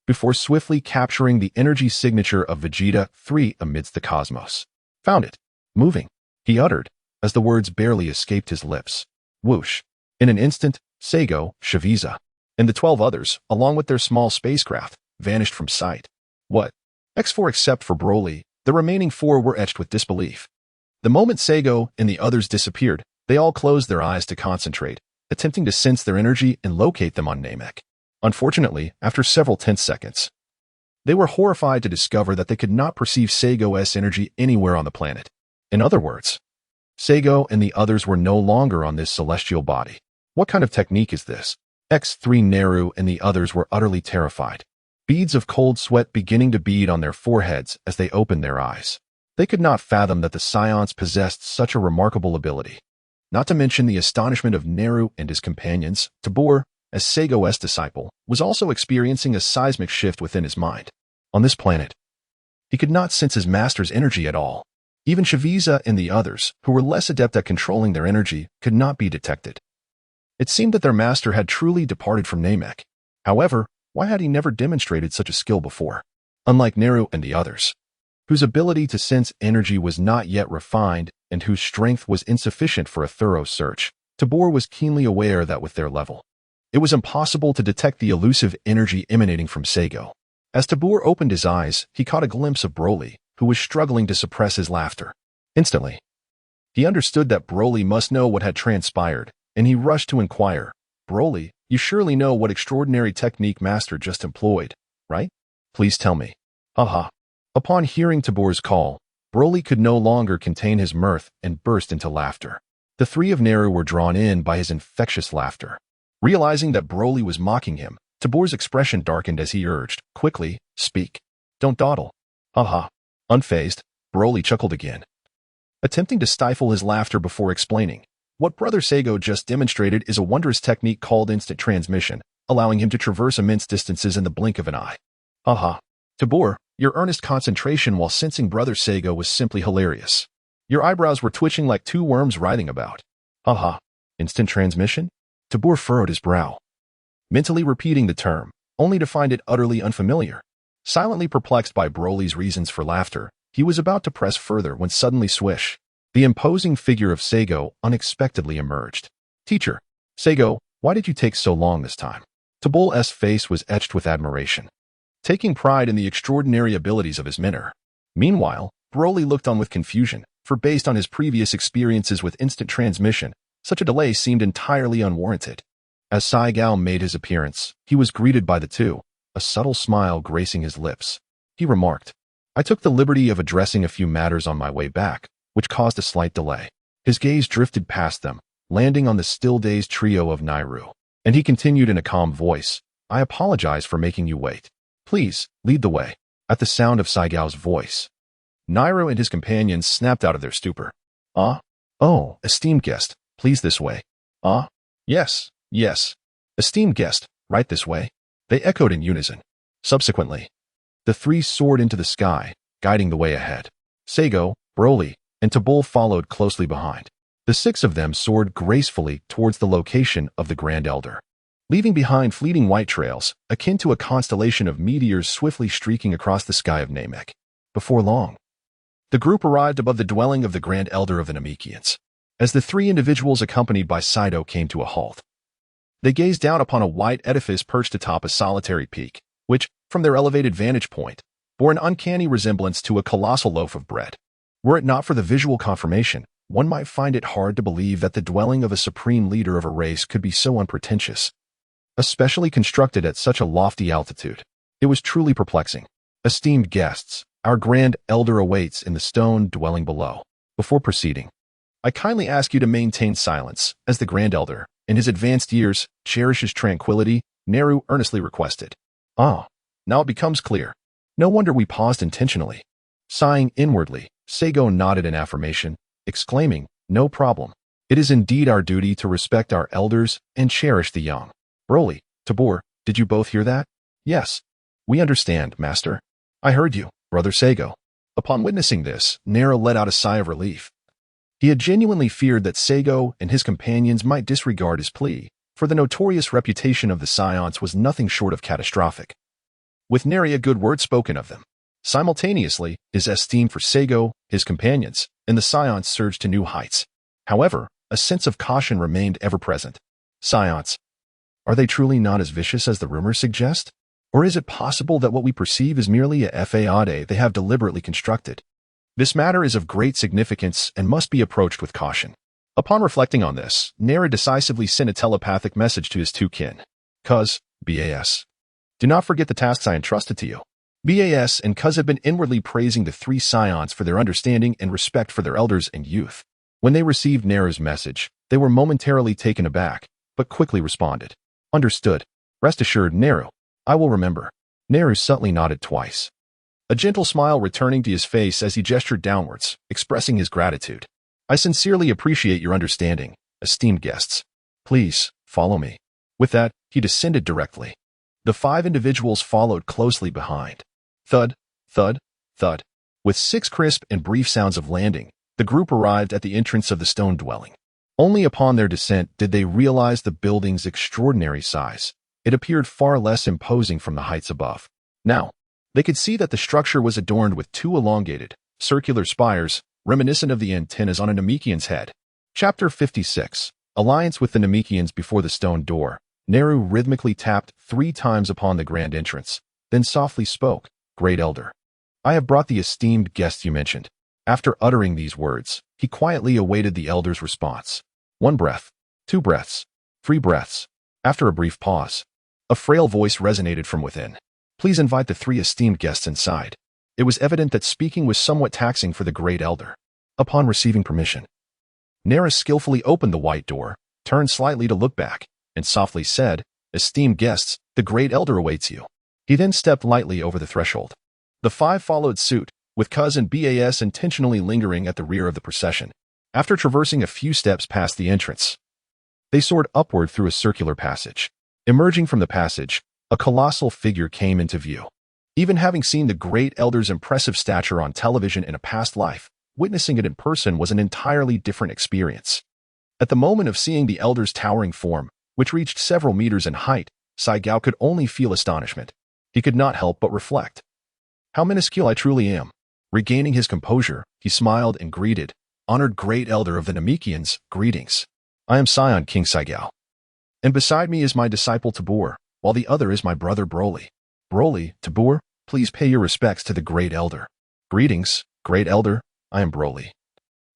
before swiftly capturing the energy signature of Vegeta 3 amidst the cosmos. "Found it. Moving," he uttered, as the words barely escaped his lips. Whoosh. In an instant, Seigo, Frieza, and the 12 others, along with their small spacecraft, vanished from sight. What? X4 except for Broly, the remaining 4 were etched with disbelief. The moment Seigo and the others disappeared, they all closed their eyes to concentrate, attempting to sense their energy and locate them on Namek. Unfortunately, after several tense seconds, they were horrified to discover that they could not perceive Seigo's energy anywhere on the planet. In other words, Seigo and the others were no longer on this celestial body. What kind of technique is this? X3 Naru and the others were utterly terrified, beads of cold sweat beginning to bead on their foreheads as they opened their eyes. They could not fathom that the Saiyans possessed such a remarkable ability. Not to mention the astonishment of Naru and his companions, Tabor, as Seigo's disciple, was also experiencing a seismic shift within his mind. On this planet, he could not sense his master's energy at all. Even Frieza and the others, who were less adept at controlling their energy, could not be detected. It seemed that their master had truly departed from Namek. However, why had he never demonstrated such a skill before? Unlike Naru and the others, whose ability to sense energy was not yet refined and whose strength was insufficient for a thorough search, Tabor was keenly aware that with their level, it was impossible to detect the elusive energy emanating from Saigo. As Tabor opened his eyes, he caught a glimpse of Broly, who was struggling to suppress his laughter. Instantly, he understood that Broly must know what had transpired, and he rushed to inquire, "Broly, you surely know what extraordinary technique Master just employed, right? Please tell me." Haha. Upon hearing Tabor's call, Broly could no longer contain his mirth and burst into laughter. The three of Naru were drawn in by his infectious laughter. Realizing that Broly was mocking him, Tabor's expression darkened as he urged, "Quickly, speak. Don't dawdle." Haha. Unfazed, Broly chuckled again, attempting to stifle his laughter before explaining. What Brother Saigo just demonstrated is a wondrous technique called instant transmission, allowing him to traverse immense distances in the blink of an eye. Haha. Tabor, your earnest concentration while sensing Brother Saigo was simply hilarious. Your eyebrows were twitching like two worms writhing about. Haha. Instant transmission? Tabor furrowed his brow, mentally repeating the term, only to find it utterly unfamiliar. Silently perplexed by Broly's reasons for laughter, he was about to press further when suddenly swish, the imposing figure of Saigo unexpectedly emerged. "Teacher, Saigo, why did you take so long this time?" Tabol's face was etched with admiration, taking pride in the extraordinary abilities of his mentor. Meanwhile, Broly looked on with confusion, for based on his previous experiences with instant transmission, such a delay seemed entirely unwarranted. As Saigo made his appearance, he was greeted by the two, a subtle smile gracing his lips. He remarked, "I took the liberty of addressing a few matters on my way back, which caused a slight delay." His gaze drifted past them, landing on the still-dazed trio of Naru, and he continued in a calm voice, "I apologize for making you wait. Please, lead the way." At the sound of Saigo's voice, Naru and his companions snapped out of their stupor. Oh, esteemed guest, please this way." Yes, yes. Esteemed guest, right this way." They echoed in unison. Subsequently, the three soared into the sky, guiding the way ahead. Saigo, Broly, and Tabor followed closely behind. The six of them soared gracefully towards the location of the Grand Elder, leaving behind fleeting white trails, akin to a constellation of meteors swiftly streaking across the sky of Namek. Before long, the group arrived above the dwelling of the Grand Elder of the Namekians. As the three individuals accompanied by Saigo came to a halt, they gazed down upon a white edifice perched atop a solitary peak, which, from their elevated vantage point, bore an uncanny resemblance to a colossal loaf of bread. Were it not for the visual confirmation, one might find it hard to believe that the dwelling of a supreme leader of a race could be so unpretentious, especially constructed at such a lofty altitude. It was truly perplexing. "Esteemed guests, our Grand Elder awaits in the stone dwelling below." Before proceeding, I kindly ask you to maintain silence, as the Grand Elder, in his advanced years, cherishes tranquility, Naru earnestly requested. Now it becomes clear. No wonder we paused intentionally. Sighing inwardly, Saigo nodded in affirmation, exclaiming, "No problem. It is indeed our duty to respect our elders and cherish the young." Broly, Tabor, did you both hear that? "Yes. We understand, Master." "I heard you, Brother Saigo." Upon witnessing this, Naru let out a sigh of relief. He had genuinely feared that Saigo and his companions might disregard his plea, for the notorious reputation of the Saiyans was nothing short of catastrophic, with nary a good word spoken of them. Simultaneously, his esteem for Saigo, his companions, and the Saiyans surged to new heights. However, a sense of caution remained ever present. Saiyans, are they truly not as vicious as the rumors suggest? Or is it possible that what we perceive is merely a facade they have deliberately constructed? This matter is of great significance and must be approached with caution. Upon reflecting on this, Naru decisively sent a telepathic message to his two kin. "Cuz, BAS. Do not forget the tasks I entrusted to you." BAS and Cuz had been inwardly praising the three Saiyans for their understanding and respect for their elders and youth. When they received Naru's message, they were momentarily taken aback, but quickly responded. "Understood. Rest assured, Naru. I will remember." Naru subtly nodded twice, a gentle smile returning to his face as he gestured downwards, expressing his gratitude. "I sincerely appreciate your understanding, esteemed guests. Please, follow me." With that, he descended directly. The five individuals followed closely behind. Thud, thud, thud. With 6 crisp and brief sounds of landing, the group arrived at the entrance of the stone dwelling. Only upon their descent did they realize the building's extraordinary size. It appeared far less imposing from the heights above. Now, they could see that the structure was adorned with 2 elongated, circular spires, reminiscent of the antennas on a Namekian's head. Chapter 56. Alliance with the Namekians. Before the stone door, Neru rhythmically tapped 3 times upon the grand entrance, then softly spoke, "Great Elder, I have brought the esteemed guest you mentioned." After uttering these words, he quietly awaited the elder's response. 1 breath, 2 breaths, 3 breaths. After a brief pause, a frail voice resonated from within. "Please invite the 3 esteemed guests inside." It was evident that speaking was somewhat taxing for the great elder. Upon receiving permission, Nera skillfully opened the white door, turned slightly to look back, and softly said, "Esteemed guests, the great elder awaits you." He then stepped lightly over the threshold. The 5 followed suit, with Cuz and BAS intentionally lingering at the rear of the procession. After traversing a few steps past the entrance, they soared upward through a circular passage. Emerging from the passage, a colossal figure came into view. Even having seen the great elder's impressive stature on television in a past life, witnessing it in person was an entirely different experience. At the moment of seeing the elder's towering form, which reached several meters in height, Saigao could only feel astonishment. He could not help but reflect, "How minuscule I truly am." Regaining his composure, he smiled and greeted, "Honored great elder of the Namekians, greetings. I am Saiyan King Saigao. And beside me is my disciple Tabor, while the other is my brother Broly." "Broly, Tabor, please pay your respects to the great elder." "Greetings, great elder, I am Broly."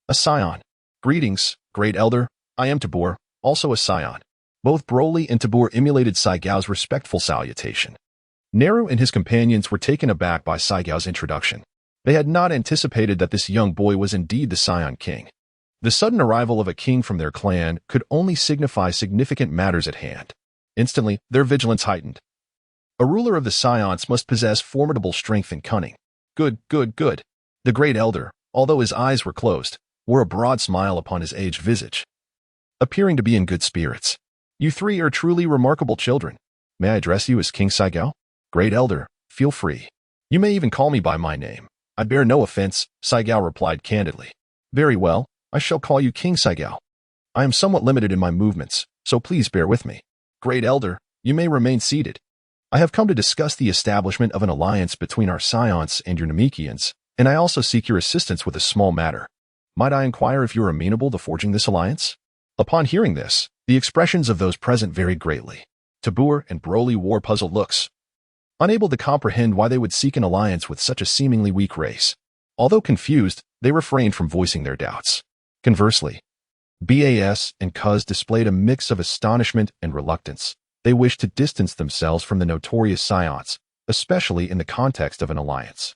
"A Saiyan." "Greetings, great elder, I am Tabor, also a Saiyan." Both Broly and Tabor emulated Saigao's respectful salutation. Neru and his companions were taken aback by Saigao's introduction. They had not anticipated that this young boy was indeed the Saiyan king. The sudden arrival of a king from their clan could only signify significant matters at hand. Instantly, their vigilance heightened. A ruler of the Saiyans must possess formidable strength and cunning. Good. The great elder, although his eyes were closed, wore a broad smile upon his aged visage, appearing to be in good spirits. "You 3 are truly remarkable children. May I address you as King Saigao?" "Great elder, feel free. You may even call me by my name. I bear no offense," Saigao replied candidly. "Very well, I shall call you King Saigao. I am somewhat limited in my movements, so please bear with me." "Great elder, you may remain seated. I have come to discuss the establishment of an alliance between our Saiyans and your Namekians, and I also seek your assistance with a small matter. Might I inquire if you are amenable to forging this alliance?" Upon hearing this, the expressions of those present varied greatly. Tabor and Broly wore puzzled looks, unable to comprehend why they would seek an alliance with such a seemingly weak race. Although confused, they refrained from voicing their doubts. Conversely, BAS and Cuz displayed a mix of astonishment and reluctance. They wished to distance themselves from the notorious Saiyans, especially in the context of an alliance.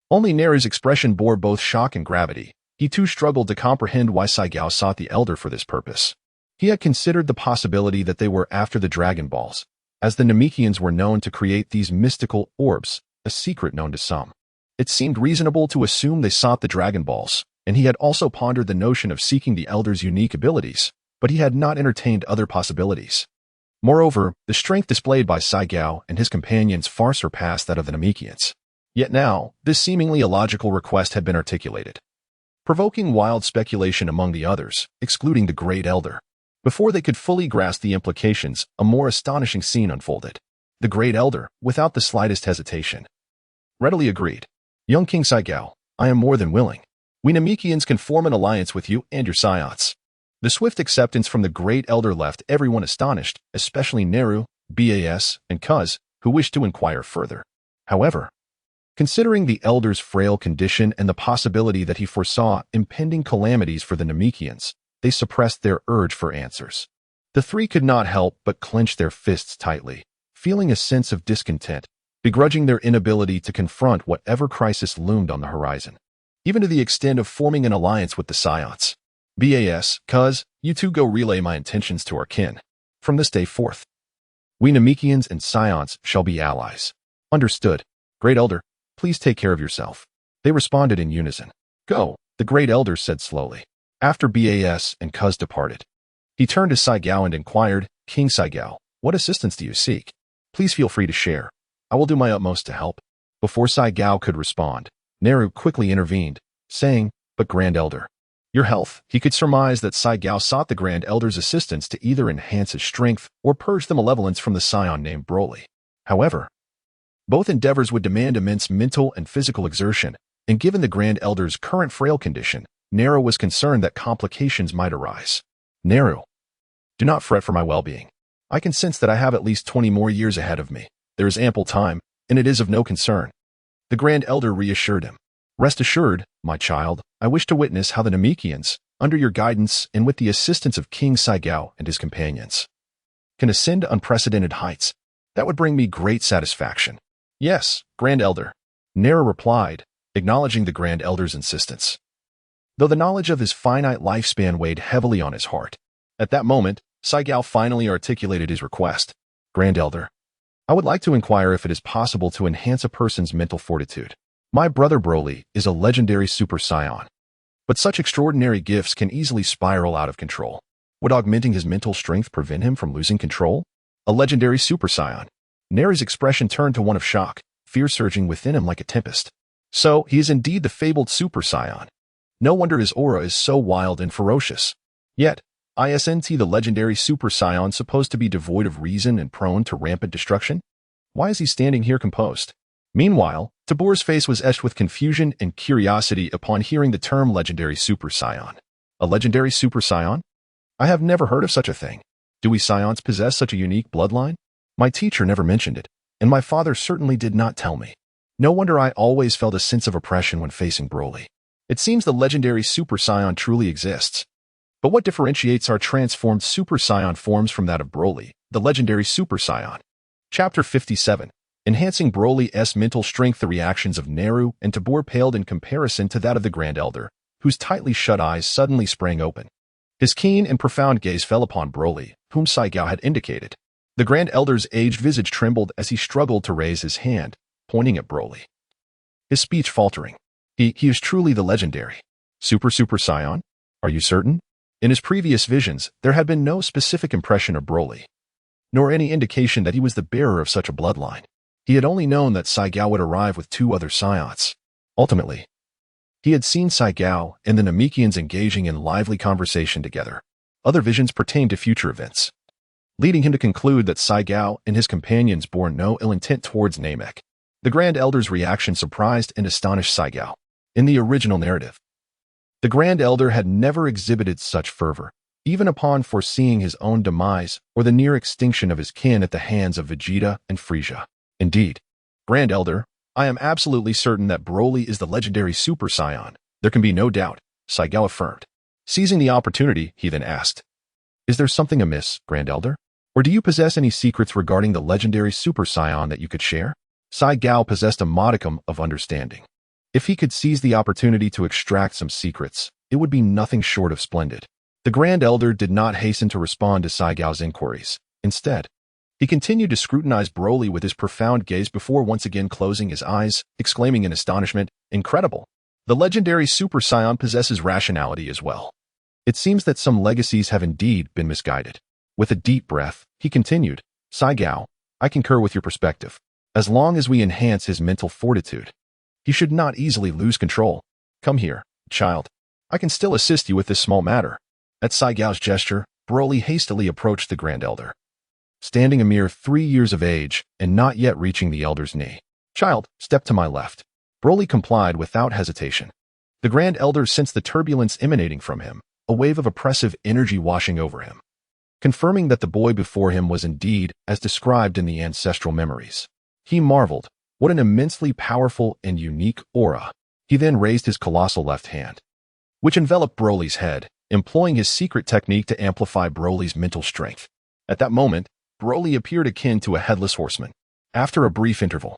Only Neru's expression bore both shock and gravity. He too struggled to comprehend why Saigao sought the elder for this purpose. He had considered the possibility that they were after the Dragon Balls, as the Namekians were known to create these mystical orbs, a secret known to some. It seemed reasonable to assume they sought the Dragon Balls, and he had also pondered the notion of seeking the elder's unique abilities, but he had not entertained other possibilities. Moreover, the strength displayed by Saigao and his companions far surpassed that of the Namekians. Yet now, this seemingly illogical request had been articulated, provoking wild speculation among the others, excluding the great elder. Before they could fully grasp the implications, a more astonishing scene unfolded. The great elder, without the slightest hesitation, readily agreed. "Young King Saigao, I am more than willing. We Namekians can form an alliance with you and your Saiyans." The swift acceptance from the great elder left everyone astonished, especially Neru, BAS, and Cuz, who wished to inquire further. However, considering the elder's frail condition and the possibility that he foresaw impending calamities for the Namekians, they suppressed their urge for answers. The 3 could not help but clench their fists tightly, feeling a sense of discontent, begrudging their inability to confront whatever crisis loomed on the horizon, even to the extent of forming an alliance with the Saiyans. "BAS, Cuz, you 2 go relay my intentions to our kin. From this day forth, we Namekians and Saiyans shall be allies." "Understood. Great elder, please take care of yourself." They responded in unison. "Go," the great elder said slowly. After BAS and Cuz departed, he turned to Saigao and inquired, "King Saigao, what assistance do you seek? Please feel free to share. I will do my utmost to help." Before Saigao could respond, Naru quickly intervened, saying, "But Grand Elder, your health." He could surmise that Saiyan sought the Grand Elder's assistance to either enhance his strength or purge the malevolence from the Saiyan named Broly. However, both endeavors would demand immense mental and physical exertion, and given the Grand Elder's current frail condition, Naru was concerned that complications might arise. "Naru, do not fret for my well-being. I can sense that I have at least 20 more years ahead of me. There is ample time, and it is of no concern." The Grand Elder reassured him. "Rest assured, my child, I wish to witness how the Namekians, under your guidance and with the assistance of King Saiyan and his companions, can ascend to unprecedented heights. That would bring me great satisfaction." "Yes, Grand Elder," Naru replied, acknowledging the Grand Elder's insistence, though the knowledge of his finite lifespan weighed heavily on his heart. At that moment, Saiyan finally articulated his request. "Grand Elder, I would like to inquire if it is possible to enhance a person's mental fortitude. My brother Broly is a legendary Super Saiyan, but such extraordinary gifts can easily spiral out of control. Would augmenting his mental strength prevent him from losing control?" "A legendary Super Saiyan." Naru's expression turned to one of shock, fear surging within him like a tempest. "So, he is indeed the fabled Super Saiyan. No wonder his aura is so wild and ferocious. Yet, isn't the legendary Super Saiyan supposed to be devoid of reason and prone to rampant destruction? Why is he standing here composed?" Meanwhile, Tabor's face was etched with confusion and curiosity upon hearing the term legendary Super Saiyan. "A legendary Super Saiyan? I have never heard of such a thing. Do we Saiyans possess such a unique bloodline? My teacher never mentioned it, and my father certainly did not tell me. No wonder I always felt a sense of oppression when facing Broly. It seems the legendary Super Saiyan truly exists. But what differentiates our transformed Super Saiyan forms from that of Broly, the legendary Super Saiyan?" Chapter 57. Enhancing Broly's mental strength. The reactions of Naru and Tabor paled in comparison to that of the Grand Elder, whose tightly shut eyes suddenly sprang open. His keen and profound gaze fell upon Broly, whom Saiyan had indicated. The Grand Elder's aged visage trembled as he struggled to raise his hand, pointing at Broly, his speech faltering. He is truly the legendary Super Saiyan? Are you certain?" In his previous visions, there had been no specific impression of Broly, nor any indication that he was the bearer of such a bloodline. He had only known that Saiyan would arrive with 2 other Saiyans. Ultimately, he had seen Saiyan and the Namekians engaging in lively conversation together. Other visions pertained to future events, leading him to conclude that Saiyan and his companions bore no ill intent towards Namek. The Grand Elder's reaction surprised and astonished Saiyan. In the original narrative, the Grand Elder had never exhibited such fervor, even upon foreseeing his own demise or the near extinction of his kin at the hands of Vegeta and Frieza. "Indeed, Grand Elder, I am absolutely certain that Broly is the legendary Super Saiyan. There can be no doubt," Saiyan affirmed. Seizing the opportunity, he then asked, "Is there something amiss, Grand Elder? Or do you possess any secrets regarding the legendary Super Saiyan that you could share?" Saiyan possessed a modicum of understanding. If he could seize the opportunity to extract some secrets, it would be nothing short of splendid. The Grand Elder did not hasten to respond to Saiyan's inquiries. Instead, he continued to scrutinize Broly with his profound gaze before once again closing his eyes, exclaiming in astonishment, "Incredible! The legendary Super Saiyan possesses rationality as well. It seems that some legacies have indeed been misguided." With a deep breath, he continued, "Saiyan, I concur with your perspective. As long as we enhance his mental fortitude, he should not easily lose control. Come here, child. I can still assist you with this small matter." At Saiyan's gesture, Broly hastily approached the Grand Elder, standing a mere 3 years of age and not yet reaching the Elder's knee. "Child, step to my left." Broly complied without hesitation. The Grand Elder sensed the turbulence emanating from him, a wave of oppressive energy washing over him, confirming that the boy before him was indeed as described in the ancestral memories. He marveled, what an immensely powerful and unique aura. He then raised his colossal left hand, which enveloped Broly's head, employing his secret technique to amplify Broly's mental strength. At that moment, Broly appeared akin to a headless horseman. After a brief interval,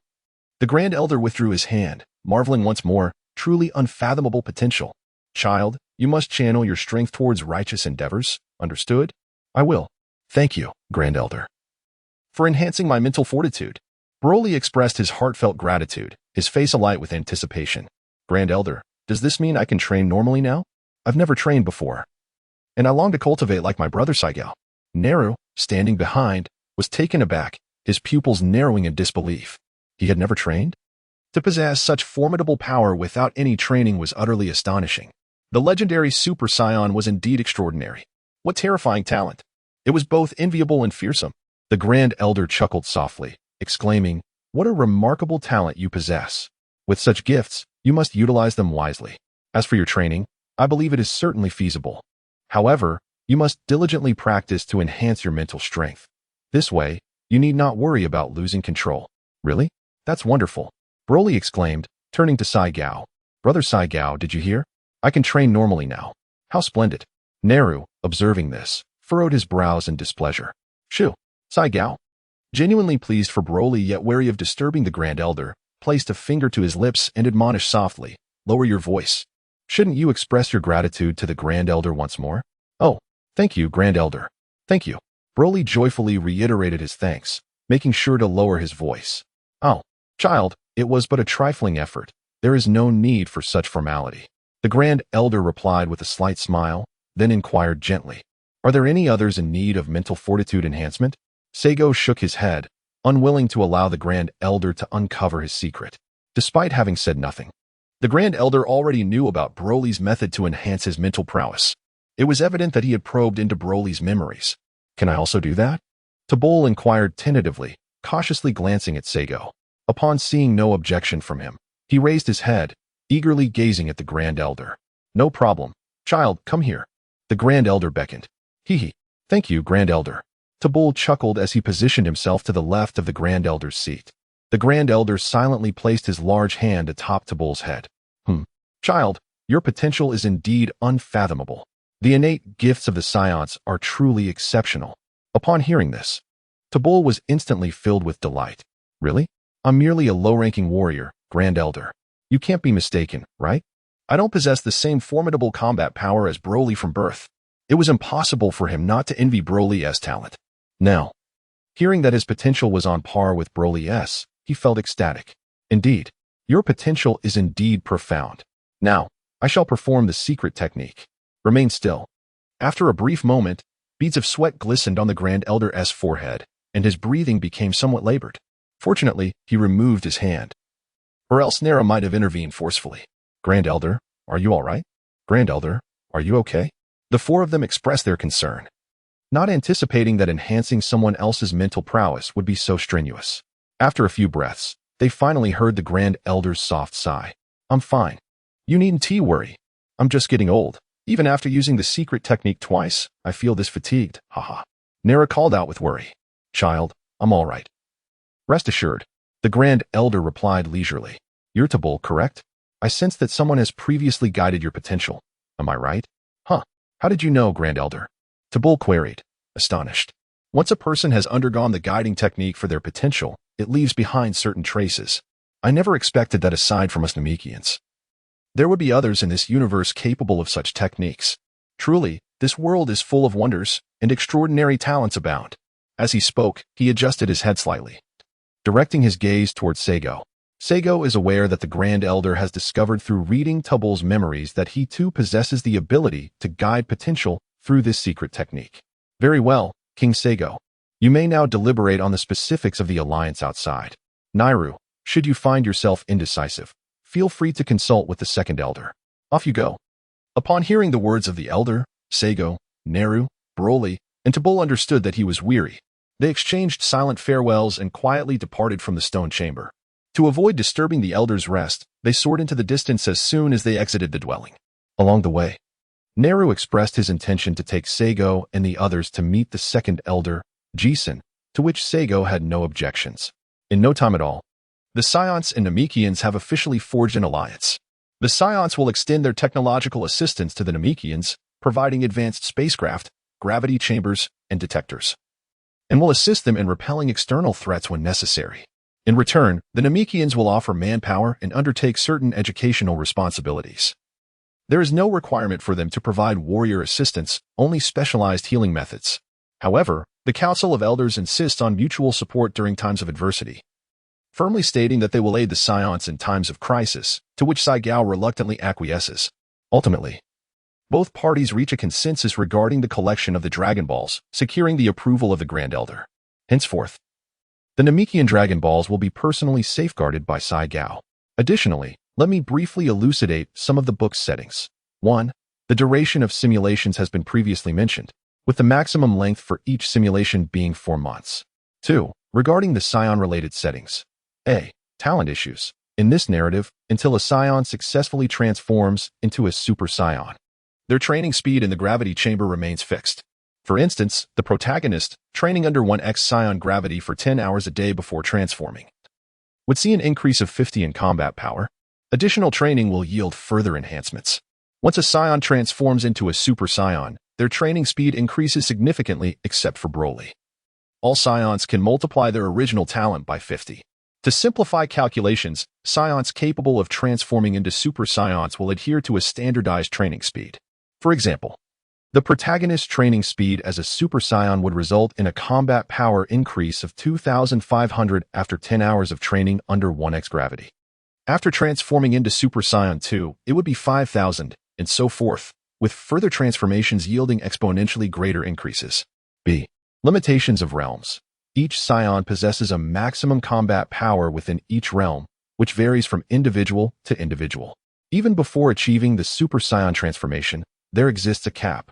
the Grand Elder withdrew his hand, marveling once more, truly unfathomable potential. "Child, you must channel your strength towards righteous endeavors. Understood?" "I will. Thank you, Grand Elder, for enhancing my mental fortitude." Broly expressed his heartfelt gratitude, his face alight with anticipation. "Grand Elder, does this mean I can train normally now? I've never trained before, and I long to cultivate like my brother Saiyan." Naru, standing behind, was taken aback, his pupils narrowing in disbelief. He had never trained? To possess such formidable power without any training was utterly astonishing. The legendary Super Saiyan was indeed extraordinary. What terrifying talent! It was both enviable and fearsome. The Grand Elder chuckled softly, exclaiming, "What a remarkable talent you possess! With such gifts, you must utilize them wisely. As for your training, I believe it is certainly feasible. However, you must diligently practice to enhance your mental strength. This way, you need not worry about losing control." "Really? That's wonderful," Broly exclaimed, turning to Saiyan. "Brother Saiyan, did you hear? I can train normally now." "How splendid." Naru, observing this, furrowed his brows in displeasure. "Shoo." Saiyan, genuinely pleased for Broly yet wary of disturbing the Grand Elder, placed a finger to his lips and admonished softly, "Lower your voice. Shouldn't you express your gratitude to the Grand Elder once more?" "Oh, thank you, Grand Elder. Thank you." Broly joyfully reiterated his thanks, making sure to lower his voice. "Oh, child, it was but a trifling effort. There is no need for such formality." The Grand Elder replied with a slight smile, then inquired gently, "Are there any others in need of mental fortitude enhancement?" Saiyan shook his head, unwilling to allow the Grand Elder to uncover his secret. Despite having said nothing, the Grand Elder already knew about Broly's method to enhance his mental prowess. It was evident that he had probed into Broly's memories. "Can I also do that?" Tabol inquired tentatively, cautiously glancing at Saiyan. Upon seeing no objection from him, he raised his head, eagerly gazing at the Grand Elder. "No problem. Child, come here." The Grand Elder beckoned. "Hee. Thank you, Grand Elder." Tabol chuckled as he positioned himself to the left of the Grand Elder's seat. The Grand Elder silently placed his large hand atop Tabol's head. Child, your potential is indeed unfathomable. The innate gifts of the Saiyans are truly exceptional." Upon hearing this, Tabol was instantly filled with delight. "Really? I'm merely a low-ranking warrior, Grand Elder. You can't be mistaken, right? I don't possess the same formidable combat power as Broly from birth." It was impossible for him not to envy Broly's talent. Now, hearing that his potential was on par with Broly's, he felt ecstatic. "Indeed, your potential is indeed profound. Now, I shall perform the secret technique. Remain still." After a brief moment, beads of sweat glistened on the Grand Elder's forehead, and his breathing became somewhat labored. Fortunately, he removed his hand, or else Nara might have intervened forcefully. "Grand Elder, are you all right? Grand Elder, are you okay?" The four of them expressed their concern, not anticipating that enhancing someone else's mental prowess would be so strenuous. After a few breaths, they finally heard the Grand Elder's soft sigh. "I'm fine. You needn't worry. I'm just getting old. Even after using the secret technique twice, I feel this fatigued, haha." Nara called out with worry. "Child, I'm all right. Rest assured." The Grand Elder replied leisurely. "You're Tabol, correct? I sense that someone has previously guided your potential. Am I right?" "Huh. How did you know, Grand Elder?" Tabol queried, astonished. Once a person has undergone the guiding technique for their potential, it leaves behind certain traces. I never expected that aside from us Namekians, there would be others in this universe capable of such techniques. Truly, this world is full of wonders, and extraordinary talents abound. As he spoke, he adjusted his head slightly, directing his gaze towards Saiyan. Saiyan is aware that the Grand Elder has discovered through reading Tabol's memories that he too possesses the ability to guide potential through this secret technique. "Very well, King Saiyan. You may now deliberate on the specifics of the alliance outside. Naru, should you find yourself indecisive, feel free to consult with the second Elder. Off you go." Upon hearing the words of the Elder, Saiyan, Naru, Broly, and Tabol understood that he was weary. They exchanged silent farewells and quietly departed from the stone chamber. To avoid disturbing the Elder's rest, they soared into the distance as soon as they exited the dwelling. Along the way, Naru expressed his intention to take Saiyan and the others to meet the second Elder, Jisun, to which Saiyan had no objections. In no time at all, the Saiyans and Namekians have officially forged an alliance. The Saiyans will extend their technological assistance to the Namekians, providing advanced spacecraft, gravity chambers, and detectors, and will assist them in repelling external threats when necessary. In return, the Namekians will offer manpower and undertake certain educational responsibilities. There is no requirement for them to provide warrior assistance, only specialized healing methods. However, the Council of Elders insists on mutual support during times of adversity, firmly stating that they will aid the Saiyans in times of crisis, to which Saiyan reluctantly acquiesces. Ultimately, both parties reach a consensus regarding the collection of the Dragon Balls, securing the approval of the Grand Elder. Henceforth, the Namekian Dragon Balls will be personally safeguarded by Saiyan. Additionally, let me briefly elucidate some of the book's settings. 1. The duration of simulations has been previously mentioned, with the maximum length for each simulation being 4 months. 2. Regarding the Saiyan-related settings. A. Talent issues. In this narrative, until a Saiyan successfully transforms into a Super Saiyan, their training speed in the gravity chamber remains fixed. For instance, the protagonist, training under 1x Saiyan gravity for 10 hours a day before transforming, would see an increase of 50 in combat power. Additional training will yield further enhancements. Once a Saiyan transforms into a Super Saiyan, their training speed increases significantly except for Broly. All Saiyans can multiply their original talent by 50. To simplify calculations, Saiyans capable of transforming into Super Saiyans will adhere to a standardized training speed. For example, the protagonist's training speed as a Super Saiyan would result in a combat power increase of 2,500 after 10 hours of training under 1x gravity. After transforming into Super Saiyan 2, it would be 5,000, and so forth, with further transformations yielding exponentially greater increases. B. Limitations of realms. Each Saiyan possesses a maximum combat power within each realm, which varies from individual to individual. Even before achieving the Super Saiyan transformation, there exists a cap,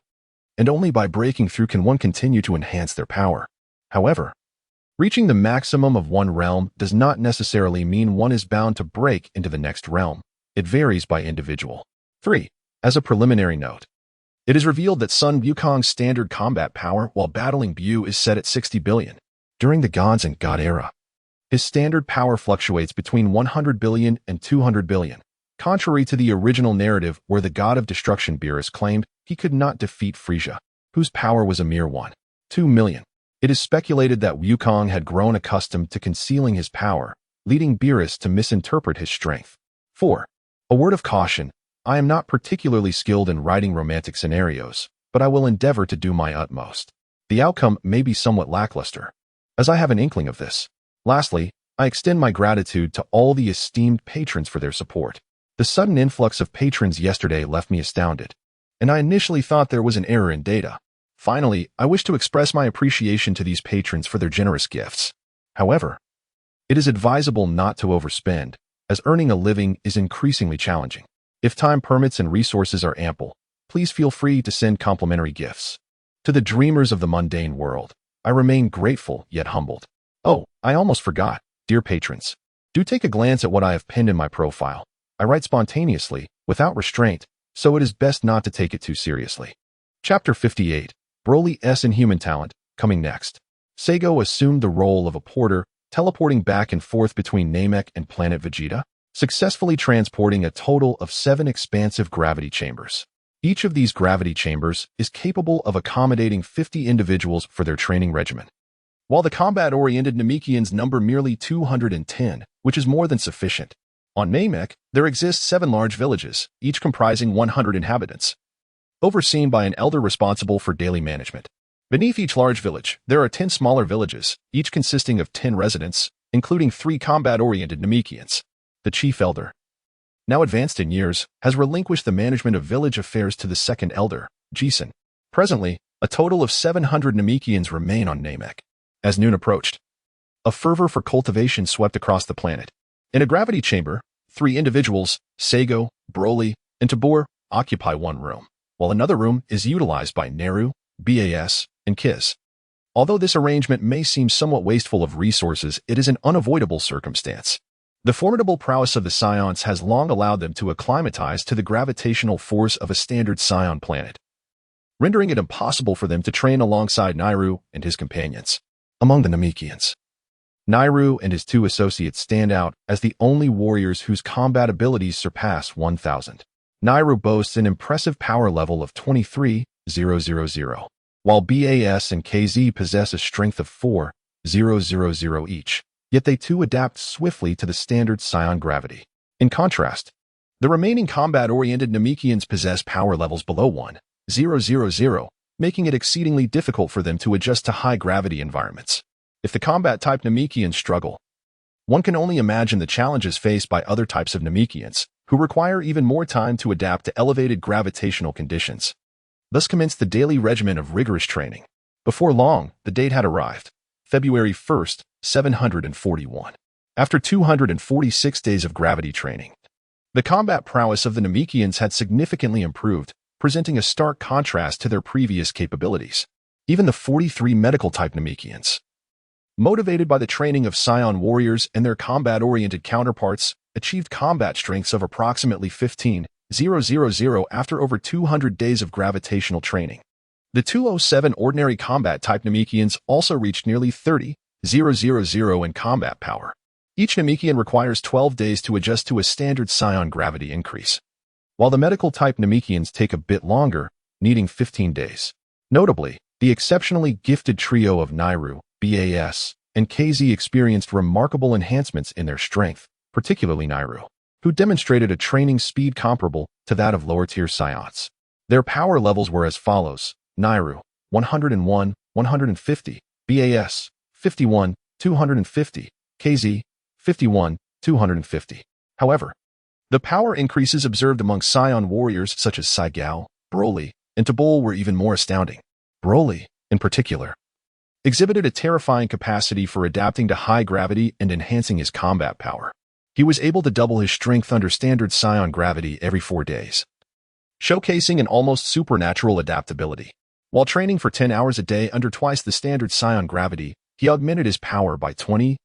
and only by breaking through can one continue to enhance their power. However, reaching the maximum of one realm does not necessarily mean one is bound to break into the next realm. It varies by individual. 3. As a preliminary note, it is revealed that Sun Wukong's standard combat power while battling Bu is set at 60 billion. During the Gods and God era, his standard power fluctuates between 100 billion and 200 billion. Contrary to the original narrative where the god of destruction Beerus claimed he could not defeat Frieza, whose power was a mere 1.2 million. It is speculated that Wukong had grown accustomed to concealing his power, leading Beerus to misinterpret his strength. 4. A word of caution. I am not particularly skilled in writing romantic scenarios, but I will endeavor to do my utmost. The outcome may be somewhat lackluster, as I have an inkling of this. Lastly, I extend my gratitude to all the esteemed patrons for their support. The sudden influx of patrons yesterday left me astounded, and I initially thought there was an error in data. Finally, I wish to express my appreciation to these patrons for their generous gifts. However, it is advisable not to overspend, as earning a living is increasingly challenging. If time permits and resources are ample, please feel free to send complimentary gifts. To the dreamers of the mundane world, I remain grateful yet humbled. Oh, I almost forgot, dear patrons. Do take a glance at what I have pinned in my profile. I write spontaneously, without restraint, so it is best not to take it too seriously. Chapter 58, Broly's Inhuman Talent, coming next. Saigo assumed the role of a porter, teleporting back and forth between Namek and planet Vegeta, successfully transporting a total of 7 expansive gravity chambers. Each of these gravity chambers is capable of accommodating 50 individuals for their training regimen, while the combat-oriented Namekians number merely 210, which is more than sufficient. On Namek, there exist 7 large villages, each comprising 100 inhabitants, overseen by an elder responsible for daily management. Beneath each large village, there are 10 smaller villages, each consisting of 10 residents, including 3 combat-oriented Namekians. The chief elder, now advanced in years, has relinquished the management of village affairs to the second elder, Jason. Presently, a total of 700 Namekians remain on Namek. As noon approached, a fervor for cultivation swept across the planet. In a gravity chamber, 3 individuals, Saigo, Broly, and Tabor, occupy one room, while another room is utilized by Neru, Bas, and Kiz. Although this arrangement may seem somewhat wasteful of resources, it is an unavoidable circumstance. The formidable prowess of the Saiyans has long allowed them to acclimatize to the gravitational force of a standard Saiyan planet, rendering it impossible for them to train alongside Nairu and his companions. Among the Namekians, Nairu and his 2 associates stand out as the only warriors whose combat abilities surpass 1,000. Nairu boasts an impressive power level of 23,000, while Bas and KZ possess a strength of 4,000 each. Yet they too adapt swiftly to the standard Saiyan gravity. In contrast, the remaining combat-oriented Namekians possess power levels below 1,000, making it exceedingly difficult for them to adjust to high-gravity environments. If the combat-type Namekians struggle, one can only imagine the challenges faced by other types of Namekians, who require even more time to adapt to elevated gravitational conditions. Thus commenced the daily regimen of rigorous training. Before long, the date had arrived. February 1st, 741. After 246 days of gravity training, the combat prowess of the Namekians had significantly improved, presenting a stark contrast to their previous capabilities. Even the 43 medical-type Namekians, motivated by the training of Saiyan warriors and their combat-oriented counterparts, achieved combat strengths of approximately 15,000 after over 200 days of gravitational training. The 207 ordinary combat-type Namekians also reached nearly 30,000 in combat power. Each Namekian requires 12 days to adjust to a standard Saiyan gravity increase, while the medical-type Namekians take a bit longer, needing 15 days. Notably, the exceptionally gifted trio of Nairu, BAS, and KZ experienced remarkable enhancements in their strength, particularly Nairu, who demonstrated a training speed comparable to that of lower-tier Saiyans. Their power levels were as follows: Nairu, 101, 150, BAS, 51, 250, KZ, 51, 250. However, the power increases observed among Saiyan warriors such as Saigao, Broly, and Tabol were even more astounding. Broly, in particular, exhibited a terrifying capacity for adapting to high gravity and enhancing his combat power. He was able to double his strength under standard Saiyan gravity every 4 days, showcasing an almost supernatural adaptability. While training for 10 hours a day under twice the standard Saiyan gravity, he augmented his power by 20,000.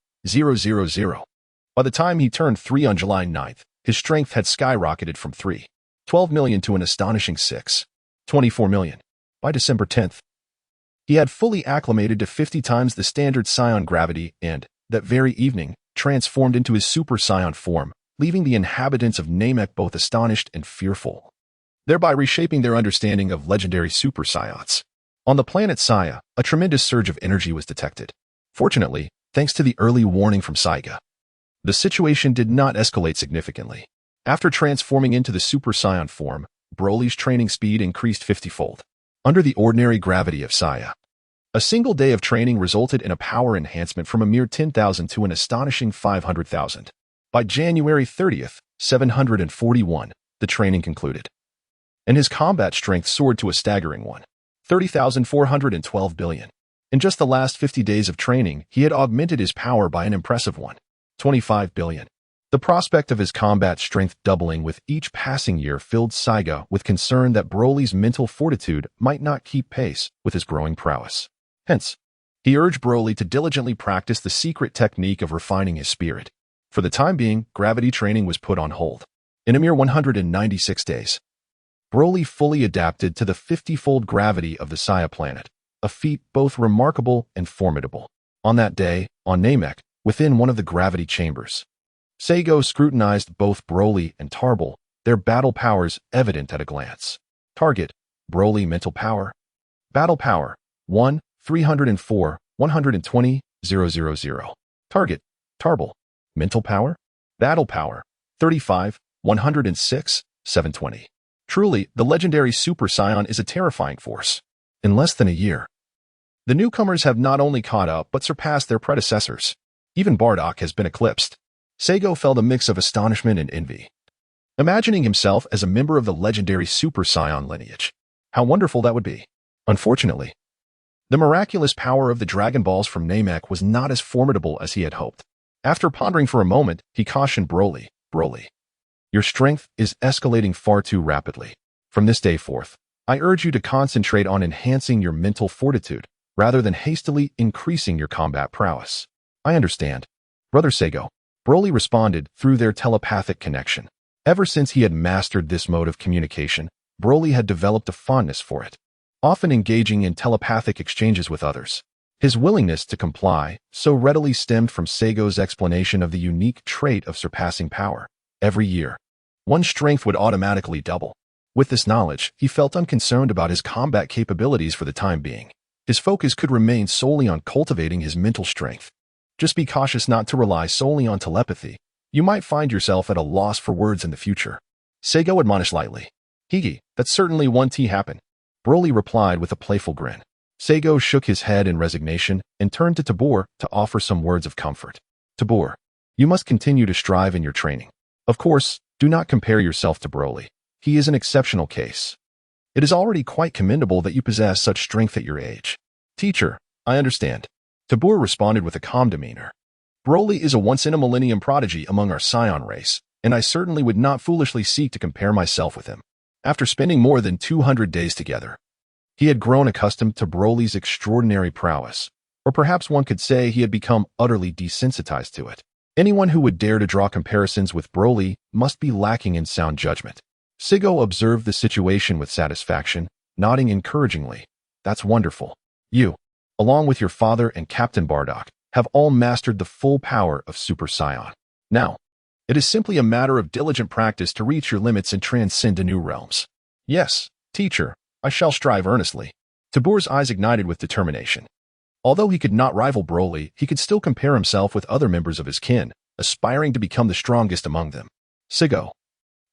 By the time he turned 3 on July 9th, his strength had skyrocketed from 3.12 million to an astonishing 6.24 million. By December 10th, he had fully acclimated to 50 times the standard Saiyan gravity and, that very evening, transformed into his Super Saiyan form, leaving the inhabitants of Namek both astonished and fearful, thereby reshaping their understanding of legendary Super Saiyans. On the planet Saya, a tremendous surge of energy was detected. Fortunately, thanks to the early warning from Saiga, the situation did not escalate significantly. After transforming into the Super Saiyan form, Broly's training speed increased 50-fold. Under the ordinary gravity of Saya, a single day of training resulted in a power enhancement from a mere 10,000 to an astonishing 500,000. By January 30th, 741, the training concluded, and his combat strength soared to a staggering 30,412 billion. In just the last 50 days of training, he had augmented his power by an impressive 25 billion. The prospect of his combat strength doubling with each passing year filled Saiga with concern that Broly's mental fortitude might not keep pace with his growing prowess. Hence, he urged Broly to diligently practice the secret technique of refining his spirit. For the time being, gravity training was put on hold. In a mere 196 days, Broly fully adapted to the 50-fold gravity of the Saya planet, a feat both remarkable and formidable. On that day, on Namek, within one of the gravity chambers, Saigo scrutinized both Broly and Tarbal, their battle powers evident at a glance. Target: Broly mental power. Battle power: 1, 304, 120, 000. Target: Tarbal. Mental power? Battle power: 35, 106, 720. Truly, the legendary Super Saiyan is a terrifying force. In less than a year, the newcomers have not only caught up but surpassed their predecessors. Even Bardock has been eclipsed. Saigo felt a mix of astonishment and envy, imagining himself as a member of the legendary Super Saiyan lineage. How wonderful that would be. Unfortunately, the miraculous power of the Dragon Balls from Namek was not as formidable as he had hoped. After pondering for a moment, he cautioned Broly, "Broly, your strength is escalating far too rapidly. From this day forth, I urge you to concentrate on enhancing your mental fortitude rather than hastily increasing your combat prowess." "I understand, Brother Saigo," Broly responded through their telepathic connection. Ever since he had mastered this mode of communication, Broly had developed a fondness for it, often engaging in telepathic exchanges with others. His willingness to comply so readily stemmed from Saigo's explanation of the unique trait of surpassing power. Every year, one's strength would automatically double. With this knowledge, he felt unconcerned about his combat capabilities for the time being. His focus could remain solely on cultivating his mental strength. Just be cautious not to rely solely on telepathy. You might find yourself at a loss for words in the future. Saigo admonished lightly. "Higi, that's certainly one T happen," Broly replied with a playful grin. Saigo shook his head in resignation and turned to Tabor to offer some words of comfort. "Tabor, you must continue to strive in your training. Of course, do not compare yourself to Broly. He is an exceptional case. It is already quite commendable that you possess such strength at your age." "Teacher, I understand," Tabor responded with a calm demeanor. Broly is a once-in-a-millennium prodigy among our Saiyan race, and I certainly would not foolishly seek to compare myself with him. After spending more than 200 days together, he had grown accustomed to Broly's extraordinary prowess, or perhaps one could say he had become utterly desensitized to it. Anyone who would dare to draw comparisons with Broly must be lacking in sound judgment. Sigo observed the situation with satisfaction, nodding encouragingly. That's wonderful. You, along with your father and Captain Bardock, have all mastered the full power of Super Saiyan. Now, it is simply a matter of diligent practice to reach your limits and transcend to new realms. Yes, teacher, I shall strive earnestly. Tabor's eyes ignited with determination. Although he could not rival Broly, he could still compare himself with other members of his kin, aspiring to become the strongest among them. Sigo,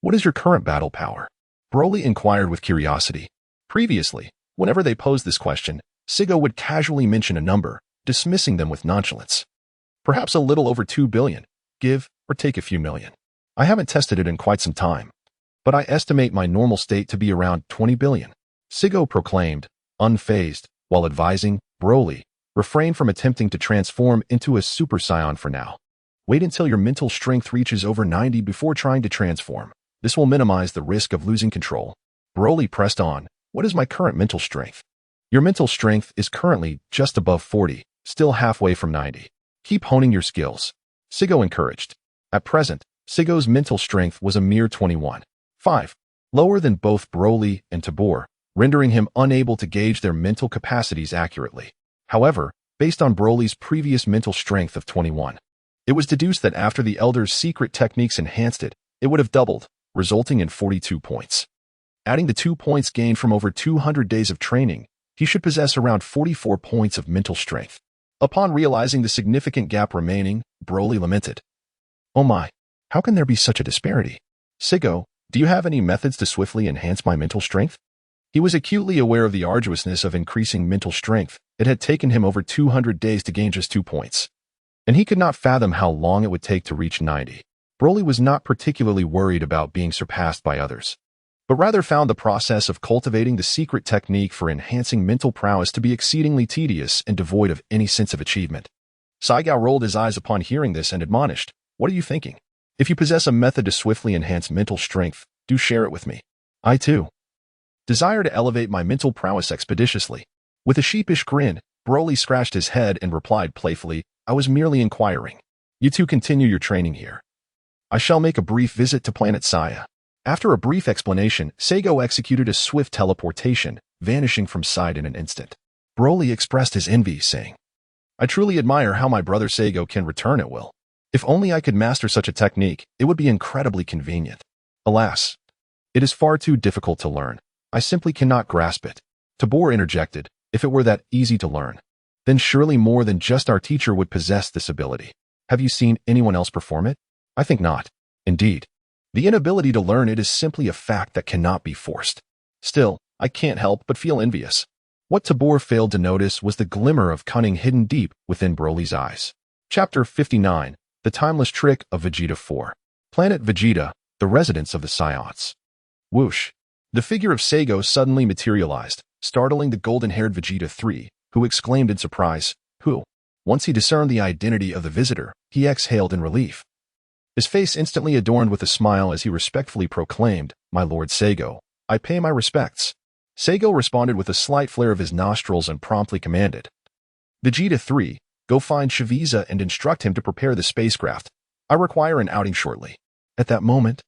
what is your current battle power? Broly inquired with curiosity. Previously, whenever they posed this question, Sigo would casually mention a number, dismissing them with nonchalance. Perhaps a little over 2 billion, give or take a few million. I haven't tested it in quite some time, but I estimate my normal state to be around 20 billion. Sigo proclaimed, unfazed, while advising Broly, refrain from attempting to transform into a Super Saiyan for now. Wait until your mental strength reaches over 90 before trying to transform. This will minimize the risk of losing control. Broly pressed on, what is my current mental strength? Your mental strength is currently just above 40, still halfway from 90. Keep honing your skills. Sigo encouraged. At present, Sigo's mental strength was a mere 21.5, lower than both Broly and Tabor, rendering him unable to gauge their mental capacities accurately. However, based on Broly's previous mental strength of 21, it was deduced that after the Elder's secret techniques enhanced it, it would have doubled, resulting in 42 points. Adding the 2 points gained from over 200 days of training, he should possess around 44 points of mental strength. Upon realizing the significant gap remaining, Broly lamented. Oh my, how can there be such a disparity? Sigo, do you have any methods to swiftly enhance my mental strength? He was acutely aware of the arduousness of increasing mental strength. It had taken him over 200 days to gain just 2 points, and he could not fathom how long it would take to reach 90. Broly was not particularly worried about being surpassed by others, but rather found the process of cultivating the secret technique for enhancing mental prowess to be exceedingly tedious and devoid of any sense of achievement. Saigao rolled his eyes upon hearing this and admonished, what are you thinking? If you possess a method to swiftly enhance mental strength, do share it with me. I too desire to elevate my mental prowess expeditiously. With a sheepish grin, Broly scratched his head and replied playfully, I was merely inquiring. You two continue your training here. I shall make a brief visit to planet Saya. After a brief explanation, Saigo executed a swift teleportation, vanishing from sight in an instant. Broly expressed his envy, saying, I truly admire how my brother Saigo can return at will. If only I could master such a technique, it would be incredibly convenient. Alas, it is far too difficult to learn. I simply cannot grasp it. Tabor interjected, if it were that easy to learn, then surely more than just our teacher would possess this ability. Have you seen anyone else perform it? I think not. Indeed, the inability to learn it is simply a fact that cannot be forced. Still, I can't help but feel envious. What Tabor failed to notice was the glimmer of cunning hidden deep within Broly's eyes. Chapter 59, The Timeless Trick of Vegeta 4. Planet Vegeta, the residence of the Saiyans. Whoosh. The figure of Saigo suddenly materialized, startling the golden-haired Vegeta 3, who exclaimed in surprise, who? Once he discerned the identity of the visitor, he exhaled in relief. His face instantly adorned with a smile as he respectfully proclaimed, My Lord Saigo, I pay my respects. Saigo responded with a slight flare of his nostrils and promptly commanded, Vegeta 3, go find Frieza and instruct him to prepare the spacecraft. I require an outing shortly. At that moment,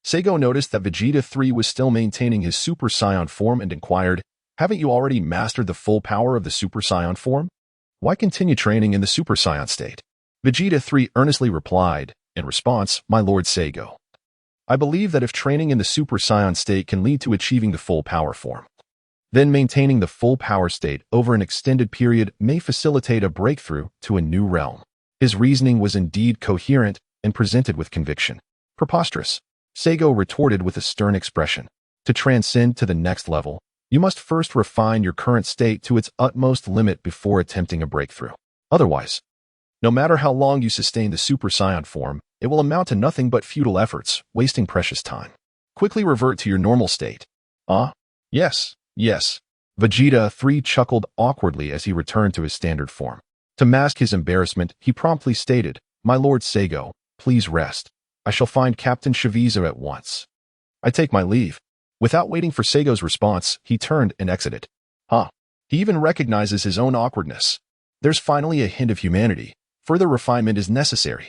Saigo noticed that Vegeta 3 was still maintaining his Super Saiyan form and inquired, haven't you already mastered the full power of the Super Saiyan form? Why continue training in the Super Saiyan state? Vegeta 3 earnestly replied, in response, My Lord Saigo, I believe that if training in the Super Saiyan state can lead to achieving the full power form, then maintaining the full power state over an extended period may facilitate a breakthrough to a new realm. His reasoning was indeed coherent and presented with conviction. Preposterous. Saigo retorted with a stern expression. To transcend to the next level, you must first refine your current state to its utmost limit before attempting a breakthrough. Otherwise, no matter how long you sustain the Super Saiyan form, it will amount to nothing but futile efforts, wasting precious time. Quickly revert to your normal state. Yes. Vegeta 3 chuckled awkwardly as he returned to his standard form. To mask his embarrassment, he promptly stated, "My Lord Seigo, please rest. I shall find Captain Frieza at once. I take my leave." Without waiting for Seigo's response, he turned and exited. He even recognizes his own awkwardness. There's finally a hint of humanity. Further refinement is necessary.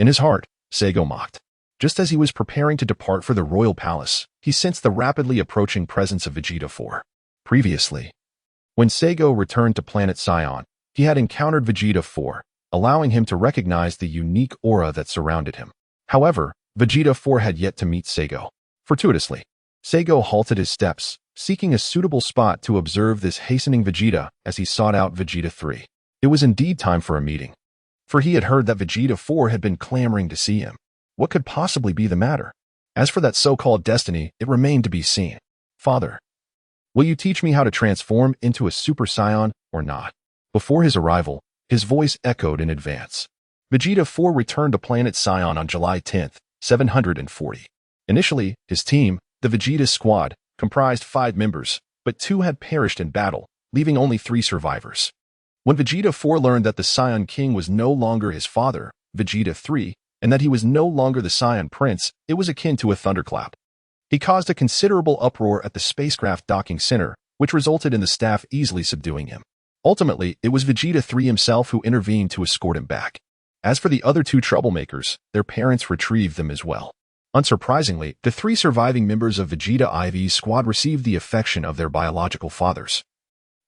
In his heart, Seigo mocked. Just as he was preparing to depart for the royal palace, he sensed the rapidly approaching presence of Vegeta 4. Previously, when Seigo returned to planet Saiyan, he had encountered Vegeta 4, allowing him to recognize the unique aura that surrounded him. However, Vegeta 4 had yet to meet Seigo. Fortuitously, Seigo halted his steps, seeking a suitable spot to observe this hastening Vegeta as he sought out Vegeta 3. It was indeed time for a meeting, for he had heard that Vegeta 4 had been clamoring to see him. What could possibly be the matter? As for that so-called destiny, it remained to be seen. "Father, will you teach me how to transform into a Super Saiyan or not?" Before his arrival, his voice echoed in advance. Vegeta 4 returned to planet Saiyan on July 10, 740. Initially, his team, the Vegeta Squad, comprised 5 members, but 2 had perished in battle, leaving only 3 survivors. When Vegeta 4 learned that the Saiyan King was no longer his father, Vegeta 3, and that he was no longer the Saiyan Prince, it was akin to a thunderclap. He caused a considerable uproar at the spacecraft docking center, which resulted in the staff easily subduing him. Ultimately, it was Vegeta 3 himself who intervened to escort him back. As for the other 2 troublemakers, their parents retrieved them as well. Unsurprisingly, the 3 surviving members of Vegeta IV's squad received the affection of their biological fathers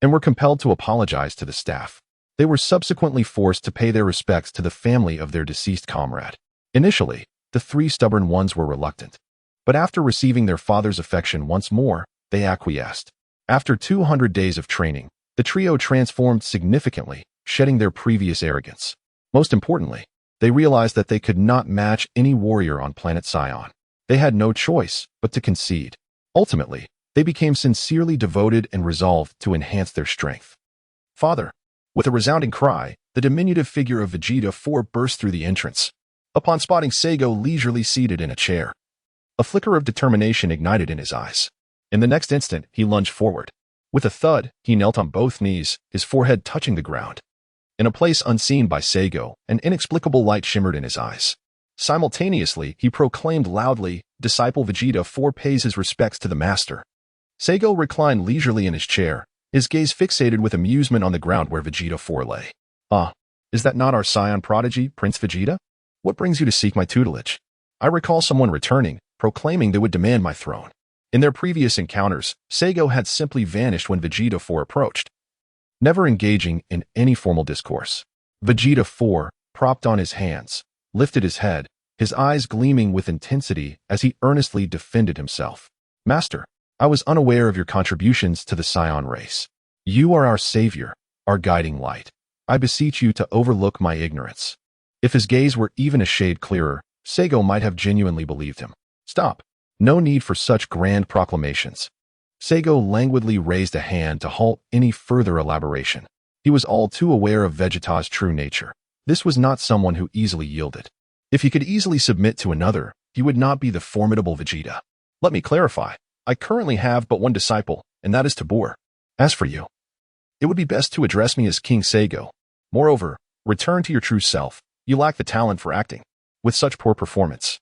and were compelled to apologize to the staff. They were subsequently forced to pay their respects to the family of their deceased comrade. Initially, the 3 stubborn ones were reluctant, but after receiving their father's affection once more, they acquiesced. After 200 days of training, the trio transformed significantly, shedding their previous arrogance. Most importantly, they realized that they could not match any warrior on planet Saiyan. They had no choice but to concede. Ultimately, they became sincerely devoted and resolved to enhance their strength. "Father!" With a resounding cry, the diminutive figure of Vegeta 4 burst through the entrance. Upon spotting Seigo leisurely seated in a chair, a flicker of determination ignited in his eyes. In the next instant, he lunged forward. With a thud, he knelt on both knees, his forehead touching the ground. In a place unseen by Seigo, an inexplicable light shimmered in his eyes. Simultaneously, he proclaimed loudly, "Disciple Vegeta 4 pays his respects to the master." Seigo reclined leisurely in his chair, his gaze fixated with amusement on the ground where Vegeta 4 lay. Is that not our Saiyan prodigy, Prince Vegeta? What brings you to seek my tutelage?" I recall someone returning, proclaiming they would demand my throne. In their previous encounters, Seigo had simply vanished when Vegeta 4 approached, never engaging in any formal discourse. Vegeta 4, propped on his hands, lifted his head, his eyes gleaming with intensity as he earnestly defended himself. "Master, I was unaware of your contributions to the Saiyan race. You are our savior, our guiding light. I beseech you to overlook my ignorance." If his gaze were even a shade clearer, Seigo might have genuinely believed him. "Stop. No need for such grand proclamations." Seigo languidly raised a hand to halt any further elaboration. He was all too aware of Vegeta's true nature. This was not someone who easily yielded. If he could easily submit to another, he would not be the formidable Vegeta. "Let me clarify. I currently have but one disciple, and that is Tabor. As for you, it would be best to address me as King Seigo. Moreover, return to your true self. You lack the talent for acting. With such poor performance,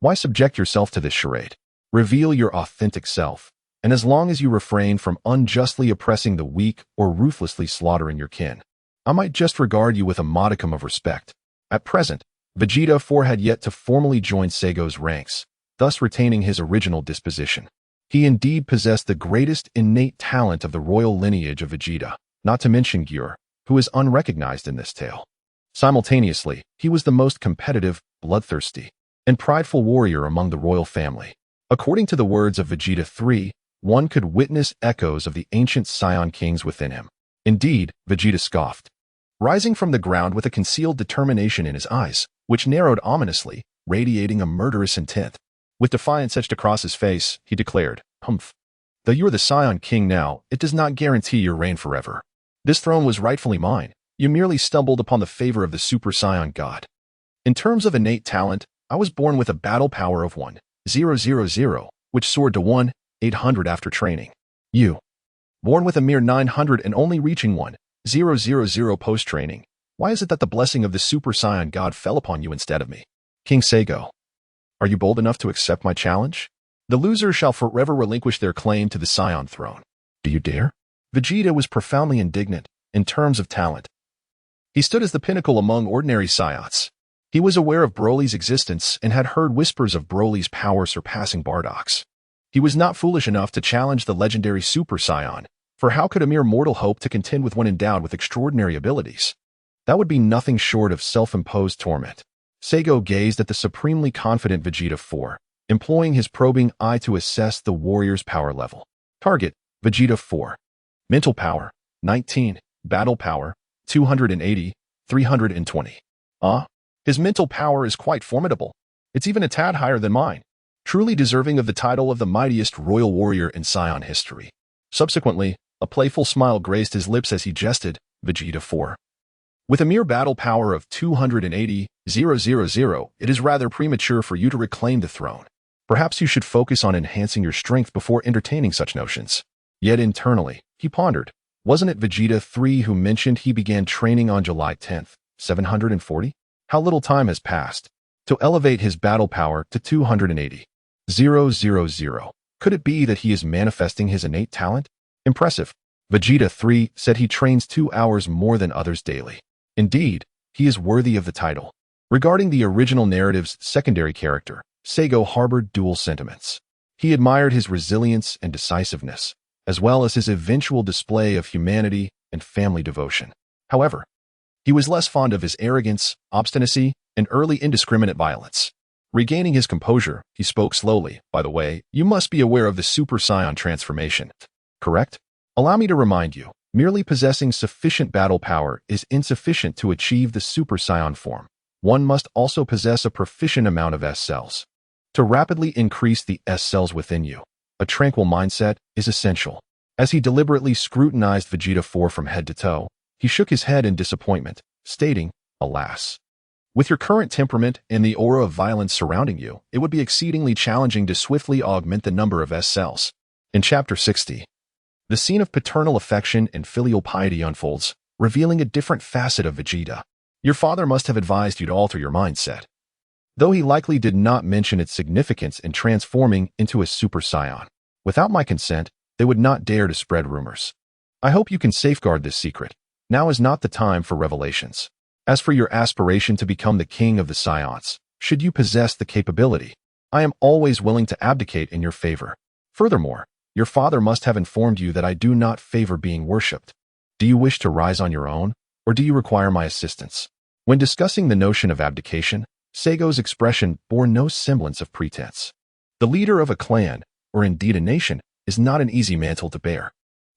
why subject yourself to this charade? Reveal your authentic self, and as long as you refrain from unjustly oppressing the weak or ruthlessly slaughtering your kin, I might just regard you with a modicum of respect." At present, Vegeta 4 had yet to formally join Seigo's ranks, thus retaining his original disposition. He indeed possessed the greatest innate talent of the royal lineage of Vegeta, not to mention Gyur, who is unrecognized in this tale. Simultaneously, he was the most competitive, bloodthirsty, and prideful warrior among the royal family. According to the words of Vegeta 3, one could witness echoes of the ancient Saiyan kings within him. Indeed, Vegeta scoffed, rising from the ground with a concealed determination in his eyes, which narrowed ominously, radiating a murderous intent. With defiance etched across his face, he declared, "Humph. Though you are the Saiyan king now, it does not guarantee your reign forever. This throne was rightfully mine. You merely stumbled upon the favor of the Super Saiyan God. In terms of innate talent, I was born with a battle power of 1,000, which soared to 1,800 after training. You, born with a mere 900 and only reaching 1,000 post-training, Why is it that the blessing of the Super Saiyan God fell upon you instead of me? King Saigo, are you bold enough to accept my challenge? The loser shall forever relinquish their claim to the Saiyan throne. Do you dare? Vegeta was profoundly indignant in terms of talent. He stood as the pinnacle among ordinary Saiyans. He was aware of Broly's existence and had heard whispers of Broly's power surpassing Bardock's. He was not foolish enough to challenge the legendary Super Saiyan, for how could a mere mortal hope to contend with one endowed with extraordinary abilities? That would be nothing short of self-imposed torment. Saigo gazed at the supremely confident Vegeta 4, employing his probing eye to assess the warrior's power level. Target, Vegeta 4. Mental power, 19. Battle power, 280, 320. His mental power is quite formidable. It's even a tad higher than mine. Truly deserving of the title of the mightiest royal warrior in Saiyan history. Subsequently, a playful smile graced his lips as he jested, Vegeta 4. With a mere battle power of 280,000, it is rather premature for you to reclaim the throne. Perhaps you should focus on enhancing your strength before entertaining such notions. Yet internally, he pondered, wasn't it Vegeta 3 who mentioned he began training on July 10th, 740? How little time has passed to elevate his battle power to 280,000. Could it be that he is manifesting his innate talent? Impressive. Vegeta 3 said he trains 2 hours more than others daily. Indeed, he is worthy of the title. Regarding the original narrative's secondary character, Saigo harbored dual sentiments. He admired his resilience and decisiveness, as well as his eventual display of humanity and family devotion. However, he was less fond of his arrogance, obstinacy, and early indiscriminate violence. Regaining his composure, he spoke slowly. By the way, you must be aware of the Super Saiyan transformation, correct? Allow me to remind you, merely possessing sufficient battle power is insufficient to achieve the Super Saiyan form. One must also possess a proficient amount of S cells. To rapidly increase the S cells within you, a tranquil mindset is essential. As he deliberately scrutinized Vegeta 4 from head to toe, he shook his head in disappointment, stating, alas. With your current temperament and the aura of violence surrounding you, it would be exceedingly challenging to swiftly augment the number of S cells. In Chapter 60, the scene of paternal affection and filial piety unfolds, revealing a different facet of Vegeta. Your father must have advised you to alter your mindset. Though he likely did not mention its significance in transforming into a Super Saiyan. Without my consent, they would not dare to spread rumors. I hope you can safeguard this secret. Now is not the time for revelations. As for your aspiration to become the king of the Saiyans, should you possess the capability, I am always willing to abdicate in your favor. Furthermore, your father must have informed you that I do not favor being worshipped. Do you wish to rise on your own, or do you require my assistance? When discussing the notion of abdication, Saigo's expression bore no semblance of pretense. The leader of a clan, or indeed a nation, is not an easy mantle to bear.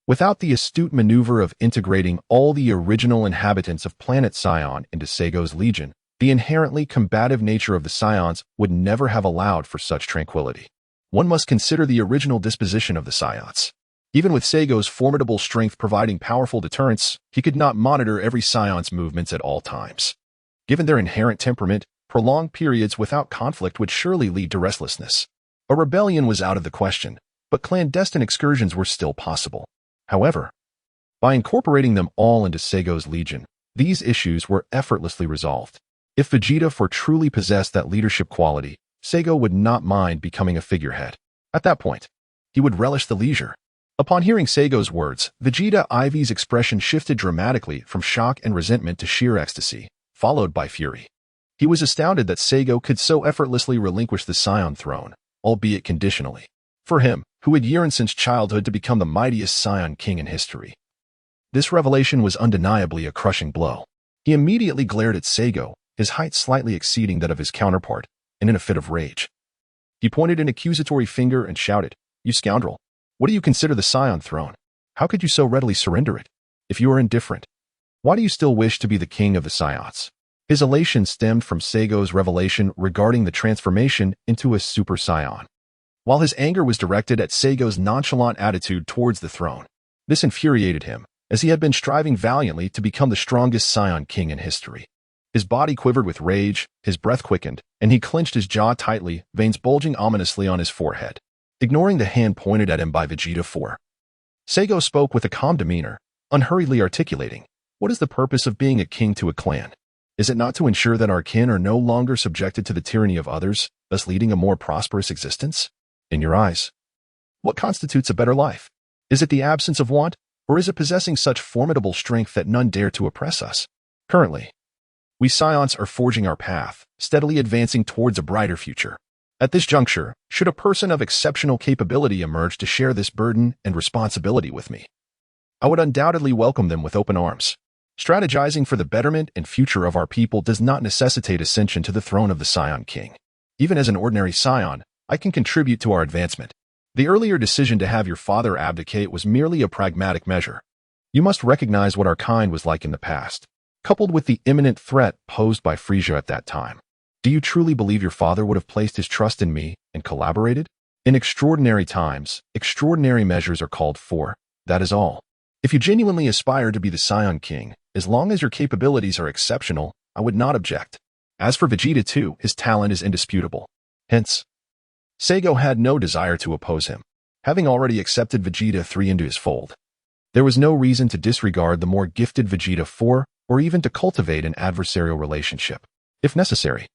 Without the astute maneuver of integrating all the original inhabitants of planet Saiyan into Saigo's legion, the inherently combative nature of the Saiyans would never have allowed for such tranquility. One must consider the original disposition of the Saiyans. Even with Saigo's formidable strength providing powerful deterrence, he could not monitor every Saiyan's movements at all times. Given their inherent temperament, prolonged periods without conflict would surely lead to restlessness. A rebellion was out of the question, but clandestine excursions were still possible. However, by incorporating them all into Saigo's legion, these issues were effortlessly resolved. If Vegeta 4 truly possessed that leadership quality, Saigo would not mind becoming a figurehead. At that point, he would relish the leisure. Upon hearing Saigo's words, Vegeta IV's expression shifted dramatically from shock and resentment to sheer ecstasy, followed by fury. He was astounded that Saigo could so effortlessly relinquish the Saiyan throne, albeit conditionally. For him, who had yearned since childhood to become the mightiest Saiyan king in history. This revelation was undeniably a crushing blow. He immediately glared at Saigo, his height slightly exceeding that of his counterpart, and in a fit of rage. He pointed an accusatory finger and shouted, "You scoundrel! What do you consider the Saiyan throne? How could you so readily surrender it? If you are indifferent, why do you still wish to be the king of the Saiyans?" His elation stemmed from Saigo's revelation regarding the transformation into a Super Saiyan, while his anger was directed at Saigo's nonchalant attitude towards the throne. This infuriated him, as he had been striving valiantly to become the strongest Saiyan king in history. His body quivered with rage, his breath quickened, and he clenched his jaw tightly, veins bulging ominously on his forehead. Ignoring the hand pointed at him by Vegeta 4, Saigo spoke with a calm demeanor, unhurriedly articulating, What is the purpose of being a king to a clan? Is it not to ensure that our kin are no longer subjected to the tyranny of others, thus leading a more prosperous existence? In your eyes, what constitutes a better life? Is it the absence of want, or is it possessing such formidable strength that none dare to oppress us? Currently, we Saiyans are forging our path, steadily advancing towards a brighter future. At this juncture, should a person of exceptional capability emerge to share this burden and responsibility with me, I would undoubtedly welcome them with open arms. Strategizing for the betterment and future of our people does not necessitate ascension to the throne of the Saiyan King. Even as an ordinary Saiyan, I can contribute to our advancement. The earlier decision to have your father abdicate was merely a pragmatic measure. You must recognize what our kind was like in the past, coupled with the imminent threat posed by Frieza at that time. Do you truly believe your father would have placed his trust in me and collaborated? In extraordinary times, extraordinary measures are called for. That is all. If you genuinely aspire to be the Saiyan King, as long as your capabilities are exceptional, I would not object. As for Vegeta too, his talent is indisputable. Hence, Saigo had no desire to oppose him, having already accepted Vegeta 3 into his fold. There was no reason to disregard the more gifted Vegeta 4, or even to cultivate an adversarial relationship. If necessary,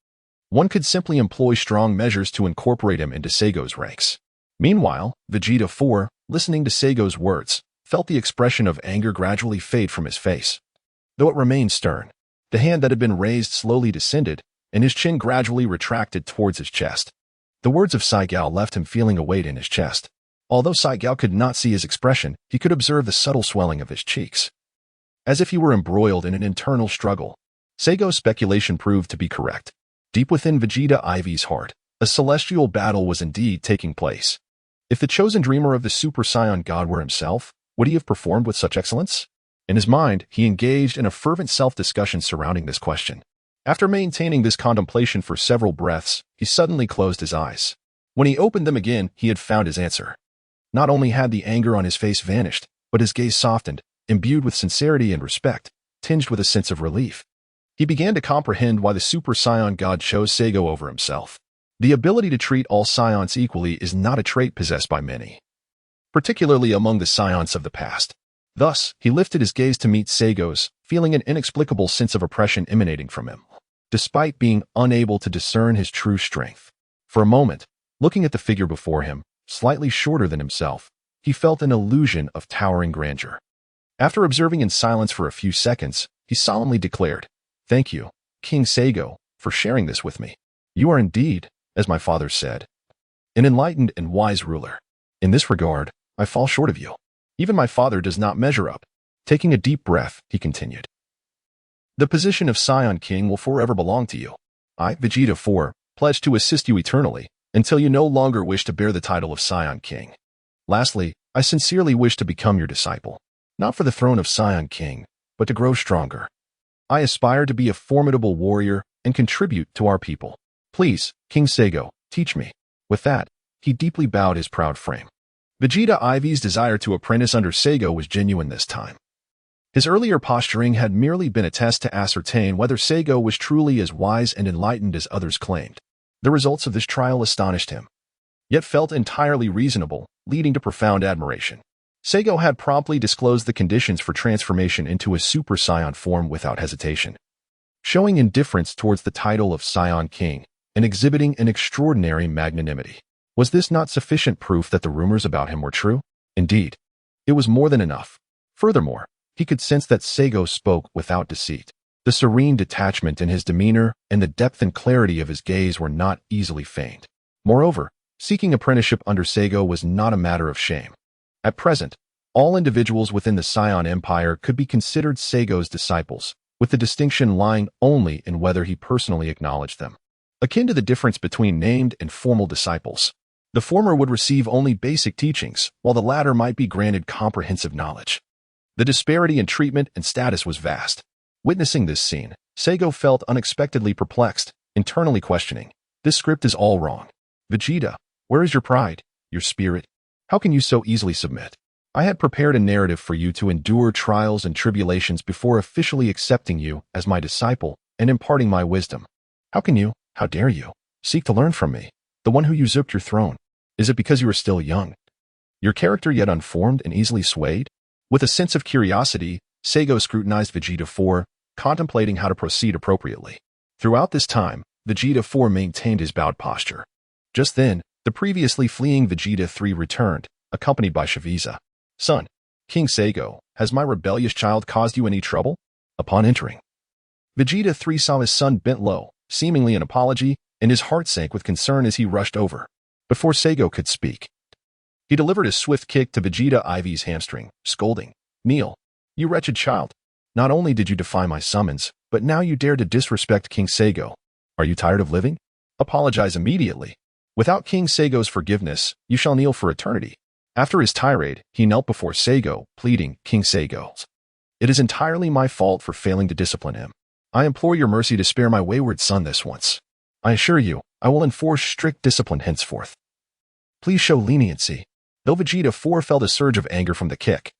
one could simply employ strong measures to incorporate him into Saigo's ranks. Meanwhile, Vegeta 4, listening to Saigo's words, felt the expression of anger gradually fade from his face. Though it remained stern, the hand that had been raised slowly descended, and his chin gradually retracted towards his chest. The words of Saigo left him feeling a weight in his chest. Although Saigo could not see his expression, he could observe the subtle swelling of his cheeks. As if he were embroiled in an internal struggle, Saigo's speculation proved to be correct. Deep within Vegeta Ivy's heart, a celestial battle was indeed taking place. If the chosen dreamer of the Super Saiyan God were himself, would he have performed with such excellence? In his mind, he engaged in a fervent self-discussion surrounding this question. After maintaining this contemplation for several breaths, he suddenly closed his eyes. When he opened them again, he had found his answer. Not only had the anger on his face vanished, but his gaze softened, imbued with sincerity and respect, tinged with a sense of relief. He began to comprehend why the Super Saiyan God chose Saigo over himself. The ability to treat all Saiyans equally is not a trait possessed by many, particularly among the Saiyans of the past. Thus, he lifted his gaze to meet Saigo's, feeling an inexplicable sense of oppression emanating from him, despite being unable to discern his true strength. For a moment, looking at the figure before him, slightly shorter than himself, he felt an illusion of towering grandeur. After observing in silence for a few seconds, he solemnly declared, "Thank you, King Saigo, for sharing this with me. You are indeed, as my father said, an enlightened and wise ruler. In this regard, I fall short of you. Even my father does not measure up." Taking a deep breath, he continued, "The position of Saiyan King will forever belong to you. I, Vegeta 4, pledge to assist you eternally, until you no longer wish to bear the title of Saiyan King. Lastly, I sincerely wish to become your disciple, not for the throne of Saiyan King, but to grow stronger. I aspire to be a formidable warrior and contribute to our people. Please, King Saigo, teach me." With that, he deeply bowed his proud frame. Vegeta Ivy's desire to apprentice under Saigo was genuine this time. His earlier posturing had merely been a test to ascertain whether Saigo was truly as wise and enlightened as others claimed. The results of this trial astonished him, yet felt entirely reasonable, leading to profound admiration. Saigo had promptly disclosed the conditions for transformation into a Super Saiyan form without hesitation, showing indifference towards the title of Saiyan King and exhibiting an extraordinary magnanimity. Was this not sufficient proof that the rumors about him were true? Indeed, it was more than enough. Furthermore, he could sense that Saigo spoke without deceit. The serene detachment in his demeanor and the depth and clarity of his gaze were not easily feigned. Moreover, seeking apprenticeship under Saigo was not a matter of shame. At present, all individuals within the Saiyan Empire could be considered Saigo's disciples, with the distinction lying only in whether he personally acknowledged them. Akin to the difference between named and formal disciples, the former would receive only basic teachings, while the latter might be granted comprehensive knowledge. The disparity in treatment and status was vast. Witnessing this scene, Saigo felt unexpectedly perplexed, internally questioning, "This script is all wrong. Vegeta, where is your pride, your spirit? How can you so easily submit? I had prepared a narrative for you to endure trials and tribulations before officially accepting you as my disciple and imparting my wisdom. How dare you, seek to learn from me, the one who usurped your throne? Is it because you are still young, your character yet unformed and easily swayed?" With a sense of curiosity, Seigo scrutinized Vegeta 4, contemplating how to proceed appropriately. Throughout this time, Vegeta 4 maintained his bowed posture. Just then, the previously fleeing Vegeta 3 returned, accompanied by Frieza. "Son, King Seigo, has my rebellious child caused you any trouble?" Upon entering, Vegeta 3 saw his son bent low, seemingly an apology, and his heart sank with concern as he rushed over. Before Seigo could speak, he delivered a swift kick to Vegeta IV's hamstring, scolding, "Kneel, you wretched child. Not only did you defy my summons, but now you dare to disrespect King Seigo. Are you tired of living? Apologize immediately. Without King Seigo's forgiveness, you shall kneel for eternity." After his tirade, he knelt before Seigo, pleading, "King Seigo, it is entirely my fault for failing to discipline him. I implore your mercy to spare my wayward son this once. I assure you, I will enforce strict discipline henceforth. Please show leniency." Though Vegeta 4 felt a surge of anger from the kick,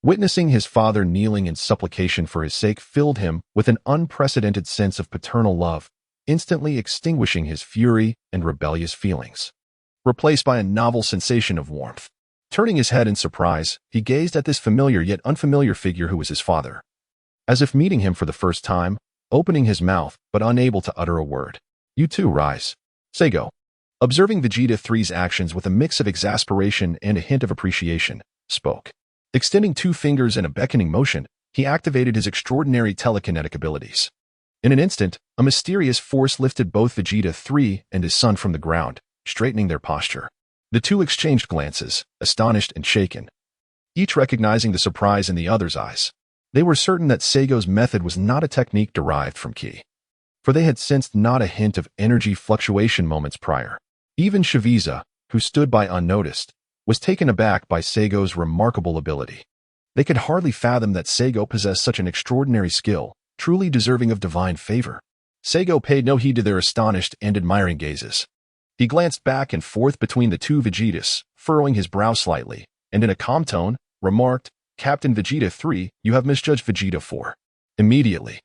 witnessing his father kneeling in supplication for his sake filled him with an unprecedented sense of paternal love, instantly extinguishing his fury and rebellious feelings, replaced by a novel sensation of warmth. Turning his head in surprise, he gazed at this familiar yet unfamiliar figure who was his father. As if meeting him for the first time, opening his mouth but unable to utter a word. "You too, rise." Seigo, observing Vegeta 3's actions with a mix of exasperation and a hint of appreciation, spoke. Extending 2 fingers in a beckoning motion, he activated his extraordinary telekinetic abilities. In an instant, a mysterious force lifted both Vegeta 3 and his son from the ground, straightening their posture. The two exchanged glances, astonished and shaken, each recognizing the surprise in the other's eyes. They were certain that Seigo's method was not a technique derived from Ki, for they had sensed not a hint of energy fluctuation moments prior. Even Frieza, who stood by unnoticed, was taken aback by Seigo's remarkable ability. They could hardly fathom that Seigo possessed such an extraordinary skill, truly deserving of divine favor. Seigo paid no heed to their astonished and admiring gazes. He glanced back and forth between the two Vegetas, furrowing his brow slightly, and in a calm tone, remarked, "Captain Vegeta 3, you have misjudged Vegeta 4. Immediately,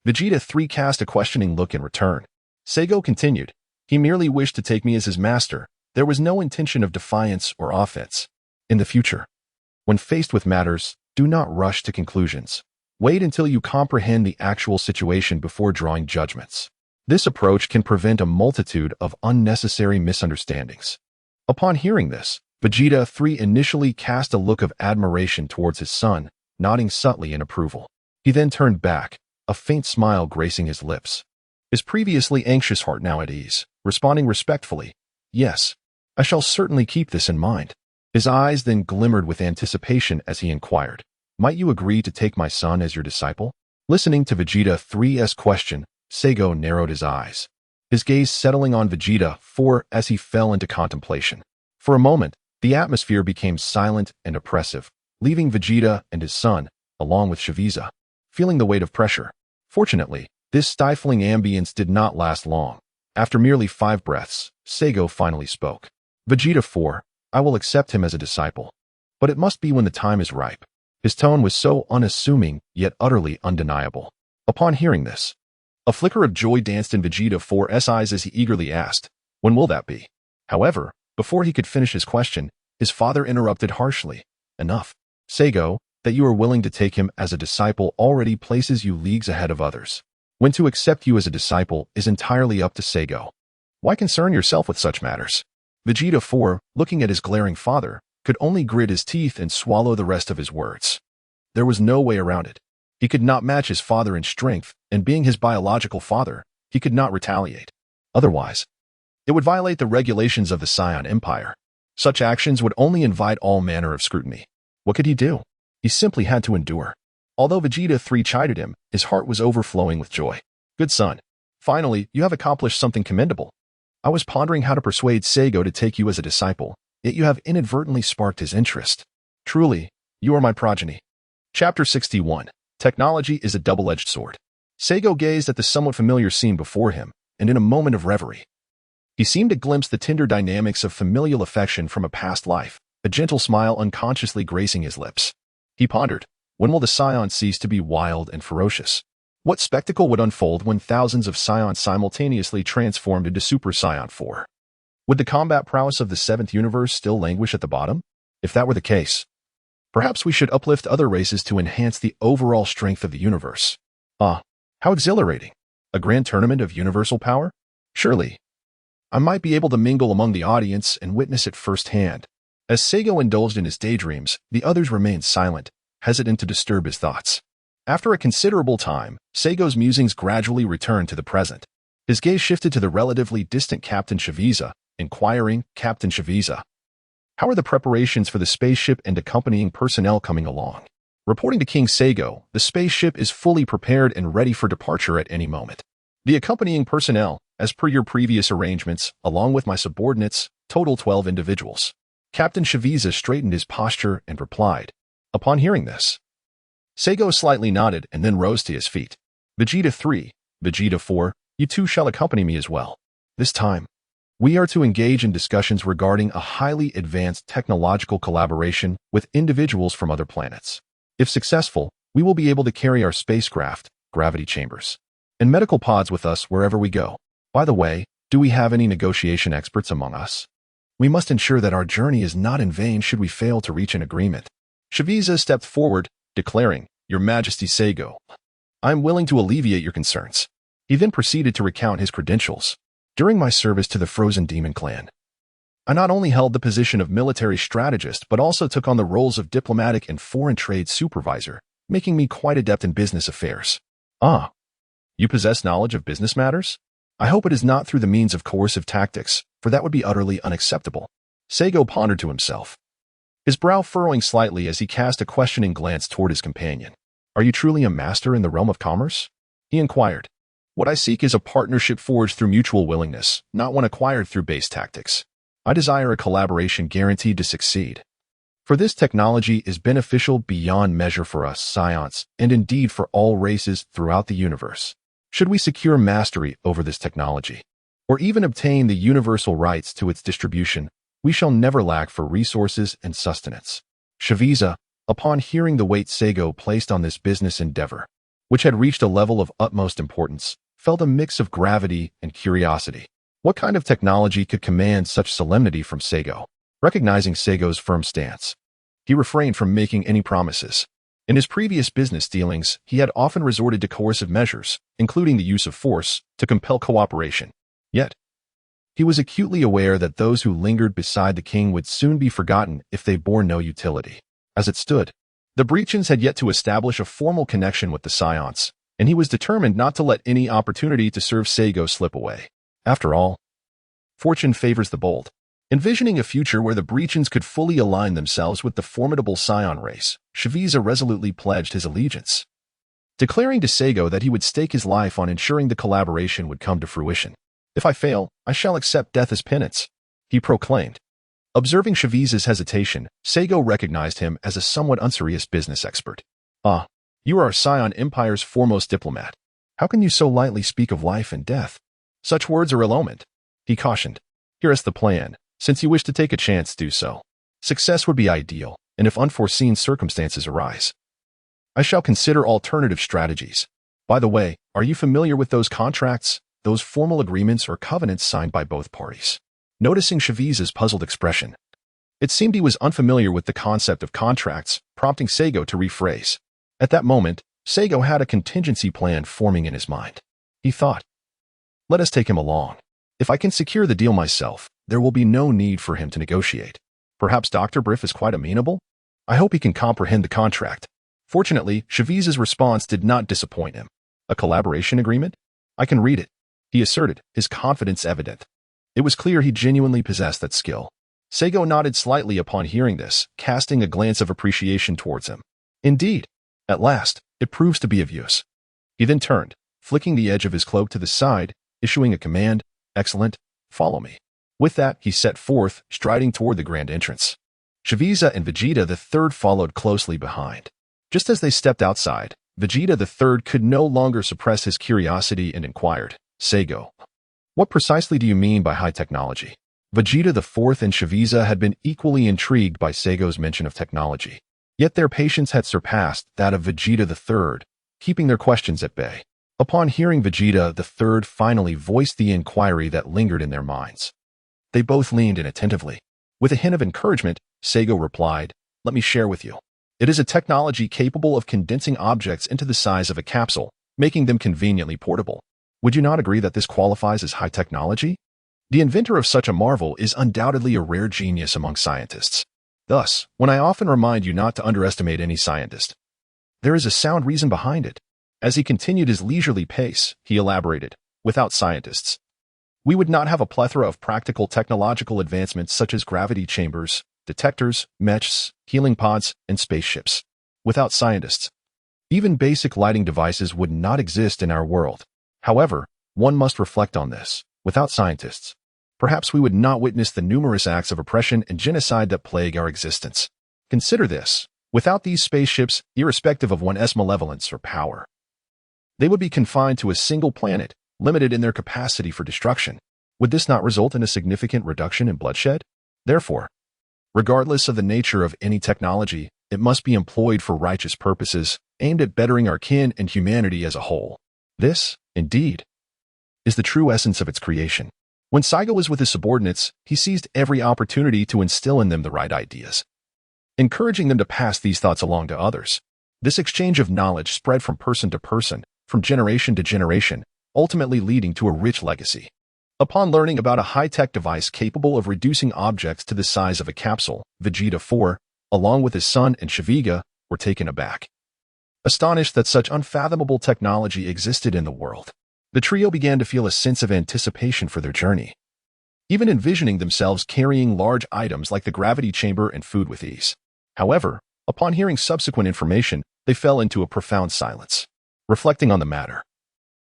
Vegeta 3 cast a questioning look in return. Seigo continued, "He merely wished to take me as his master. There was no intention of defiance or offense. In the future, when faced with matters, do not rush to conclusions. Wait until you comprehend the actual situation before drawing judgments. This approach can prevent a multitude of unnecessary misunderstandings." Upon hearing this, Vegeta 3 initially cast a look of admiration towards his son, nodding subtly in approval. He then turned back, a faint smile gracing his lips. His previously anxious heart now at ease, responding respectfully, "Yes, I shall certainly keep this in mind." His eyes then glimmered with anticipation as he inquired, "Might you agree to take my son as your disciple?" Listening to Vegeta 3's question, Seigo narrowed his eyes, his gaze settling on Vegeta 4 as he fell into contemplation. For a moment, the atmosphere became silent and oppressive, leaving Vegeta and his son, along with Frieza, feeling the weight of pressure. Fortunately, this stifling ambience did not last long. After merely 5 breaths, Seigo finally spoke. "Vegeta 4, I will accept him as a disciple, but it must be when the time is ripe." His tone was so unassuming, yet utterly undeniable. Upon hearing this, a flicker of joy danced in Vegeta 4's eyes as he eagerly asked, "When will that be?" However, before he could finish his question, his father interrupted harshly, "Enough. Seigo, that you are willing to take him as a disciple already places you leagues ahead of others. When to accept you as a disciple is entirely up to Seigo. Why concern yourself with such matters?" Vegeta 4, looking at his glaring father, could only grit his teeth and swallow the rest of his words. There was no way around it. He could not match his father in strength, and being his biological father, he could not retaliate. Otherwise, it would violate the regulations of the Saiyan Empire. Such actions would only invite all manner of scrutiny. What could he do? He simply had to endure. Although Vegeta 3 chided him, his heart was overflowing with joy. "Good son. Finally, you have accomplished something commendable. I was pondering how to persuade Seigo to take you as a disciple, yet you have inadvertently sparked his interest. Truly, you are my progeny." Chapter 61. Technology is a double-edged sword. Seigo gazed at the somewhat familiar scene before him, and in a moment of reverie, he seemed to glimpse the tender dynamics of familial affection from a past life, a gentle smile unconsciously gracing his lips. He pondered, when will the Saiyan cease to be wild and ferocious? What spectacle would unfold when thousands of Saiyans simultaneously transformed into Super Saiyan 4? Would the combat prowess of the 7th universe still languish at the bottom? If that were the case, Perhaps we should uplift other races to enhance the overall strength of the universe. Ah, how exhilarating. A grand tournament of universal power? Surely. I might be able to mingle among the audience and witness it firsthand. As Seigo indulged in his daydreams, the others remained silent, hesitant to disturb his thoughts. After a considerable time, Seigo's musings gradually returned to the present. His gaze shifted to the relatively distant Captain Frieza, inquiring, Captain Frieza, how are the preparations for the spaceship and accompanying personnel coming along? Reporting to King Seigo, the spaceship is fully prepared and ready for departure at any moment. The accompanying personnel, as per your previous arrangements, along with my subordinates, total 12 individuals. Captain Frieza straightened his posture and replied. Upon hearing this, Seigo slightly nodded and then rose to his feet. Vegeta 3, Vegeta 4, you two shall accompany me as well. This time, we are to engage in discussions regarding a highly advanced technological collaboration with individuals from other planets. If successful, we will be able to carry our spacecraft, gravity chambers, and medical pods with us wherever we go. By the way, do we have any negotiation experts among us? We must ensure that our journey is not in vain should we fail to reach an agreement. Frieza stepped forward, declaring, Your Majesty Seigo, I am willing to alleviate your concerns. He then proceeded to recount his credentials. During my service to the Frozen Demon Clan, I not only held the position of military strategist but also took on the roles of diplomatic and foreign trade supervisor, making me quite adept in business affairs. Ah, you possess knowledge of business matters? I hope it is not through the means of coercive tactics, for that would be utterly unacceptable. Seigo pondered to himself, his brow furrowing slightly as he cast a questioning glance toward his companion. Are you truly a master in the realm of commerce? He inquired. What I seek is a partnership forged through mutual willingness, not one acquired through base tactics. I desire a collaboration guaranteed to succeed. For this technology is beneficial beyond measure for us Saiyans, and indeed for all races throughout the universe. Should we secure mastery over this technology, or even obtain the universal rights to its distribution, we shall never lack for resources and sustenance. Frieza, upon hearing the weight Seigo placed on this business endeavor, which had reached a level of utmost importance, felt a mix of gravity and curiosity. What kind of technology could command such solemnity from Seigo? Recognizing Seigo's firm stance, he refrained from making any promises. In his previous business dealings, he had often resorted to coercive measures, including the use of force, to compel cooperation. Yet, he was acutely aware that those who lingered beside the king would soon be forgotten if they bore no utility. As it stood, the Breachins had yet to establish a formal connection with the Saiyans, and he was determined not to let any opportunity to serve Seigo slip away. After all, fortune favors the bold. Envisioning a future where the Breachins could fully align themselves with the formidable Saiyan race, Frieza resolutely pledged his allegiance, declaring to Seigo that he would stake his life on ensuring the collaboration would come to fruition. If I fail, I shall accept death as penance, he proclaimed. Observing Frieza's hesitation, Seigo recognized him as a somewhat unserious business expert. Ah, you are Saiyan Empire's foremost diplomat. How can you so lightly speak of life and death? Such words are ill-omened, he cautioned. Here is the plan. Since you wish to take a chance, do so. Success would be ideal, and if unforeseen circumstances arise, I shall consider alternative strategies. By the way, are you familiar with those contracts, those formal agreements or covenants signed by both parties? Noticing Frieza's puzzled expression, it seemed he was unfamiliar with the concept of contracts, prompting Seigo to rephrase. At that moment, Seigo had a contingency plan forming in his mind. He thought, let us take him along. If I can secure the deal myself, there will be no need for him to negotiate. Perhaps Dr. Briff is quite amenable? I hope he can comprehend the contract. Fortunately, Frieza's response did not disappoint him. A collaboration agreement? I can read it, he asserted, his confidence evident. It was clear he genuinely possessed that skill. Seigo nodded slightly upon hearing this, casting a glance of appreciation towards him. Indeed, at last, it proves to be of use. He then turned, flicking the edge of his cloak to the side, issuing a command, excellent, follow me. With that, he set forth, striding toward the grand entrance. Frieza and Vegeta the Third followed closely behind. Just as they stepped outside, Vegeta the Third could no longer suppress his curiosity and inquired, Seigo, what precisely do you mean by high technology? Vegeta the Fourth and Frieza had been equally intrigued by Seigo's mention of technology. Yet their patience had surpassed that of Vegeta the Third, keeping their questions at bay. Upon hearing Vegeta the Third finally voiced the inquiry that lingered in their minds, they both leaned in attentively. With a hint of encouragement, Seigo replied, let me share with you. It is a technology capable of condensing objects into the size of a capsule, making them conveniently portable. Would you not agree that this qualifies as high technology? The inventor of such a marvel is undoubtedly a rare genius among scientists. Thus, when I often remind you not to underestimate any scientist, there is a sound reason behind it. As he continued his leisurely pace, he elaborated, without scientists, we would not have a plethora of practical technological advancements such as gravity chambers, detectors, mechs, healing pods, and spaceships. Without scientists, even basic lighting devices would not exist in our world. However, one must reflect on this. Without scientists, perhaps we would not witness the numerous acts of oppression and genocide that plague our existence. Consider this. Without these spaceships, irrespective of one's malevolence or power, they would be confined to a single planet, limited in their capacity for destruction. Would this not result in a significant reduction in bloodshed? Therefore, regardless of the nature of any technology, it must be employed for righteous purposes, aimed at bettering our kin and humanity as a whole. This, indeed, is the true essence of its creation. When Saiga was with his subordinates, he seized every opportunity to instill in them the right ideas, encouraging them to pass these thoughts along to others. This exchange of knowledge spread from person to person, from generation to generation, ultimately leading to a rich legacy. Upon learning about a high-tech device capable of reducing objects to the size of a capsule, Vegeta 4, along with his son and Shiviga, were taken aback, astonished that such unfathomable technology existed in the world. The trio began to feel a sense of anticipation for their journey, even envisioning themselves carrying large items like the gravity chamber and food with ease. However, upon hearing subsequent information, they fell into a profound silence. Reflecting on the matter,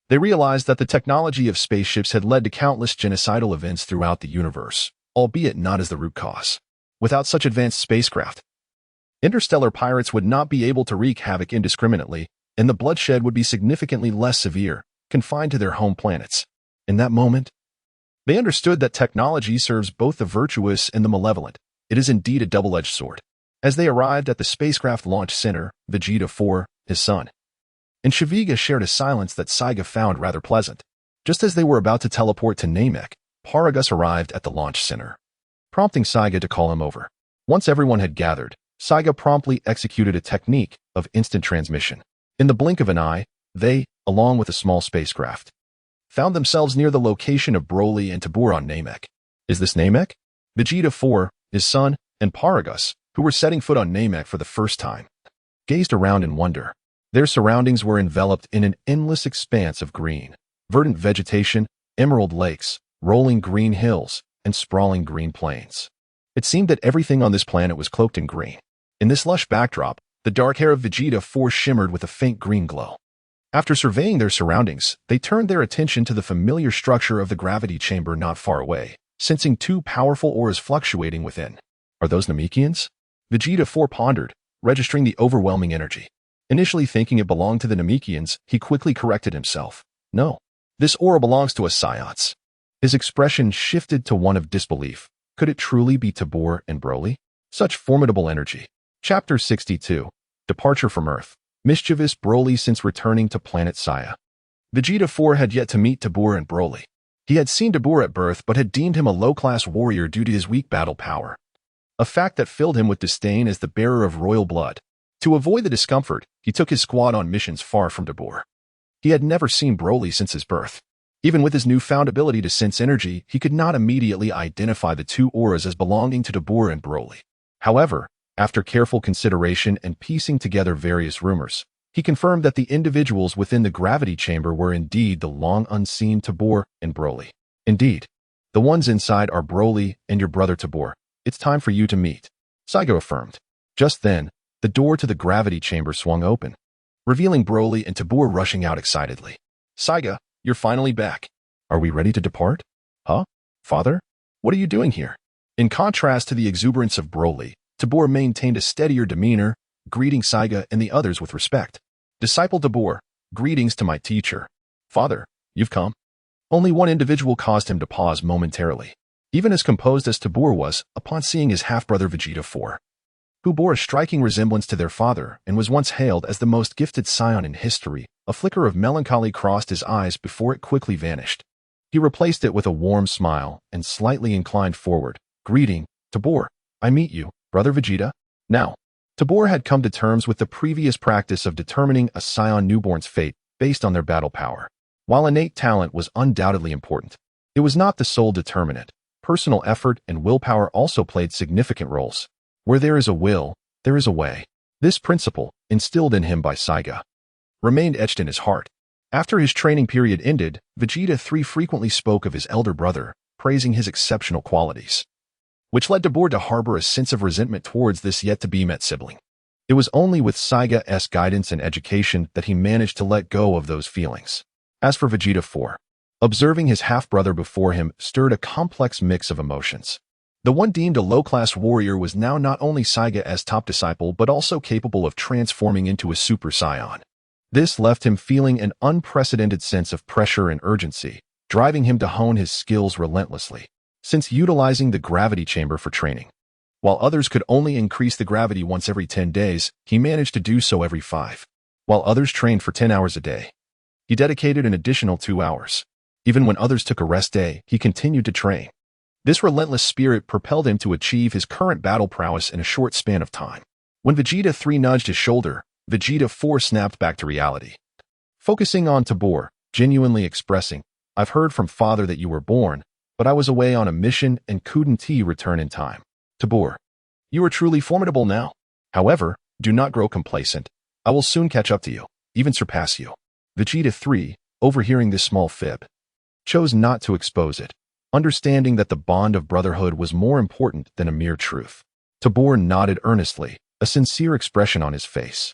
they realized that the technology of spaceships had led to countless genocidal events throughout the universe, albeit not as the root cause. Without such advanced spacecraft, interstellar pirates would not be able to wreak havoc indiscriminately, and the bloodshed would be significantly less severe, confined to their home planets. In that moment, they understood that technology serves both the virtuous and the malevolent. It is indeed a double-edged sword. As they arrived at the spacecraft launch center, Vegeta 4, his son, and Shiviga shared a silence that Saiga found rather pleasant. Just as they were about to teleport to Namek, Paragus arrived at the launch center, prompting Saiga to call him over. Once everyone had gathered, Saiga promptly executed a technique of instant transmission. In the blink of an eye, they, along with a small spacecraft, found themselves near the location of Broly and on Namek. Is this Namek? Vegeta 4, his son, and Paragus, who were setting foot on Namek for the first time, gazed around in wonder. Their surroundings were enveloped in an endless expanse of green, verdant vegetation, emerald lakes, rolling green hills, and sprawling green plains. It seemed that everything on this planet was cloaked in green. In this lush backdrop, the dark hair of Vegeta 4 shimmered with a faint green glow. After surveying their surroundings, they turned their attention to the familiar structure of the gravity chamber not far away, sensing two powerful auras fluctuating within. Are those Namekians? Vegeta 4 pondered, registering the overwhelming energy. Initially thinking it belonged to the Namekians, he quickly corrected himself. No, this aura belongs to a Saiyans. His expression shifted to one of disbelief. Could it truly be Tabor and Broly? Such formidable energy. Chapter 62. Departure from Earth. Mischievous Broly since returning to planet Saya. Vegeta 4 had yet to meet Tabor and Broly. He had seen Tabor at birth but had deemed him a low-class warrior due to his weak battle power, a fact that filled him with disdain as the bearer of royal blood. To avoid the discomfort, he took his squad on missions far from Tabor. He had never seen Broly since his birth. Even with his newfound ability to sense energy, he could not immediately identify the two auras as belonging to Tabor and Broly. However, after careful consideration and piecing together various rumors, he confirmed that the individuals within the gravity chamber were indeed the long-unseen Tabor and Broly. Indeed, the ones inside are Broly and your brother Tabor. It's time for you to meet, Saigo affirmed. Just then, the door to the gravity chamber swung open, revealing Broly and Tabor rushing out excitedly. Saiga, you're finally back. Are we ready to depart? Huh? Father? What are you doing here? In contrast to the exuberance of Broly, Tabor maintained a steadier demeanor, greeting Saiga and the others with respect. Disciple Tabor, greetings to my teacher. Father, you've come. Only one individual caused him to pause momentarily, even as composed as Tabor was upon seeing his half-brother Vegeta 4. Who bore a striking resemblance to their father and was once hailed as the most gifted Saiyan in history. A flicker of melancholy crossed his eyes before it quickly vanished. He replaced it with a warm smile and slightly inclined forward. Greeting, Tabor, I meet you, brother Vegeta. Now, Tabor had come to terms with the previous practice of determining a Saiyan newborn's fate based on their battle power. While innate talent was undoubtedly important, it was not the sole determinant. Personal effort and willpower also played significant roles. Where there is a will, there is a way. This principle, instilled in him by Saiga, remained etched in his heart. After his training period ended, Vegeta 3 frequently spoke of his elder brother, praising his exceptional qualities, which led Tabor to harbor a sense of resentment towards this yet-to-be-met sibling. It was only with Saiga's guidance and education that he managed to let go of those feelings. As for Vegeta 4, observing his half-brother before him stirred a complex mix of emotions. The one deemed a low-class warrior was now not only Saiga's top disciple but also capable of transforming into a Super Saiyan. This left him feeling an unprecedented sense of pressure and urgency, driving him to hone his skills relentlessly. Since utilizing the gravity chamber for training, while others could only increase the gravity once every 10 days, he managed to do so every 5. While others trained for 10 hours a day, he dedicated an additional 2 hours. Even when others took a rest day, he continued to train. This relentless spirit propelled him to achieve his current battle prowess in a short span of time. When Vegeta 3 nudged his shoulder, Vegeta 4 snapped back to reality. Focusing on Tabor, genuinely expressing, "I've heard from Father that you were born, but I was away on a mission and couldn't return in time. Tabor, you are truly formidable now. However, do not grow complacent. I will soon catch up to you, even surpass you." Vegeta 3, overhearing this small fib, chose not to expose it, understanding that the bond of brotherhood was more important than a mere truth. Tabor nodded earnestly, a sincere expression on his face.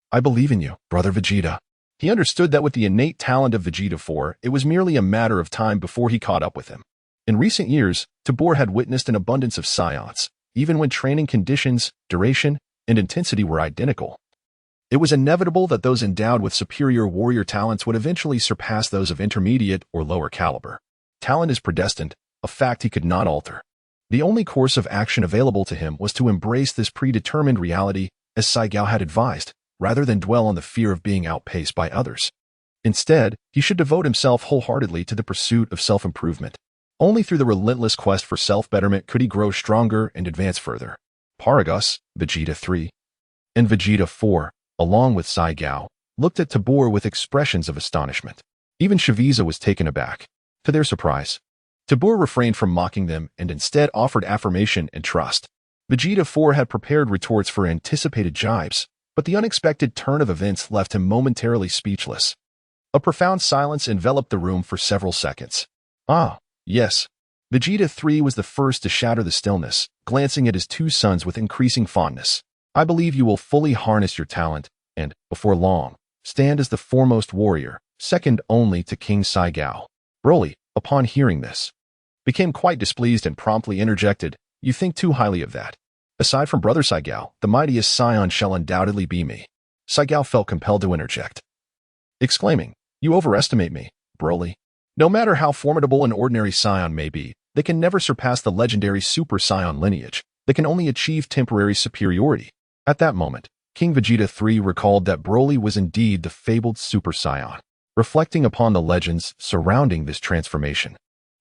"I believe in you, brother Vegeta." He understood that with the innate talent of Vegeta 4, it was merely a matter of time before he caught up with him. In recent years, Tabor had witnessed an abundance of Saiyans, even when training conditions, duration, and intensity were identical. It was inevitable that those endowed with superior warrior talents would eventually surpass those of intermediate or lower caliber. Talent is predestined, a fact he could not alter. The only course of action available to him was to embrace this predetermined reality, as Saigo had advised, rather than dwell on the fear of being outpaced by others. Instead, he should devote himself wholeheartedly to the pursuit of self-improvement. Only through the relentless quest for self-betterment could he grow stronger and advance further. Paragus, Vegeta 3, and Vegeta 4, along with Saigo, looked at Tabor with expressions of astonishment. Even Frieza was taken aback. To their surprise, Tabor refrained from mocking them and instead offered affirmation and trust. Vegeta 4 had prepared retorts for anticipated jibes, but the unexpected turn of events left him momentarily speechless. A profound silence enveloped the room for several seconds. "Ah, yes." Vegeta 3 was the first to shatter the stillness, glancing at his two sons with increasing fondness. "I believe you will fully harness your talent, and, before long, stand as the foremost warrior, second only to King Saigo." Broly, upon hearing this, became quite displeased and promptly interjected, "You think too highly of that. Aside from Brother Saigo, the mightiest Saiyan shall undoubtedly be me." Saigo felt compelled to interject, exclaiming, "You overestimate me, Broly. No matter how formidable an ordinary Saiyan may be, they can never surpass the legendary Super Saiyan lineage. They can only achieve temporary superiority." At that moment, King Vegeta 3 recalled that Broly was indeed the fabled Super Saiyan. Reflecting upon the legends surrounding this transformation,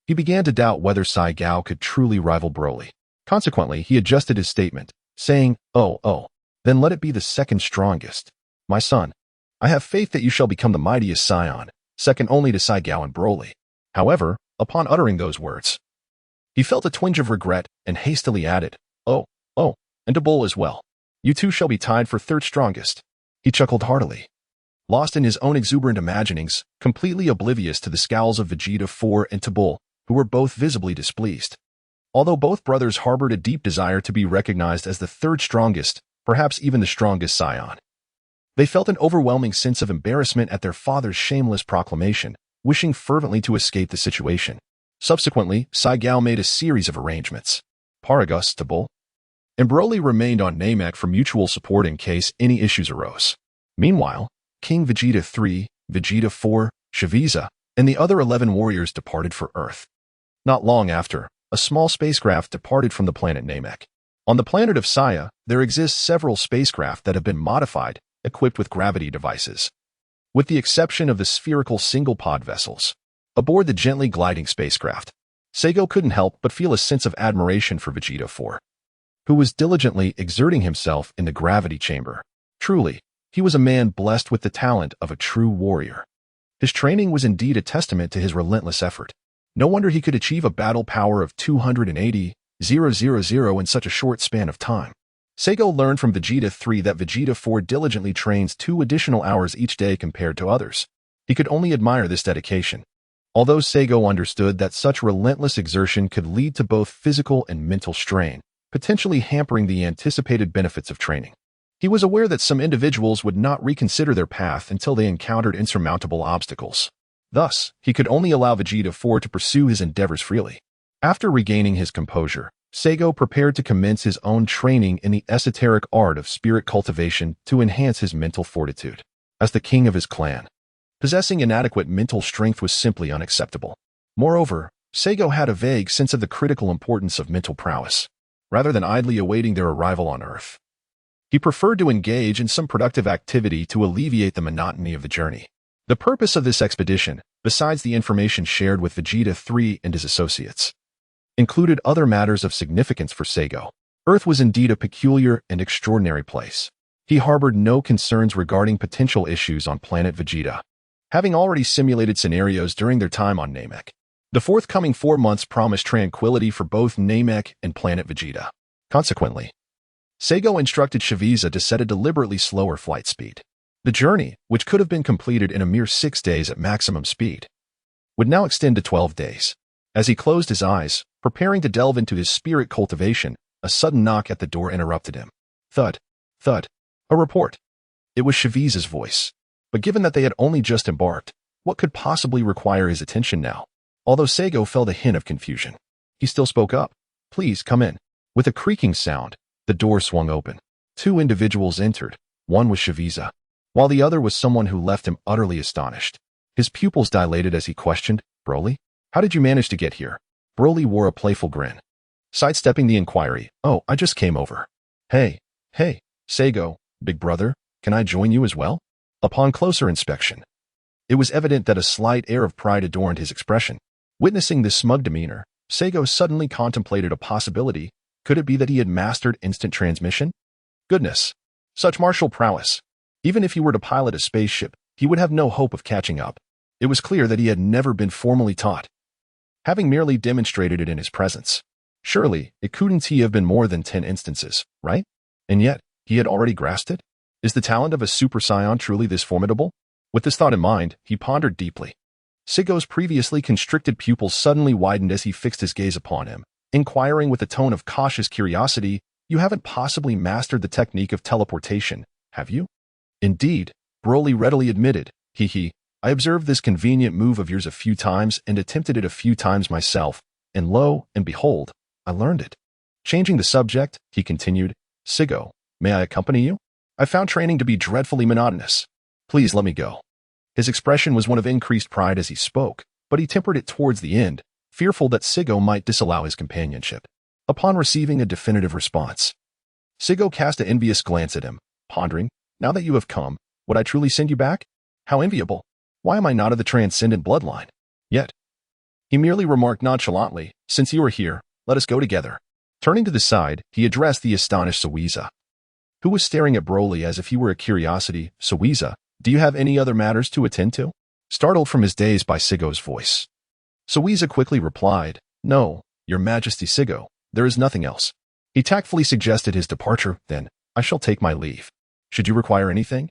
he began to doubt whether Saigo could truly rival Broly. Consequently, he adjusted his statement, saying, Oh, then let it be the second strongest. My son, I have faith that you shall become the mightiest Saiyan, second only to Saigo and Broly." However, upon uttering those words, he felt a twinge of regret and hastily added, Oh, and to Bull as well. You two shall be tied for third strongest." He chuckled heartily, lost in his own exuberant imaginings, completely oblivious to the scowls of Vegeta 4 and Tabor, who were both visibly displeased. Although both brothers harbored a deep desire to be recognized as the third strongest, perhaps even the strongest Saiyan, they felt an overwhelming sense of embarrassment at their father's shameless proclamation, wishing fervently to escape the situation. Subsequently, Saigo made a series of arrangements. Paragus, Tabor, and Broly remained on Namek for mutual support in case any issues arose. Meanwhile, King Vegeta 3, Vegeta 4, Frieza, and the other 11 warriors departed for Earth. Not long after, a small spacecraft departed from the planet Namek. On the planet of Saya, there exist several spacecraft that have been modified, equipped with gravity devices. With the exception of the spherical single-pod vessels, aboard the gently gliding spacecraft, Saigo couldn't help but feel a sense of admiration for Vegeta 4. who was diligently exerting himself in the gravity chamber. Truly, he was a man blessed with the talent of a true warrior. His training was indeed a testament to his relentless effort. No wonder he could achieve a battle power of 280,000 in such a short span of time. Seigo learned from Vegeta 3 that Vegeta 4 diligently trains 2 additional hours each day compared to others. He could only admire this dedication. Although Seigo understood that such relentless exertion could lead to both physical and mental strain, potentially hampering the anticipated benefits of training. He was aware that some individuals would not reconsider their path until they encountered insurmountable obstacles. Thus, he could only allow Vegeta 4 to pursue his endeavors freely. After regaining his composure, Seigo prepared to commence his own training in the esoteric art of spirit cultivation to enhance his mental fortitude. As the king of his clan, possessing inadequate mental strength was simply unacceptable. Moreover, Seigo had a vague sense of the critical importance of mental prowess. Rather than idly awaiting their arrival on Earth, he preferred to engage in some productive activity to alleviate the monotony of the journey. The purpose of this expedition, besides the information shared with Vegeta 3 and his associates, included other matters of significance for Seigo. Earth was indeed a peculiar and extraordinary place. He harbored no concerns regarding potential issues on planet Vegeta, having already simulated scenarios during their time on Namek. The forthcoming 4 months promised tranquility for both Namek and planet Vegeta. Consequently, Seigo instructed Frieza to set a deliberately slower flight speed. The journey, which could have been completed in a mere 6 days at maximum speed, would now extend to 12 days. As he closed his eyes, preparing to delve into his spirit cultivation, a sudden knock at the door interrupted him. Thud, thud, a report. It was Frieza's voice. But given that they had only just embarked, what could possibly require his attention now? Although Seigo felt a hint of confusion, he still spoke up. Please come in. With a creaking sound, the door swung open. 2 individuals entered. One was Frieza, while the other was someone who left him utterly astonished. His pupils dilated as he questioned, Broly? How did you manage to get here? Broly wore a playful grin, sidestepping the inquiry. Oh, I just came over. Hey, Seigo, big brother, can I join you as well? Upon closer inspection, it was evident that a slight air of pride adorned his expression. Witnessing this smug demeanor, Seigo suddenly contemplated a possibility. Could it be that he had mastered instant transmission? Goodness, such martial prowess. Even if he were to pilot a spaceship, he would have no hope of catching up. It was clear that he had never been formally taught, having merely demonstrated it in his presence. Surely, it couldn't have been more than 10 instances, right? And yet, he had already grasped it? Is the talent of a Super Saiyan truly this formidable? With this thought in mind, he pondered deeply. Seigo's previously constricted pupils suddenly widened as he fixed his gaze upon him, inquiring with a tone of cautious curiosity, You haven't possibly mastered the technique of teleportation, have you? Indeed, Broly readily admitted. I observed this convenient move of yours a few times and attempted it a few times myself, and lo and behold, I learned it. Changing the subject, he continued, Seigo, may I accompany you? I found training to be dreadfully monotonous. Please let me go. His expression was one of increased pride as he spoke, but he tempered it towards the end, fearful that Seigo might disallow his companionship. Upon receiving a definitive response, Seigo cast an envious glance at him, pondering, now that you have come, would I truly send you back? How enviable. Why am I not of the transcendent bloodline? Yet, he merely remarked nonchalantly, since you are here, let us go together. Turning to the side, he addressed the astonished Frieza, who was staring at Broly as if he were a curiosity. Frieza, do you have any other matters to attend to? Startled from his daze by Seigo's voice, Frieza quickly replied, No, your majesty Seigo, there is nothing else. He tactfully suggested his departure, then, I shall take my leave. Should you require anything,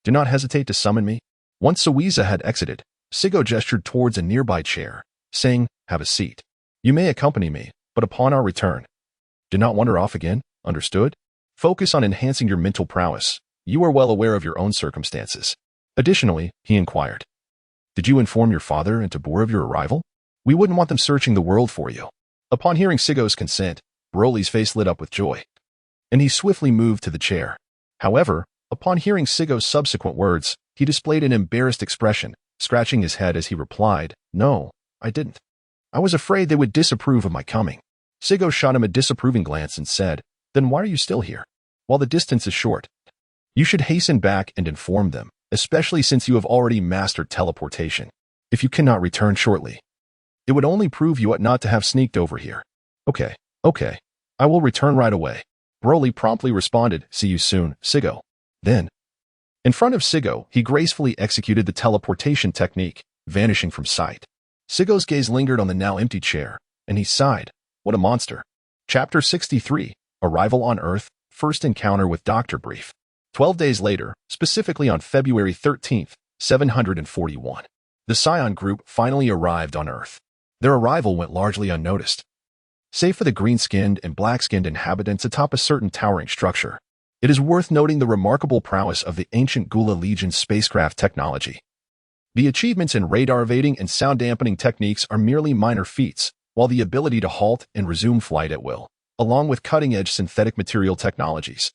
do not hesitate to summon me. Once Frieza had exited, Seigo gestured towards a nearby chair, saying, Have a seat. You may accompany me, but upon our return, do not wander off again, understood? Focus on enhancing your mental prowess. You are well aware of your own circumstances. Additionally, he inquired, Did you inform your father and Tabor of your arrival? We wouldn't want them searching the world for you. Upon hearing Seigo's consent, Broly's face lit up with joy, and he swiftly moved to the chair. However, upon hearing Seigo's subsequent words, he displayed an embarrassed expression, scratching his head as he replied, No, I didn't. I was afraid they would disapprove of my coming. Seigo shot him a disapproving glance and said, Then why are you still here? While the distance is short, you should hasten back and inform them, especially since you have already mastered teleportation. If you cannot return shortly, it would only prove you ought not to have sneaked over here. Okay. I will return right away. Broly promptly responded, see you soon, Sigo. Then, in front of Sigo, he gracefully executed the teleportation technique, vanishing from sight. Sigo's gaze lingered on the now empty chair, and he sighed, what a monster. Chapter 63, Arrival on Earth, First Encounter with Dr. Brief. 12 days later, specifically on February 13th, 741, the Saiyan group finally arrived on Earth. Their arrival went largely unnoticed. Save for the green-skinned and black-skinned inhabitants atop a certain towering structure, it is worth noting the remarkable prowess of the ancient Gula Legion's spacecraft technology. The achievements in radar evading and sound-dampening techniques are merely minor feats, while the ability to halt and resume flight at will, along with cutting-edge synthetic material technologies,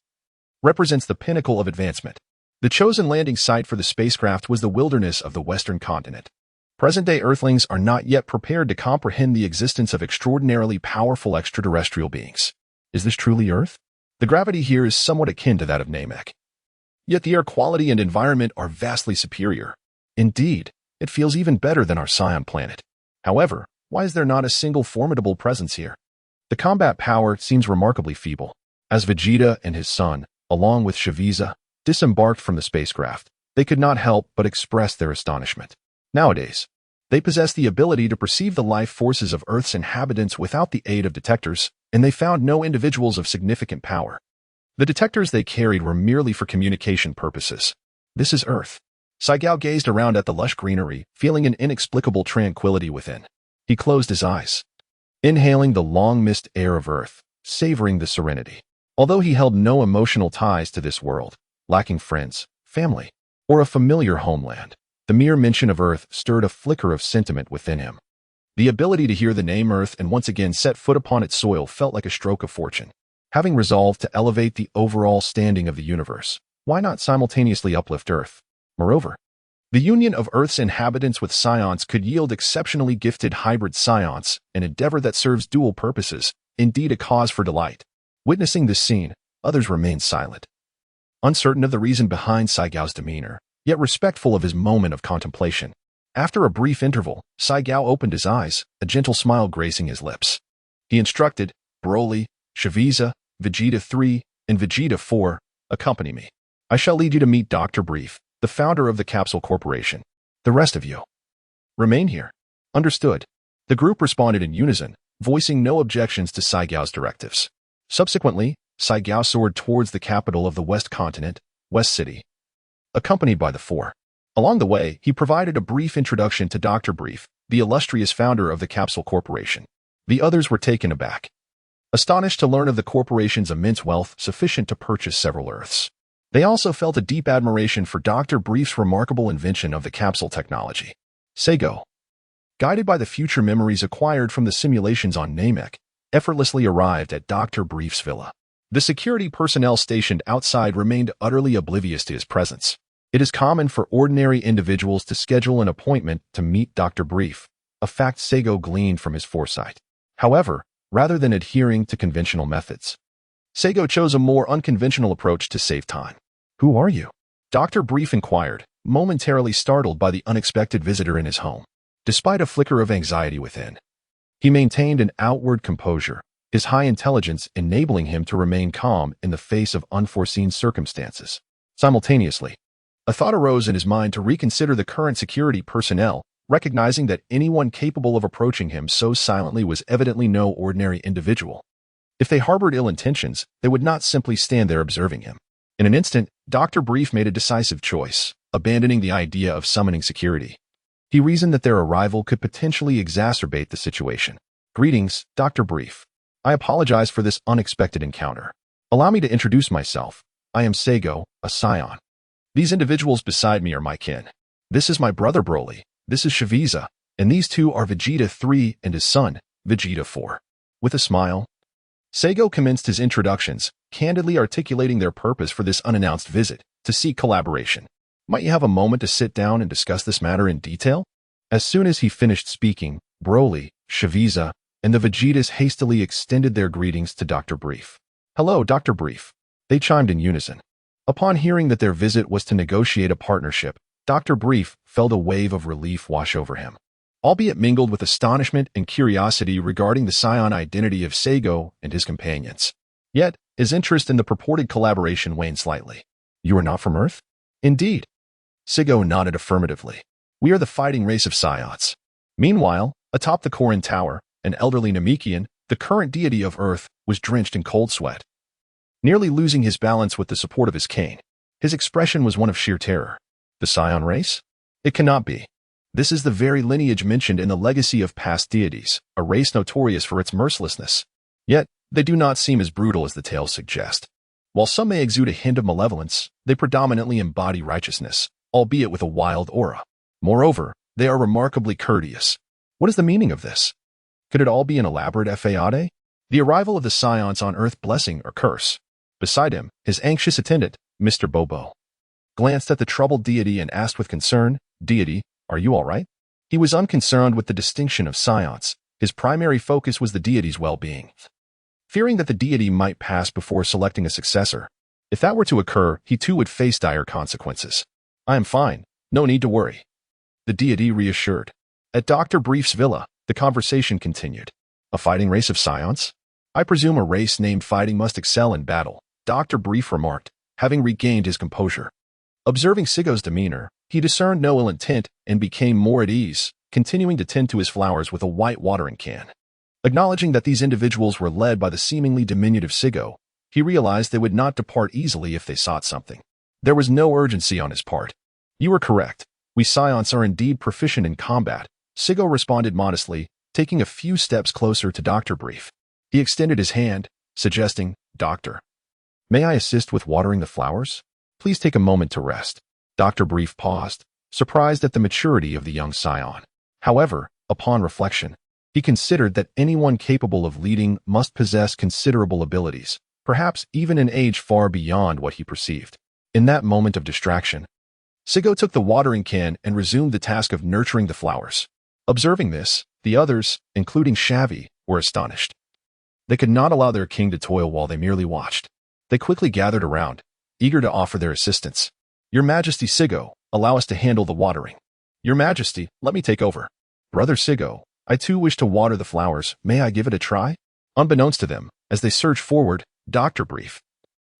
represents the pinnacle of advancement. The chosen landing site for the spacecraft was the wilderness of the Western continent. Present-day Earthlings are not yet prepared to comprehend the existence of extraordinarily powerful extraterrestrial beings. Is this truly Earth? The gravity here is somewhat akin to that of Namek. Yet the air quality and environment are vastly superior. Indeed, it feels even better than our Saiyan planet. However, why is there not a single formidable presence here? The combat power seems remarkably feeble. As Vegeta and his son, along with Frieza, disembarked from the spacecraft, they could not help but express their astonishment. Nowadays, they possess the ability to perceive the life forces of Earth's inhabitants without the aid of detectors, and they found no individuals of significant power. The detectors they carried were merely for communication purposes. This is Earth. Saigao gazed around at the lush greenery, feeling an inexplicable tranquility within. He closed his eyes, inhaling the long mist air of Earth, savoring the serenity. Although he held no emotional ties to this world, lacking friends, family, or a familiar homeland, the mere mention of Earth stirred a flicker of sentiment within him. The ability to hear the name Earth and once again set foot upon its soil felt like a stroke of fortune. Having resolved to elevate the overall standing of the universe, why not simultaneously uplift Earth? Moreover, the union of Earth's inhabitants with Scions could yield exceptionally gifted hybrid Scions, an endeavor that serves dual purposes, indeed a cause for delight. Witnessing this scene, others remained silent, uncertain of the reason behind Saigao's demeanor, yet respectful of his moment of contemplation. After a brief interval, Saigao opened his eyes, a gentle smile gracing his lips. He instructed, Broly, Frieza, Vegeta 3, and Vegeta 4, accompany me. I shall lead you to meet Dr. Brief, the founder of the Capsule Corporation. The rest of you, remain here. Understood. The group responded in unison, voicing no objections to Saigao's directives. Subsequently, Saigao soared towards the capital of the West Continent, West City, accompanied by the four. Along the way, he provided a brief introduction to Dr. Brief, the illustrious founder of the Capsule Corporation. The others were taken aback, astonished to learn of the corporation's immense wealth sufficient to purchase several Earths. They also felt a deep admiration for Dr. Brief's remarkable invention of the capsule technology. Saigo, guided by the future memories acquired from the simulations on Namek, effortlessly arrived at Dr. Brief's villa. The security personnel stationed outside remained utterly oblivious to his presence. It is common for ordinary individuals to schedule an appointment to meet Dr. Brief, a fact Saigo gleaned from his foresight. However, rather than adhering to conventional methods, Saigo chose a more unconventional approach to save time. Who are you? Dr. Brief inquired, momentarily startled by the unexpected visitor in his home. Despite a flicker of anxiety within, he maintained an outward composure, his high intelligence enabling him to remain calm in the face of unforeseen circumstances. Simultaneously, a thought arose in his mind to reconsider the current security personnel, recognizing that anyone capable of approaching him so silently was evidently no ordinary individual. If they harbored ill intentions, they would not simply stand there observing him. In an instant, Dr. Brief made a decisive choice, abandoning the idea of summoning security. He reasoned that their arrival could potentially exacerbate the situation. Greetings, Dr. Brief. I apologize for this unexpected encounter. Allow me to introduce myself. I am Saigo, a Scion. These individuals beside me are my kin. This is my brother Broly, this is Frieza, and these two are Vegeta 3 and his son, Vegeta 4. With a smile, Saigo commenced his introductions, candidly articulating their purpose for this unannounced visit, to seek collaboration. Might you have a moment to sit down and discuss this matter in detail? As soon as he finished speaking, Broly, Frieza, and the Vegetas hastily extended their greetings to Dr. Brief. Hello, Dr. Brief. They chimed in unison. Upon hearing that their visit was to negotiate a partnership, Dr. Brief felt a wave of relief wash over him. albeit mingled with astonishment and curiosity regarding the Saiyan identity of Seigo and his companions. Yet, his interest in the purported collaboration waned slightly. You are not from Earth? Indeed. Seigo nodded affirmatively. We are the fighting race of Saiyans. Meanwhile, atop the Korin Tower, an elderly Namekian, the current deity of Earth, was drenched in cold sweat. Nearly losing his balance with the support of his cane, his expression was one of sheer terror. The Saiyan race? It cannot be. This is the very lineage mentioned in the legacy of past deities, a race notorious for its mercilessness. Yet, they do not seem as brutal as the tales suggest. While some may exude a hint of malevolence, they predominantly embody righteousness, albeit with a wild aura. Moreover, they are remarkably courteous. What is the meaning of this? Could it all be an elaborate fade? The arrival of the Saiyans on Earth blessing or curse. Beside him, his anxious attendant, Mr. Bobo, glanced at the troubled deity and asked with concern, Deity, are you all right? He was unconcerned with the distinction of Saiyans. His primary focus was the deity's well-being. Fearing that the deity might pass before selecting a successor, if that were to occur, he too would face dire consequences. I am fine. No need to worry. The deity reassured. At Dr. Brief's villa, the conversation continued. A fighting race of Saiyans? I presume a race named fighting must excel in battle, Dr. Brief remarked, having regained his composure. Observing Seigo's demeanor, he discerned no ill intent and became more at ease, continuing to tend to his flowers with a white watering can. Acknowledging that these individuals were led by the seemingly diminutive Seigo, he realized they would not depart easily if they sought something. There was no urgency on his part. You are correct. We Saiyans are indeed proficient in combat, Seigo responded modestly, taking a few steps closer to Dr. Brief. He extended his hand, suggesting, Doctor, may I assist with watering the flowers? Please take a moment to rest. Dr. Brief paused, surprised at the maturity of the young Saiyan. However, upon reflection, he considered that anyone capable of leading must possess considerable abilities, perhaps even an age far beyond what he perceived. In that moment of distraction, Seigo took the watering can and resumed the task of nurturing the flowers. Observing this, the others, including Shavi, were astonished. They could not allow their king to toil while they merely watched. They quickly gathered around, eager to offer their assistance. Your Majesty Seigo, allow us to handle the watering. Your Majesty, let me take over. Brother Seigo, I too wish to water the flowers. May I give it a try? Unbeknownst to them, as they surged forward, Dr. Brief,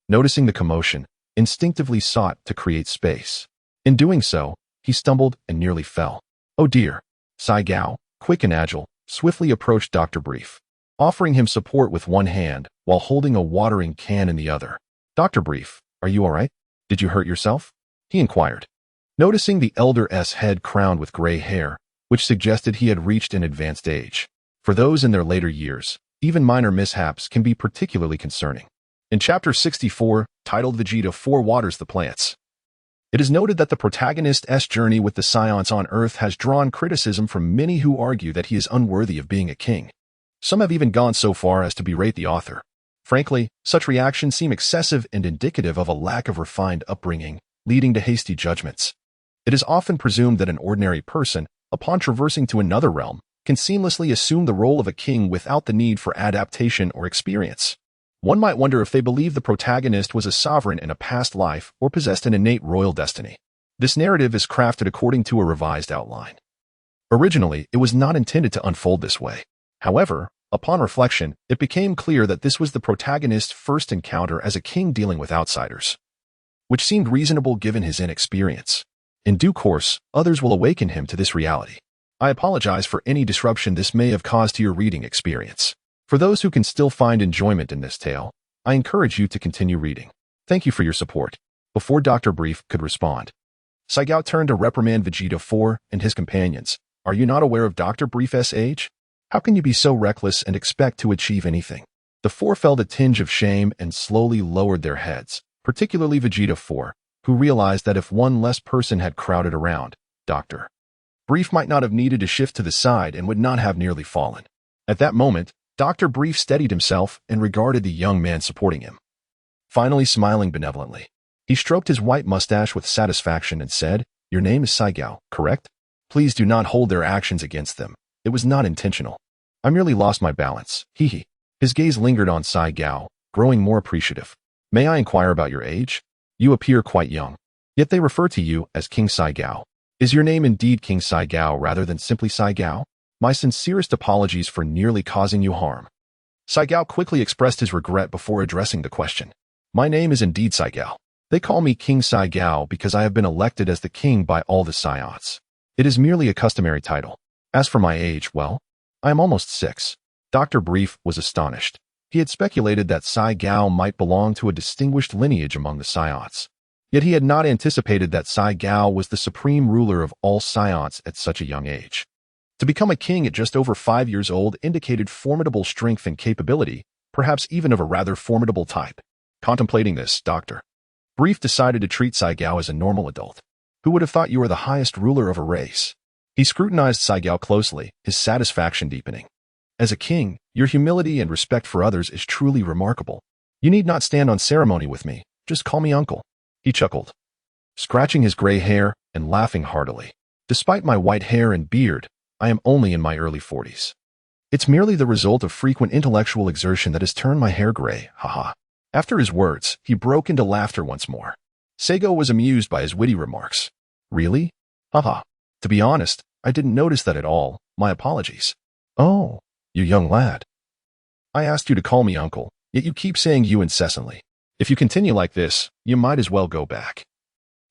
noticing the commotion, instinctively sought to create space. In doing so, he stumbled and nearly fell. Oh dear. Saigo, quick and agile, swiftly approached Dr. Brief, offering him support with one hand while holding a watering can in the other. Dr. Brief, are you all right? Did you hurt yourself? He inquired, noticing the elder's head crowned with gray hair, which suggested he had reached an advanced age. For those in their later years, even minor mishaps can be particularly concerning. In Chapter 64, titled Vegeta 4 Waters the Plants, it is noted that the protagonist's journey with the Saiyans on Earth has drawn criticism from many who argue that he is unworthy of being a king. Some have even gone so far as to berate the author. Frankly, such reactions seem excessive and indicative of a lack of refined upbringing, leading to hasty judgments. It is often presumed that an ordinary person, upon traversing to another realm, can seamlessly assume the role of a king without the need for adaptation or experience. One might wonder if they believe the protagonist was a sovereign in a past life or possessed an innate royal destiny. This narrative is crafted according to a revised outline. Originally, it was not intended to unfold this way. However, upon reflection, it became clear that this was the protagonist's first encounter as a king dealing with outsiders, which seemed reasonable given his inexperience. In due course, others will awaken him to this reality. I apologize for any disruption this may have caused to your reading experience. For those who can still find enjoyment in this tale, I encourage you to continue reading. Thank you for your support. Before Dr. Brief could respond, Saigo turned to reprimand Vegeta 4 and his companions. Are you not aware of Dr. Brief's age? How can you be so reckless and expect to achieve anything? The four felt a tinge of shame and slowly lowered their heads, particularly Vegeta 4, who realized that if one less person had crowded around, Dr. Brief might not have needed to shift to the side and would not have nearly fallen. At that moment, Dr. Brief steadied himself and regarded the young man supporting him. Finally smiling benevolently, he stroked his white mustache with satisfaction and said, Your name is Saigo, correct? Please do not hold their actions against them. It was not intentional. I merely lost my balance. Hee. His gaze lingered on Saigo, growing more appreciative. May I inquire about your age? You appear quite young. Yet they refer to you as King Saigo. Is your name indeed King Saigao rather than simply Saigao? My sincerest apologies for nearly causing you harm. Saigao quickly expressed his regret before addressing the question. My name is indeed Saigao. They call me King Saigao because I have been elected as the king by all the Saiyans. It is merely a customary title. As for my age, well, I am almost 6. Dr. Brief was astonished. He had speculated that Saigao might belong to a distinguished lineage among the Saiyans. Yet he had not anticipated that Saigao was the supreme ruler of all Saiyans at such a young age. To become a king at just over 5 years old indicated formidable strength and capability, perhaps even of a rather formidable type. Contemplating this, Dr. Brief decided to treat Saigao as a normal adult. Who would have thought you were the highest ruler of a race? He scrutinized Saigao closely, his satisfaction deepening. As a king, your humility and respect for others is truly remarkable. You need not stand on ceremony with me, just call me uncle. He chuckled, scratching his gray hair and laughing heartily. Despite my white hair and beard, I am only in my early 40s. It's merely the result of frequent intellectual exertion that has turned my hair gray, haha. After his words, he broke into laughter once more. Seigo was amused by his witty remarks. Really? Haha. To be honest, I didn't notice that at all. My apologies. Oh, you young lad. I asked you to call me uncle, yet you keep saying you incessantly. If you continue like this, you might as well go back.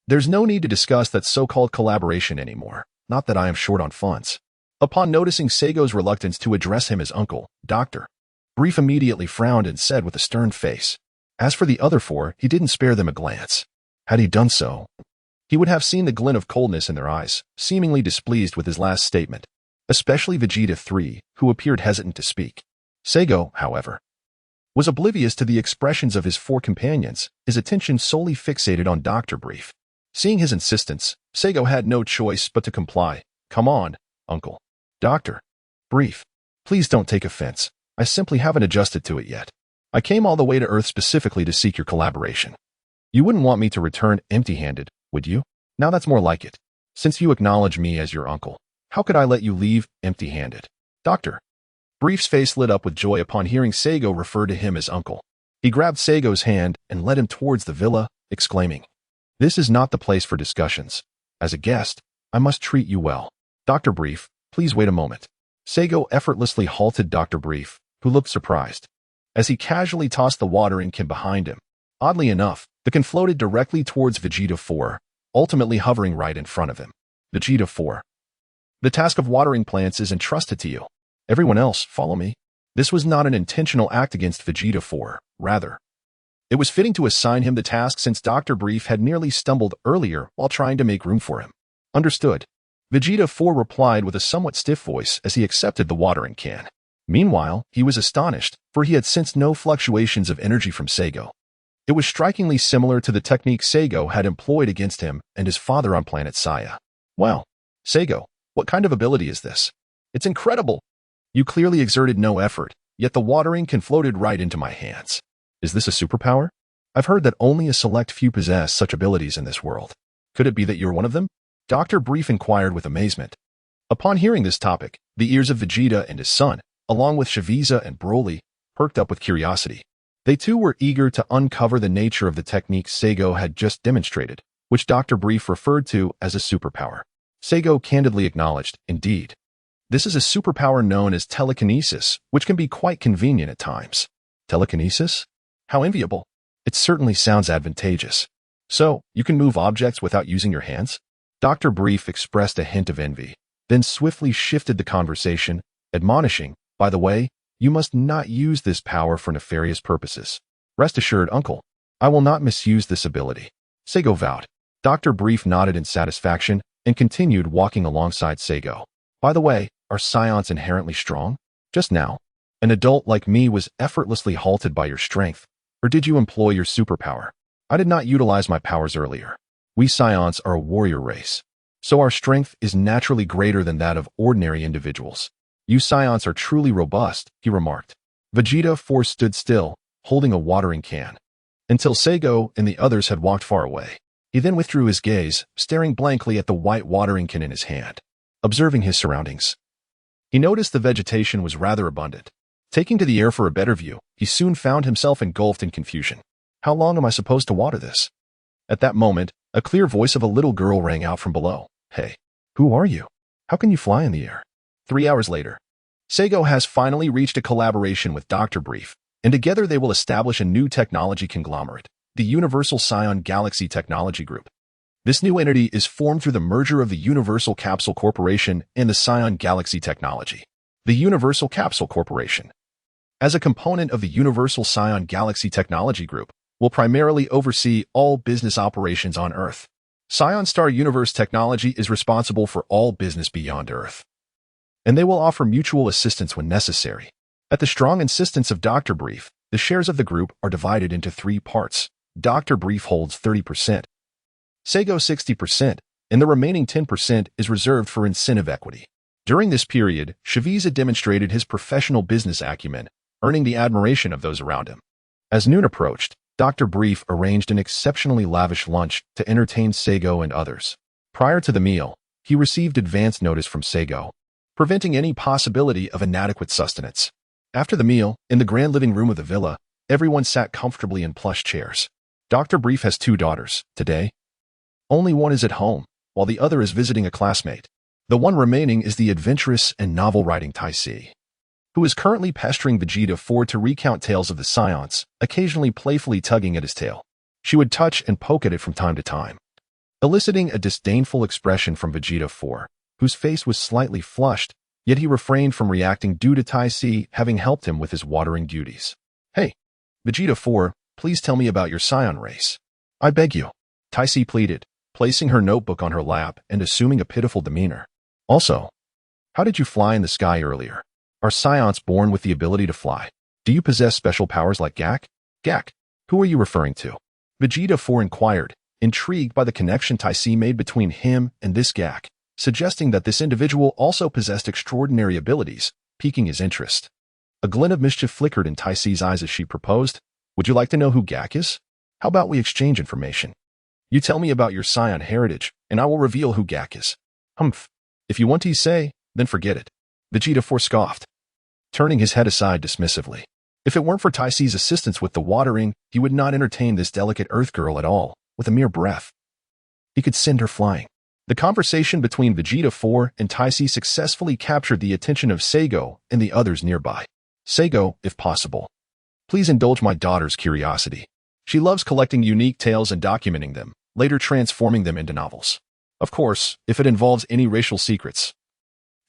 There's no need to discuss that so-called collaboration anymore, not that I am short on funds. Upon noticing Seigo's reluctance to address him as uncle, Dr. Brief immediately frowned and said with a stern face. As for the other 4, he didn't spare them a glance. Had he done so, he would have seen the glint of coldness in their eyes, seemingly displeased with his last statement, especially Vegeta 3, who appeared hesitant to speak. Seigo, however, was oblivious to the expressions of his 4 companions, his attention solely fixated on Dr. Brief. Seeing his insistence, Seigo had no choice but to comply. Come on, uncle. Dr. Brief, please don't take offense. I simply haven't adjusted to it yet. I came all the way to Earth specifically to seek your collaboration. You wouldn't want me to return empty-handed, would you? Now that's more like it. Since you acknowledge me as your uncle, how could I let you leave empty-handed? Dr. Brief's face lit up with joy upon hearing Seigo refer to him as uncle. He grabbed Seigo's hand and led him towards the villa, exclaiming, This is not the place for discussions. As a guest, I must treat you well. Dr. Brief, please wait a moment. Seigo effortlessly halted Dr. Brief, who looked surprised, as he casually tossed the watering can behind him. Oddly enough, the can floated directly towards Vegeta 4, ultimately hovering right in front of him. Vegeta 4. The task of watering plants is entrusted to you. Everyone else, follow me. This was not an intentional act against Vegeta 4, rather. It was fitting to assign him the task since Dr. Brief had nearly stumbled earlier while trying to make room for him. Understood. Vegeta 4 replied with a somewhat stiff voice as he accepted the watering can. Meanwhile, he was astonished, for he had sensed no fluctuations of energy from Seigo. It was strikingly similar to the technique Seigo had employed against him and his father on planet Saya. Wow. Seigo, what kind of ability is this? It's incredible. You clearly exerted no effort, yet the watering can floated right into my hands. Is this a superpower? I've heard that only a select few possess such abilities in this world. Could it be that you're one of them? Dr. Brief inquired with amazement. Upon hearing this topic, the ears of Vegeta and his son, along with Frieza and Broly, perked up with curiosity. They too were eager to uncover the nature of the technique Seigo had just demonstrated, which Dr. Brief referred to as a superpower. Seigo candidly acknowledged, indeed. This is a superpower known as telekinesis, which can be quite convenient at times. Telekinesis? How enviable. It certainly sounds advantageous. So, you can move objects without using your hands? Dr. Brief expressed a hint of envy, then swiftly shifted the conversation, admonishing, by the way, you must not use this power for nefarious purposes. Rest assured, uncle, I will not misuse this ability. Seigo vowed. Dr. Brief nodded in satisfaction and continued walking alongside Seigo. By the way, are Saiyans inherently strong? Just now, an adult like me was effortlessly halted by your strength, or did you employ your superpower? I did not utilize my powers earlier. We Saiyans are a warrior race, so our strength is naturally greater than that of ordinary individuals. You Saiyans are truly robust, he remarked. Vegeta 4 stood still, holding a watering can, until Seigo and the others had walked far away. He then withdrew his gaze, staring blankly at the white watering can in his hand. Observing his surroundings, he noticed the vegetation was rather abundant. Taking to the air for a better view, he soon found himself engulfed in confusion. How long am I supposed to water this? At that moment, a clear voice of a little girl rang out from below. Hey, who are you? How can you fly in the air? 3 hours later, Seigo has finally reached a collaboration with Dr. Brief, and together they will establish a new technology conglomerate, the Universal Saiyan Galaxy Technology Group. This new entity is formed through the merger of the Universal Capsule Corporation and the Saiyan Galaxy Technology. The Universal Capsule Corporation, as a component of the Universal Saiyan Galaxy Technology Group, will primarily oversee all business operations on Earth. Saiyan Star Universe Technology is responsible for all business beyond Earth, and they will offer mutual assistance when necessary. At the strong insistence of Dr. Brief, the shares of the group are divided into 3 parts. Dr. Brief holds 30%, Seigo 60%, and the remaining 10% is reserved for incentive equity. During this period, Frieza demonstrated his professional business acumen, earning the admiration of those around him. As noon approached, Dr. Brief arranged an exceptionally lavish lunch to entertain Seigo and others. Prior to the meal, he received advance notice from Seigo, preventing any possibility of inadequate sustenance. After the meal, in the grand living room of the villa, everyone sat comfortably in plush chairs. Dr. Brief has 2 daughters. Today, only one is at home, while the other is visiting a classmate. The one remaining is the adventurous and novel-writing Tai, who is currently pestering Vegeta 4 to recount tales of the Saiyans, occasionally playfully tugging at his tail. She would touch and poke at it from time to time, eliciting a disdainful expression from Vegeta 4, whose face was slightly flushed, yet he refrained from reacting due to Tai having helped him with his watering duties. Hey, Vegeta 4, please tell me about your Saiyan race. I beg you, Tai pleaded, placing her notebook on her lap and assuming a pitiful demeanor. Also, how did you fly in the sky earlier? Are Saiyans born with the ability to fly? Do you possess special powers like Gak? Gak, who are you referring to? Vegeta 4 inquired, intrigued by the connection Tai made between him and this Gak, suggesting that this individual also possessed extraordinary abilities, piquing his interest. A glint of mischief flickered in Tai eyes as she proposed, would you like to know who Gak is? How about we exchange information? You tell me about your Saiyan heritage, and I will reveal who Gak is. Humph. If you want to say, then forget it. Vegeta 4 scoffed, turning his head aside dismissively. If it weren't for Tai's assistance with the watering, he would not entertain this delicate Earth girl at all, with a mere breath. He could send her flying. The conversation between Vegeta 4 and Tai successfully captured the attention of Seigo and the others nearby. Seigo, if possible, please indulge my daughter's curiosity. She loves collecting unique tales and documenting them, later transforming them into novels. Of course, if it involves any racial secrets,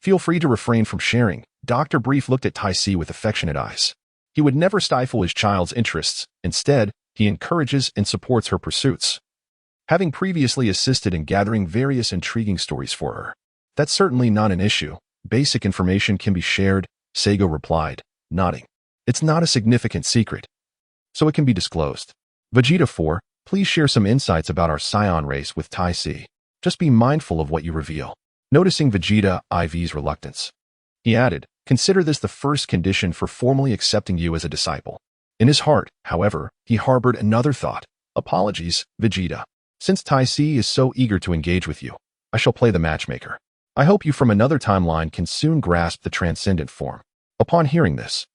feel free to refrain from sharing. Dr. Brief looked at Tai with affectionate eyes. He would never stifle his child's interests. Instead, he encourages and supports her pursuits, having previously assisted in gathering various intriguing stories for her. That's certainly not an issue. Basic information can be shared, Seigo replied, nodding. It's not a significant secret, so it can be disclosed. Vegeta 4, please share some insights about our Saiyan race with Tai. Just be mindful of what you reveal. Noticing Vegeta IV's reluctance, he added, consider this the first condition for formally accepting you as a disciple. In his heart, however, he harbored another thought. Apologies, Vegeta. Since Tai is so eager to engage with you, I shall play the matchmaker. I hope you from another timeline can soon grasp the transcendent form. Upon hearing this,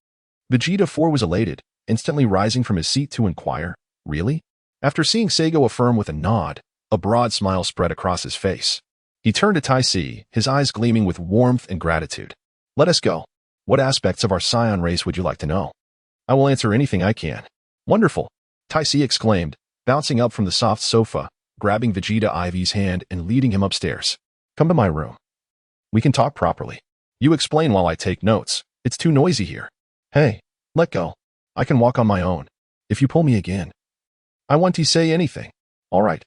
Vegeta 4 was elated, instantly rising from his seat to inquire, really? After seeing Seigo affirm with a nod, a broad smile spread across his face. He turned to Tai, his eyes gleaming with warmth and gratitude. Let us go. What aspects of our Saiyan race would you like to know? I will answer anything I can. Wonderful, Tai exclaimed, bouncing up from the soft sofa, grabbing Vegeta IV's hand and leading him upstairs. Come to my room. We can talk properly. You explain while I take notes. It's too noisy here. Hey, let go. I can walk on my own. If you pull me again, I want to say anything. All right,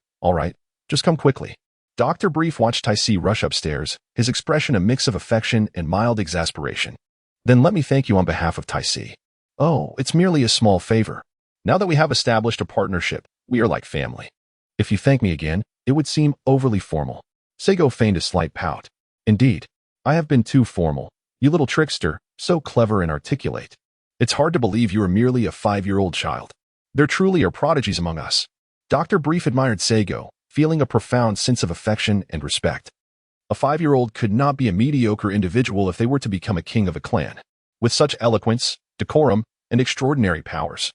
just come quickly. Dr. Brief watched Tai rush upstairs, his expression a mix of affection and mild exasperation. Then let me thank you on behalf of Tai. Oh, it's merely a small favor. Now that we have established a partnership, we are like family. If you thank me again, it would seem overly formal. Seigo feigned a slight pout. Indeed, I have been too formal. You little trickster, so clever and articulate. It's hard to believe you are merely a 5-year-old child. There truly are prodigies among us. Dr. Brief admired Seigo, feeling a profound sense of affection and respect. A 5-year-old could not be a mediocre individual if they were to become a king of a clan. With such eloquence, decorum, and extraordinary powers,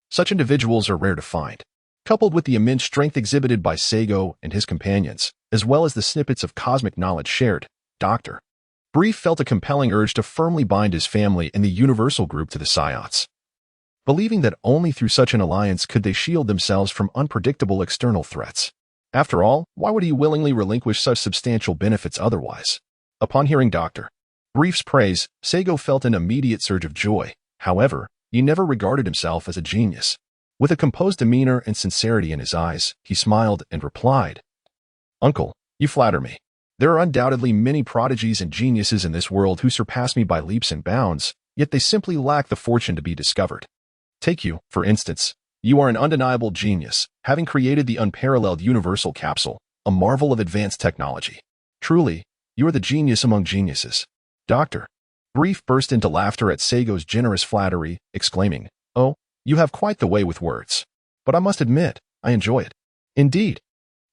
such individuals are rare to find. Coupled with the immense strength exhibited by Seigo and his companions, as well as the snippets of cosmic knowledge shared. Dr. Brief felt a compelling urge to firmly bind his family and the Universal Group to the Saiyans, believing that only through such an alliance could they shield themselves from unpredictable external threats. After all, why would he willingly relinquish such substantial benefits otherwise? Upon hearing Dr. Brief's praise, Seigo felt an immediate surge of joy. However, he never regarded himself as a genius. With a composed demeanor and sincerity in his eyes, he smiled and replied, "Uncle, you flatter me. There are undoubtedly many prodigies and geniuses in this world who surpass me by leaps and bounds, yet they simply lack the fortune to be discovered. Take you, for instance. You are an undeniable genius, having created the unparalleled universal capsule, a marvel of advanced technology. Truly, you are the genius among geniuses." Dr. Brief burst into laughter at Seigo's generous flattery, exclaiming, "Oh, you have quite the way with words. But I must admit, I enjoy it. Indeed,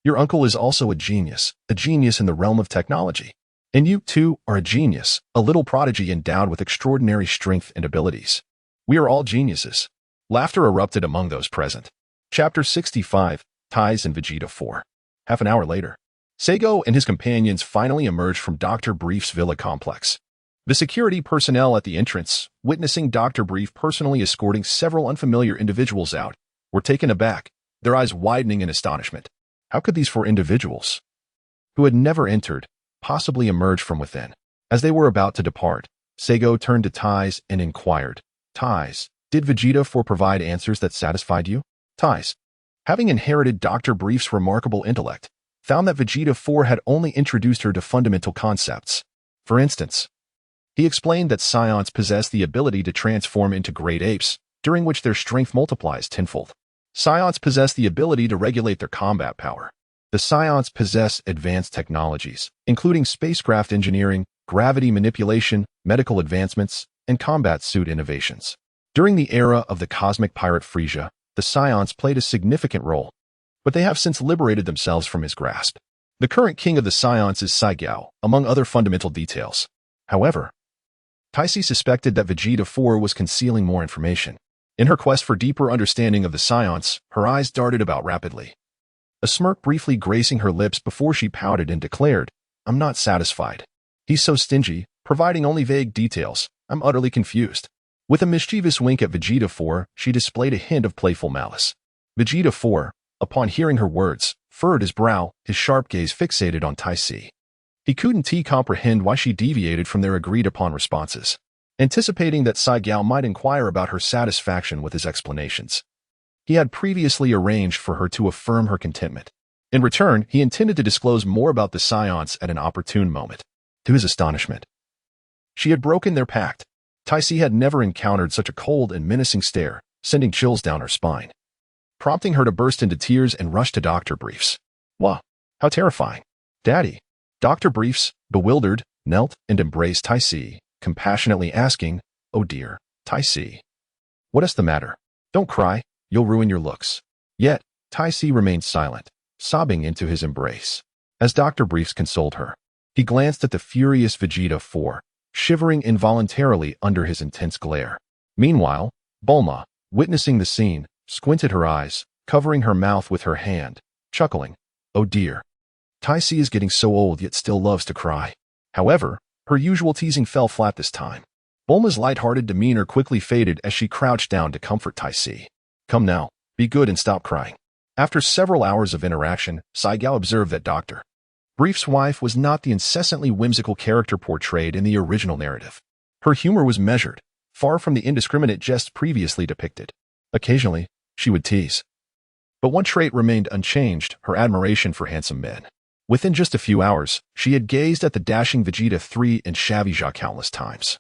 your uncle is also a genius in the realm of technology. And you, too, are a genius, a little prodigy endowed with extraordinary strength and abilities. We are all geniuses." Laughter erupted among those present. Chapter 65, Ties and Vegeta 4. Half an hour later, Seigo and his companions finally emerged from Dr. Brief's villa complex. The security personnel at the entrance, witnessing Dr. Brief personally escorting several unfamiliar individuals out, were taken aback, their eyes widening in astonishment. How could these four individuals, who had never entered, possibly emerge from within? As they were about to depart, Seigo turned to Ties and inquired, "Ties, did Vegeta 4 provide answers that satisfied you?" Ties, having inherited Dr. Brief's remarkable intellect, found that Vegeta 4 had only introduced her to fundamental concepts. For instance, he explained that Saiyans possess the ability to transform into great apes, during which their strength multiplies tenfold. Saiyans possess the ability to regulate their combat power. The Saiyans possess advanced technologies, including spacecraft engineering, gravity manipulation, medical advancements, and combat suit innovations. During the era of the cosmic pirate Frieza, the Saiyans played a significant role, but they have since liberated themselves from his grasp. The current king of the Saiyans is Saiyan, among other fundamental details. However, Taisi suspected that Vegeta 4 was concealing more information. In her quest for deeper understanding of the Saiyans, her eyes darted about rapidly, a smirk briefly gracing her lips before she pouted and declared, "I'm not satisfied. He's so stingy, providing only vague details. I'm utterly confused." With a mischievous wink at Vegeta 4, she displayed a hint of playful malice. Vegeta 4, upon hearing her words, furrowed his brow, his sharp gaze fixated on Taisi. He couldn't comprehend why she deviated from their agreed-upon responses. Anticipating that Saiyan might inquire about her satisfaction with his explanations, he had previously arranged for her to affirm her contentment. In return, he intended to disclose more about the Saiyans at an opportune moment. To his astonishment, she had broken their pact. Taisi had never encountered such a cold and menacing stare, sending chills down her spine, prompting her to burst into tears and rush to Dr. Briefs. "Wow, how terrifying. Daddy." Dr. Briefs, bewildered, knelt and embraced Taisi, compassionately asking, "Oh dear, Taisi, what is the matter? Don't cry, you'll ruin your looks." Yet, Taisi remained silent, sobbing into his embrace. As Dr. Briefs consoled her, he glanced at the furious Vegeta 4, shivering involuntarily under his intense glare. Meanwhile, Bulma, witnessing the scene, squinted her eyes, covering her mouth with her hand, chuckling, "Oh dear. Taisi is getting so old yet still loves to cry." However, her usual teasing fell flat this time. Bulma's light-hearted demeanor quickly faded as she crouched down to comfort Taisi. "Come now, be good and stop crying." After several hours of interaction, Saiyan observed that Dr. Brief's wife was not the incessantly whimsical character portrayed in the original narrative. Her humor was measured, far from the indiscriminate jests previously depicted. Occasionally, she would tease. But one trait remained unchanged, her admiration for handsome men. Within just a few hours, she had gazed at the dashing Vegeta 3 and Shavija countless times.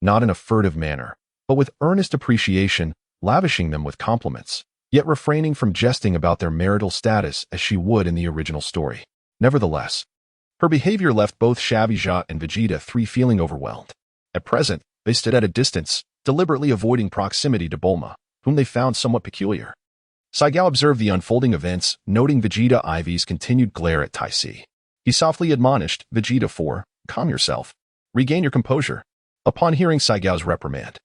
Not in a furtive manner, but with earnest appreciation, lavishing them with compliments, yet refraining from jesting about their marital status as she would in the original story. Nevertheless, her behavior left both Shavija and Vegeta 3 feeling overwhelmed. At present, they stood at a distance, deliberately avoiding proximity to Bulma, whom they found somewhat peculiar. Saiyan observed the unfolding events, noting Vegeta Ivy's continued glare at Taisi. He softly admonished Vegeta 4, "Calm yourself. Regain your composure." Upon hearing Saiyan's reprimand,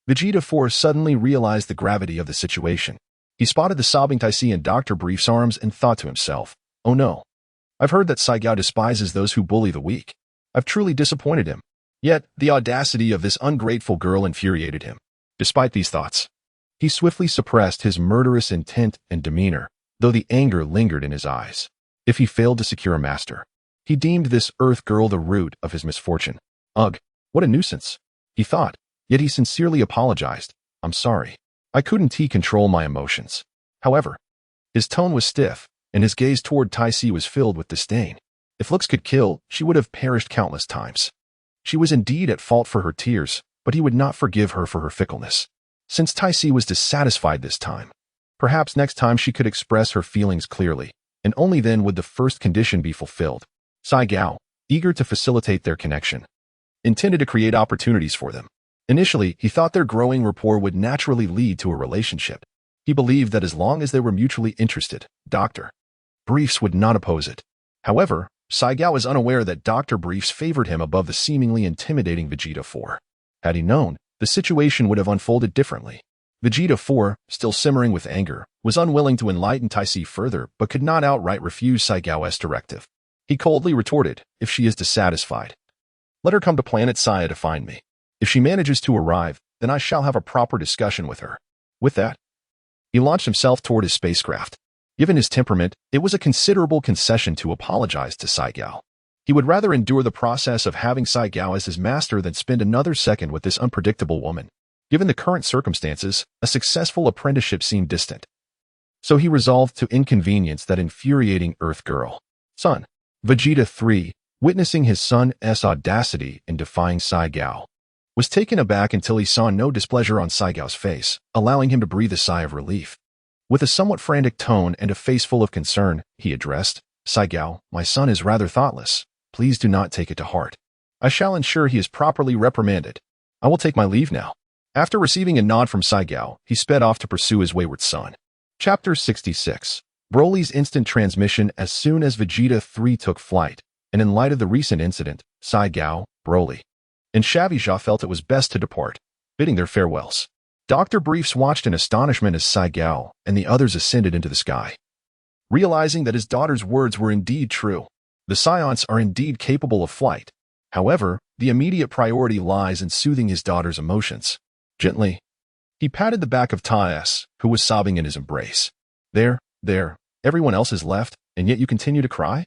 Vegeta 4 suddenly realized the gravity of the situation. He spotted the sobbing Taisi in Dr. Brief's arms and thought to himself, "Oh no. I've heard that Saiyan despises those who bully the weak. I've truly disappointed him. Yet, the audacity of this ungrateful girl infuriated him. Despite these thoughts, he swiftly suppressed his murderous intent and demeanor, though the anger lingered in his eyes. If he failed to secure a master, he deemed this Earth girl the root of his misfortune. Ugh, what a nuisance, he thought, yet he sincerely apologized. I'm sorry. I couldn't control my emotions. However, his tone was stiff, and his gaze toward Tai-Si was filled with disdain. If looks could kill, she would have perished countless times. She was indeed at fault for her tears, but he would not forgive her for her fickleness. Since Tai-Si was dissatisfied this time, perhaps next time she could express her feelings clearly, and only then would the first condition be fulfilled. Saiyan, eager to facilitate their connection, intended to create opportunities for them. Initially, he thought their growing rapport would naturally lead to a relationship. He believed that as long as they were mutually interested, Dr. Briefs would not oppose it. However, Saiyan was unaware that Dr. Briefs favored him above the seemingly intimidating Vegeta 4. Had he known, the situation would have unfolded differently. Vegeta 4, still simmering with anger, was unwilling to enlighten Tai-Si further but could not outright refuse Saiyan's directive. He coldly retorted, if she is dissatisfied, let her come to planet Saya to find me. If she manages to arrive, then I shall have a proper discussion with her. With that, he launched himself toward his spacecraft. Given his temperament, it was a considerable concession to apologize to Saiyan. He would rather endure the process of having Saiyan as his master than spend another second with this unpredictable woman. Given the current circumstances, a successful apprenticeship seemed distant. So he resolved to inconvenience that infuriating Earth girl. Son. Vegeta 3, witnessing his son's audacity in defying Saiyan, was taken aback until he saw no displeasure on Saiyan's face, allowing him to breathe a sigh of relief. With a somewhat frantic tone and a face full of concern, he addressed, Saiyan, my son is rather thoughtless. Please do not take it to heart. I shall ensure he is properly reprimanded. I will take my leave now. After receiving a nod from Saiyan, he sped off to pursue his wayward son. Chapter 66. Broly's instant transmission. As soon as Vegeta 3 took flight, and in light of the recent incident, Saiyan, Broly, and Shavija felt it was best to depart, bidding their farewells. Dr. Briefs watched in astonishment as Saiyan and the others ascended into the sky. Realizing that his daughter's words were indeed true, the Saiyans are indeed capable of flight. However, the immediate priority lies in soothing his daughter's emotions. Gently, he patted the back of Tai-S, who was sobbing in his embrace. There, everyone else has left, and yet you continue to cry?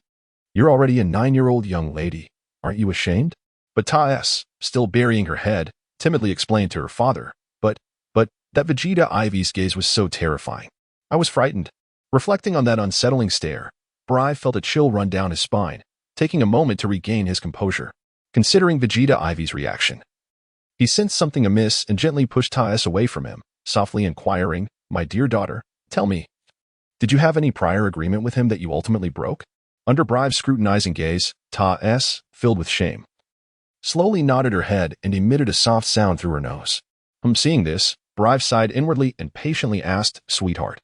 You're already a 9-year-old young lady. Aren't you ashamed? But Tai-S, still burying her head, timidly explained to her father, but that Vegeta Ivy's gaze was so terrifying. I was frightened. Reflecting on that unsettling stare, Brive felt a chill run down his spine, taking a moment to regain his composure. Considering Vegeta Ivy's reaction, he sensed something amiss and gently pushed Tai-S away from him, softly inquiring, my dear daughter, tell me, did you have any prior agreement with him that you ultimately broke? Under Brive's scrutinizing gaze, Tai-S, filled with shame, slowly nodded her head and emitted a soft sound through her nose. Seeing this, Brive sighed inwardly and patiently asked, sweetheart,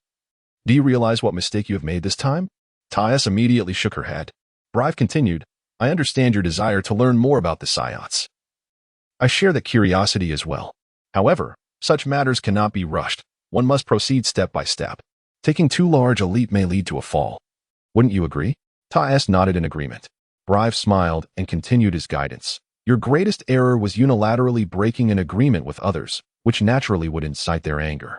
do you realize what mistake you have made this time? Tai-S immediately shook her head. Brive continued, I understand your desire to learn more about the Saiyans. I share that curiosity as well. However, such matters cannot be rushed. One must proceed step by step. Taking too large a leap may lead to a fall. Wouldn't you agree? Tai-S nodded in agreement. Brive smiled and continued his guidance. Your greatest error was unilaterally breaking an agreement with others, which naturally would incite their anger.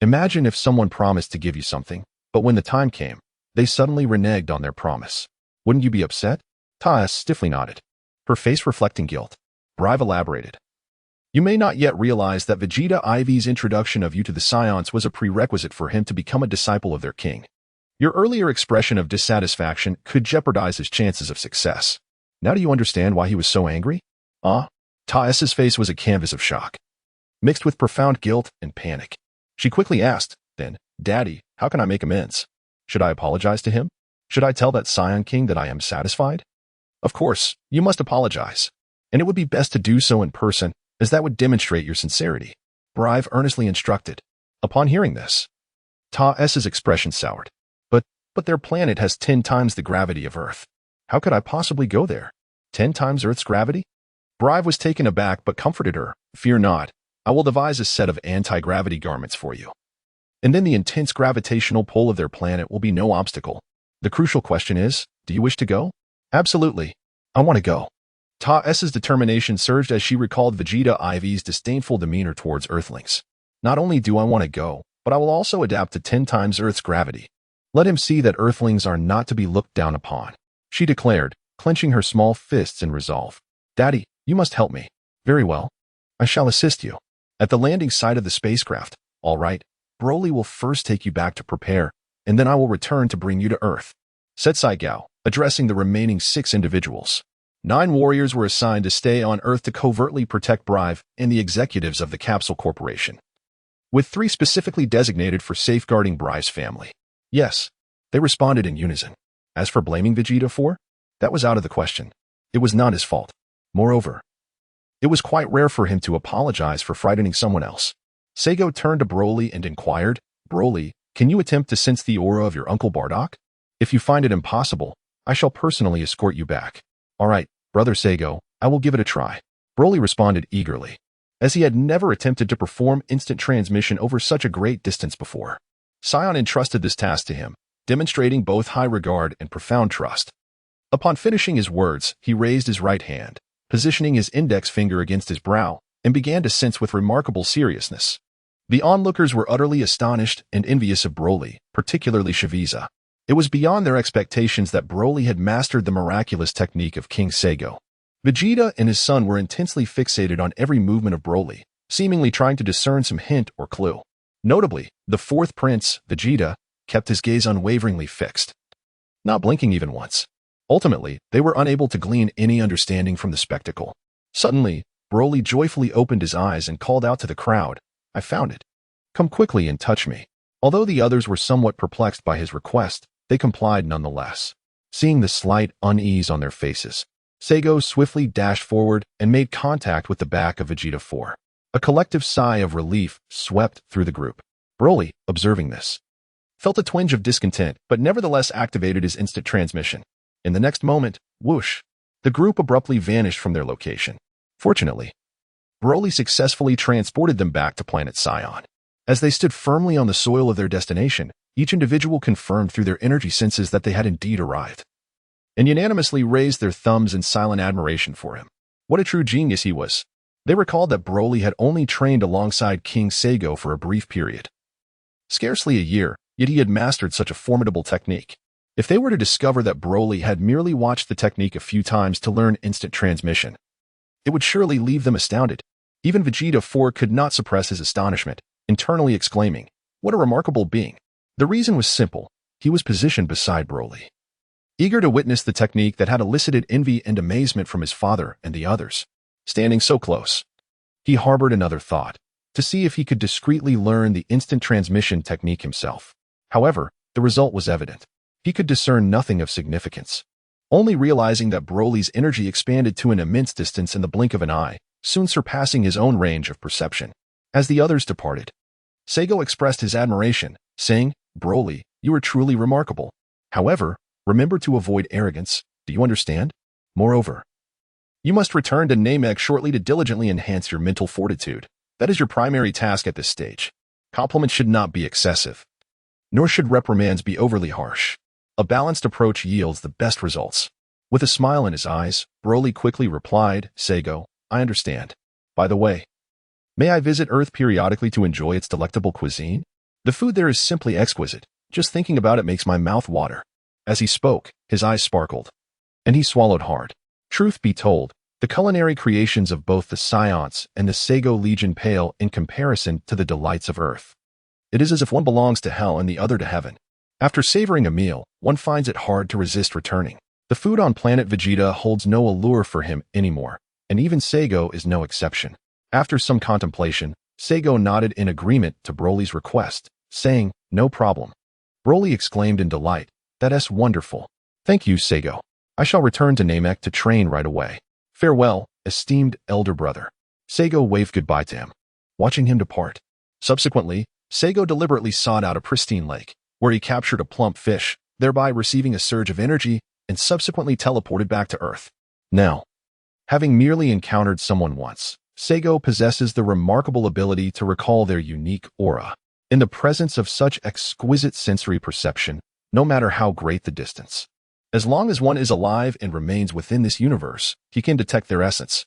Imagine if someone promised to give you something, but when the time came, they suddenly reneged on their promise. Wouldn't you be upset? Tai-S stiffly nodded, her face reflecting guilt. Brive elaborated. You may not yet realize that Vegeta Ivy's introduction of you to the Saiyans was a prerequisite for him to become a disciple of their king. Your earlier expression of dissatisfaction could jeopardize his chances of success. Now do you understand why he was so angry? Tai-S's face was a canvas of shock, mixed with profound guilt and panic. She quickly asked, then, Daddy, how can I make amends? Should I apologize to him? Should I tell that Saiyan King that I am satisfied? Of course, you must apologize, and it would be best to do so in person, as that would demonstrate your sincerity, Brive earnestly instructed. Upon hearing this, Ta-S's expression soured. But their planet has 10 times the gravity of Earth. How could I possibly go there? 10 times Earth's gravity? Brive was taken aback but comforted her. Fear not, I will devise a set of anti-gravity garments for you. And then the intense gravitational pull of their planet will be no obstacle. The crucial question is, Do you wish to go? Absolutely. I want to go. Ta-S's determination surged as she recalled Vegeta Ivy's disdainful demeanor towards Earthlings. Not only do I want to go, but I will also adapt to 10 times Earth's gravity. Let him see that Earthlings are not to be looked down upon, she declared, clenching her small fists in resolve. Daddy, you must help me. Very well. I shall assist you. At the landing site of the spacecraft, all right, Broly will first take you back to prepare, and then I will return to bring you to Earth, said Saigao, addressing the remaining 6 individuals. 9 warriors were assigned to stay on Earth to covertly protect Brive and the executives of the Capsule Corporation, with 3 specifically designated for safeguarding Brive's family. Yes, they responded in unison. As for blaming Vegeta for, that was out of the question. It was not his fault. Moreover, it was quite rare for him to apologize for frightening someone else. Saigo turned to Broly and inquired, Broly, can you attempt to sense the aura of your Uncle Bardock? If you find it impossible, I shall personally escort you back. All right, Brother Saigo, I will give it a try. Broly responded eagerly, as he had never attempted to perform instant transmission over such a great distance before. Saiyan entrusted this task to him, demonstrating both high regard and profound trust. Upon finishing his words, he raised his right hand, positioning his index finger against his brow, and began to sense with remarkable seriousness. The onlookers were utterly astonished and envious of Broly, particularly Frieza. It was beyond their expectations that Broly had mastered the miraculous technique of King Saigo. Vegeta and his son were intensely fixated on every movement of Broly, seemingly trying to discern some hint or clue. Notably, the 4th prince, Vegeta, kept his gaze unwaveringly fixed, not blinking even once. Ultimately, they were unable to glean any understanding from the spectacle. Suddenly, Broly joyfully opened his eyes and called out to the crowd, I found it. Come quickly and touch me. Although the others were somewhat perplexed by his request, they complied nonetheless. Seeing the slight unease on their faces, Saigo swiftly dashed forward and made contact with the back of Vegeta 4. A collective sigh of relief swept through the group. Broly, observing this, felt a twinge of discontent but nevertheless activated his instant transmission. In the next moment, whoosh, the group abruptly vanished from their location. Fortunately, Broly successfully transported them back to planet Saiyan. As they stood firmly on the soil of their destination, each individual confirmed through their energy senses that they had indeed arrived, and unanimously raised their thumbs in silent admiration for him. What a true genius he was. They recalled that Broly had only trained alongside King Saigo for a brief period. Scarcely a year, yet he had mastered such a formidable technique. If they were to discover that Broly had merely watched the technique a few times to learn instant transmission, it would surely leave them astounded. Even Vegeta 4 could not suppress his astonishment, internally exclaiming, what a remarkable being. The reason was simple. He was positioned beside Broly, eager to witness the technique that had elicited envy and amazement from his father and the others. Standing so close, he harbored another thought, to see if he could discreetly learn the instant transmission technique himself. However, the result was evident. He could discern nothing of significance, only realizing that Broly's energy expanded to an immense distance in the blink of an eye, soon surpassing his own range of perception. As the others departed, Saigo expressed his admiration, saying, Broly, you are truly remarkable. However, remember to avoid arrogance, do you understand? Moreover, you must return to Namek shortly to diligently enhance your mental fortitude. That is your primary task at this stage. Compliments should not be excessive, nor should reprimands be overly harsh. A balanced approach yields the best results. With a smile in his eyes, Broly quickly replied, Saigo, I understand. By the way, may I visit Earth periodically to enjoy its delectable cuisine? The food there is simply exquisite. Just thinking about it makes my mouth water. As he spoke, his eyes sparkled, and he swallowed hard. Truth be told, the culinary creations of both the Saiyans and the Saigo Legion pale in comparison to the delights of Earth. It is as if one belongs to hell and the other to heaven. After savoring a meal, one finds it hard to resist returning. The food on planet Vegeta holds no allure for him anymore, and even Saigo is no exception. After some contemplation, Saigo nodded in agreement to Broly's request, saying, no problem. Broly exclaimed in delight, that's wonderful. Thank you, Saigo. I shall return to Namek to train right away. Farewell, esteemed elder brother. Saigo waved goodbye to him, watching him depart. Subsequently, Saigo deliberately sought out a pristine lake, where he captured a plump fish, thereby receiving a surge of energy and subsequently teleported back to Earth. Now, having merely encountered someone once, Saigo possesses the remarkable ability to recall their unique aura. In the presence of such exquisite sensory perception, no matter how great the distance, As long as one is alive and remains within this universe, he can detect their essence.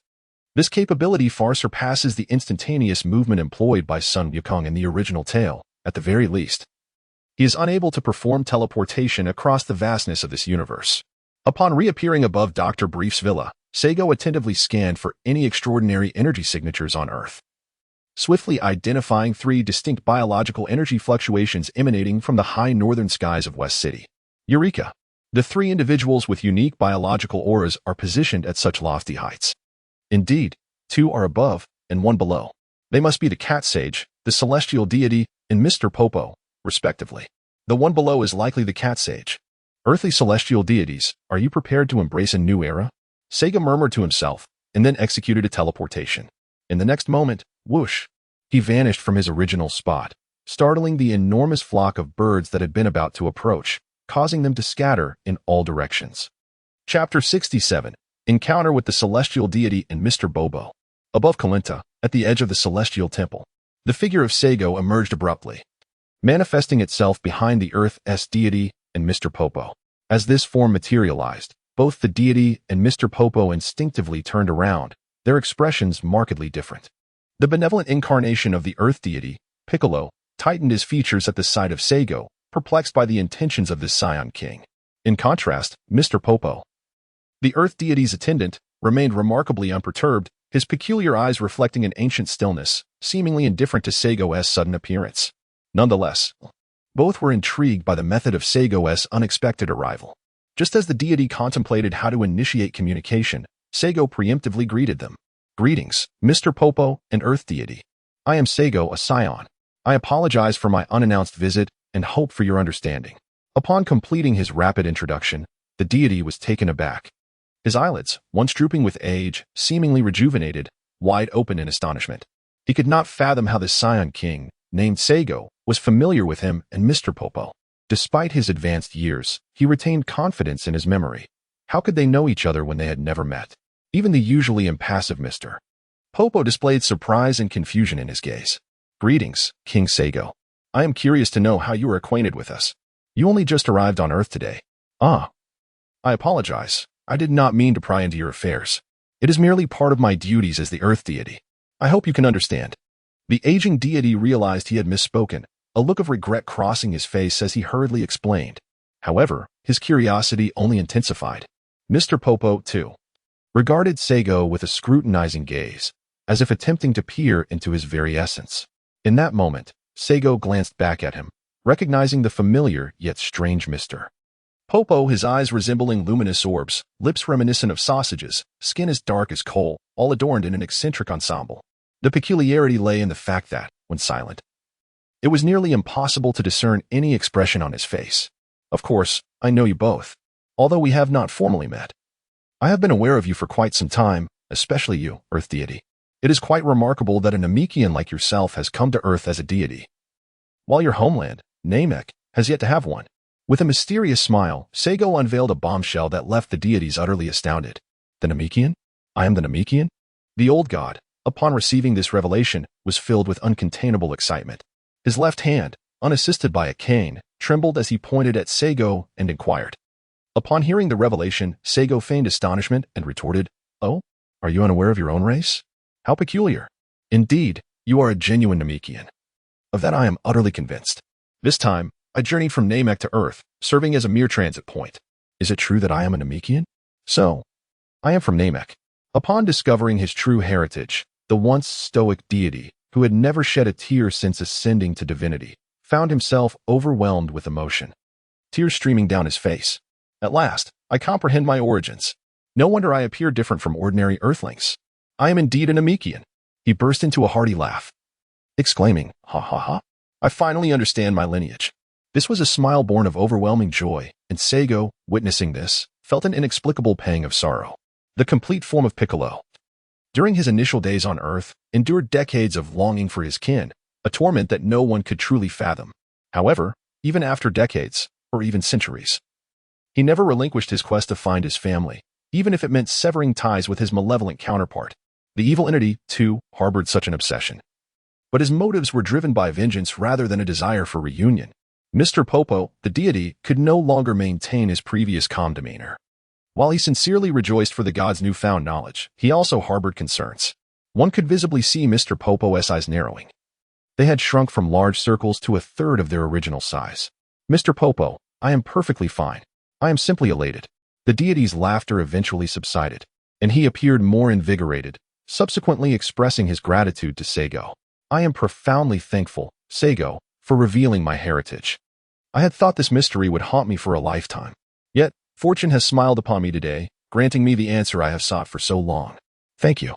This capability far surpasses the instantaneous movement employed by Sun Wukong in the original tale, at the very least. He is unable to perform teleportation across the vastness of this universe. Upon reappearing above Dr. Brief's villa, Seigo attentively scanned for any extraordinary energy signatures on Earth, swiftly identifying 3 distinct biological energy fluctuations emanating from the high northern skies of West City. Eureka! The 3 individuals with unique biological auras are positioned at such lofty heights. Indeed, 2 are above and 1 below. They must be the Cat Sage, the Celestial Deity, and Mr. Popo, respectively. The one below is likely the Cat Sage. Earthly celestial deities, are you prepared to embrace a new era? Seigo murmured to himself, and then executed a teleportation. In the next moment, whoosh, he vanished from his original spot, startling the enormous flock of birds that had been about to approach, causing them to scatter in all directions. Chapter 67. Encounter with the Celestial Deity and Mr. Bobo. Above Kalinta, at the edge of the Celestial Temple, the figure of Seigo emerged abruptly, manifesting itself behind the Earth's deity and Mr. Popo. As this form materialized, both the deity and Mr. Popo instinctively turned around, their expressions markedly different. The benevolent incarnation of the Earth deity, Piccolo, tightened his features at the sight of Seigo, perplexed by the intentions of this Saiyan king. In contrast, Mr. Popo, the Earth deity's attendant, remained remarkably unperturbed, his peculiar eyes reflecting an ancient stillness, seemingly indifferent to Seigo's sudden appearance. Nonetheless, both were intrigued by the method of Seigo's unexpected arrival. Just as the deity contemplated how to initiate communication, Seigo preemptively greeted them. Greetings, Mr. Popo and Earth deity. I am Seigo, a Saiyan. I apologize for my unannounced visit and hope for your understanding. Upon completing his rapid introduction, the deity was taken aback. His eyelids, once drooping with age, seemingly rejuvenated, wide open in astonishment. He could not fathom how the Saiyan king, named Seigo, was familiar with him and Mr. Popo. Despite his advanced years, he retained confidence in his memory. How could they know each other when they had never met? Even the usually impassive Mr. Popo displayed surprise and confusion in his gaze. Greetings, King Seigo. I am curious to know how you are acquainted with us. You only just arrived on Earth today. Ah. I apologize. I did not mean to pry into your affairs. It is merely part of my duties as the Earth deity. I hope you can understand. The aging deity realized he had misspoken, a look of regret crossing his face as he hurriedly explained. However, his curiosity only intensified. Mr. Popo, too, regarded Seigo with a scrutinizing gaze, as if attempting to peer into his very essence. In that moment, Seigo glanced back at him, recognizing the familiar yet strange Mr. Popo, his eyes resembling luminous orbs, lips reminiscent of sausages, skin as dark as coal, all adorned in an eccentric ensemble. The peculiarity lay in the fact that, when silent, it was nearly impossible to discern any expression on his face. Of course, I know you both, although we have not formally met. I have been aware of you for quite some time, especially you, Earth deity. It is quite remarkable that a Namekian like yourself has come to Earth as a deity, while your homeland, Namek, has yet to have one. With a mysterious smile, Seigo unveiled a bombshell that left the deities utterly astounded. The Namekian? I am the Namekian? The old god, upon receiving this revelation, was filled with uncontainable excitement. His left hand, unassisted by a cane, trembled as he pointed at Seigo and inquired. Upon hearing the revelation, Seigo feigned astonishment and retorted, "Oh, are you unaware of your own race? How peculiar. Indeed, you are a genuine Namekian. Of that I am utterly convinced. This time, I journeyed from Namek to Earth, serving as a mere transit point. Is it true that I am a Namekian? So, I am from Namek." Upon discovering his true heritage, the once stoic deity, who had never shed a tear since ascending to divinity, found himself overwhelmed with emotion, tears streaming down his face. At last, I comprehend my origins. No wonder I appear different from ordinary earthlings. I am indeed a Namekian. He burst into a hearty laugh, exclaiming, "Ha ha ha! I finally understand my lineage." This was a smile born of overwhelming joy, and Seigo, witnessing this, felt an inexplicable pang of sorrow. The complete form of Piccolo, during his initial days on Earth, endured decades of longing for his kin, a torment that no one could truly fathom. However, even after decades, or even centuries, he never relinquished his quest to find his family, even if it meant severing ties with his malevolent counterpart. The evil entity, too, harbored such an obsession. But his motives were driven by vengeance rather than a desire for reunion. Mr. Popo, the deity, could no longer maintain his previous calm demeanor. While he sincerely rejoiced for the god's newfound knowledge, he also harbored concerns. One could visibly see Mr. Popo's eyes narrowing. They had shrunk from large circles to a third of their original size. Mr. Popo, I am perfectly fine. I am simply elated. The deity's laughter eventually subsided, and he appeared more invigorated, subsequently expressing his gratitude to Seigo. I am profoundly thankful, Seigo, for revealing my heritage. I had thought this mystery would haunt me for a lifetime. Yet, fortune has smiled upon me today, granting me the answer I have sought for so long. Thank you.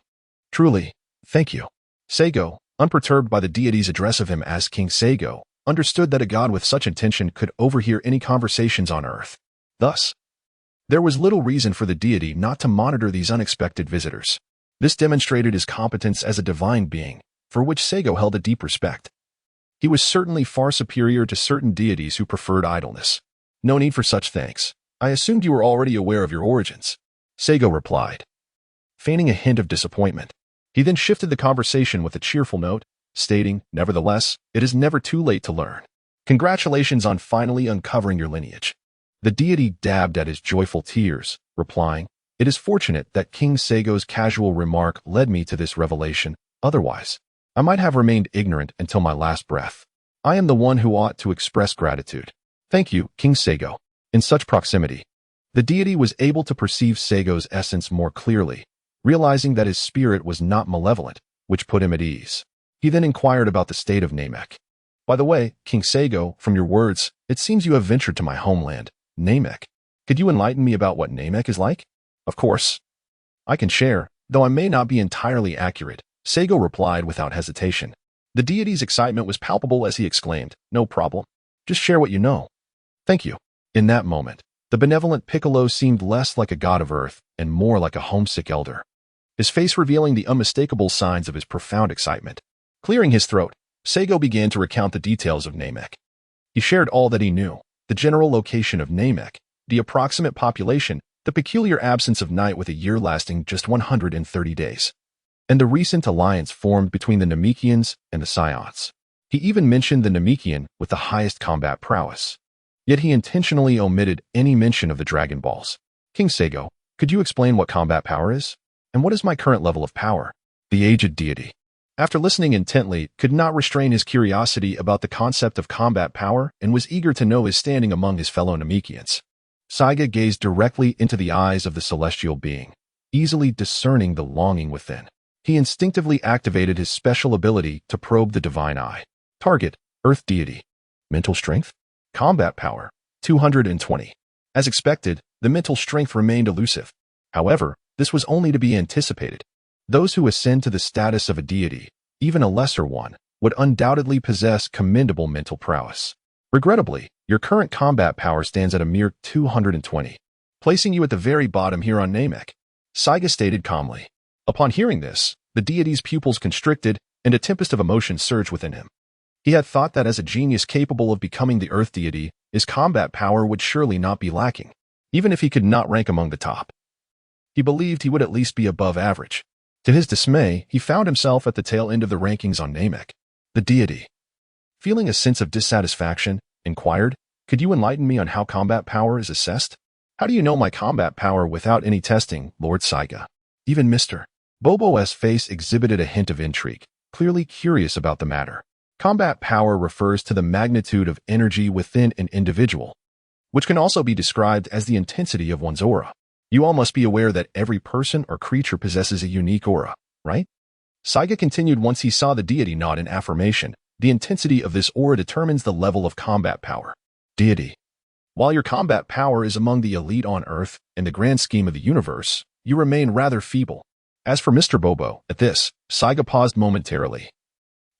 Truly, thank you. Seigo, unperturbed by the deity's address of him as King Seigo, understood that a god with such intention could overhear any conversations on earth. Thus, there was little reason for the deity not to monitor these unexpected visitors. This demonstrated his competence as a divine being, for which Seigo held a deep respect. He was certainly far superior to certain deities who preferred idleness. No need for such thanks. I assumed you were already aware of your origins. Seigo replied, feigning a hint of disappointment. He then shifted the conversation with a cheerful note, stating, nevertheless, it is never too late to learn. Congratulations on finally uncovering your lineage. The deity dabbed at his joyful tears, replying, it is fortunate that King Seigo's casual remark led me to this revelation, otherwise, I might have remained ignorant until my last breath. I am the one who ought to express gratitude. Thank you, King Seigo. In such proximity, the deity was able to perceive Seigo's essence more clearly, realizing that his spirit was not malevolent, which put him at ease. He then inquired about the state of Namek. By the way, King Seigo, from your words, it seems you have ventured to my homeland, Namek. Could you enlighten me about what Namek is like? Of course. I can share, though I may not be entirely accurate, Seigo replied without hesitation. The deity's excitement was palpable as he exclaimed, no problem. Just share what you know. Thank you. In that moment, the benevolent Piccolo seemed less like a god of earth and more like a homesick elder, his face revealing the unmistakable signs of his profound excitement. Clearing his throat, Seigo began to recount the details of Namek. He shared all that he knew, the general location of Namek, the approximate population, the peculiar absence of night with a year lasting just 130 days, and the recent alliance formed between the Namekians and the Saiyans. He even mentioned the Namekian with the highest combat prowess. Yet he intentionally omitted any mention of the Dragon Balls. King Seigo, could you explain what combat power is? And what is my current level of power? The aged deity, after listening intently, could not restrain his curiosity about the concept of combat power and was eager to know his standing among his fellow Namekians. Saiga gazed directly into the eyes of the celestial being, easily discerning the longing within. He instinctively activated his special ability to probe the divine eye. Target, Earth Deity. Mental strength? Combat power, 220. As expected, the mental strength remained elusive. However, this was only to be anticipated. Those who ascend to the status of a deity, even a lesser one, would undoubtedly possess commendable mental prowess. Regrettably, your current combat power stands at a mere 220, placing you at the very bottom here on Namek, Saiga stated calmly. Upon hearing this, the deity's pupils constricted and a tempest of emotion surged within him. He had thought that as a genius capable of becoming the Earth Deity, his combat power would surely not be lacking, even if he could not rank among the top. He believed he would at least be above average. To his dismay, he found himself at the tail end of the rankings on Namek. The deity, feeling a sense of dissatisfaction, inquired, could you enlighten me on how combat power is assessed? How do you know my combat power without any testing, Lord Saiga? Even Mr. Bobo's face exhibited a hint of intrigue, clearly curious about the matter. Combat power refers to the magnitude of energy within an individual, which can also be described as the intensity of one's aura. You all must be aware that every person or creature possesses a unique aura, right? Saiga continued once he saw the deity nod in affirmation. The intensity of this aura determines the level of combat power. Deity. While your combat power is among the elite on Earth in the grand scheme of the universe, you remain rather feeble. As for Mr. Bobo, at this, Saiga paused momentarily,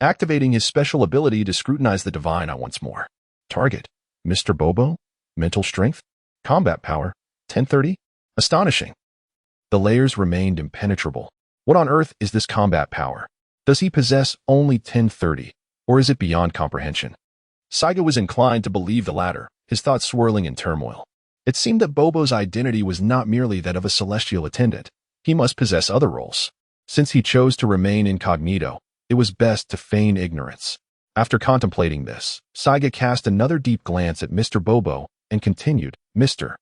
activating his special ability to scrutinize the divine eye once more. Target, Mr. Bobo? Mental strength? Combat power? 1030? Astonishing. The layers remained impenetrable. What on earth is this combat power? Does he possess only 1030, or is it beyond comprehension? Saiga was inclined to believe the latter, his thoughts swirling in turmoil. It seemed that Bobo's identity was not merely that of a celestial attendant. He must possess other roles. Since he chose to remain incognito, it was best to feign ignorance. After contemplating this, Saiga cast another deep glance at Mr. Bobo and continued, Mr.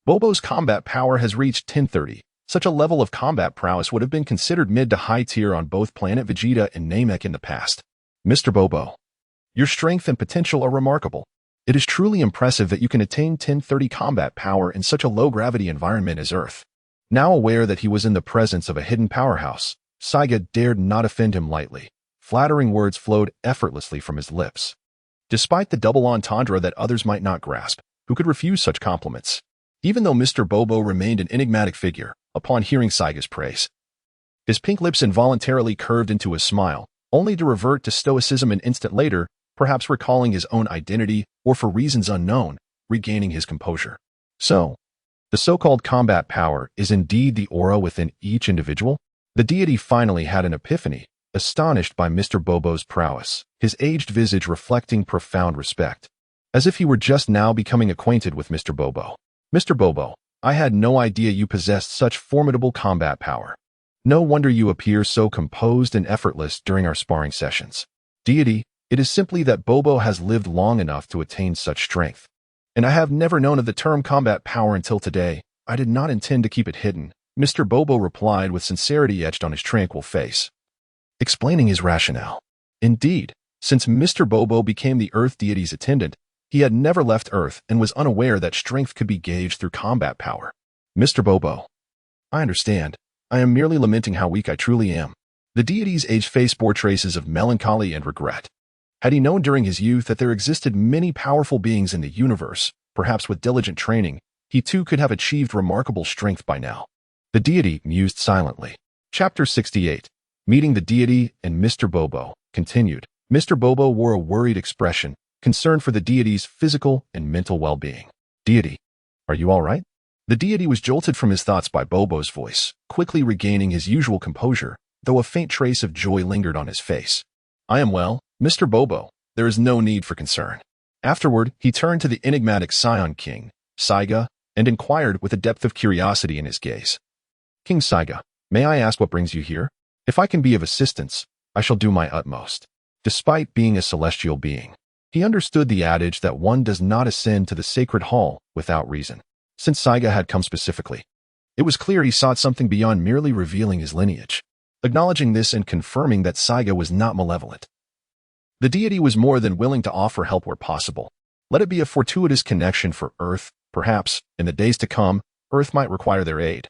Bobo's combat power has reached 1030. Such a level of combat prowess would have been considered mid to high tier on both Planet Vegeta and Namek in the past. Mr. Bobo, your strength and potential are remarkable. It is truly impressive that you can attain 1030 combat power in such a low-gravity environment as Earth. Now aware that he was in the presence of a hidden powerhouse, Saiga dared not offend him lightly. Flattering words flowed effortlessly from his lips. Despite the double entendre that others might not grasp, who could refuse such compliments? Even though Mr. Bobo remained an enigmatic figure, upon hearing Saiga's praise, his pink lips involuntarily curved into a smile, only to revert to stoicism an instant later, perhaps recalling his own identity or for reasons unknown, regaining his composure. So, the so-called combat power is indeed the aura within each individual? The deity finally had an epiphany, astonished by Mr. Bobo's prowess, his aged visage reflecting profound respect, as if he were just now becoming acquainted with Mr. Bobo. Mr. Bobo, I had no idea you possessed such formidable combat power. No wonder you appear so composed and effortless during our sparring sessions. Deity, it is simply that Bobo has lived long enough to attain such strength. And I have never known of the term combat power until today. I did not intend to keep it hidden, Mr. Bobo replied with sincerity etched on his tranquil face, explaining his rationale. Indeed, since Mr. Bobo became the Earth deity's attendant, he had never left Earth and was unaware that strength could be gauged through combat power. Mr. Bobo, I understand. I am merely lamenting how weak I truly am. The deity's aged face bore traces of melancholy and regret. Had he known during his youth that there existed many powerful beings in the universe, perhaps with diligent training, he too could have achieved remarkable strength by now. The deity mused silently. Chapter 68. Meeting the deity and Mr. Bobo continued. Mr. Bobo wore a worried expression, concerned for the deity's physical and mental well-being. Deity, are you all right? The deity was jolted from his thoughts by Bobo's voice, quickly regaining his usual composure, though a faint trace of joy lingered on his face. I am well, Mr. Bobo. There is no need for concern. Afterward, he turned to the enigmatic Saiyan King, Saiga, and inquired with a depth of curiosity in his gaze. King Saiga, may I ask what brings you here? If I can be of assistance, I shall do my utmost. Despite being a celestial being, he understood the adage that one does not ascend to the sacred hall without reason. Since Saiga had come specifically, it was clear he sought something beyond merely revealing his lineage. Acknowledging this and confirming that Saiga was not malevolent, the deity was more than willing to offer help where possible. Let it be a fortuitous connection for Earth. Perhaps, in the days to come, Earth might require their aid.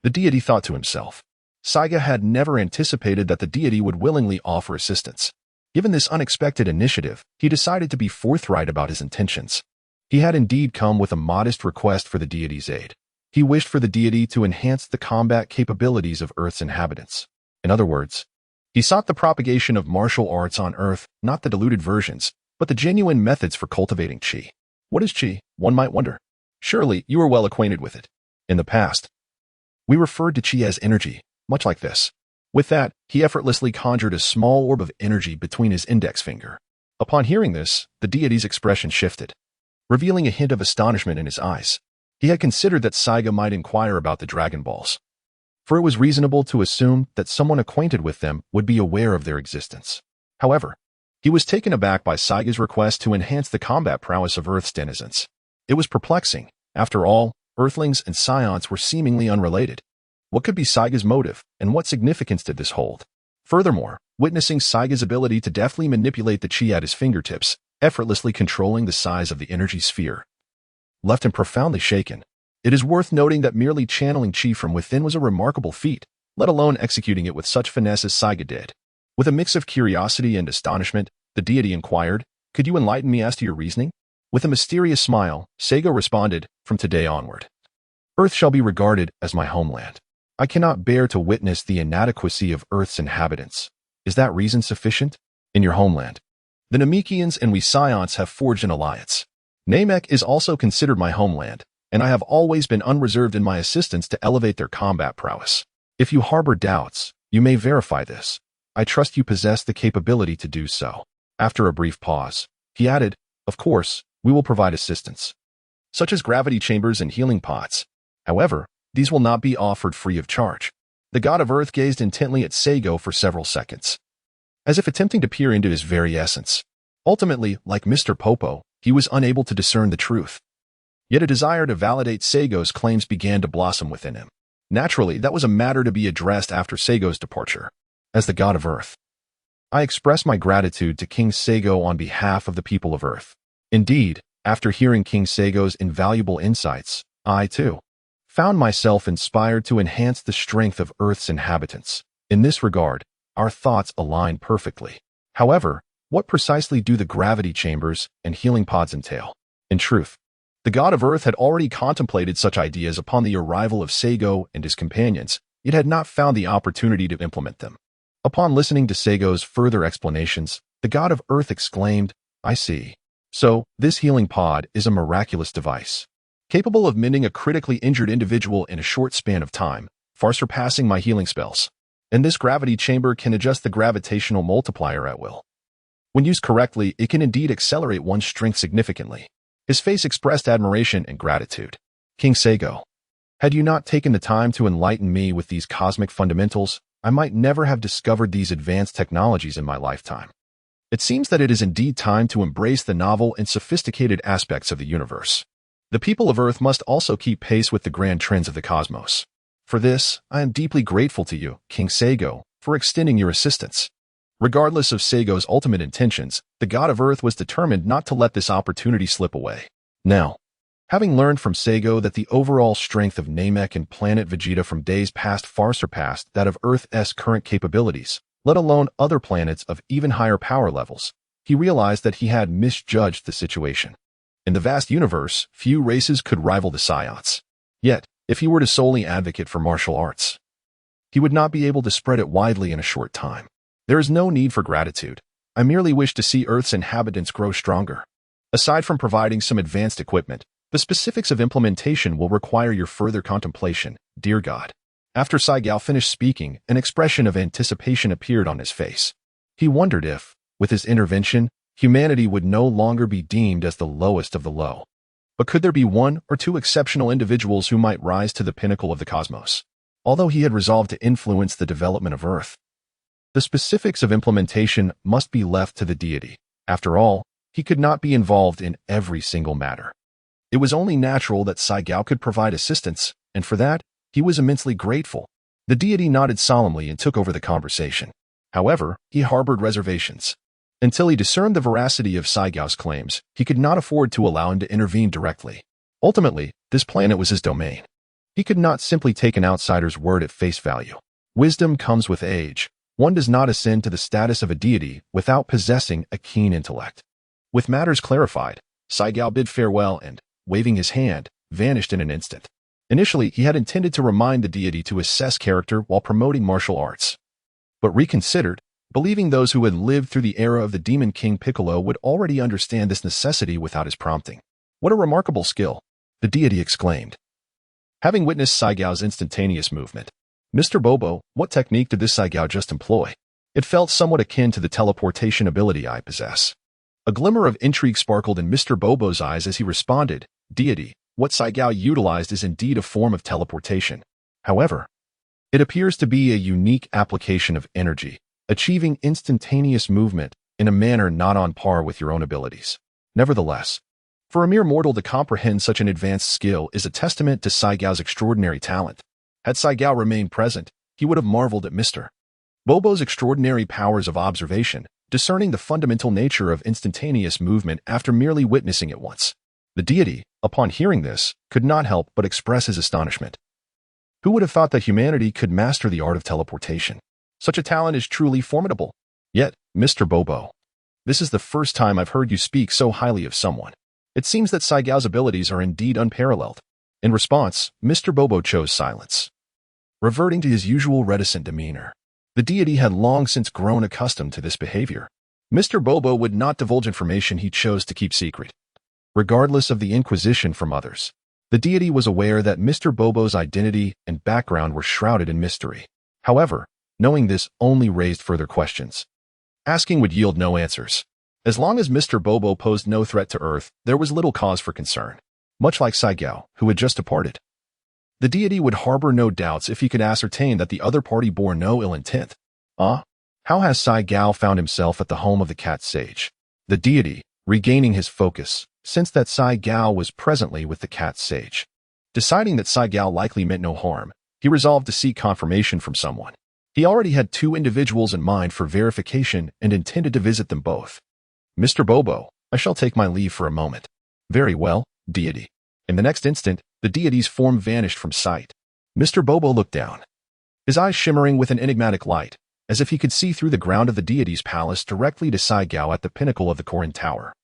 The deity thought to himself. Saiga had never anticipated that the deity would willingly offer assistance. Given this unexpected initiative, he decided to be forthright about his intentions. He had indeed come with a modest request for the deity's aid. He wished for the deity to enhance the combat capabilities of Earth's inhabitants. In other words, he sought the propagation of martial arts on Earth, not the diluted versions, but the genuine methods for cultivating chi. What is chi, one might wonder? Surely you are well acquainted with it. In the past, we referred to chi as energy, much like this. With that, he effortlessly conjured a small orb of energy between his index finger. Upon hearing this, the deity's expression shifted, revealing a hint of astonishment in his eyes. He had considered that Saiga might inquire about the Dragon Balls, for it was reasonable to assume that someone acquainted with them would be aware of their existence. However, he was taken aback by Saiga's request to enhance the combat prowess of Earth's denizens. It was perplexing. After all, Earthlings and Saiyans were seemingly unrelated. What could be Saiga's motive, and what significance did this hold? Furthermore, witnessing Saiga's ability to deftly manipulate the chi at his fingertips, effortlessly controlling the size of the energy sphere, left him profoundly shaken. It is worth noting that merely channeling chi from within was a remarkable feat, let alone executing it with such finesse as Saiga did. With a mix of curiosity and astonishment, the deity inquired, "Could you enlighten me as to your reasoning?" With a mysterious smile, Saiga responded, "From today onward, Earth shall be regarded as my homeland. I cannot bear to witness the inadequacy of Earth's inhabitants. Is that reason sufficient? In your homeland, the Namekians and we Saiyans have forged an alliance. Namek is also considered my homeland, and I have always been unreserved in my assistance to elevate their combat prowess. If you harbor doubts, you may verify this. I trust you possess the capability to do so." After a brief pause, he added, "Of course, we will provide assistance, such as gravity chambers and healing pots. However, these will not be offered free of charge." The god of Earth gazed intently at Saigo for several seconds, as if attempting to peer into his very essence. Ultimately, like Mr. Popo, he was unable to discern the truth. Yet a desire to validate Seigo's claims began to blossom within him. Naturally, that was a matter to be addressed after Seigo's departure. As the god of Earth, I express my gratitude to King Seigo on behalf of the people of Earth. Indeed, after hearing King Seigo's invaluable insights, I, too, found myself inspired to enhance the strength of Earth's inhabitants. In this regard, our thoughts align perfectly. However, what precisely do the gravity chambers and healing pods entail? In truth, the god of Earth had already contemplated such ideas upon the arrival of Seigo and his companions, yet had not found the opportunity to implement them. Upon listening to Seigo's further explanations, the god of Earth exclaimed, "I see. So, this healing pod is a miraculous device, capable of mending a critically injured individual in a short span of time, far surpassing my healing spells. And this gravity chamber can adjust the gravitational multiplier at will. When used correctly, it can indeed accelerate one's strength significantly." His face expressed admiration and gratitude. King Seigo, had you not taken the time to enlighten me with these cosmic fundamentals, I might never have discovered these advanced technologies in my lifetime. It seems that it is indeed time to embrace the novel and sophisticated aspects of the universe. The people of Earth must also keep pace with the grand trends of the cosmos. For this, I am deeply grateful to you, King Seigo, for extending your assistance. Regardless of Seigo's ultimate intentions, the god of Earth was determined not to let this opportunity slip away. Now, having learned from Seigo that the overall strength of Namek and planet Vegeta from days past far surpassed that of Earth's current capabilities, let alone other planets of even higher power levels, he realized that he had misjudged the situation. In the vast universe, few races could rival the Saiyans. Yet, if he were to solely advocate for martial arts, he would not be able to spread it widely in a short time. There is no need for gratitude. I merely wish to see Earth's inhabitants grow stronger. Aside from providing some advanced equipment, the specifics of implementation will require your further contemplation, dear God. After Saigo finished speaking, an expression of anticipation appeared on his face. He wondered if, with his intervention, humanity would no longer be deemed as the lowest of the low. But could there be one or two exceptional individuals who might rise to the pinnacle of the cosmos? Although he had resolved to influence the development of Earth, the specifics of implementation must be left to the deity. After all, he could not be involved in every single matter. It was only natural that Saigo could provide assistance, and for that, he was immensely grateful. The deity nodded solemnly and took over the conversation. However, he harbored reservations. Until he discerned the veracity of Saigo's claims, he could not afford to allow him to intervene directly. Ultimately, this planet was his domain. He could not simply take an outsider's word at face value. Wisdom comes with age. One does not ascend to the status of a deity without possessing a keen intellect. With matters clarified, Saigo bid farewell and, waving his hand, vanished in an instant. Initially, he had intended to remind the deity to assess character while promoting martial arts, but reconsidered, believing those who had lived through the era of the Demon King Piccolo would already understand this necessity without his prompting. What a remarkable skill, the deity exclaimed. Having witnessed Saigo's instantaneous movement, Mr. Bobo, what technique did this Saigo just employ? It felt somewhat akin to the teleportation ability I possess. A glimmer of intrigue sparkled in Mr. Bobo's eyes as he responded, "Deity, what Saigo utilized is indeed a form of teleportation. However, it appears to be a unique application of energy, achieving instantaneous movement in a manner not on par with your own abilities. Nevertheless, for a mere mortal to comprehend such an advanced skill is a testament to Saigo's extraordinary talent. Had Saigo remained present, he would have marveled at Mr. Bobo's extraordinary powers of observation, discerning the fundamental nature of instantaneous movement after merely witnessing it once. The deity, upon hearing this, could not help but express his astonishment. Who would have thought that humanity could master the art of teleportation? Such a talent is truly formidable. Yet, Mr. Bobo, this is the first time I've heard you speak so highly of someone. It seems that Saigo's abilities are indeed unparalleled. In response, Mr. Bobo chose silence. Reverting to his usual reticent demeanor, the deity had long since grown accustomed to this behavior. Mr. Bobo would not divulge information he chose to keep secret. Regardless of the inquisition from others, the deity was aware that Mr. Bobo's identity and background were shrouded in mystery. However, knowing this only raised further questions. Asking would yield no answers. As long as Mr. Bobo posed no threat to Earth, there was little cause for concern. Much like Saigo, who had just departed, the deity would harbor no doubts if he could ascertain that the other party bore no ill intent. How has Saiyan found himself at the home of the cat sage? The deity, regaining his focus, sensed that Saiyan was presently with the cat sage. Deciding that Saiyan likely meant no harm, he resolved to seek confirmation from someone. He already had two individuals in mind for verification and intended to visit them both. Mr. Bobo, I shall take my leave for a moment. Very well, deity. In the next instant, the deity's form vanished from sight. Mr. Bobo looked down, his eyes shimmering with an enigmatic light, as if he could see through the ground of the deity's palace directly to Saiyan at the pinnacle of the Korin Tower.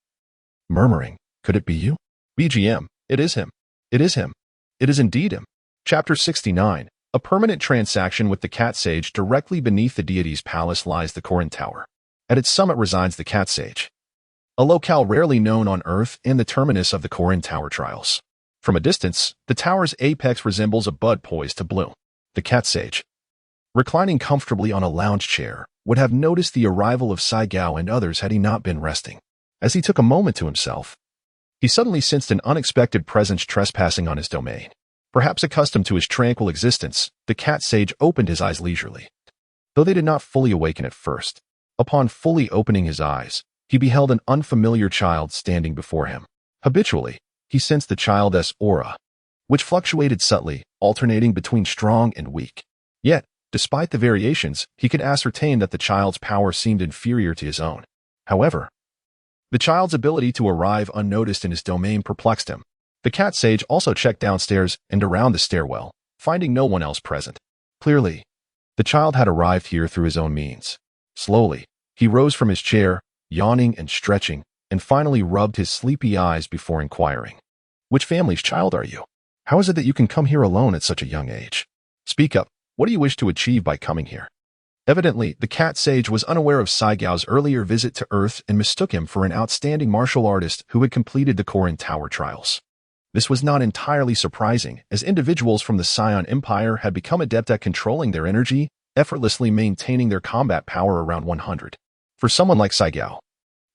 Murmuring, could it be you? BGM, it is him. It is him. It is indeed him. Chapter 69, a permanent transaction with the cat sage. Directly beneath the deity's palace lies the Korin Tower. At its summit resides the cat sage, a locale rarely known on Earth and the terminus of the Korin Tower trials. From a distance, the tower's apex resembles a bud poised to bloom. The cat sage, reclining comfortably on a lounge chair, would have noticed the arrival of Saiyan and others had he not been resting. As he took a moment to himself, he suddenly sensed an unexpected presence trespassing on his domain. Perhaps accustomed to his tranquil existence, the cat sage opened his eyes leisurely, though they did not fully awaken at first. Upon fully opening his eyes, he beheld an unfamiliar child standing before him. Habitually, he sensed the child's aura, which fluctuated subtly, alternating between strong and weak. Yet, despite the variations, he could ascertain that the child's power seemed inferior to his own. However, the child's ability to arrive unnoticed in his domain perplexed him. The cat sage also checked downstairs and around the stairwell, finding no one else present. Clearly, the child had arrived here through his own means. Slowly, he rose from his chair, yawning and stretching, and finally rubbed his sleepy eyes before inquiring, "Which family's child are you? How is it that you can come here alone at such a young age? Speak up. What do you wish to achieve by coming here?" Evidently, the cat sage was unaware of Saiyan's earlier visit to Earth and mistook him for an outstanding martial artist who had completed the Korin Tower trials. This was not entirely surprising, as individuals from the Saiyan Empire had become adept at controlling their energy, effortlessly maintaining their combat power around 100. For someone like Saiyan,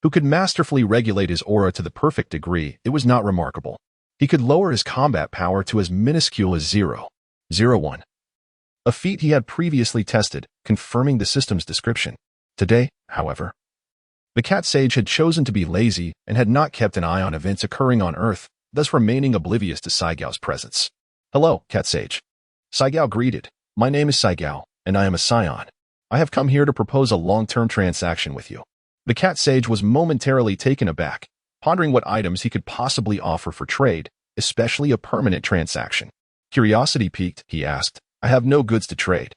who could masterfully regulate his aura to the perfect degree, it was not remarkable. He could lower his combat power to as minuscule as 0.01. A feat he had previously tested, confirming the system's description. Today, however, the cat sage had chosen to be lazy and had not kept an eye on events occurring on Earth, thus remaining oblivious to Saiyan's presence. "Hello, cat sage." Saiyan greeted. "My name is Saiyan, and I am a Saiyan. I have come here to propose a long-term transaction with you." The cat sage was momentarily taken aback, pondering what items he could possibly offer for trade, especially a permanent transaction. Curiosity piqued, he asked, "I have no goods to trade.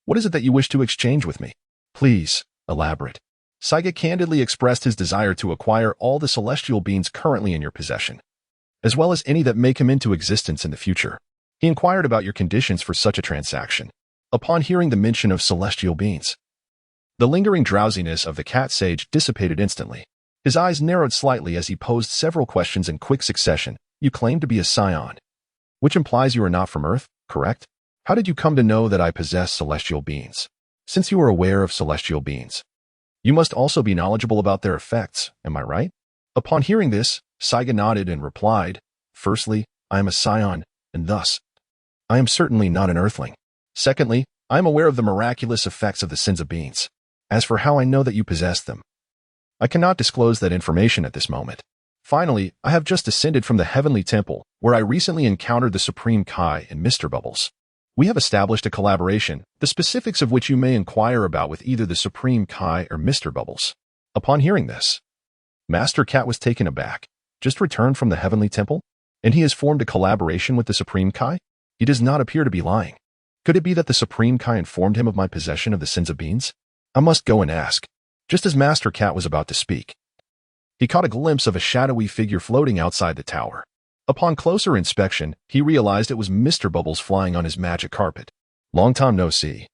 What is it that you wish to exchange with me? Please, elaborate." Saiyan candidly expressed his desire to acquire all the celestial beings currently in your possession, as well as any that may come into existence in the future. He inquired about your conditions for such a transaction. Upon hearing the mention of celestial beings, the lingering drowsiness of the cat sage dissipated instantly. His eyes narrowed slightly as he posed several questions in quick succession. "You claim to be a Saiyan, which implies you are not from Earth, correct? How did you come to know that I possess celestial beings? Since you are aware of celestial beings, you must also be knowledgeable about their effects, am I right?" Upon hearing this, Saiyan nodded and replied, "Firstly, I am a Saiyan, and thus, I am certainly not an Earthling. Secondly, I am aware of the miraculous effects of the sins of beings. As for how I know that you possess them, I cannot disclose that information at this moment. Finally, I have just descended from the Heavenly Temple, where I recently encountered the Supreme Kai and Mr. Bubbles. We have established a collaboration, the specifics of which you may inquire about with either the Supreme Kai or Mr. Bubbles." Upon hearing this, Master Cat was taken aback. Just returned from the Heavenly Temple? And he has formed a collaboration with the Supreme Kai? He does not appear to be lying. Could it be that the Supreme Kai informed him of my possession of the sins of beings? I must go and ask. Just as Master Cat was about to speak, he caught a glimpse of a shadowy figure floating outside the tower. Upon closer inspection, he realized it was Mr. Bubbles flying on his magic carpet. "Long time no see.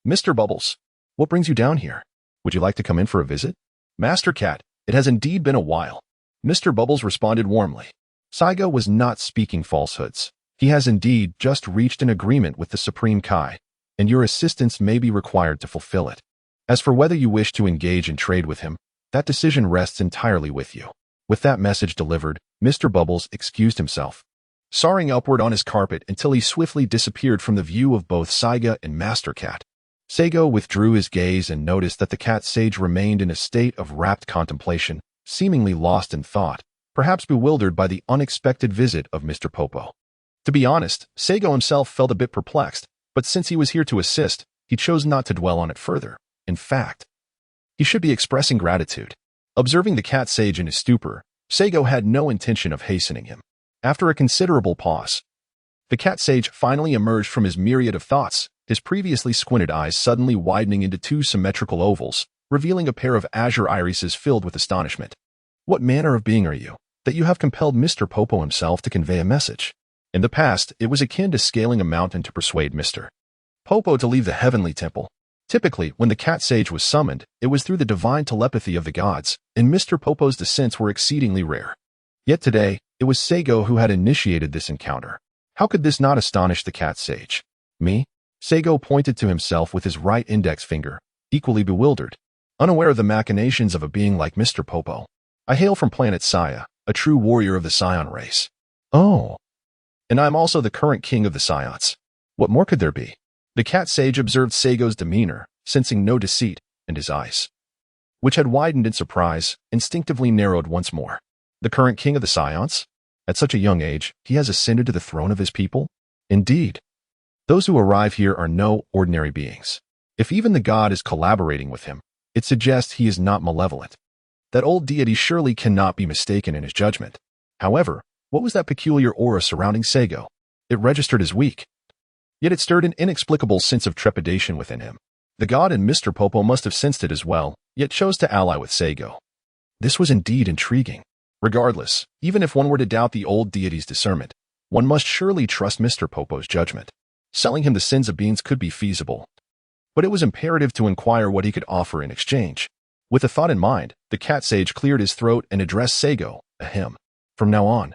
Mr. Bubbles, what brings you down here? Would you like to come in for a visit?" "Master Cat, it has indeed been a while." Mr. Bubbles responded warmly. Saiyan was not speaking falsehoods. He has indeed just reached an agreement with the Supreme Kai, and your assistance may be required to fulfill it. As for whether you wish to engage in trade with him, that decision rests entirely with you. With that message delivered, Mr. Bubbles excused himself, soaring upward on his carpet until he swiftly disappeared from the view of both Saiyan and Master Cat. Seigo withdrew his gaze and noticed that the cat sage remained in a state of rapt contemplation, seemingly lost in thought, perhaps bewildered by the unexpected visit of Mr. Popo. To be honest, Seigo himself felt a bit perplexed, but since he was here to assist, he chose not to dwell on it further. In fact, he should be expressing gratitude. Observing the cat sage in his stupor, Seigo had no intention of hastening him. After a considerable pause, the cat sage finally emerged from his myriad of thoughts, his previously squinted eyes suddenly widening into two symmetrical ovals, revealing a pair of azure irises filled with astonishment. What manner of being are you, that you have compelled Mr. Popo himself to convey a message? In the past, it was akin to scaling a mountain to persuade Mr. Popo to leave the heavenly temple. Typically, when the cat sage was summoned, it was through the divine telepathy of the gods, and Mr. Popo's descents were exceedingly rare. Yet today, it was Seigo who had initiated this encounter. How could this not astonish the cat sage? Me? Seigo pointed to himself with his right index finger, equally bewildered, unaware of the machinations of a being like Mr. Popo. I hail from planet Saya, a true warrior of the Saiyan race. Oh. And I am also the current king of the Saiyans. What more could there be? The cat sage observed Seigo's demeanor, sensing no deceit, and his eyes, which had widened in surprise, instinctively narrowed once more. The current king of the Saiyans? At such a young age, he has ascended to the throne of his people? Indeed. Those who arrive here are no ordinary beings. If even the god is collaborating with him, it suggests he is not malevolent. That old deity surely cannot be mistaken in his judgment. However, what was that peculiar aura surrounding Seigo? It registered as weak. Yet it stirred an inexplicable sense of trepidation within him. The god and Mr. Popo must have sensed it as well, yet chose to ally with Seigo. This was indeed intriguing. Regardless, even if one were to doubt the old deity's discernment, one must surely trust Mr. Popo's judgment. Selling him the sins of beans could be feasible, but it was imperative to inquire what he could offer in exchange. With a thought in mind, the cat sage cleared his throat and addressed Seigo, ahem. From now on,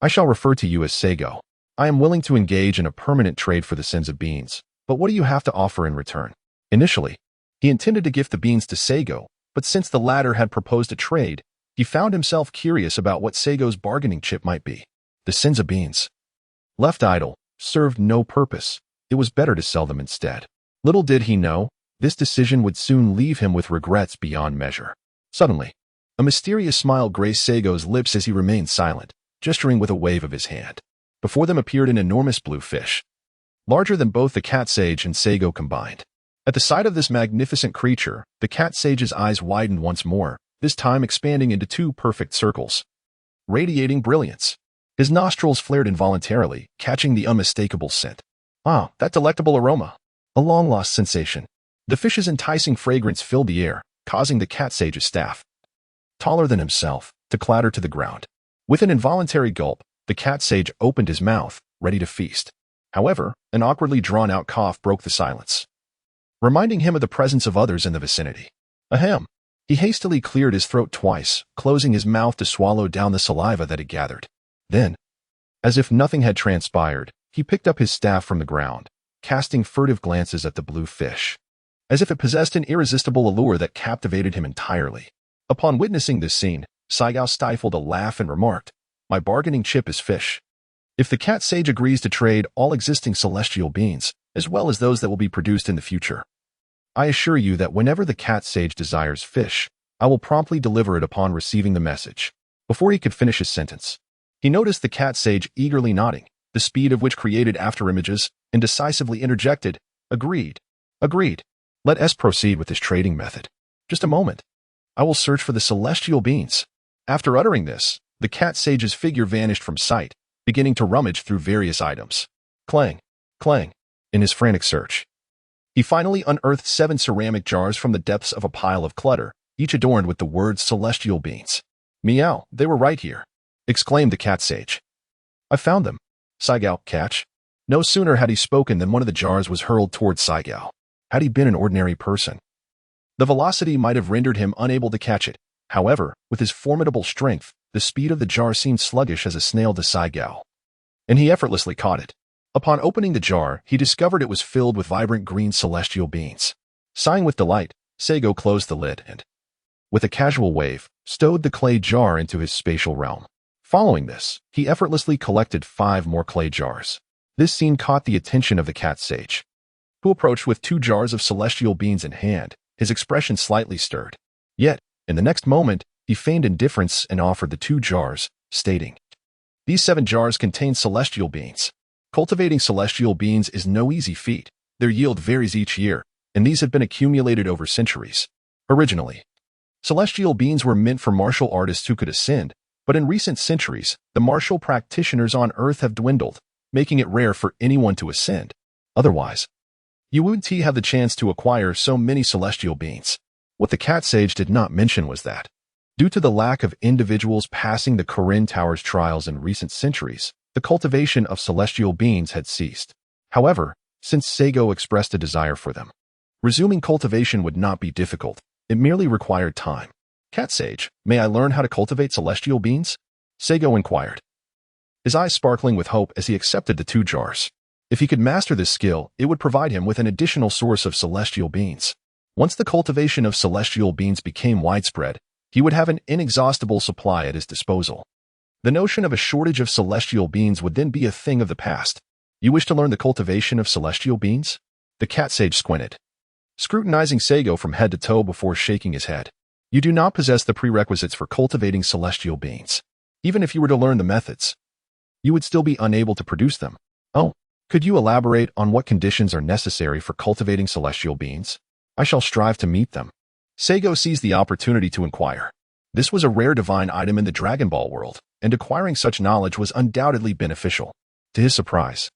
I shall refer to you as Seigo. I am willing to engage in a permanent trade for the sins of beans, but what do you have to offer in return? Initially, he intended to gift the beans to Seigo, but since the latter had proposed a trade, he found himself curious about what Seigo's bargaining chip might be. The sins of beans, left idle, served no purpose. It was better to sell them instead. Little did he know, this decision would soon leave him with regrets beyond measure. Suddenly, a mysterious smile graced Seigo's lips as he remained silent, gesturing with a wave of his hand. Before them appeared an enormous blue fish, larger than both the cat sage and Seigo combined. At the sight of this magnificent creature, the cat sage's eyes widened once more, this time expanding into two perfect circles, radiating brilliance. His nostrils flared involuntarily, catching the unmistakable scent. Ah, that delectable aroma. A long-lost sensation. The fish's enticing fragrance filled the air, causing the cat sage's staff, taller than himself, to clatter to the ground. With an involuntary gulp, the cat sage opened his mouth, ready to feast. However, an awkwardly drawn-out cough broke the silence, reminding him of the presence of others in the vicinity. Ahem. He hastily cleared his throat twice, closing his mouth to swallow down the saliva that had gathered. Then, as if nothing had transpired, he picked up his staff from the ground, casting furtive glances at the blue fish, as if it possessed an irresistible allure that captivated him entirely. Upon witnessing this scene, Saigo stifled a laugh and remarked, "My bargaining chip is fish. If the cat sage agrees to trade all existing celestial beings, as well as those that will be produced in the future, I assure you that whenever the cat sage desires fish, I will promptly deliver it upon receiving the message." Before he could finish his sentence, he noticed the cat sage eagerly nodding, the speed of which created afterimages, and decisively interjected, Agreed. Agreed. Let us proceed with this trading method. Just a moment. I will search for the celestial beings. After uttering this, the cat sage's figure vanished from sight, beginning to rummage through various items. Clang, clang, in his frantic search. He finally unearthed 7 ceramic jars from the depths of a pile of clutter, each adorned with the words celestial beings. Meow, they were right here, exclaimed the cat sage. I found them. Saigo, catch. No sooner had he spoken than one of the jars was hurled towards Saigo. Had he been an ordinary person, the velocity might have rendered him unable to catch it. However, with his formidable strength, the speed of the jar seemed sluggish as a snail to Saigo, and he effortlessly caught it. Upon opening the jar, he discovered it was filled with vibrant green celestial beings. Sighing with delight, Saigo closed the lid and, with a casual wave, stowed the clay jar into his spatial realm. Following this, he effortlessly collected 5 more clay jars. This scene caught the attention of the cat sage. who approached with 2 jars of celestial beans in hand, his expression slightly stirred. Yet, in the next moment, he feigned indifference and offered the 2 jars, stating, "These 7 jars contain celestial beans. Cultivating celestial beans is no easy feat. Their yield varies each year, and these have been accumulated over centuries. Originally, celestial beans were meant for martial artists who could ascend, but in recent centuries, the martial practitioners on Earth have dwindled, making it rare for anyone to ascend. Otherwise, you wouldn't have the chance to acquire so many celestial beans." What the cat sage did not mention was that, due to the lack of individuals passing the Korin Tower's trials in recent centuries, the cultivation of celestial beans had ceased. However, since Seigo expressed a desire for them, resuming cultivation would not be difficult. It merely required time. "Cat sage, may I learn how to cultivate celestial beans?" Seigo inquired, his eyes sparkling with hope as he accepted the 2 jars. If he could master this skill, it would provide him with an additional source of celestial beans. Once the cultivation of celestial beans became widespread, he would have an inexhaustible supply at his disposal. The notion of a shortage of celestial beans would then be a thing of the past. "You wish to learn the cultivation of celestial beans?" The cat sage squinted, scrutinizing Seigo from head to toe before shaking his head. "You do not possess the prerequisites for cultivating celestial beans. Even if you were to learn the methods, you would still be unable to produce them." "Oh, could you elaborate on what conditions are necessary for cultivating celestial beans? I shall strive to meet them." Seigo seized the opportunity to inquire. This was a rare divine item in the Dragon Ball world, and acquiring such knowledge was undoubtedly beneficial. To his surprise,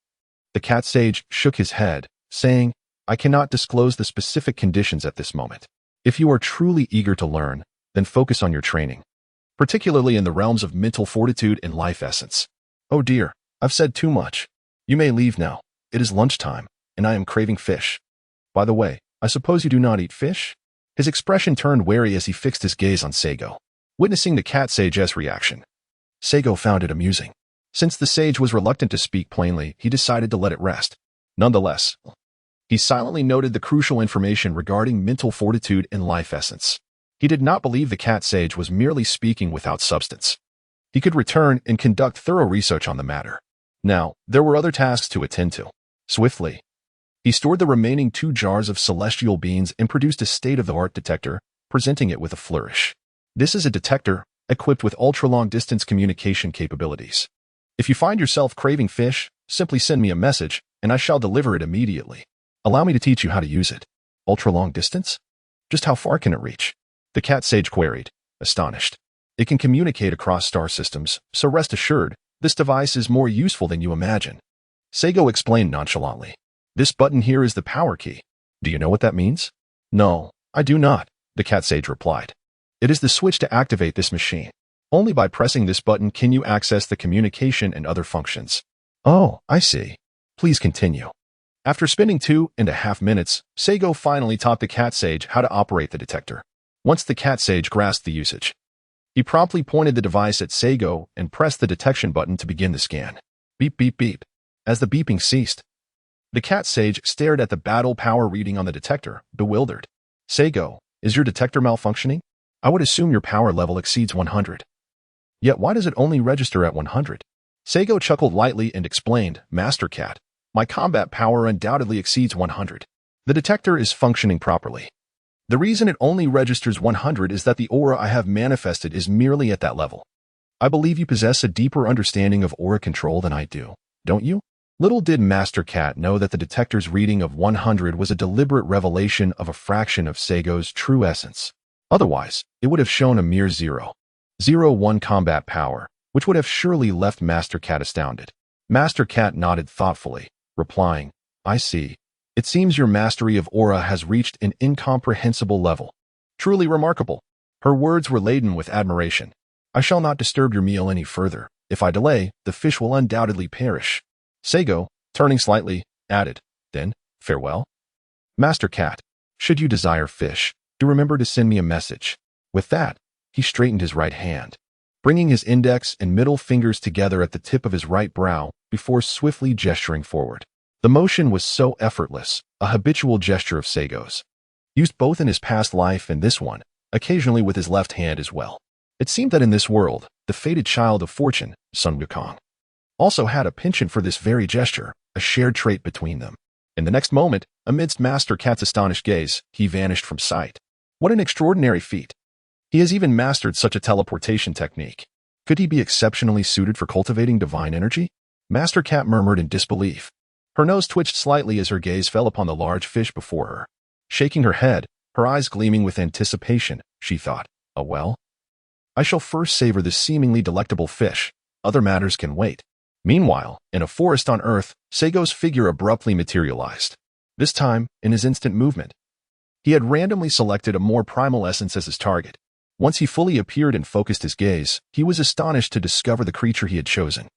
the cat sage shook his head, saying, "I cannot disclose the specific conditions at this moment. If you are truly eager to learn, then focus on your training, particularly in the realms of mental fortitude and life essence." "Oh dear, I've said too much. You may leave now. It is lunchtime, and I am craving fish. By the way, I suppose you do not eat fish?" His expression turned wary as he fixed his gaze on Seigo. Witnessing the cat sage's reaction, Seigo found it amusing. Since the sage was reluctant to speak plainly, he decided to let it rest. Nonetheless, he silently noted the crucial information regarding mental fortitude and life essence. He did not believe the cat sage was merely speaking without substance. He could return and conduct thorough research on the matter. Now, there were other tasks to attend to. Swiftly, he stored the remaining 2 jars of celestial beans and produced a state-of-the-art detector, presenting it with a flourish. "This is a detector equipped with ultra-long-distance communication capabilities. If you find yourself craving fish, simply send me a message, and I shall deliver it immediately. Allow me to teach you how to use it." "Ultra-long distance? Just how far can it reach?" the cat sage queried, astonished. "It can communicate across star systems, so rest assured, this device is more useful than you imagine." Seigo explained nonchalantly. "This button here is the power key. Do you know what that means?" "No, I do not," the cat sage replied. "It is the switch to activate this machine. Only by pressing this button can you access the communication and other functions." "Oh, I see. Please continue." After spending 2.5 minutes, Seigo finally taught the cat sage how to operate the detector. Once the cat sage grasped the usage, he promptly pointed the device at Seigo and pressed the detection button to begin the scan. Beep, beep, beep. As the beeping ceased, the cat sage stared at the battle power reading on the detector, bewildered. "Seigo, is your detector malfunctioning? I would assume your power level exceeds 100. Yet why does it only register at 100? Seigo chuckled lightly and explained, "Master Cat, my combat power undoubtedly exceeds 100. The detector is functioning properly. The reason it only registers 100 is that the aura I have manifested is merely at that level. I believe you possess a deeper understanding of aura control than I do, don't you?" Little did Master Cat know that the detector's reading of 100 was a deliberate revelation of a fraction of Seigo's true essence. Otherwise, it would have shown a mere 0.01 combat power, which would have surely left Master Cat astounded. Master Cat nodded thoughtfully, replying, "I see. It seems your mastery of aura has reached an incomprehensible level. Truly remarkable." Her words were laden with admiration. "I shall not disturb your meal any further. If I delay, the fish will undoubtedly perish." Seigo, turning slightly, added, "Then, farewell. Master Cat, should you desire fish, do remember to send me a message." With that, he straightened his right hand, bringing his index and middle fingers together at the tip of his right brow before swiftly gesturing forward. The motion was so effortless, a habitual gesture of Seigo's, used both in his past life and this one, occasionally with his left hand as well. It seemed that in this world, the fated child of fortune, Sun Wukong, also had a penchant for this very gesture, a shared trait between them. In the next moment, Amidst Master Cat's astonished gaze, he vanished from sight. What an extraordinary feat. He has even mastered such a teleportation technique. Could he be exceptionally suited for cultivating divine energy? Master Cat murmured in disbelief. Her nose twitched slightly as her gaze fell upon the large fish before her. Shaking her head, her eyes gleaming with anticipation, she thought, "Oh well? I shall first savor this seemingly delectable fish. Other matters can wait." Meanwhile, in a forest on Earth, Seigo's figure abruptly materialized. This time, in his instant movement. He had randomly selected a more primal essence as his target. Once he fully appeared and focused his gaze, he was astonished to discover the creature he had chosen.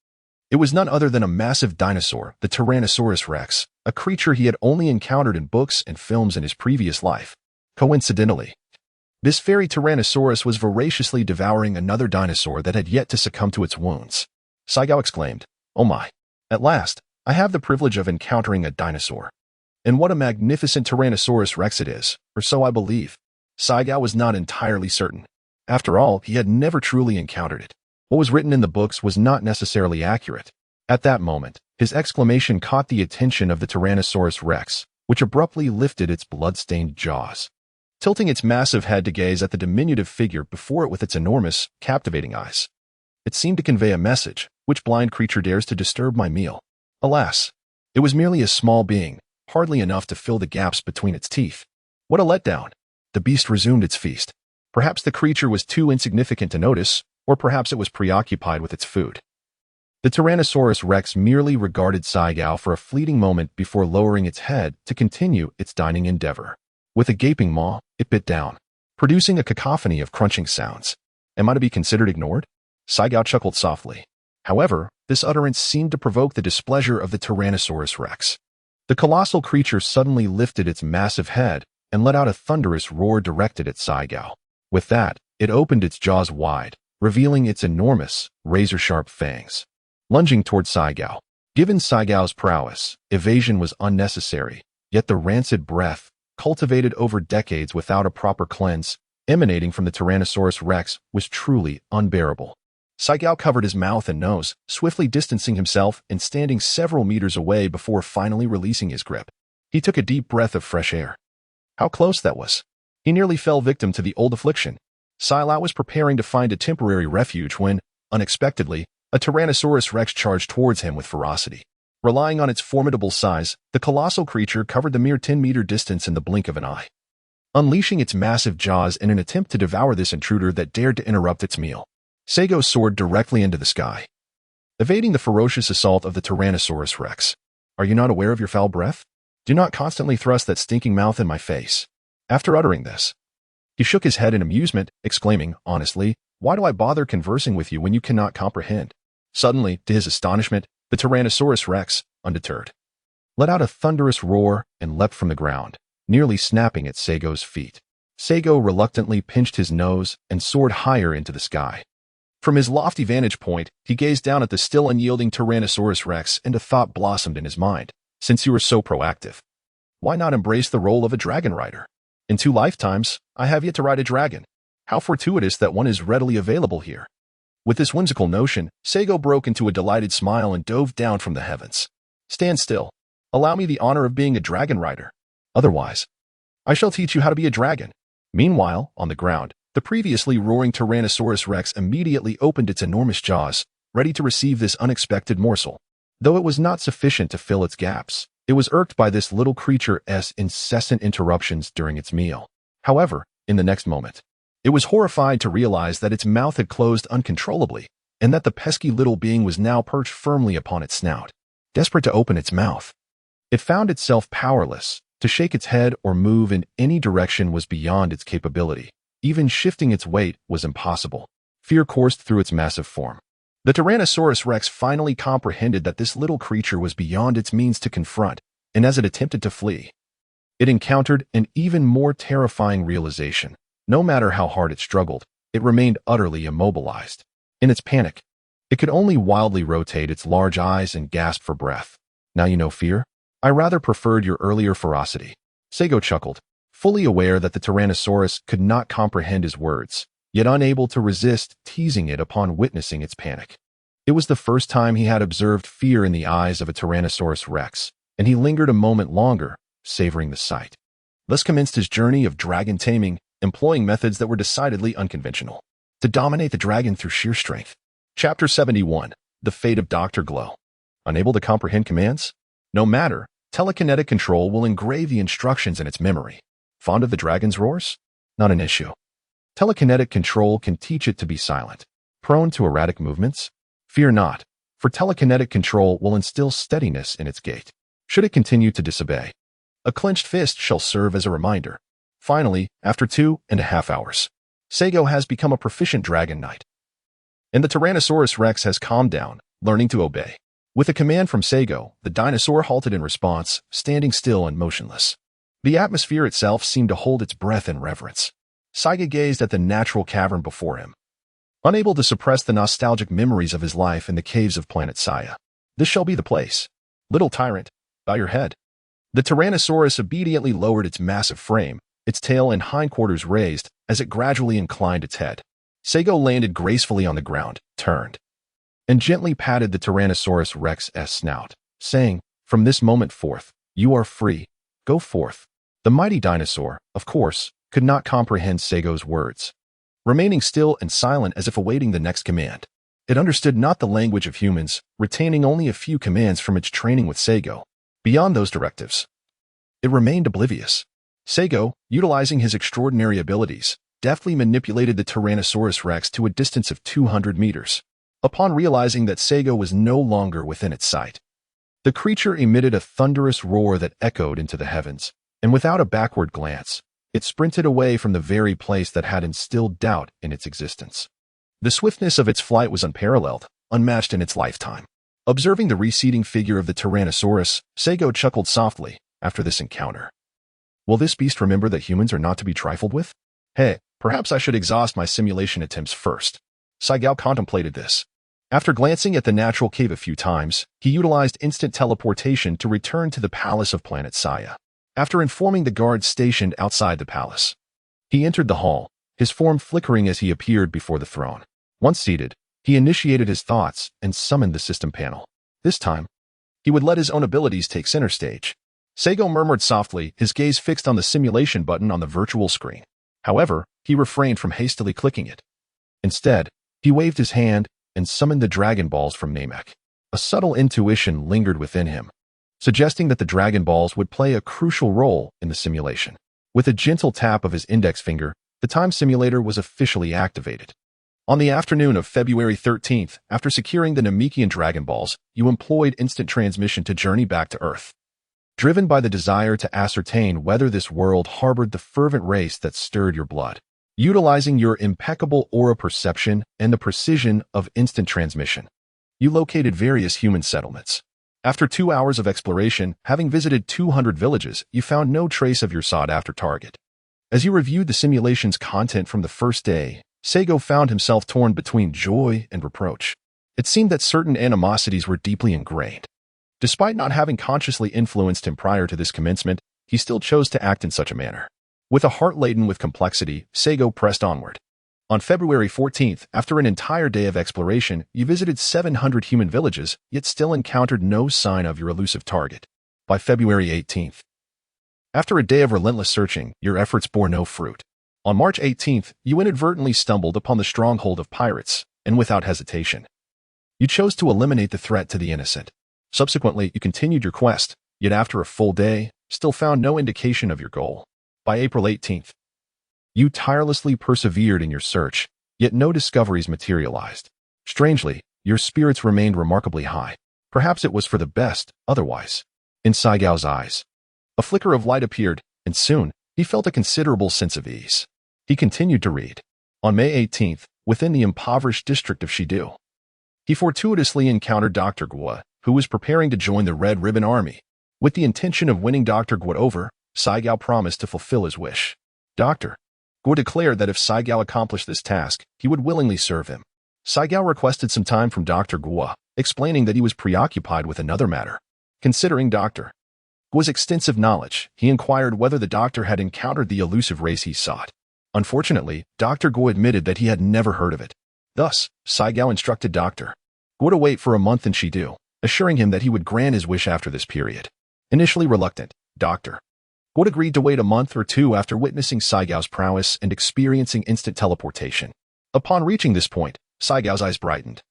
It was none other than a massive dinosaur, the Tyrannosaurus Rex, a creature he had only encountered in books and films in his previous life. Coincidentally, this fairy Tyrannosaurus was voraciously devouring another dinosaur that had yet to succumb to its wounds. Saigao exclaimed, "Oh my! At last, I have the privilege of encountering a dinosaur. And what a magnificent Tyrannosaurus Rex it is, or so I believe." Saigao was not entirely certain. After all, he had never truly encountered it. What was written in the books was not necessarily accurate. At that moment, his exclamation caught the attention of the Tyrannosaurus Rex, which abruptly lifted its blood-stained jaws, tilting its massive head to gaze at the diminutive figure before it with its enormous, captivating eyes. It seemed to convey a message: which blind creature dares to disturb my meal? Alas, it was merely a small being, hardly enough to fill the gaps between its teeth. What a letdown! The beast resumed its feast. Perhaps the creature was too insignificant to notice, or perhaps it was preoccupied with its food. The Tyrannosaurus Rex merely regarded Saigao for a fleeting moment before lowering its head to continue its dining endeavor. With a gaping maw, it bit down, producing a cacophony of crunching sounds. Am I to be considered ignored? Saigao chuckled softly. However, this utterance seemed to provoke the displeasure of the Tyrannosaurus Rex. The colossal creature suddenly lifted its massive head and let out a thunderous roar directed at Saigao. With that, it opened its jaws wide, revealing its enormous, razor-sharp fangs. Lunging toward Saigao. Given Saigao's prowess, evasion was unnecessary, yet the rancid breath, cultivated over decades without a proper cleanse, emanating from the Tyrannosaurus Rex, was truly unbearable. Saigao covered his mouth and nose, swiftly distancing himself and standing several meters away before finally releasing his grip. He took a deep breath of fresh air. How close that was! He nearly fell victim to the old affliction. Saigao was preparing to find a temporary refuge when, unexpectedly, a Tyrannosaurus Rex charged towards him with ferocity. Relying on its formidable size, the colossal creature covered the mere 10-meter distance in the blink of an eye, unleashing its massive jaws in an attempt to devour this intruder that dared to interrupt its meal. Seigo soared directly into the sky, evading the ferocious assault of the Tyrannosaurus Rex. "Are you not aware of your foul breath? Do not constantly thrust that stinking mouth in my face." After uttering this, he shook his head in amusement, exclaiming, honestly, "Why do I bother conversing with you when you cannot comprehend?" Suddenly, to his astonishment, the Tyrannosaurus Rex, undeterred, let out a thunderous roar and leapt from the ground, nearly snapping at Seigo's feet. Seigo reluctantly pinched his nose and soared higher into the sky. From his lofty vantage point, he gazed down at the still unyielding Tyrannosaurus Rex, and a thought blossomed in his mind. Since you were so proactive, why not embrace the role of a dragon rider? In 2 lifetimes, I have yet to ride a dragon. How fortuitous that one is readily available here. With this whimsical notion, Seigo broke into a delighted smile and dove down from the heavens. "Stand still. Allow me the honor of being a dragon rider. Otherwise, I shall teach you how to be a dragon." Meanwhile, on the ground, the previously roaring Tyrannosaurus Rex immediately opened its enormous jaws, ready to receive this unexpected morsel. Though it was not sufficient to fill its gaps, it was irked by this little creature's incessant interruptions during its meal. However, in the next moment, it was horrified to realize that its mouth had closed uncontrollably, and that the pesky little being was now perched firmly upon its snout. Desperate to open its mouth, it found itself powerless. To shake its head or move in any direction was beyond its capability. Even shifting its weight was impossible. Fear coursed through its massive form. The Tyrannosaurus Rex finally comprehended that this little creature was beyond its means to confront, and as it attempted to flee, it encountered an even more terrifying realization. No matter how hard it struggled, it remained utterly immobilized. In its panic, it could only wildly rotate its large eyes and gasp for breath. "Now you know fear? I rather preferred your earlier ferocity." Seigo chuckled, fully aware that the Tyrannosaurus could not comprehend his words, yet unable to resist teasing it upon witnessing its panic. It was the first time he had observed fear in the eyes of a Tyrannosaurus Rex, and he lingered a moment longer, savoring the sight. Thus commenced his journey of dragon taming, employing methods that were decidedly unconventional to dominate the dragon through sheer strength. Chapter 71. The Fate of Dr. Glow. Unable to comprehend commands? No matter, telekinetic control will engrave the instructions in its memory. Fond of the dragon's roars? Not an issue. Telekinetic control can teach it to be silent. Prone to erratic movements? Fear not, for telekinetic control will instill steadiness in its gait, should it continue to disobey. A clenched fist shall serve as a reminder. Finally, after 2.5 hours, Saigo has become a proficient dragon knight. And the Tyrannosaurus Rex has calmed down, learning to obey. With a command from Saigo, the dinosaur halted in response, standing still and motionless. The atmosphere itself seemed to hold its breath in reverence. Saigo gazed at the natural cavern before him, unable to suppress the nostalgic memories of his life in the caves of planet Saiya. This shall be the place. Little tyrant, bow your head. The Tyrannosaurus obediently lowered its massive frame, its tail and hindquarters raised as it gradually inclined its head. Saigo landed gracefully on the ground, turned, and gently patted the Tyrannosaurus Rex's snout, saying, "From this moment forth, you are free. Go forth." The mighty dinosaur, of course, could not comprehend Saigo's words. Remaining still and silent as if awaiting the next command, it understood not the language of humans, retaining only a few commands from its training with Saigo. Beyond those directives, it remained oblivious. Saigo, utilizing his extraordinary abilities, deftly manipulated the Tyrannosaurus Rex to a distance of 200 meters. Upon realizing that Saigo was no longer within its sight, the creature emitted a thunderous roar that echoed into the heavens, and without a backward glance, it sprinted away from the very place that had instilled doubt in its existence. The swiftness of its flight was unparalleled, unmatched in its lifetime. Observing the receding figure of the Tyrannosaurus, Saigo chuckled softly after this encounter. Will this beast remember that humans are not to be trifled with? Hey, perhaps I should exhaust my simulation attempts first. Saigo contemplated this. After glancing at the natural cave a few times, he utilized instant teleportation to return to the palace of planet Saiya. After informing the guards stationed outside the palace, he entered the hall, his form flickering as he appeared before the throne. Once seated, he initiated his thoughts and summoned the system panel. This time, he would let his own abilities take center stage. Saigo murmured softly, his gaze fixed on the simulation button on the virtual screen. However, he refrained from hastily clicking it. Instead, he waved his hand and summoned the Dragon Balls from Namek. A subtle intuition lingered within him, suggesting that the Dragon Balls would play a crucial role in the simulation. With a gentle tap of his index finger, the time simulator was officially activated. On the afternoon of February 13th, after securing the Namekian Dragon Balls, you employed instant transmission to journey back to Earth. Driven by the desire to ascertain whether this world harbored the fervent race that stirred your blood. Utilizing your impeccable aura perception and the precision of instant transmission, you located various human settlements. After 2 hours of exploration, having visited 200 villages, you found no trace of your sought-after target. As you reviewed the simulation's content from the first day, Saigo found himself torn between joy and reproach. It seemed that certain animosities were deeply ingrained. Despite not having consciously influenced him prior to this commencement, he still chose to act in such a manner. With a heart laden with complexity, Saigo pressed onward. On February 14th, after an entire day of exploration, you visited 700 human villages, yet still encountered no sign of your elusive target. By February 18th, after a day of relentless searching, your efforts bore no fruit. On March 18th, you inadvertently stumbled upon the stronghold of pirates, and without hesitation, you chose to eliminate the threat to the innocent. Subsequently, you continued your quest, yet after a full day, still found no indication of your goal. By April 18th, you tirelessly persevered in your search, yet no discoveries materialized. Strangely, your spirits remained remarkably high. Perhaps it was for the best, otherwise. In Saigo's eyes, a flicker of light appeared, and soon, he felt a considerable sense of ease. He continued to read. On May 18th, within the impoverished district of Shidu, he fortuitously encountered Dr. Gula, who was preparing to join the Red Ribbon Army. With the intention of winning Dr. Gula over, Saigo promised to fulfill his wish. Dr. Gula declared that if Saigo accomplished this task, he would willingly serve him. Saigo requested some time from Dr. Gula, explaining that he was preoccupied with another matter. Considering Dr. Gula's extensive knowledge, he inquired whether the doctor had encountered the elusive race he sought. Unfortunately, Dr. Gula admitted that he had never heard of it. Thus, Saigo instructed Dr. Gula to wait for a month in Shidu, assuring him that he would grant his wish after this period. Initially reluctant, Dr. Would agreed to wait a month or two after witnessing Saigao's prowess and experiencing instant teleportation. Upon reaching this point, Saigao's eyes brightened,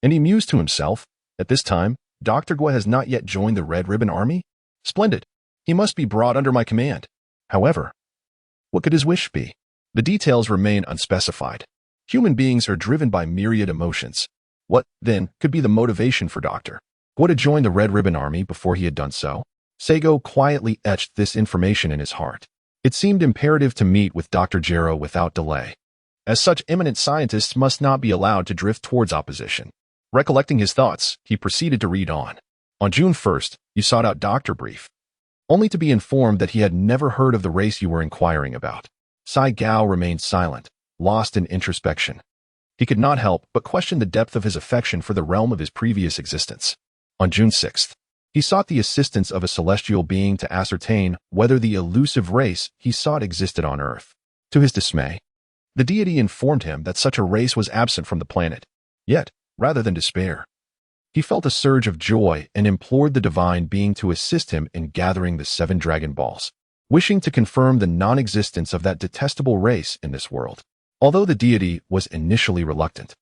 and he mused to himself, at this time, Dr. Gua has not yet joined the Red Ribbon Army? Splendid. He must be brought under my command. However, what could his wish be? The details remain unspecified. Human beings are driven by myriad emotions. What, then, could be the motivation for Dr. Gua to join the Red Ribbon Army before he had done so? Saigo quietly etched this information in his heart. It seemed imperative to meet with Dr. Gero without delay, as such eminent scientists must not be allowed to drift towards opposition. Recollecting his thoughts, he proceeded to read on. On June 1st, you sought out Dr. Brief, only to be informed that he had never heard of the race you were inquiring about. Saigao remained silent, lost in introspection. He could not help but question the depth of his affection for the realm of his previous existence. On June 6th, he sought the assistance of a celestial being to ascertain whether the elusive race he sought existed on Earth. To his dismay, the deity informed him that such a race was absent from the planet. Yet, rather than despair, he felt a surge of joy and implored the divine being to assist him in gathering the 7 Dragon Balls, wishing to confirm the non-existence of that detestable race in this world. Although the deity was initially reluctant,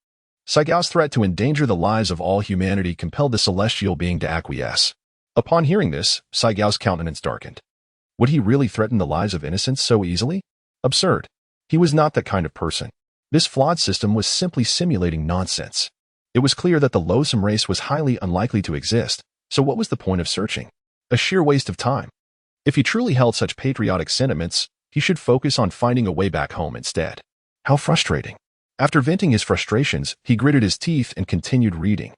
Saigao's threat to endanger the lives of all humanity compelled the celestial being to acquiesce. Upon hearing this, Saigao's countenance darkened. Would he really threaten the lives of innocents so easily? Absurd. He was not that kind of person. This flawed system was simply simulating nonsense. It was clear that the loathsome race was highly unlikely to exist, so what was the point of searching? A sheer waste of time. If he truly held such patriotic sentiments, he should focus on finding a way back home instead. How frustrating. After venting his frustrations, he gritted his teeth and continued reading.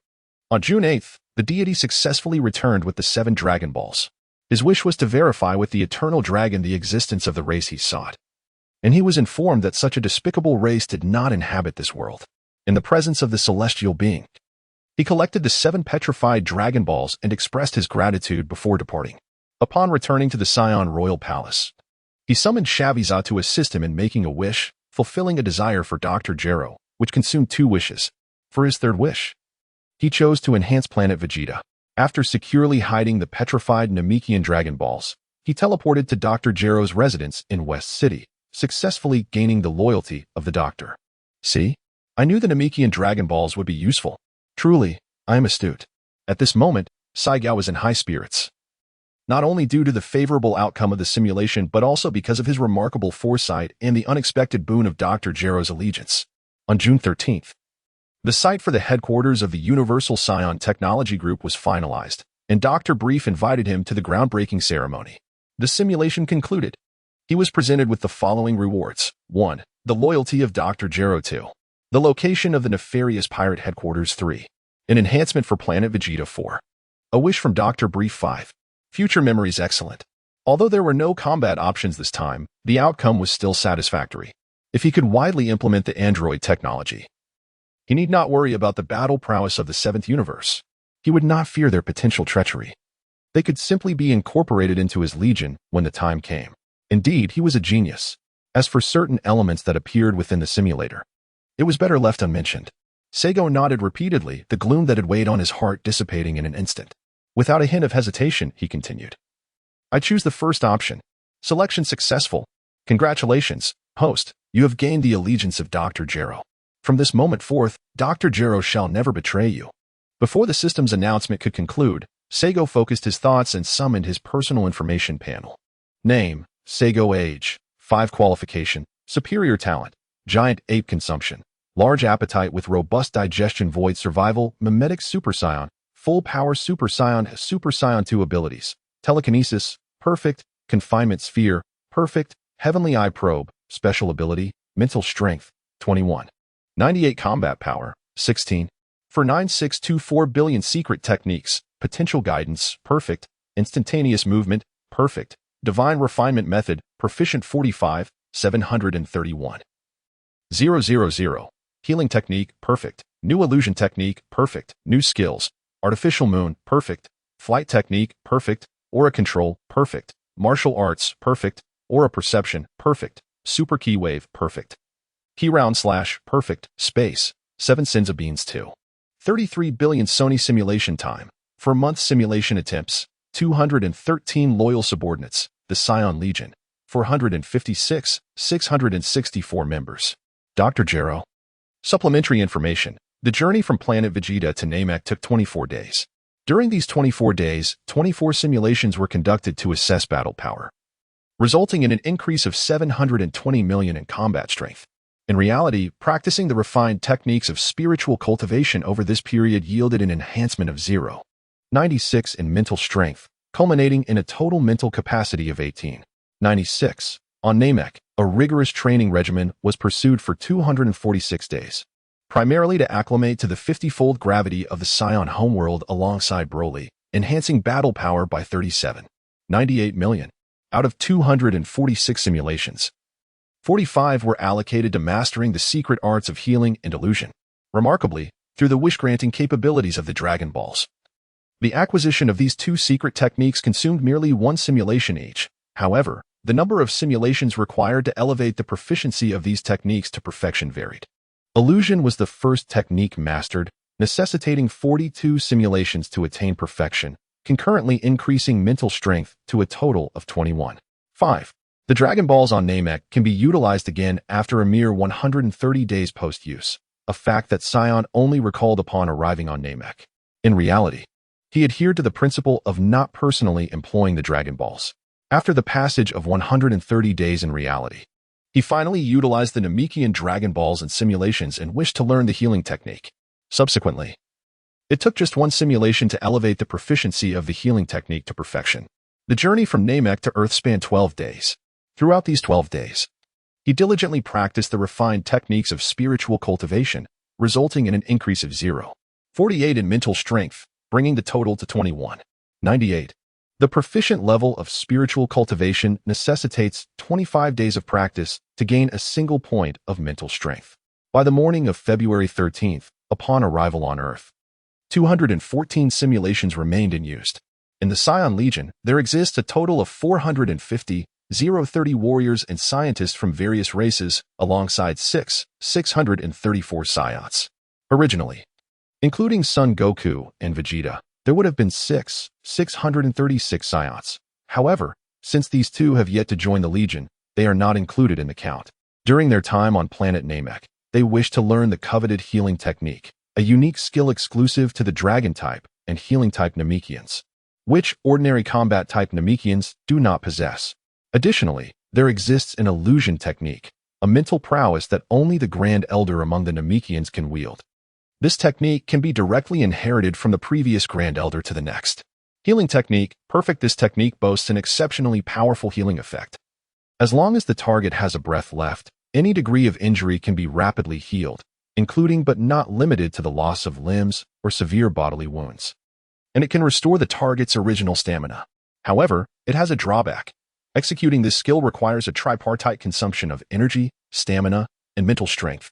On June 8th, the deity successfully returned with the 7 Dragon Balls. His wish was to verify with the eternal dragon the existence of the race he sought, and he was informed that such a despicable race did not inhabit this world. In the presence of the celestial being, he collected the 7 petrified Dragon Balls and expressed his gratitude before departing. Upon returning to the Saiyan royal palace, he summoned Shaviza to assist him in making a wish, fulfilling a desire for Dr. Gero, which consumed 2 wishes. For his third wish, he chose to enhance planet Vegeta. After securely hiding the petrified Namekian Dragon Balls, he teleported to Dr. Gero's residence in West City, successfully gaining the loyalty of the doctor. See? I knew the Namekian Dragon Balls would be useful. Truly, I am astute. At this moment, Saigao was in high spirits, not only due to the favorable outcome of the simulation but also because of his remarkable foresight and the unexpected boon of Dr. Gero's allegiance. On June 13th, the site for the headquarters of the Universal Saiyan Technology Group was finalized, and Dr. Brief invited him to the groundbreaking ceremony. The simulation concluded. He was presented with the following rewards. 1. The loyalty of Dr. Gero. 2. The location of the nefarious pirate headquarters. 3. An enhancement for planet Vegeta. 4. A wish from Dr. Brief. 5. Future memories excellent. Although there were no combat options this time, the outcome was still satisfactory. If he could widely implement the android technology, he need not worry about the battle prowess of the 7th universe. He would not fear their potential treachery. They could simply be incorporated into his legion when the time came. Indeed, he was a genius. As for certain elements that appeared within the simulator, it was better left unmentioned. Saigo nodded repeatedly, the gloom that had weighed on his heart dissipating in an instant. Without a hint of hesitation, he continued. I choose the first option. Selection successful. Congratulations, host. You have gained the allegiance of Dr. Gero. From this moment forth, Dr. Gero shall never betray you. Before the system's announcement could conclude, Saigo focused his thoughts and summoned his personal information panel. Name, Saigo. Age, 5. Qualification, superior talent, giant ape consumption, large appetite with robust digestion, void survival, mimetic super saiyan, full power super saiyan 2 abilities, telekinesis, perfect, confinement sphere, perfect, heavenly eye probe, special ability, mental strength, 21. 98 combat power, 16. For 9624 billion secret techniques, potential guidance, perfect, instantaneous movement, perfect, divine refinement method, proficient 45, 731. 000. Healing technique, perfect, new illusion technique, perfect, new skills, artificial moon, perfect, flight technique, perfect, aura control, perfect, martial arts, perfect, aura perception, perfect, super key wave, perfect. Key round / perfect, space, 7 Senza beans 2. 33 billion Sony simulation time. For month simulation attempts, 213 loyal subordinates. the Saiyan Legion, 456, 664 members. Dr. Gero. Supplementary information. The journey from planet Vegeta to Namek took 24 days. During these 24 days, 24 simulations were conducted to assess battle power, resulting in an increase of 720 million in combat strength. In reality, practicing the refined techniques of spiritual cultivation over this period yielded an enhancement of 0.96 in mental strength, culminating in a total mental capacity of 18.96. On Namek, a rigorous training regimen was pursued for 246 days, primarily to acclimate to the 50-fold gravity of the Saiyan homeworld alongside Broly, enhancing battle power by 37.98 million. Out of 246 simulations, 45 were allocated to mastering the secret arts of healing and illusion. Remarkably, through the wish-granting capabilities of the Dragon Balls, the acquisition of these two secret techniques consumed merely one simulation each. However, the number of simulations required to elevate the proficiency of these techniques to perfection varied. Illusion was the first technique mastered, necessitating 42 simulations to attain perfection, concurrently increasing mental strength to a total of 21. 5. The Dragon Balls on Namek can be utilized again after a mere 130 days post-use, a fact that Saiyan only recalled upon arriving on Namek. In reality, he adhered to the principle of not personally employing the Dragon Balls. After the passage of 130 days in reality, he finally utilized the Namekian Dragon Balls in simulations and wished to learn the healing technique. Subsequently, it took just one simulation to elevate the proficiency of the healing technique to perfection. The journey from Namek to Earth spanned 12 days. Throughout these 12 days, he diligently practiced the refined techniques of spiritual cultivation, resulting in an increase of 0.48 in mental strength, bringing the total to 21.98. The proficient level of spiritual cultivation necessitates 25 days of practice to gain a single point of mental strength. By the morning of February 13th, upon arrival on Earth, 214 simulations remained in use. In the Saiyan Legion, there exists a total of 450 030 warriors and scientists from various races, alongside 634 Saiyans. Originally, including Son Goku and Vegeta, there would have been 636 Saiyans. However, since these two have yet to join the Legion, they are not included in the count. During their time on planet Namek, they wish to learn the coveted healing technique, a unique skill exclusive to the Dragon type and Healing type Namekians, which ordinary combat type Namekians do not possess. Additionally, there exists an illusion technique, a mental prowess that only the Grand Elder among the Namekians can wield. This technique can be directly inherited from the previous Grand Elder to the next. Healing technique, perfect. This technique boasts an exceptionally powerful healing effect. As long as the target has a breath left, any degree of injury can be rapidly healed, including but not limited to the loss of limbs or severe bodily wounds. And it can restore the target's original stamina. However, it has a drawback. Executing this skill requires a tripartite consumption of energy, stamina, and mental strength,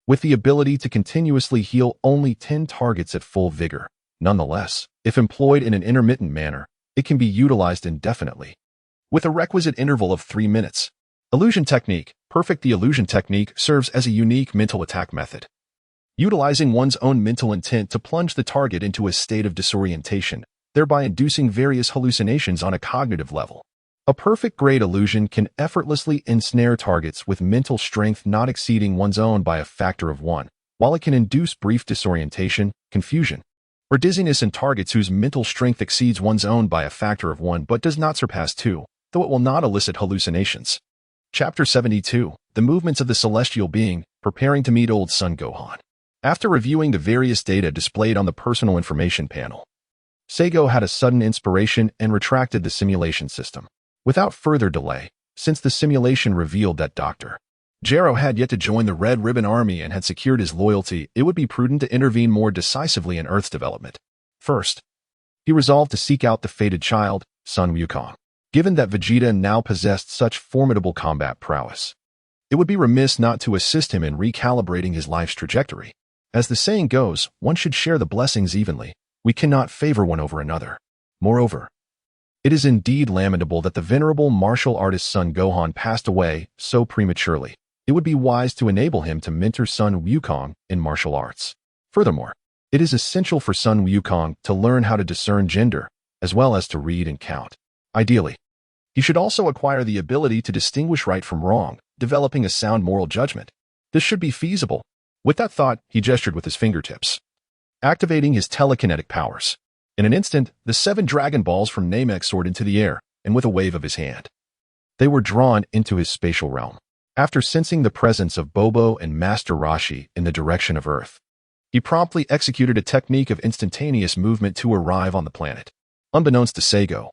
with the ability to continuously heal only 10 targets at full vigor. Nonetheless, if employed in an intermittent manner, it can be utilized indefinitely, with a requisite interval of 3 minutes. Illusion technique, perfect. The illusion technique serves as a unique mental attack method, utilizing one's own mental intent to plunge the target into a state of disorientation, thereby inducing various hallucinations on a cognitive level. A perfect-grade illusion can effortlessly ensnare targets with mental strength not exceeding one's own by a factor of 1, while it can induce brief disorientation, confusion, or dizziness in targets whose mental strength exceeds one's own by a factor of 1 but does not surpass 2, though it will not elicit hallucinations. Chapter 72. The Movements of the Celestial Being, Preparing to Meet Old Son Gohan. After reviewing the various data displayed on the personal information panel, Seigo had a sudden inspiration and retracted the simulation system. Without further delay, since the simulation revealed that Dr. Gero had yet to join the Red Ribbon Army and had secured his loyalty, it would be prudent to intervene more decisively in Earth's development. First, he resolved to seek out the fated child, Sun Wukong. Given that Vegeta now possessed such formidable combat prowess, it would be remiss not to assist him in recalibrating his life's trajectory. As the saying goes, one should share the blessings evenly. We cannot favor one over another. Moreover, it is indeed lamentable that the venerable martial artist Son Gohan passed away so prematurely. It would be wise to enable him to mentor Sun Wukong in martial arts. Furthermore, it is essential for Sun Wukong to learn how to discern gender, as well as to read and count. Ideally, He should also acquire the ability to distinguish right from wrong, developing a sound moral judgment. This should be feasible. With that thought, he gestured with his fingertips, activating his telekinetic powers. In an instant, the 7 Dragon Balls from Namek soared into the air, and with a wave of his hand, they were drawn into his spatial realm. After sensing the presence of Bobo and Master Roshi in the direction of Earth, he promptly executed a technique of instantaneous movement to arrive on the planet. Unbeknownst to Seigo,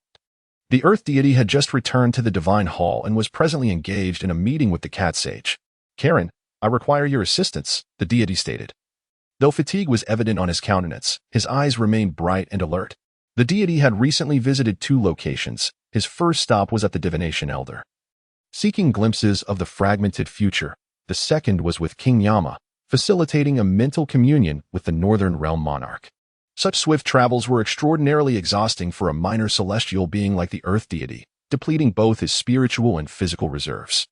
the Earth deity had just returned to the Divine Hall and was presently engaged in a meeting with the Cat Sage. "Karen, I require your assistance," the deity stated. Though fatigue was evident on his countenance, his eyes remained bright and alert. The deity had recently visited 2 locations. His first stop was at the Divination Elder, seeking glimpses of the fragmented future. The second was with King Yama, facilitating a mental communion with the Northern Realm monarch. Such swift travels were extraordinarily exhausting for a minor celestial being like the Earth deity, depleting both his spiritual and physical reserves.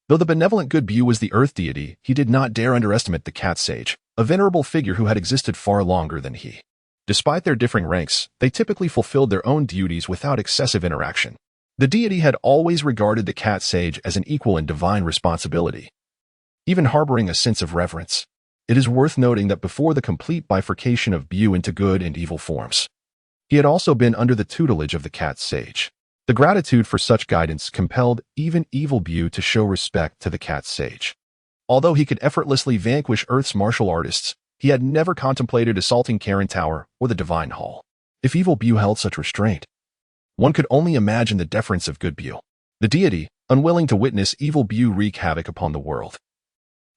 Though the benevolent good Bu was the Earth deity, he did not dare underestimate the Cat Sage, a venerable figure who had existed far longer than he. Despite their differing ranks, they typically fulfilled their own duties without excessive interaction. The deity had always regarded the Cat Sage as an equal in divine responsibility, even harboring a sense of reverence. It is worth noting that before the complete bifurcation of Bu into good and evil forms, he had also been under the tutelage of the Cat Sage. The gratitude for such guidance compelled even evil Bu to show respect to the Cat Sage. Although he could effortlessly vanquish Earth's martial artists, he had never contemplated assaulting Karen Tower or the Divine Hall. If evil Bu held such restraint, one could only imagine the deference of good Bu. The deity, unwilling to witness evil Bu wreak havoc upon the world,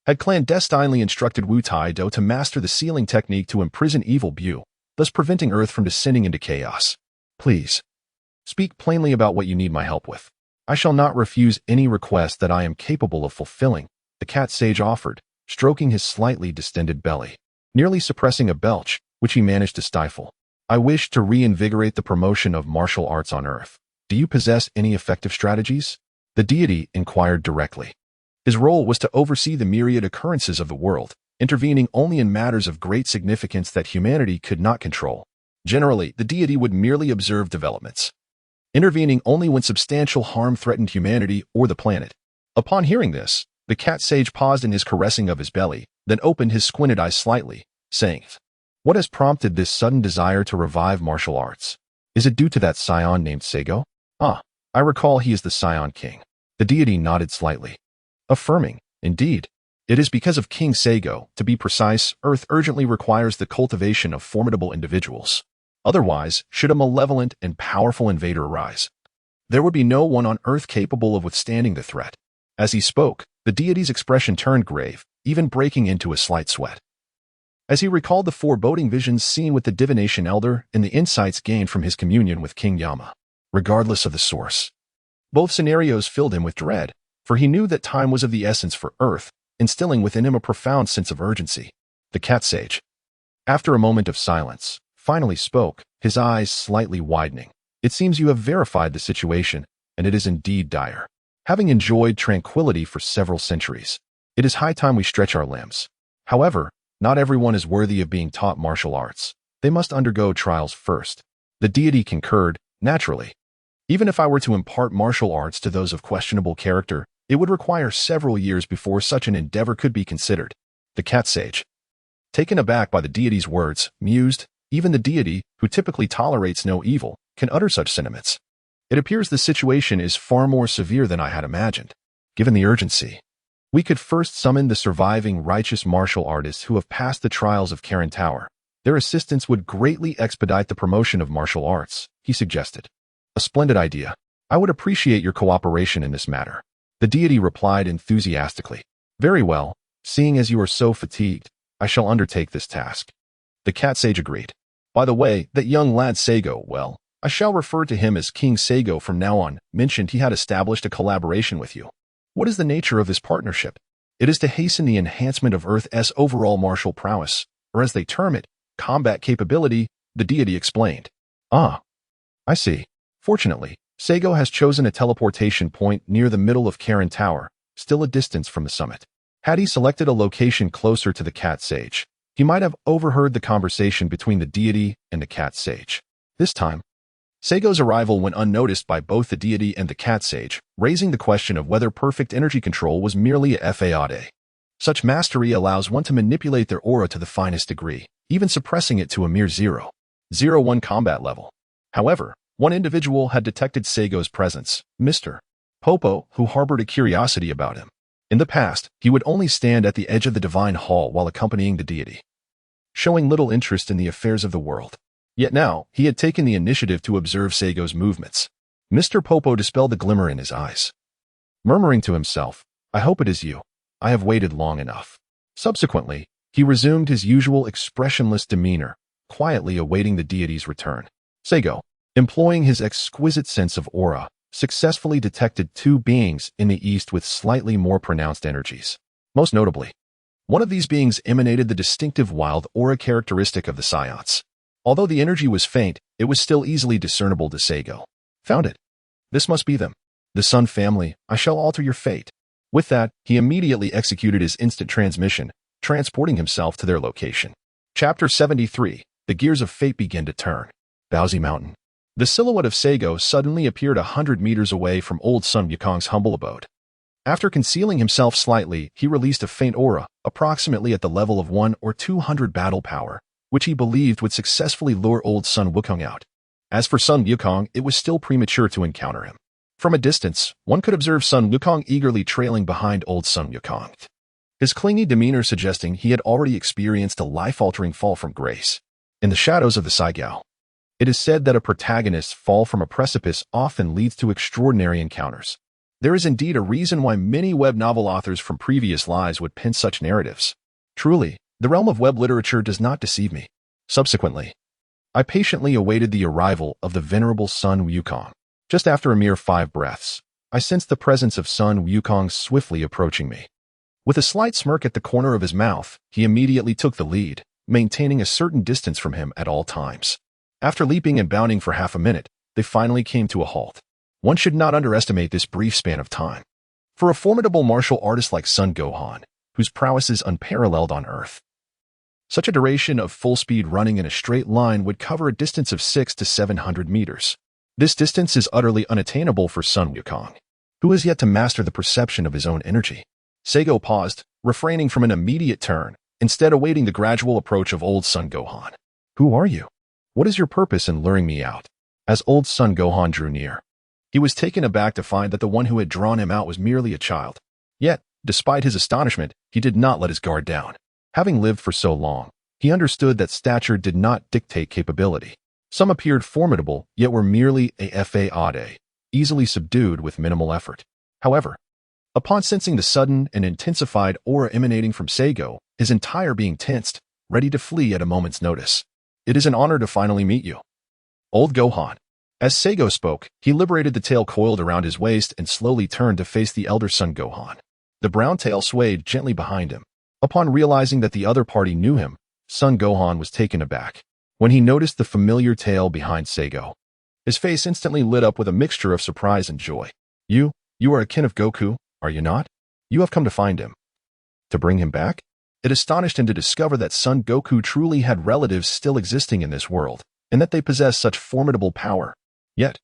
had clandestinely instructed Wu Tai-Do to master the sealing technique to imprison evil Bu, thus preventing Earth from descending into chaos. "Please, speak plainly about what you need my help with. I shall not refuse any request that I am capable of fulfilling," the Cat Sage offered, stroking his slightly distended belly, nearly suppressing a belch, which he managed to stifle. "I wish to reinvigorate the promotion of martial arts on Earth. Do you possess any effective strategies?" The deity inquired directly. His role was to oversee the myriad occurrences of the world, intervening only in matters of great significance that humanity could not control. Generally, the deity would merely observe developments, intervening only when substantial harm threatened humanity or the planet. Upon hearing this, the Cat Sage paused in his caressing of his belly, then opened his squinted eyes slightly, saying, "What has prompted this sudden desire to revive martial arts? Is it due to that Saiyan named Seigo?" "Ah, I recall he is the Saiyan King." The deity nodded slightly, affirming, "Indeed, it is because of King Seigo. To be precise, Earth urgently requires the cultivation of formidable individuals. Otherwise, should a malevolent and powerful invader arise, there would be no one on Earth capable of withstanding the threat." As he spoke, the deity's expression turned grave, even breaking into a slight sweat, as he recalled the foreboding visions seen with the Divination Elder and the insights gained from his communion with King Yama. Regardless of the source, both scenarios filled him with dread, for he knew that time was of the essence for Earth, instilling within him a profound sense of urgency. The Cat Sage, after a moment of silence, finally spoke, his eyes slightly widening. "It seems you have verified the situation, and it is indeed dire. Having enjoyed tranquility for several centuries, it is high time we stretch our limbs. However, not everyone is worthy of being taught martial arts. They must undergo trials first." The deity concurred, naturally. "Even if I were to impart martial arts to those of questionable character, it would require several years before such an endeavor could be considered." The Cat Sage, taken aback by the deity's words, mused, "Even the deity, who typically tolerates no evil, can utter such sentiments. It appears the situation is far more severe than I had imagined. Given the urgency, we could first summon the surviving righteous martial artists who have passed the trials of Karen Tower. Their assistance would greatly expedite the promotion of martial arts," he suggested. "A splendid idea. I would appreciate your cooperation in this matter." The deity replied enthusiastically. "Very well, seeing as you are so fatigued, I shall undertake this task." The Cat Sage agreed. "By the way, that young lad Seigo, well, I shall refer to him as King Seigo from now on, mentioned he had established a collaboration with you. What is the nature of this partnership?" "It is to hasten the enhancement of Earth's overall martial prowess, or as they term it, combat capability," the deity explained. "Ah, I see. Fortunately, Seigo has chosen a teleportation point near the middle of Karen Tower, still a distance from the summit. Had he selected a location closer to the Cat Sage, he might have overheard the conversation between the deity and the Cat Sage. This time, Seigo's arrival went unnoticed by both the deity and the cat sage, raising the question of whether perfect energy control was merely a fade. Such mastery allows one to manipulate their aura to the finest degree, even suppressing it to a mere 0.01 combat level. However, one individual had detected Seigo's presence, Mr. Popo, who harbored a curiosity about him. In the past, he would only stand at the edge of the divine hall while accompanying the deity, showing little interest in the affairs of the world. Yet now, he had taken the initiative to observe Seigo's movements. Mr. Popo dispelled the glimmer in his eyes, murmuring to himself, "I hope it is you. I have waited long enough." Subsequently, he resumed his usual expressionless demeanor, quietly awaiting the deity's return. Seigo, employing his exquisite sense of aura, successfully detected two beings in the east with slightly more pronounced energies. Most notably, one of these beings emanated the distinctive wild aura characteristic of the Saiyans. Although the energy was faint, it was still easily discernible to Seigo. "Found it. This must be them. The Sun family, I shall alter your fate." With that, he immediately executed his instant transmission, transporting himself to their location. Chapter 73. The gears of fate begin to turn. Baozi Mountain. The silhouette of Seigo suddenly appeared 100 meters away from old Sun Wukong's humble abode. After concealing himself slightly, he released a faint aura, approximately at the level of 1 or 200 battle power, which he believed would successfully lure old Sun Wukong out. As for Sun Wukong, it was still premature to encounter him. From a distance, one could observe Sun Wukong eagerly trailing behind old Sun Wukong, his clingy demeanor suggesting he had already experienced a life-altering fall from grace. In the shadows of the Saigao, it is said that a protagonist's fall from a precipice often leads to extraordinary encounters. There is indeed a reason why many web novel authors from previous lives would pen such narratives. Truly, the realm of web literature does not deceive me. Subsequently, I patiently awaited the arrival of the venerable Sun Wukong. Just after a mere 5 breaths, I sensed the presence of Sun Wukong swiftly approaching me. With a slight smirk at the corner of his mouth, he immediately took the lead, maintaining a certain distance from him at all times. After leaping and bounding for half a minute, they finally came to a halt. One should not underestimate this brief span of time. For a formidable martial artist like Sun Gohan, whose prowess is unparalleled on Earth, such a duration of full-speed running in a straight line would cover a distance of 600 to 700 meters. This distance is utterly unattainable for Sun Wukong, who has yet to master the perception of his own energy. Seigo paused, refraining from an immediate turn, instead awaiting the gradual approach of old Sun Gohan. "Who are you? What is your purpose in luring me out?" As old Sun Gohan drew near, he was taken aback to find that the one who had drawn him out was merely a child. Yet, despite his astonishment, he did not let his guard down. Having lived for so long, he understood that stature did not dictate capability. Some appeared formidable, yet were merely a fade, easily subdued with minimal effort. However, upon sensing the sudden and intensified aura emanating from Seigo, his entire being tensed, ready to flee at a moment's notice. "It is an honor to finally meet you, old Gohan." As Seigo spoke, he liberated the tail coiled around his waist and slowly turned to face the elder Sun Gohan. The brown tail swayed gently behind him. Upon realizing that the other party knew him, Sun Gohan was taken aback. When he noticed the familiar tail behind Seigo, his face instantly lit up with a mixture of surprise and joy. You are a kin of Goku, are you not? You have come to find him. To bring him back?" It astonished him to discover that Son Goku truly had relatives still existing in this world, and that they possessed such formidable power. Yet,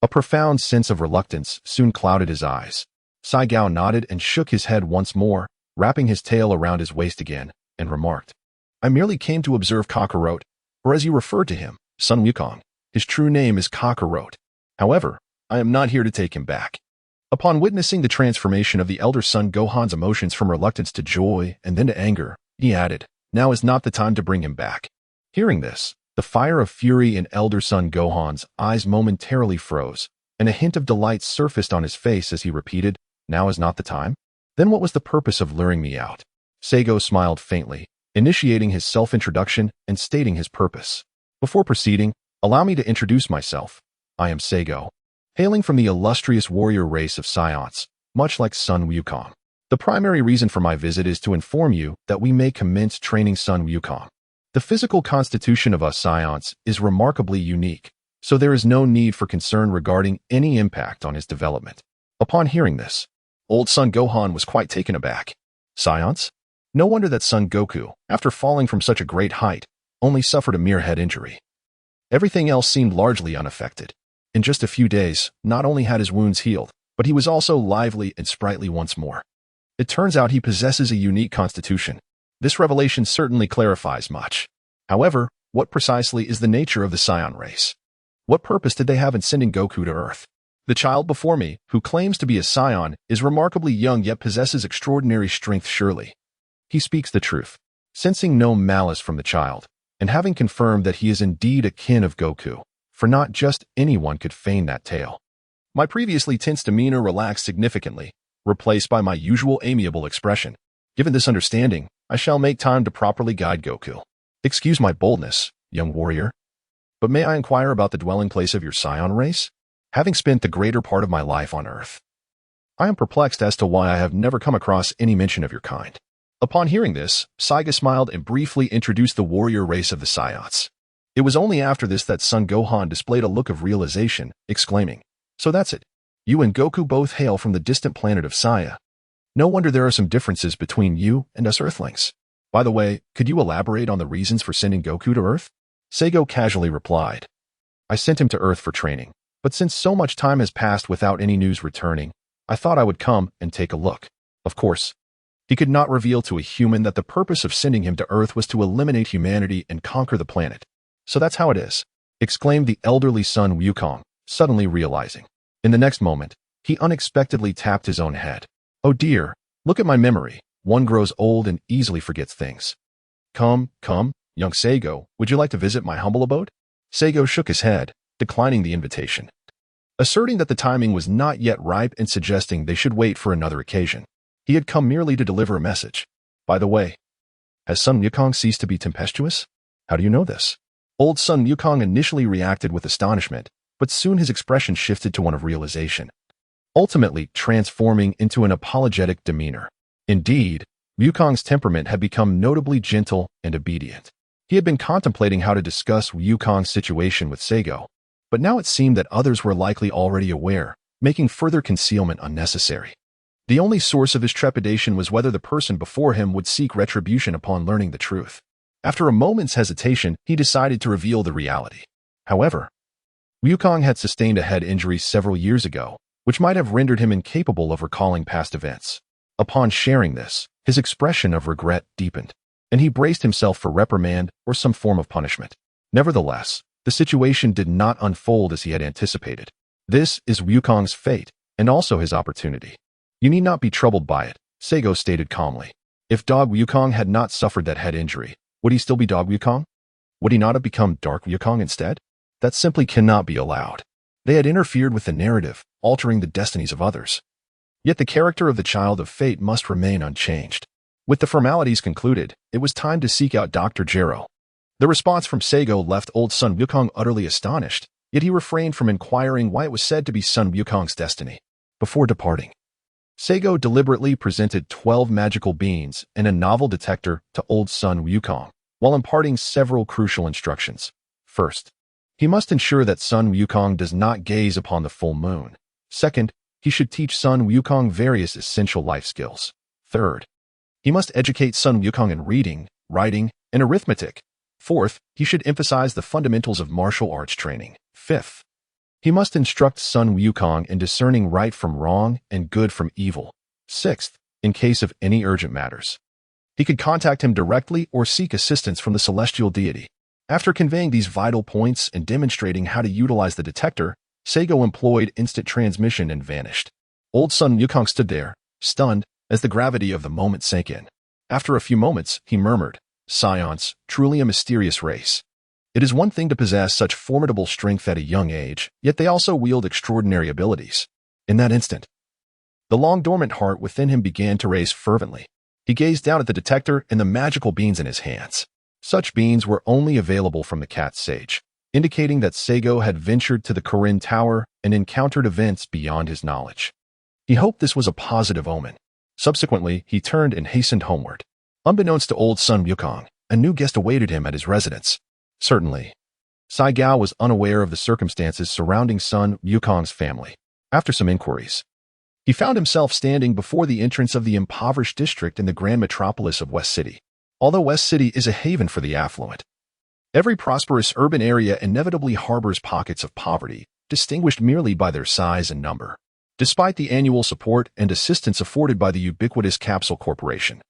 a profound sense of reluctance soon clouded his eyes. Saigao nodded and shook his head once more, wrapping his tail around his waist again, and remarked, "I merely came to observe Kakarot, or as you refer to him, Sun Wukong. His true name is Kakarot. However, I am not here to take him back." Upon witnessing the transformation of the elder Son Gohan's emotions from reluctance to joy and then to anger, he added, "Now is not the time to bring him back." Hearing this, the fire of fury in elder Son Gohan's eyes momentarily froze, and a hint of delight surfaced on his face as he repeated, "Now is not the time? Then what was the purpose of luring me out?" Seigo smiled faintly, initiating his self-introduction and stating his purpose. "Before proceeding, allow me to introduce myself. I am Seigo, hailing from the illustrious warrior race of Saiyans, much like Sun Wukong. The primary reason for my visit is to inform you that we may commence training Sun Wukong. The physical constitution of us Saiyans is remarkably unique, so there is no need for concern regarding any impact on his development." Upon hearing this, old Son Gohan was quite taken aback. Saiyans? No wonder that Son Goku, after falling from such a great height, only suffered a mere head injury. Everything else seemed largely unaffected. In just a few days, not only had his wounds healed, but he was also lively and sprightly once more. It turns out he possesses a unique constitution. This revelation certainly clarifies much. However, what precisely is the nature of the Saiyan race? What purpose did they have in sending Goku to Earth? The child before me, who claims to be a Saiyan, is remarkably young yet possesses extraordinary strength surely. He speaks the truth, sensing no malice from the child, and having confirmed that he is indeed a kin of Goku, for not just anyone could feign that tale. My previously tense demeanor relaxed significantly, replaced by my usual amiable expression. Given this understanding, I shall make time to properly guide Goku. Excuse my boldness, young warrior, but may I inquire about the dwelling place of your Saiyan race? Having spent the greater part of my life on Earth, I am perplexed as to why I have never come across any mention of your kind. Upon hearing this, Saiga smiled and briefly introduced the warrior race of the Saiyans. It was only after this that Son Gohan displayed a look of realization, exclaiming, "So that's it. You and Goku both hail from the distant planet of Saya. No wonder there are some differences between you and us Earthlings. By the way, could you elaborate on the reasons for sending Goku to Earth?" Saigo casually replied, "I sent him to Earth for training, but since so much time has passed without any news returning, I thought I would come and take a look." Of course, he could not reveal to a human that the purpose of sending him to Earth was to eliminate humanity and conquer the planet. "So that's how it is," exclaimed the elderly son Wukong, suddenly realizing. In the next moment, he unexpectedly tapped his own head. "Oh dear, look at my memory. One grows old and easily forgets things. Come, young Saigo, would you like to visit my humble abode?" Saigo shook his head, declining the invitation, asserting that the timing was not yet ripe and suggesting they should wait for another occasion. He had come merely to deliver a message. "By the way, has Sun Wukong ceased to be tempestuous? How do you know this?" Old Sun Wukong initially reacted with astonishment, but soon his expression shifted to one of realization, ultimately transforming into an apologetic demeanor. Indeed, Wukong's temperament had become notably gentle and obedient. He had been contemplating how to discuss Wukong's situation with Saigo, but now it seemed that others were likely already aware, making further concealment unnecessary. The only source of his trepidation was whether the person before him would seek retribution upon learning the truth. After a moment's hesitation, he decided to reveal the reality. However, Wukong had sustained a head injury several years ago, which might have rendered him incapable of recalling past events. Upon sharing this, his expression of regret deepened, and he braced himself for reprimand or some form of punishment. Nevertheless, the situation did not unfold as he had anticipated. This is Wukong's fate, and also his opportunity. "You need not be troubled by it," Saigo stated calmly. If Dog Wukong had not suffered that head injury, would he still be Dog Wukong? Would he not have become Dark Wukong instead? That simply cannot be allowed. They had interfered with the narrative, altering the destinies of others. Yet the character of the child of fate must remain unchanged. With the formalities concluded, it was time to seek out Dr. Gero. The response from Saigo left old Sun Wukong utterly astonished, yet he refrained from inquiring why it was said to be Sun Wukong's destiny. Before departing, Saigo deliberately presented 12 magical beans and a novel detector to old Sun Wukong, while imparting several crucial instructions. First, he must ensure that Sun Wukong does not gaze upon the full moon. Second, he should teach Sun Wukong various essential life skills. Third, he must educate Sun Wukong in reading, writing, and arithmetic. Fourth, he should emphasize the fundamentals of martial arts training. Fifth, he must instruct Sun Wukong in discerning right from wrong and good from evil. Sixth, in case of any urgent matters, he could contact him directly or seek assistance from the celestial deity. After conveying these vital points and demonstrating how to utilize the detector, Saigo employed instant transmission and vanished. Old Sun Wukong stood there, stunned, as the gravity of the moment sank in. After a few moments, he murmured, "Saiyans, truly a mysterious race. It is one thing to possess such formidable strength at a young age, yet they also wield extraordinary abilities." In that instant, the long-dormant heart within him began to race fervently. He gazed down at the detector and the magical beans in his hands. Such beans were only available from the cat sage, indicating that Saigo had ventured to the Korin Tower and encountered events beyond his knowledge. He hoped this was a positive omen. Subsequently, he turned and hastened homeward. Unbeknownst to old Sun Wukong, a new guest awaited him at his residence. Certainly, Saigo was unaware of the circumstances surrounding Sun Wukong's family. After some inquiries, he found himself standing before the entrance of the impoverished district in the grand metropolis of West City. Although West City is a haven for the affluent, Every prosperous urban area inevitably harbors pockets of poverty, distinguished merely by their size and number. Despite the annual support and assistance afforded by the ubiquitous Capsule Corporation,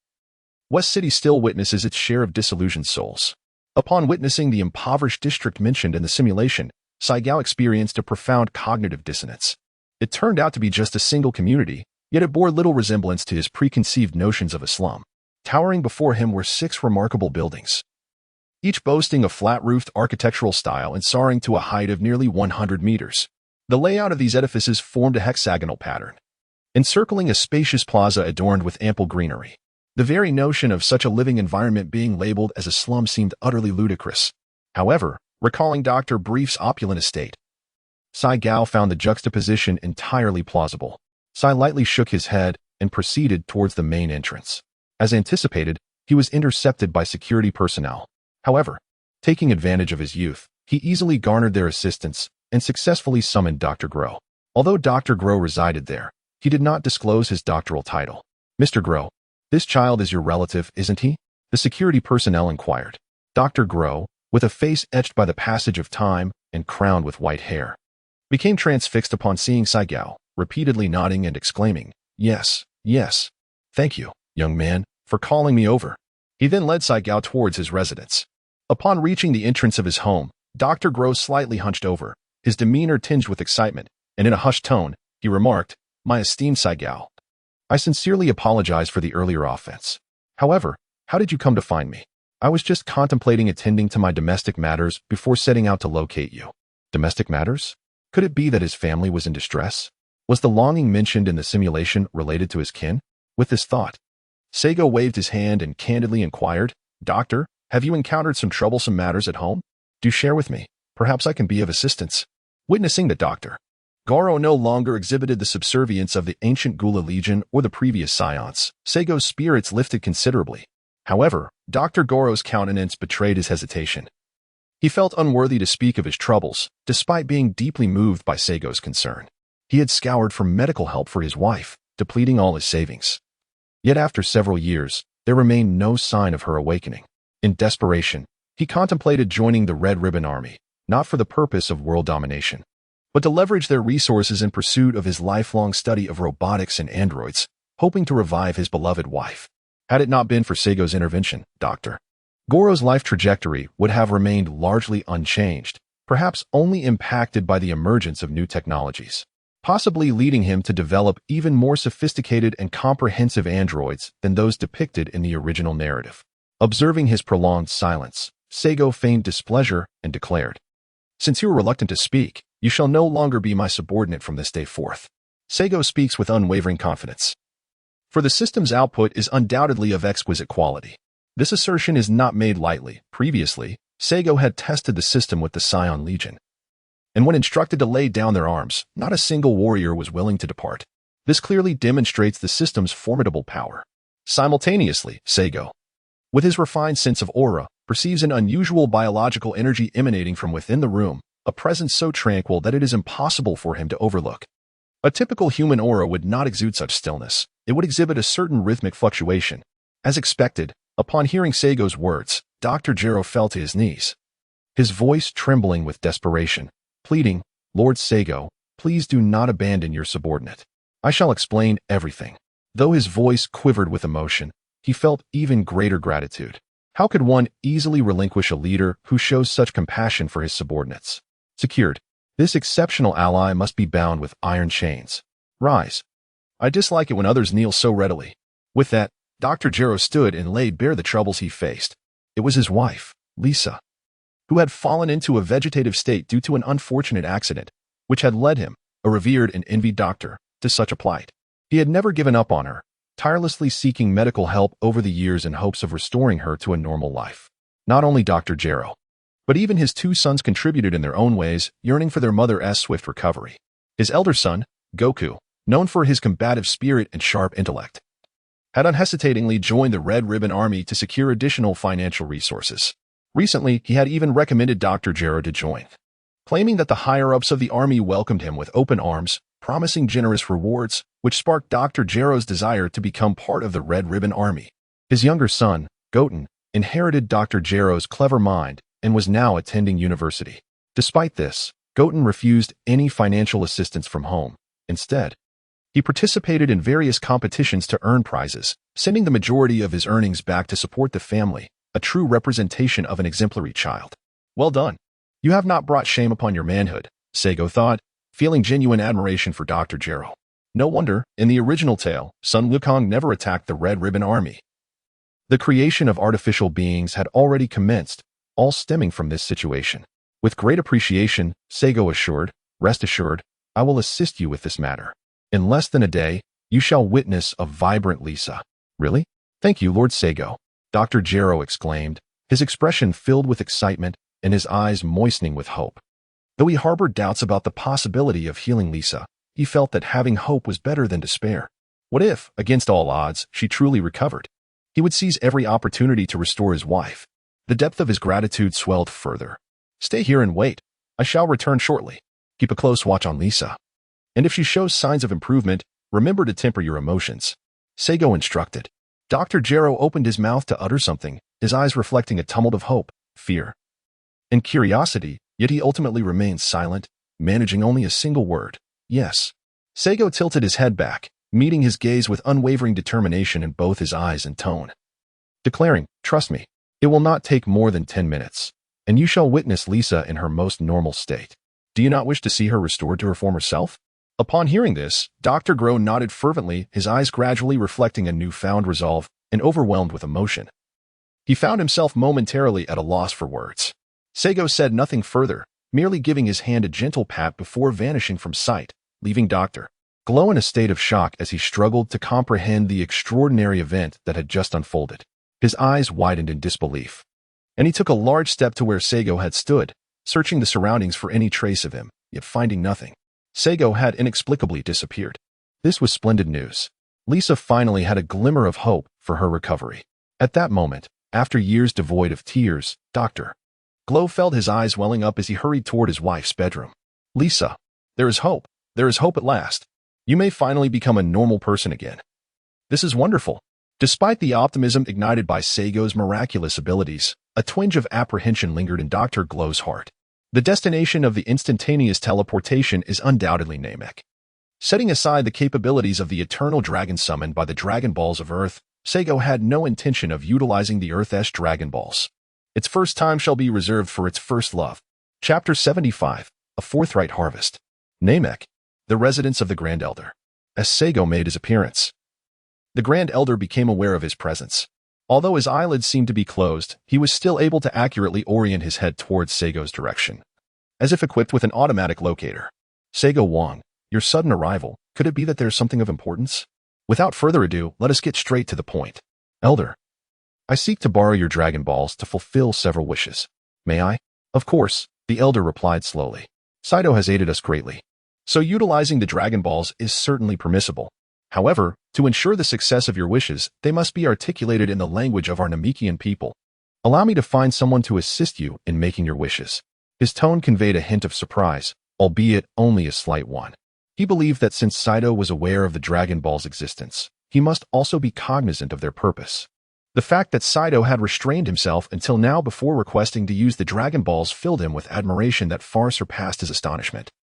West City still witnesses its share of disillusioned souls. Upon witnessing the impoverished district mentioned in the simulation, Saigal experienced a profound cognitive dissonance. It turned out to be just a single community, yet it bore little resemblance to his preconceived notions of a slum. Towering before him were 6 remarkable buildings, each boasting a flat-roofed architectural style and soaring to a height of nearly 100 meters. The layout of these edifices formed a hexagonal pattern, encircling a spacious plaza adorned with ample greenery. The very notion of such a living environment being labeled as a slum seemed utterly ludicrous. However, recalling Dr. Brief's opulent estate, Saigal found the juxtaposition entirely plausible. Sai lightly shook his head and proceeded towards the main entrance. As anticipated, he was intercepted by security personnel. However, taking advantage of his youth, he easily garnered their assistance and successfully summoned Dr. Groh. Although Dr. Groh resided there, he did not disclose his doctoral title. "Mr. Groh, this child is your relative, isn't he?" the security personnel inquired. Dr. Groh, with a face etched by the passage of time and crowned with white hair, became transfixed upon seeing Saigal, repeatedly nodding and exclaiming, "Yes, yes. Thank you, young man, for calling me over." He then led Saigal towards his residence. Upon reaching the entrance of his home, Dr. Groh slightly hunched over, his demeanor tinged with excitement, and in a hushed tone, he remarked, "My esteemed Saigal, I sincerely apologize for the earlier offense. However, how did you come to find me? I was just contemplating attending to my domestic matters before setting out to locate you." Domestic matters? Could it be that his family was in distress? Was the longing mentioned in the simulation related to his kin? With this thought, Saigo waved his hand and candidly inquired, "Doctor, have you encountered some troublesome matters at home? Do share with me. Perhaps I can be of assistance." Witnessing that Dr. Goro no longer exhibited the subservience of the ancient Gula Legion or the previous Saiyans, Saigo's spirits lifted considerably. However, Dr. Goro's countenance betrayed his hesitation. He felt unworthy to speak of his troubles, despite being deeply moved by Saigo's concern. He had scoured for medical help for his wife, depleting all his savings. Yet after several years, there remained no sign of her awakening. In desperation, he contemplated joining the Red Ribbon Army, not for the purpose of world domination, but to leverage their resources in pursuit of his lifelong study of robotics and androids, hoping to revive his beloved wife. Had it not been for Saigo's intervention, Dr. Goro's life trajectory would have remained largely unchanged, perhaps only impacted by the emergence of new technologies, possibly leading him to develop even more sophisticated and comprehensive androids than those depicted in the original narrative. Observing his prolonged silence, Saigo feigned displeasure and declared, "Since you are reluctant to speak, you shall no longer be my subordinate from this day forth." Saigo speaks with unwavering confidence, for the system's output is undoubtedly of exquisite quality. This assertion is not made lightly. Previously, Saigo had tested the system with the Saiyan Legion, and when instructed to lay down their arms, not a single warrior was willing to depart. This clearly demonstrates the system's formidable power. Simultaneously, Saigo, with his refined sense of aura, perceives an unusual biological energy emanating from within the room, a presence so tranquil that it is impossible for him to overlook. A typical human aura would not exude such stillness. It would exhibit a certain rhythmic fluctuation. As expected, upon hearing Saigo's words, Dr. Gero fell to his knees, his voice trembling with desperation, pleading, "Lord Saigo, please do not abandon your subordinate. I shall explain everything." Though his voice quivered with emotion, he felt even greater gratitude. How could one easily relinquish a leader who shows such compassion for his subordinates? Secured, this exceptional ally must be bound with iron chains. Rise. I dislike it when others kneel so readily. With that, Dr. Gero stood and laid bare the troubles he faced. It was his wife, Lisa, who had fallen into a vegetative state due to an unfortunate accident, which had led him, a revered and envied doctor, to such a plight. He had never given up on her, tirelessly seeking medical help over the years in hopes of restoring her to a normal life. Not only Dr. Gero, but even his 2 sons contributed in their own ways, yearning for their mother's swift recovery. His elder son, Goku, known for his combative spirit and sharp intellect, had unhesitatingly joined the Red Ribbon Army to secure additional financial resources. Recently, he had even recommended Dr. Gero to join, claiming that the higher-ups of the army welcomed him with open arms, promising generous rewards, which sparked Dr. Gero's desire to become part of the Red Ribbon Army. His younger son, Goten, inherited Dr. Gero's clever mind and was now attending university. Despite this, Goten refused any financial assistance from home. Instead, he participated in various competitions to earn prizes, sending the majority of his earnings back to support the family, a true representation of an exemplary child. Well done. You have not brought shame upon your manhood, Seigo thought, feeling genuine admiration for Dr. Gero. No wonder, in the original tale, Sun Wukong never attacked the Red Ribbon Army. The creation of artificial beings had already commenced, all stemming from this situation. With great appreciation, Seigo assured, "Rest assured, I will assist you with this matter. In less than a day, you shall witness a vibrant Lisa." "Really? Thank you, Lord Seigo," Dr. Gero exclaimed, his expression filled with excitement and his eyes moistening with hope. Though he harbored doubts about the possibility of healing Lisa, he felt that having hope was better than despair. What if, against all odds, she truly recovered? He would seize every opportunity to restore his wife. The depth of his gratitude swelled further. "Stay here and wait. I shall return shortly. Keep a close watch on Lisa. And if she shows signs of improvement, remember to temper your emotions," Seigo instructed. Dr. Gero opened his mouth to utter something, his eyes reflecting a tumult of hope, fear, and curiosity, yet he ultimately remained silent, managing only a single word: "Yes." Seigo tilted his head back, meeting his gaze with unwavering determination in both his eyes and tone, declaring, "Trust me, it will not take more than 10 minutes, and you shall witness Lisa in her most normal state. Do you not wish to see her restored to her former self?" Upon hearing this, Dr. Gero nodded fervently, his eyes gradually reflecting a newfound resolve and overwhelmed with emotion. He found himself momentarily at a loss for words. Seigo said nothing further, merely giving his hand a gentle pat before vanishing from sight, leaving Dr. Gero in a state of shock as he struggled to comprehend the extraordinary event that had just unfolded. His eyes widened in disbelief, and he took a large step to where Seigo had stood, searching the surroundings for any trace of him, yet finding nothing. Seigo had inexplicably disappeared. This was splendid news. Lisa finally had a glimmer of hope for her recovery. At that moment, after years devoid of tears, Dr. Gero felt his eyes welling up as he hurried toward his wife's bedroom. "Lisa, there is hope. There is hope at last. You may finally become a normal person again. This is wonderful." Despite the optimism ignited by Seigo's miraculous abilities, a twinge of apprehension lingered in Dr. Gero's heart. The destination of the instantaneous teleportation is undoubtedly Namek. Setting aside the capabilities of the eternal dragon summoned by the Dragon Balls of Earth, Seigo had no intention of utilizing the Earth-esque Dragon Balls. Its first time shall be reserved for its first love. Chapter 75, A Forthright Harvest. Namek, the residence of the Grand Elder. As Seigo made his appearance, the Grand Elder became aware of his presence. Although his eyelids seemed to be closed, he was still able to accurately orient his head towards Seigo's direction, as if equipped with an automatic locator. "Seigo Wang, your sudden arrival, could it be that there's something of importance? Without further ado, let us get straight to the point. Elder, I seek to borrow your Dragon Balls to fulfill several wishes. May I?" "Of course," the Elder replied slowly. "Saito has aided us greatly, so utilizing the Dragon Balls is certainly permissible. However, to ensure the success of your wishes, they must be articulated in the language of our Namekian people. Allow me to find someone to assist you in making your wishes." His tone conveyed a hint of surprise, albeit only a slight one. He believed that since Saito was aware of the Dragon Ball's existence, he must also be cognizant of their purpose. The fact that Saito had restrained himself until now before requesting to use the Dragon Balls filled him with admiration that far surpassed his astonishment.